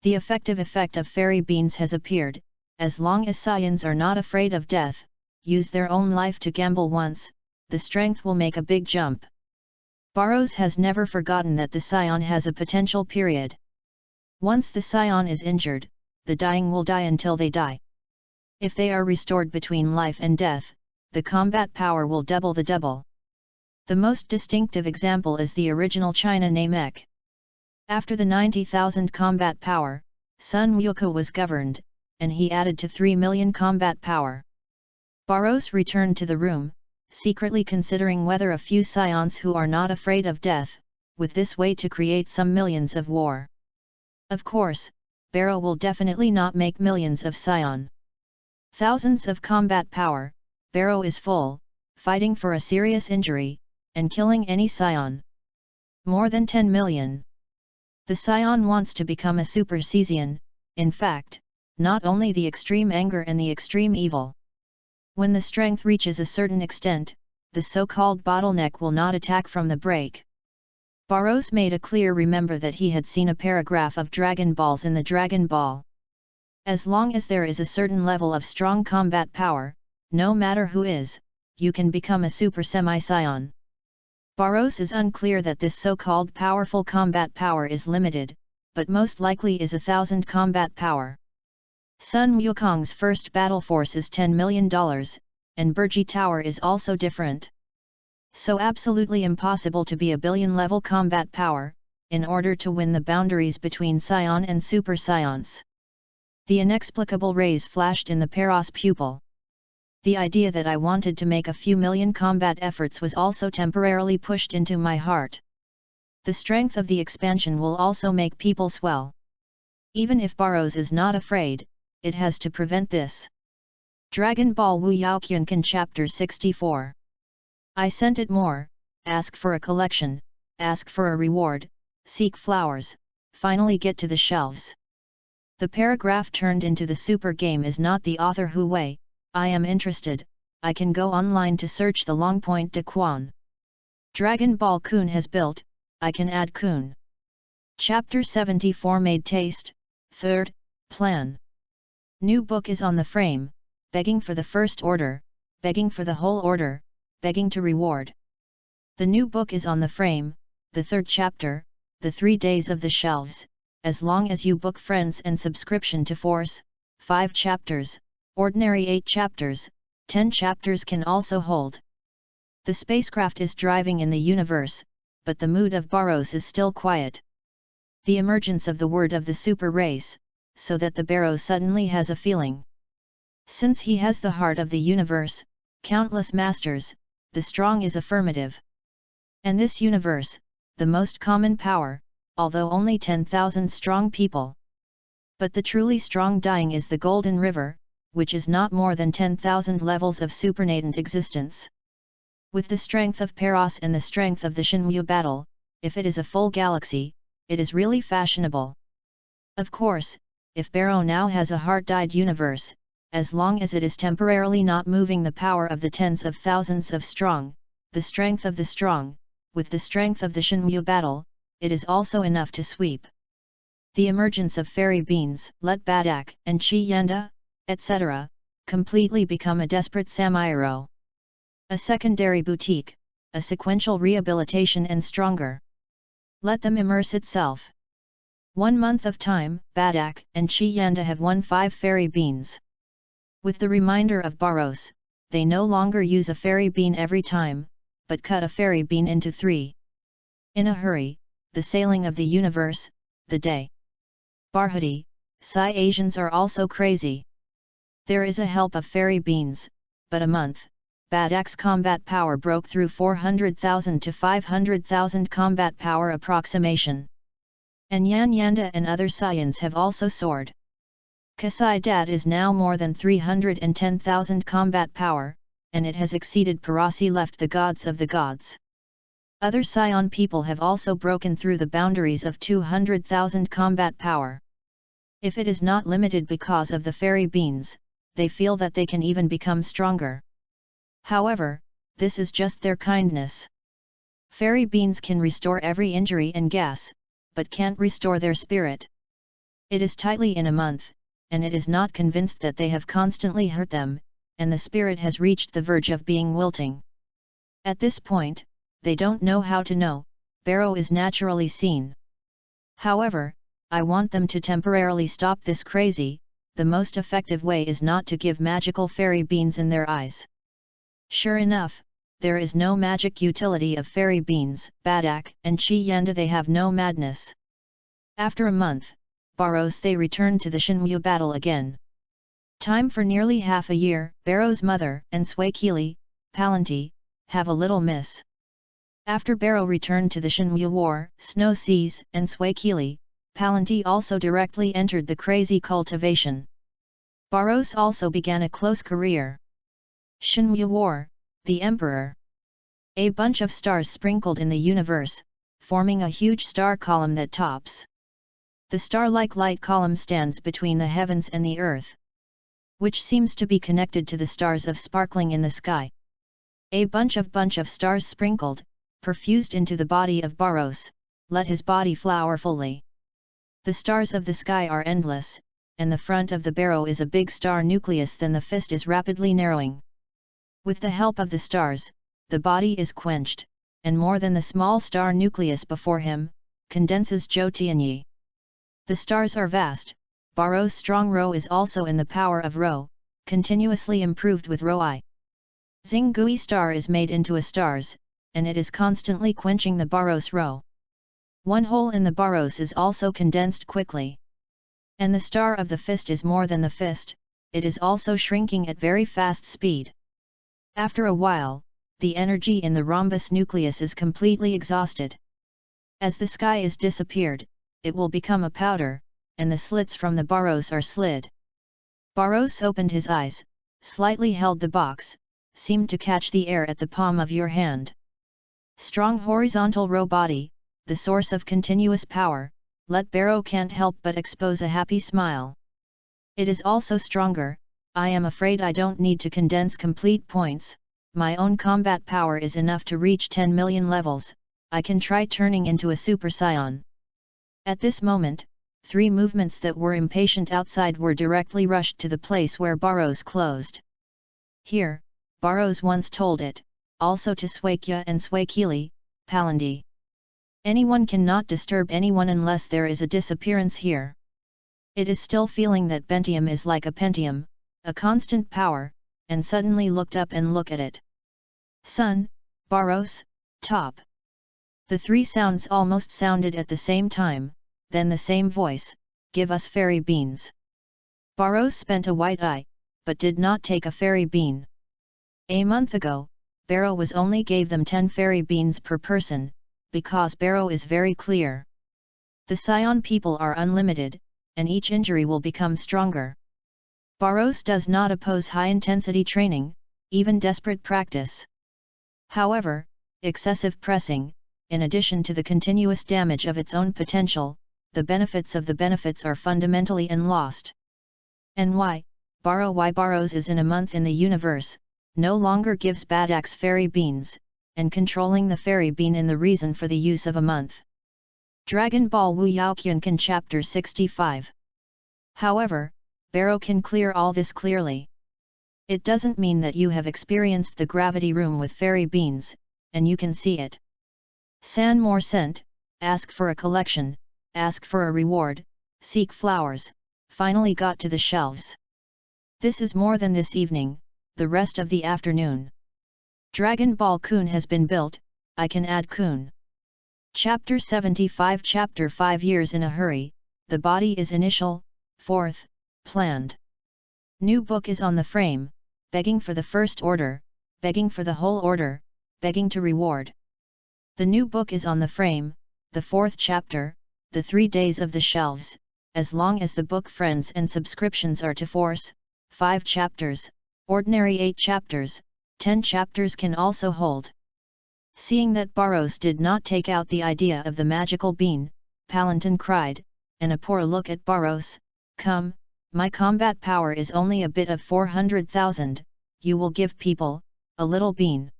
The effective effect of fairy beans has appeared, as long as Scions are not afraid of death, use their own life to gamble once, the strength will make a big jump. Barrows has never forgotten that the Scion has a potential period. Once the Scion is injured, the dying will die until they die. If they are restored between life and death, the combat power will double the double. The most distinctive example is the original China Namek. After the 90,000 combat power, Sun Wukong was governed, and he added to 3 million combat power. Barrows returned to the room, secretly considering whether a few Scions who are not afraid of death, with this way to create some millions of war. Of course, Barrow will definitely not make millions of Scion. Thousands of combat power, Barrow is full, fighting for a serious injury, and killing any scion. More than 10 million. The scion wants to become a super scion, in fact, not only the extreme anger and the extreme evil. When the strength reaches a certain extent, the so-called bottleneck will not attack from the break. Barrows made a clear remember that he had seen a paragraph of Dragon Balls in the Dragon Ball. As long as there is a certain level of strong combat power, no matter who is, you can become a super semi-scion. Barrows is unclear that this so-called powerful combat power is limited, but most likely is 1,000 combat power. Sun Wukong's first battle force is $10 million, and Burji Tower is also different. So absolutely impossible to be a billion-level combat power, in order to win the boundaries between Scion and Super Scions. The inexplicable rays flashed in the Peros pupil. The idea that I wanted to make a few million combat efforts was also temporarily pushed into my heart. The strength of the expansion will also make people swell. Even if Barrows is not afraid, it has to prevent this. Dragon Ball WUYAO Kyunkan Chapter 64. I sent it more, ask for a collection, ask for a reward, seek flowers, finally get to the shelves. The paragraph turned into the super game is not the author Hu Wei. I am interested, I can go online to search the long point de Quan. Dragon Ball Kun has built, I can add Kun. Chapter 74 Made Taste, 3rd, Plan. New book is on the frame, begging for the first order, begging for the whole order, begging to reward. The new book is on the frame, the 3rd chapter, the 3 days of the shelves, as long as you book friends and subscription to Force, 5 chapters, ordinary 8 chapters, 10 chapters can also hold. The spacecraft is driving in the universe, but the mood of Barrows is still quiet. The emergence of the word of the super race, so that the Barrow suddenly has a feeling. Since he has the heart of the universe, countless masters, the strong is affirmative. And this universe, the most common power, although only 10,000 strong people. But the truly strong dying is the Golden River, which is not more than 10,000 levels of supernatant existence. With the strength of Peros and the strength of the Shenmue battle, if it is a full galaxy, it is really fashionable. Of course, if Barrow now has a heart-dyed universe, as long as it is temporarily not moving the power of the tens of thousands of strong, the strength of the strong, with the strength of the Shenmue battle, it is also enough to sweep. The emergence of fairy beans, let Badak and Chi Yanda, etc., completely become a desperate Samiro. A secondary boutique, a sequential rehabilitation and stronger. Let them immerse itself. 1 month of time, Badak and Chi Yanda have won 5 fairy beans. With the reminder of Barrows, they no longer use a fairy bean every time, but cut a fairy bean into 3. In a hurry, the sailing of the universe, the day. Barhudi, Psy Asians are also crazy. There is a help of fairy beans, but a month, Badak's combat power broke through 400,000 to 500,000 combat power approximation. And Yan Yanda and other Scions have also soared. Kasai Dat is now more than 310,000 combat power, and it has exceeded Parasi left the gods of the gods. Other Scion people have also broken through the boundaries of 200,000 combat power. If it is not limited because of the fairy beans, they feel that they can even become stronger. However, this is just their kindness. Fairy beans can restore every injury and gas, but can't restore their spirit. It is tightly in a month, and it is not convinced that they have constantly hurt them, and the spirit has reached the verge of being wilting. At this point, they don't know how to know, Barrow is naturally seen. However, I want them to temporarily stop this crazy, the most effective way is not to give magical fairy beans in their eyes. Sure enough, there is no magic utility of fairy beans, Badak and Chi Yanda they have no madness. After a month, Barrows they return to the Shenmue battle again. Time for nearly half a year, Barrow's mother and Swakili, Palanti, have a little miss. After Barrow returned to the Shenmue War, Snow Seas and Swakili, Palanti also directly entered the crazy cultivation. Barros also began a close career. Shenwu War, the Emperor. A bunch of stars sprinkled in the universe, forming a huge star column that tops. The star-like light column stands between the heavens and the earth, which seems to be connected to the stars of sparkling in the sky. A bunch of stars sprinkled, perfused into the body of Barros, let his body flower fully. The stars of the sky are endless, and the front of the barrow is a big star nucleus. Then the fist is rapidly narrowing. With the help of the stars, the body is quenched, and more than the small star nucleus before him, condenses Zhou Tianyi. The stars are vast. Barros' strong Ro is also in the power of Ro, continuously improved with Ro I. Xinggui star is made into a stars, and it is constantly quenching the Barros Ro. One hole in the Barros is also condensed quickly. And the star of the fist is more than the fist, it is also shrinking at very fast speed. After a while, the energy in the rhombus nucleus is completely exhausted. As the sky is disappeared, it will become a powder, and the slits from the Barros are slid. Barros opened his eyes, slightly held the box, seemed to catch the air at the palm of your hand. Strong horizontal Ro body, the source of continuous power, let Barrow can't help but expose a happy smile. It is also stronger. I am afraid I don't need to condense complete points, my own combat power is enough to reach 10 million levels, I can try turning into a Super Saiyan. At this moment, 3 movements that were impatient outside were directly rushed to the place where Barros closed. Here, Barros once told it, also to Swaikya and Swaikili, Palandi. Anyone cannot disturb anyone unless there is a disappearance here. It is still feeling that Bentium is like a Pentium, a constant power, and suddenly looked up and look at it. Sun, Barros, top. The 3 sounds almost sounded at the same time, then the same voice, give us fairy beans. Barros spent a white eye, but did not take a fairy bean. A month ago, Barrow was only gave them 10 fairy beans per person, because Barrow is very clear. The Scion people are unlimited, and each injury will become stronger. Barros does not oppose high-intensity training, even desperate practice. However, excessive pressing, in addition to the continuous damage of its own potential, the benefits of the benefits are fundamentally and lost. And why Barrows is in a month in the universe, no longer gives Badax fairy beans, and controlling the fairy bean in the reason for the use of a month. Dragon Ball WUYAO Kyunkan Chapter 65. However, Barrow can clear all this clearly. It doesn't mean that you have experienced the gravity room with fairy beans, and you can see it. San more scent, ask for a collection, ask for a reward, seek flowers, finally got to the shelves. This is more than this evening, the rest of the afternoon. Dragon Ball Kun has been built, I can add Kun. Chapter 75 Chapter 5 Years in a Hurry, the body is initial, 4th, planned. New book is on the frame, begging for the first order, begging for the whole order, begging to reward. The new book is on the frame, the 4th chapter, the 3 days of the shelves, as long as the book friends and subscriptions are to force, 5 chapters, ordinary 8 chapters, 10 chapters can also hold. Seeing that Barros did not take out the idea of the magical bean, Palantin cried, and a poor look at Barros, come, my combat power is only a bit of 400,000, you will give people, a little bean.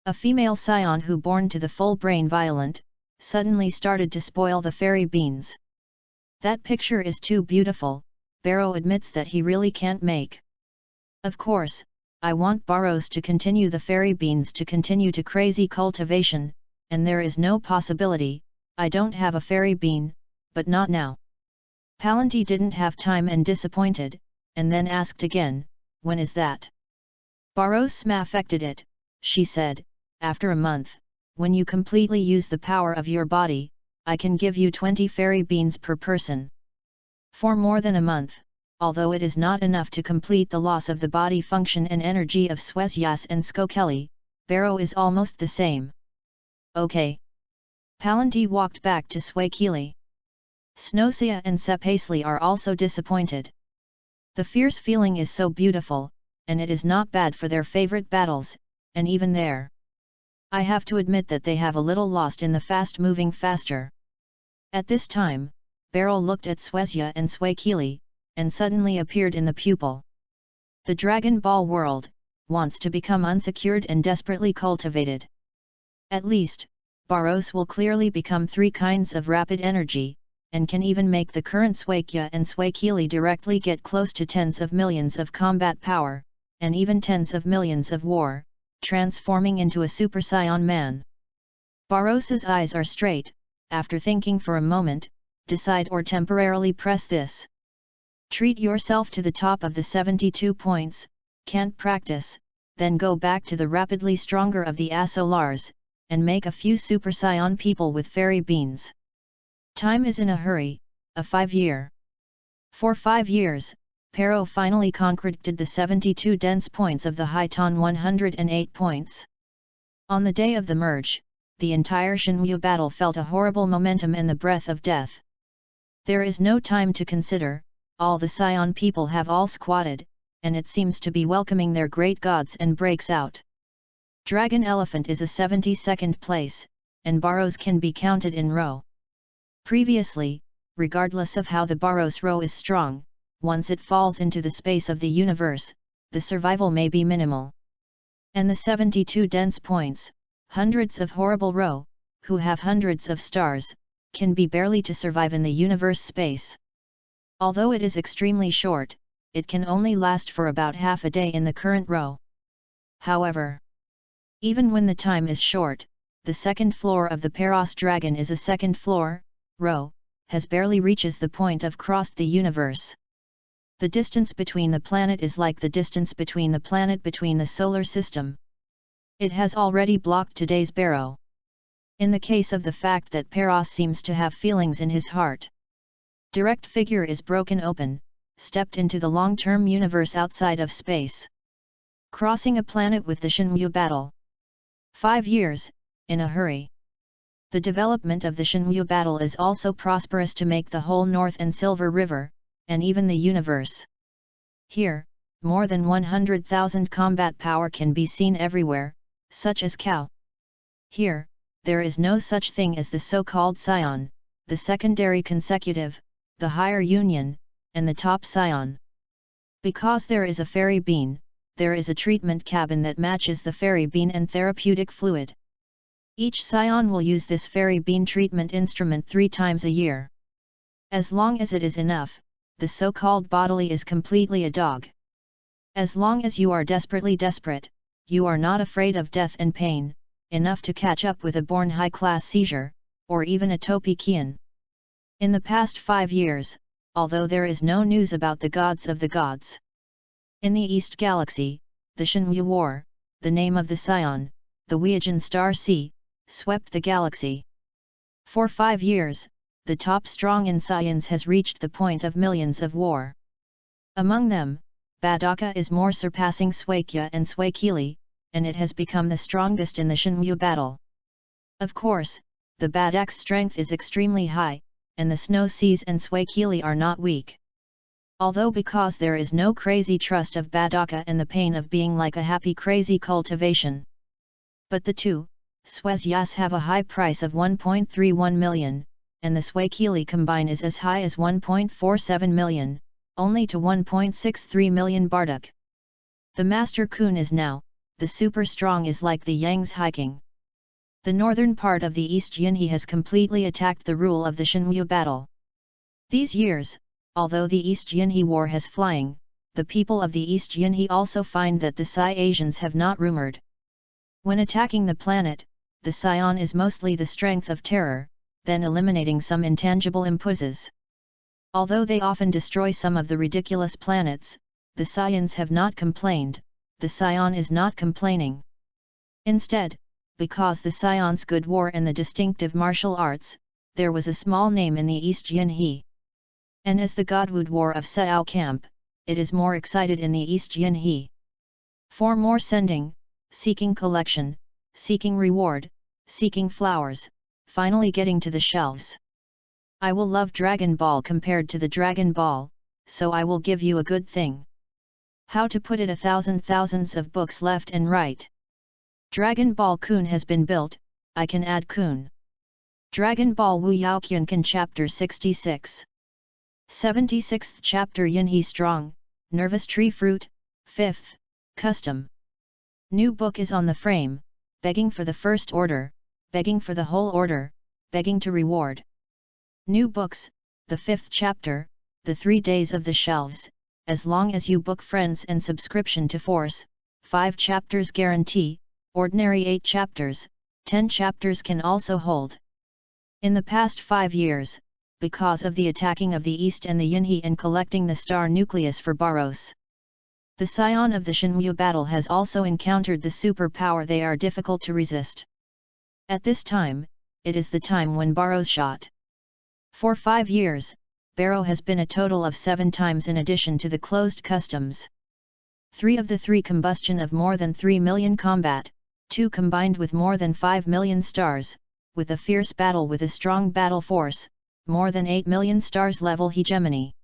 A female scion who born to the full brain violent, suddenly started to spoil the fairy beans. That picture is too beautiful, Barrow admits that he really can't make. Of course, I want Barros to continue the fairy beans to continue to crazy cultivation, and there is no possibility, I don't have a fairy bean, but not now. Palanti didn't have time and disappointed, and then asked again, when is that? Barros affected it, she said, after a month, when you completely use the power of your body, I can give you 20 fairy beans per person. For more than a month, although it is not enough to complete the loss of the body function and energy of Swesyas and Skokeli, Barrow is almost the same. Okay. Palanti walked back to Swakili. Snosia and Sepasli are also disappointed. The fierce feeling is so beautiful, and it is not bad for their favorite battles, and even there. I have to admit that they have a little lost in the fast-moving faster. At this time, Beryl looked at Svezia and Swakili, and suddenly appeared in the pupil. The Dragon Ball world wants to become unsecured and desperately cultivated. At least, Barros will clearly become 3 kinds of rapid energy, and can even make the current Swakia and Swakili directly get close to tens of millions of combat power, and even tens of millions of war, transforming into a Super Saiyan man. Barros's eyes are straight, after thinking for a moment, decide or temporarily press this. Treat yourself to the top of the 72 points, can't practice, then go back to the rapidly stronger of the Asolars, and make a few Super Saiyan people with fairy beans. Time is in a hurry, a 5-year. For 5 years, Pero finally conquered the 72 dense points of the Highton 108 points. On the day of the merge, the entire Shenmue battle felt a horrible momentum and the breath of death. There is no time to consider, all the Scion people have all squatted, and it seems to be welcoming their great gods and breaks out. Dragon Elephant is a 72nd place, and Barros can be counted in row. Previously, regardless of how the Barros row is strong, once it falls into the space of the universe, the survival may be minimal. And the 72 dense points, hundreds of horrible row, who have hundreds of stars, can be barely to survive in the universe space. Although it is extremely short, it can only last for about half a day in the current row. However, even when the time is short, the second floor of the Peros Dragon is a second floor, row, has barely reaches the point of crossed the universe. The distance between the planet is like the distance between the planet between the solar system. It has already blocked today's Barrow. In the case of the fact that Peros seems to have feelings in his heart. Direct figure is broken open, stepped into the long-term universe outside of space. Crossing a planet with the Shenmue battle. 5 years, in a hurry. The development of the Shenmue battle is also prosperous to make the whole North and Silver River, and even the universe. Here, more than 100,000 combat power can be seen everywhere, such as Cow. Here, there is no such thing as the so-called Scion, the secondary consecutive, the higher union, and the top Scion. Because there is a fairy bean, there is a treatment cabin that matches the fairy bean and therapeutic fluid. Each Scion will use this fairy bean treatment instrument 3 times a year. As long as it is enough, the so-called bodily is completely a dog. As long as you are desperately desperate, you are not afraid of death and pain, enough to catch up with a born high-class seizure, or even a Topikian. In the past 5 years, although there is no news about the gods of the gods. In the East Galaxy, the Shenmue War, the name of the Scion, the Weogan Star Sea, swept the galaxy. For 5 years, the top strong in Science has reached the point of millions of war. Among them, Badaka is more surpassing Swakia and Swakili, and it has become the strongest in the Shenmue battle. Of course, the Badak's strength is extremely high, and the Snow Seas and Swakili are not weak. Although because there is no crazy trust of Badaka and the pain of being like a happy crazy cultivation. But the two, Swezias have a high price of 1.31 million, and the Swakili combine is as high as 1.47 million, only to 1.63 million Bardak. The Master Kun is now, the super strong is like the Yang's hiking. The northern part of the East Yinhe has completely attacked the rule of the Shenmue battle. These years, although the East Yinhe war has flying, the people of the East Yinhe also find that the Psy Asians have not rumored. When attacking the planet, the Scion is mostly the strength of terror, then eliminating some intangible impulses. Although they often destroy some of the ridiculous planets, the Scions have not complained, the Scion is not complaining. Instead, because the Scion's good war and the distinctive martial arts, there was a small name in the East Yinhe. And as the Godwood War of Sao Camp, it is more excited in the East Yinhe. For more sending, seeking collection, seeking reward, seeking flowers, finally getting to the shelves. I will love Dragon Ball compared to the Dragon Ball, so I will give you a good thing. How to put it, thousands of books left and right. Dragon Ball Kun has been built, I can add Kun. Dragon Ball WUYAO Kyunkan Chapter 66. 76th Chapter Yunhee Strong, Nervous Tree Fruit, 5th, Custom. New book is on the frame, begging for the first order, begging for the whole order, begging to reward. New books, the 5th chapter, the 3 days of the shelves, as long as you book friends and subscription to force, 5 chapters guarantee, ordinary 8 chapters, 10 chapters can also hold. In the past 5 years, because of the attacking of the East and the Yunhee and collecting the star nucleus for Barros, the scion of the Shenwu battle has also encountered the superpower. They are difficult to resist. At this time, it is the time when Barros shot. For 5 years, Barrow has been a total of 7 times in addition to the closed customs. 3 of the 3 combustion of more than 3 million combat, 2 combined with more than 5 million stars, with a fierce battle with a strong battle force, more than 8 million stars level hegemony.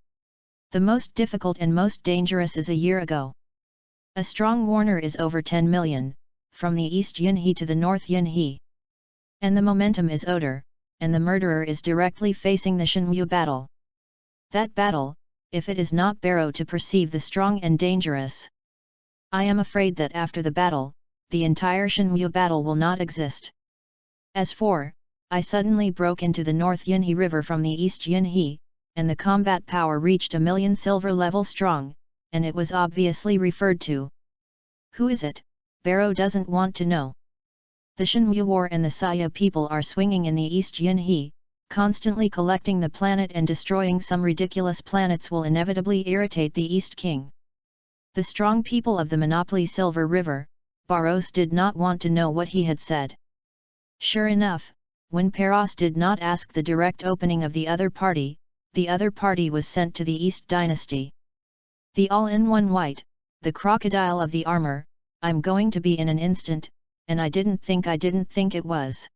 The most difficult and most dangerous is a year ago. A strong warner is over 10 million, from the East Yunhee to the North Yunhee. And the momentum is Oder, and the murderer is directly facing the Shenwu battle. That battle, if it is not Barrow to perceive the strong and dangerous. I am afraid that after the battle, the entire Shenwu battle will not exist. As for, I suddenly broke into the North Yunhee River from the East Yunhee, and the combat power reached 1 million silver level strong, and it was obviously referred to. Who is it? Barrow doesn't want to know. The Shenwu War and the Saya people are swinging in the East Yunhee, constantly collecting the planet and destroying some ridiculous planets will inevitably irritate the East King. The strong people of the Monopoly Silver River, Barros did not want to know what he had said. Sure enough, when Peros did not ask the direct opening of the other party was sent to the East Dynasty. The all-in-one white, the crocodile of the armor, I'm going to be in an instant, and I didn't think it was.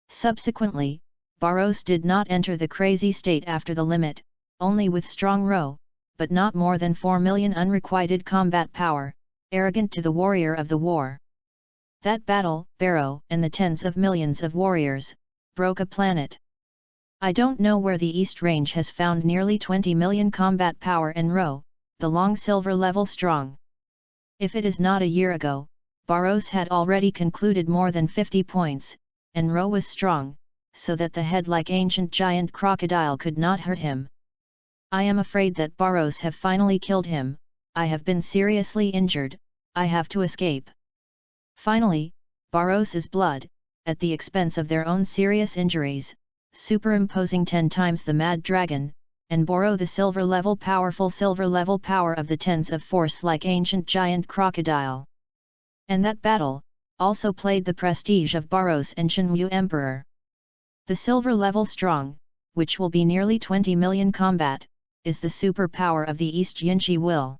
Subsequently, Barros did not enter the crazy state after the limit, only with strong row, but not more than 4 million unrequited combat power, arrogant to the warrior of the war. That battle, Barrow and the tens of millions of warriors, broke a planet. I don't know where the East Range has found nearly 20 million combat power and row, the long silver level strong. If it is not a year ago, Barros had already concluded more than 50 points, and row was strong, so that the head like ancient giant crocodile could not hurt him. I am afraid that Barros have finally killed him, I have been seriously injured, I have to escape. Finally, Barros's blood, at the expense of their own serious injuries, superimposing 10 times the mad dragon, and borrow the powerful silver level power of the tens of force like ancient giant crocodile. And that battle, also played the prestige of Barros and Shenwu Emperor. The silver level strong, which will be nearly 20 million combat, is the superpower of the East Yunhee will.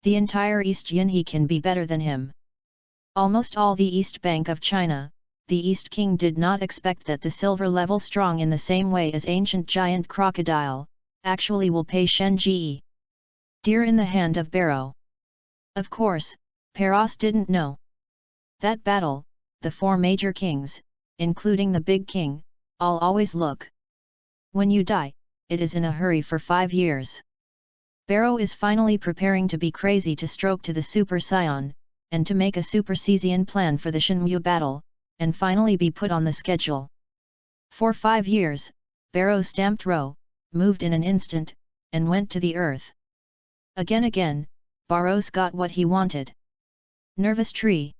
The entire East Yunhee can be better than him. Almost all the East Bank of China, the East King did not expect that the silver level strong in the same way as ancient giant crocodile, actually will pay Shen Ji. Deer in the hand of Barrow. Of course, Peros didn't know. That battle, the 4 major kings, including the big king, all always look. When you die, it is in a hurry for 5 years. Barrow is finally preparing to be crazy to stroke to the Super Scion, and to make a Super Caesian plan for the Shenwu battle, and finally be put on the schedule. For 5 years, Barrow stamped row, moved in an instant, and went to the earth. Again, Barros got what he wanted. Nervous tree.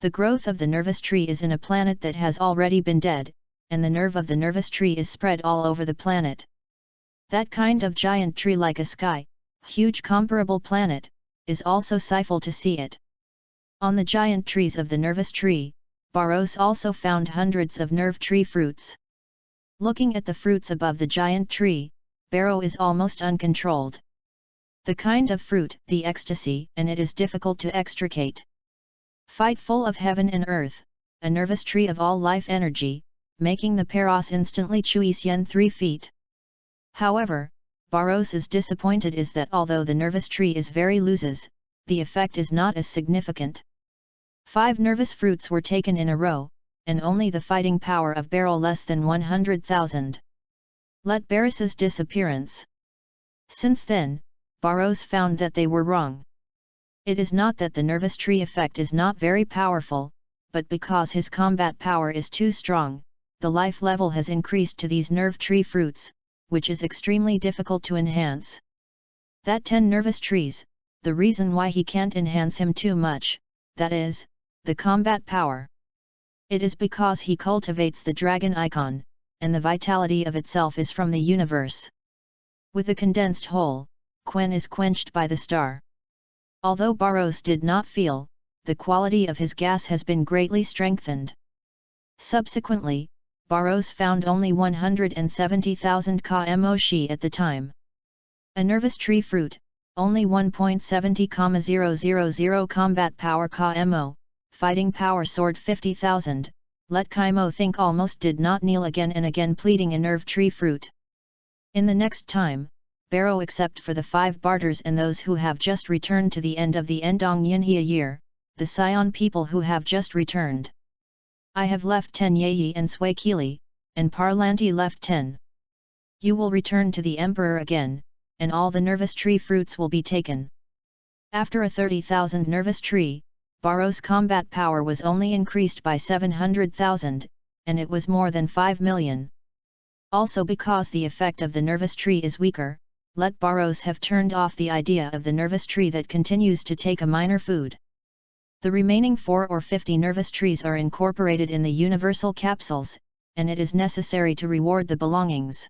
The growth of the nervous tree is in a planet that has already been dead, and the nerve of the nervous tree is spread all over the planet. That kind of giant tree like a sky, huge comparable planet, is also stifled to see it. On the giant trees of the nervous tree, Barros also found hundreds of nerve tree fruits. Looking at the fruits above the giant tree, Barrow is almost uncontrolled. The kind of fruit, the ecstasy, and it is difficult to extricate. Fight full of heaven and earth, a nervous tree of all life energy, making the Peros instantly Chuisen 3 feet. However, Barros is disappointed is that although the nervous tree is very loses, the effect is not as significant. 5 nervous fruits were taken in a row, and only the fighting power of Barrow less than 100,000. Let Barris's disappearance. Since then, Barros found that they were wrong. It is not that the nervous tree effect is not very powerful, but because his combat power is too strong, the life level has increased to these nerve tree fruits, which is extremely difficult to enhance. That 10 nervous trees, the reason why he can't enhance him too much, that is, the combat power. It is because he cultivates the dragon icon, and the vitality of itself is from the universe. With the condensed whole, Quen is quenched by the star. Although Barros did not feel, the quality of his gas has been greatly strengthened. Subsequently, Barros found only 170,000 kmo at the time. A nervous tree fruit, only 1.70,000 combat power kmo, fighting power sword 50,000, let Kaimo think almost did not kneel again and again pleading a nerve tree fruit. In the next time, Barrow except for the 5 barters and those who have just returned to the end of the Endong Yinhia year, the Sion people who have just returned. I have left 10 Yeyi and Swakili, and Parlanti left 10. You will return to the Emperor again, and all the nervous tree fruits will be taken. After a 30,000 nervous tree, Barrow's combat power was only increased by 700,000, and it was more than 5 million. Also because the effect of the nervous tree is weaker, let Barros have turned off the idea of the nervous tree that continues to take a minor food. The remaining 4 or 50 nervous trees are incorporated in the universal capsules, and it is necessary to reward the belongings.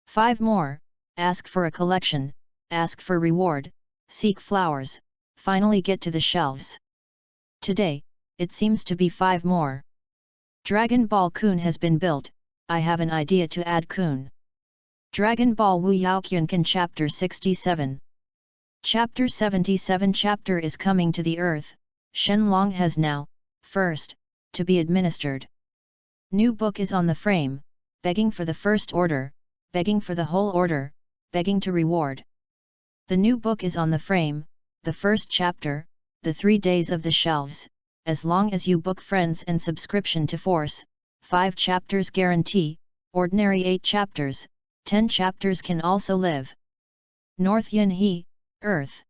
5 more, ask for a collection, ask for reward, seek flowers, finally get to the shelves. Today, it seems to be 5 more. Dragon Ball Kun has been built, I have an idea to add Kun. Dragon Ball WUYAO Kyunkan Chapter 67. Chapter 77 Chapter is coming to the earth, Shenlong has now, first, to be administered. New book is on the frame, begging for the first order, begging for the whole order, begging to reward. The new book is on the frame, the first chapter, the 3 days of the shelves, as long as you book friends and subscription to force, 5 chapters guarantee, ordinary 8 chapters, 10 chapters can also live. North Yunhee, Earth.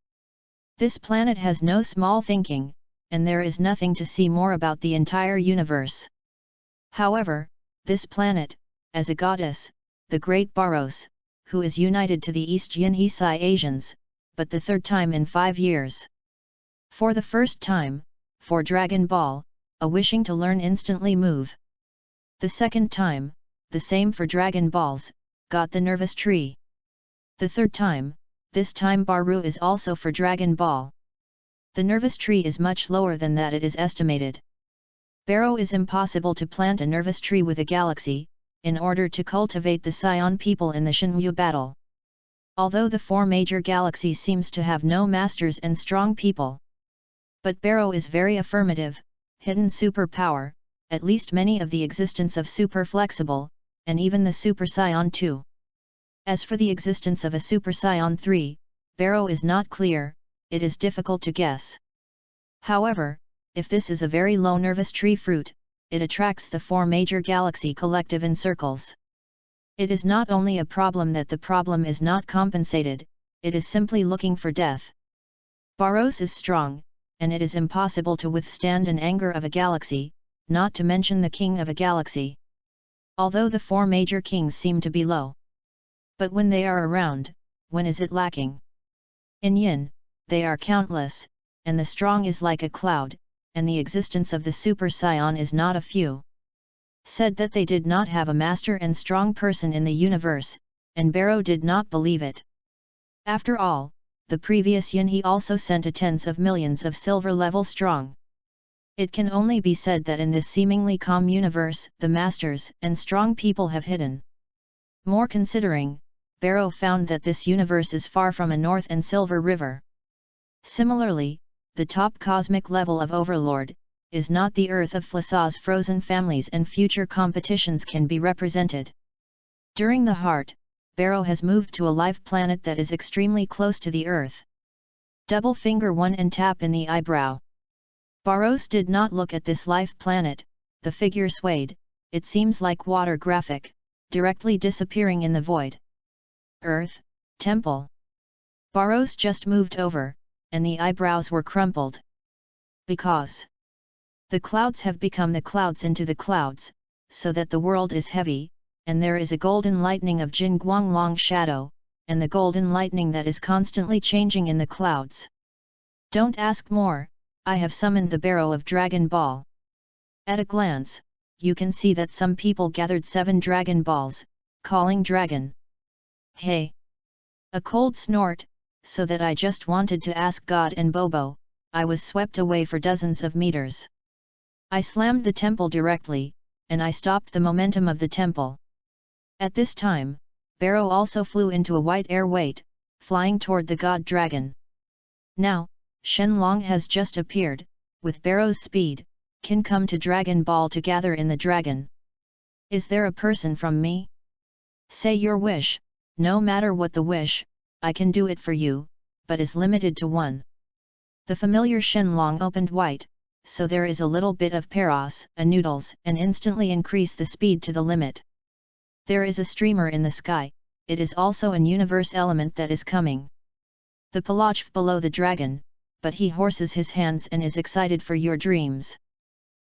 This planet has no small thinking, and there is nothing to see more about the entire universe. However, this planet, as a goddess, the great Barros, who is united to the East Yunhee Sai Asians, but the 3rd time in 5 years. For the first time, for Dragon Ball, a wishing to learn instantly move. The 2nd time, the same for Dragon Balls, got the nervous tree. The 3rd time, this time Baru is also for Dragon Ball. The nervous tree is much lower than that it is estimated. Barrow is impossible to plant a nervous tree with a galaxy, in order to cultivate the Sion people in the Shenwu battle. Although the 4 major galaxies seems to have no masters and strong people. But Barrow is very affirmative, hidden superpower, at least many of the existence of super flexible, and even the Super Scion 2. As for the existence of a Super Scion 3, Barrow is not clear, it is difficult to guess. However, if this is a very low nervous tree fruit, it attracts the 4 major galaxy collective in circles. It is not only a problem that the problem is not compensated, it is simply looking for death. Barros is strong, and it is impossible to withstand an anger of a galaxy, not to mention the king of a galaxy. Although the 4 major kings seem to be low. But when they are around, when is it lacking? In Yin, they are countless, and the strong is like a cloud, and the existence of the Super Scion is not a few. Said that they did not have a master and strong person in the universe, and Barrow did not believe it. After all, the previous Yunhee also sent a tens of millions of silver level strong. It can only be said that in this seemingly calm universe, the masters and strong people have hidden. More considering, Barrow found that this universe is far from a North and Silver River. Similarly, the top cosmic level of Overlord, is not the Earth of Flassa's frozen families and future competitions can be represented. During the heart, Barrow has moved to a live planet that is extremely close to the Earth. Double finger one and tap in the eyebrow. Barrows did not look at this live planet, the figure swayed, it seems like water graphic, directly disappearing in the void. Earth, temple. Barrows just moved over, and the eyebrows were crumpled. Because the clouds have become the clouds into the clouds, so that the world is heavy, and there is a golden lightning of Jin Guanglong shadow, and the golden lightning that is constantly changing in the clouds. Don't ask more, I have summoned the barrow of Dragon Ball. At a glance, you can see that some people gathered 7 Dragon Balls, calling dragon. Hey! A cold snort, so that I just wanted to ask God and Bobo, I was swept away for dozens of meters. I slammed the temple directly, and I stopped the momentum of the temple. At this time, Barrow also flew into a white air weight, flying toward the god dragon. Now, Shenlong has just appeared, with Barrow's speed, can come to Dragon Ball to gather in the dragon. Is there a person from me? Say your wish, no matter what the wish, I can do it for you, but is limited to 1. The familiar Shenlong opened white, so there is a little bit of paros, a noodles, and instantly increase the speed to the limit. There is a streamer in the sky, it is also an universe element that is coming. The Palachv below the dragon, but he horses his hands and is excited for your dreams.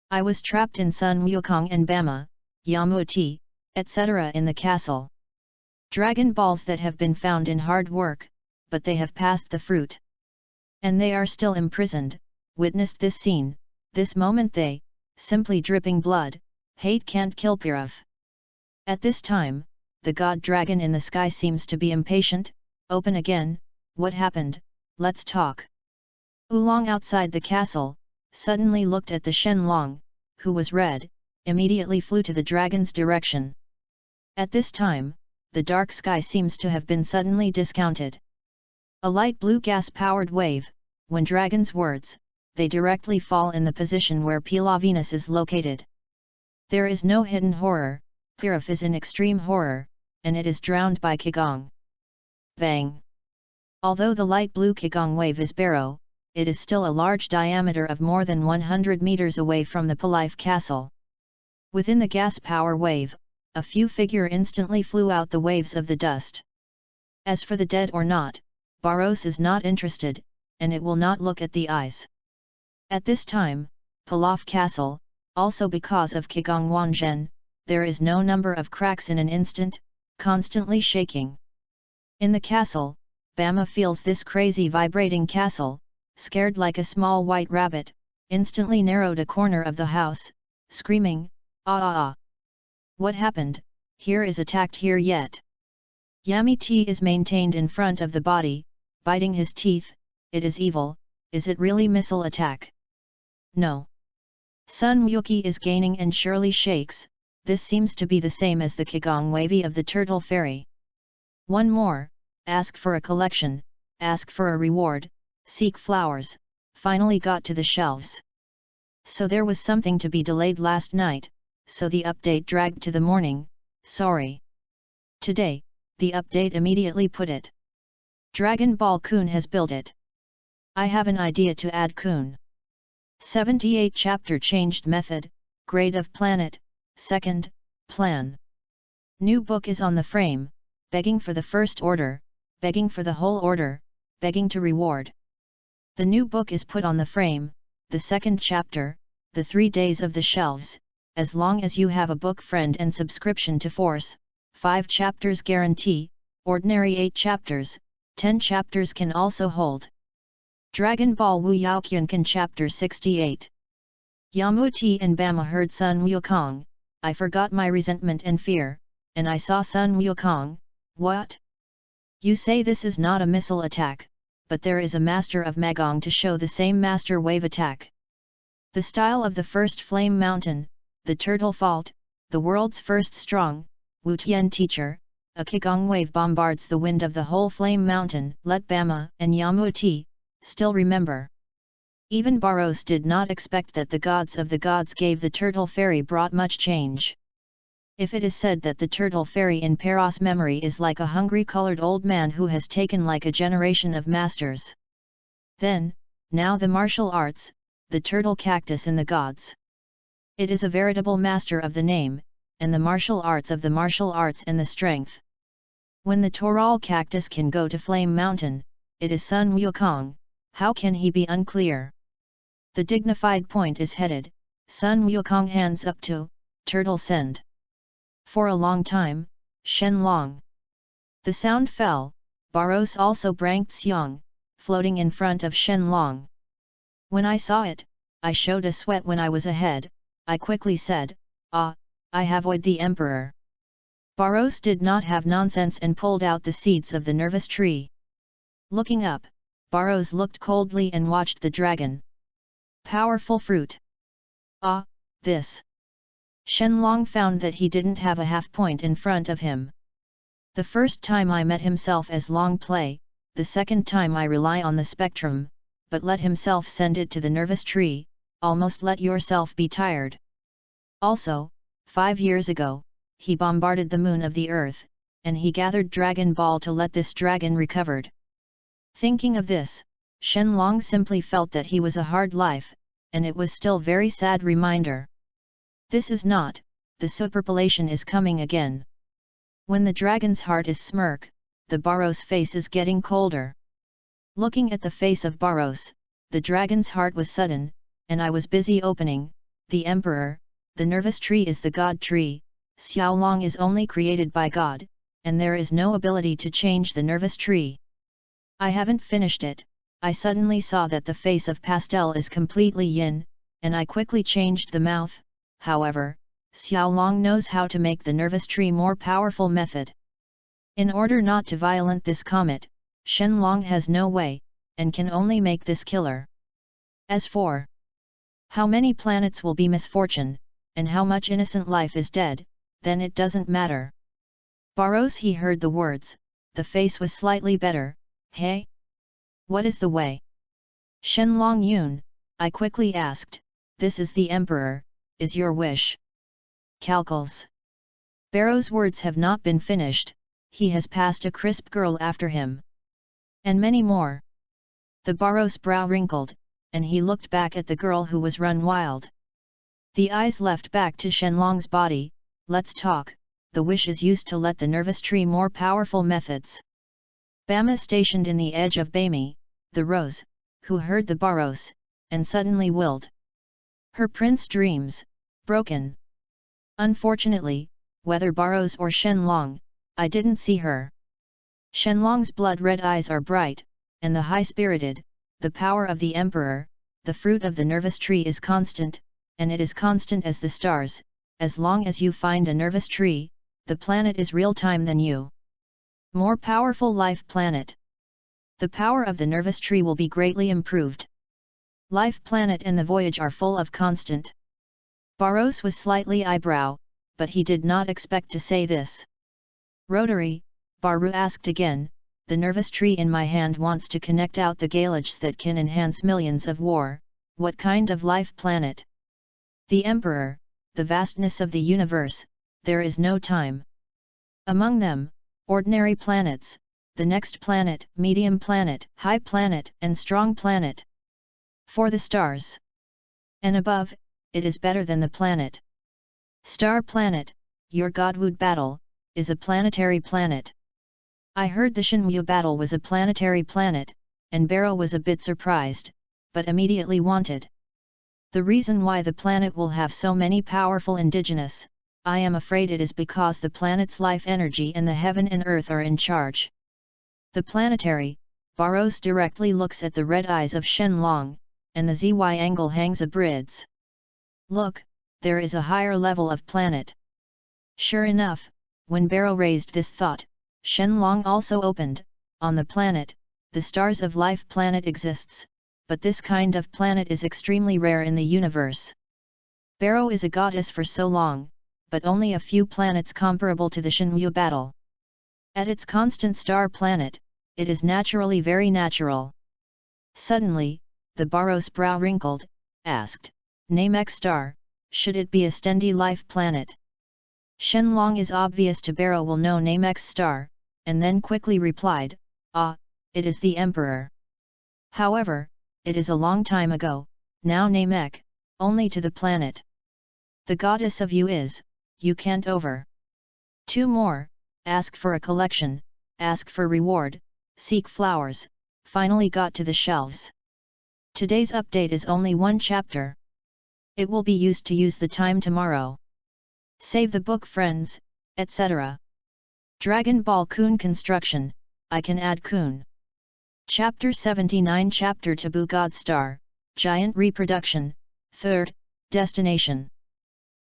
I was trapped in Sun Wukong and Bama, Yamuti, etc. in the castle. Dragon balls that have been found in hard work, but they have passed the fruit. And they are still imprisoned, witnessed this scene, this moment they, simply dripping blood, hate can't kill Pirav. At this time, the god dragon in the sky seems to be impatient, open again, what happened, let's talk. Oolong outside the castle, suddenly looked at the Shenlong, who was red, immediately flew to the dragon's direction. At this time, the dark sky seems to have been suddenly discounted. A light blue gas-powered wave, when dragon's words, they directly fall in the position where Pila Venus is located. There is no hidden horror, Pirav is in extreme horror, and it is drowned by Qigong. Bang! Although the light blue Qigong wave is Barrow, it is still a large diameter of more than 100 meters away from the Palife castle. Within the gas power wave, a few figure instantly flew out the waves of the dust. As for the dead or not, Barros is not interested, and it will not look at the eyes. At this time, Pilaf Castle, also because of Qigong Wanzhen, there is no number of cracks in an instant, constantly shaking. In the castle, Bama feels this crazy vibrating castle, scared like a small white rabbit, instantly narrowed a corner of the house, screaming, "Ah ah ah! What happened, here is attacked here yet?" Yami T is maintained in front of the body, biting his teeth, it is evil, is it really missile attack? No. Sun Yuki is gaining and surely shakes, this seems to be the same as the Qigong Wavy of the Turtle Fairy. One more, ask for a collection, ask for a reward, seek flowers, finally got to the shelves. So there was something to be delayed last night, so the update dragged to the morning, sorry. Today, the update immediately put it. Dragon Ball Kun has built it. I have an idea to add Kun. 78 Chapter Changed Method, Grade of Planet, Second, Plan. New book is on the frame, begging for the first order, begging for the whole order, begging to reward. The new book is put on the frame, the second chapter, the 3 days of the shelves, as long as you have a book friend and subscription to Force, 5 chapters guarantee, ordinary 8 chapters, 10 chapters can also hold. Dragon Ball WUYAO Kyunkan Chapter 68. Yamuti and Bama heard Sun Wukong, I forgot my resentment and fear, and I saw Sun Wukong, what? You say this is not a missile attack, but there is a master of Magong to show the same master wave attack. The style of the first flame mountain, the turtle fault, the world's first strong, Wu Tian teacher, a Qigong wave bombards the wind of the whole flame mountain, let Bama and Yamuti still remember. Even Barros did not expect that the gods of the gods gave the turtle fairy brought much change. If it is said that the turtle fairy in Peros memory is like a hungry colored old man who has taken like a generation of masters, then, now the martial arts, the turtle cactus in the gods. It is a veritable master of the name, and the martial arts of the martial arts and the strength. When the Toral cactus can go to Flame Mountain, it is Sun Wukong, how can he be unclear? The dignified point is headed, Sun Wukong hands up to, turtle send. For a long time, Shen Long. The sound fell, Baros also branked Xiang, floating in front of Shen Long. When I saw it, I showed a sweat when I was ahead, I quickly said, "Ah, I have avoided the emperor." Baros did not have nonsense and pulled out the seeds of the nervous tree. Looking up, Baros looked coldly and watched the dragon. Powerful fruit. Ah, this. Shen Long found that he didn't have a half point in front of him. The first time I met himself as long play, the second time I rely on the spectrum, but let himself send it to the nervous tree, almost let yourself be tired. Also, 5 years ago, he bombarded the moon of the earth, and he gathered Dragon Ball to let this dragon recovered. Thinking of this, Shen Long simply felt that he was a hard life, and it was still very sad reminder. This is not, the superpolation is coming again. When the dragon's heart is smirk, the Baros face is getting colder. Looking at the face of Baros, the dragon's heart was sudden, and I was busy opening, the emperor, the nervous tree is the god tree, Xiao Long is only created by God, and there is no ability to change the nervous tree. I haven't finished it, I suddenly saw that the face of pastel is completely yin, and I quickly changed the mouth. However, Xiao Long knows how to make the nervous tree more powerful method. In order not to violent this comet, Shen Long has no way, and can only make this killer. As for how many planets will be misfortune, and how much innocent life is dead, then it doesn't matter. Baros he heard the words, the face was slightly better, hey? What is the way? Shen Long Yun, I quickly asked, this is the emperor, is your wish? Calcals. Baros' words have not been finished, he has passed a crisp girl after him. And many more. The Baros' brow wrinkled, and he looked back at the girl who was run wild. The eyes left back to Shen Long's body, let's talk, the wish is used to let the nervous tree more powerful methods. Bama stationed in the edge of Bami, the rose, who heard the Baros, and suddenly willed. Her prince dreams, broken. Unfortunately, whether Baros or Shen Long, I didn't see her. Shen Long's blood-red eyes are bright, and the high-spirited, the power of the emperor, the fruit of the nervous tree is constant, and it is constant as the stars, as long as you find a nervous tree, the planet is real-time than you. More powerful life planet. The power of the nervous tree will be greatly improved. Life planet and the voyage are full of constant. Baros was slightly eyebrow, but he did not expect to say this. Rotary, Baru asked again, the nervous tree in my hand wants to connect out the gauges that can enhance millions of war, what kind of life planet? The Emperor, the vastness of the universe, there is no time. Among them, ordinary planets, the next planet, medium planet, high planet, and strong planet. For the stars. And above, it is better than the planet. Star planet, your Godwood battle, is a planetary planet. I heard the Shenwu battle was a planetary planet, and Barrow was a bit surprised, but immediately wanted. The reason why the planet will have so many powerful indigenous, I am afraid it is because the planet's life energy and the heaven and earth are in charge. The planetary, Baros directly looks at the red eyes of Shen Long, and the ZY angle hangs a bridge. Look, there is a higher level of planet. Sure enough, when Barrow raised this thought, Shen Long also opened, on the planet, the stars of life planet exists, but this kind of planet is extremely rare in the universe. Barrow is a goddess for so long, but only a few planets comparable to the Shenwu battle. At its constant star planet, it is naturally very natural. Suddenly, the Baros brow wrinkled, asked, Name X star, should it be a Stendi life planet? Shenlong is obvious to Barrow will know name X star, and then quickly replied, "Ah, it is the Emperor. However, it is a long time ago, now name Ek, only to the planet. The goddess of you is, you can't over. 2 more, ask for a collection, ask for reward, seek flowers," finally got to the shelves. Today's update is only 1 chapter. It will be used to use the time tomorrow. Save the book friends, etc. Dragon Ball Kun Construction, I can add Kun. Chapter 79 Chapter Taboo God Star, Giant Reproduction, 3rd, Destination.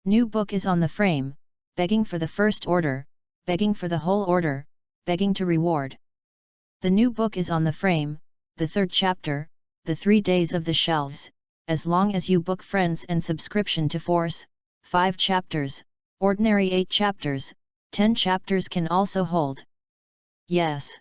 New book is on the frame, begging for the first order, begging for the whole order, begging to reward. The new book is on the frame, the 3rd chapter, the 3 days of the shelves, as long as you book friends and subscription to Force, 5 chapters, ordinary 8 chapters, 10 chapters can also hold. Yes.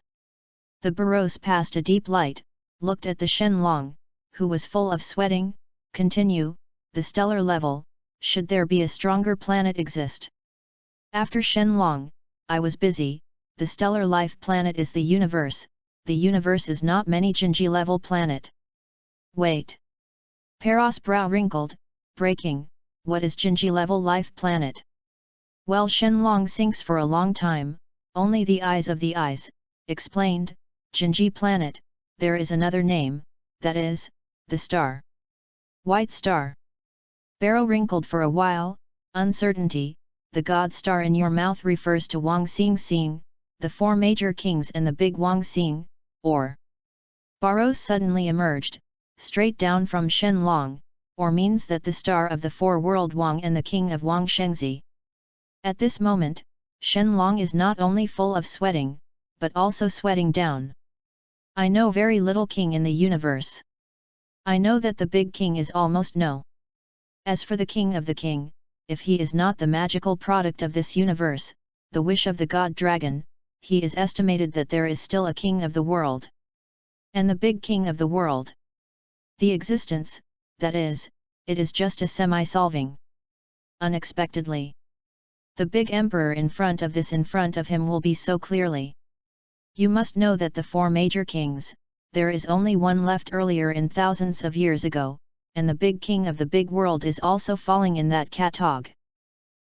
The Barrows passed a deep light, looked at the Shenlong, who was full of sweating, continue, the stellar level, should there be a stronger planet exist? After Shenlong, I was busy, the stellar life planet is the universe is not many Jinji level planet. Wait. Peros' brow wrinkled, breaking, what is Jinji level life planet? Well, Shenlong sinks for a long time, only the eyes of the eyes, explained, Jinji planet, there is another name, that is, the star. White star. Barrow wrinkled for a while, uncertainty, the god star in your mouth refers to Wang Xing, the 4 major kings and the big Wang Xing, or. Barrows suddenly emerged, straight down from Shenlong, or means that the star of the 4 world Wang and the king of Wang Shengzi. At this moment, Shenlong is not only full of sweating, but also sweating down. I know very little king in the universe. I know that the big king is almost no. As for the king of the king, if he is not the magical product of this universe, the wish of the god dragon, he is estimated that there is still a king of the world. And the big king of the world. The existence, that is, it is just a semi-solving. Unexpectedly. The big emperor in front of him will be so clearly. You must know that the 4 major kings, there is only one left earlier in thousands of years ago, and the big king of the big world is also falling in that catalogue.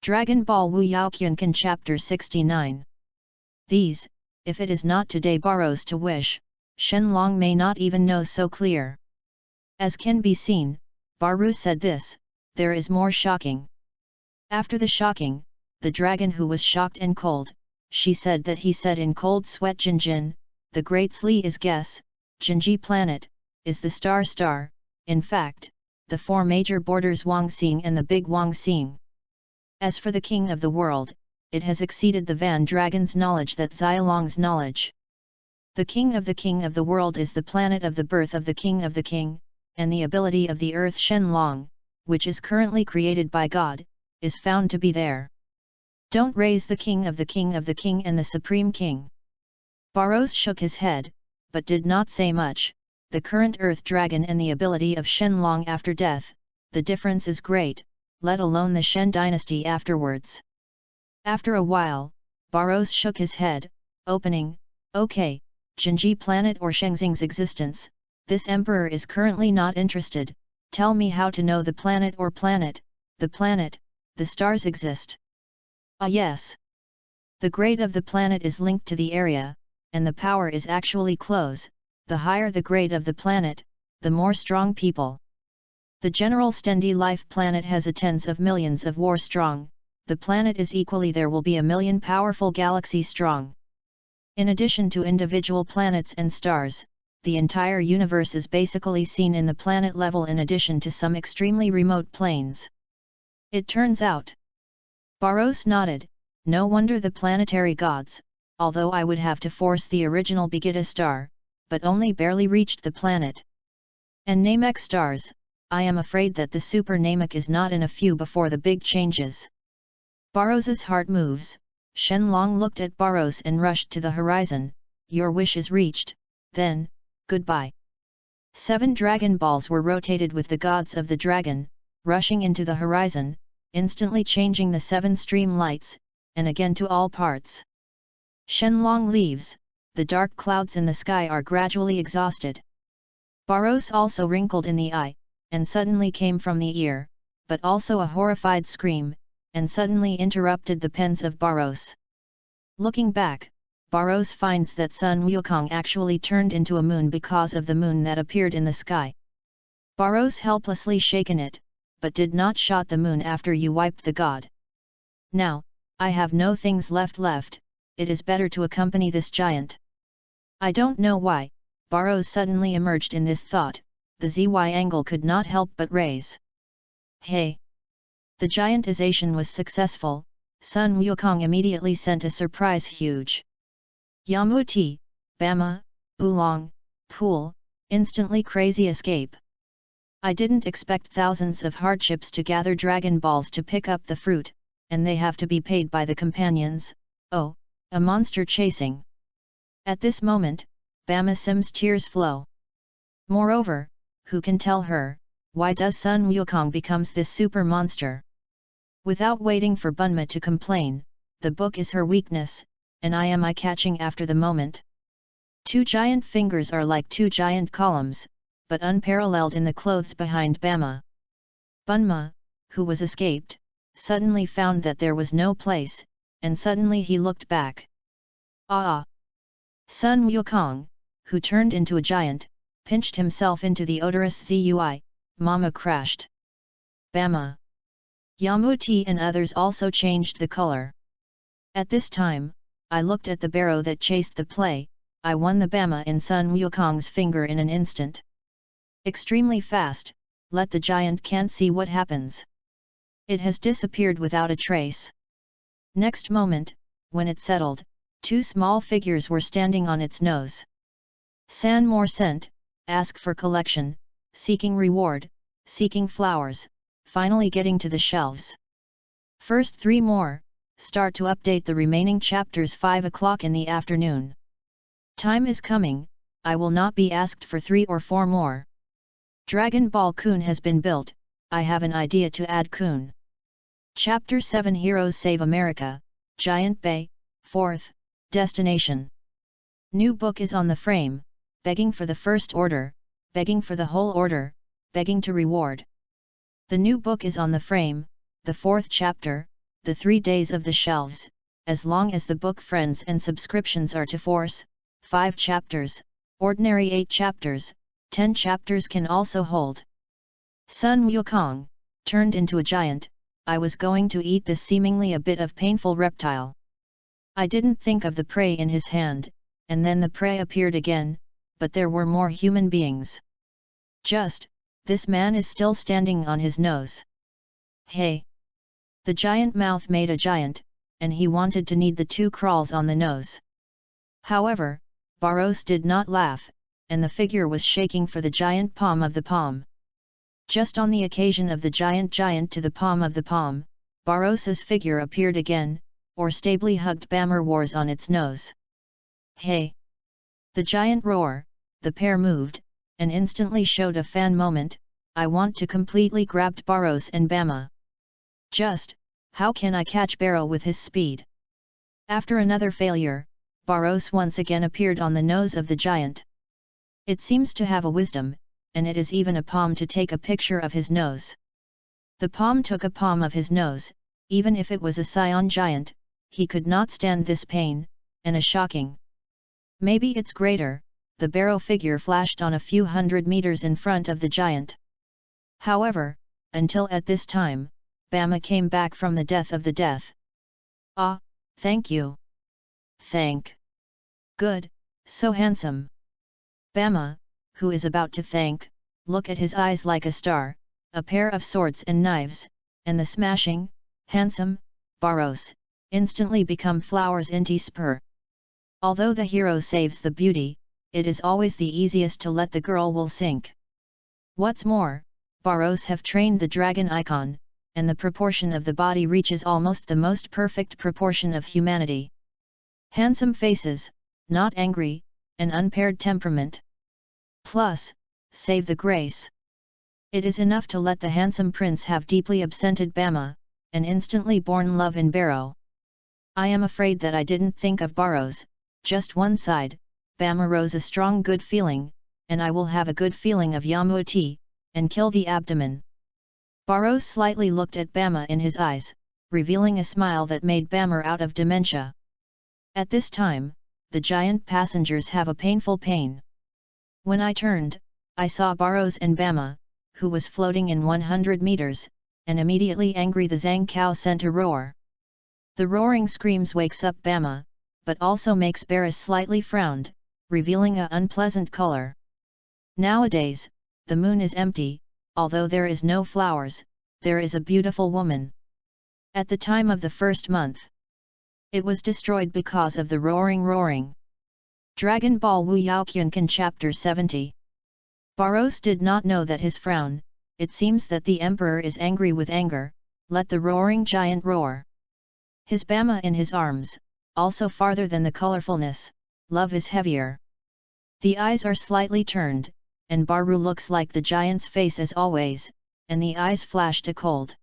Dragon Ball WUYAO Kyunkan Chapter 69. These, if it is not today Barrows to wish, Shenlong may not even know so clear. As can be seen, Barrow said this, there is more shocking. After the shocking, the dragon who was shocked and cold, she said that he said in cold sweat Jinjin, the great Sli is guess, Jinji planet, is the star, in fact, the 4 major borders Wang Xing and the big Wang Xing. As for the king of the world, it has exceeded the Van Dragon's knowledge that Xialong's knowledge. The king of the world is the planet of the birth of the king, and the ability of the earth Shenlong, which is currently created by God, is found to be there. Don't raise the king of the king and the supreme king. Barrows shook his head, but did not say much. The current earth dragon and the ability of Shenlong after death, the difference is great, let alone the Shen dynasty afterwards. After a while, Barrows shook his head, opening, okay, Jinji planet or Shengxing's existence, this emperor is currently not interested, tell me how to know the planet, the stars exist. Ah yes. The grade of the planet is linked to the area, and the power is actually close, the higher the grade of the planet, the more strong people. The general Stendi life planet has a tens of millions of war strong, the planet is equally there will be a million powerful galaxy strong. In addition to individual planets and stars, the entire universe is basically seen in the planet level in addition to some extremely remote planes. It turns out. Barrows nodded, no wonder the planetary gods, although I would have to force the original Begita star, but only barely reached the planet. And Namek stars, I am afraid that the super Namek is not in a few before the big changes. Barrows's heart moves, Shenlong looked at Barrows and rushed to the horizon, your wish is reached, then, goodbye. 7 Dragon Balls were rotated with the gods of the dragon, rushing into the horizon, instantly changing the 7 stream lights, and again to all parts. Shenlong leaves, the dark clouds in the sky are gradually exhausted. Barros also wrinkled in the eye, and suddenly came from the ear, but also a horrified scream, and suddenly interrupted the pens of Barros. Looking back, Barros finds that Sun Wukong actually turned into a moon because of the moon that appeared in the sky. Barros helplessly shaken it, but did not shot the moon after you wiped the god. Now, I have no things left, it is better to accompany this giant. I don't know why, Barros suddenly emerged in this thought, the ZY angle could not help but raise. Hey! The giantization was successful. Sun Wukong immediately sent a surprise huge Yamuti, Bama, Oolong, Pool, instantly crazy escape. I didn't expect thousands of hardships to gather Dragon Balls to pick up the fruit, and they have to be paid by the companions. Oh, a monster chasing. At this moment, Bama Sim's tears flow. Moreover, who can tell her, why does Sun Wukong becomes this super monster? Without waiting for Bunma to complain, the book is her weakness, and I am eye-catching after the moment. Two giant fingers are like two giant columns, but unparalleled in the clothes behind Bama. Bunma, who was escaped, suddenly found that there was no place, and suddenly he looked back. Ah! Sun Wukong, who turned into a giant, pinched himself into the odorous Zui, Mama crashed. Bama. Yamuti and others also changed the color. At this time, I looked at the barrow that chased the play, I won the Bama in Sun Wukong's finger in an instant. Extremely fast, let the giant can't see what happens. It has disappeared without a trace. Next moment, when it settled, two small figures were standing on its nose. San more scent, ask for collection, seeking reward, seeking flowers, finally getting to the shelves. First 3 more, start to update the remaining chapters 5 o'clock in the afternoon. Time is coming, I will not be asked for 3 or 4 more. Dragon Ball Kun has been built, I have an idea to add Kun. Chapter 7 Heroes Save America, Giant Bay, 4th, Destination. New book is on the frame, begging for the first order, begging for the whole order, begging to reward. The new book is on the frame, the 4th chapter, the 3 days of the shelves, as long as the book friends and subscriptions are to force, 5 chapters, ordinary 8 chapters, 10 chapters can also hold. Sun Wukong, turned into a giant, I was going to eat this seemingly a bit of painful reptile. I didn't think of the prey in his hand, and then the prey appeared again, but there were more human beings. Just, this man is still standing on his nose. Hey! The giant mouth made a giant, and he wanted to knead the 2 crawls on the nose. However, Barros did not laugh, and the figure was shaking for the giant palm of the palm. Just on the occasion of the giant to the palm of the palm, Barros's figure appeared again, or stably hugged Bammer Wars on its nose. Hey! The giant roar, the pair moved, and instantly showed a fan moment, I want to completely grabbed Barros and Bama. Just, how can I catch Barrow with his speed? After another failure, Barros once again appeared on the nose of the giant. It seems to have a wisdom, and it is even a palm to take a picture of his nose. The palm took a palm of his nose, even if it was a scion giant, he could not stand this pain, and a shocking. Maybe it's greater, the barrow figure flashed on a few hundred meters in front of the giant. However, until at this time, Bama came back from the death of the death. Ah, thank you. Thank. Good, so handsome. Bama, who is about to thank, look at his eyes like a star, a pair of swords and knives, and the smashing, handsome, Barros, instantly become flowers into spur. Although the hero saves the beauty, it is always the easiest to let the girl will sink. What's more, Barros have trained the dragon icon, and the proportion of the body reaches almost the most perfect proportion of humanity. Handsome faces, not angry, an unpaired temperament. Plus, save the grace. It is enough to let the handsome prince have deeply absented Bama, and instantly born love in Barrow. I am afraid that I didn't think of Barros, just one side, Bama rose a strong good feeling, and I will have a good feeling of Yamuati, and kill the abdomen. Barros slightly looked at Bama in his eyes, revealing a smile that made Bama out of dementia. At this time, the giant passengers have a painful pain. When I turned, I saw Barros and Bama, who was floating in 100 meters, and immediately angry the Zhang Cao sent a roar. The roaring screams wakes up Bama, but also makes Barros slightly frowned, revealing a unpleasant color. Nowadays, the moon is empty, although there is no flowers, there is a beautiful woman. At the time of the first month, it was destroyed because of the roaring. Dragon Ball WUYAO Kyunkan Chapter 70. Barros did not know that his frown, it seems that the emperor is angry with anger, let the roaring giant roar. His Bama in his arms, also farther than the colorfulness, love is heavier. The eyes are slightly turned, and Baru looks like the giant's face as always, and the eyes flashed a cold.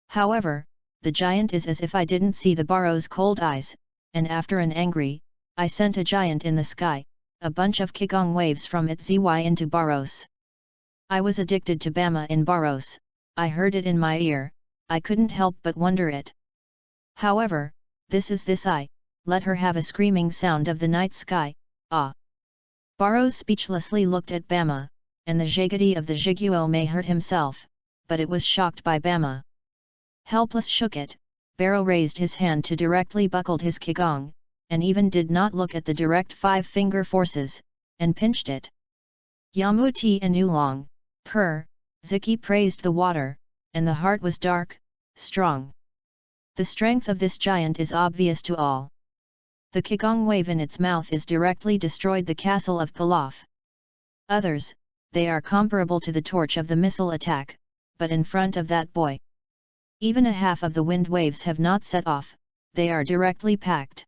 However, the giant is as if I didn't see the Barro's cold eyes, and after an angry, I sent a giant in the sky, a bunch of Qigong waves from its zy into Barros. I was addicted to Bama in Barros, I heard it in my ear, I couldn't help but wonder it. However, this is this I, let her have a screaming sound of the night sky, ah. Barros speechlessly looked at Bama, and the Jagadi of the Jiguo may hurt himself, but it was shocked by Bama. Helpless shook it, Barrow raised his hand to directly buckled his Qigong, and even did not look at the direct five-finger forces, and pinched it. Yamuti and Oolong, Ziki praised the water, and the heart was dark, strong. The strength of this giant is obvious to all. The Qigong wave in its mouth is directly destroyed the castle of Pilaf. Others, they are comparable to the torch of the missile attack, but in front of that boy, even a half of the wind waves have not set off, they are directly packed.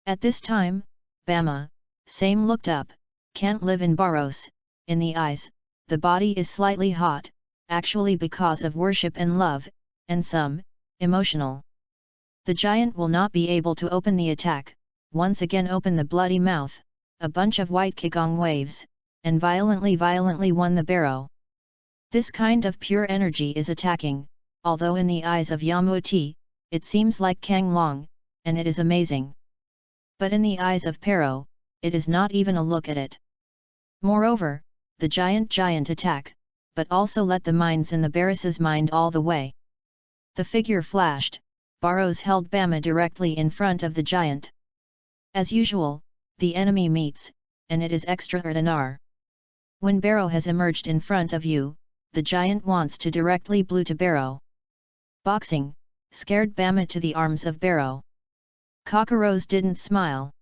At this time, Bama, same looked up, can't live in Barros, in the eyes, the body is slightly hot, actually because of worship and love, and some, emotional. The giant will not be able to open the attack, once again open the bloody mouth, a bunch of white Qigong waves, and violently won the barrow. This kind of pure energy is attacking, although in the eyes of Yamuti, it seems like Kang Long, and it is amazing. But in the eyes of Pero, it is not even a look at it. Moreover, the giant attack, but also let the minds in the Barris's mind all the way. The figure flashed, Barros held Bama directly in front of the giant. As usual, the enemy meets, and it is extraordinary. When Barrow has emerged in front of you, the giant wants to directly blow to Barrow. Boxing, scared Bama to the arms of Barrow. Cockroach didn't smile.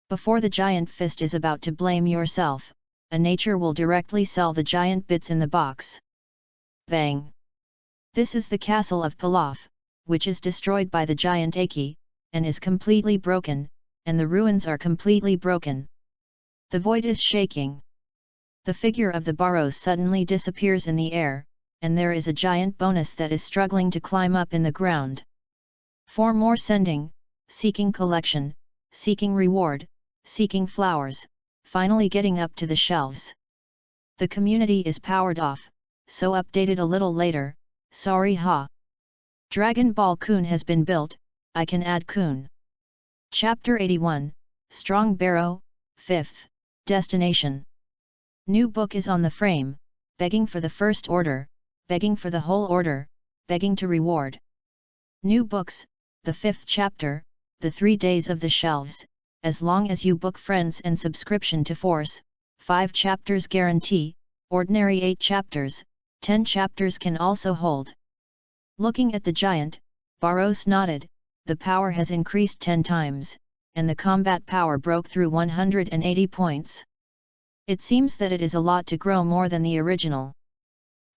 Before the giant fist is about to blame yourself, a nature will directly sell the giant bits in the box. Bang! This is the castle of Pilaf, which is destroyed by the giant Aki, and is completely broken, and the ruins are completely broken. The void is shaking. The figure of the Barros suddenly disappears in the air, and there is a giant bonus that is struggling to climb up in the ground. For more sending, seeking collection, seeking reward, seeking flowers, finally getting up to the shelves. The community is powered off, so updated a little later, sorry ha. Dragon Ball Kun has been built, I can add Kun. Chapter 81, Strong Barrow, 5th, Destination. New book is on the frame, begging for the first order, begging for the whole order, begging to reward. New books, the 5th chapter, the 3 days of the shelves, as long as you book friends and subscription to Force, 5 chapters guarantee, ordinary 8 chapters, 10 chapters can also hold. Looking at the giant, Barros nodded, the power has increased 10 times, and the combat power broke through 180 points. It seems that it is a lot to grow more than the original.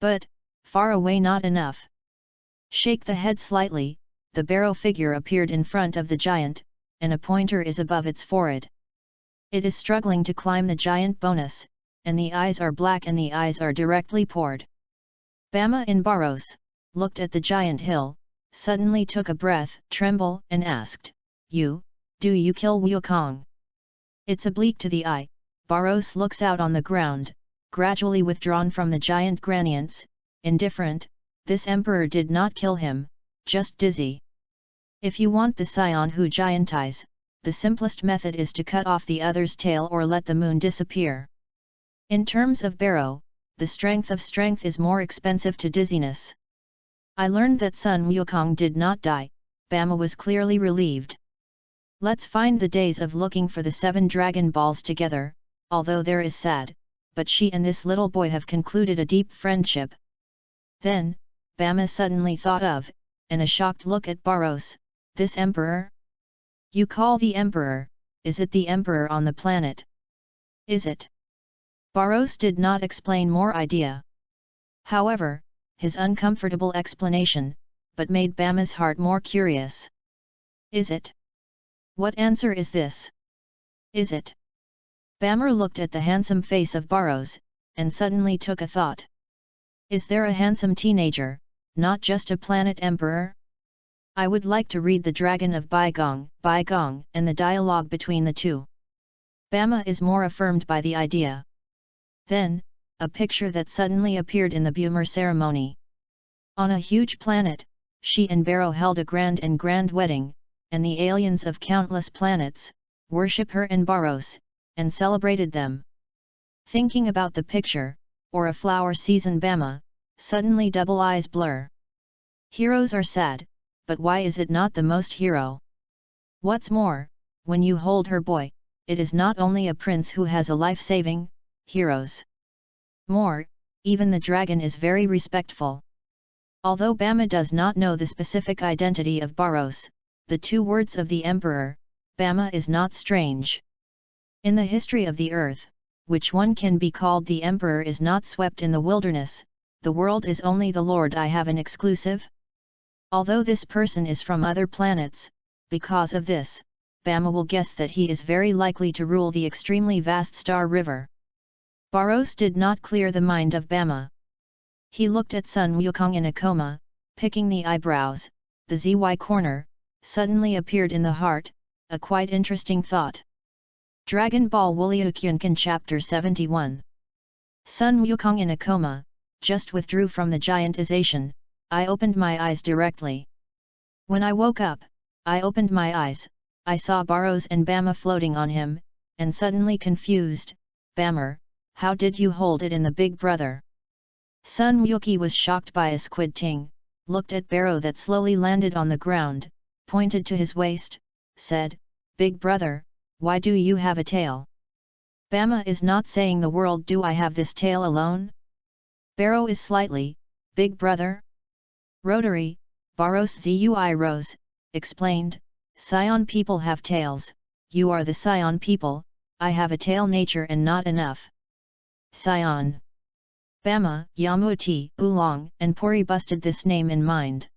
But, far away not enough. Shake the head slightly, the barrow figure appeared in front of the giant, and a pointer is above its forehead. It is struggling to climb the giant bonus, and the eyes are black and the eyes are directly poured. Bama in Barros, looked at the giant hill, suddenly took a breath, tremble, and asked, do you kill Wukong? It's oblique to the eye. Barros looks out on the ground, gradually withdrawn from the giant gradients, indifferent. This emperor did not kill him, just dizzy. If you want the scion who giantize, the simplest method is to cut off the other's tail or let the moon disappear. In terms of Barrow, the strength of strength is more expensive to dizziness. I learned that Sun Wukong did not die. Bama was clearly relieved. Let's find the days of looking for the 7 Dragon Balls together, although there is sad, but she and this little boy have concluded a deep friendship. Then, Bama suddenly thought of, and a shocked look at Barros, this emperor? You call the emperor, is it the emperor on the planet? Is it? Barros did not explain more idea. However, his uncomfortable explanation, but made Bama's heart more curious. Is it? What answer is this? Is it? Bama looked at the handsome face of Barros, and suddenly took a thought. Is there a handsome teenager, not just a planet emperor? I would like to read The Dragon of Baigong, and the dialogue between the two. Bama is more affirmed by the idea. Then, a picture that suddenly appeared in the Boomer ceremony. On a huge planet, she and Barrow held a grand wedding, and the aliens of countless planets worship her and Barros, and celebrated them. Thinking about the picture, or a flower season Bama, suddenly double eyes blur. Heroes are sad, but why is it not the most hero? What's more, when you hold her boy, it is not only a prince who has a life-saving, heroes. More, even the dragon is very respectful. Although Bama does not know the specific identity of Barros, the 2 words of the emperor, Bama is not strange. In the history of the earth, which one can be called the emperor is not swept in the wilderness, the world is only the Lord I have an exclusive? Although this person is from other planets, because of this, Bama will guess that he is very likely to rule the extremely vast Star River. Barros did not clear the mind of Bama. He looked at Sun Wukong in a coma, picking the eyebrows. The ZY corner suddenly appeared in the heart, a quite interesting thought. Dragon Ball WUYAO Chapter 71. Sun Wukong in a coma, just withdrew from the giantization. I opened my eyes directly. When I woke up, I opened my eyes, I saw Barros and Bama floating on him, and suddenly confused, Bammer, how did you hold it in the big brother? Sun Wukong was shocked by a squid ting, looked at Barrow that slowly landed on the ground, pointed to his waist, said, Big brother, why do you have a tail? Bama is not saying the world do I have this tail alone? Barrow is slightly, Big brother? Rotary, Barros Zui Rose, explained, Scion people have tails, you are the Scion people, I have a tail nature and not enough. Scion. Bama, Yamuti, Oolong, and Pori busted this name in mind.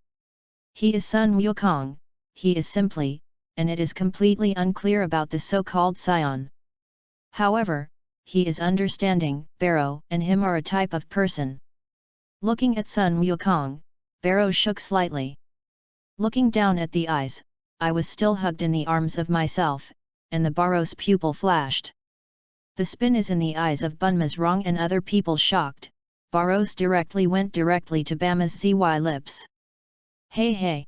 He is Sun Wukong, he is simply, and it is completely unclear about the so-called Scion. However, he is understanding, Barrow and him are a type of person. Looking at Sun Wukong, Barrow shook slightly. Looking down at the eyes, I was still hugged in the arms of myself, and the Barrow's pupil flashed. The spin is in the eyes of Bunma's wrong and other people shocked. Barros went directly to Bama's ZY lips. Hey.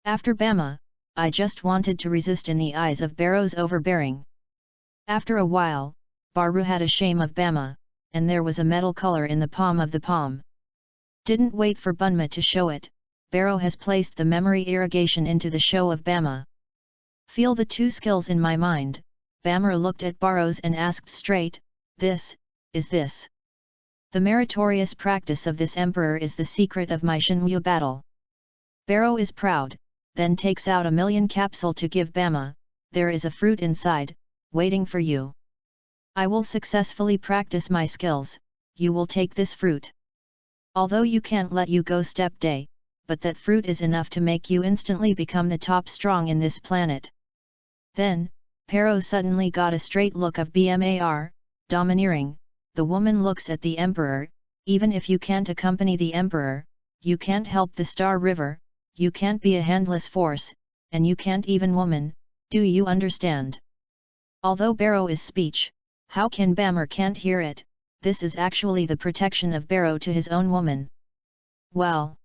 After Bama, I just wanted to resist in the eyes of Barros overbearing. After a while, Baru had a shame of Bama, and there was a metal color in the palm of the palm. Didn't wait for Bunma to show it, Barrow has placed the memory irrigation into the show of Bama. Feel the 2 skills in my mind. Bama looked at Barros and asked straight, is this? The meritorious practice of this emperor is the secret of my Shinryu battle. Barrow is proud, then takes out a million capsule to give Bama, there is a fruit inside, waiting for you. I will successfully practice my skills, you will take this fruit. Although you can't let you go step day, but that fruit is enough to make you instantly become the top strong in this planet. Then, Pero suddenly got a straight look of BMAR, domineering. The woman looks at the emperor, even if you can't accompany the emperor, you can't help the Star River, you can't be a handless force, and you can't even woman, do you understand? Although Barrow is speech, how can Bammer can't hear it? This is actually the protection of Barrow to his own woman. Well,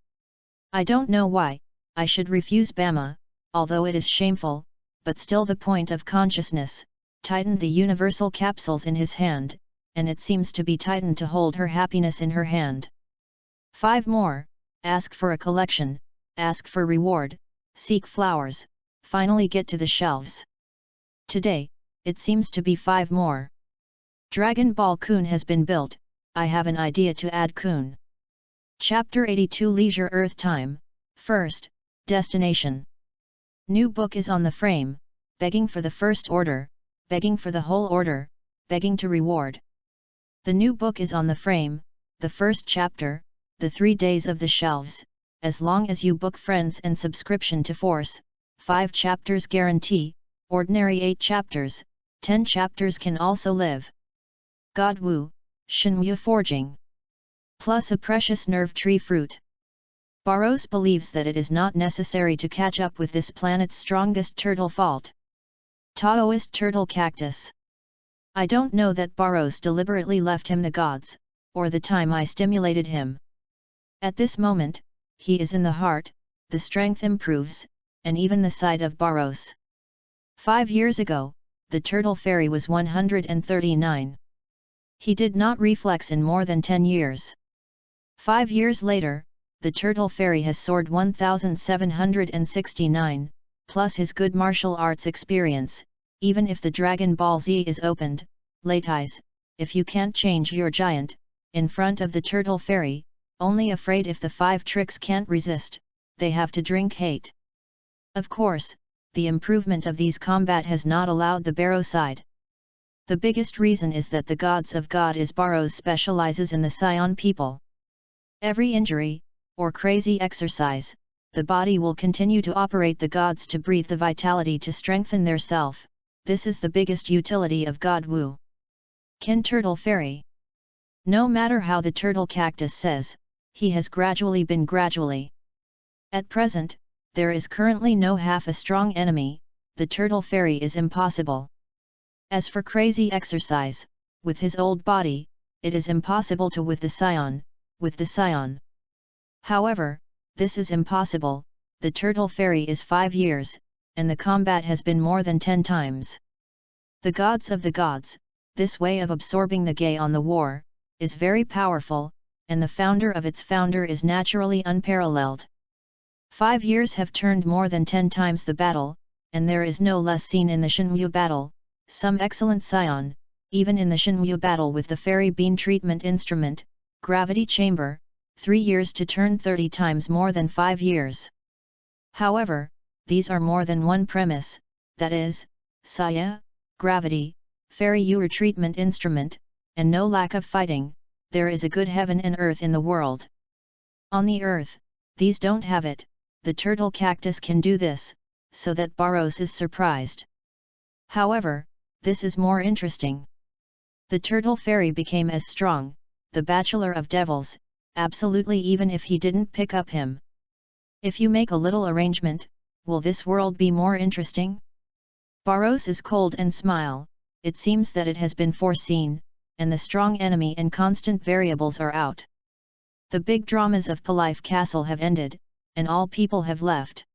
I don't know why I should refuse Bama, although it is shameful, but still the point of consciousness, tightened the universal capsules in his hand, and it seems to be tightened to hold her happiness in her hand. 5 more, ask for a collection, ask for reward, seek flowers, finally get to the shelves. Today, it seems to be 5 more. Dragon Ball Kun has been built, I have an idea to add Kun. Chapter 82 Leisure Earth Time, First, Destination. New book is on the frame, begging for the first order, begging for the whole order, begging to reward. The new book is on the frame, the first chapter, the 3 days of the shelves, as long as you book friends and subscription to Force, 5 chapters guarantee, ordinary 8 chapters, 10 chapters can also live. God Wu, Shenwu Forging. Plus a precious nerve tree fruit. Barrows believes that it is not necessary to catch up with this planet's strongest turtle fault. Taoist turtle cactus. I don't know that Barrows deliberately left him the gods, or the time I stimulated him. At this moment, he is in the heart, the strength improves, and even the sight of Barrows. 5 years ago, the turtle fairy was 139. He did not reflex in more than 10 years. 5 years later, the turtle fairy has soared 1769, plus his good martial arts experience, even if the Dragon Ball Z is opened, late-eyes, if you can't change your giant, in front of the turtle fairy, only afraid if the 5 tricks can't resist, they have to drink hate. Of course, the improvement of these combat has not allowed the Barrow side. The biggest reason is that the gods of God is Barrows specializes in the Scion people. Every injury, or crazy exercise, the body will continue to operate the gods to breathe the vitality to strengthen their self. This is the biggest utility of God Wu. Kin Turtle Fairy. No matter how the turtle cactus says, he has gradually been gradually. At present, there is currently no half a strong enemy, the turtle fairy is impossible. As for crazy exercise, with his old body, it is impossible to with the Scion. However, this is impossible, the turtle fairy is 5 years, and the combat has been more than 10 times. The gods of the gods, this way of absorbing the gay on the war, is very powerful, and the founder of its founder is naturally unparalleled. 5 years have turned more than 10 times the battle, and there is no less seen in the Shenwu battle, some excellent Scion, even in the Shenwu battle with the fairy bean treatment instrument, gravity chamber, 3 years to turn 30 times more than 5 years. However, these are more than one premise, that is, Saya, gravity, fairy Ewer treatment instrument, and no lack of fighting, there is a good heaven and earth in the world. On the earth, these don't have it, the turtle cactus can do this, so that Barrows is surprised. However, this is more interesting. The turtle fairy became as strong, the bachelor of devils, absolutely even if he didn't pick up him. If you make a little arrangement, will this world be more interesting? Barrows is cold and smile, it seems that it has been foreseen, and the strong enemy and constant variables are out. The big dramas of Polife Castle have ended, and all people have left.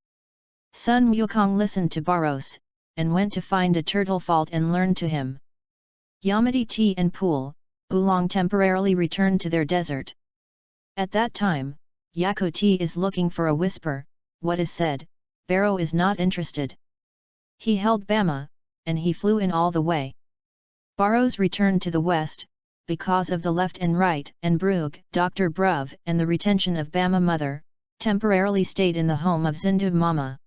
Sun Wukong listened to Barrows, and went to find a turtle fault and learned to him. Yamati Tea and Pool, Oolong temporarily returned to their desert. At that time, Yakoti is looking for a whisper, what is said, Barrow is not interested. He held Bama, and he flew in all the way. Barrows returned to the west, because of the left and right, and Brug, Dr. Bruv, and the retention of Bama mother, temporarily stayed in the home of Zindu Mama.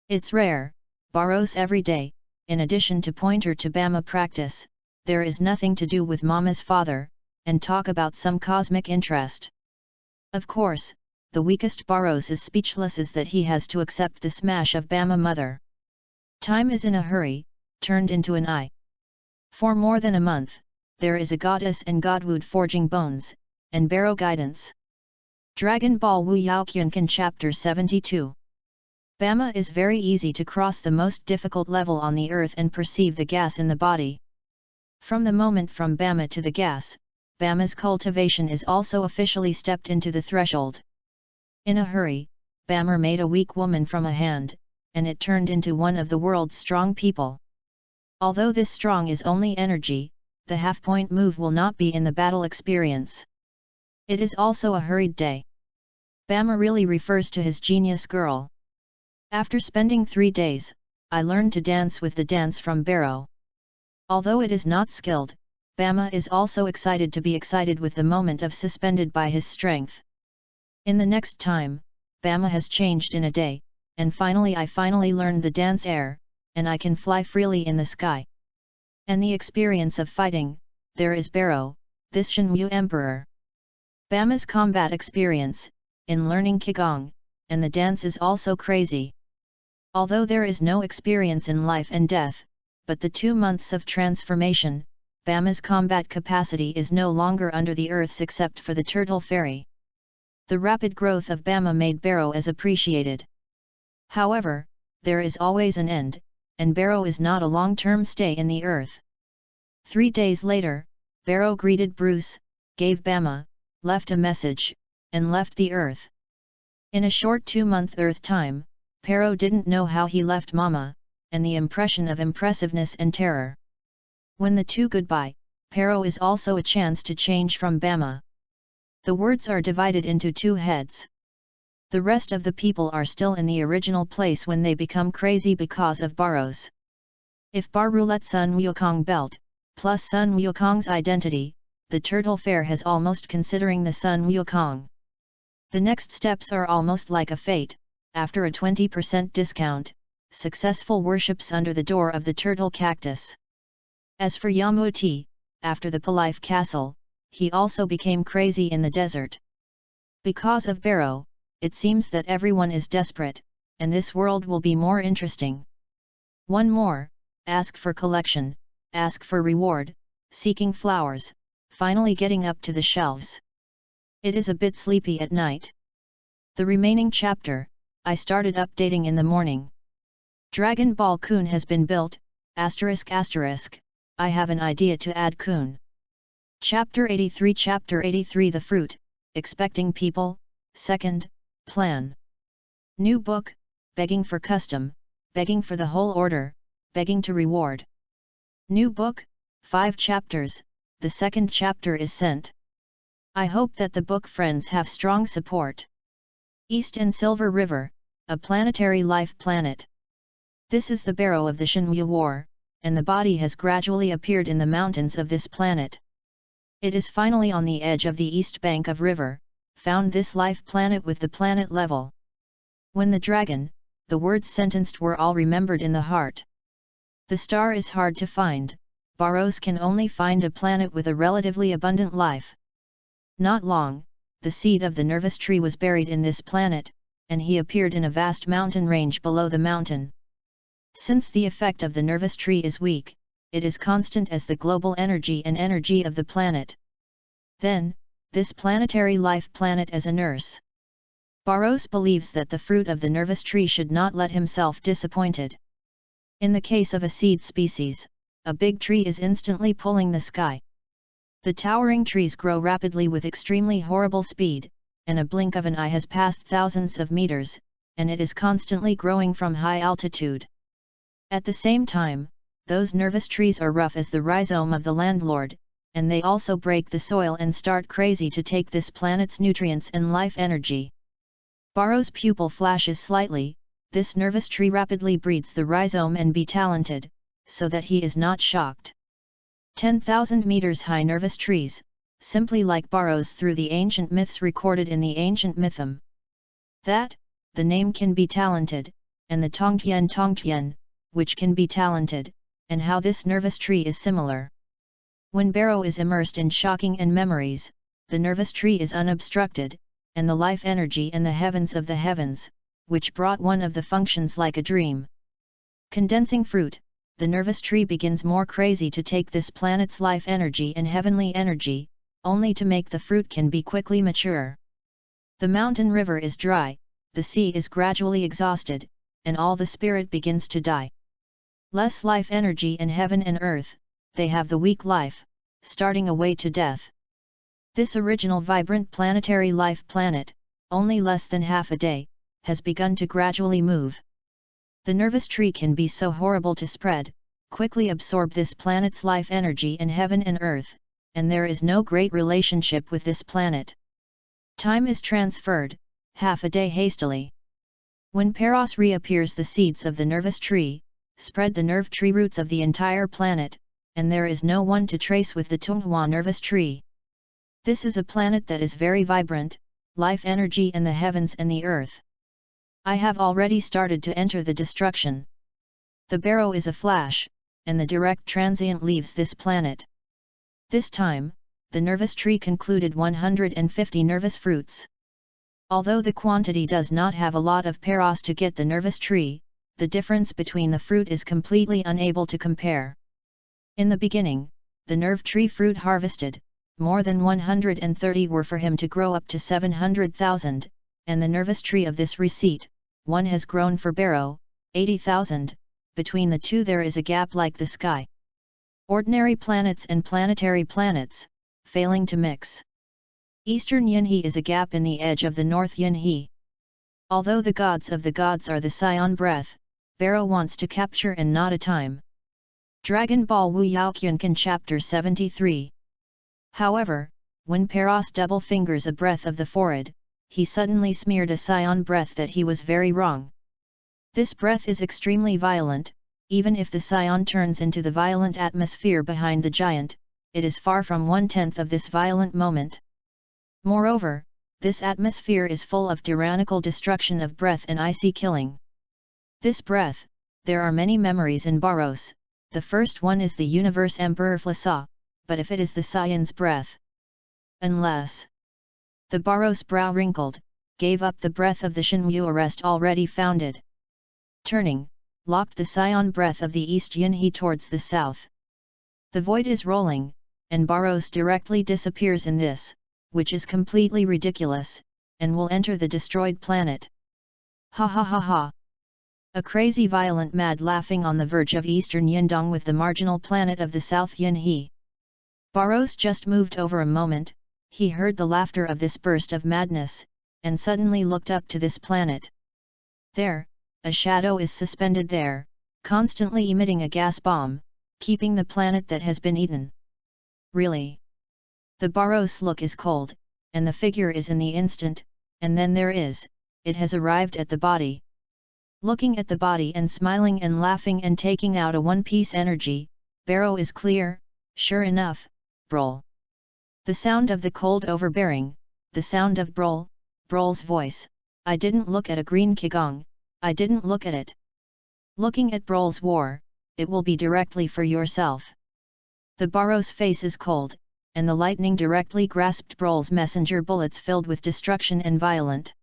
It's rare, Barrows every day, in addition to pointer to Bama practice, there is nothing to do with Mama's father, and talk about some cosmic interest. Of course, the weakest Barrows is speechless is that he has to accept the smash of Bama mother. Time is in a hurry, turned into an eye. For more than a month, there is a goddess and godwood forging bones, and Barrow guidance. Dragon Ball WUYAO Kyunkan Chapter 72. Bama is very easy to cross the most difficult level on the earth and perceive the gas in the body. From the moment from Bama to the gas, Bama's cultivation is also officially stepped into the threshold. In a hurry, Bama made a weak woman from a hand, and it turned into one of the world's strong people. Although this strong is only energy, the half-point move will not be in the battle experience. It is also a hurried day. Bama really refers to his genius girl. After spending 3 days, I learned to dance with the dance from Barrow. Although it is not skilled, Bama is also excited to be excited with the moment of suspended by his strength. In the next time, Bama has changed in a day, and I finally learned the dance air, and I can fly freely in the sky. And the experience of fighting, there is Barrow, this Shenwu Emperor. Bama's combat experience, in learning Qigong, and the dance is also crazy. Although there is no experience in life and death, but the 2 months of transformation, Bama's combat capacity is no longer under the earth's except for the turtle fairy. The rapid growth of Bama made Barrow as appreciated. However, there is always an end, and Barrow is not a long-term stay in the earth. 3 days later, Barrow greeted Bruce, gave Bama, left a message, and left the earth. In a short 2-month earth time, Barrow didn't know how he left Mama, and the impression of impressiveness and terror. When the two goodbye, Barrow is also a chance to change from Bama. The words are divided into 2 heads. The rest of the people are still in the original place when they become crazy because of Barrow's. If Baru let Sun Wukong belt, plus Sun Wukong's identity, the turtle fair has almost considering the Sun Wukong. The next steps are almost like a fate. After a 20% discount, successful worships under the door of the turtle cactus. As for Yamuti, after the Polife castle, he also became crazy in the desert. Because of Barrow, it seems that everyone is desperate, and this world will be more interesting. One more, ask for collection, ask for reward, seeking flowers, finally getting up to the shelves. It is a bit sleepy at night. The remaining chapter, I started updating in the morning. Dragon Ball Kun has been built, ****, I have an idea to add Kun. Chapter 83 The Fruit, Expecting People, 2nd, Plan. New book, Begging for Custom, Begging for the Whole Order, Begging to Reward. New book, 5 chapters, the 2nd chapter is sent. I hope that the book friends have strong support. East and Silver River, a planetary life planet. This is the Barrow of the Shenwu War, and the body has gradually appeared in the mountains of this planet. It is finally on the edge of the east bank of river, found this life planet with the planet level. When the dragon, the words sentenced were all remembered in the heart. The star is hard to find, Barrows can only find a planet with a relatively abundant life. Not long, the seed of the nervous tree was buried in this planet, and he appeared in a vast mountain range below the mountain. Since the effect of the nervous tree is weak, it is constant as the global energy and energy of the planet. Then, this planetary life planet as a nurse. Barrows believes that the fruit of the nervous tree should not let himself disappointed. In the case of a seed species, a big tree is instantly pulling the sky. The towering trees grow rapidly with extremely horrible speed, and a blink of an eye has passed thousands of meters, and it is constantly growing from high altitude. At the same time, those nervous trees are rough as the rhizome of the landlord, and they also break the soil and start crazy to take this planet's nutrients and life energy. Barrow's pupil flashes slightly, this nervous tree rapidly breeds the rhizome and be talented, so that he is not shocked. 10,000 meters high nervous trees, simply like Barrows through the ancient myths recorded in the ancient mythum. That, the name can be talented, and the Tongtian, which can be talented, and how this nervous tree is similar. When Barrow is immersed in shocking and memories, the nervous tree is unobstructed, and the life energy and the heavens of the heavens, which brought one of the functions like a dream. Condensing fruit, the nervous tree begins more crazy to take this planet's life energy and heavenly energy, only to make the fruit can be quickly mature. The mountain river is dry, the sea is gradually exhausted, and all the spirit begins to die. Less life energy in heaven and earth, they have the weak life, starting away to death. This original vibrant planetary life planet, only less than half a day, has begun to gradually move. The nervous tree can be so horrible to spread, quickly absorb this planet's life energy in heaven and earth, and there is no great relationship with this planet. Time is transferred, half a day hastily. When Paros reappears, the seeds of the nervous tree spread the nerve tree roots of the entire planet, and there is no one to trace with the Tunghua nervous tree. This is a planet that is very vibrant, life energy in the heavens and the earth. I have already started to enter the destruction. The barrow is a flash, and the direct transient leaves this planet. This time, the nervous tree concluded 150 nervous fruits. Although the quantity does not have a lot of Paros to get the nervous tree, the difference between the fruit is completely unable to compare. In the beginning, the nerve tree fruit harvested, more than 130 were for him to grow up to 700,000, and the nervous tree of this receipt, one has grown for barrow, 80,000, between the two there is a gap like the sky. Ordinary planets and planetary planets, failing to mix. Eastern Yunhe is a gap in the edge of the North Yunhe. Although the gods of the gods are the Scion breath, Barrow wants to capture and not a time. Dragon Ball WUYAO Kyunkan Chapter 73. However, when Paros double fingers a breath of the forehead, he suddenly smeared a Scion breath that he was very wrong. This breath is extremely violent, even if the Scion turns into the violent atmosphere behind the giant, it is far from 1/10 of this violent moment. Moreover, this atmosphere is full of tyrannical destruction of breath and icy killing. This breath, there are many memories in Barros. The first one is the universe Emperor Flasa, but if it is the Scion's breath. Unless the Barros brow wrinkled, gave up the breath of the Shinwu arrest already founded. Turning, locked the Scion breath of the East Yunhe towards the south. The void is rolling, and Barros directly disappears in this, which is completely ridiculous, and will enter the destroyed planet. Ha ha ha ha! A crazy violent mad laughing on the verge of eastern Yindong with the marginal planet of the south Yunhe. Barros just moved over a moment, he heard the laughter of this burst of madness, and suddenly looked up to this planet. There, a shadow is suspended there, constantly emitting a gas bomb, keeping the planet that has been eaten. Really? The Barros look is cold, and the figure is in the instant, and then it has arrived at the body. Looking at the body and smiling and laughing and taking out a one-piece energy, Barrow is clear, sure enough, Brol. The sound of the cold overbearing, the sound of Brol's voice, I didn't look at a green Qigong, I didn't look at it. Looking at Brol's war, it will be directly for yourself. The Barrow's face is cold, and the lightning directly grasped Brol's messenger bullets filled with destruction and violent.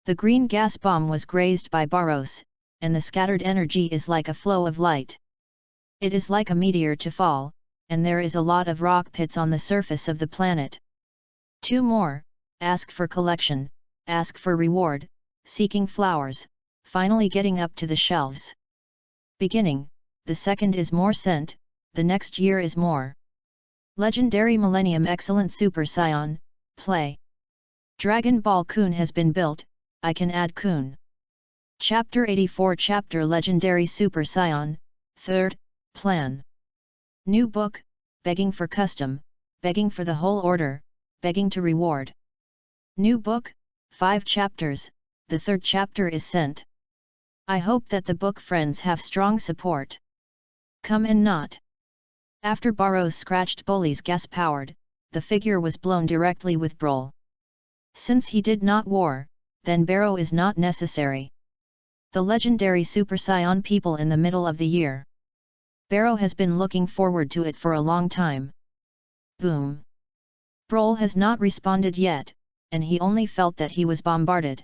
The green gas bomb was grazed by Barros, and the scattered energy is like a flow of light. It is like a meteor to fall, and there is a lot of rock pits on the surface of the planet. 2 more, ask for collection, ask for reward, seeking flowers, finally getting up to the shelves. Beginning, the second is more sent, the next year is more. Legendary Millennium Excellent Super Scion, play. Dragon Ball Kun has been built, I can add Kun. Chapter 84 Chapter Legendary Super Scion, 3rd, Plan. New book, begging for custom, begging for the whole order, begging to reward. New book, 5 chapters, the 3rd chapter is sent. I hope that the book friends have strong support. Come and not. After Barros scratched Bully's gas-powered, the figure was blown directly with Brol. Since he did not war, then Barrow is not necessary. The legendary Super Scion people in the middle of the year. Barrow has been looking forward to it for a long time. Boom. Brol has not responded yet, and he only felt that he was bombarded.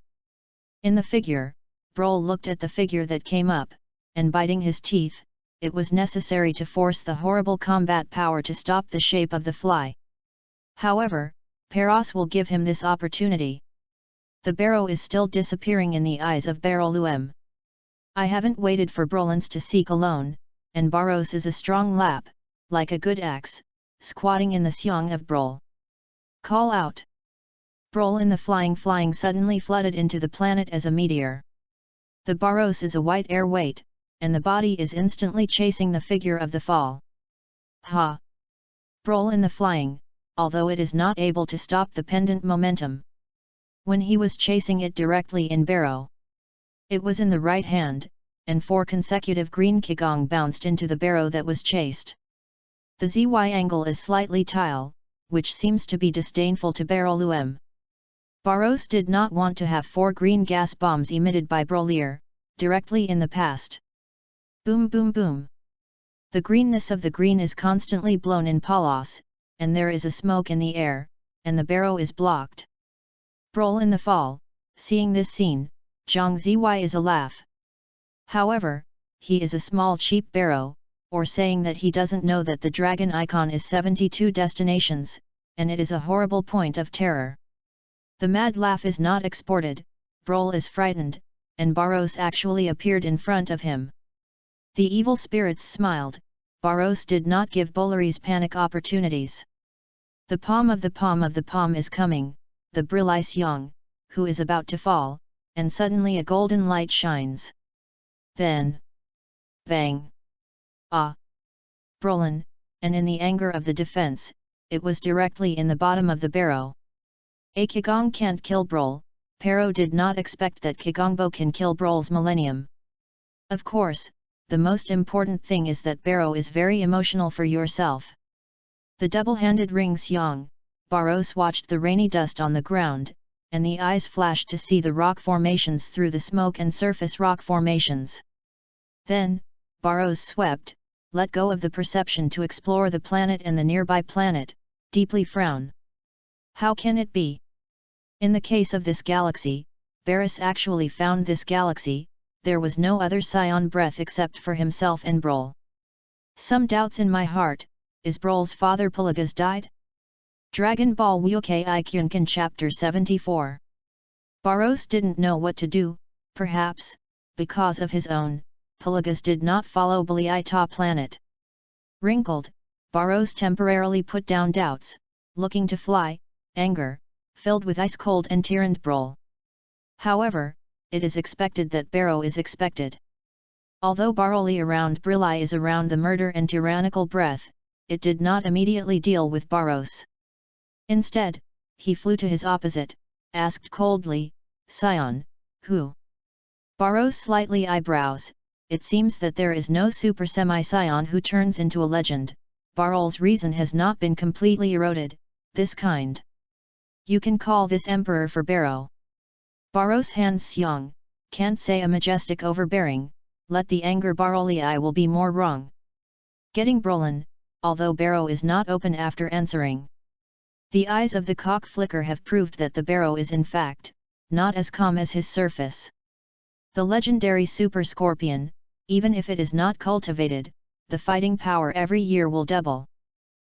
In the figure, Brol looked at the figure that came up, and biting his teeth, it was necessary to force the horrible combat power to stop the shape of the fly. However, Paros will give him this opportunity. The barrow is still disappearing in the eyes of Baroluem. I haven't waited for Brolans to seek alone, and Barros is a strong lap, like a good axe, squatting in the seong of Brol. Call out! Brol in the flying suddenly flooded into the planet as a meteor. The Barros is a white air weight, and the body is instantly chasing the figure of the fall. Ha! Brol in the flying, although it is not able to stop the pendant momentum. When he was chasing it directly in barrow, it was in the right hand, and 4 consecutive green qigong bounced into the barrow that was chased. The ZY angle is slightly tile, which seems to be disdainful to Baroluem. Barros did not want to have 4 green gas bombs emitted by Brolier, directly in the past. Boom boom boom. The greenness of the green is constantly blown in Palos, and there is a smoke in the air, and the barrow is blocked. Brol in the fall, seeing this scene, Zhang Zy is a laugh. However, he is a small cheap barrow, or saying that he doesn't know that the dragon icon is 72 destinations, and it is a horrible point of terror. The mad laugh is not exported, Brol is frightened, and Barros actually appeared in front of him. The evil spirits smiled, Barros did not give Bolari's panic opportunities. The palm of the palm is coming, the Brilai Seong, who is about to fall, and suddenly a golden light shines. Then, bang! Ah! Brolin, and in the anger of the defense, it was directly in the bottom of the barrow. A qigong can't kill Brol, Pero did not expect that qigongbo can kill Brol's millennium. Of course, the most important thing is that barrow is very emotional for yourself. The double-handed ring Seong, Barros watched the rainy dust on the ground, and the eyes flashed to see the rock formations through the smoke and surface rock formations. Then, Barros swept, let go of the perception to explore the planet and the nearby planet, deeply frown. How can it be? In the case of this galaxy, Barros actually found this galaxy, there was no other scion breath except for himself and Brol. Some doubts in my heart, is Brol's father Pelagas died? Dragon Ball WUYAO Chapter 74. Barros didn't know what to do, perhaps, because of his own, Pelagas did not follow Baliita planet. Wrinkled, Barros temporarily put down doubts, looking to fly, anger, filled with ice-cold and tyrant Brol. However, it is expected that Barrow is expected. Although Baroli around Brilai is around the murder and tyrannical breath, it did not immediately deal with Barros. Instead, he flew to his opposite, asked coldly, Scion, who? Barros slightly eyebrows, it seems that there is no super semi-scion who turns into a legend, Barol's reason has not been completely eroded, this kind. You can call this emperor for Barrow. Barros hands Seong, can't say a majestic overbearing, let the anger Baroli I will be more wrong. Getting Brolin, although Barrow is not open after answering. The eyes of the cock flicker have proved that the Barrow is in fact, not as calm as his surface. The legendary Super Scorpion, even if it is not cultivated, the fighting power every year will double.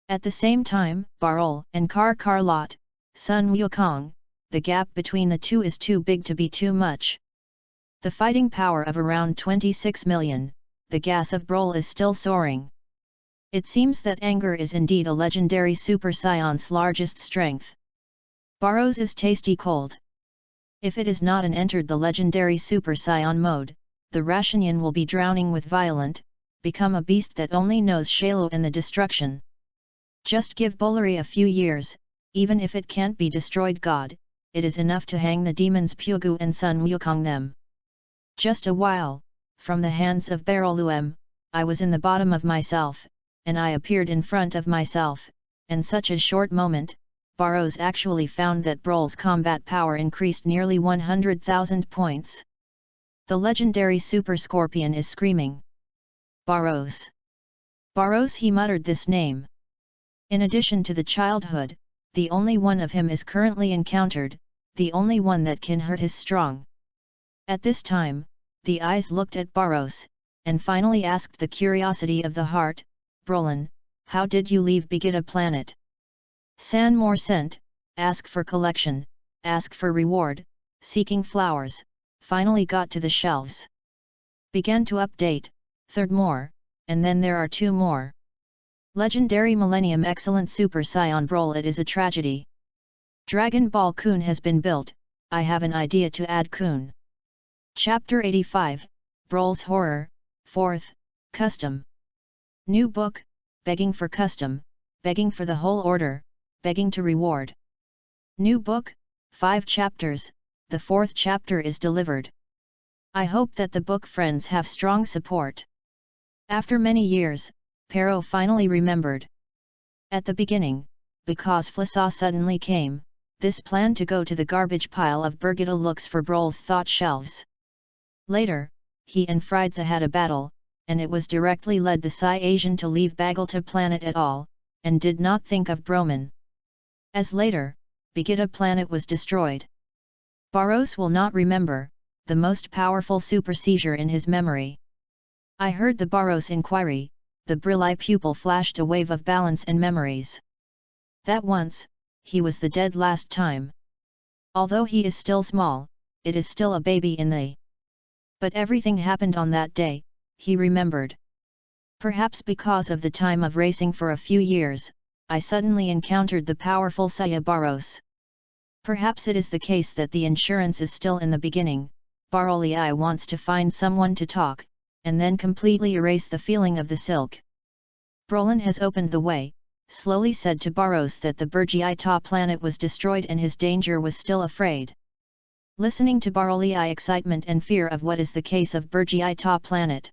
At the same time, Barol and Karkarlot, Sun Wukong, the gap between the two is too big to be too much. The fighting power of around 26 million, the gas of Brol is still soaring. It seems that anger is indeed a legendary Super Scion's largest strength. Barros is tasty cold. If it is not entered the legendary Super Scion mode, the Rationian will be drowning with violent, become a beast that only knows Shalo and the destruction. Just give Bolari a few years, even if it can't be destroyed God, it is enough to hang the demons Pugu and Sun Wukong them. Just a while, from the hands of Baroluem, I was in the bottom of myself, and I appeared in front of myself, and such a short moment, Barros actually found that Brol's combat power increased nearly 100,000 points. The legendary Super Scorpion is screaming. Barros! Barros, he muttered this name. In addition to the childhood, the only one of him is currently encountered, the only one that can hurt his strong. At this time, the eyes looked at Barros, and finally asked the curiosity of the heart, Brolin, how did you leave Begita planet? San more sent, ask for collection, ask for reward, seeking flowers, finally got to the shelves. Began to update, third more, and then there are two more. Legendary Millennium Excellent Super Saiyan Broly. It is a tragedy. Dragon Ball Kun has been built, I have an idea to add Kun. Chapter 85, Broly's Horror, 4th, Custom. New book, Begging for Custom, Begging for the Whole Order, Begging to Reward. New book, 5 chapters, the 4th chapter is delivered. I hope that the book friends have strong support. After many years, Pero finally remembered. At the beginning, because Flissa suddenly came, this plan to go to the garbage pile of Birgitta looks for Broly's thought shelves. Later, he and Friedza had a battle, and it was directly led the Psy Asian to leave Bagalta planet at all, and did not think of Broman. As later, Birgitta planet was destroyed. Barros will not remember, the most powerful super seizure in his memory. I heard the Barros inquiry, the Brilli pupil flashed a wave of balance and memories. That once, he was the dead last time. Although he is still small, it is still a baby in the. But everything happened on that day, he remembered. Perhaps because of the time of racing for a few years, I suddenly encountered the powerful Saya Barros. Perhaps it is the case that the insurance is still in the beginning, Baroli wants to find someone to talk, and then completely erase the feeling of the silk. Brolin has opened the way, slowly said to Barros that the Birgitta planet was destroyed and his danger was still afraid. Listening to Baroli excitement and fear of what is the case of Birgitta planet.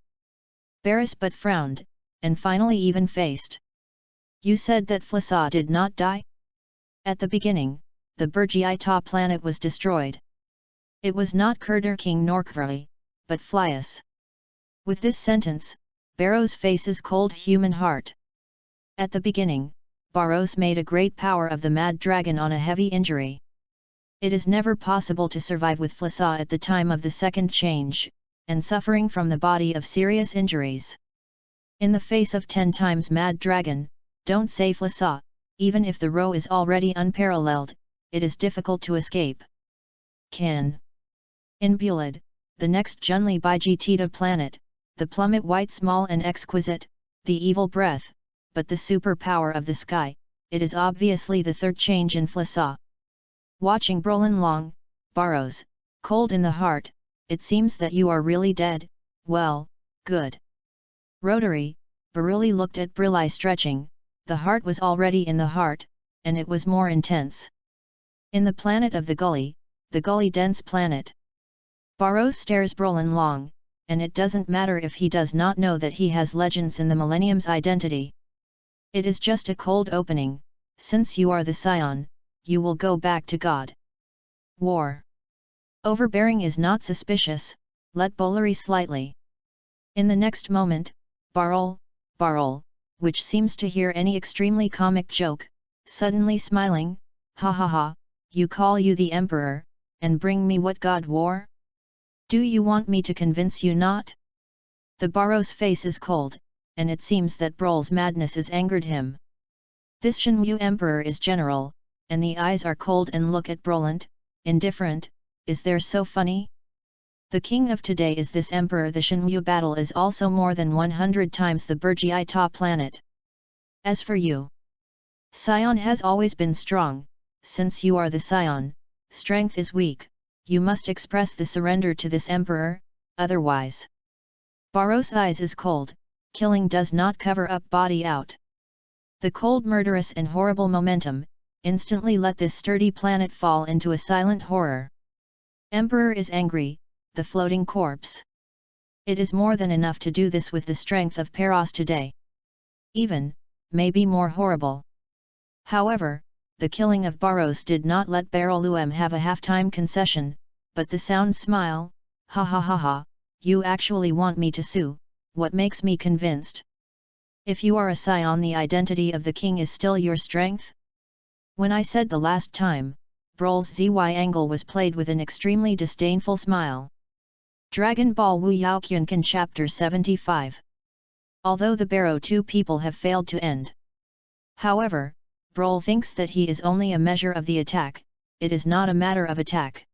Barris but frowned, and finally even faced. You said that Flissa did not die? At the beginning, the Birgitta planet was destroyed. It was not Kurder King Norkvari, but Flias. With this sentence, Barros faces cold human heart. At the beginning, Barros made a great power of the mad dragon on a heavy injury. It is never possible to survive with Flissa at the time of the second change, and suffering from the body of serious injuries. In the face of 10 times mad dragon, don't say Flissa, even if the row is already unparalleled, it is difficult to escape. Can. In Bulid, the next Junli Birgitta planet, the plummet white small and exquisite, the evil breath, but the superpower of the sky, it is obviously the third change in Flissa. Watching Brolin long, Barros, cold in the heart, it seems that you are really dead, well, good. Rotary, Baruli looked at Brilli stretching, the heart was already in the heart, and it was more intense. In the planet of the gully dense planet. Barros stares Brolin long, and it doesn't matter if he does not know that he has legends in the Millennium's identity. It is just a cold opening, since you are the Scion, you will go back to God. War. Overbearing is not suspicious, let Bolari slightly. In the next moment, Barol, which seems to hear any extremely comic joke, suddenly smiling, ha ha ha, you call you the Emperor, and bring me what God war? Do you want me to convince you not? The Barros face is cold, and it seems that Brol's madness has angered him. This Shenwu Emperor is general, and the eyes are cold and look at Brolin, indifferent, is there so funny? The king of today is this emperor. The Shenwu battle is also more than 100 times the Birgitta planet. As for you, Scion has always been strong, since you are the Scion, strength is weak. You must express the surrender to this emperor, otherwise. Barros' eyes is cold, killing does not cover up body out. The cold murderous and horrible momentum, instantly let this sturdy planet fall into a silent horror. Emperor is angry, the floating corpse. It is more than enough to do this with the strength of Peros today. Even, maybe more horrible. However, the killing of Barros did not let Baroluem have a half-time concession, but the sound smile, ha ha ha ha, you actually want me to sue, what makes me convinced? If you are a Scion, the identity of the king is still your strength? When I said the last time, Brol's ZY angle was played with an extremely disdainful smile. Dragon Ball WUYAO Kyunkan Chapter 75. Although the Barrow 2 people have failed to end. However, Brol thinks that he is only a measure of the attack, it is not a matter of attack.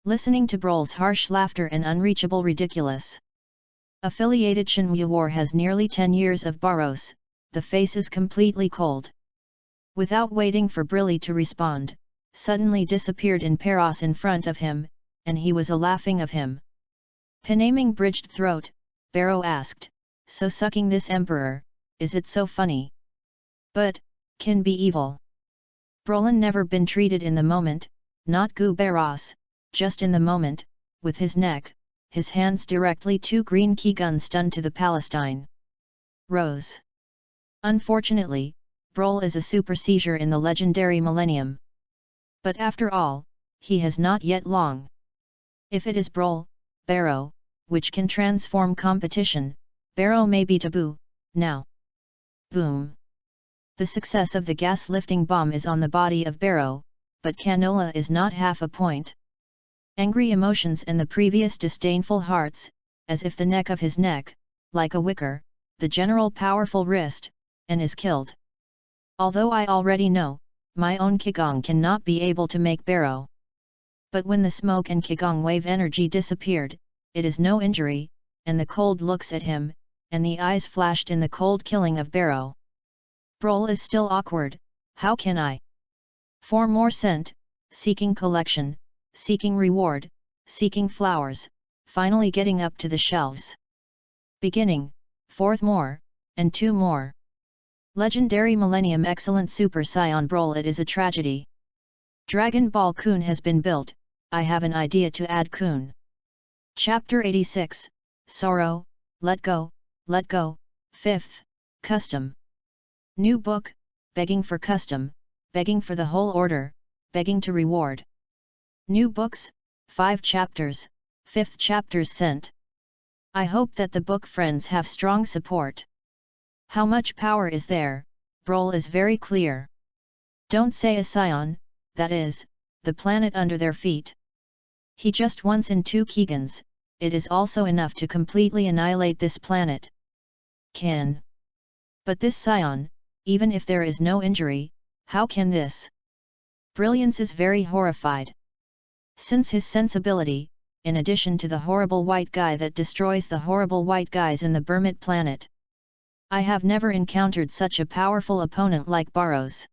listening to Brol's harsh laughter and unreachable ridiculous. Affiliated Shenwu War has nearly 10 years of Barros, the face is completely cold. Without waiting for Brilli to respond, suddenly disappeared in Paros in front of him, and he was a-laughing of him. Penaming bridged throat, Barrow asked, "So sucking this emperor, is it so funny? But, can be evil." Brolin never been treated in the moment, not Gu Barros, just in the moment, with his neck, his hands directly two green key guns stunned to the Palestine. Rose. Unfortunately, Brol is a super seizure in the legendary millennium. But after all, he has not yet long. If it is Brol, Barrow, which can transform competition, Barrow may be taboo, now. Boom. The success of the gas-lifting bomb is on the body of Barrow, but Canola is not half a point. Angry emotions and the previous disdainful hearts, as if the neck of his neck, like a wicker, the general powerful wrist, and is killed. Although I already know, my own Qigong cannot be able to make Barrow. But when the smoke and Qigong wave energy disappeared, it is no injury, and the cold looks at him, and the eyes flashed in the cold killing of Barrow. Brol is still awkward, how can I? For more scent, seeking collection, seeking reward, seeking flowers, finally getting up to the shelves. Beginning, 4th more, and 2 more. Legendary Millennium Excellent Super Saiyan Brol, it is a tragedy. Dragon Ball Kun has been built, I have an idea to add Kun. Chapter 86, Sorrow, Let Go, 5th, Custom. New book, Begging for Custom, Begging for the Whole Order, Begging to Reward. New books, 5 chapters, 5th chapters sent. I hope that the book friends have strong support. How much power is there? Brol is very clear. Don't say a scion, that is, the planet under their feet. He just once in 2 Keegans, it is also enough to completely annihilate this planet. Can. But this scion, even if there is no injury, how can this? Brilliance is very horrified. Since his sensibility, in addition to the horrible white guy that destroys the horrible white guys in the Bermit planet. I have never encountered such a powerful opponent like Barros.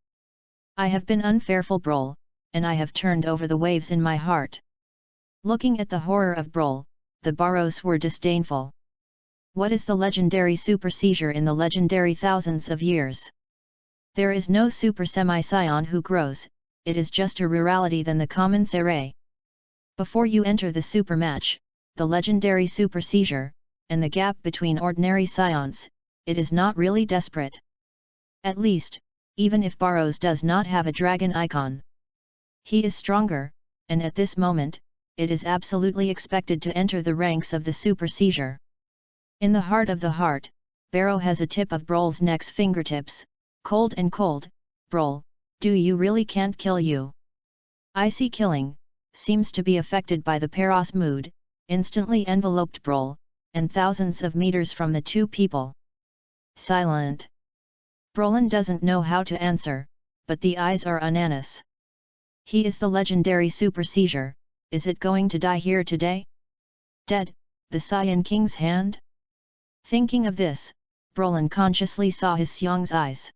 I have been unfairful Brol, and I have turned over the waves in my heart. Looking at the horror of Brol, the Barros were disdainful. What is the legendary super seizure in the legendary thousands of years? There is no super semi-scion who grows, it is just a rurality than the common Serai. Before you enter the super match, the legendary super seizure, and the gap between ordinary scions, it is not really desperate. At least, even if Barros does not have a dragon icon. He is stronger, and at this moment, it is absolutely expected to enter the ranks of the super seizure. In the heart of the heart, Barrow has a tip of Brol's neck's fingertips, cold and cold. Brol, do you really can't kill you? Icy killing, seems to be affected by the Paros mood, instantly enveloped Brol, and thousands of meters from the 2 people. Silent. Brolin doesn't know how to answer, but the eyes are unanimous. He is the legendary super seizure, is it going to die here today? Dead, the Saiyan King's hand? Thinking of this, Brolin consciously saw his Xiong's eyes.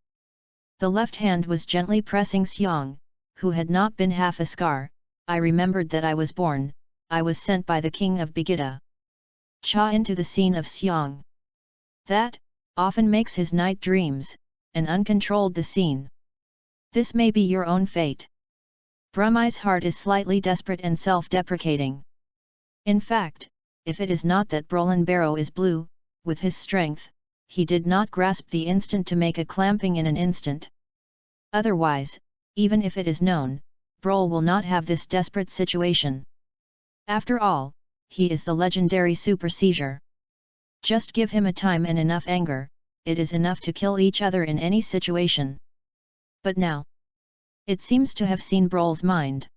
The left hand was gently pressing Xiong, who had not been half a scar. I remembered that I was born, I was sent by the king of Begida. Cha into the scene of Xiong. That, often makes his night dreams, and uncontrolled the scene. This may be your own fate. Brumai's heart is slightly desperate and self-deprecating. In fact, if it is not that Brolin Barrow is blue, with his strength, he did not grasp the instant to make a clamping in an instant. Otherwise, even if it is known, Brol will not have this desperate situation. After all, he is the legendary super seizure. Just give him a time and enough anger, it is enough to kill each other in any situation. But now, it seems to have seen Brol's mind.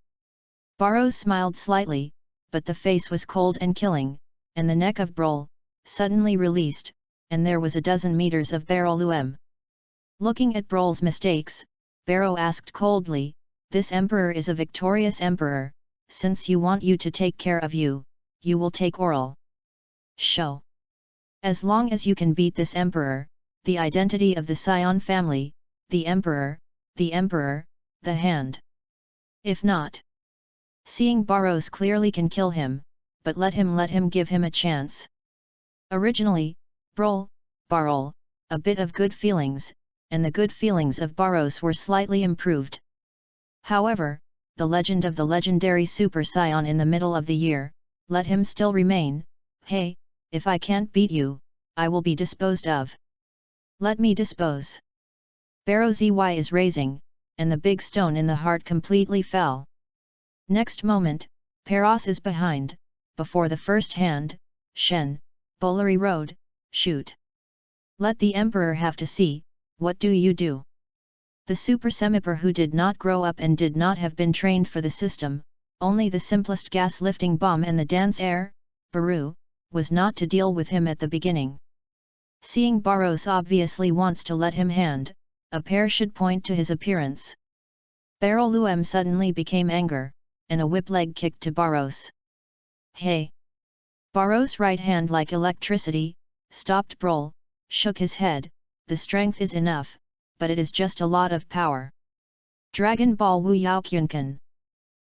Barrows smiled slightly, but the face was cold and killing, and the neck of Brol, suddenly released, and there was a dozen meters of Barrow-Luem. Looking at Brol's mistakes, Barrow asked coldly, "This emperor is a victorious emperor, since you want you to take care of you, you will take oral show. As long as you can beat this emperor, the identity of the Scion family, the emperor, the hand. If not, seeing Barros clearly can kill him, but let him give him a chance. Originally, Barol, a bit of good feelings, and the good feelings of Barros were slightly improved. However, the legend of the legendary Super Scion in the middle of the year, let him still remain. Hey, if I can't beat you, I will be disposed of. Let me dispose. Barrow Zy is raising, and the big stone in the heart completely fell. Next moment, Peros is behind, before the first hand, Shen, Bolary Road, shoot. Let the emperor have to see, what do you do? The super semipar who did not grow up and did not have been trained for the system, only the simplest gas lifting bomb and the dance air, Baru, was not to deal with him at the beginning. Seeing Barros obviously wants to let him hand, a pair should point to his appearance. Barrel Luem suddenly became anger, and a whip leg kicked to Barros. Hey! Barros' right hand like electricity, stopped Brol, shook his head, the strength is enough, but it is just a lot of power. Dragon Ball WUYAO Kyunkan.